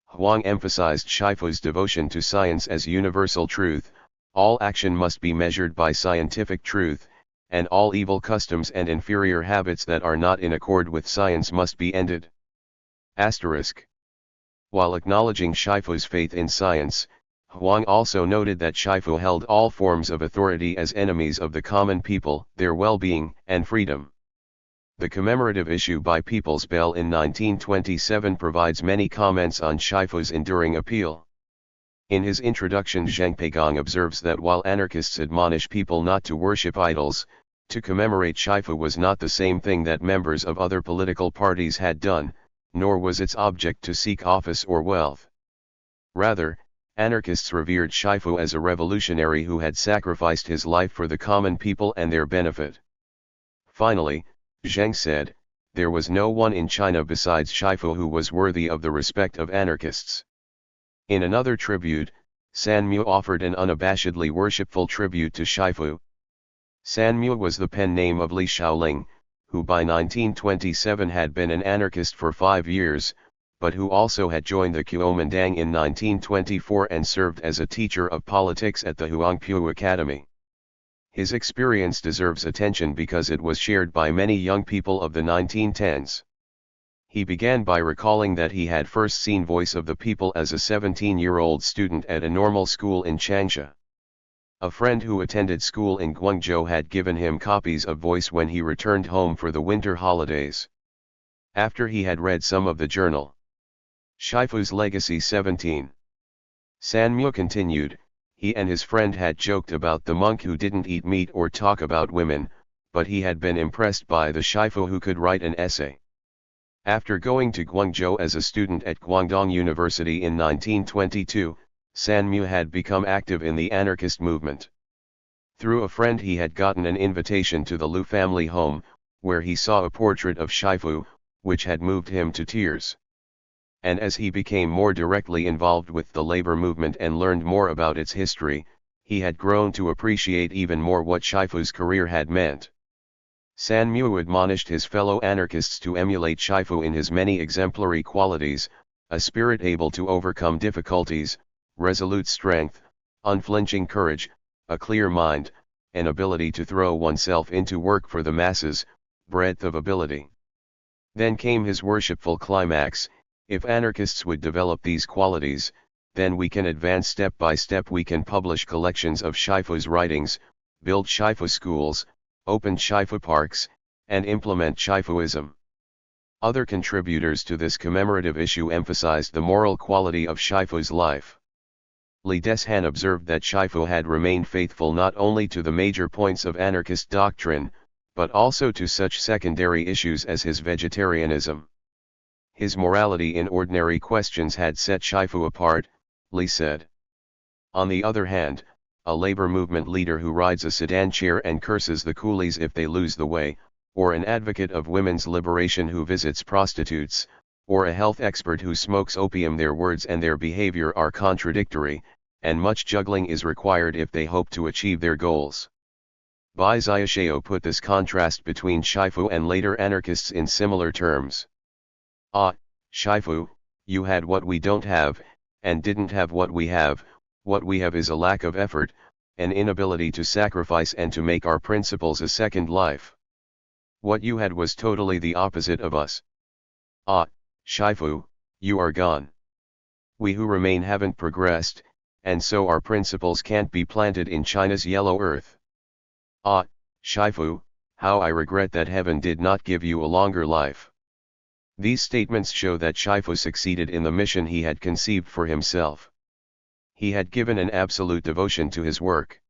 Huang emphasized Shifu's devotion to science as universal truth. All action must be measured by scientific truth, and all evil customs and inferior habits that are not in accord with science must be ended. Asterisk. While acknowledging Shifu's faith in science, Huang also noted that Shifu held all forms of authority as enemies of the common people, their well-being and freedom. The commemorative issue by People's Bell in 1927 provides many comments on Shifu's enduring appeal. In his introduction, Zheng Peigong observes that while anarchists admonish people not to worship idols, to commemorate Shifu was not the same thing that members of other political parties had done, nor was its object to seek office or wealth. Rather, anarchists revered Shifu as a revolutionary who had sacrificed his life for the common people and their benefit. Finally, Zheng said, there was no one in China besides Shifu who was worthy of the respect of anarchists. In another tribute, San Mu offered an unabashedly worshipful tribute to Shifu. San Mu was the pen name of Li Shaoling, who by 1927 had been an anarchist for 5 years, but who also had joined the Kuomintang in 1924 and served as a teacher of politics at the Huangpu Academy. His experience deserves attention because it was shared by many young people of the 1910s. He began by recalling that he had first seen Voice of the People as a 17-year-old student at a normal school in Changsha. A friend who attended school in Guangzhou had given him copies of Voice when he returned home for the winter holidays. After he had read some of the journal, Shifu's Legacy 17. Sanmu continued, he and his friend had joked about the monk who didn't eat meat or talk about women, but he had been impressed by the Shifu who could write an essay. After going to Guangzhou as a student at Guangdong University in 1922, Sanmu had become active in the anarchist movement. Through a friend he had gotten an invitation to the Liu family home, where he saw a portrait of Shifu, which had moved him to tears. And as he became more directly involved with the labor movement and learned more about its history, he had grown to appreciate even more what Shifu's career had meant. Sanmu admonished his fellow anarchists to emulate Shifu in his many exemplary qualities: a spirit able to overcome difficulties, resolute strength, unflinching courage, a clear mind, an ability to throw oneself into work for the masses, breadth of ability. Then came his worshipful climax: if anarchists would develop these qualities, then we can advance step by step. We can publish collections of Shifu's writings, build Shifu schools, open Shifu parks, and implement Shifuism. Other contributors to this commemorative issue emphasized the moral quality of Shifu's life. Li Deshan observed that Shifu had remained faithful not only to the major points of anarchist doctrine, but also to such secondary issues as his vegetarianism. His morality in ordinary questions had set Shifu apart, Li said. On the other hand, a labor movement leader who rides a sedan chair and curses the coolies if they lose the way, or an advocate of women's liberation who visits prostitutes, or a health expert who smokes opium, their words and their behavior are contradictory, and much juggling is required if they hope to achieve their goals. Bai Xiaoxiao put this contrast between Shifu and later anarchists in similar terms. Ah, Shifu, you had what we don't have, and didn't have what we have. What we have is a lack of effort, an inability to sacrifice and to make our principles a second life. What you had was totally the opposite of us. Ah, Shifu, you are gone. We who remain haven't progressed, and so our principles can't be planted in China's yellow earth. Ah, Shifu, how I regret that heaven did not give you a longer life. These statements show that Shifu succeeded in the mission he had conceived for himself. He had given an absolute devotion to his work.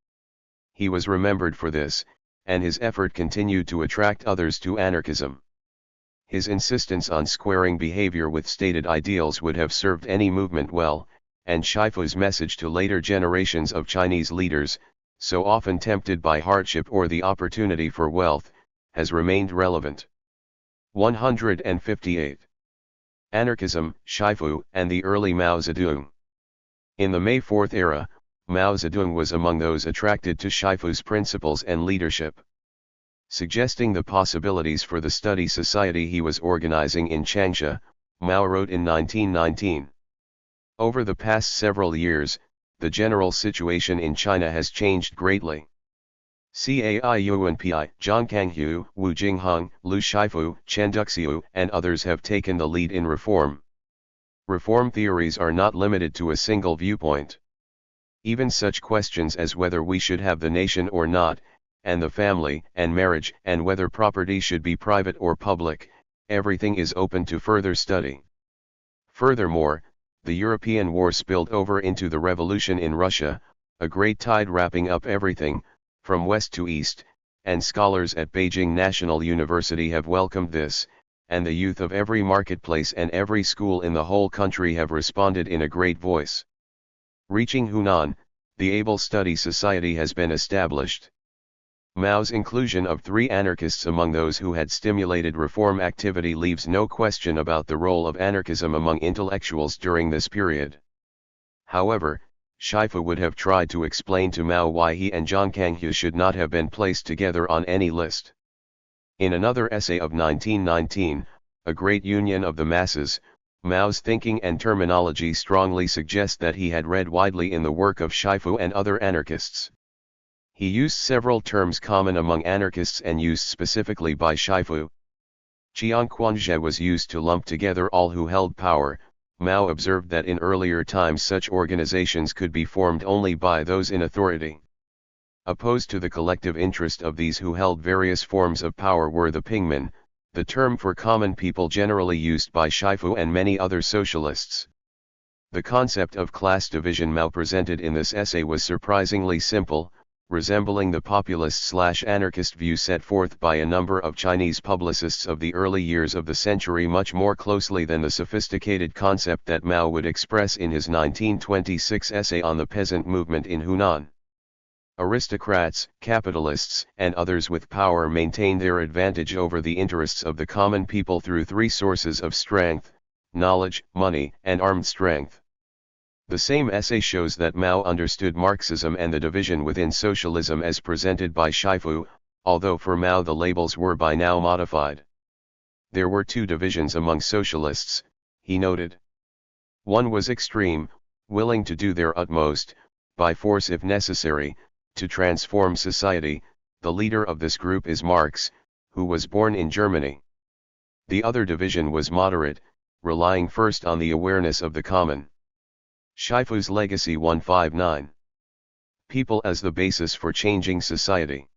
He was remembered for this, and his effort continued to attract others to anarchism. His insistence on squaring behavior with stated ideals would have served any movement well, and Shifu's message to later generations of Chinese leaders, so often tempted by hardship or the opportunity for wealth, has remained relevant. 158. Anarchism, Shifu, and the early Mao Zedong. In the May 4th era, Mao Zedong was among those attracted to Shifu's principles and leadership. Suggesting the possibilities for the study society he was organizing in Changsha, Mao wrote in 1919. Over the past several years, the general situation in China has changed greatly. Cai-Yuanpi, Zhang Kanghu, Wu Jingheng, Lu Shifu, Chen Duxiu, and others have taken the lead in reform. Reform theories are not limited to a single viewpoint. Even such questions as whether we should have the nation or not, and the family and marriage, and whether property should be private or public, everything is open to further study. Furthermore, the European war spilled over into the revolution in Russia, a great tide wrapping up everything, from west to east, and scholars at Beijing National University have welcomed this, and the youth of every marketplace and every school in the whole country have responded in a great voice. Reaching Hunan, the Able Study Society has been established. Mao's inclusion of 3 anarchists among those who had stimulated reform activity leaves no question about the role of anarchism among intellectuals during this period. However, Shifu would have tried to explain to Mao why he and Zhang Kanghu should not have been placed together on any list. In another essay of 1919, A Great Union of the Masses, Mao's thinking and terminology strongly suggest that he had read widely in the work of Shifu and other anarchists. He used several terms common among anarchists and used specifically by Shifu. Jiangquanzhe was used to lump together all who held power. Mao observed that in earlier times such organizations could be formed only by those in authority. Opposed to the collective interest of these who held various forms of power were the pingmen, the term for common people generally used by Shifu and many other socialists. The concept of class division Mao presented in this essay was surprisingly simple, resembling the populist/anarchist view set forth by a number of Chinese publicists of the early years of the century much more closely than the sophisticated concept that Mao would express in his 1926 essay on the peasant movement in Hunan. Aristocrats, capitalists, and others with power maintain their advantage over the interests of the common people through three sources of strength: knowledge, money, and armed strength. The same essay shows that Mao understood Marxism and the division within socialism as presented by Shifu, although for Mao the labels were by now modified. There were two divisions among socialists, he noted. One was extreme, willing to do their utmost, by force if necessary, to transform society. The leader of this group is Marx, who was born in Germany. The other division was moderate, relying first on the awareness of the common. Shifu's Legacy 159. People as the basis for changing society.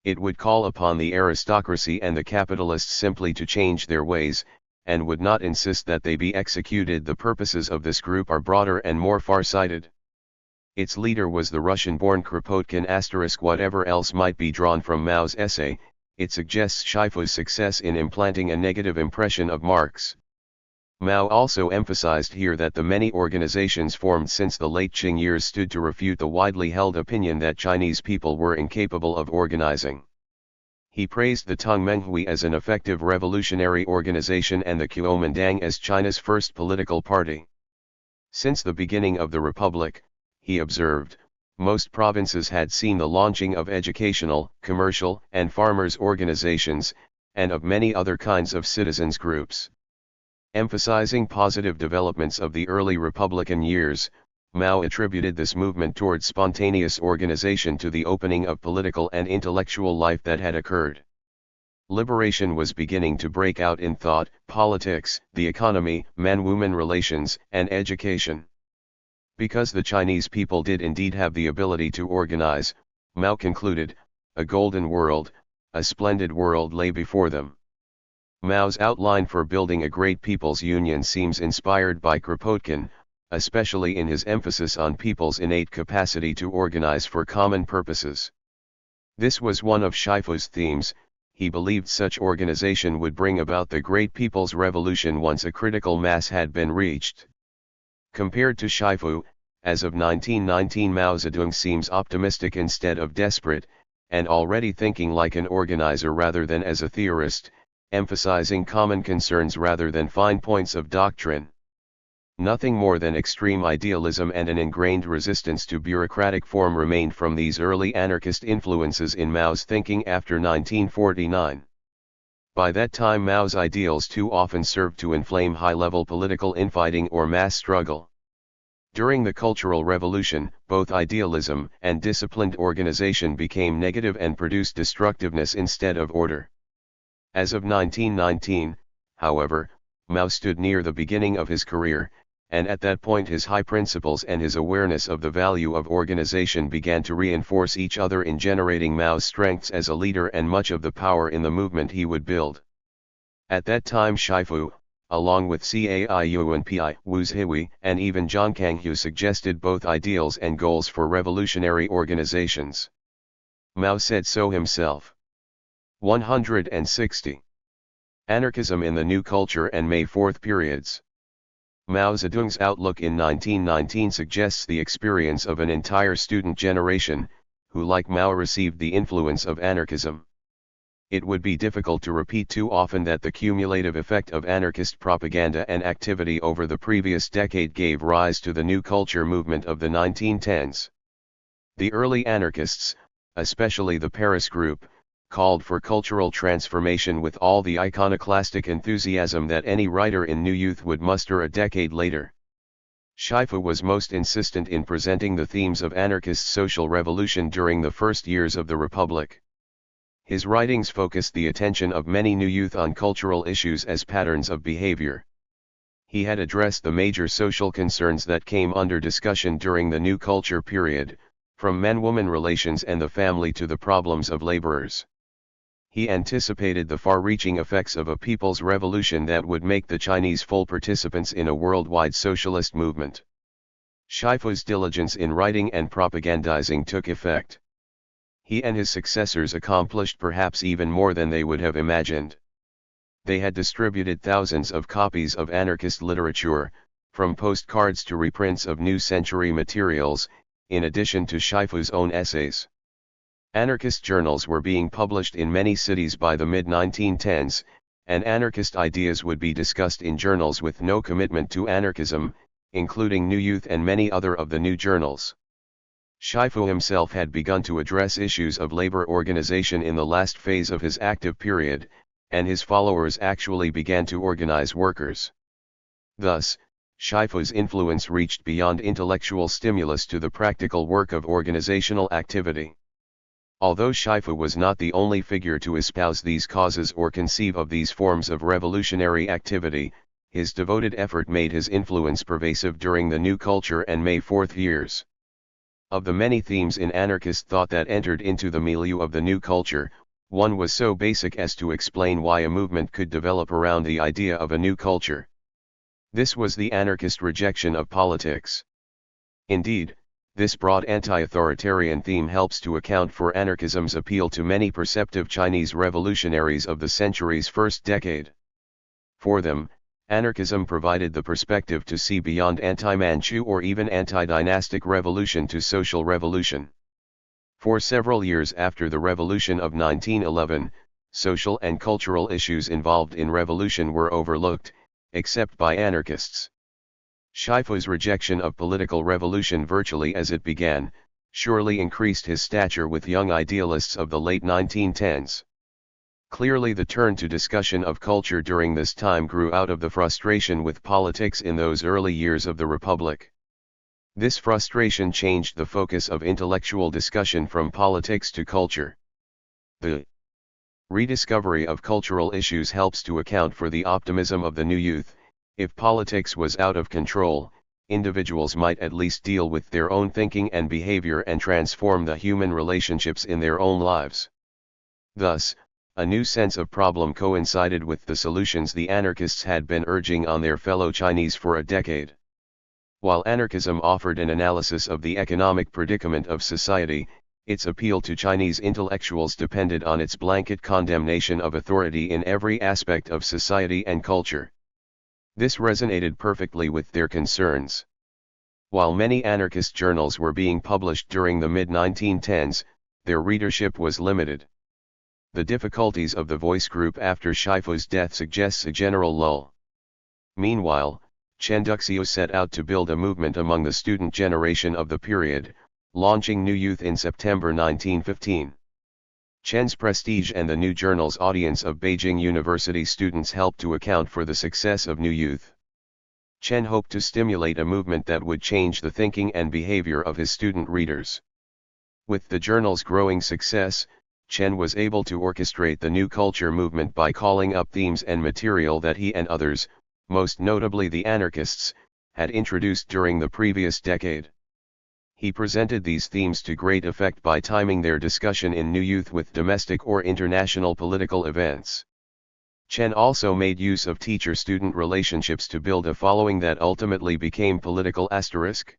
It would call upon the aristocracy and the capitalists simply to change their ways, and would not insist that they be executed. The purposes of this group are broader and more far-sighted. Its leader was the Russian-born Kropotkin. Whatever else might be drawn from Mao's essay, it suggests Shifu's success in implanting a negative impression of Marx. Mao also emphasized here that the many organizations formed since the late Qing years stood to refute the widely held opinion that Chinese people were incapable of organizing. He praised the Tongmenghui as an effective revolutionary organization and the Kuomintang as China's first political party. Since the beginning of the Republic, he observed, most provinces had seen the launching of educational, commercial, and farmers' organizations, and of many other kinds of citizens' groups. Emphasizing positive developments of the early Republican years, Mao attributed this movement toward spontaneous organization to the opening of political and intellectual life that had occurred. Liberation was beginning to break out in thought, politics, the economy, man-woman relations, and education. Because the Chinese people did indeed have the ability to organize, Mao concluded, a golden world, a splendid world lay before them. Mao's outline for building a great people's union seems inspired by Kropotkin, especially in his emphasis on people's innate capacity to organize for common purposes. This was one of Shifu's themes. He believed such organization would bring about the great people's revolution once a critical mass had been reached. Compared to Shifu, as of 1919, Mao Zedong seems optimistic instead of desperate, and already thinking like an organizer rather than as a theorist, emphasizing common concerns rather than fine points of doctrine. Nothing more than extreme idealism and an ingrained resistance to bureaucratic form remained from these early anarchist influences in Mao's thinking after 1949. By that time Mao's ideals too often served to inflame high-level political infighting or mass struggle. During the Cultural Revolution, both idealism and disciplined organization became negative and produced destructiveness instead of order. As of 1919, however, Mao stood near the beginning of his career, and at that point his high principles and his awareness of the value of organization began to reinforce each other in generating Mao's strengths as a leader and much of the power in the movement he would build. At that time Shifu, along with Cai Yuan Pi, Wu Zhihui, and even Zhang Kanghu suggested both ideals and goals for revolutionary organizations. Mao said so himself. 160. Anarchism in the New Culture and May 4th Periods. Mao Zedong's outlook in 1919 suggests the experience of an entire student generation, who like Mao received the influence of anarchism. It would be difficult to repeat too often that the cumulative effect of anarchist propaganda and activity over the previous decade gave rise to the new culture movement of the 1910s. The early anarchists, especially the Paris Group, called for cultural transformation with all the iconoclastic enthusiasm that any writer in New Youth would muster a decade later. Shifu was most insistent in presenting the themes of anarchist social revolution during the first years of the Republic. His writings focused the attention of many new youth on cultural issues as patterns of behavior. He had addressed the major social concerns that came under discussion during the New Culture period, from men-woman relations and the family to the problems of laborers. He anticipated the far-reaching effects of a people's revolution that would make the Chinese full participants in a worldwide socialist movement. Shifu's diligence in writing and propagandizing took effect. He and his successors accomplished perhaps even more than they would have imagined. They had distributed thousands of copies of anarchist literature, from postcards to reprints of new century materials, in addition to Shifu's own essays. Anarchist journals were being published in many cities by the mid-1910s, and anarchist ideas would be discussed in journals with no commitment to anarchism, including New Youth and many other of the new journals. Shifu himself had begun to address issues of labor organization in the last phase of his active period, and his followers actually began to organize workers. Thus, Shifu's influence reached beyond intellectual stimulus to the practical work of organizational activity. Although Shifu was not the only figure to espouse these causes or conceive of these forms of revolutionary activity, his devoted effort made his influence pervasive during the New Culture and May 4 years. Of the many themes in anarchist thought that entered into the milieu of the New Culture, one was so basic as to explain why a movement could develop around the idea of a new culture. This was the anarchist rejection of politics. Indeed, this broad anti-authoritarian theme helps to account for anarchism's appeal to many perceptive Chinese revolutionaries of the century's first decade. For them, anarchism provided the perspective to see beyond anti-Manchu or even anti-dynastic revolution to social revolution. For several years after the revolution of 1911, social and cultural issues involved in revolution were overlooked, except by anarchists. Shifu's rejection of political revolution virtually as it began, surely increased his stature with young idealists of the late 1910s. Clearly the turn to discussion of culture during this time grew out of the frustration with politics in those early years of the Republic. This frustration changed the focus of intellectual discussion from politics to culture. The rediscovery of cultural issues helps to account for the optimism of the new youth. If politics was out of control, individuals might at least deal with their own thinking and behavior and transform the human relationships in their own lives. Thus, a new sense of problem coincided with the solutions the anarchists had been urging on their fellow Chinese for a decade. While anarchism offered an analysis of the economic predicament of society, its appeal to Chinese intellectuals depended on its blanket condemnation of authority in every aspect of society and culture. This resonated perfectly with their concerns. While many anarchist journals were being published during the mid-1910s, their readership was limited. The difficulties of the voice group after Shifu's death suggests a general lull. Meanwhile, Chen Duxiu set out to build a movement among the student generation of the period, launching New Youth in September 1915. Chen's prestige and the new journal's audience of Beijing University students helped to account for the success of New Youth. Chen hoped to stimulate a movement that would change the thinking and behavior of his student readers. With the journal's growing success, Chen was able to orchestrate the new culture movement by calling up themes and material that he and others, most notably the anarchists, had introduced during the previous decade. He presented these themes to great effect by timing their discussion in New Youth with domestic or international political events. Chen also made use of teacher-student relationships to build a following that ultimately became political asterisk.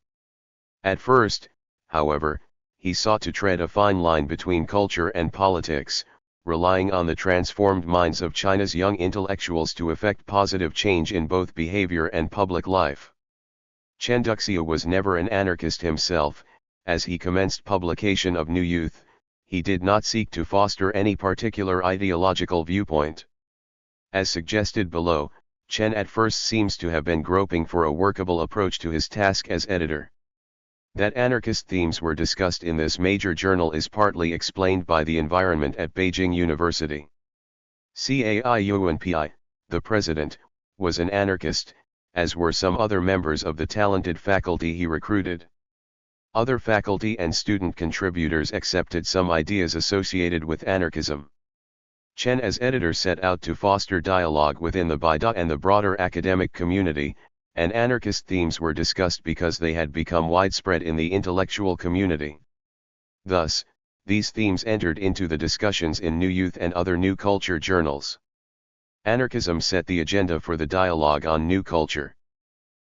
At first, however, he sought to tread a fine line between culture and politics, relying on the transformed minds of China's young intellectuals to effect positive change in both behavior and public life. Chen Duxiu was never an anarchist himself. As he commenced publication of New Youth, he did not seek to foster any particular ideological viewpoint. As suggested below, Chen at first seems to have been groping for a workable approach to his task as editor. That anarchist themes were discussed in this major journal is partly explained by the environment at Beijing University. Cai Yuanpi, the president, was an anarchist, as were some other members of the talented faculty he recruited. Other faculty and student contributors accepted some ideas associated with anarchism. Chen as editor set out to foster dialogue within the Bai Da and the broader academic community, and anarchist themes were discussed because they had become widespread in the intellectual community. Thus, these themes entered into the discussions in New Youth and other New Culture journals. Anarchism set the agenda for the dialogue on New Culture.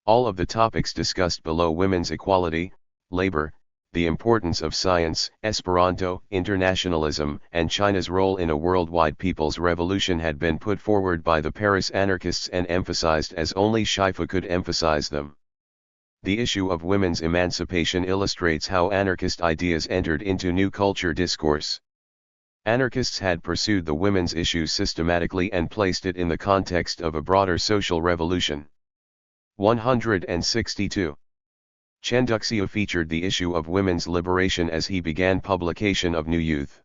All of the topics discussed below: women's equality, labor, the importance of science, Esperanto, internationalism, and China's role in a worldwide people's revolution had been put forward by the Paris anarchists and emphasized as only Shifu could emphasize them. The issue of women's emancipation illustrates how anarchist ideas entered into New Culture discourse. Anarchists had pursued the women's issue systematically and placed it in the context of a broader social revolution. 162. Chen Duxiu featured the issue of women's liberation as he began publication of New Youth.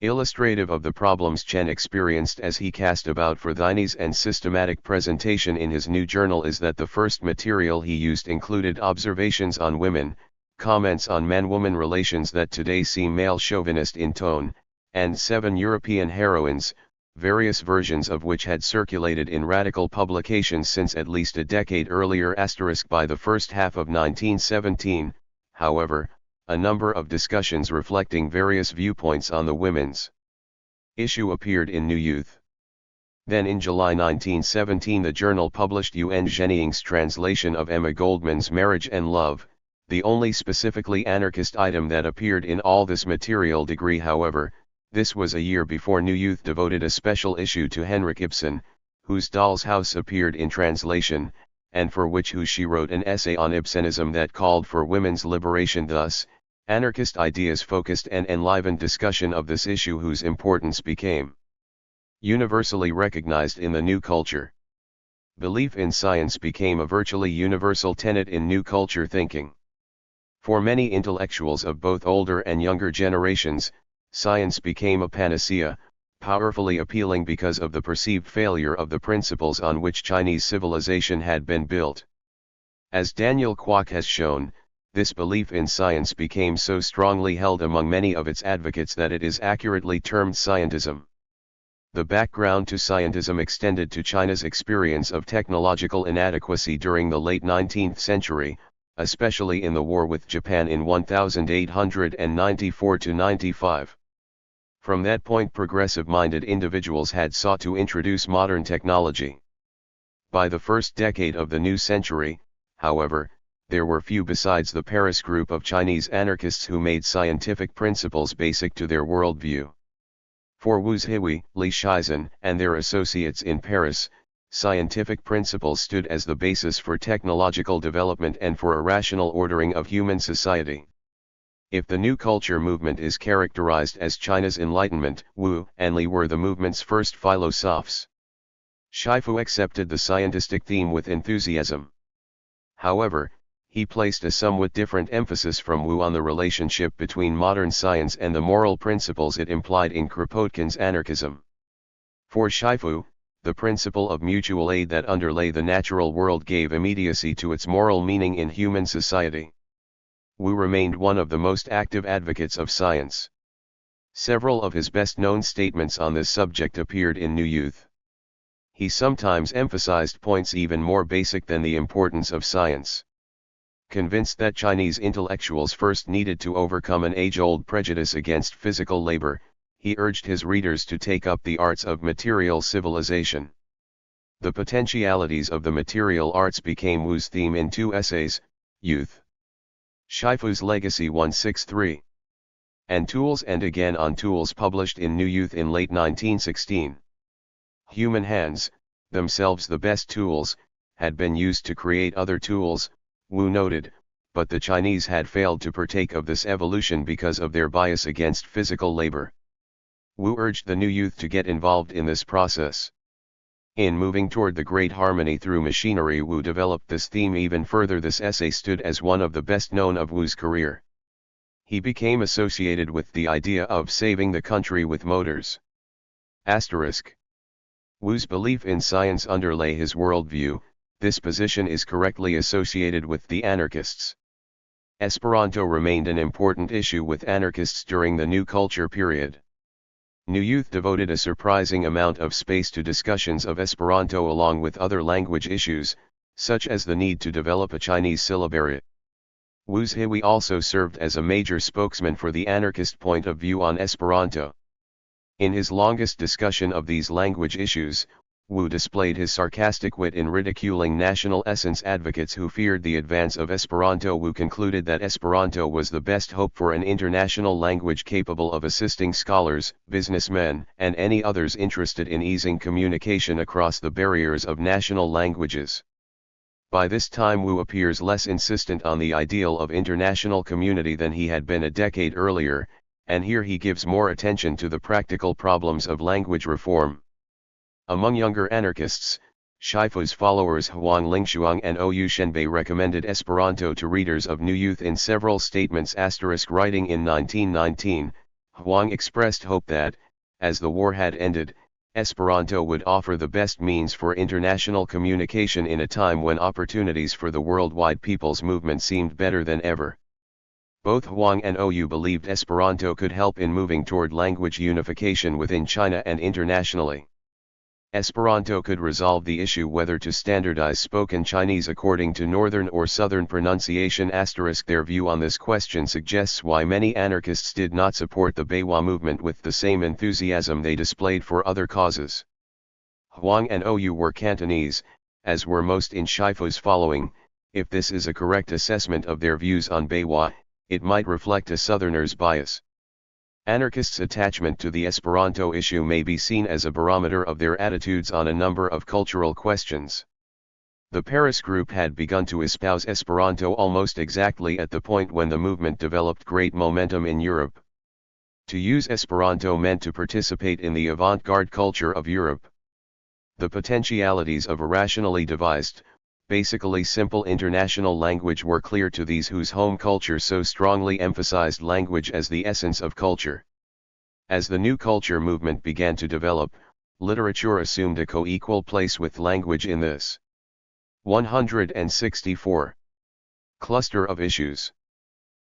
Illustrative of the problems Chen experienced as he cast about for thiness and systematic presentation in his new journal is that the first material he used included observations on women, comments on man-woman relations that today seem male chauvinist in tone, and 7 European heroines, various versions of which had circulated in radical publications since at least a decade earlier. By the first half of 1917, however, a number of discussions reflecting various viewpoints on the women's issue appeared in New Youth. Then in July 1917 the journal published Yuan Zhenying's translation of Emma Goldman's Marriage and Love, the only specifically anarchist item that appeared in all this material. However, this was a year before New Youth devoted a special issue to Henrik Ibsen, whose Doll's House appeared in translation, and for which she wrote an essay on Ibsenism that called for women's liberation. Thus, anarchist ideas focused and enlivened discussion of this issue, whose importance became universally recognized in the New Culture. Belief in science became a virtually universal tenet in New Culture thinking. For many intellectuals of both older and younger generations, science became a panacea, powerfully appealing because of the perceived failure of the principles on which Chinese civilization had been built. As Daniel Kwok has shown, this belief in science became so strongly held among many of its advocates that it is accurately termed scientism. The background to scientism extended to China's experience of technological inadequacy during the late 19th century, especially in the war with Japan in 1894–95. From that point, progressive-minded individuals had sought to introduce modern technology. By the first decade of the new century, however, there were few besides the Paris group of Chinese anarchists who made scientific principles basic to their worldview. For Wu Zhihui, Li Shizhen, and their associates in Paris, scientific principles stood as the basis for technological development and for a rational ordering of human society. If the New Culture movement is characterized as China's Enlightenment, Wu and Li were the movement's first philosophers. Shifu accepted the scientistic theme with enthusiasm. However, he placed a somewhat different emphasis from Wu on the relationship between modern science and the moral principles it implied in Kropotkin's anarchism. For Shifu, the principle of mutual aid that underlay the natural world gave immediacy to its moral meaning in human society. Wu remained one of the most active advocates of science. Several of his best-known statements on this subject appeared in New Youth. He sometimes emphasized points even more basic than the importance of science. Convinced that Chinese intellectuals first needed to overcome an age-old prejudice against physical labor, he urged his readers to take up the arts of material civilization. The potentialities of the material arts became Wu's theme in 2 essays, Youth. Shifu's Legacy 163. And Tools, and again on Tools, published in New Youth in late 1916. Human hands, themselves the best tools, had been used to create other tools, Wu noted, but the Chinese had failed to partake of this evolution because of their bias against physical labor. Wu urged the New Youth to get involved in this process. In Moving Toward the Great Harmony Through Machinery, Wu developed this theme even further. This essay stood as one of the best known of Wu's career. He became associated with the idea of saving the country with motors. Wu's belief in science underlay his worldview. This position is correctly associated with the anarchists. Esperanto remained an important issue with anarchists during the New Culture period. New Youth devoted a surprising amount of space to discussions of Esperanto along with other language issues, such as the need to develop a Chinese syllabary. Wu's Hui also served as a major spokesman for the anarchist point of view on Esperanto. In his longest discussion of these language issues, Wu displayed his sarcastic wit in ridiculing national essence advocates who feared the advance of Esperanto. Wu concluded that Esperanto was the best hope for an international language capable of assisting scholars, businessmen, and any others interested in easing communication across the barriers of national languages. By this time Wu appears less insistent on the ideal of international community than he had been a decade earlier, and here he gives more attention to the practical problems of language reform. Among younger anarchists, Shifu's followers Huang Lingshuang and Ou Shenbei recommended Esperanto to readers of New Youth in several statements. Writing in 1919, Huang expressed hope that, as the war had ended, Esperanto would offer the best means for international communication in a time when opportunities for the worldwide people's movement seemed better than ever. Both Huang and Ou believed Esperanto could help in moving toward language unification within China and internationally. Esperanto could resolve the issue whether to standardize spoken Chinese according to northern or southern pronunciation. Their view on this question suggests why many anarchists did not support the Beiwa movement with the same enthusiasm they displayed for other causes. Huang and Ou were Cantonese, as were most in Shifu's following. If this is a correct assessment of their views on Beiwa, it might reflect a southerner's bias. Anarchists' attachment to the Esperanto issue may be seen as a barometer of their attitudes on a number of cultural questions. The Paris group had begun to espouse Esperanto almost exactly at the point when the movement developed great momentum in Europe. To use Esperanto meant to participate in the avant-garde culture of Europe. The potentialities of a rationally devised, basically simple international language were clear to these whose home culture so strongly emphasized language as the essence of culture. As the new culture movement began to develop, literature assumed a co-equal place with language in this 164 cluster of issues.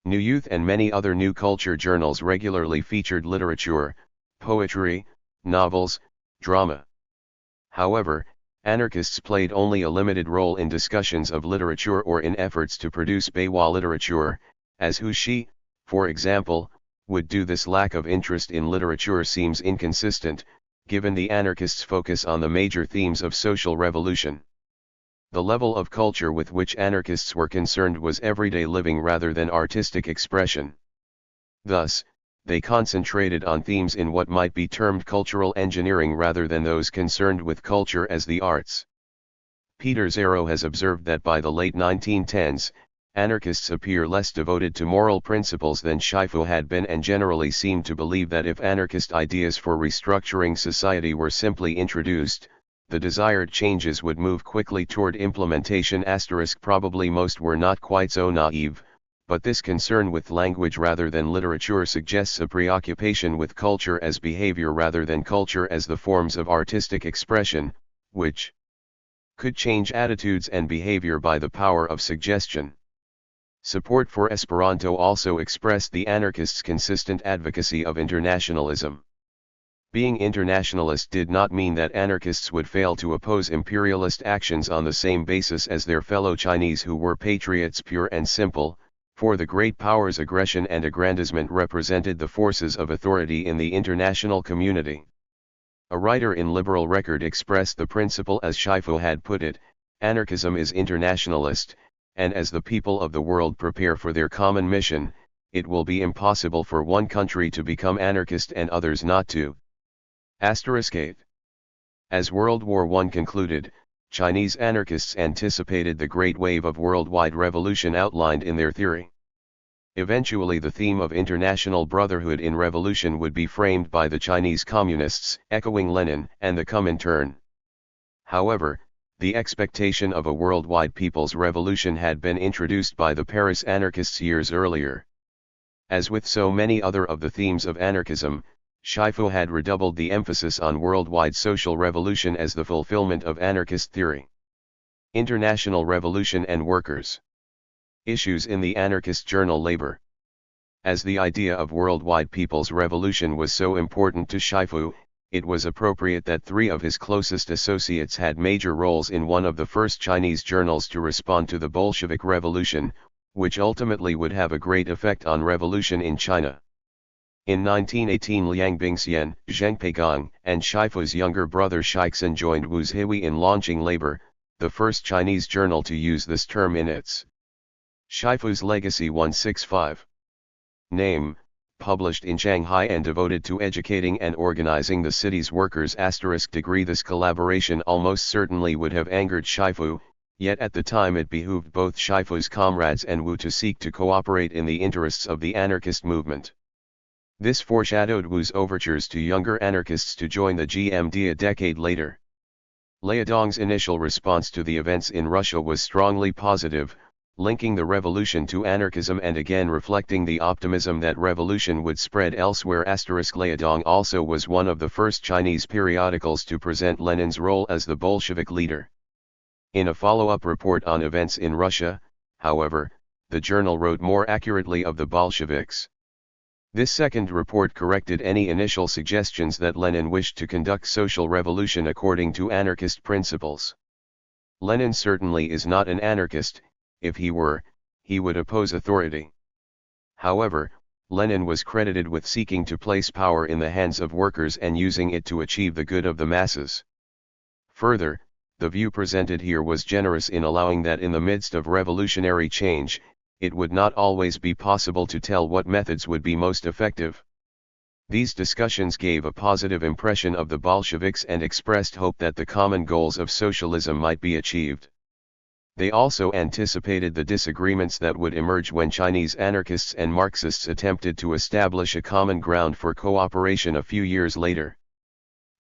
New Youth and many other new culture journals regularly featured literature, poetry, novels, drama. However, anarchists played only a limited role in discussions of literature or in efforts to produce Beiwa literature, as Hu Shi, for example, would do. This lack of interest in literature seems inconsistent, given the anarchists' focus on the major themes of social revolution. The level of culture with which anarchists were concerned was everyday living rather than artistic expression. Thus, they concentrated on themes in what might be termed cultural engineering rather than those concerned with culture as the arts. Peter Zero has observed that by the late 1910s, anarchists appear less devoted to moral principles than Shifu had been and generally seem to believe that if anarchist ideas for restructuring society were simply introduced, the desired changes would move quickly toward implementation. Probably most were not quite so naive, but this concern with language rather than literature suggests a preoccupation with culture as behavior rather than culture as the forms of artistic expression, which could change attitudes and behavior by the power of suggestion. Support for Esperanto also expressed the anarchists' consistent advocacy of internationalism. Being internationalist did not mean that anarchists would fail to oppose imperialist actions on the same basis as their fellow Chinese who were patriots pure and simple, for the great powers' aggression and aggrandizement represented the forces of authority in the international community. A writer in Liberal Record expressed the principle as Shifu had put it: anarchism is internationalist, and as the people of the world prepare for their common mission, it will be impossible for one country to become anarchist and others not to. *8. As World War I concluded, Chinese anarchists anticipated the great wave of worldwide revolution outlined in their theory. Eventually the theme of international brotherhood in revolution would be framed by the Chinese communists, echoing Lenin and the Comintern. However, the expectation of a worldwide people's revolution had been introduced by the Paris anarchists years earlier. As with so many other of the themes of anarchism, Shifu had redoubled the emphasis on worldwide social revolution as the fulfillment of anarchist theory. International revolution and workers. Issues in the anarchist journal Labor. As the idea of worldwide people's revolution was so important to Shifu, it was appropriate that three of his closest associates had major roles in one of the first Chinese journals to respond to the Bolshevik Revolution, which ultimately would have a great effect on revolution in China. In 1918 Liang Bingxian, Zheng Peigang, and Shifu's younger brother Shixin joined Wu's Hui in launching Labor, the first Chinese journal to use this term in its Shifu's Legacy 165 name, published in Shanghai and devoted to educating and organizing the city's workers*. This collaboration almost certainly would have angered Shifu, yet at the time it behooved both Shifu's comrades and Wu to seek to cooperate in the interests of the anarchist movement. This foreshadowed Wu's overtures to younger anarchists to join the GMD a decade later. Liaodong's initial response to the events in Russia was strongly positive, linking the revolution to anarchism and again reflecting the optimism that revolution would spread elsewhere. Liaodong also was one of the first Chinese periodicals to present Lenin's role as the Bolshevik leader. In a follow-up report on events in Russia, however, the journal wrote more accurately of the Bolsheviks. This second report corrected any initial suggestions that Lenin wished to conduct social revolution according to anarchist principles. Lenin certainly is not an anarchist. If he were, he would oppose authority. However, Lenin was credited with seeking to place power in the hands of workers and using it to achieve the good of the masses. Further, the view presented here was generous in allowing that in the midst of revolutionary change, it would not always be possible to tell what methods would be most effective. These discussions gave a positive impression of the Bolsheviks and expressed hope that the common goals of socialism might be achieved. They also anticipated the disagreements that would emerge when Chinese anarchists and Marxists attempted to establish a common ground for cooperation a few years later.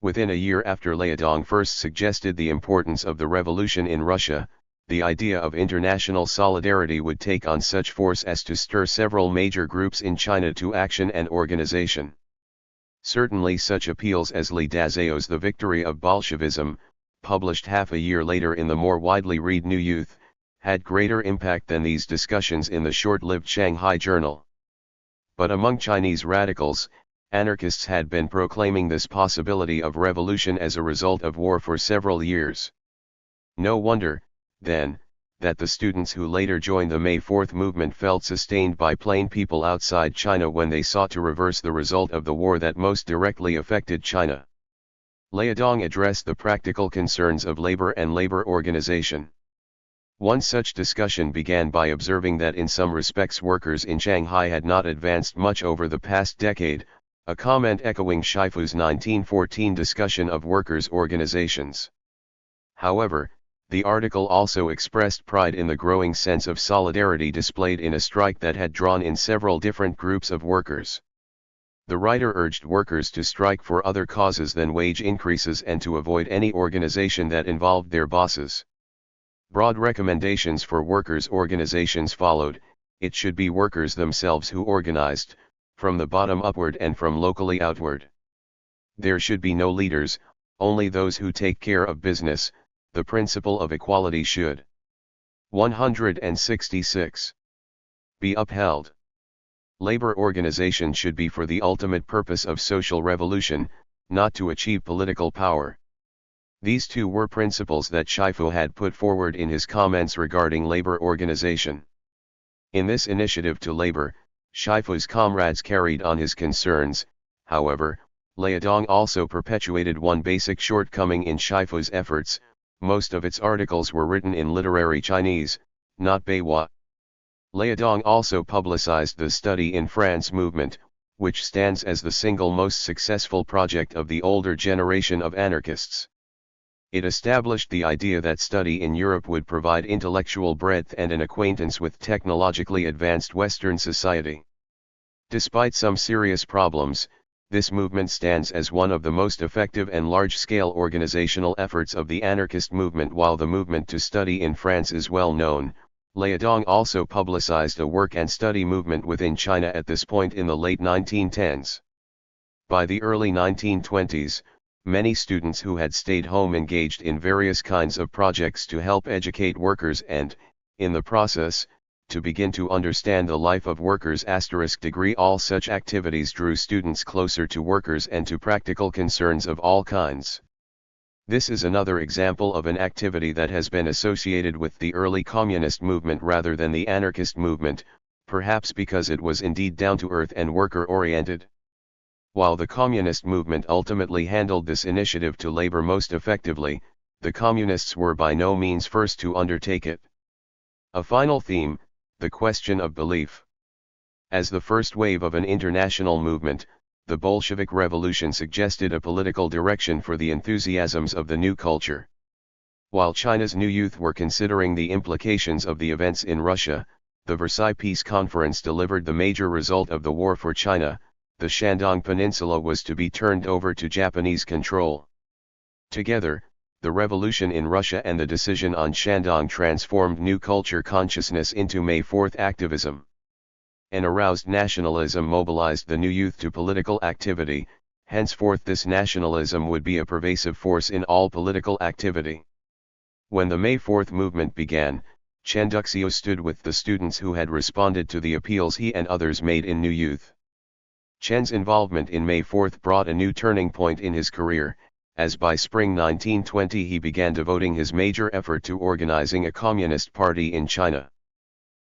Within a year after Liaodong first suggested the importance of the revolution in Russia, the idea of international solidarity would take on such force as to stir several major groups in China to action and organization. Certainly such appeals as Li Dazao's The Victory of Bolshevism, published half a year later in the more widely read New Youth, had greater impact than these discussions in the short-lived Shanghai Journal. But among Chinese radicals, anarchists had been proclaiming this possibility of revolution as a result of war for several years. No wonder, then, that the students who later joined the May 4th movement felt sustained by plain people outside China when they sought to reverse the result of the war that most directly affected China. Liaodong addressed the practical concerns of labor and labor organization. One such discussion began by observing that in some respects workers in Shanghai had not advanced much over the past decade, a comment echoing Shifu's 1914 discussion of workers' organizations. However, the article also expressed pride in the growing sense of solidarity displayed in a strike that had drawn in several different groups of workers. The writer urged workers to strike for other causes than wage increases and to avoid any organization that involved their bosses. Broad recommendations for workers' organizations followed. It should be workers themselves who organized, from the bottom upward and from locally outward. There should be no leaders, only those who take care of business. The principle of equality should 166 be upheld. Labor organization should be for the ultimate purpose of social revolution, not to achieve political power. These two were principles that Shifu had put forward in his comments regarding labor organization. In this initiative to labor, Shifu's comrades carried on his concerns. However, Liaodong also perpetuated one basic shortcoming in Shifu's efforts. Most of its articles were written in literary Chinese, not Beihua. Liaodong also publicized the Study in France movement, which stands as the single most successful project of the older generation of anarchists. It established the idea that study in Europe would provide intellectual breadth and an acquaintance with technologically advanced Western society. Despite some serious problems, this movement stands as one of the most effective and large-scale organizational efforts of the anarchist movement. While the movement to study in France is well known, Liaodong also publicized a work and study movement within China at this point in the late 1910s. By the early 1920s, many students who had stayed home engaged in various kinds of projects to help educate workers and, in the process, to begin to understand the life of workers*. All such activities drew students closer to workers and to practical concerns of all kinds. This is another example of an activity that has been associated with the early communist movement rather than the anarchist movement, perhaps because it was indeed down-to-earth and worker-oriented. While the communist movement ultimately handled this initiative to labor most effectively, the communists were by no means first to undertake it. A final theme, the question of belief. As the first wave of an international movement, the Bolshevik Revolution suggested a political direction for the enthusiasms of the new culture. While China's new youth were considering the implications of the events in Russia, the Versailles Peace Conference delivered the major result of the war for China. The Shandong Peninsula was to be turned over to Japanese control. Together, the revolution in Russia and the decision on Shandong transformed new culture consciousness into May 4th activism. An aroused nationalism mobilized the new youth to political activity. Henceforth this nationalism would be a pervasive force in all political activity. When the May 4th movement began, Chen Duxiu stood with the students who had responded to the appeals he and others made in New Youth. Chen's involvement in May 4th brought a new turning point in his career, as by spring 1920 he began devoting his major effort to organizing a communist party in China.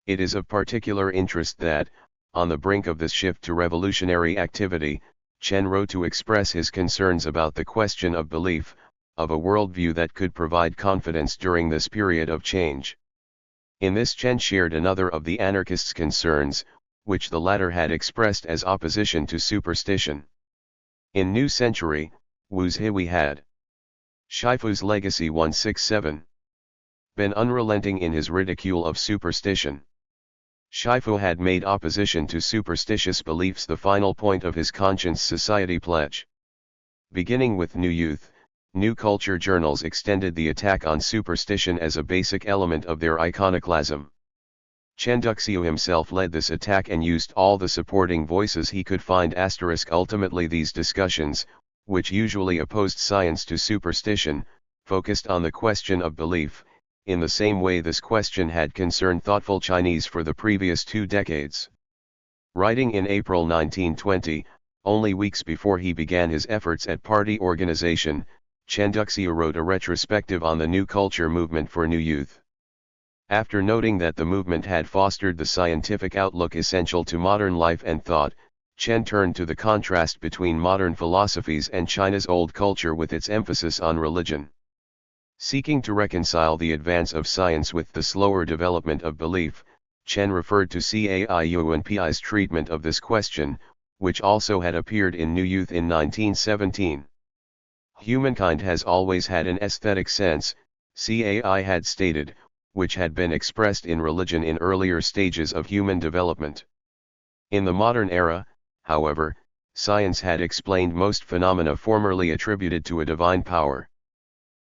It is of particular interest that, on the brink of this shift to revolutionary activity, Chen wrote to express his concerns about the question of belief, of a worldview that could provide confidence during this period of change. In this Chen shared another of the anarchists' concerns, which the latter had expressed as opposition to superstition. In New Century, Wu's Hui had Shifu's legacy 167. Been unrelenting in his ridicule of superstition. Shifu had made opposition to superstitious beliefs the final point of his Conscience Society pledge. Beginning with New Youth, New Culture journals extended the attack on superstition as a basic element of their iconoclasm. Chen Duxiu himself led this attack and used all the supporting voices he could find. Ultimately these discussions, which usually opposed science to superstition, focused on the question of belief, in the same way this question had concerned thoughtful Chinese for the previous 2 decades. Writing in April 1920, only weeks before he began his efforts at party organization, Chen Duxiu wrote a retrospective on the New Culture movement for New Youth. After noting that the movement had fostered the scientific outlook essential to modern life and thought, Chen turned to the contrast between modern philosophies and China's old culture with its emphasis on religion. Seeking to reconcile the advance of science with the slower development of belief, Chen referred to Cai Yuanpi's treatment of this question, which also had appeared in New Youth in 1917. Humankind has always had an aesthetic sense, Cai had stated, which had been expressed in religion in earlier stages of human development. In the modern era, however, science had explained most phenomena formerly attributed to a divine power.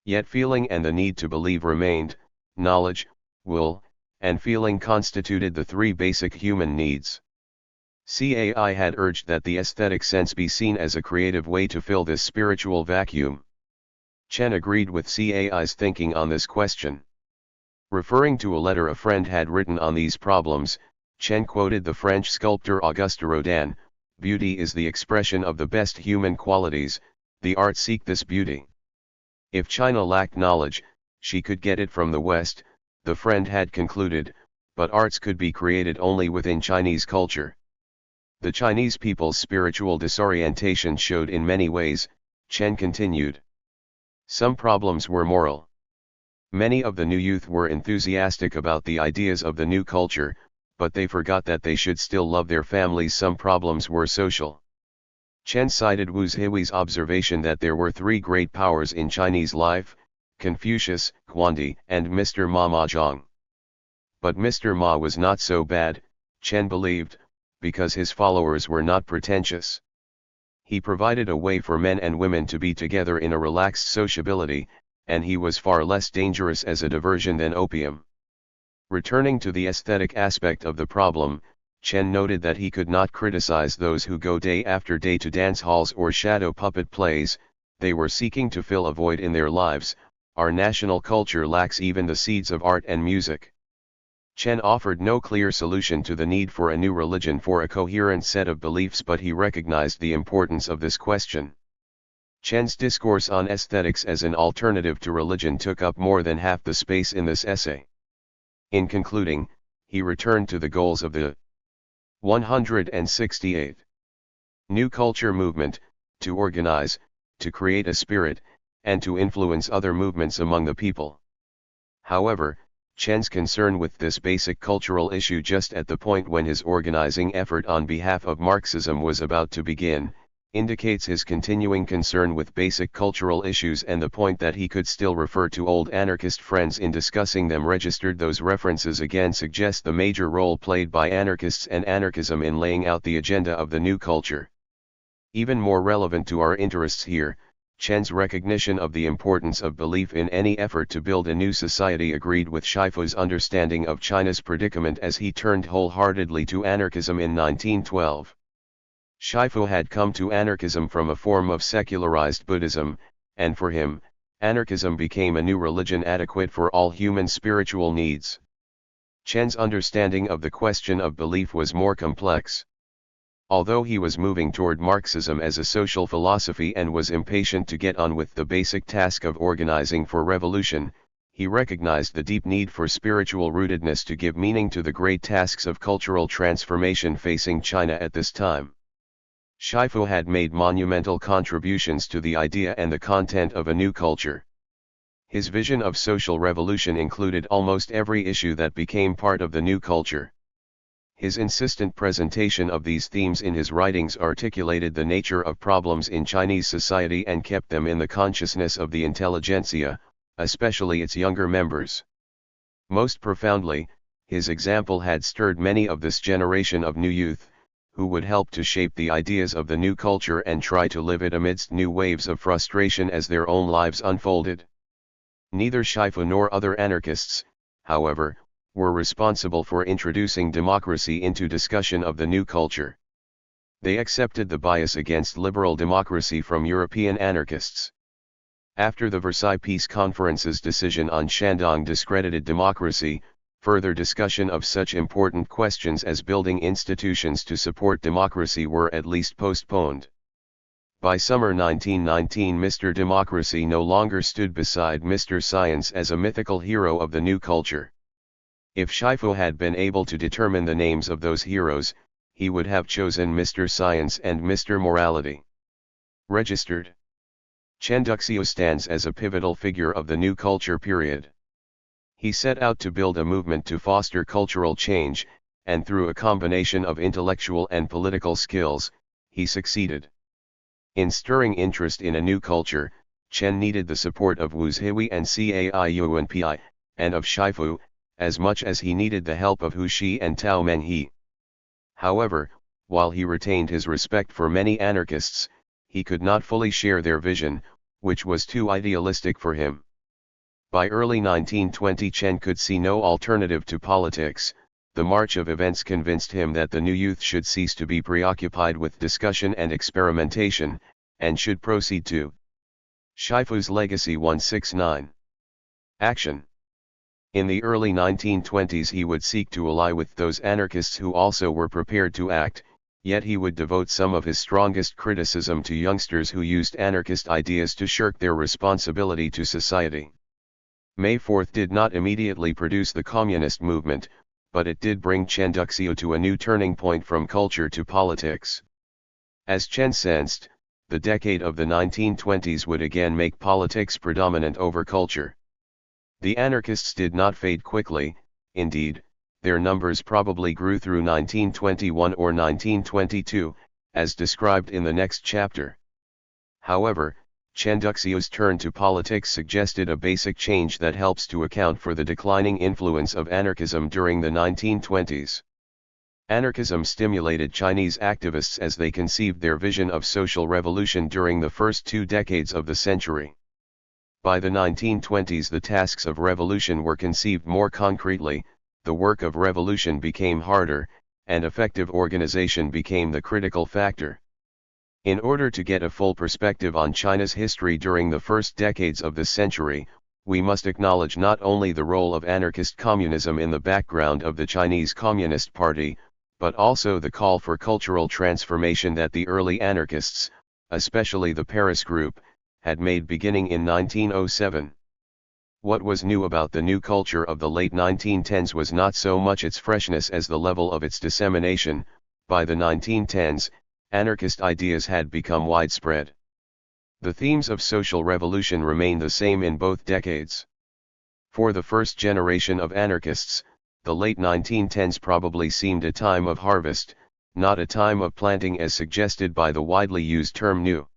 Yet feeling and the need to believe remained. Knowledge, will, and feeling constituted the 3 basic human needs. Cai had urged that the aesthetic sense be seen as a creative way to fill this spiritual vacuum. Chen agreed with Cai's thinking on this question. Referring to a letter a friend had written on these problems, Chen quoted the French sculptor Auguste Rodin, "Beauty is the expression of the best human qualities, the arts seek this beauty." If China lacked knowledge, she could get it from the West, the friend had concluded, but arts could be created only within Chinese culture. The Chinese people's spiritual disorientation showed in many ways, Chen continued. Some problems were moral. Many of the New Youth were enthusiastic about the ideas of the new culture, but they forgot that they should still love their families. Some problems were social. Chen cited Wu Hui's observation that there were 3 great powers in Chinese life, Confucius, Guandi, and Mr. Ma Mahjong. But Mr. Ma was not so bad, Chen believed, because his followers were not pretentious. He provided a way for men and women to be together in a relaxed sociability, and he was far less dangerous as a diversion than opium. Returning to the aesthetic aspect of the problem, Chen noted that he could not criticize those who go day after day to dance halls or shadow puppet plays. They were seeking to fill a void in their lives. Our national culture lacks even the seeds of art and music. Chen offered no clear solution to the need for a new religion for a coherent set of beliefs, but he recognized the importance of this question. Chen's discourse on aesthetics as an alternative to religion took up more than half the space in this essay. In concluding, he returned to the goals of the 168th New Culture movement, to organize, to create a spirit, and to influence other movements among the people. However, Chen's concern with this basic cultural issue just at the point when his organizing effort on behalf of Marxism was about to begin, indicates his continuing concern with basic cultural issues, and the point that he could still refer to old anarchist friends in discussing them registered. Those references again suggest the major role played by anarchists and anarchism in laying out the agenda of the new culture. Even more relevant to our interests here, Chen's recognition of the importance of belief in any effort to build a new society agreed with Shifu's understanding of China's predicament as he turned wholeheartedly to anarchism in 1912. Shifu had come to anarchism from a form of secularized Buddhism, and for him, anarchism became a new religion adequate for all human spiritual needs. Chen's understanding of the question of belief was more complex. Although he was moving toward Marxism as a social philosophy and was impatient to get on with the basic task of organizing for revolution, he recognized the deep need for spiritual rootedness to give meaning to the great tasks of cultural transformation facing China at this time. Shifu had made monumental contributions to the idea and the content of a new culture. His vision of social revolution included almost every issue that became part of the new culture. His insistent presentation of these themes in his writings articulated the nature of problems in Chinese society and kept them in the consciousness of the intelligentsia, especially its younger members. Most profoundly, his example had stirred many of this generation of new youth, who would help to shape the ideas of the new culture and try to live it amidst new waves of frustration as their own lives unfolded. Neither Shifu nor other anarchists, however, were responsible for introducing democracy into discussion of the new culture. They accepted the bias against liberal democracy from European anarchists. After the Versailles Peace Conference's decision on Shandong discredited democracy, further discussion of such important questions as building institutions to support democracy were at least postponed. By summer 1919, Mr. Democracy no longer stood beside Mr. Science as a mythical hero of the new culture. If Shifu had been able to determine the names of those heroes, he would have chosen Mr. Science and Mr. Morality. Registered. Chen Duxiu stands as a pivotal figure of the new culture period. He set out to build a movement to foster cultural change, and through a combination of intellectual and political skills, he succeeded. In stirring interest in a new culture, Chen needed the support of Wu's Hui and Caiyuanpi, and of Shifu, as much as he needed the help of Hu Shi and Tao Menghe. However, while he retained his respect for many anarchists, he could not fully share their vision, which was too idealistic for him. By early 1920, Chen could see no alternative to politics. The march of events convinced him that the new youth should cease to be preoccupied with discussion and experimentation, and should proceed to Shifu's Legacy 169. Action. In the early 1920s he would seek to ally with those anarchists who also were prepared to act, yet he would devote some of his strongest criticism to youngsters who used anarchist ideas to shirk their responsibility to society. May 4 did not immediately produce the communist movement, but it did bring Chen Duxiu to a new turning point from culture to politics. As Chen sensed, the decade of the 1920s would again make politics predominant over culture. The anarchists did not fade quickly, indeed, their numbers probably grew through 1921 or 1922, as described in the next chapter. However, Chen Duxiu's turn to politics suggested a basic change that helps to account for the declining influence of anarchism during the 1920s. Anarchism stimulated Chinese activists as they conceived their vision of social revolution during the first 2 decades of the century. By the 1920s the tasks of revolution were conceived more concretely, the work of revolution became harder, and effective organization became the critical factor. In order to get a full perspective on China's history during the first decades of the century, we must acknowledge not only the role of anarchist communism in the background of the Chinese Communist Party, but also the call for cultural transformation that the early anarchists, especially the Paris Group, had made beginning in 1907. What was new about the new culture of the late 1910s was not so much its freshness as the level of its dissemination. By the 1910s, anarchist ideas had become widespread. The themes of social revolution remained the same in both decades. For the first generation of anarchists, the late 1910s probably seemed a time of harvest, not a time of planting as suggested by the widely used term new.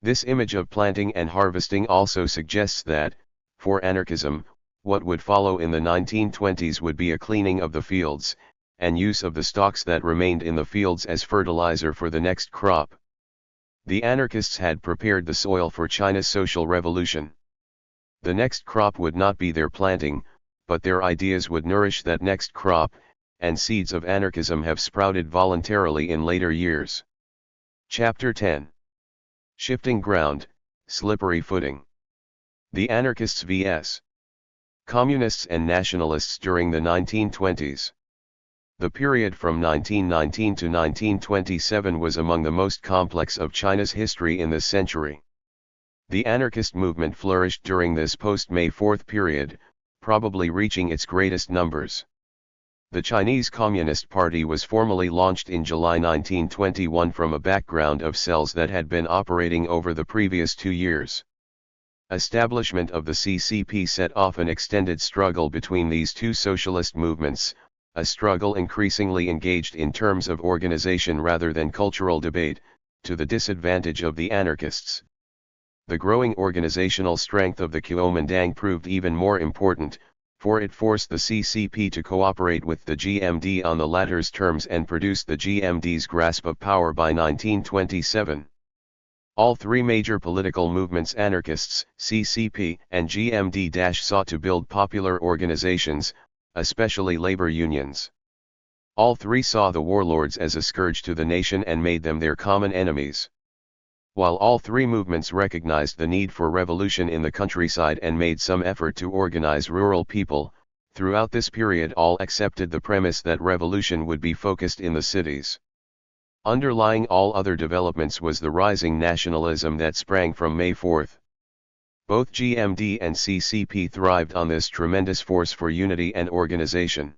This image of planting and harvesting also suggests that, for anarchism, what would follow in the 1920s would be a cleaning of the fields, and use of the stalks that remained in the fields as fertilizer for the next crop. The anarchists had prepared the soil for China's social revolution. The next crop would not be their planting, but their ideas would nourish that next crop, and seeds of anarchism have sprouted voluntarily in later years. Chapter 10. Shifting Ground, Slippery Footing. The Anarchists vs. Communists and Nationalists during the 1920s. The period from 1919 to 1927 was among the most complex of China's history in this century. The anarchist movement flourished during this post-May 4 period, probably reaching its greatest numbers. The Chinese Communist Party was formally launched in July 1921 from a background of cells that had been operating over the previous 2 years. Establishment of the CCP set off an extended struggle between these two socialist movements, a struggle increasingly engaged in terms of organization rather than cultural debate, to the disadvantage of the anarchists. The growing organizational strength of the Kuomintang proved even more important, for it forced the CCP to cooperate with the GMD on the latter's terms and produced the GMD's grasp of power by 1927. All three major political movements, anarchists, CCP, and GMD, sought to build popular organizations, especially labor unions. All three saw the warlords as a scourge to the nation and made them their common enemies. While all three movements recognized the need for revolution in the countryside and made some effort to organize rural people, throughout this period all accepted the premise that revolution would be focused in the cities. Underlying all other developments was the rising nationalism that sprang from May 4. Both GMD and CCP thrived on this tremendous force for unity and organization.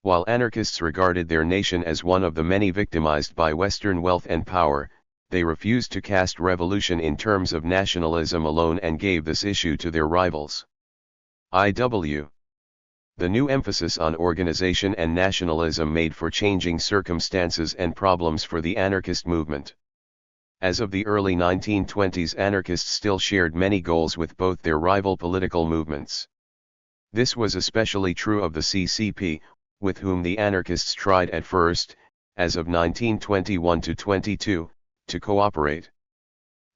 While anarchists regarded their nation as one of the many victimized by Western wealth and power, they refused to cast revolution in terms of nationalism alone and gave this issue to their rivals. I.W. The new emphasis on organization and nationalism made for changing circumstances and problems for the anarchist movement. As of the early 1920s, anarchists still shared many goals with both their rival political movements. This was especially true of the CCP, with whom the anarchists tried at first, as of 1921 to 22, to cooperate.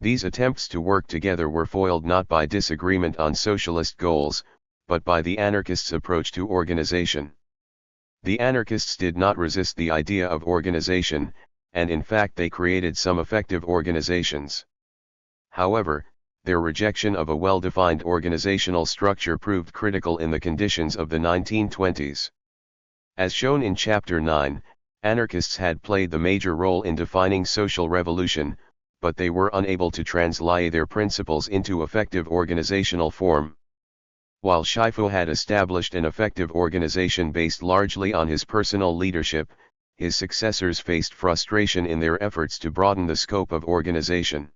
These attempts to work together were foiled not by disagreement on socialist goals, but by the anarchists' approach to organization. The anarchists did not resist the idea of organization, and in fact they created some effective organizations. However, their rejection of a well-defined organizational structure proved critical in the conditions of the 1920s. As shown in Chapter 9, anarchists had played the major role in defining social revolution, but they were unable to translate their principles into effective organizational form. While Shifu had established an effective organization based largely on his personal leadership, his successors faced frustration in their efforts to broaden the scope of organization.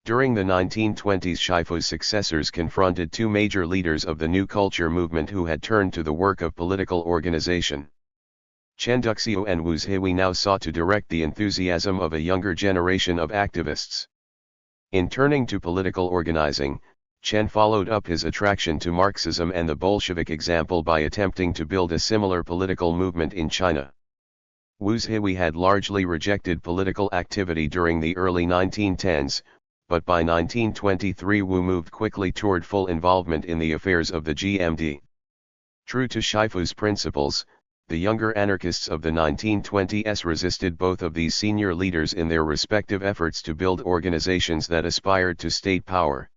During the 1920s, Shifu's successors confronted two major leaders of the new culture movement who had turned to the work of political organization. Chen Duxiu and Wu Zhihui now sought to direct the enthusiasm of a younger generation of activists. In turning to political organizing, Chen followed up his attraction to Marxism and the Bolshevik example by attempting to build a similar political movement in China. Wu Zhihui had largely rejected political activity during the early 1910s, but by 1923 Wu moved quickly toward full involvement in the affairs of the GMD. True to Shifu's principles, the younger anarchists of the 1920s resisted both of these senior leaders in their respective efforts to build organizations that aspired to state power.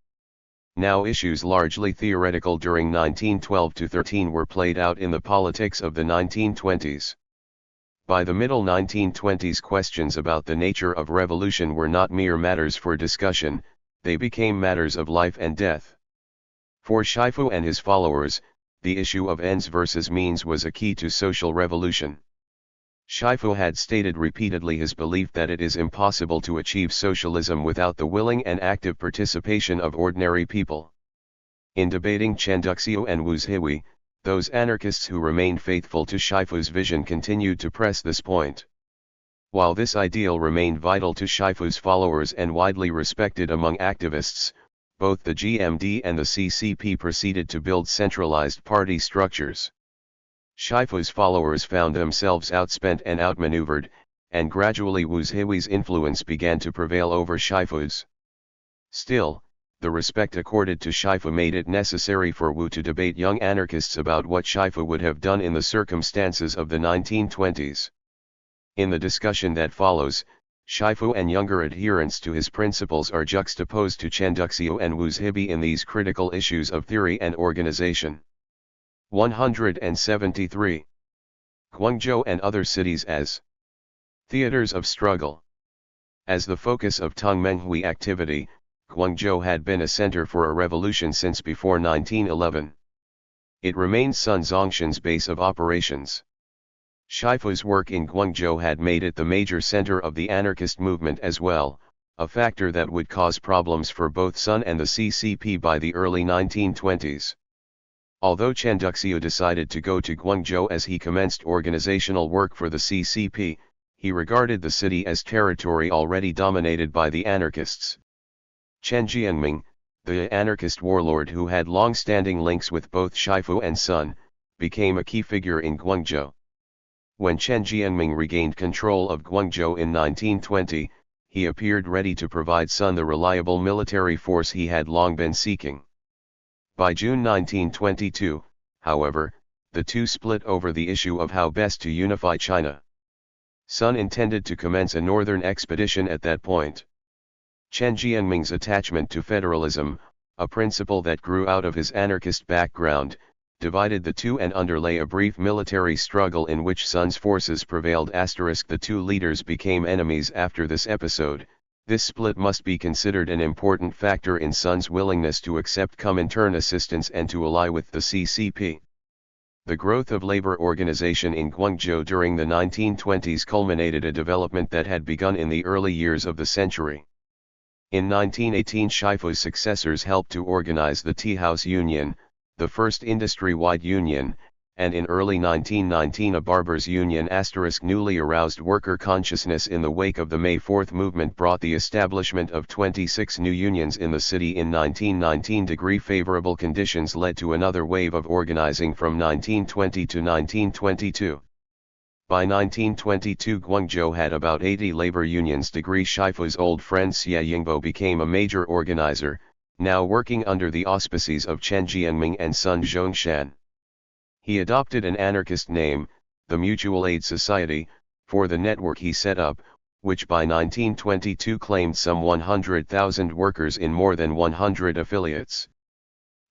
Now issues largely theoretical during 1912-13 were played out in the politics of the 1920s. By the middle 1920s, questions about the nature of revolution were not mere matters for discussion, they became matters of life and death. For Shifu and his followers, the issue of ends versus means was a key to social revolution. Shifu had stated repeatedly his belief that it is impossible to achieve socialism without the willing and active participation of ordinary people. In debating Chen Duxiu and Wu Zhihui, those anarchists who remained faithful to Shifu's vision continued to press this point. While this ideal remained vital to Shifu's followers and widely respected among activists, both the GMD and the CCP proceeded to build centralized party structures. Shifu's followers found themselves outspent and outmaneuvered, and gradually Wu Zhihui's influence began to prevail over Shifu's. Still, the respect accorded to Shifu made it necessary for Wu to debate young anarchists about what Shifu would have done in the circumstances of the 1920s. In the discussion that follows, Shifu and younger adherents to his principles are juxtaposed to Chen Duxiu and Wu Zhihui in these critical issues of theory and organization. 173. Guangzhou and other cities as theaters of struggle. As the focus of Tongmenghui activity, Guangzhou had been a center for a revolution since before 1911. It remained Sun Zhongshan's base of operations. Shifu's work in Guangzhou had made it the major center of the anarchist movement as well, a factor that would cause problems for both Sun and the CCP by the early 1920s. Although Chen Duxiu decided to go to Guangzhou as he commenced organizational work for the CCP, he regarded the city as territory already dominated by the anarchists. Chen Jianming, the anarchist warlord who had long-standing links with both Shifu and Sun, became a key figure in Guangzhou. When Chen Jianming regained control of Guangzhou in 1920, he appeared ready to provide Sun the reliable military force he had long been seeking. By June 1922, however, the two split over the issue of how best to unify China. Sun intended to commence a northern expedition at that point. Chen Jianming's attachment to federalism, a principle that grew out of his anarchist background, divided the two and underlay a brief military struggle in which Sun's forces prevailed. The two leaders became enemies after this episode. This split must be considered an important factor in Sun's willingness to accept Comintern assistance and to ally with the CCP. The growth of labor organization in Guangzhou during the 1920s culminated a development that had begun in the early years of the century. In 1918, Shifu's successors helped to organize the Tea House Union, the first industry-wide union, and in early 1919 a barbers' union. Newly aroused worker consciousness in the wake of the May 4th movement brought the establishment of 26 new unions in the city in 1919. Favorable conditions led to another wave of organizing from 1920 to 1922. By 1922 Guangzhou had about 80 labor unions. Shifu's old friend Xie Yingbo became a major organizer, now working under the auspices of Chen Jianming and Sun Zhongshan. He adopted an anarchist name, the Mutual Aid Society, for the network he set up, which by 1922 claimed some 100,000 workers in more than 100 affiliates.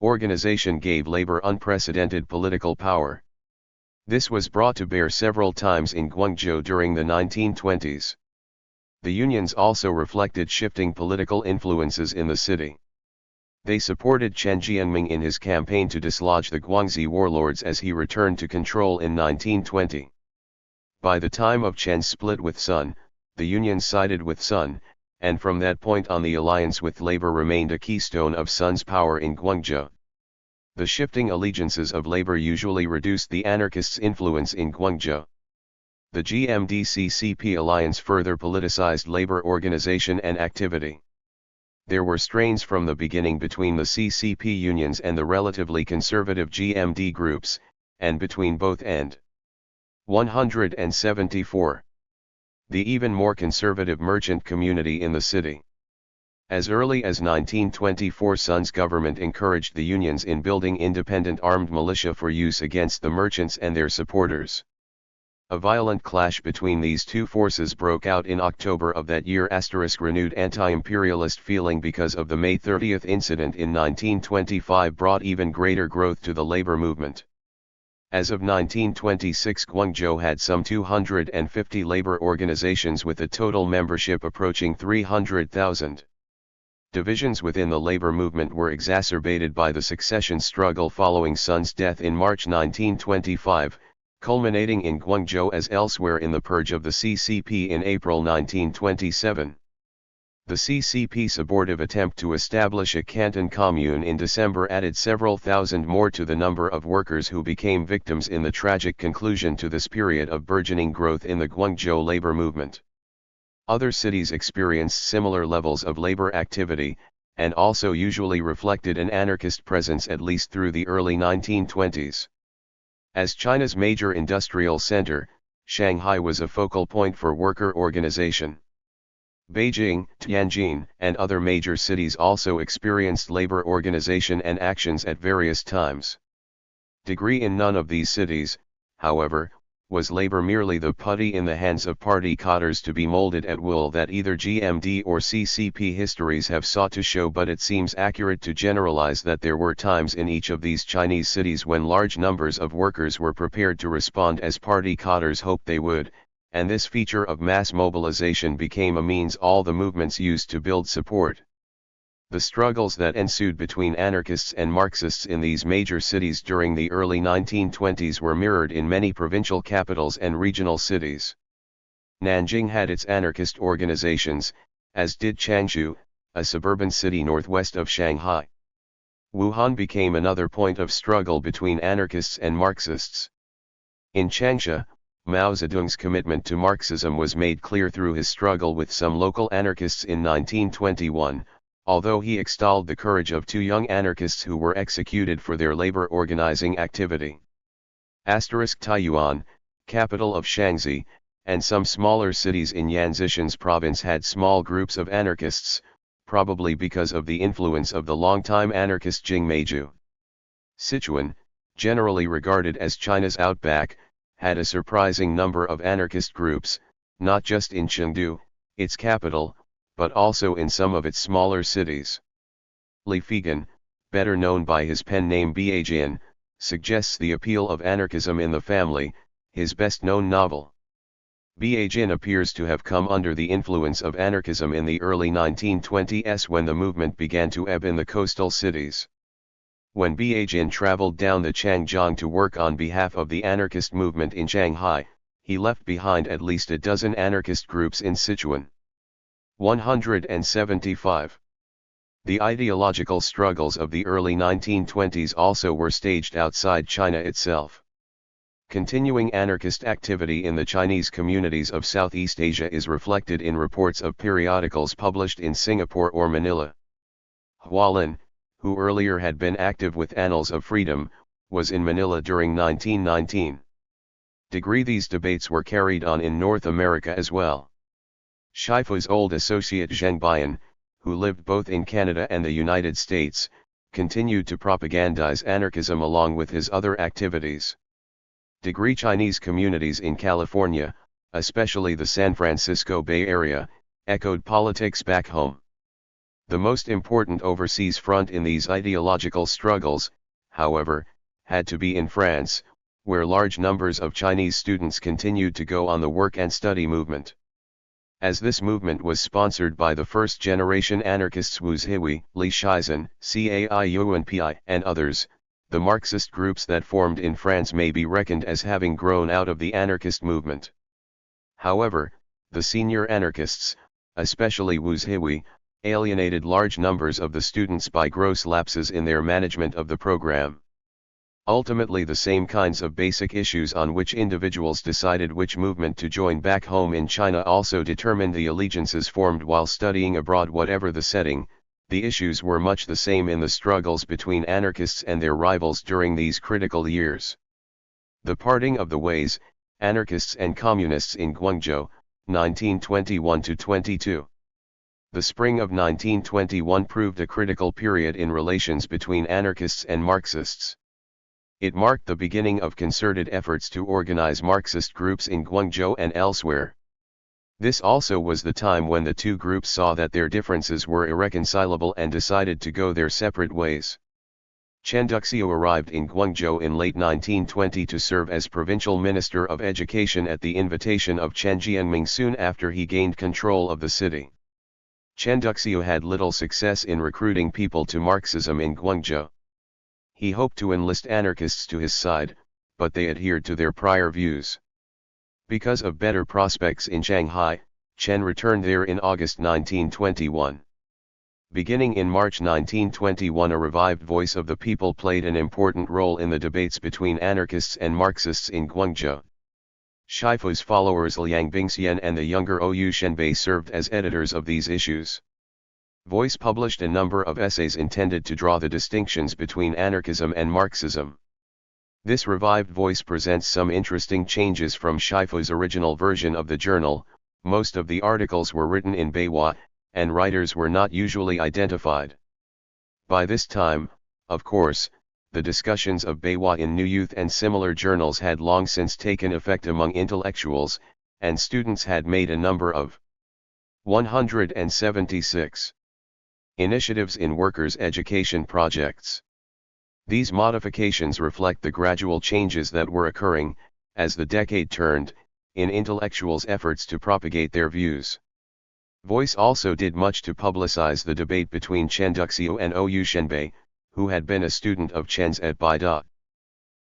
Organization gave labor unprecedented political power. This was brought to bear several times in Guangzhou during the 1920s. The unions also reflected shifting political influences in the city. They supported Chen Jianming in his campaign to dislodge the Guangxi warlords as he returned to control in 1920. By the time of Chen's split with Sun, the union sided with Sun, and from that point on the alliance with labor remained a keystone of Sun's power in Guangzhou. The shifting allegiances of labor usually reduced the anarchists' influence in Guangzhou. The GMD-CCP alliance further politicized labor organization and activity. There were strains from the beginning between the CCP unions and the relatively conservative GMD groups, and between both and 174. The even more conservative merchant community in the city. As early as 1924 Sun's government encouraged the unions in building independent armed militia for use against the merchants and their supporters. A violent clash between these two forces broke out in October of that year. Renewed anti-imperialist feeling because of the May 30th incident in 1925 brought even greater growth to the labor movement. As of 1926, Guangzhou had some 250 labor organizations with a total membership approaching 300,000. Divisions within the labor movement were exacerbated by the succession struggle following Sun's death in March 1925, culminating in Guangzhou as elsewhere in the purge of the CCP in April 1927. The CCP's abortive attempt to establish a Canton Commune in December added several thousand more to the number of workers who became victims in the tragic conclusion to this period of burgeoning growth in the Guangzhou labor movement. Other cities experienced similar levels of labor activity, and also usually reflected an anarchist presence at least through the early 1920s. As China's major industrial center, Shanghai was a focal point for worker organization. Beijing, Tianjin, and other major cities also experienced labor organization and actions at various times. In none of these cities, however, was labor merely the putty in the hands of party cotters to be molded at will that either GMD or CCP histories have sought to show, but it seems accurate to generalize that there were times in each of these Chinese cities when large numbers of workers were prepared to respond as party cotters hoped they would, and this feature of mass mobilization became a means all the movements used to build support. The struggles that ensued between anarchists and Marxists in these major cities during the early 1920s were mirrored in many provincial capitals and regional cities. Nanjing had its anarchist organizations, as did Changshu, a suburban city northwest of Shanghai. Wuhan became another point of struggle between anarchists and Marxists. In Changsha, Mao Zedong's commitment to Marxism was made clear through his struggle with some local anarchists in 1921, although he extolled the courage of two young anarchists who were executed for their labor organizing activity. Taiyuan, capital of Shaanxi, and some smaller cities in Yanzhishan's province had small groups of anarchists, probably because of the influence of the longtime anarchist Jing Meiju. Sichuan, generally regarded as China's outback, had a surprising number of anarchist groups, not just in Chengdu, its capital, but also in some of its smaller cities. Li Figan, better known by his pen name Biajian, suggests the appeal of anarchism in the family, his best-known novel. Biajian appears to have come under the influence of anarchism in the early 1920s when the movement began to ebb in the coastal cities. When Biajian traveled down the Changjiang to work on behalf of the anarchist movement in Shanghai, he left behind at least a dozen anarchist groups in Sichuan. 175. The ideological struggles of the early 1920s also were staged outside China itself. Continuing anarchist activity in the Chinese communities of Southeast Asia is reflected in reports of periodicals published in Singapore or Manila. Hualin, who earlier had been active with Annals of Freedom, was in Manila during 1919. These debates were carried on in North America as well. Shifu's old associate Zheng Bian, who lived both in Canada and the United States, continued to propagandize anarchism along with his other activities. Chinese communities in California, especially the San Francisco Bay Area, echoed politics back home. The most important overseas front in these ideological struggles, however, had to be in France, where large numbers of Chinese students continued to go on the work and study movement. As this movement was sponsored by the first-generation anarchists Wu Zhihui, Li Shizhen, Cai Yuanpi, and others, the Marxist groups that formed in France may be reckoned as having grown out of the anarchist movement. However, the senior anarchists, especially Wu Zhihui, alienated large numbers of the students by gross lapses in their management of the program. Ultimately, the same kinds of basic issues on which individuals decided which movement to join back home in China also determined the allegiances formed while studying abroad. Whatever the setting, the issues were much the same in the struggles between anarchists and their rivals during these critical years. The parting of the ways, anarchists and communists in Guangzhou, 1921-22. The spring of 1921 proved a critical period in relations between anarchists and Marxists. It marked the beginning of concerted efforts to organize Marxist groups in Guangzhou and elsewhere. This also was the time when the two groups saw that their differences were irreconcilable and decided to go their separate ways. Chen Duxiu arrived in Guangzhou in late 1920 to serve as provincial minister of education at the invitation of Chen Jianming soon after he gained control of the city. Chen Duxiu had little success in recruiting people to Marxism in Guangzhou. He hoped to enlist anarchists to his side, but they adhered to their prior views. Because of better prospects in Shanghai, Chen returned there in August 1921. Beginning in March 1921, a revived voice of the people played an important role in the debates between anarchists and Marxists in Guangzhou. Shifu's followers Liang Bingxian and the younger Ou Shenbei served as editors of these issues. Voice published a number of essays intended to draw the distinctions between anarchism and Marxism. This revived voice presents some interesting changes from Shifu's original version of the journal. Most of the articles were written in Beihua, and writers were not usually identified. By this time, of course, the discussions of Beihua in New Youth and similar journals had long since taken effect among intellectuals, and students had made a number of 176 initiatives in workers' education projects. These modifications reflect the gradual changes that were occurring, as the decade turned, in intellectuals' efforts to propagate their views. Voice also did much to publicize the debate between Chen Duxiu and Ou Shenbei, who had been a student of Chen's at Beida.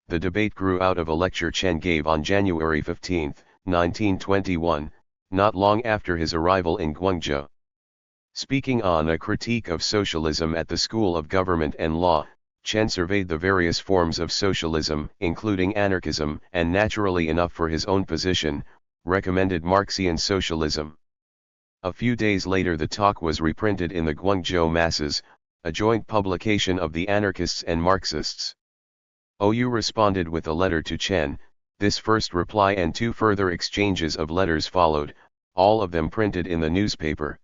The debate grew out of a lecture Chen gave on January 15, 1921, not long after his arrival in Guangzhou. Speaking on a critique of socialism at the School of Government and Law, Chen surveyed the various forms of socialism, including anarchism, and naturally enough for his own position, recommended Marxian socialism. A few days later the talk was reprinted in the Guangzhou Masses, a joint publication of the anarchists and Marxists. Ou responded with a letter to Chen. This first reply and two further exchanges of letters followed, all of them printed in the newspaper.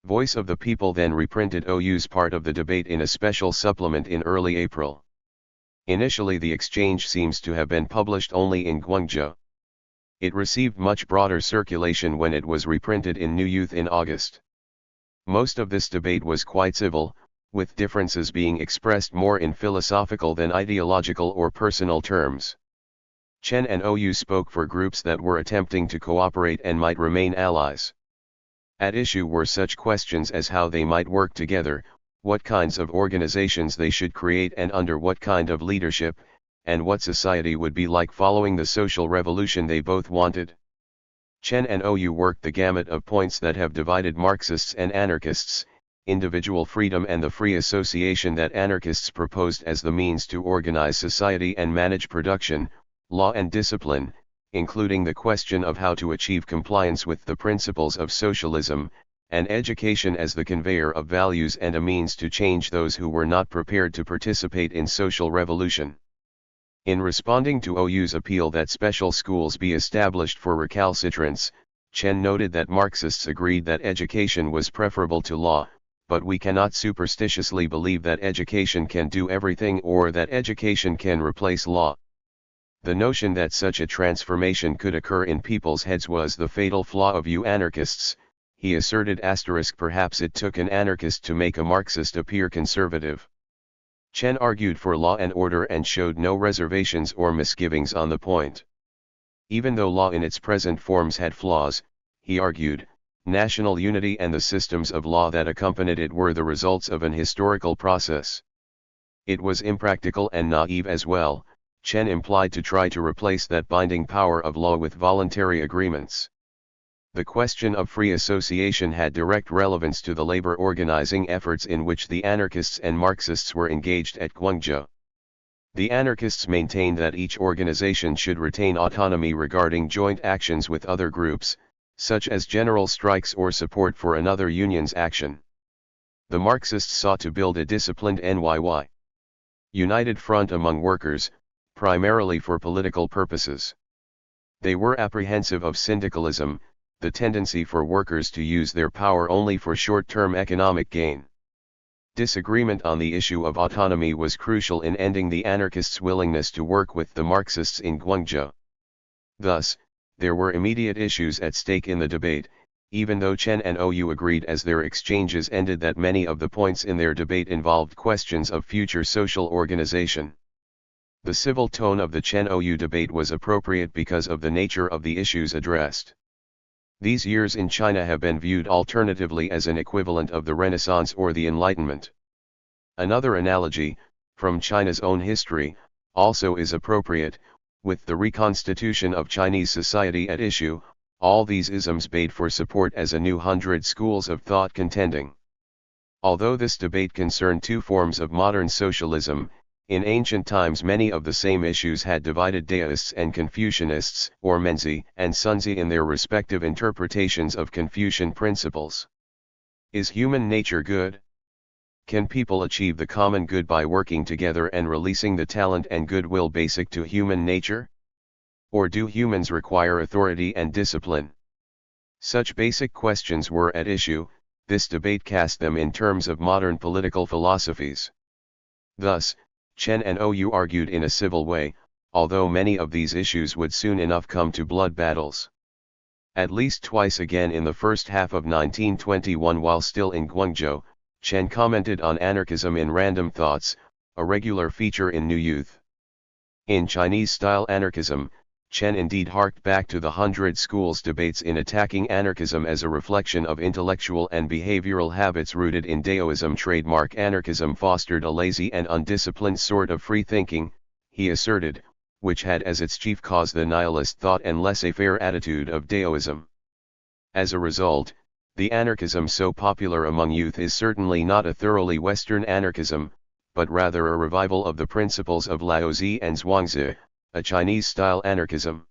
Voice of the People then reprinted Ou's part of the debate in a special supplement in early April. Initially the exchange seems to have been published only in Guangzhou. It received much broader circulation when it was reprinted in New Youth in August. Most of this debate was quite civil, with differences being expressed more in philosophical than ideological or personal terms. Chen and Ou spoke for groups that were attempting to cooperate and might remain allies. At issue were such questions as how they might work together, what kinds of organizations they should create and under what kind of leadership, and what society would be like following the social revolution they both wanted. Chen and Ou worked the gamut of points that have divided Marxists and anarchists, individual freedom and the free association that anarchists proposed as the means to organize society and manage production, law and discipline, including the question of how to achieve compliance with the principles of socialism, and education as the conveyor of values and a means to change those who were not prepared to participate in social revolution. In responding to Ou's appeal that special schools be established for recalcitrants, Chen noted that Marxists agreed that education was preferable to law, but we cannot superstitiously believe that education can do everything or that education can replace law. The notion that such a transformation could occur in people's heads was the fatal flaw of you anarchists, he asserted. Perhaps it took an anarchist to make a Marxist appear conservative. Chen argued for law and order and showed no reservations or misgivings on the point. Even though law in its present forms had flaws, he argued, national unity and the systems of law that accompanied it were the results of an historical process. It was impractical and naive as well, Chen implied, to try to replace that binding power of law with voluntary agreements. The question of free association had direct relevance to the labor organizing efforts in which the anarchists and Marxists were engaged at Guangzhou. The anarchists maintained that each organization should retain autonomy regarding joint actions with other groups, such as general strikes or support for another union's action. The Marxists sought to build a disciplined NYY united front among workers, primarily for political purposes. They were apprehensive of syndicalism, the tendency for workers to use their power only for short-term economic gain. Disagreement on the issue of autonomy was crucial in ending the anarchists' willingness to work with the Marxists in Guangzhou. Thus, there were immediate issues at stake in the debate, even though Chen and Ou agreed as their exchanges ended that many of the points in their debate involved questions of future social organization. The civil tone of the Chen-Ou debate was appropriate because of the nature of the issues addressed. These years in China have been viewed alternatively as an equivalent of the Renaissance or the Enlightenment. Another analogy, from China's own history, also is appropriate. With the reconstitution of Chinese society at issue, all these isms bade for support as a new 100 schools of thought contending. Although this debate concerned two forms of modern socialism, in ancient times many of the same issues had divided Taoists and Confucianists, or Menzi and Sunzi, in their respective interpretations of Confucian principles. Is human nature good? Can people achieve the common good by working together and releasing the talent and goodwill basic to human nature? Or do humans require authority and discipline? Such basic questions were at issue. This debate cast them in terms of modern political philosophies. Thus, Chen and Ou argued in a civil way, although many of these issues would soon enough come to blood battles. At least twice again in the first half of 1921 while still in Guangzhou, Chen commented on anarchism in Random Thoughts, a regular feature in New Youth. In Chinese-style anarchism, Chen indeed harked back to the 100 schools debates in attacking anarchism as a reflection of intellectual and behavioral habits rooted in Daoism. Trademark anarchism fostered a lazy and undisciplined sort of free thinking, he asserted, which had as its chief cause the nihilist thought and laissez-faire attitude of Daoism. As a result, the anarchism so popular among youth is certainly not a thoroughly Western anarchism, but rather a revival of the principles of Laozi and Zhuangzi, a Chinese-style anarchism.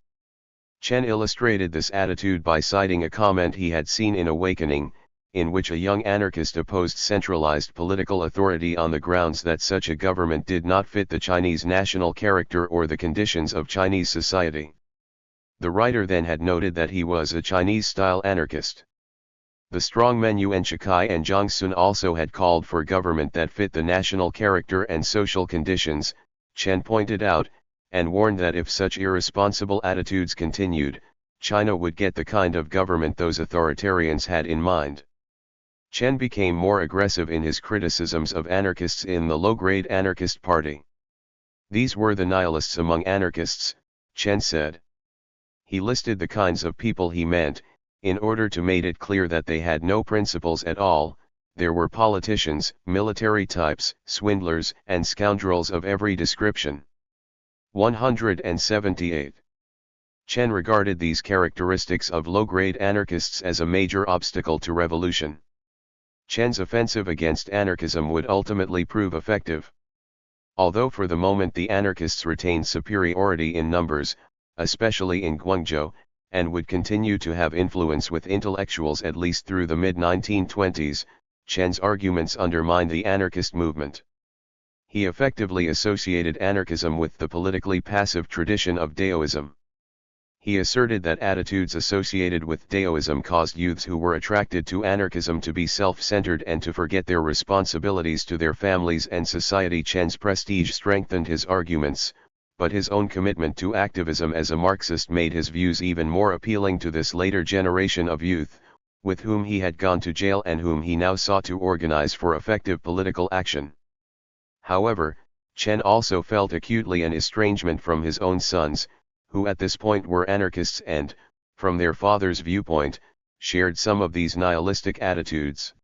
Chen illustrated this attitude by citing a comment he had seen in Awakening, in which a young anarchist opposed centralized political authority on the grounds that such a government did not fit the Chinese national character or the conditions of Chinese society. The writer then had noted that he was a Chinese-style anarchist. The strongmen Yuan Shikai and Zhang Sun also had called for government that fit the national character and social conditions, Chen pointed out, and warned that if such irresponsible attitudes continued, China would get the kind of government those authoritarians had in mind. Chen became more aggressive in his criticisms of anarchists in the low-grade anarchist party. These were the nihilists among anarchists, Chen said. He listed the kinds of people he meant, in order to make it clear that they had no principles at all. There were politicians, military types, swindlers, and scoundrels of every description. 178. Chen regarded these characteristics of low-grade anarchists as a major obstacle to revolution. Chen's offensive against anarchism would ultimately prove effective. Although for the moment the anarchists retained superiority in numbers, especially in Guangzhou, and would continue to have influence with intellectuals at least through the mid-1920s, Chen's arguments undermined the anarchist movement. He effectively associated anarchism with the politically passive tradition of Daoism. He asserted that attitudes associated with Daoism caused youths who were attracted to anarchism to be self-centered and to forget their responsibilities to their families and society. Chen's prestige strengthened his arguments, but his own commitment to activism as a Marxist made his views even more appealing to this later generation of youth, with whom he had gone to jail and whom he now sought to organize for effective political action. However, Chen also felt acutely an estrangement from his own sons, who at this point were anarchists and, from their father's viewpoint, shared some of these nihilistic attitudes.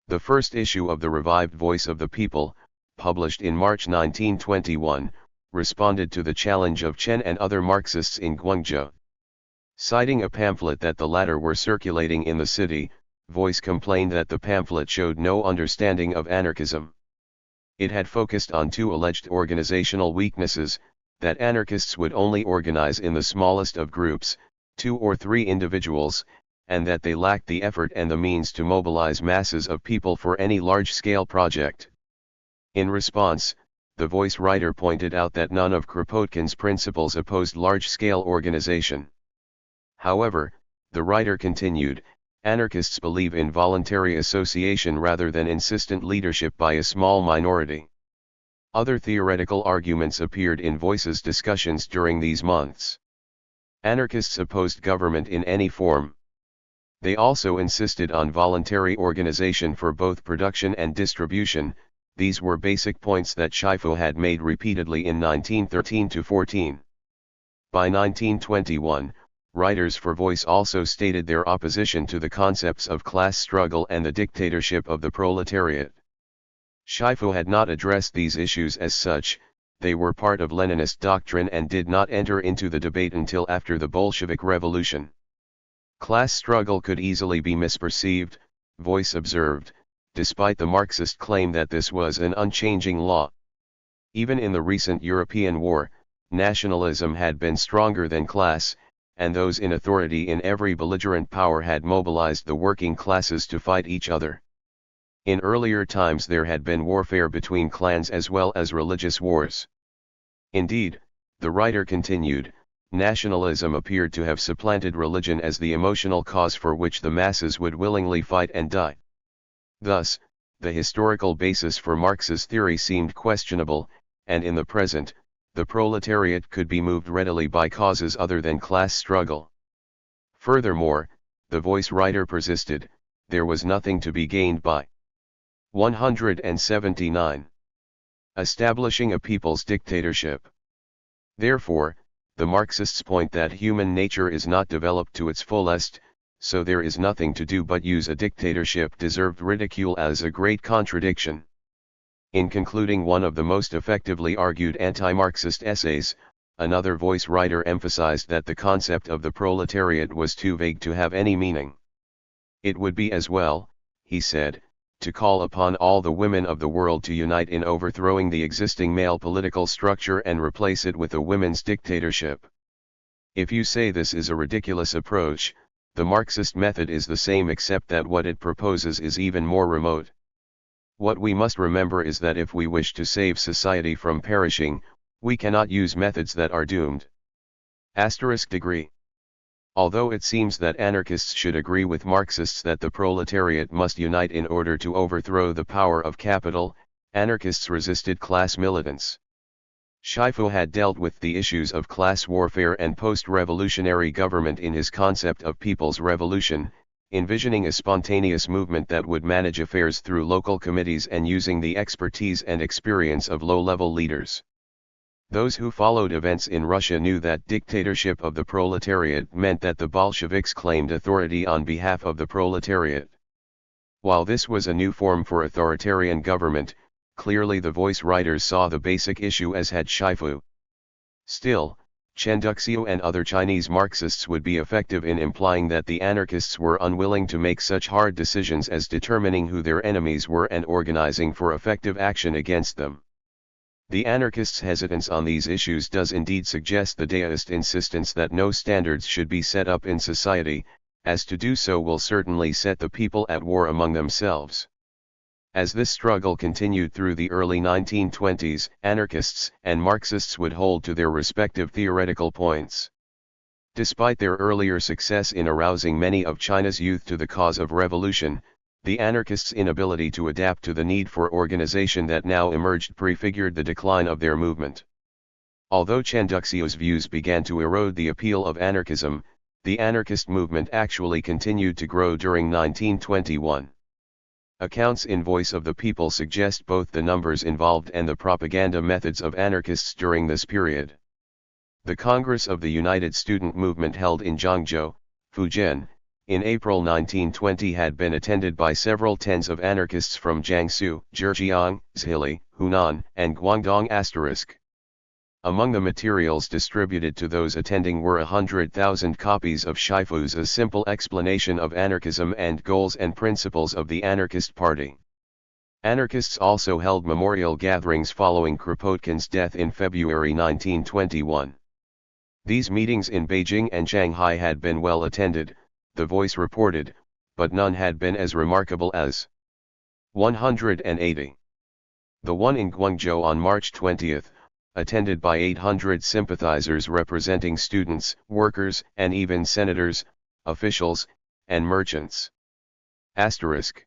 The first issue of the revived Voice of the People, published in March 1921, responded to the challenge of Chen and other Marxists in Guangzhou. Citing a pamphlet that the latter were circulating in the city, Voice complained that the pamphlet showed no understanding of anarchism. It had focused on two alleged organizational weaknesses, that anarchists would only organize in the smallest of groups, 2 or 3 individuals, and that they lacked the effort and the means to mobilize masses of people for any large-scale project. In response, the Voice writer pointed out that none of Kropotkin's principles opposed large-scale organization. However, the writer continued, Anarchists believe in voluntary association rather than insistent leadership by a small minority. Other theoretical arguments appeared in Voice's discussions during these months. Anarchists opposed government in any form. They also insisted on voluntary organization for both production and distribution. These were basic points that Shifu had made repeatedly in 1913-14. By 1921, writers for Voice also stated their opposition to the concepts of class struggle and the dictatorship of the proletariat. Shifu had not addressed these issues as such, they were part of Leninist doctrine and did not enter into the debate until after the Bolshevik Revolution. Class struggle could easily be misperceived, Voice observed, despite the Marxist claim that this was an unchanging law. Even in the recent European war, nationalism had been stronger than class, and those in authority in every belligerent power had mobilized the working classes to fight each other. In earlier times there had been warfare between clans as well as religious wars. Indeed, the writer continued, nationalism appeared to have supplanted religion as the emotional cause for which the masses would willingly fight and die. Thus, the historical basis for Marx's theory seemed questionable, and in the present, the proletariat could be moved readily by causes other than class struggle. Furthermore, the Voice writer persisted, there was nothing to be gained by 179. Establishing a people's dictatorship. Therefore, the Marxists point that human nature is not developed to its fullest, so there is nothing to do but use a dictatorship deserved ridicule as a great contradiction. In concluding one of the most effectively argued anti-Marxist essays, another Voice writer emphasized that the concept of the proletariat was too vague to have any meaning. It would be as well, he said, to call upon all the women of the world to unite in overthrowing the existing male political structure and replace it with a women's dictatorship. If you say this is a ridiculous approach, the Marxist method is the same except that what it proposes is even more remote. What we must remember is that if we wish to save society from perishing, we cannot use methods that are doomed. *degree. Although it seems that anarchists should agree with Marxists that the proletariat must unite in order to overthrow the power of capital, anarchists resisted class militants. Shifu had dealt with the issues of class warfare and post-revolutionary government in his concept of People's Revolution, envisioning a spontaneous movement that would manage affairs through local committees and using the expertise and experience of low-level leaders. Those who followed events in Russia knew that dictatorship of the proletariat meant that the Bolsheviks claimed authority on behalf of the proletariat. While this was a new form for authoritarian government, clearly the Voice writers saw the basic issue as had Shifu. Still, Chen Duxiu and other Chinese Marxists would be effective in implying that the anarchists were unwilling to make such hard decisions as determining who their enemies were and organizing for effective action against them. The anarchists' hesitance on these issues does indeed suggest the Daoist insistence that no standards should be set up in society, as to do so will certainly set the people at war among themselves. As this struggle continued through the early 1920s, anarchists and Marxists would hold to their respective theoretical points. Despite their earlier success in arousing many of China's youth to the cause of revolution, the anarchists' inability to adapt to the need for organization that now emerged prefigured the decline of their movement. Although Chen Duxiu's views began to erode the appeal of anarchism, the anarchist movement actually continued to grow during 1921. Accounts in Voice of the People suggest both the numbers involved and the propaganda methods of anarchists during this period. The Congress of the United Student Movement held in Zhangzhou, Fujian, in April 1920 had been attended by several tens of anarchists from Jiangsu, Zhejiang, Zhili, Hunan, and Guangdong*. Among the materials distributed to those attending were 100,000 copies of Shifu's A Simple Explanation of Anarchism and Goals and Principles of the Anarchist Party. Anarchists also held memorial gatherings following Kropotkin's death in February 1921. These meetings in Beijing and Shanghai had been well attended, the Voice reported, but none had been as remarkable as 180. The one in Guangzhou on March 20, attended by 800 sympathizers representing students, workers, and even senators, officials, and merchants. Asterisk.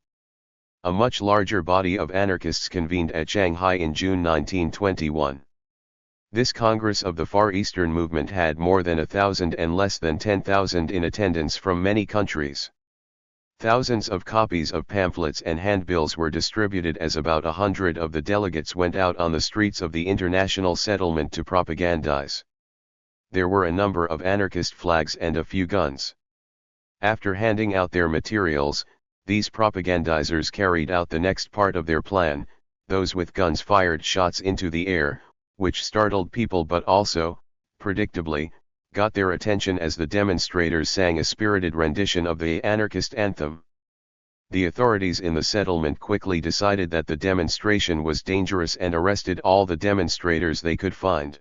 A much larger body of anarchists convened at Shanghai in June 1921. This Congress of the Far Eastern Movement had more than 1,000 and less than 10,000 in attendance from many countries. Thousands of copies of pamphlets and handbills were distributed as about 100 of the delegates went out on the streets of the international settlement to propagandize. There were a number of anarchist flags and a few guns. After handing out their materials, these propagandizers carried out the next part of their plan. Those with guns fired shots into the air, which startled people but also, predictably, got their attention as the demonstrators sang a spirited rendition of the anarchist anthem. The authorities in the settlement quickly decided that the demonstration was dangerous and arrested all the demonstrators they could find.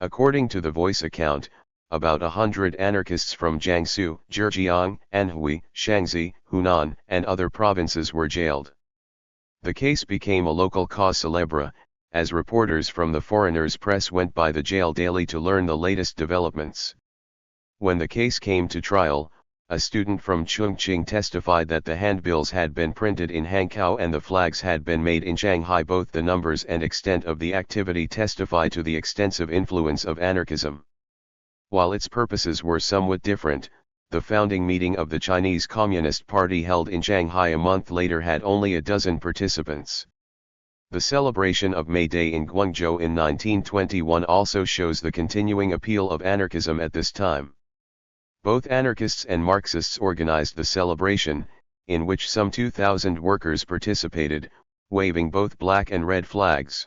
According to the Voice account, about 100 anarchists from Jiangsu, Zhejiang, Anhui, Shaanxi, Hunan, and other provinces were jailed. The case became a local cause célèbre, as reporters from the foreigners' press went by the jail daily to learn the latest developments. When the case came to trial, a student from Chongqing testified that the handbills had been printed in Hankow and the flags had been made in Shanghai. Both the numbers and extent of the activity testify to the extensive influence of anarchism. While its purposes were somewhat different, the founding meeting of the Chinese Communist Party held in Shanghai a month later had only a dozen participants. The celebration of May Day in Guangzhou in 1921 also shows the continuing appeal of anarchism at this time. Both anarchists and Marxists organized the celebration, in which some 2,000 workers participated, waving both black and red flags.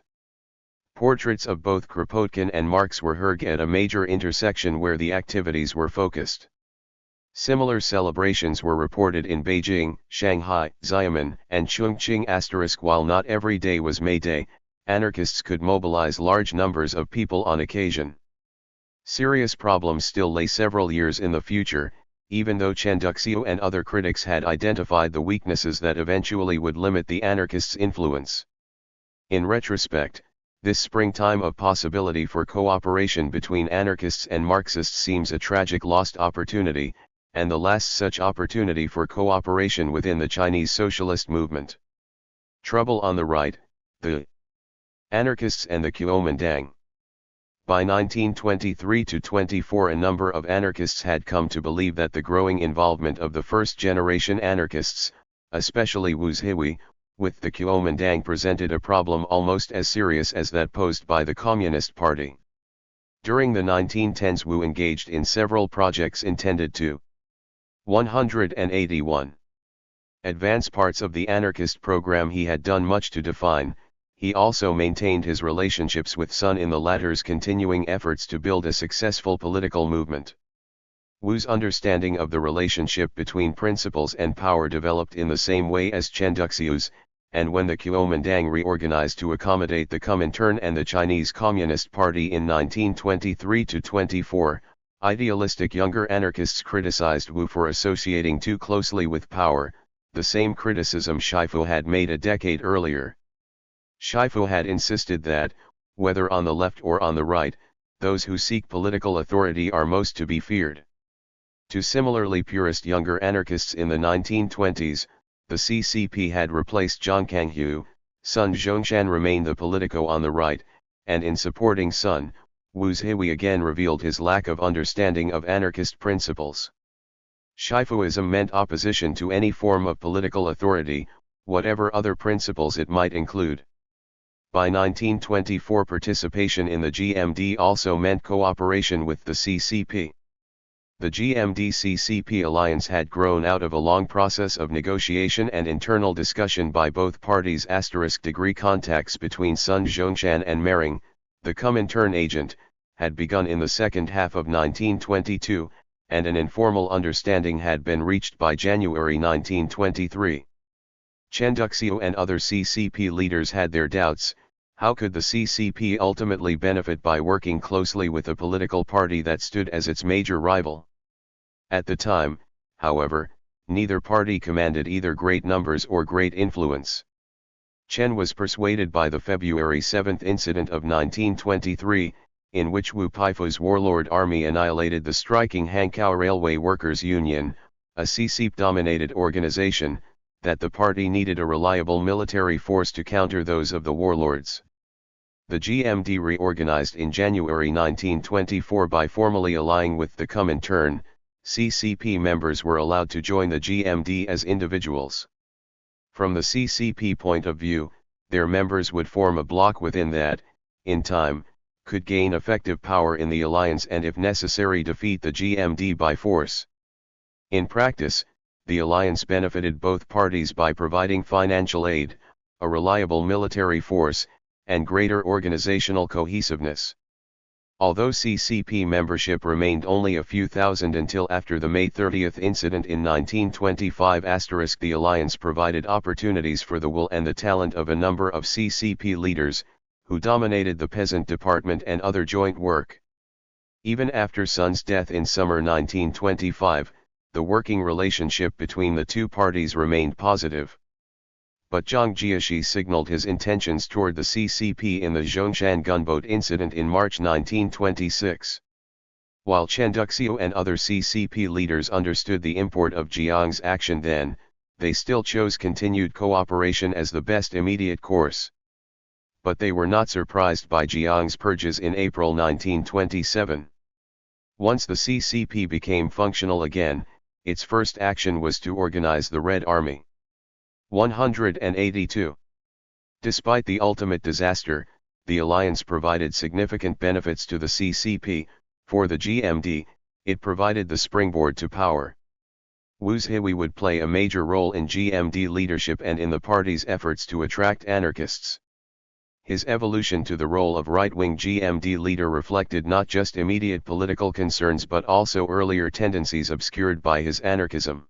Portraits of both Kropotkin and Marx were hung at a major intersection where the activities were focused. Similar celebrations were reported in Beijing, Shanghai, Xiamen, and Chongqing. While not every day was May Day, anarchists could mobilize large numbers of people on occasion. Serious problems still lay several years in the future, even though Chen Duxiu and other critics had identified the weaknesses that eventually would limit the anarchists' influence. In retrospect, this springtime of possibility for cooperation between anarchists and Marxists seems a tragic lost opportunity, and the last such opportunity for cooperation within the Chinese socialist movement. Trouble on the right, the anarchists and the Kuomintang. By 1923-24 a number of anarchists had come to believe that the growing involvement of the first-generation anarchists, especially Wu Zhihui, with the Kuomintang presented a problem almost as serious as that posed by the Communist Party. During the 1910s Wu engaged in several projects intended to 181. Advance parts of the anarchist program. He had done much to define. He also maintained his relationships with Sun in the latter's continuing efforts to build a successful political movement. Wu's understanding of the relationship between principles and power developed in the same way as Chen Duxiu's, and when the Kuomintang reorganized to accommodate the Comintern and the Chinese Communist Party in 1923-24, idealistic younger anarchists criticized Wu for associating too closely with power, the same criticism Shifu had made a decade earlier. Shifu had insisted that, whether on the left or on the right, those who seek political authority are most to be feared. To similarly purist younger anarchists in the 1920s, the CCP had replaced Zhang Kanghu. Sun Zhongshan remained the politico on the right, and in supporting Sun, Wu Zhihui again revealed his lack of understanding of anarchist principles. Shifuism meant opposition to any form of political authority, whatever other principles it might include. By 1924 participation in the GMD also meant cooperation with the CCP. The GMD-CCP alliance had grown out of a long process of negotiation and internal discussion by both parties. Degree contacts between Sun Zhongshan and Mering, the Comintern agent, had begun in the second half of 1922, and an informal understanding had been reached by January 1923. Chen Duxiu and other CCP leaders had their doubts. How could the CCP ultimately benefit by working closely with a political party that stood as its major rival? At the time, however, neither party commanded either great numbers or great influence. Chen was persuaded by the February 7 incident of 1923, in which Wu Peifu's warlord army annihilated the striking Hankow Railway Workers' Union, a CCP-dominated organization, that the party needed a reliable military force to counter those of the warlords. The GMD reorganized in January 1924 by formally allying with the Comintern. CCP members were allowed to join the GMD as individuals. From the CCP point of view, their members would form a bloc within that, in time, could gain effective power in the alliance and if necessary defeat the GMD by force. In practice, the alliance benefited both parties by providing financial aid, a reliable military force, and greater organizational cohesiveness. Although CCP membership remained only a few thousand until after the May 30th incident in 1925 *, the alliance provided opportunities for the will and the talent of a number of CCP leaders, who dominated the peasant department and other joint work. Even after Sun's death in summer 1925, the working relationship between the two parties remained positive. But Zhang Jieshi signaled his intentions toward the CCP in the Zhongshan gunboat incident in March 1926. While Chen Duxiu and other CCP leaders understood the import of Jiang's action then, they still chose continued cooperation as the best immediate course. But they were not surprised by Jiang's purges in April 1927. Once the CCP became functional again, its first action was to organize the Red Army. 182. Despite the ultimate disaster, the alliance provided significant benefits to the CCP. For the GMD, it provided the springboard to power. Wu Zhihui would play a major role in GMD leadership and in the party's efforts to attract anarchists. His evolution to the role of right-wing GMD leader reflected not just immediate political concerns but also earlier tendencies obscured by his anarchism.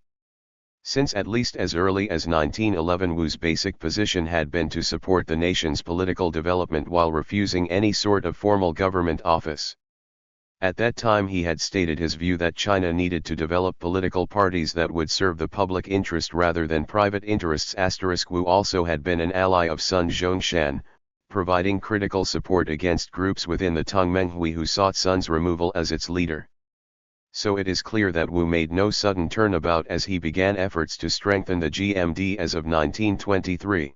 Since at least as early as 1911 Wu's basic position had been to support the nation's political development while refusing any sort of formal government office. At that time he had stated his view that China needed to develop political parties that would serve the public interest rather than private interests. Wu also had been an ally of Sun Zhongshan, providing critical support against groups within the Tongmenghui who sought Sun's removal as its leader. So it is clear that Wu made no sudden turnabout as he began efforts to strengthen the GMD as of 1923.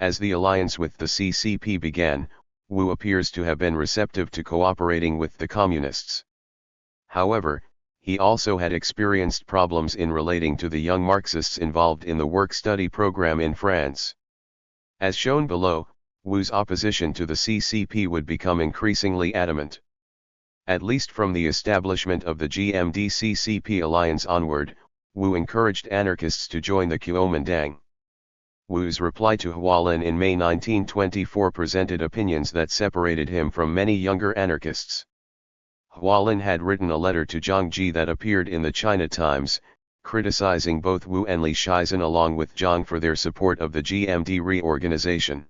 As the alliance with the CCP began, Wu appears to have been receptive to cooperating with the communists. However, he also had experienced problems in relating to the young Marxists involved in the work-study program in France. As shown below, Wu's opposition to the CCP would become increasingly adamant. At least from the establishment of the GMD-CCP alliance onward, Wu encouraged anarchists to join the Kuomintang. Wu's reply to Hualin in May 1924 presented opinions that separated him from many younger anarchists. Hualin had written a letter to Zhang Ji that appeared in the China Times, criticizing both Wu and Li Shizhen along with Zhang for their support of the GMD reorganization.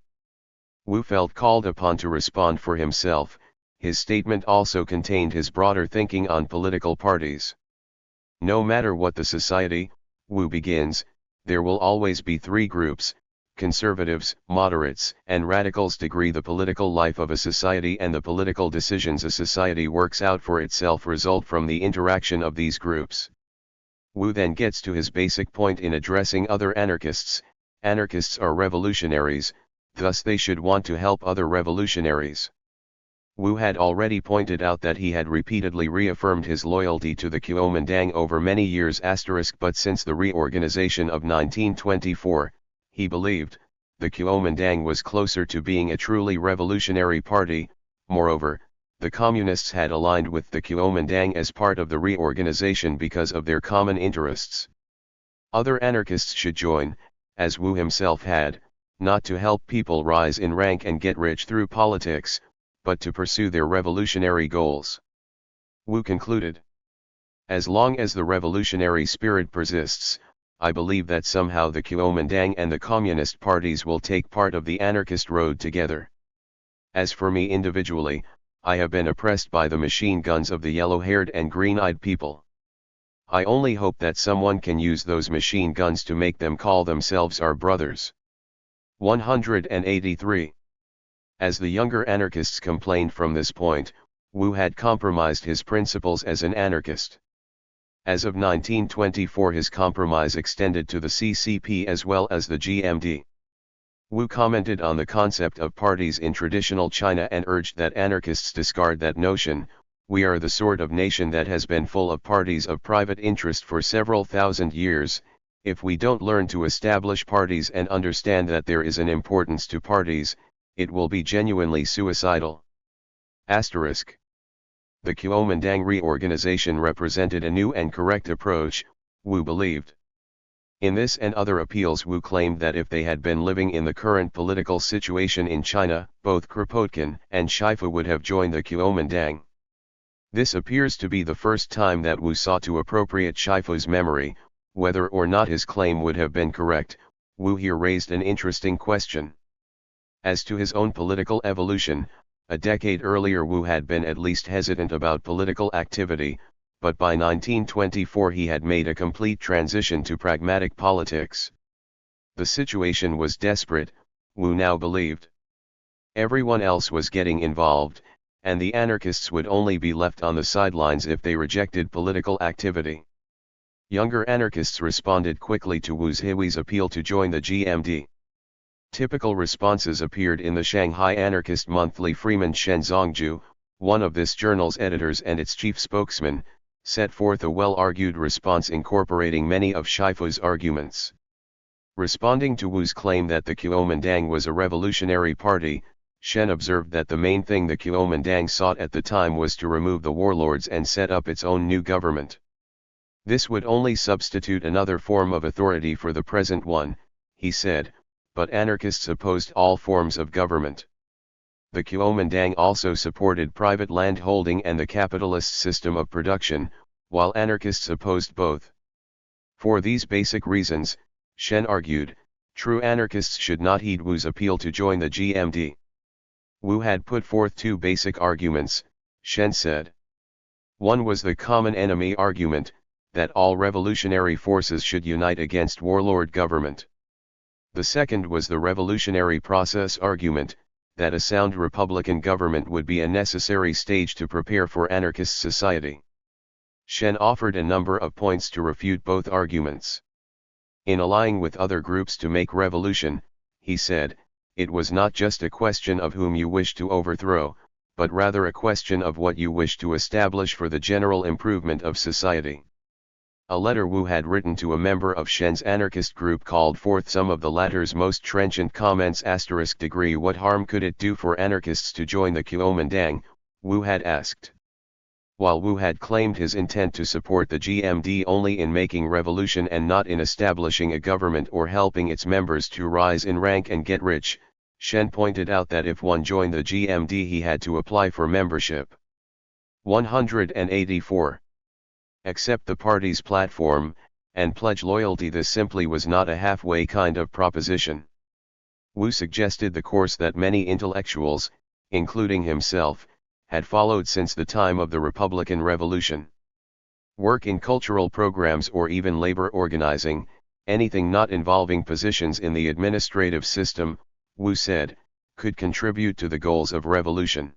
Wu felt called upon to respond for himself. His statement also contained his broader thinking on political parties. No matter what the society, Wu begins, there will always be three groups: conservatives, moderates, and radicals. The political life of a society and the political decisions a society works out for itself result from the interaction of these groups. Wu then gets to his basic point in addressing other anarchists. Anarchists are revolutionaries, thus they should want to help other revolutionaries. Wu had already pointed out that he had repeatedly reaffirmed his loyalty to the Kuomintang over many years *, but since the reorganization of 1924, he believed, the Kuomintang was closer to being a truly revolutionary party. Moreover, the communists had aligned with the Kuomintang as part of the reorganization because of their common interests. Other anarchists should join, as Wu himself had, not to help people rise in rank and get rich through politics, but to pursue their revolutionary goals. Wu concluded, "As long as the revolutionary spirit persists, I believe that somehow the Kuomintang and the Communist parties will take part of the anarchist road together. As for me individually, I have been oppressed by the machine guns of the yellow-haired and green-eyed people. I only hope that someone can use those machine guns to make them call themselves our brothers." 183. As the younger anarchists complained from this point, Wu had compromised his principles as an anarchist. As of 1924 his compromise extended to the CCP as well as the GMD. Wu commented on the concept of parties in traditional China and urged that anarchists discard that notion. We are the sort of nation that has been full of parties of private interest for several thousand years. If we don't learn to establish parties and understand that there is an importance to parties, it will be genuinely suicidal. Asterisk. The Kuomintang reorganization represented a new and correct approach, Wu believed. In this and other appeals Wu claimed that if they had been living in the current political situation in China, both Kropotkin and Shifu would have joined the Kuomintang. This appears to be the first time that Wu sought to appropriate Shifu's memory. Whether or not his claim would have been correct, Wu here raised an interesting question. As to his own political evolution, a decade earlier Wu had been at least hesitant about political activity, but by 1924 he had made a complete transition to pragmatic politics. The situation was desperate, Wu now believed. Everyone else was getting involved, and the anarchists would only be left on the sidelines if they rejected political activity. Younger anarchists responded quickly to Wu's Hiwi's appeal to join the GMD. Typical responses appeared in the Shanghai anarchist monthly Freeman Shen Zongju, one of this journal's editors and its chief spokesman, set forth a well-argued response incorporating many of Shifu's arguments. Responding to Wu's claim that the Kuomintang was a revolutionary party, Shen observed that the main thing the Kuomintang sought at the time was to remove the warlords and set up its own new government. This would only substitute another form of authority for the present one, he said, but anarchists opposed all forms of government. The Kuomintang also supported private land holding and the capitalist system of production, while anarchists opposed both. For these basic reasons, Shen argued, true anarchists should not heed Wu's appeal to join the GMD. Wu had put forth two basic arguments, Shen said. One was the common enemy argument, that all revolutionary forces should unite against warlord government. The second was the revolutionary process argument, that a sound republican government would be a necessary stage to prepare for anarchist society. Shen offered a number of points to refute both arguments. In allying with other groups to make revolution, he said, it was not just a question of whom you wish to overthrow, but rather a question of what you wish to establish for the general improvement of society. A letter Wu had written to a member of Shen's anarchist group called forth some of the latter's most trenchant comments. Degree what harm could it do for anarchists to join the Kuomintang, Wu had asked. While Wu had claimed his intent to support the GMD only in making revolution and not in establishing a government or helping its members to rise in rank and get rich, Shen pointed out that if one joined the GMD he had to apply for membership. 184. Accept the party's platform, and pledge loyalty. This simply was not a halfway kind of proposition. Wu suggested the course that many intellectuals, including himself, had followed since the time of the Republican Revolution. Work in cultural programs or even labor organizing, anything not involving positions in the administrative system, Wu said, could contribute to the goals of revolution.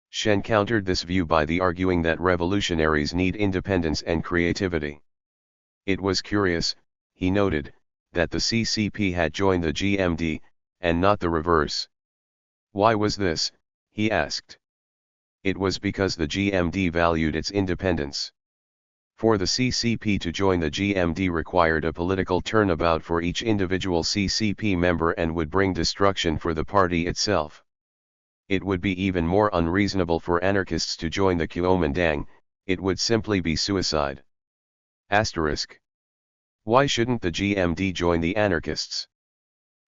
Shen countered this view by the arguing that revolutionaries need independence and creativity. It was curious, he noted, that the CCP had joined the GMD, and not the reverse. Why was this, he asked. It was because the GMD valued its independence. For the CCP to join the GMD required a political turnabout for each individual CCP member and would bring destruction for the party itself. It would be even more unreasonable for anarchists to join the Kuomintang, it would simply be suicide. Asterisk. Why shouldn't the GMD join the anarchists?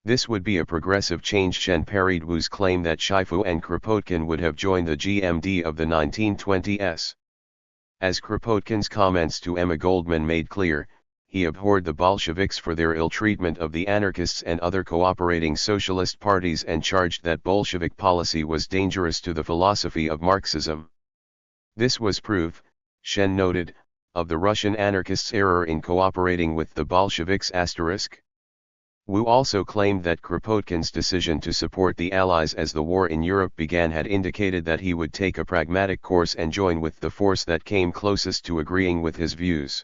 This would be a progressive change. Shen parried Wu's claim that Shifu and Kropotkin would have joined the GMD of the 1920s. As Kropotkin's comments to Emma Goldman made clear, he abhorred the Bolsheviks for their ill treatment of the anarchists and other cooperating socialist parties and charged that Bolshevik policy was dangerous to the philosophy of Marxism. This was proof, Shen noted, of the Russian anarchists' error in cooperating with the Bolsheviks. Asterisk. Wu also claimed that Kropotkin's decision to support the Allies as the war in Europe began had indicated that he would take a pragmatic course and join with the force that came closest to agreeing with his views.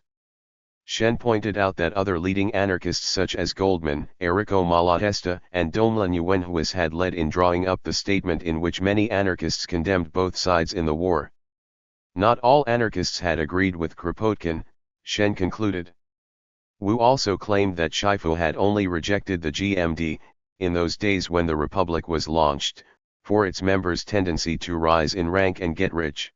Shen pointed out that other leading anarchists such as Goldman, Errico Malatesta, and Domla Nguyenhuis had led in drawing up the statement in which many anarchists condemned both sides in the war. Not all anarchists had agreed with Kropotkin, Shen concluded. Wu also claimed that Shifu had only rejected the GMD, in those days when the Republic was launched, for its members' tendency to rise in rank and get rich.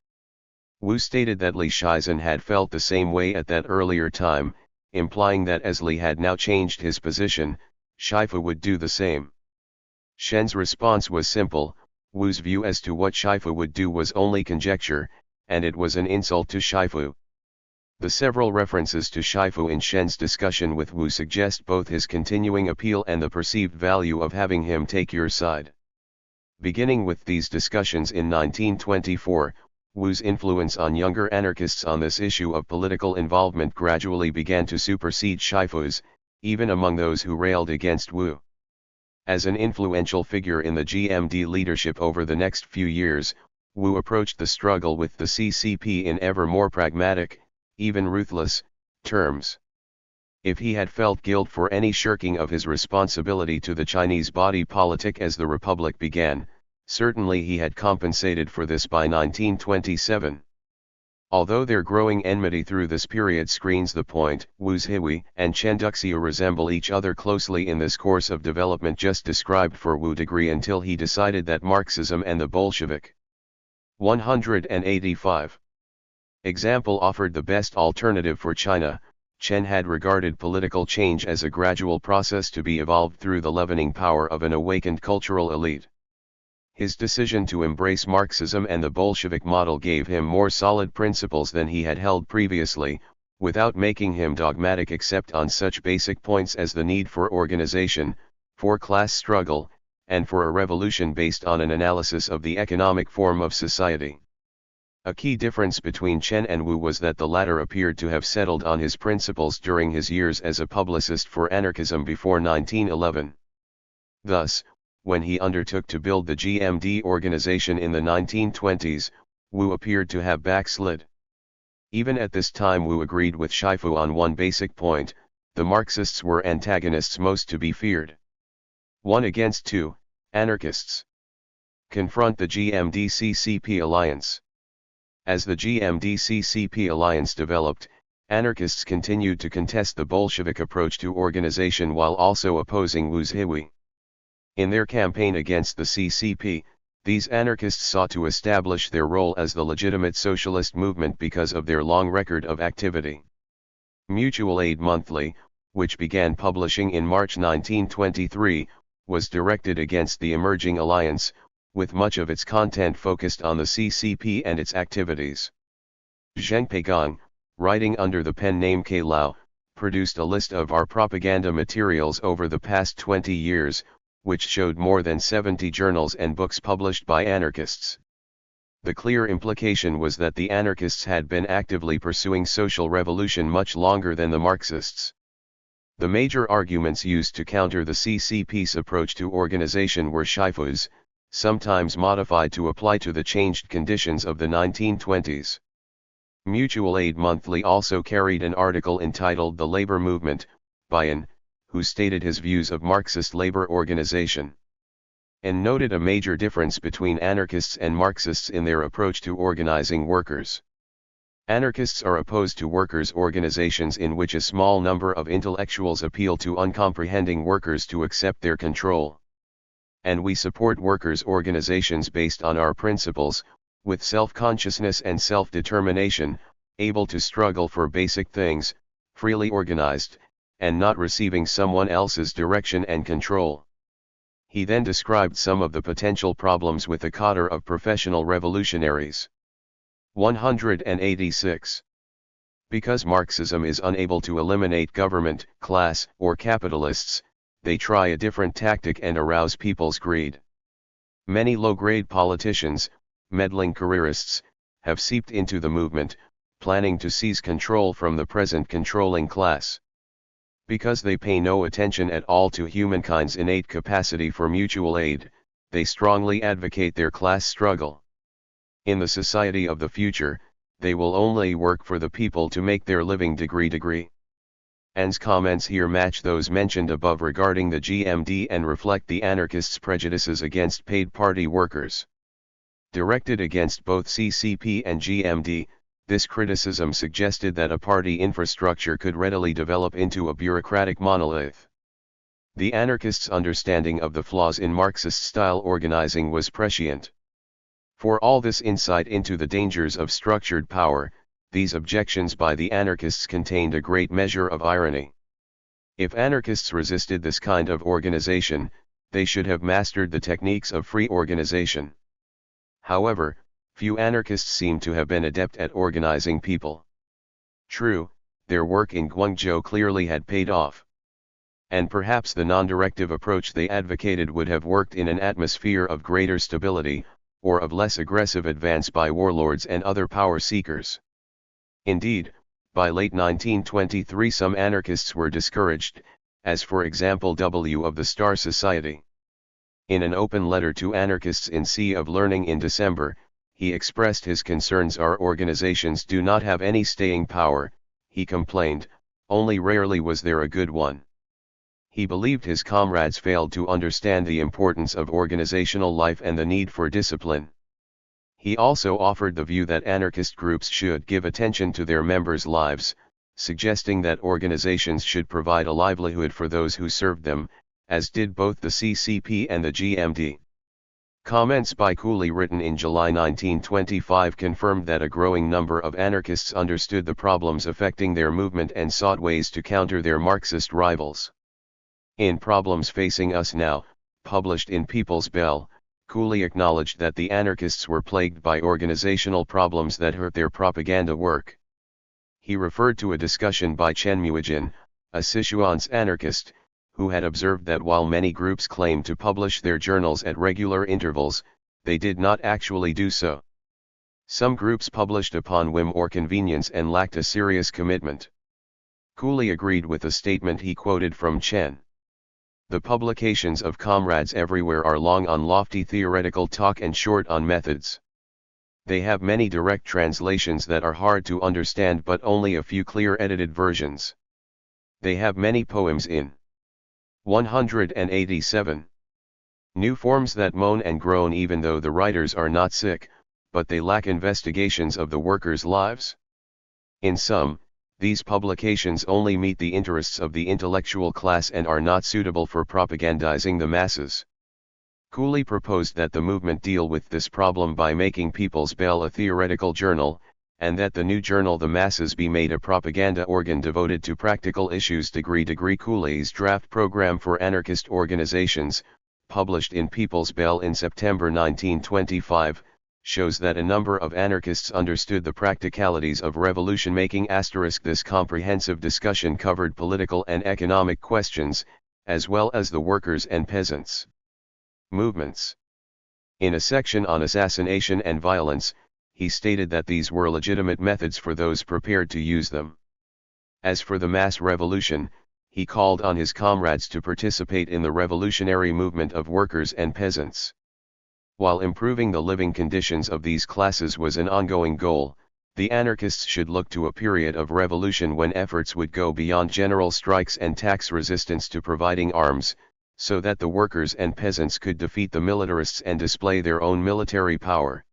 Wu stated that Li Shizhen had felt the same way at that earlier time, implying that as Li had now changed his position, Shifu would do the same. Shen's response was simple: Wu's view as to what Shifu would do was only conjecture, and it was an insult to Shifu. The several references to Shifu in Shen's discussion with Wu suggest both his continuing appeal and the perceived value of having him take your side. Beginning with these discussions in 1924, Wu's influence on younger anarchists on this issue of political involvement gradually began to supersede Shifu's, even among those who railed against Wu. As an influential figure in the GMD leadership over the next few years, Wu approached the struggle with the CCP in ever more pragmatic, even ruthless, terms. If he had felt guilt for any shirking of his responsibility to the Chinese body politic as the Republic began, certainly he had compensated for this by 1927. Although their growing enmity through this period screens the point, Wu's Hui and Chen Duxiu resemble each other closely in this course of development just described for Wu degree until he decided that Marxism and the Bolshevik. 185. Example offered the best alternative for China. Chen had regarded political change as a gradual process to be evolved through the leavening power of an awakened cultural elite. His decision to embrace Marxism and the Bolshevik model gave him more solid principles than he had held previously, without making him dogmatic except on such basic points as the need for organization, for class struggle, and for a revolution based on an analysis of the economic form of society. A key difference between Chen and Wu was that the latter appeared to have settled on his principles during his years as a publicist for anarchism before 1911. Thus, when he undertook to build the GMD organization in the 1920s, Wu appeared to have backslid. Even at this time Wu agreed with Shifu on one basic point: the Marxists were antagonists most to be feared. 1 against 2, anarchists. Confront the GMD-CCP alliance. As the GMD-CCP alliance developed, anarchists continued to contest the Bolshevik approach to organization while also opposing Wu's Hui. In their campaign against the CCP, these anarchists sought to establish their role as the legitimate socialist movement because of their long record of activity. Mutual Aid Monthly, which began publishing in March 1923, was directed against the emerging alliance, with much of its content focused on the CCP and its activities. Zheng Peigong, writing under the pen name K. Lao, produced a list of our propaganda materials over the past 20 years, which showed more than 70 journals and books published by anarchists. The clear implication was that the anarchists had been actively pursuing social revolution much longer than the Marxists. The major arguments used to counter the CCP's approach to organization were Shifu's, sometimes modified to apply to the changed conditions of the 1920s. Mutual Aid Monthly also carried an article entitled "The Labor Movement," by An, who stated his views of Marxist labor organization. And noted a major difference between anarchists and Marxists in their approach to organizing workers. Anarchists are opposed to workers' organizations in which a small number of intellectuals appeal to uncomprehending workers to accept their control. And we support workers' organizations based on our principles, with self-consciousness and self-determination, able to struggle for basic things, freely organized, and not receiving someone else's direction and control. He then described some of the potential problems with the cadre of professional revolutionaries. 186. Because Marxism is unable to eliminate government, class, or capitalists, they try a different tactic and arouse people's greed. Many low-grade politicians, meddling careerists, have seeped into the movement, planning to seize control from the present controlling class. Because they pay no attention at all to humankind's innate capacity for mutual aid, they strongly advocate their class struggle. In the society of the future, they will only work for the people to make their living degree. An's comments here match those mentioned above regarding the GMD and reflect the anarchists' prejudices against paid party workers. Directed against both CCP and GMD, this criticism suggested that a party infrastructure could readily develop into a bureaucratic monolith. The anarchists' understanding of the flaws in Marxist-style organizing was prescient. For all this insight into the dangers of structured power, these objections by the anarchists contained a great measure of irony. If anarchists resisted this kind of organization, they should have mastered the techniques of free organization. However, few anarchists seem to have been adept at organizing people. True, their work in Guangzhou clearly had paid off. And perhaps the non-directive approach they advocated would have worked in an atmosphere of greater stability, or of less aggressive advance by warlords and other power seekers. Indeed, by late 1923 some anarchists were discouraged, as for example W. of the Star Society. In an open letter to anarchists in Sea of Learning in December, he expressed his concerns. Our organizations do not have any staying power, he complained, only rarely was there a good one. He believed his comrades failed to understand the importance of organizational life and the need for discipline. He also offered the view that anarchist groups should give attention to their members' lives, suggesting that organizations should provide a livelihood for those who served them, as did both the CCP and the GMD. Comments by Cooley written in July 1925 confirmed that a growing number of anarchists understood the problems affecting their movement and sought ways to counter their Marxist rivals. In Problems Facing Us Now, published in People's Bell, Cooley acknowledged that the anarchists were plagued by organizational problems that hurt their propaganda work. He referred to a discussion by Chen Muijin, a Sichuan's anarchist, who had observed that while many groups claimed to publish their journals at regular intervals, they did not actually do so. Some groups published upon whim or convenience and lacked a serious commitment. Cooley agreed with the statement he quoted from Chen. The publications of comrades everywhere are long on lofty theoretical talk and short on methods. They have many direct translations that are hard to understand but only a few clear edited versions. They have many poems in 187 new forms that moan and groan even though the writers are not sick, but they lack investigations of the workers' lives. In sum, these publications only meet the interests of the intellectual class and are not suitable for propagandizing the masses. Cooley proposed that the movement deal with this problem by making People's Bell a theoretical journal, and that the new journal The Masses be made a propaganda organ devoted to practical issues. Cooley's draft program for anarchist organizations, published in People's Bell in September 1925, shows that a number of anarchists understood the practicalities of revolution-making. This comprehensive discussion covered political and economic questions, as well as the workers' and peasants' movements. In a section on assassination and violence, he stated that these were legitimate methods for those prepared to use them. As for the mass revolution, he called on his comrades to participate in the revolutionary movement of workers and peasants. While improving the living conditions of these classes was an ongoing goal, the anarchists should look to a period of revolution when efforts would go beyond general strikes and tax resistance to providing arms, so that the workers and peasants could defeat the militarists and display their own military power.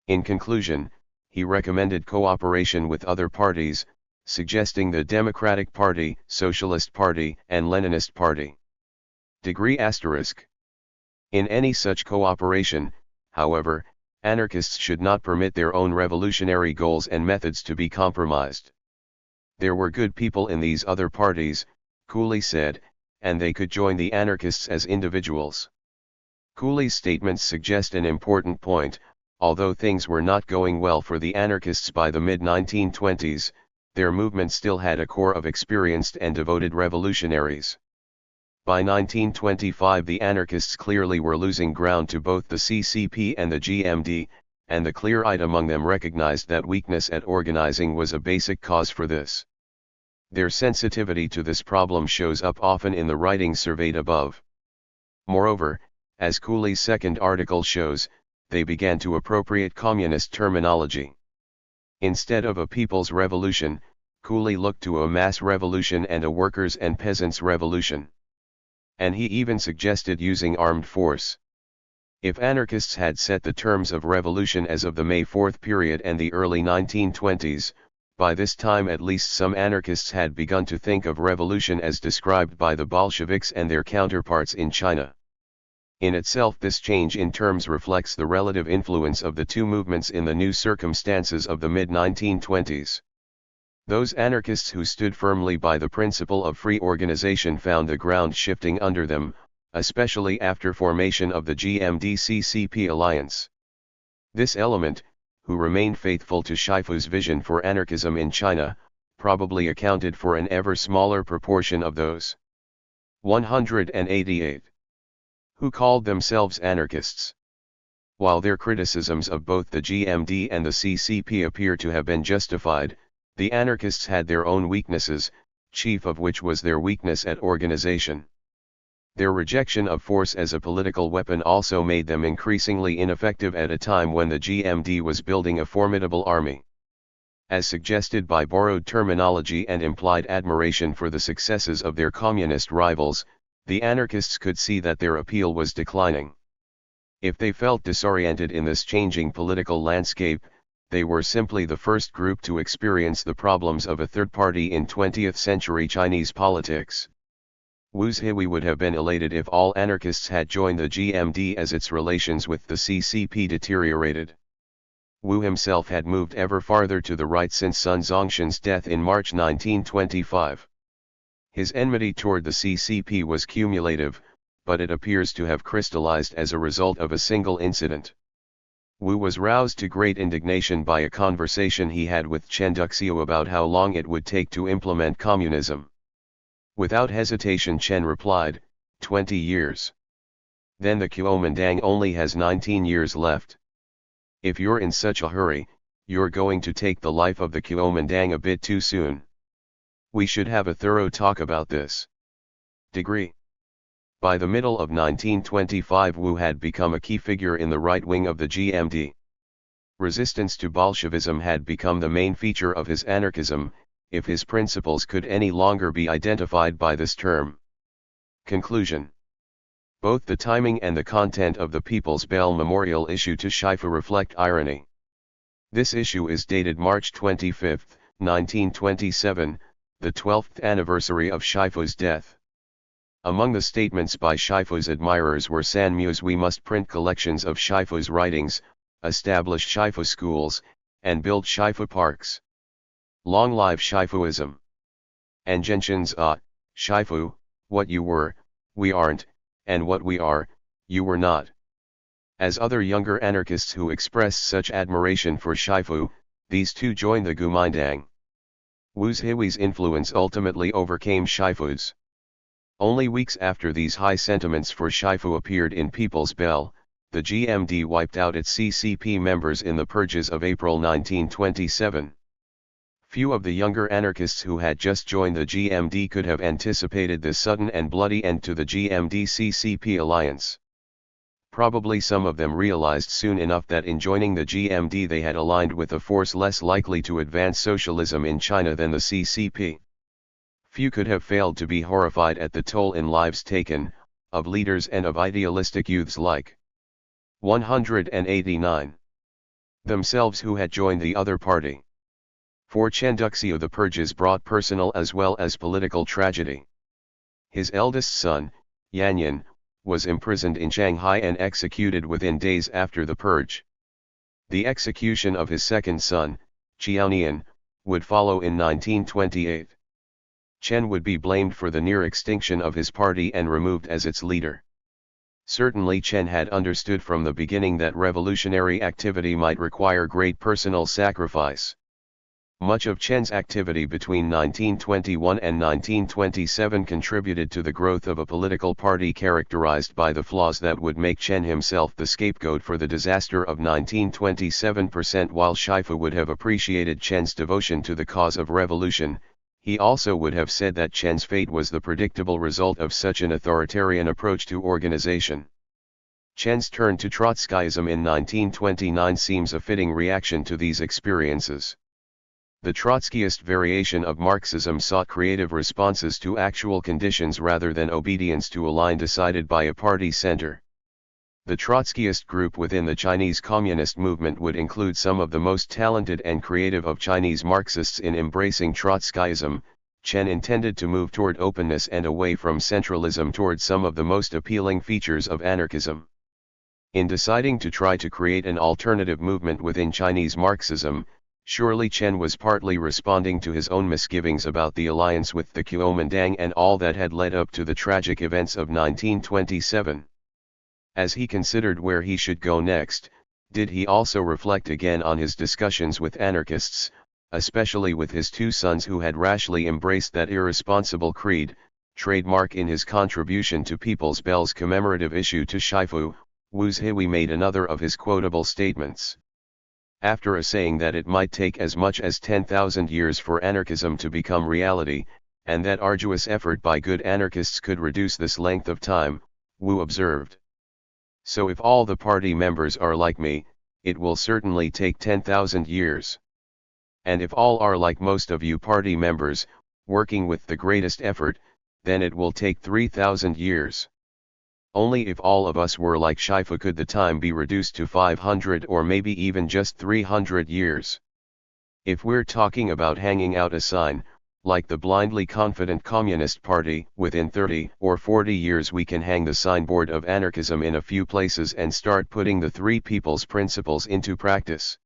In conclusion, he recommended cooperation with other parties, suggesting the Democratic Party, Socialist Party, and Leninist Party. In any such cooperation, however, anarchists should not permit their own revolutionary goals and methods to be compromised. There were good people in these other parties, Cooley said, and they could join the anarchists as individuals. Cooley's statements suggest an important point. Although things were not going well for the anarchists by the mid-1920s, their movement still had a core of experienced and devoted revolutionaries. By 1925 the anarchists clearly were losing ground to both the CCP and the GMD, and the clear-eyed among them recognized that weakness at organizing was a basic cause for this. Their sensitivity to this problem shows up often in the writings surveyed above. Moreover, as Cooley's second article shows, they began to appropriate communist terminology. Instead of a people's revolution, Cooley looked to a mass revolution and a workers' and peasants' revolution. And he even suggested using armed force. If anarchists had set the terms of revolution as of the May 4 period and the early 1920s, by this time at least some anarchists had begun to think of revolution as described by the Bolsheviks and their counterparts in China. In itself, this change in terms reflects the relative influence of the two movements in the new circumstances of the mid-1920s. Those anarchists who stood firmly by the principle of free organization found the ground shifting under them, especially after formation of the GMD-CCP alliance. This element, who remained faithful to Shifu's vision for anarchism in China, probably accounted for an ever smaller proportion of those 188 who called themselves anarchists. While their criticisms of both the GMD and the CCP appear to have been justified, the anarchists had their own weaknesses, chief of which was their weakness at organization. Their rejection of force as a political weapon also made them increasingly ineffective at a time when the GMD was building a formidable army. As suggested by borrowed terminology and implied admiration for the successes of their communist rivals, the anarchists could see that their appeal was declining. If they felt disoriented in this changing political landscape, they were simply the first group to experience the problems of a third party in 20th-century Chinese politics. Wu Zhihui would have been elated if all anarchists had joined the GMD as its relations with the CCP deteriorated. Wu himself had moved ever farther to the right since Sun Zhongshan's death in March 1925. His enmity toward the CCP was cumulative, but it appears to have crystallized as a result of a single incident. Wu was roused to great indignation by a conversation he had with Chen Duxiu about how long it would take to implement communism. Without hesitation Chen replied, 20 years. Then the Kuomintang only has 19 years left. If you're in such a hurry, you're going to take the life of the Kuomintang a bit too soon. We should have a thorough talk about this. Degree. By the middle of 1925 Wu had become a key figure in the right wing of the GMD. Resistance to Bolshevism had become the main feature of his anarchism, if his principles could any longer be identified by this term. Conclusion. Both the timing and the content of the People's Bell Memorial issue to Shifu reflect irony. This issue is dated March 25, 1927, the 12th anniversary of Shifu's death. Among the statements by Shifu's admirers were San Mu's "We must print collections of Shifu's writings, establish Shifu schools, and build Shifu parks. Long live Shifuism." And Genshin's Shifu, what you were, we aren't, and what we are, you were not. As other younger anarchists who expressed such admiration for Shifu, these two joined the Kuomintang. Wu Zhihui's influence ultimately overcame Shifu's. Only weeks after these high sentiments for Shifu appeared in People's Bell, the GMD wiped out its CCP members in the purges of April 1927. Few of the younger anarchists who had just joined the GMD could have anticipated this sudden and bloody end to the GMD-CCP alliance. Probably some of them realized soon enough that in joining the GMD they had aligned with a force less likely to advance socialism in China than the CCP. Few could have failed to be horrified at the toll in lives taken, of leaders and of idealistic youths like 189 themselves who had joined the other party. For Chen Duxiu the purges brought personal as well as political tragedy. His eldest son, Yanyan, was imprisoned in Shanghai and executed within days after the purge. The execution of his second son, Qiaonian, would follow in 1928. Chen would be blamed for the near extinction of his party and removed as its leader. Certainly Chen had understood from the beginning that revolutionary activity might require great personal sacrifice. Much of Chen's activity between 1921 and 1927 contributed to the growth of a political party characterized by the flaws that would make Chen himself the scapegoat for the disaster of 1927. While Shifu would have appreciated Chen's devotion to the cause of revolution, He also would have said that Chen's fate was the predictable result of such an authoritarian approach to organization. Chen's turn to Trotskyism in 1929 seems a fitting reaction to these experiences. The Trotskyist variation of Marxism sought creative responses to actual conditions rather than obedience to a line decided by a party center. The Trotskyist group within the Chinese Communist movement would include some of the most talented and creative of Chinese Marxists. In embracing Trotskyism, Chen intended to move toward openness and away from centralism toward some of the most appealing features of anarchism. In deciding to try to create an alternative movement within Chinese Marxism, surely Chen was partly responding to his own misgivings about the alliance with the Kuomintang and all that had led up to the tragic events of 1927. As he considered where he should go next, did he also reflect again on his discussions with anarchists, especially with his two sons who had rashly embraced that irresponsible creed, trademark in his contribution to People's Bell's commemorative issue to Shifu, Wu Zhihui made another of his quotable statements. After a saying that it might take as much as 10,000 years for anarchism to become reality, and that arduous effort by good anarchists could reduce this length of time, Wu observed. So if all the party members are like me, it will certainly take 10,000 years. And if all are like most of you party members, working with the greatest effort, then it will take 3,000 years. Only if all of us were like Shifu could the time be reduced to 500 or maybe even just 300 years. If we're talking about hanging out a sign, like the blindly confident Communist Party, within 30 or 40 years we can hang the signboard of anarchism in a few places and start putting the Three People's Principles into practice.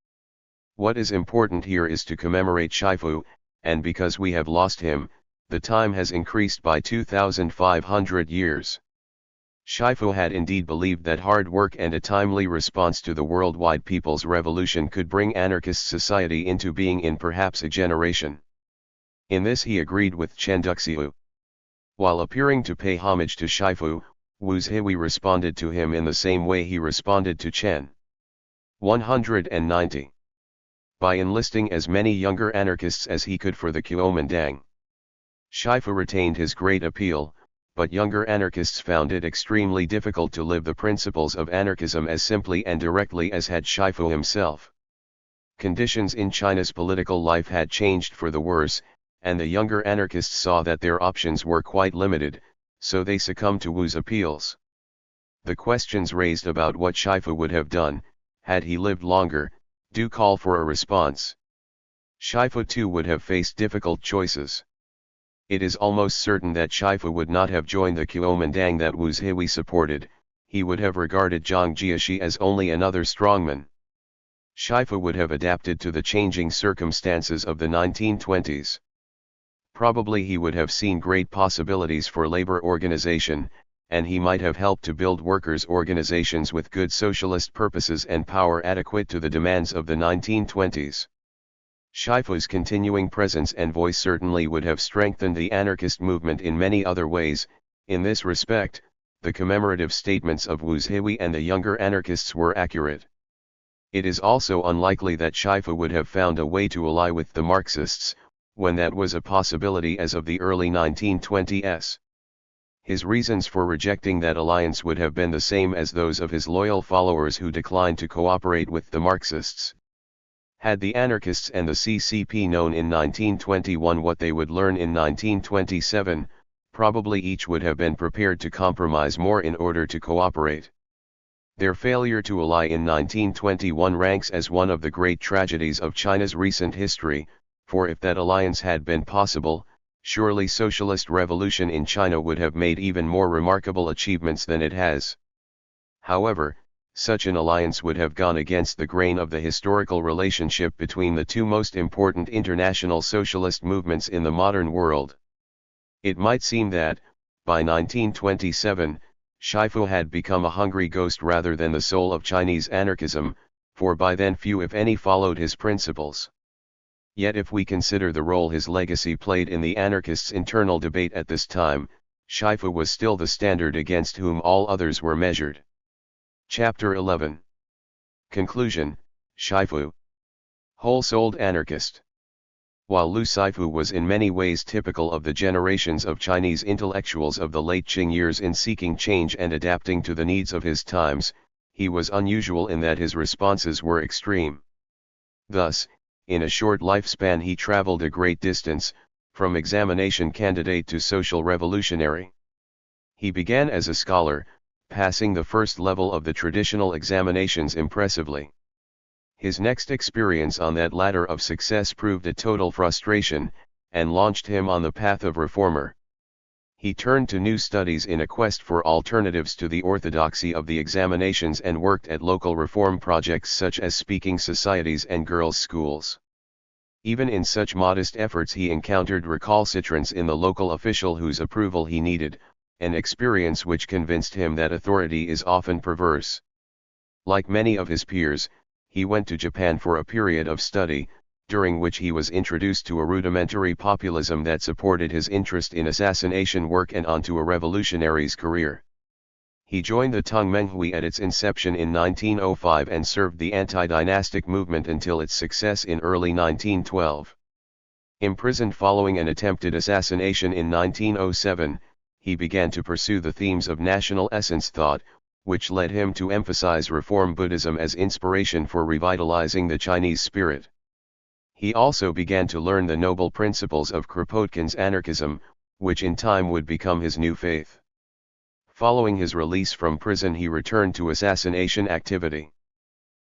What is important here is to commemorate Shifu, and because we have lost him, the time has increased by 2,500 years. Shifu had indeed believed that hard work and a timely response to the worldwide people's revolution could bring anarchist society into being in perhaps a generation. In this he agreed with Chen Duxiu. While appearing to pay homage to Shifu, Wu Zhihui responded to him in the same way he responded to Chen. 190. By enlisting as many younger anarchists as he could for the Kuomintang. Shifu retained his great appeal, but younger anarchists found it extremely difficult to live the principles of anarchism as simply and directly as had Shifu himself. Conditions in China's political life had changed for the worse, and the younger anarchists saw that their options were quite limited, so they succumbed to Wu's appeals. The questions raised about what Shifu would have done, had he lived longer, do call for a response. Shifu too would have faced difficult choices. It is almost certain that Shifu would not have joined the Kuomintang that Wu Zhihui supported, he would have regarded Zhang Jieshi as only another strongman. Shifu would have adapted to the changing circumstances of the 1920s. Probably he would have seen great possibilities for labor organization, and he might have helped to build workers' organizations with good socialist purposes and power adequate to the demands of the 1920s. Shifu's continuing presence and voice certainly would have strengthened the anarchist movement in many other ways. In this respect, the commemorative statements of Wu Zhihui and the younger anarchists were accurate. It is also unlikely that Shifu would have found a way to ally with the Marxists, when that was a possibility as of the early 1920s. His reasons for rejecting that alliance would have been the same as those of his loyal followers who declined to cooperate with the Marxists. Had the anarchists and the CCP known in 1921 what they would learn in 1927, probably each would have been prepared to compromise more in order to cooperate. Their failure to ally in 1921 ranks as one of the great tragedies of China's recent history, for if that alliance had been possible, surely socialist revolution in China would have made even more remarkable achievements than it has. However, such an alliance would have gone against the grain of the historical relationship between the two most important international socialist movements in the modern world. It might seem that, by 1927, Shifu had become a hungry ghost rather than the soul of Chinese anarchism, for by then few if any followed his principles. Yet if we consider the role his legacy played in the anarchists' internal debate at this time, Shifu was still the standard against whom all others were measured. Chapter 11. Conclusion, Shifu. Whole-souled anarchist. While Lu Shifu was in many ways typical of the generations of Chinese intellectuals of the late Qing years in seeking change and adapting to the needs of his times, he was unusual in that his responses were extreme. Thus, in a short lifespan he traveled a great distance, from examination candidate to social revolutionary. He began as a scholar, passing the first level of the traditional examinations impressively. His next experience on that ladder of success proved a total frustration, and launched him on the path of reformer. He turned to new studies in a quest for alternatives to the orthodoxy of the examinations and worked at local reform projects such as speaking societies and girls' schools. Even in such modest efforts he encountered recalcitrance in the local official whose approval he needed, an experience which convinced him that authority is often perverse. Like many of his peers, he went to Japan for a period of study, during which he was introduced to a rudimentary populism that supported his interest in assassination work and onto a revolutionary's career. He joined the Tongmenghui at its inception in 1905 and served the anti-dynastic movement until its success in early 1912. Imprisoned following an attempted assassination in 1907, he began to pursue the themes of national essence thought, which led him to emphasize Reform Buddhism as inspiration for revitalizing the Chinese spirit. He also began to learn the noble principles of Kropotkin's Anarchism, which in time would become his new faith. Following his release from prison he returned to assassination activity.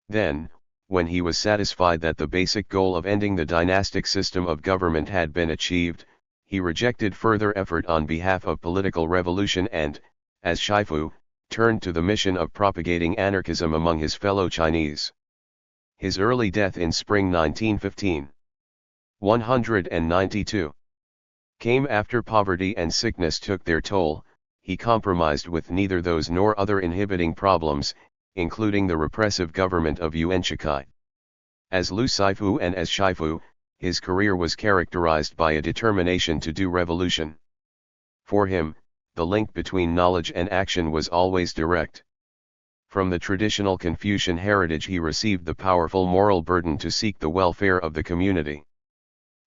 Then, when he was satisfied that the basic goal of ending the dynastic system of government had been achieved, he rejected further effort on behalf of political revolution and, as Shifu, turned to the mission of propagating anarchism among his fellow Chinese. His early death in spring 1915, 192, came after poverty and sickness took their toll. He compromised with neither those nor other inhibiting problems, including the repressive government of Yuan Shikai. As Lu Shifu and as Shifu, his career was characterized by a determination to do revolution. For him, the link between knowledge and action was always direct. From the traditional Confucian heritage he received the powerful moral burden to seek the welfare of the community.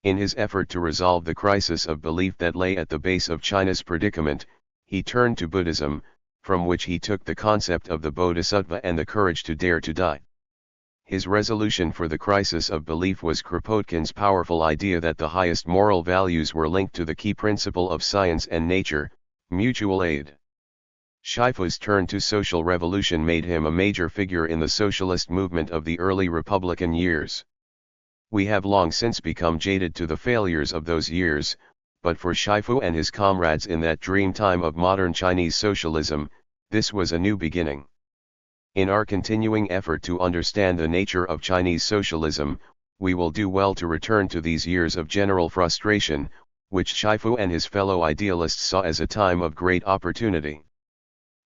In his effort to resolve the crisis of belief that lay at the base of China's predicament, he turned to Buddhism, from which he took the concept of the Bodhisattva and the courage to dare to die. His resolution for the crisis of belief was Kropotkin's powerful idea that the highest moral values were linked to the key principle of science and nature, mutual aid. Shifu's turn to social revolution made him a major figure in the socialist movement of the early Republican years. We have long since become jaded to the failures of those years, but for Shifu and his comrades in that dream time of modern Chinese socialism, this was a new beginning. In our continuing effort to understand the nature of Chinese socialism, we will do well to return to these years of general frustration, which Shifu and his fellow idealists saw as a time of great opportunity.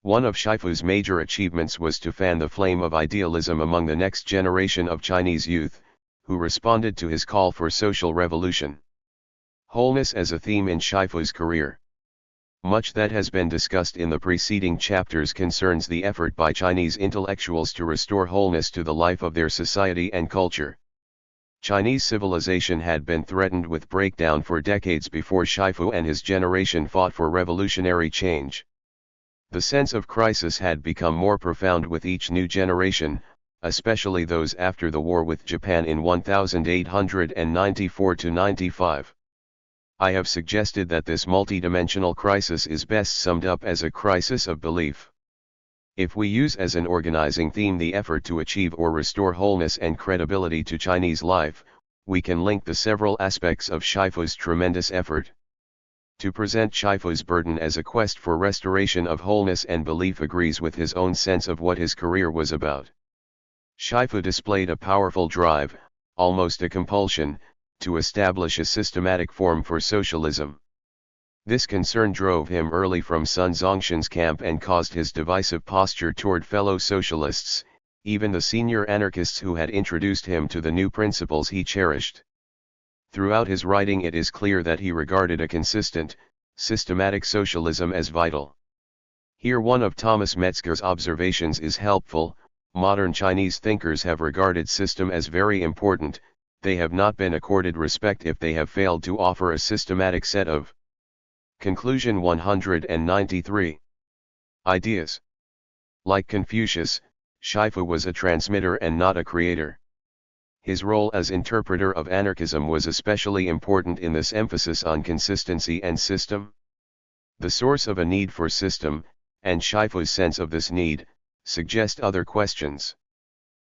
One of Shifu's major achievements was to fan the flame of idealism among the next generation of Chinese youth, who responded to his call for social revolution. Wholeness as a theme in Shifu's career. Much that has been discussed in the preceding chapters concerns the effort by Chinese intellectuals to restore wholeness to the life of their society and culture. Chinese civilization had been threatened with breakdown for decades before Shifu and his generation fought for revolutionary change. The sense of crisis had become more profound with each new generation, especially those after the war with Japan in 1894–95. I have suggested that this multidimensional crisis is best summed up as a crisis of belief. If we use as an organizing theme the effort to achieve or restore wholeness and credibility to Chinese life, we can link the several aspects of Shifu's tremendous effort. To present Shifu's burden as a quest for restoration of wholeness and belief agrees with his own sense of what his career was about. Shifu displayed a powerful drive, almost a compulsion, to establish a systematic form for socialism. This concern drove him early from Sun Zhongshan's camp and caused his divisive posture toward fellow socialists, even the senior anarchists who had introduced him to the new principles he cherished. Throughout his writing it is clear that he regarded a consistent, systematic socialism as vital. Here one of Thomas Metzger's observations is helpful: modern Chinese thinkers have regarded system as very important, they have not been accorded respect if they have failed to offer a systematic set of Conclusion 193. Ideas. Like Confucius, Shifu was a transmitter and not a creator. His role as interpreter of anarchism was especially important in this emphasis on consistency and system. The source of a need for system, and Shifu's sense of this need, suggest other questions.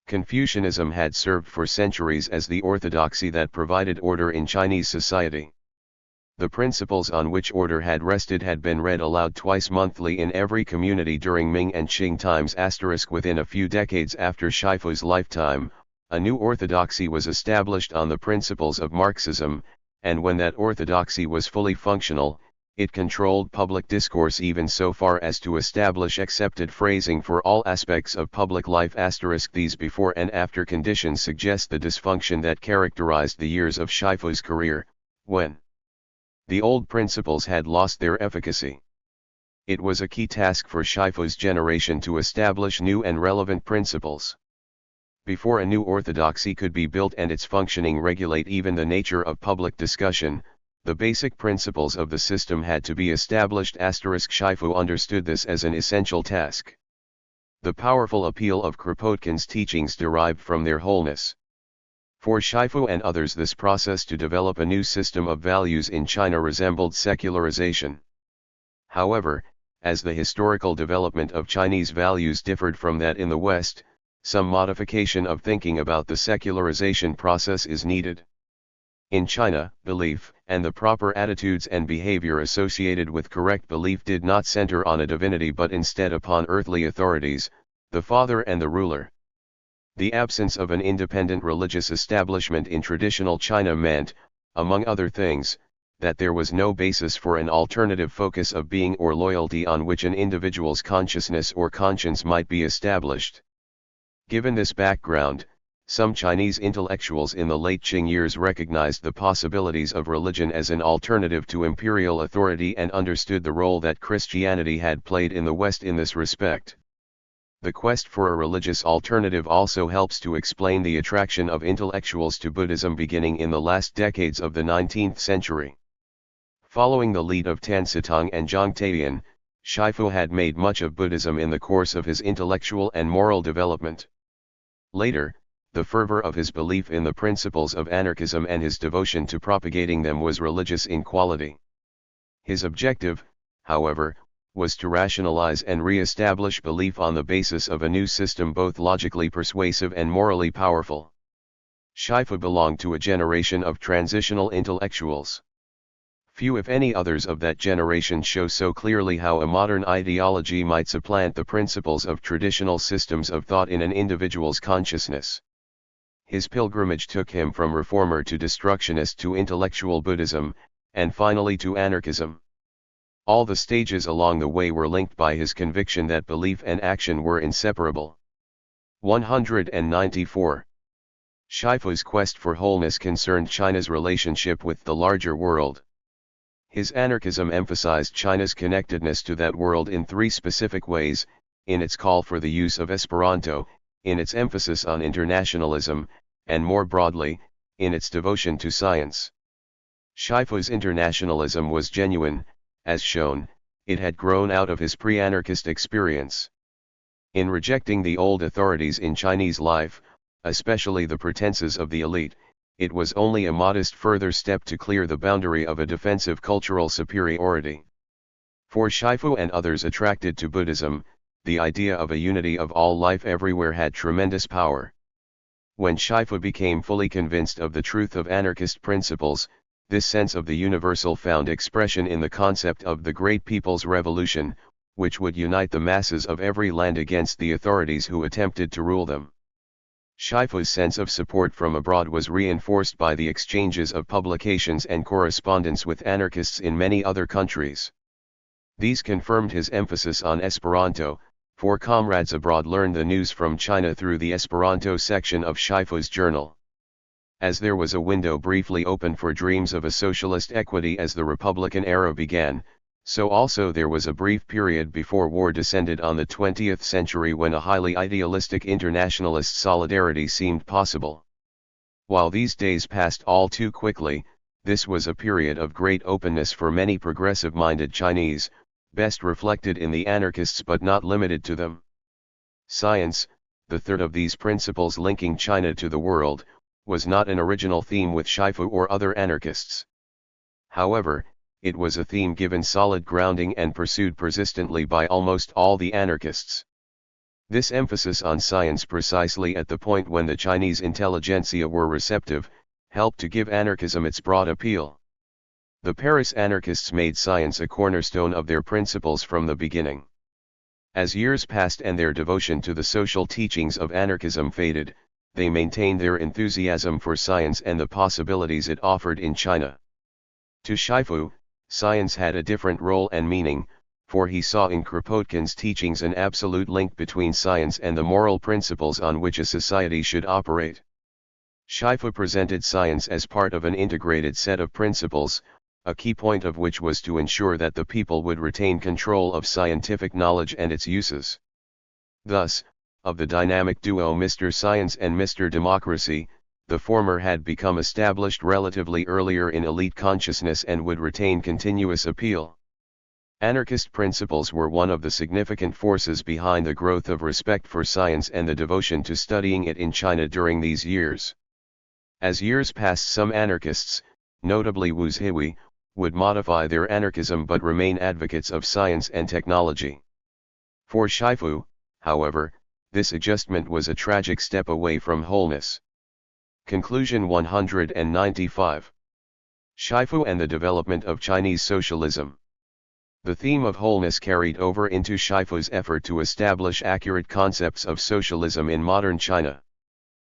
Confucianism had served for centuries as the orthodoxy that provided order in Chinese society. The principles on which order had rested had been read aloud twice monthly in every community during Ming and Qing times. Within a few decades after Shifu's lifetime, a new orthodoxy was established on the principles of Marxism, and when that orthodoxy was fully functional, it controlled public discourse even so far as to establish accepted phrasing for all aspects of public life. These before and after conditions suggest the dysfunction that characterized the years of Shifu's career, when the old principles had lost their efficacy. It was a key task for Shifu's generation to establish new and relevant principles. Before a new orthodoxy could be built and its functioning regulate even the nature of public discussion, the basic principles of the system had to be established. Shifu understood this as an essential task. The powerful appeal of Kropotkin's teachings derived from their wholeness. For Shifu and others, this process to develop a new system of values in China resembled secularization. However, as the historical development of Chinese values differed from that in the West, some modification of thinking about the secularization process is needed. In China, belief, and the proper attitudes and behavior associated with correct belief did not center on a divinity but instead upon earthly authorities, the father and the ruler. The absence of an independent religious establishment in traditional China meant, among other things, that there was no basis for an alternative focus of being or loyalty on which an individual's consciousness or conscience might be established. Given this background, some Chinese intellectuals in the late Qing years recognized the possibilities of religion as an alternative to imperial authority and understood the role that Christianity had played in the West in this respect. The quest for a religious alternative also helps to explain the attraction of intellectuals to Buddhism beginning in the last decades of the 19th century. Following the lead of Tan Sitong and Zhang Taiyan, Shifu had made much of Buddhism in the course of his intellectual and moral development. Later, the fervor of his belief in the principles of anarchism and his devotion to propagating them was religious in quality. His objective, however, was to rationalize and re-establish belief on the basis of a new system both logically persuasive and morally powerful. Shifu belonged to a generation of transitional intellectuals. Few if any others of that generation show so clearly how a modern ideology might supplant the principles of traditional systems of thought in an individual's consciousness. His pilgrimage took him from reformer to destructionist to intellectual Buddhism, and finally to anarchism. All the stages along the way were linked by his conviction that belief and action were inseparable. 194. Shifu's quest for wholeness concerned China's relationship with the larger world. His anarchism emphasized China's connectedness to that world in three specific ways: in its call for the use of Esperanto, in its emphasis on internationalism, and more broadly, in its devotion to science. Shifu's internationalism was genuine. As shown, it had grown out of his pre-anarchist experience. In rejecting the old authorities in Chinese life, especially the pretenses of the elite, it was only a modest further step to clear the boundary of a defensive cultural superiority. For Shifu and others attracted to Buddhism, the idea of a unity of all life everywhere had tremendous power. When Shifu became fully convinced of the truth of anarchist principles, this sense of the universal found expression in the concept of the Great People's Revolution, which would unite the masses of every land against the authorities who attempted to rule them. Shifu's sense of support from abroad was reinforced by the exchanges of publications and correspondence with anarchists in many other countries. These confirmed his emphasis on Esperanto, for comrades abroad learned the news from China through the Esperanto section of Shifu's journal. As there was a window briefly open for dreams of a socialist equity as the Republican era began, so also there was a brief period before war descended on the 20th century when a highly idealistic internationalist solidarity seemed possible. While these days passed all too quickly, this was a period of great openness for many progressive-minded Chinese, best reflected in the anarchists but not limited to them. Science, the third of these principles linking China to the world, was not an original theme with Shifu or other anarchists. However, it was a theme given solid grounding and pursued persistently by almost all the anarchists. This emphasis on science precisely at the point when the Chinese intelligentsia were receptive, helped to give anarchism its broad appeal. The Paris anarchists made science a cornerstone of their principles from the beginning. As years passed and their devotion to the social teachings of anarchism faded, they maintained their enthusiasm for science and the possibilities it offered in China. To Shifu, science had a different role and meaning, for he saw in Kropotkin's teachings an absolute link between science and the moral principles on which a society should operate. Shifu presented science as part of an integrated set of principles, a key point of which was to ensure that the people would retain control of scientific knowledge and its uses. Thus, of the dynamic duo Mr. Science and Mr. Democracy, the former had become established relatively earlier in elite consciousness and would retain continuous appeal. Anarchist principles were one of the significant forces behind the growth of respect for science and the devotion to studying it in China during these years. As years passed, some anarchists, notably Wu Zhihui, would modify their anarchism but remain advocates of science and technology. For Shifu, however, this adjustment was a tragic step away from wholeness. Conclusion 195. Shifu and the development of Chinese socialism. The theme of wholeness carried over into Shifu's effort to establish accurate concepts of socialism in modern China.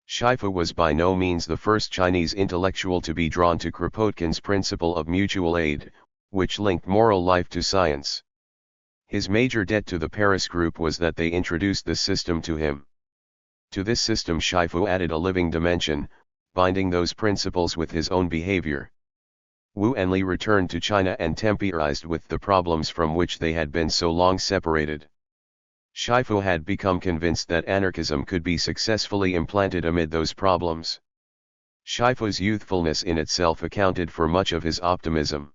Shifu was by no means the first Chinese intellectual to be drawn to Kropotkin's principle of mutual aid, which linked moral life to science. His major debt to the Paris group was that they introduced this system to him. To this system Shifu added a living dimension, binding those principles with his own behavior. Wu Enlai returned to China and temporized with the problems from which they had been so long separated. Shifu had become convinced that anarchism could be successfully implanted amid those problems. Shifu's youthfulness in itself accounted for much of his optimism.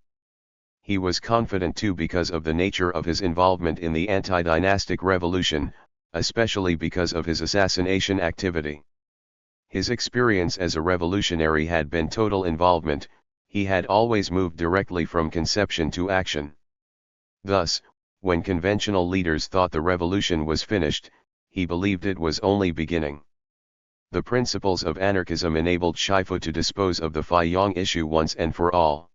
He was confident too because of the nature of his involvement in the anti-dynastic revolution, especially because of his assassination activity. His experience as a revolutionary had been total involvement. He had always moved directly from conception to action. Thus, when conventional leaders thought the revolution was finished, he believed it was only beginning. The principles of anarchism enabled Shifu to dispose of the Faiyong issue once and for all.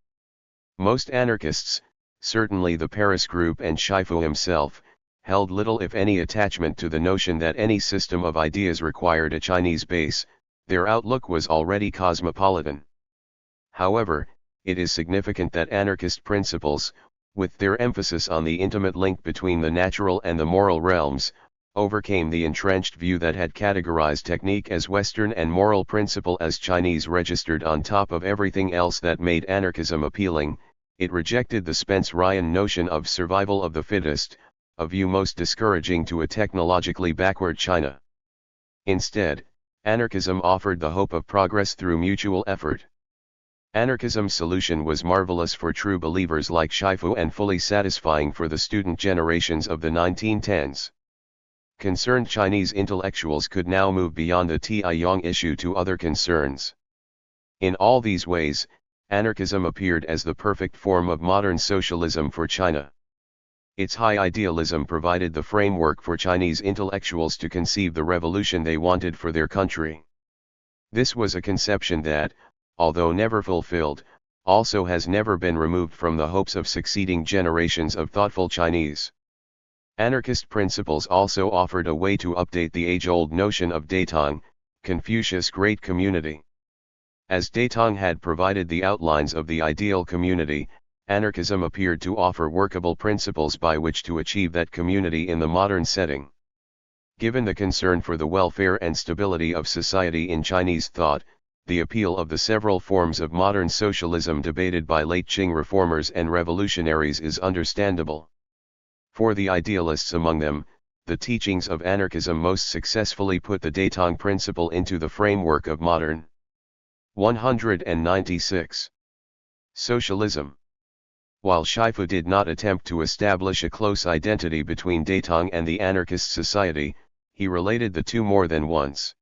Most anarchists, certainly the Paris group and Shifu himself, held little if any attachment to the notion that any system of ideas required a Chinese base. Their outlook was already cosmopolitan. However, it is significant that anarchist principles, with their emphasis on the intimate link between the natural and the moral realms, overcame the entrenched view that had categorized technique as Western and moral principle as Chinese registered on top of everything else that made anarchism appealing. It rejected the Spencerian notion of survival of the fittest, a view most discouraging to a technologically backward China. Instead, anarchism offered the hope of progress through mutual effort. Anarchism's solution was marvelous for true believers like Shifu and fully satisfying for the student generations of the 1910s. Concerned Chinese intellectuals could now move beyond the Taiyong issue to other concerns. In all these ways, anarchism appeared as the perfect form of modern socialism for China. Its high idealism provided the framework for Chinese intellectuals to conceive the revolution they wanted for their country. This was a conception that, although never fulfilled, also has never been removed from the hopes of succeeding generations of thoughtful Chinese. Anarchist principles also offered a way to update the age-old notion of Datong, Confucius' great community. As Datong had provided the outlines of the ideal community, anarchism appeared to offer workable principles by which to achieve that community in the modern setting. Given the concern for the welfare and stability of society in Chinese thought, the appeal of the several forms of modern socialism debated by late Qing reformers and revolutionaries is understandable. For the idealists among them, the teachings of anarchism most successfully put the Datong principle into the framework of modern 196. Socialism. While Shifu did not attempt to establish a close identity between Datong and the anarchist society, he related the two more than once.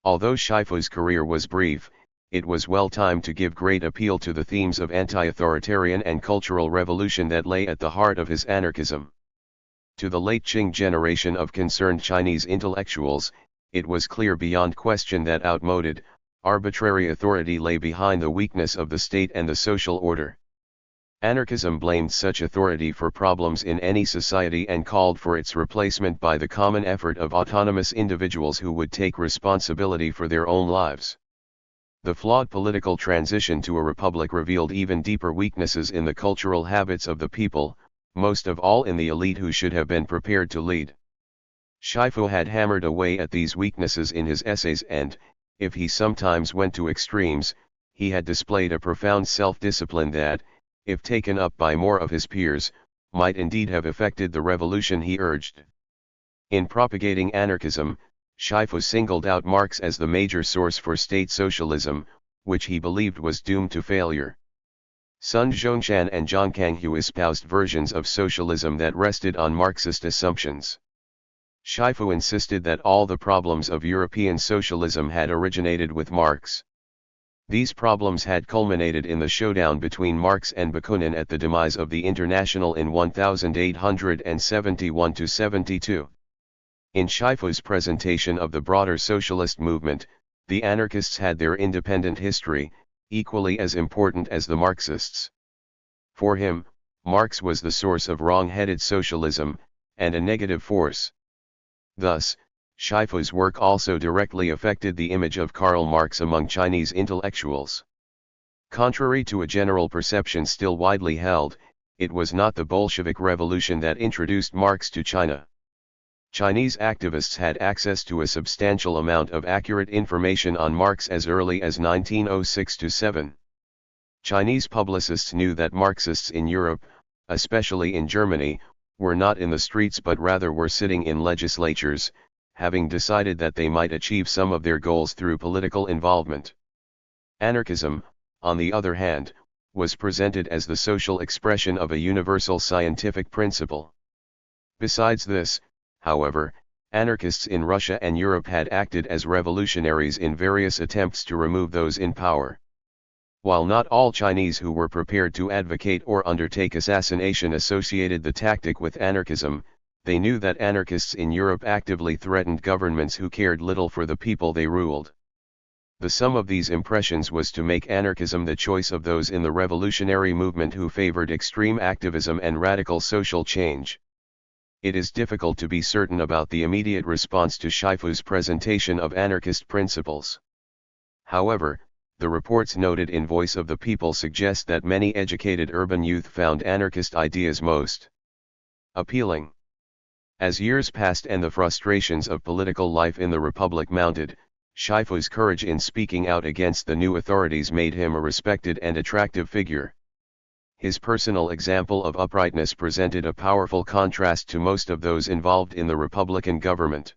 Although Shifu's career was brief, it was well timed to give great appeal to the themes of anti-authoritarian and cultural revolution that lay at the heart of his anarchism. To the late Qing generation of concerned Chinese intellectuals, it was clear beyond question that outmoded, arbitrary authority lay behind the weakness of the state and the social order. Anarchism blamed such authority for problems in any society and called for its replacement by the common effort of autonomous individuals who would take responsibility for their own lives. The flawed political transition to a republic revealed even deeper weaknesses in the cultural habits of the people, most of all in the elite who should have been prepared to lead. Shifu had hammered away at these weaknesses in his essays and, if he sometimes went to extremes, he had displayed a profound self-discipline that, if taken up by more of his peers, might indeed have effected the revolution he urged. In propagating anarchism, Shifu singled out Marx as the major source for state socialism, which he believed was doomed to failure. Sun Zhongshan and Zhang Kanghu espoused versions of socialism that rested on Marxist assumptions. Shifu insisted that all the problems of European socialism had originated with Marx. These problems had culminated in the showdown between Marx and Bakunin at the demise of the International in 1871–72. In Shifu's presentation of the broader socialist movement, the anarchists had their independent history, equally as important as the Marxists. For him, Marx was the source of wrong-headed socialism, and a negative force. Thus, Shifu's work also directly affected the image of Karl Marx among Chinese intellectuals. Contrary to a general perception still widely held, it was not the Bolshevik Revolution that introduced Marx to China. Chinese activists had access to a substantial amount of accurate information on Marx as early as 1906–7. Chinese publicists knew that Marxists in Europe, especially in Germany, were not in the streets but rather were sitting in legislatures, having decided that they might achieve some of their goals through political involvement. Anarchism, on the other hand, was presented as the social expression of a universal scientific principle. Besides this, however, anarchists in Russia and Europe had acted as revolutionaries in various attempts to remove those in power. While not all Chinese who were prepared to advocate or undertake assassination associated the tactic with anarchism, they knew that anarchists in Europe actively threatened governments who cared little for the people they ruled. The sum of these impressions was to make anarchism the choice of those in the revolutionary movement who favored extreme activism and radical social change. It is difficult to be certain about the immediate response to Shifu's presentation of anarchist principles. However, the reports noted in Voice of the People suggest that many educated urban youth found anarchist ideas most appealing. As years passed and the frustrations of political life in the Republic mounted, Shifu's courage in speaking out against the new authorities made him a respected and attractive figure. His personal example of uprightness presented a powerful contrast to most of those involved in the Republican government.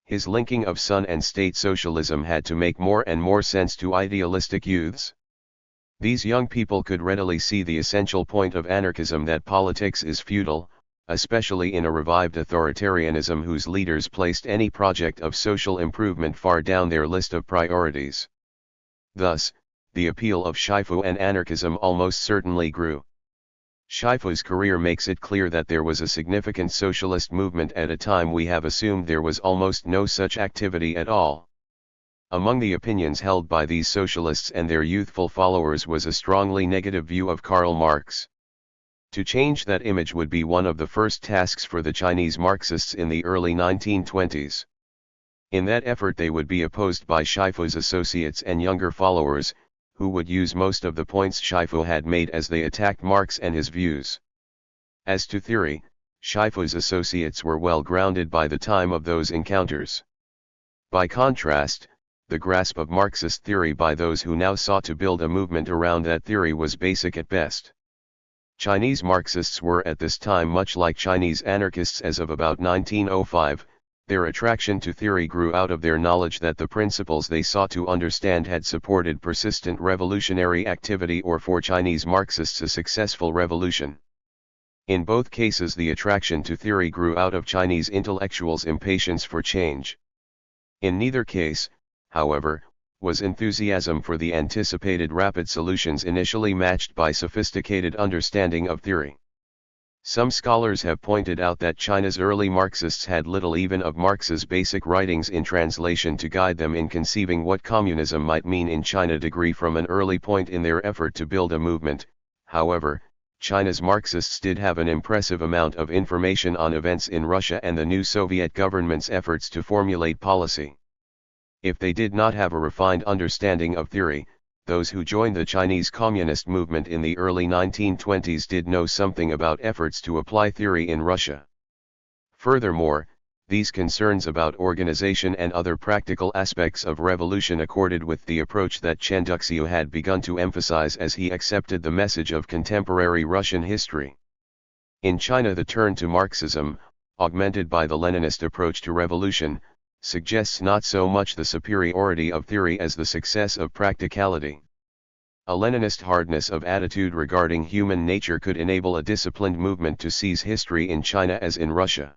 His linking of Sun and state socialism had to make more and more sense to idealistic youths. These young people could readily see the essential point of anarchism, that politics is futile, especially in a revived authoritarianism whose leaders placed any project of social improvement far down their list of priorities. Thus, the appeal of Shifu and anarchism almost certainly grew. Shifu's career makes it clear that there was a significant socialist movement at a time we have assumed there was almost no such activity at all. Among the opinions held by these socialists and their youthful followers was a strongly negative view of Karl Marx. To change that image would be one of the first tasks for the Chinese Marxists in the early 1920s. In that effort they would be opposed by Shifu's associates and younger followers, who would use most of the points Shifu had made as they attacked Marx and his views. As to theory, Shifu's associates were well grounded by the time of those encounters. By contrast, the grasp of Marxist theory by those who now sought to build a movement around that theory was basic at best. Chinese Marxists were at this time much like Chinese anarchists as of about 1905, Their attraction to theory grew out of their knowledge that the principles they sought to understand had supported persistent revolutionary activity, or for Chinese Marxists a successful revolution. In both cases the attraction to theory grew out of Chinese intellectuals' impatience for change. In neither case, however, was enthusiasm for the anticipated rapid solutions initially matched by sophisticated understanding of theory. Some scholars have pointed out that China's early Marxists had little even of Marx's basic writings in translation to guide them in conceiving what communism might mean in China. From an early point in their effort to build a movement, however, China's Marxists did have an impressive amount of information on events in Russia and the new Soviet government's efforts to formulate policy. If they did not have a refined understanding of theory, those who joined the Chinese Communist movement in the early 1920s did know something about efforts to apply theory in Russia. Furthermore, these concerns about organization and other practical aspects of revolution accorded with the approach that Chen Duxiu had begun to emphasize as he accepted the message of contemporary Russian history. In China, the turn to Marxism, augmented by the Leninist approach to revolution, suggests not so much the superiority of theory as the success of practicality. A Leninist hardness of attitude regarding human nature could enable a disciplined movement to seize history in China as in Russia.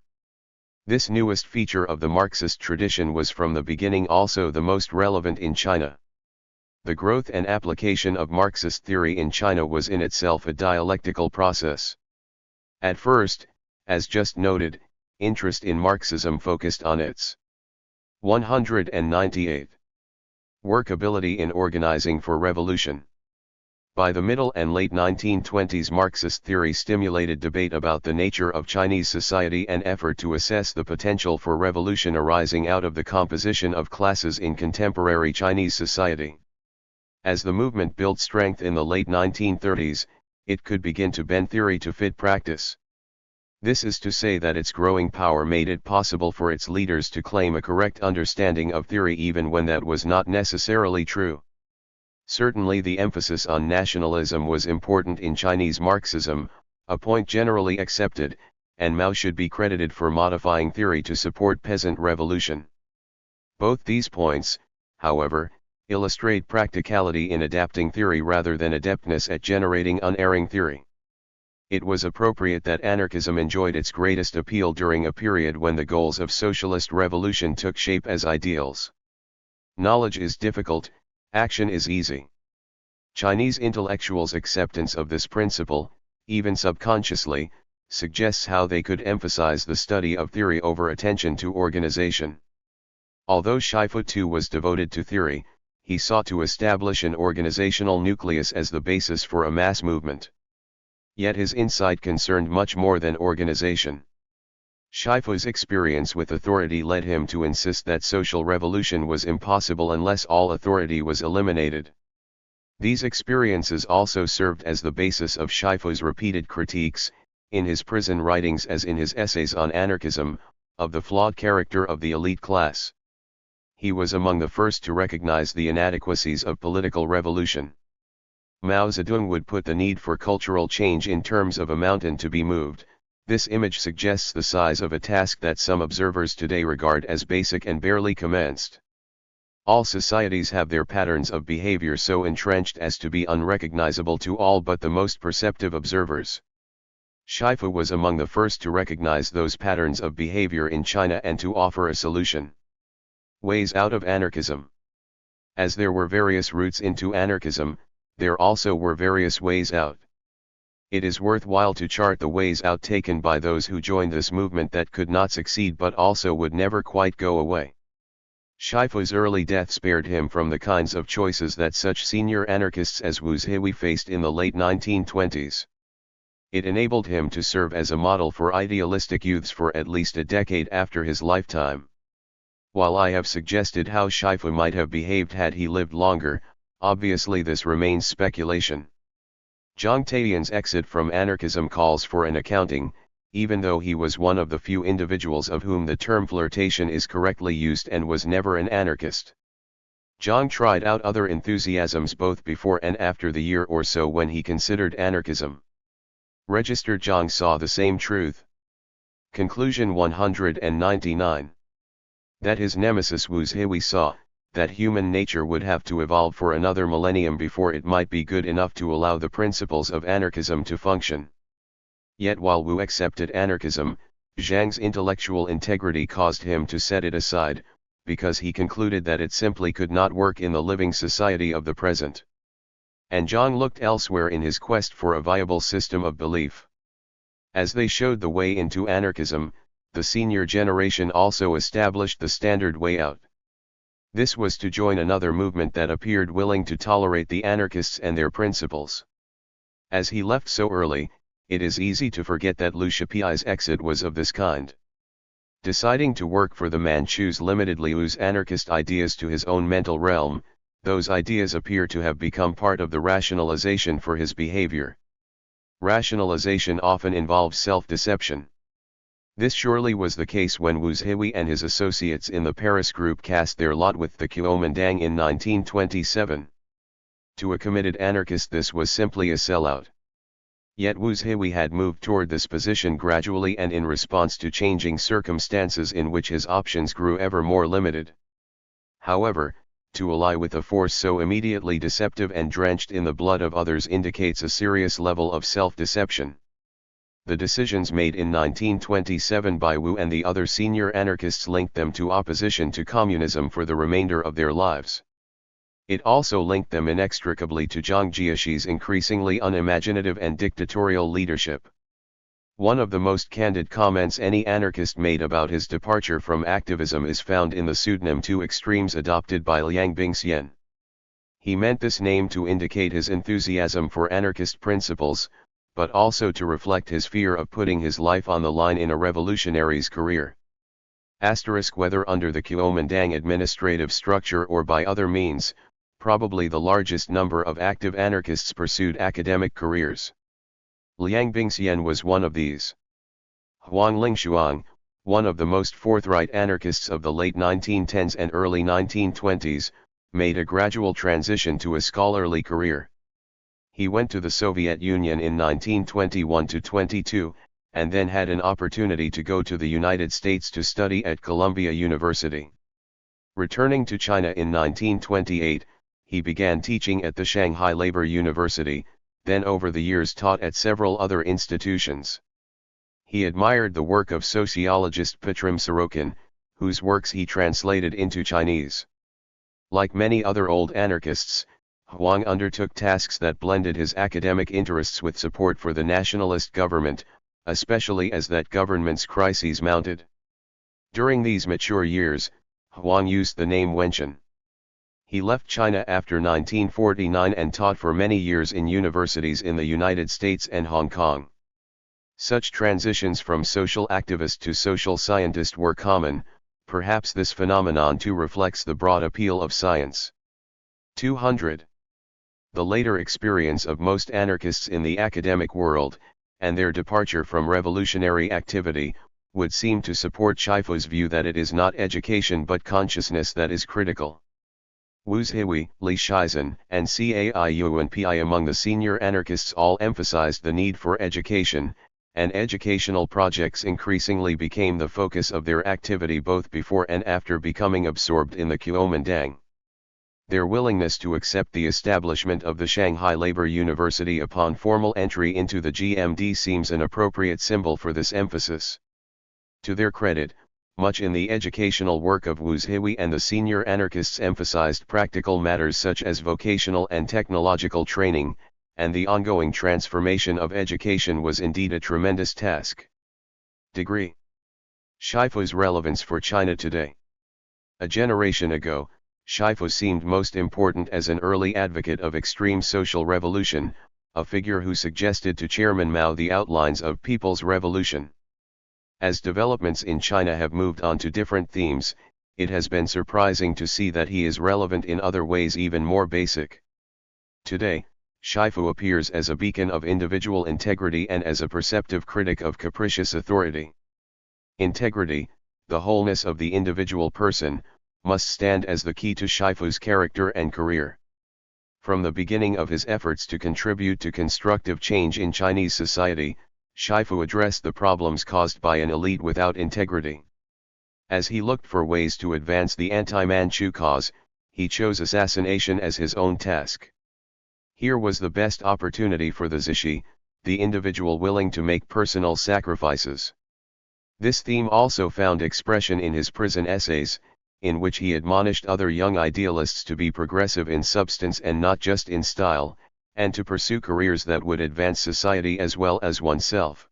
This newest feature of the Marxist tradition was from the beginning also the most relevant in China. The growth and application of Marxist theory in China was in itself a dialectical process. At first, as just noted, interest in Marxism focused on its 198. Workability in organizing for revolution. By the middle and late 1920s, Marxist theory stimulated debate about the nature of Chinese society and effort to assess the potential for revolution arising out of the composition of classes in contemporary Chinese society. As the movement built strength in the late 1930s, it could begin to bend theory to fit practice. This is to say that its growing power made it possible for its leaders to claim a correct understanding of theory even when that was not necessarily true. Certainly the emphasis on nationalism was important in Chinese Marxism, a point generally accepted, and Mao should be credited for modifying theory to support peasant revolution. Both these points, however, illustrate practicality in adapting theory rather than adeptness at generating unerring theory. It was appropriate that anarchism enjoyed its greatest appeal during a period when the goals of socialist revolution took shape as ideals. Knowledge is difficult, action is easy. Chinese intellectuals' acceptance of this principle, even subconsciously, suggests how they could emphasize the study of theory over attention to organization. Although Shifu too was devoted to theory, he sought to establish an organizational nucleus as the basis for a mass movement. Yet his insight concerned much more than organization. Shifu's experience with authority led him to insist that social revolution was impossible unless all authority was eliminated. These experiences also served as the basis of Shifu's repeated critiques, in his prison writings as in his essays on anarchism, of the flawed character of the elite class. He was among the first to recognize the inadequacies of political revolution. Mao Zedong would put the need for cultural change in terms of a mountain to be moved. This image suggests the size of a task that some observers today regard as basic and barely commenced. All societies have their patterns of behavior so entrenched as to be unrecognizable to all but the most perceptive observers. Shifu was among the first to recognize those patterns of behavior in China and to offer a solution. Ways out of anarchism. As there were various routes into anarchism, there also were various ways out. It is worthwhile to chart the ways out taken by those who joined this movement that could not succeed but also would never quite go away. Shifu's early death spared him from the kinds of choices that such senior anarchists as Wu Zhihui faced in the late 1920s. It enabled him to serve as a model for idealistic youths for at least a decade after his lifetime. While I have suggested how Shifu might have behaved had he lived longer, obviously this remains speculation. Zhang Taiyan's exit from anarchism calls for an accounting, even though he was one of the few individuals of whom the term flirtation is correctly used and was never an anarchist. Zhang tried out other enthusiasms both before and after the year or so when he considered anarchism. Registered Zhang saw the same truth. Conclusion 199. That his nemesis Wu Zhihui saw, that human nature would have to evolve for another millennium before it might be good enough to allow the principles of anarchism to function. Yet while Wu accepted anarchism, Zhang's intellectual integrity caused him to set it aside, because he concluded that it simply could not work in the living society of the present. And Zhang looked elsewhere in his quest for a viable system of belief. As they showed the way into anarchism, the senior generation also established the standard way out. This was to join another movement that appeared willing to tolerate the anarchists and their principles. As he left so early, it is easy to forget that Liu Shipi's exit was of this kind. Deciding to work for the Manchus limited Liu's anarchist ideas to his own mental realm. Those ideas appear to have become part of the rationalization for his behavior. Rationalization often involves self-deception. This surely was the case when Wu Zhihui and his associates in the Paris group cast their lot with the Kuomintang in 1927. To a committed anarchist this was simply a sellout. Yet Wu Zhihui had moved toward this position gradually and in response to changing circumstances in which his options grew ever more limited. However, to ally with a force so immediately deceptive and drenched in the blood of others indicates a serious level of self-deception. The decisions made in 1927 by Wu and the other senior anarchists linked them to opposition to communism for the remainder of their lives. It also linked them inextricably to Zhang Jiaxi's increasingly unimaginative and dictatorial leadership. One of the most candid comments any anarchist made about his departure from activism is found in the pseudonym Two Extremes adopted by Liang Bingxian. He meant this name to indicate his enthusiasm for anarchist principles, but also to reflect his fear of putting his life on the line in a revolutionary's career. Whether under the Kuomintang administrative structure or by other means, probably the largest number of active anarchists pursued academic careers. Liang Bingxian was one of these. Huang Lingshuang, one of the most forthright anarchists of the late 1910s and early 1920s, made a gradual transition to a scholarly career. He went to the Soviet Union in 1921-22, and then had an opportunity to go to the United States to study at Columbia University. Returning to China in 1928, he began teaching at the Shanghai Labor University, then over the years taught at several other institutions. He admired the work of sociologist Petrim Sorokin, whose works he translated into Chinese. Like many other old anarchists, Huang undertook tasks that blended his academic interests with support for the nationalist government, especially as that government's crises mounted. During these mature years, Huang used the name Wenqian. He left China after 1949 and taught for many years in universities in the United States and Hong Kong. Such transitions from social activist to social scientist were common. Perhaps this phenomenon too reflects the broad appeal of science. 200. The later experience of most anarchists in the academic world, and their departure from revolutionary activity, would seem to support Shifu's view that it is not education but consciousness that is critical. Wu Zhihui, Li Shizhen, and Cai Yuanpi among the senior anarchists all emphasized the need for education, and educational projects increasingly became the focus of their activity both before and after becoming absorbed in the Kuomintang. Their willingness to accept the establishment of the Shanghai Labor University upon formal entry into the GMD seems an appropriate symbol for this emphasis. To their credit, much in the educational work of Wu Zhihui and the senior anarchists emphasized practical matters such as vocational and technological training, and the ongoing transformation of education was indeed a tremendous task. Degree. Shifu's relevance for China today. A generation ago, Shifu seemed most important as an early advocate of extreme social revolution, a figure who suggested to Chairman Mao the outlines of People's Revolution. As developments in China have moved on to different themes, it has been surprising to see that he is relevant in other ways even more basic. Today, Shifu appears as a beacon of individual integrity and as a perceptive critic of capricious authority. Integrity, the wholeness of the individual person, must stand as the key to Shifu's character and career. From the beginning of his efforts to contribute to constructive change in Chinese society, Shifu addressed the problems caused by an elite without integrity. As he looked for ways to advance the anti-Manchu cause, he chose assassination as his own task. Here was the best opportunity for the Zishi, the individual willing to make personal sacrifices. This theme also found expression in his prison essays, in which he admonished other young idealists to be progressive in substance and not just in style, and to pursue careers that would advance society as well as oneself.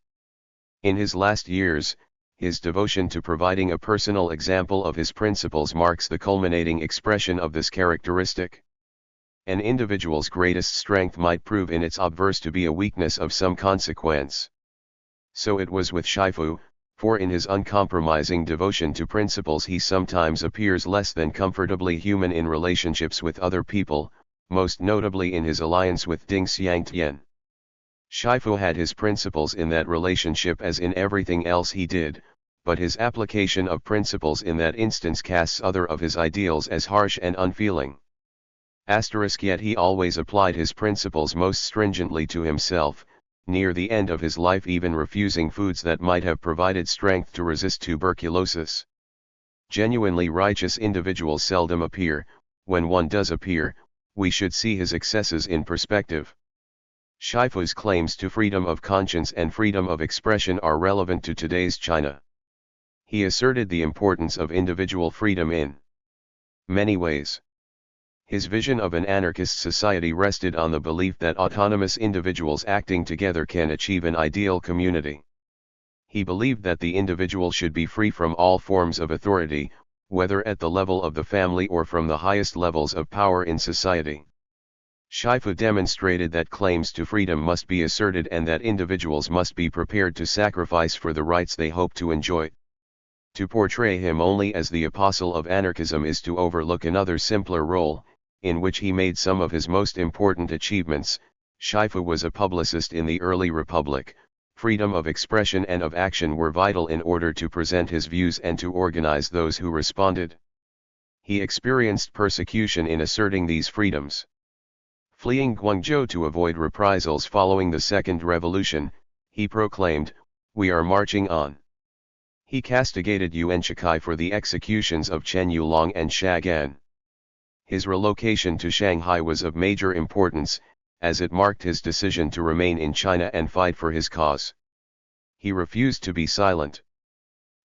In his last years, his devotion to providing a personal example of his principles marks the culminating expression of this characteristic. An individual's greatest strength might prove in its obverse to be a weakness of some consequence. So it was with Shifu, for in his uncompromising devotion to principles he sometimes appears less than comfortably human in relationships with other people, most notably in his alliance with Ding Xiangtian. Shifu had his principles in that relationship as in everything else he did, but his application of principles in that instance casts other of his ideals as harsh and unfeeling. Yet he always applied his principles most stringently to himself, near the end of his life even refusing foods that might have provided strength to resist tuberculosis. Genuinely righteous individuals seldom appear. When one does appear, we should see his excesses in perspective. Shifu's claims to freedom of conscience and freedom of expression are relevant to today's China. He asserted the importance of individual freedom in many ways. His vision of an anarchist society rested on the belief that autonomous individuals acting together can achieve an ideal community. He believed that the individual should be free from all forms of authority, whether at the level of the family or from the highest levels of power in society. Shifu demonstrated that claims to freedom must be asserted and that individuals must be prepared to sacrifice for the rights they hope to enjoy. To portray him only as the apostle of anarchism is to overlook another simpler role, in which he made some of his most important achievements. Shifu was a publicist in the early republic. Freedom of expression and of action were vital in order to present his views and to organize those who responded. He experienced persecution in asserting these freedoms. Fleeing Guangzhou to avoid reprisals following the Second Revolution, he proclaimed, "We are marching on." He castigated Yuan Shikai for the executions of Chen Yulong and Shagan. His relocation to Shanghai was of major importance, as it marked his decision to remain in China and fight for his cause. He refused to be silent.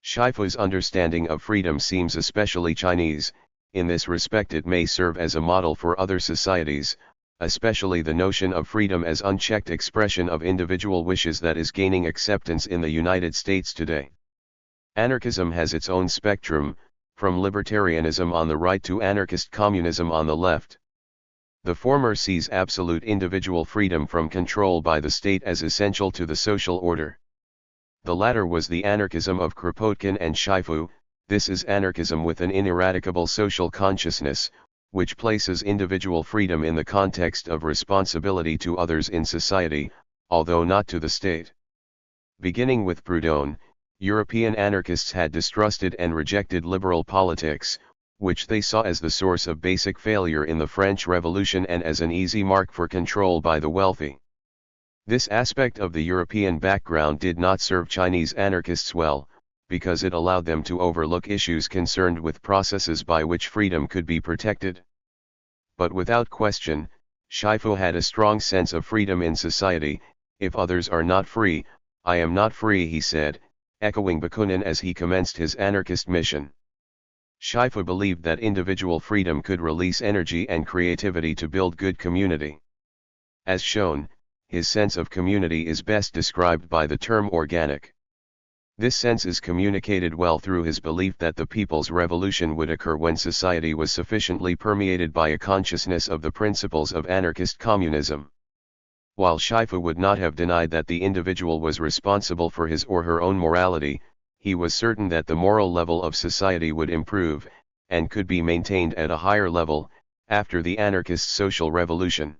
Shifu's understanding of freedom seems especially Chinese. In this respect it may serve as a model for other societies, especially the notion of freedom as unchecked expression of individual wishes that is gaining acceptance in the United States today. Anarchism has its own spectrum, from libertarianism on the right to anarchist communism on the left. The former sees absolute individual freedom from control by the state as essential to the social order. The latter was the anarchism of Kropotkin and Shifu. This is anarchism with an ineradicable social consciousness, which places individual freedom in the context of responsibility to others in society, although not to the state. Beginning with Proudhon, European anarchists had distrusted and rejected liberal politics, which they saw as the source of basic failure in the French Revolution and as an easy mark for control by the wealthy. This aspect of the European background did not serve Chinese anarchists well, because it allowed them to overlook issues concerned with processes by which freedom could be protected. But without question, Shifu had a strong sense of freedom in society. "If others are not free, I am not free," he said, echoing Bakunin as he commenced his anarchist mission. Shifu believed that individual freedom could release energy and creativity to build good community. As shown, his sense of community is best described by the term organic. This sense is communicated well through his belief that the people's revolution would occur when society was sufficiently permeated by a consciousness of the principles of anarchist communism. While Shifu would not have denied that the individual was responsible for his or her own morality, he was certain that the moral level of society would improve, and could be maintained at a higher level, after the anarchist social revolution.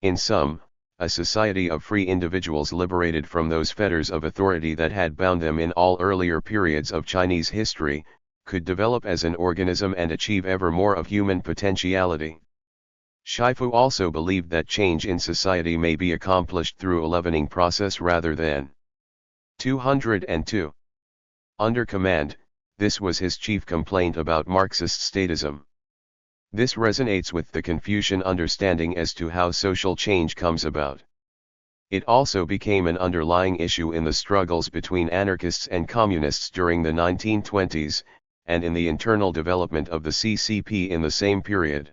In sum, a society of free individuals liberated from those fetters of authority that had bound them in all earlier periods of Chinese history, could develop as an organism and achieve ever more of human potentiality. Shifu also believed that change in society may be accomplished through a leavening process rather than 202. Under command, This was his chief complaint about Marxist statism. This resonates with the Confucian understanding as to how social change comes about. It also became an underlying issue in the struggles between anarchists and communists during the 1920s, and in the internal development of the CCP in the same period.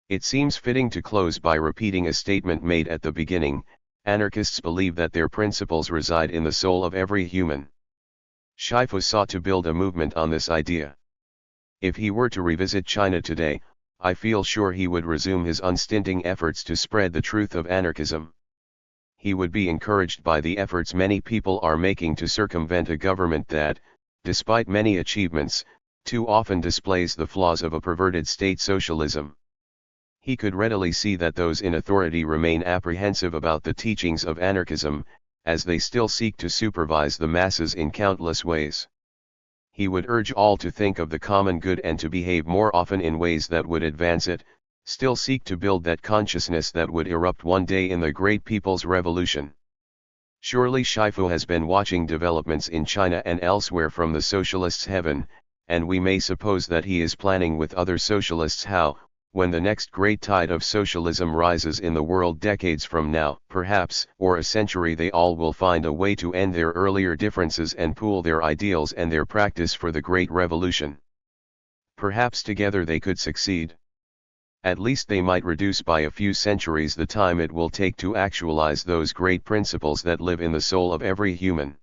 It seems fitting to close by repeating a statement made at the beginning: anarchists believe that their principles reside in the soul of every human. Shifu sought to build a movement on this idea. If he were to revisit China today, I feel sure he would resume his unstinting efforts to spread the truth of anarchism. He would be encouraged by the efforts many people are making to circumvent a government that, despite many achievements, too often displays the flaws of a perverted state socialism. He could readily see that those in authority remain apprehensive about the teachings of anarchism, as they still seek to supervise the masses in countless ways. He would urge all to think of the common good and to behave more often in ways that would advance it, still seek to build that consciousness that would erupt one day in the great people's revolution. Surely Shifu has been watching developments in China and elsewhere from the socialists' heaven, and we may suppose that he is planning with other socialists how, when the next great tide of socialism rises in the world decades from now, perhaps, or a century, they all will find a way to end their earlier differences and pool their ideals and their practice for the great revolution. Perhaps together they could succeed. At least they might reduce by a few centuries the time it will take to actualize those great principles that live in the soul of every human.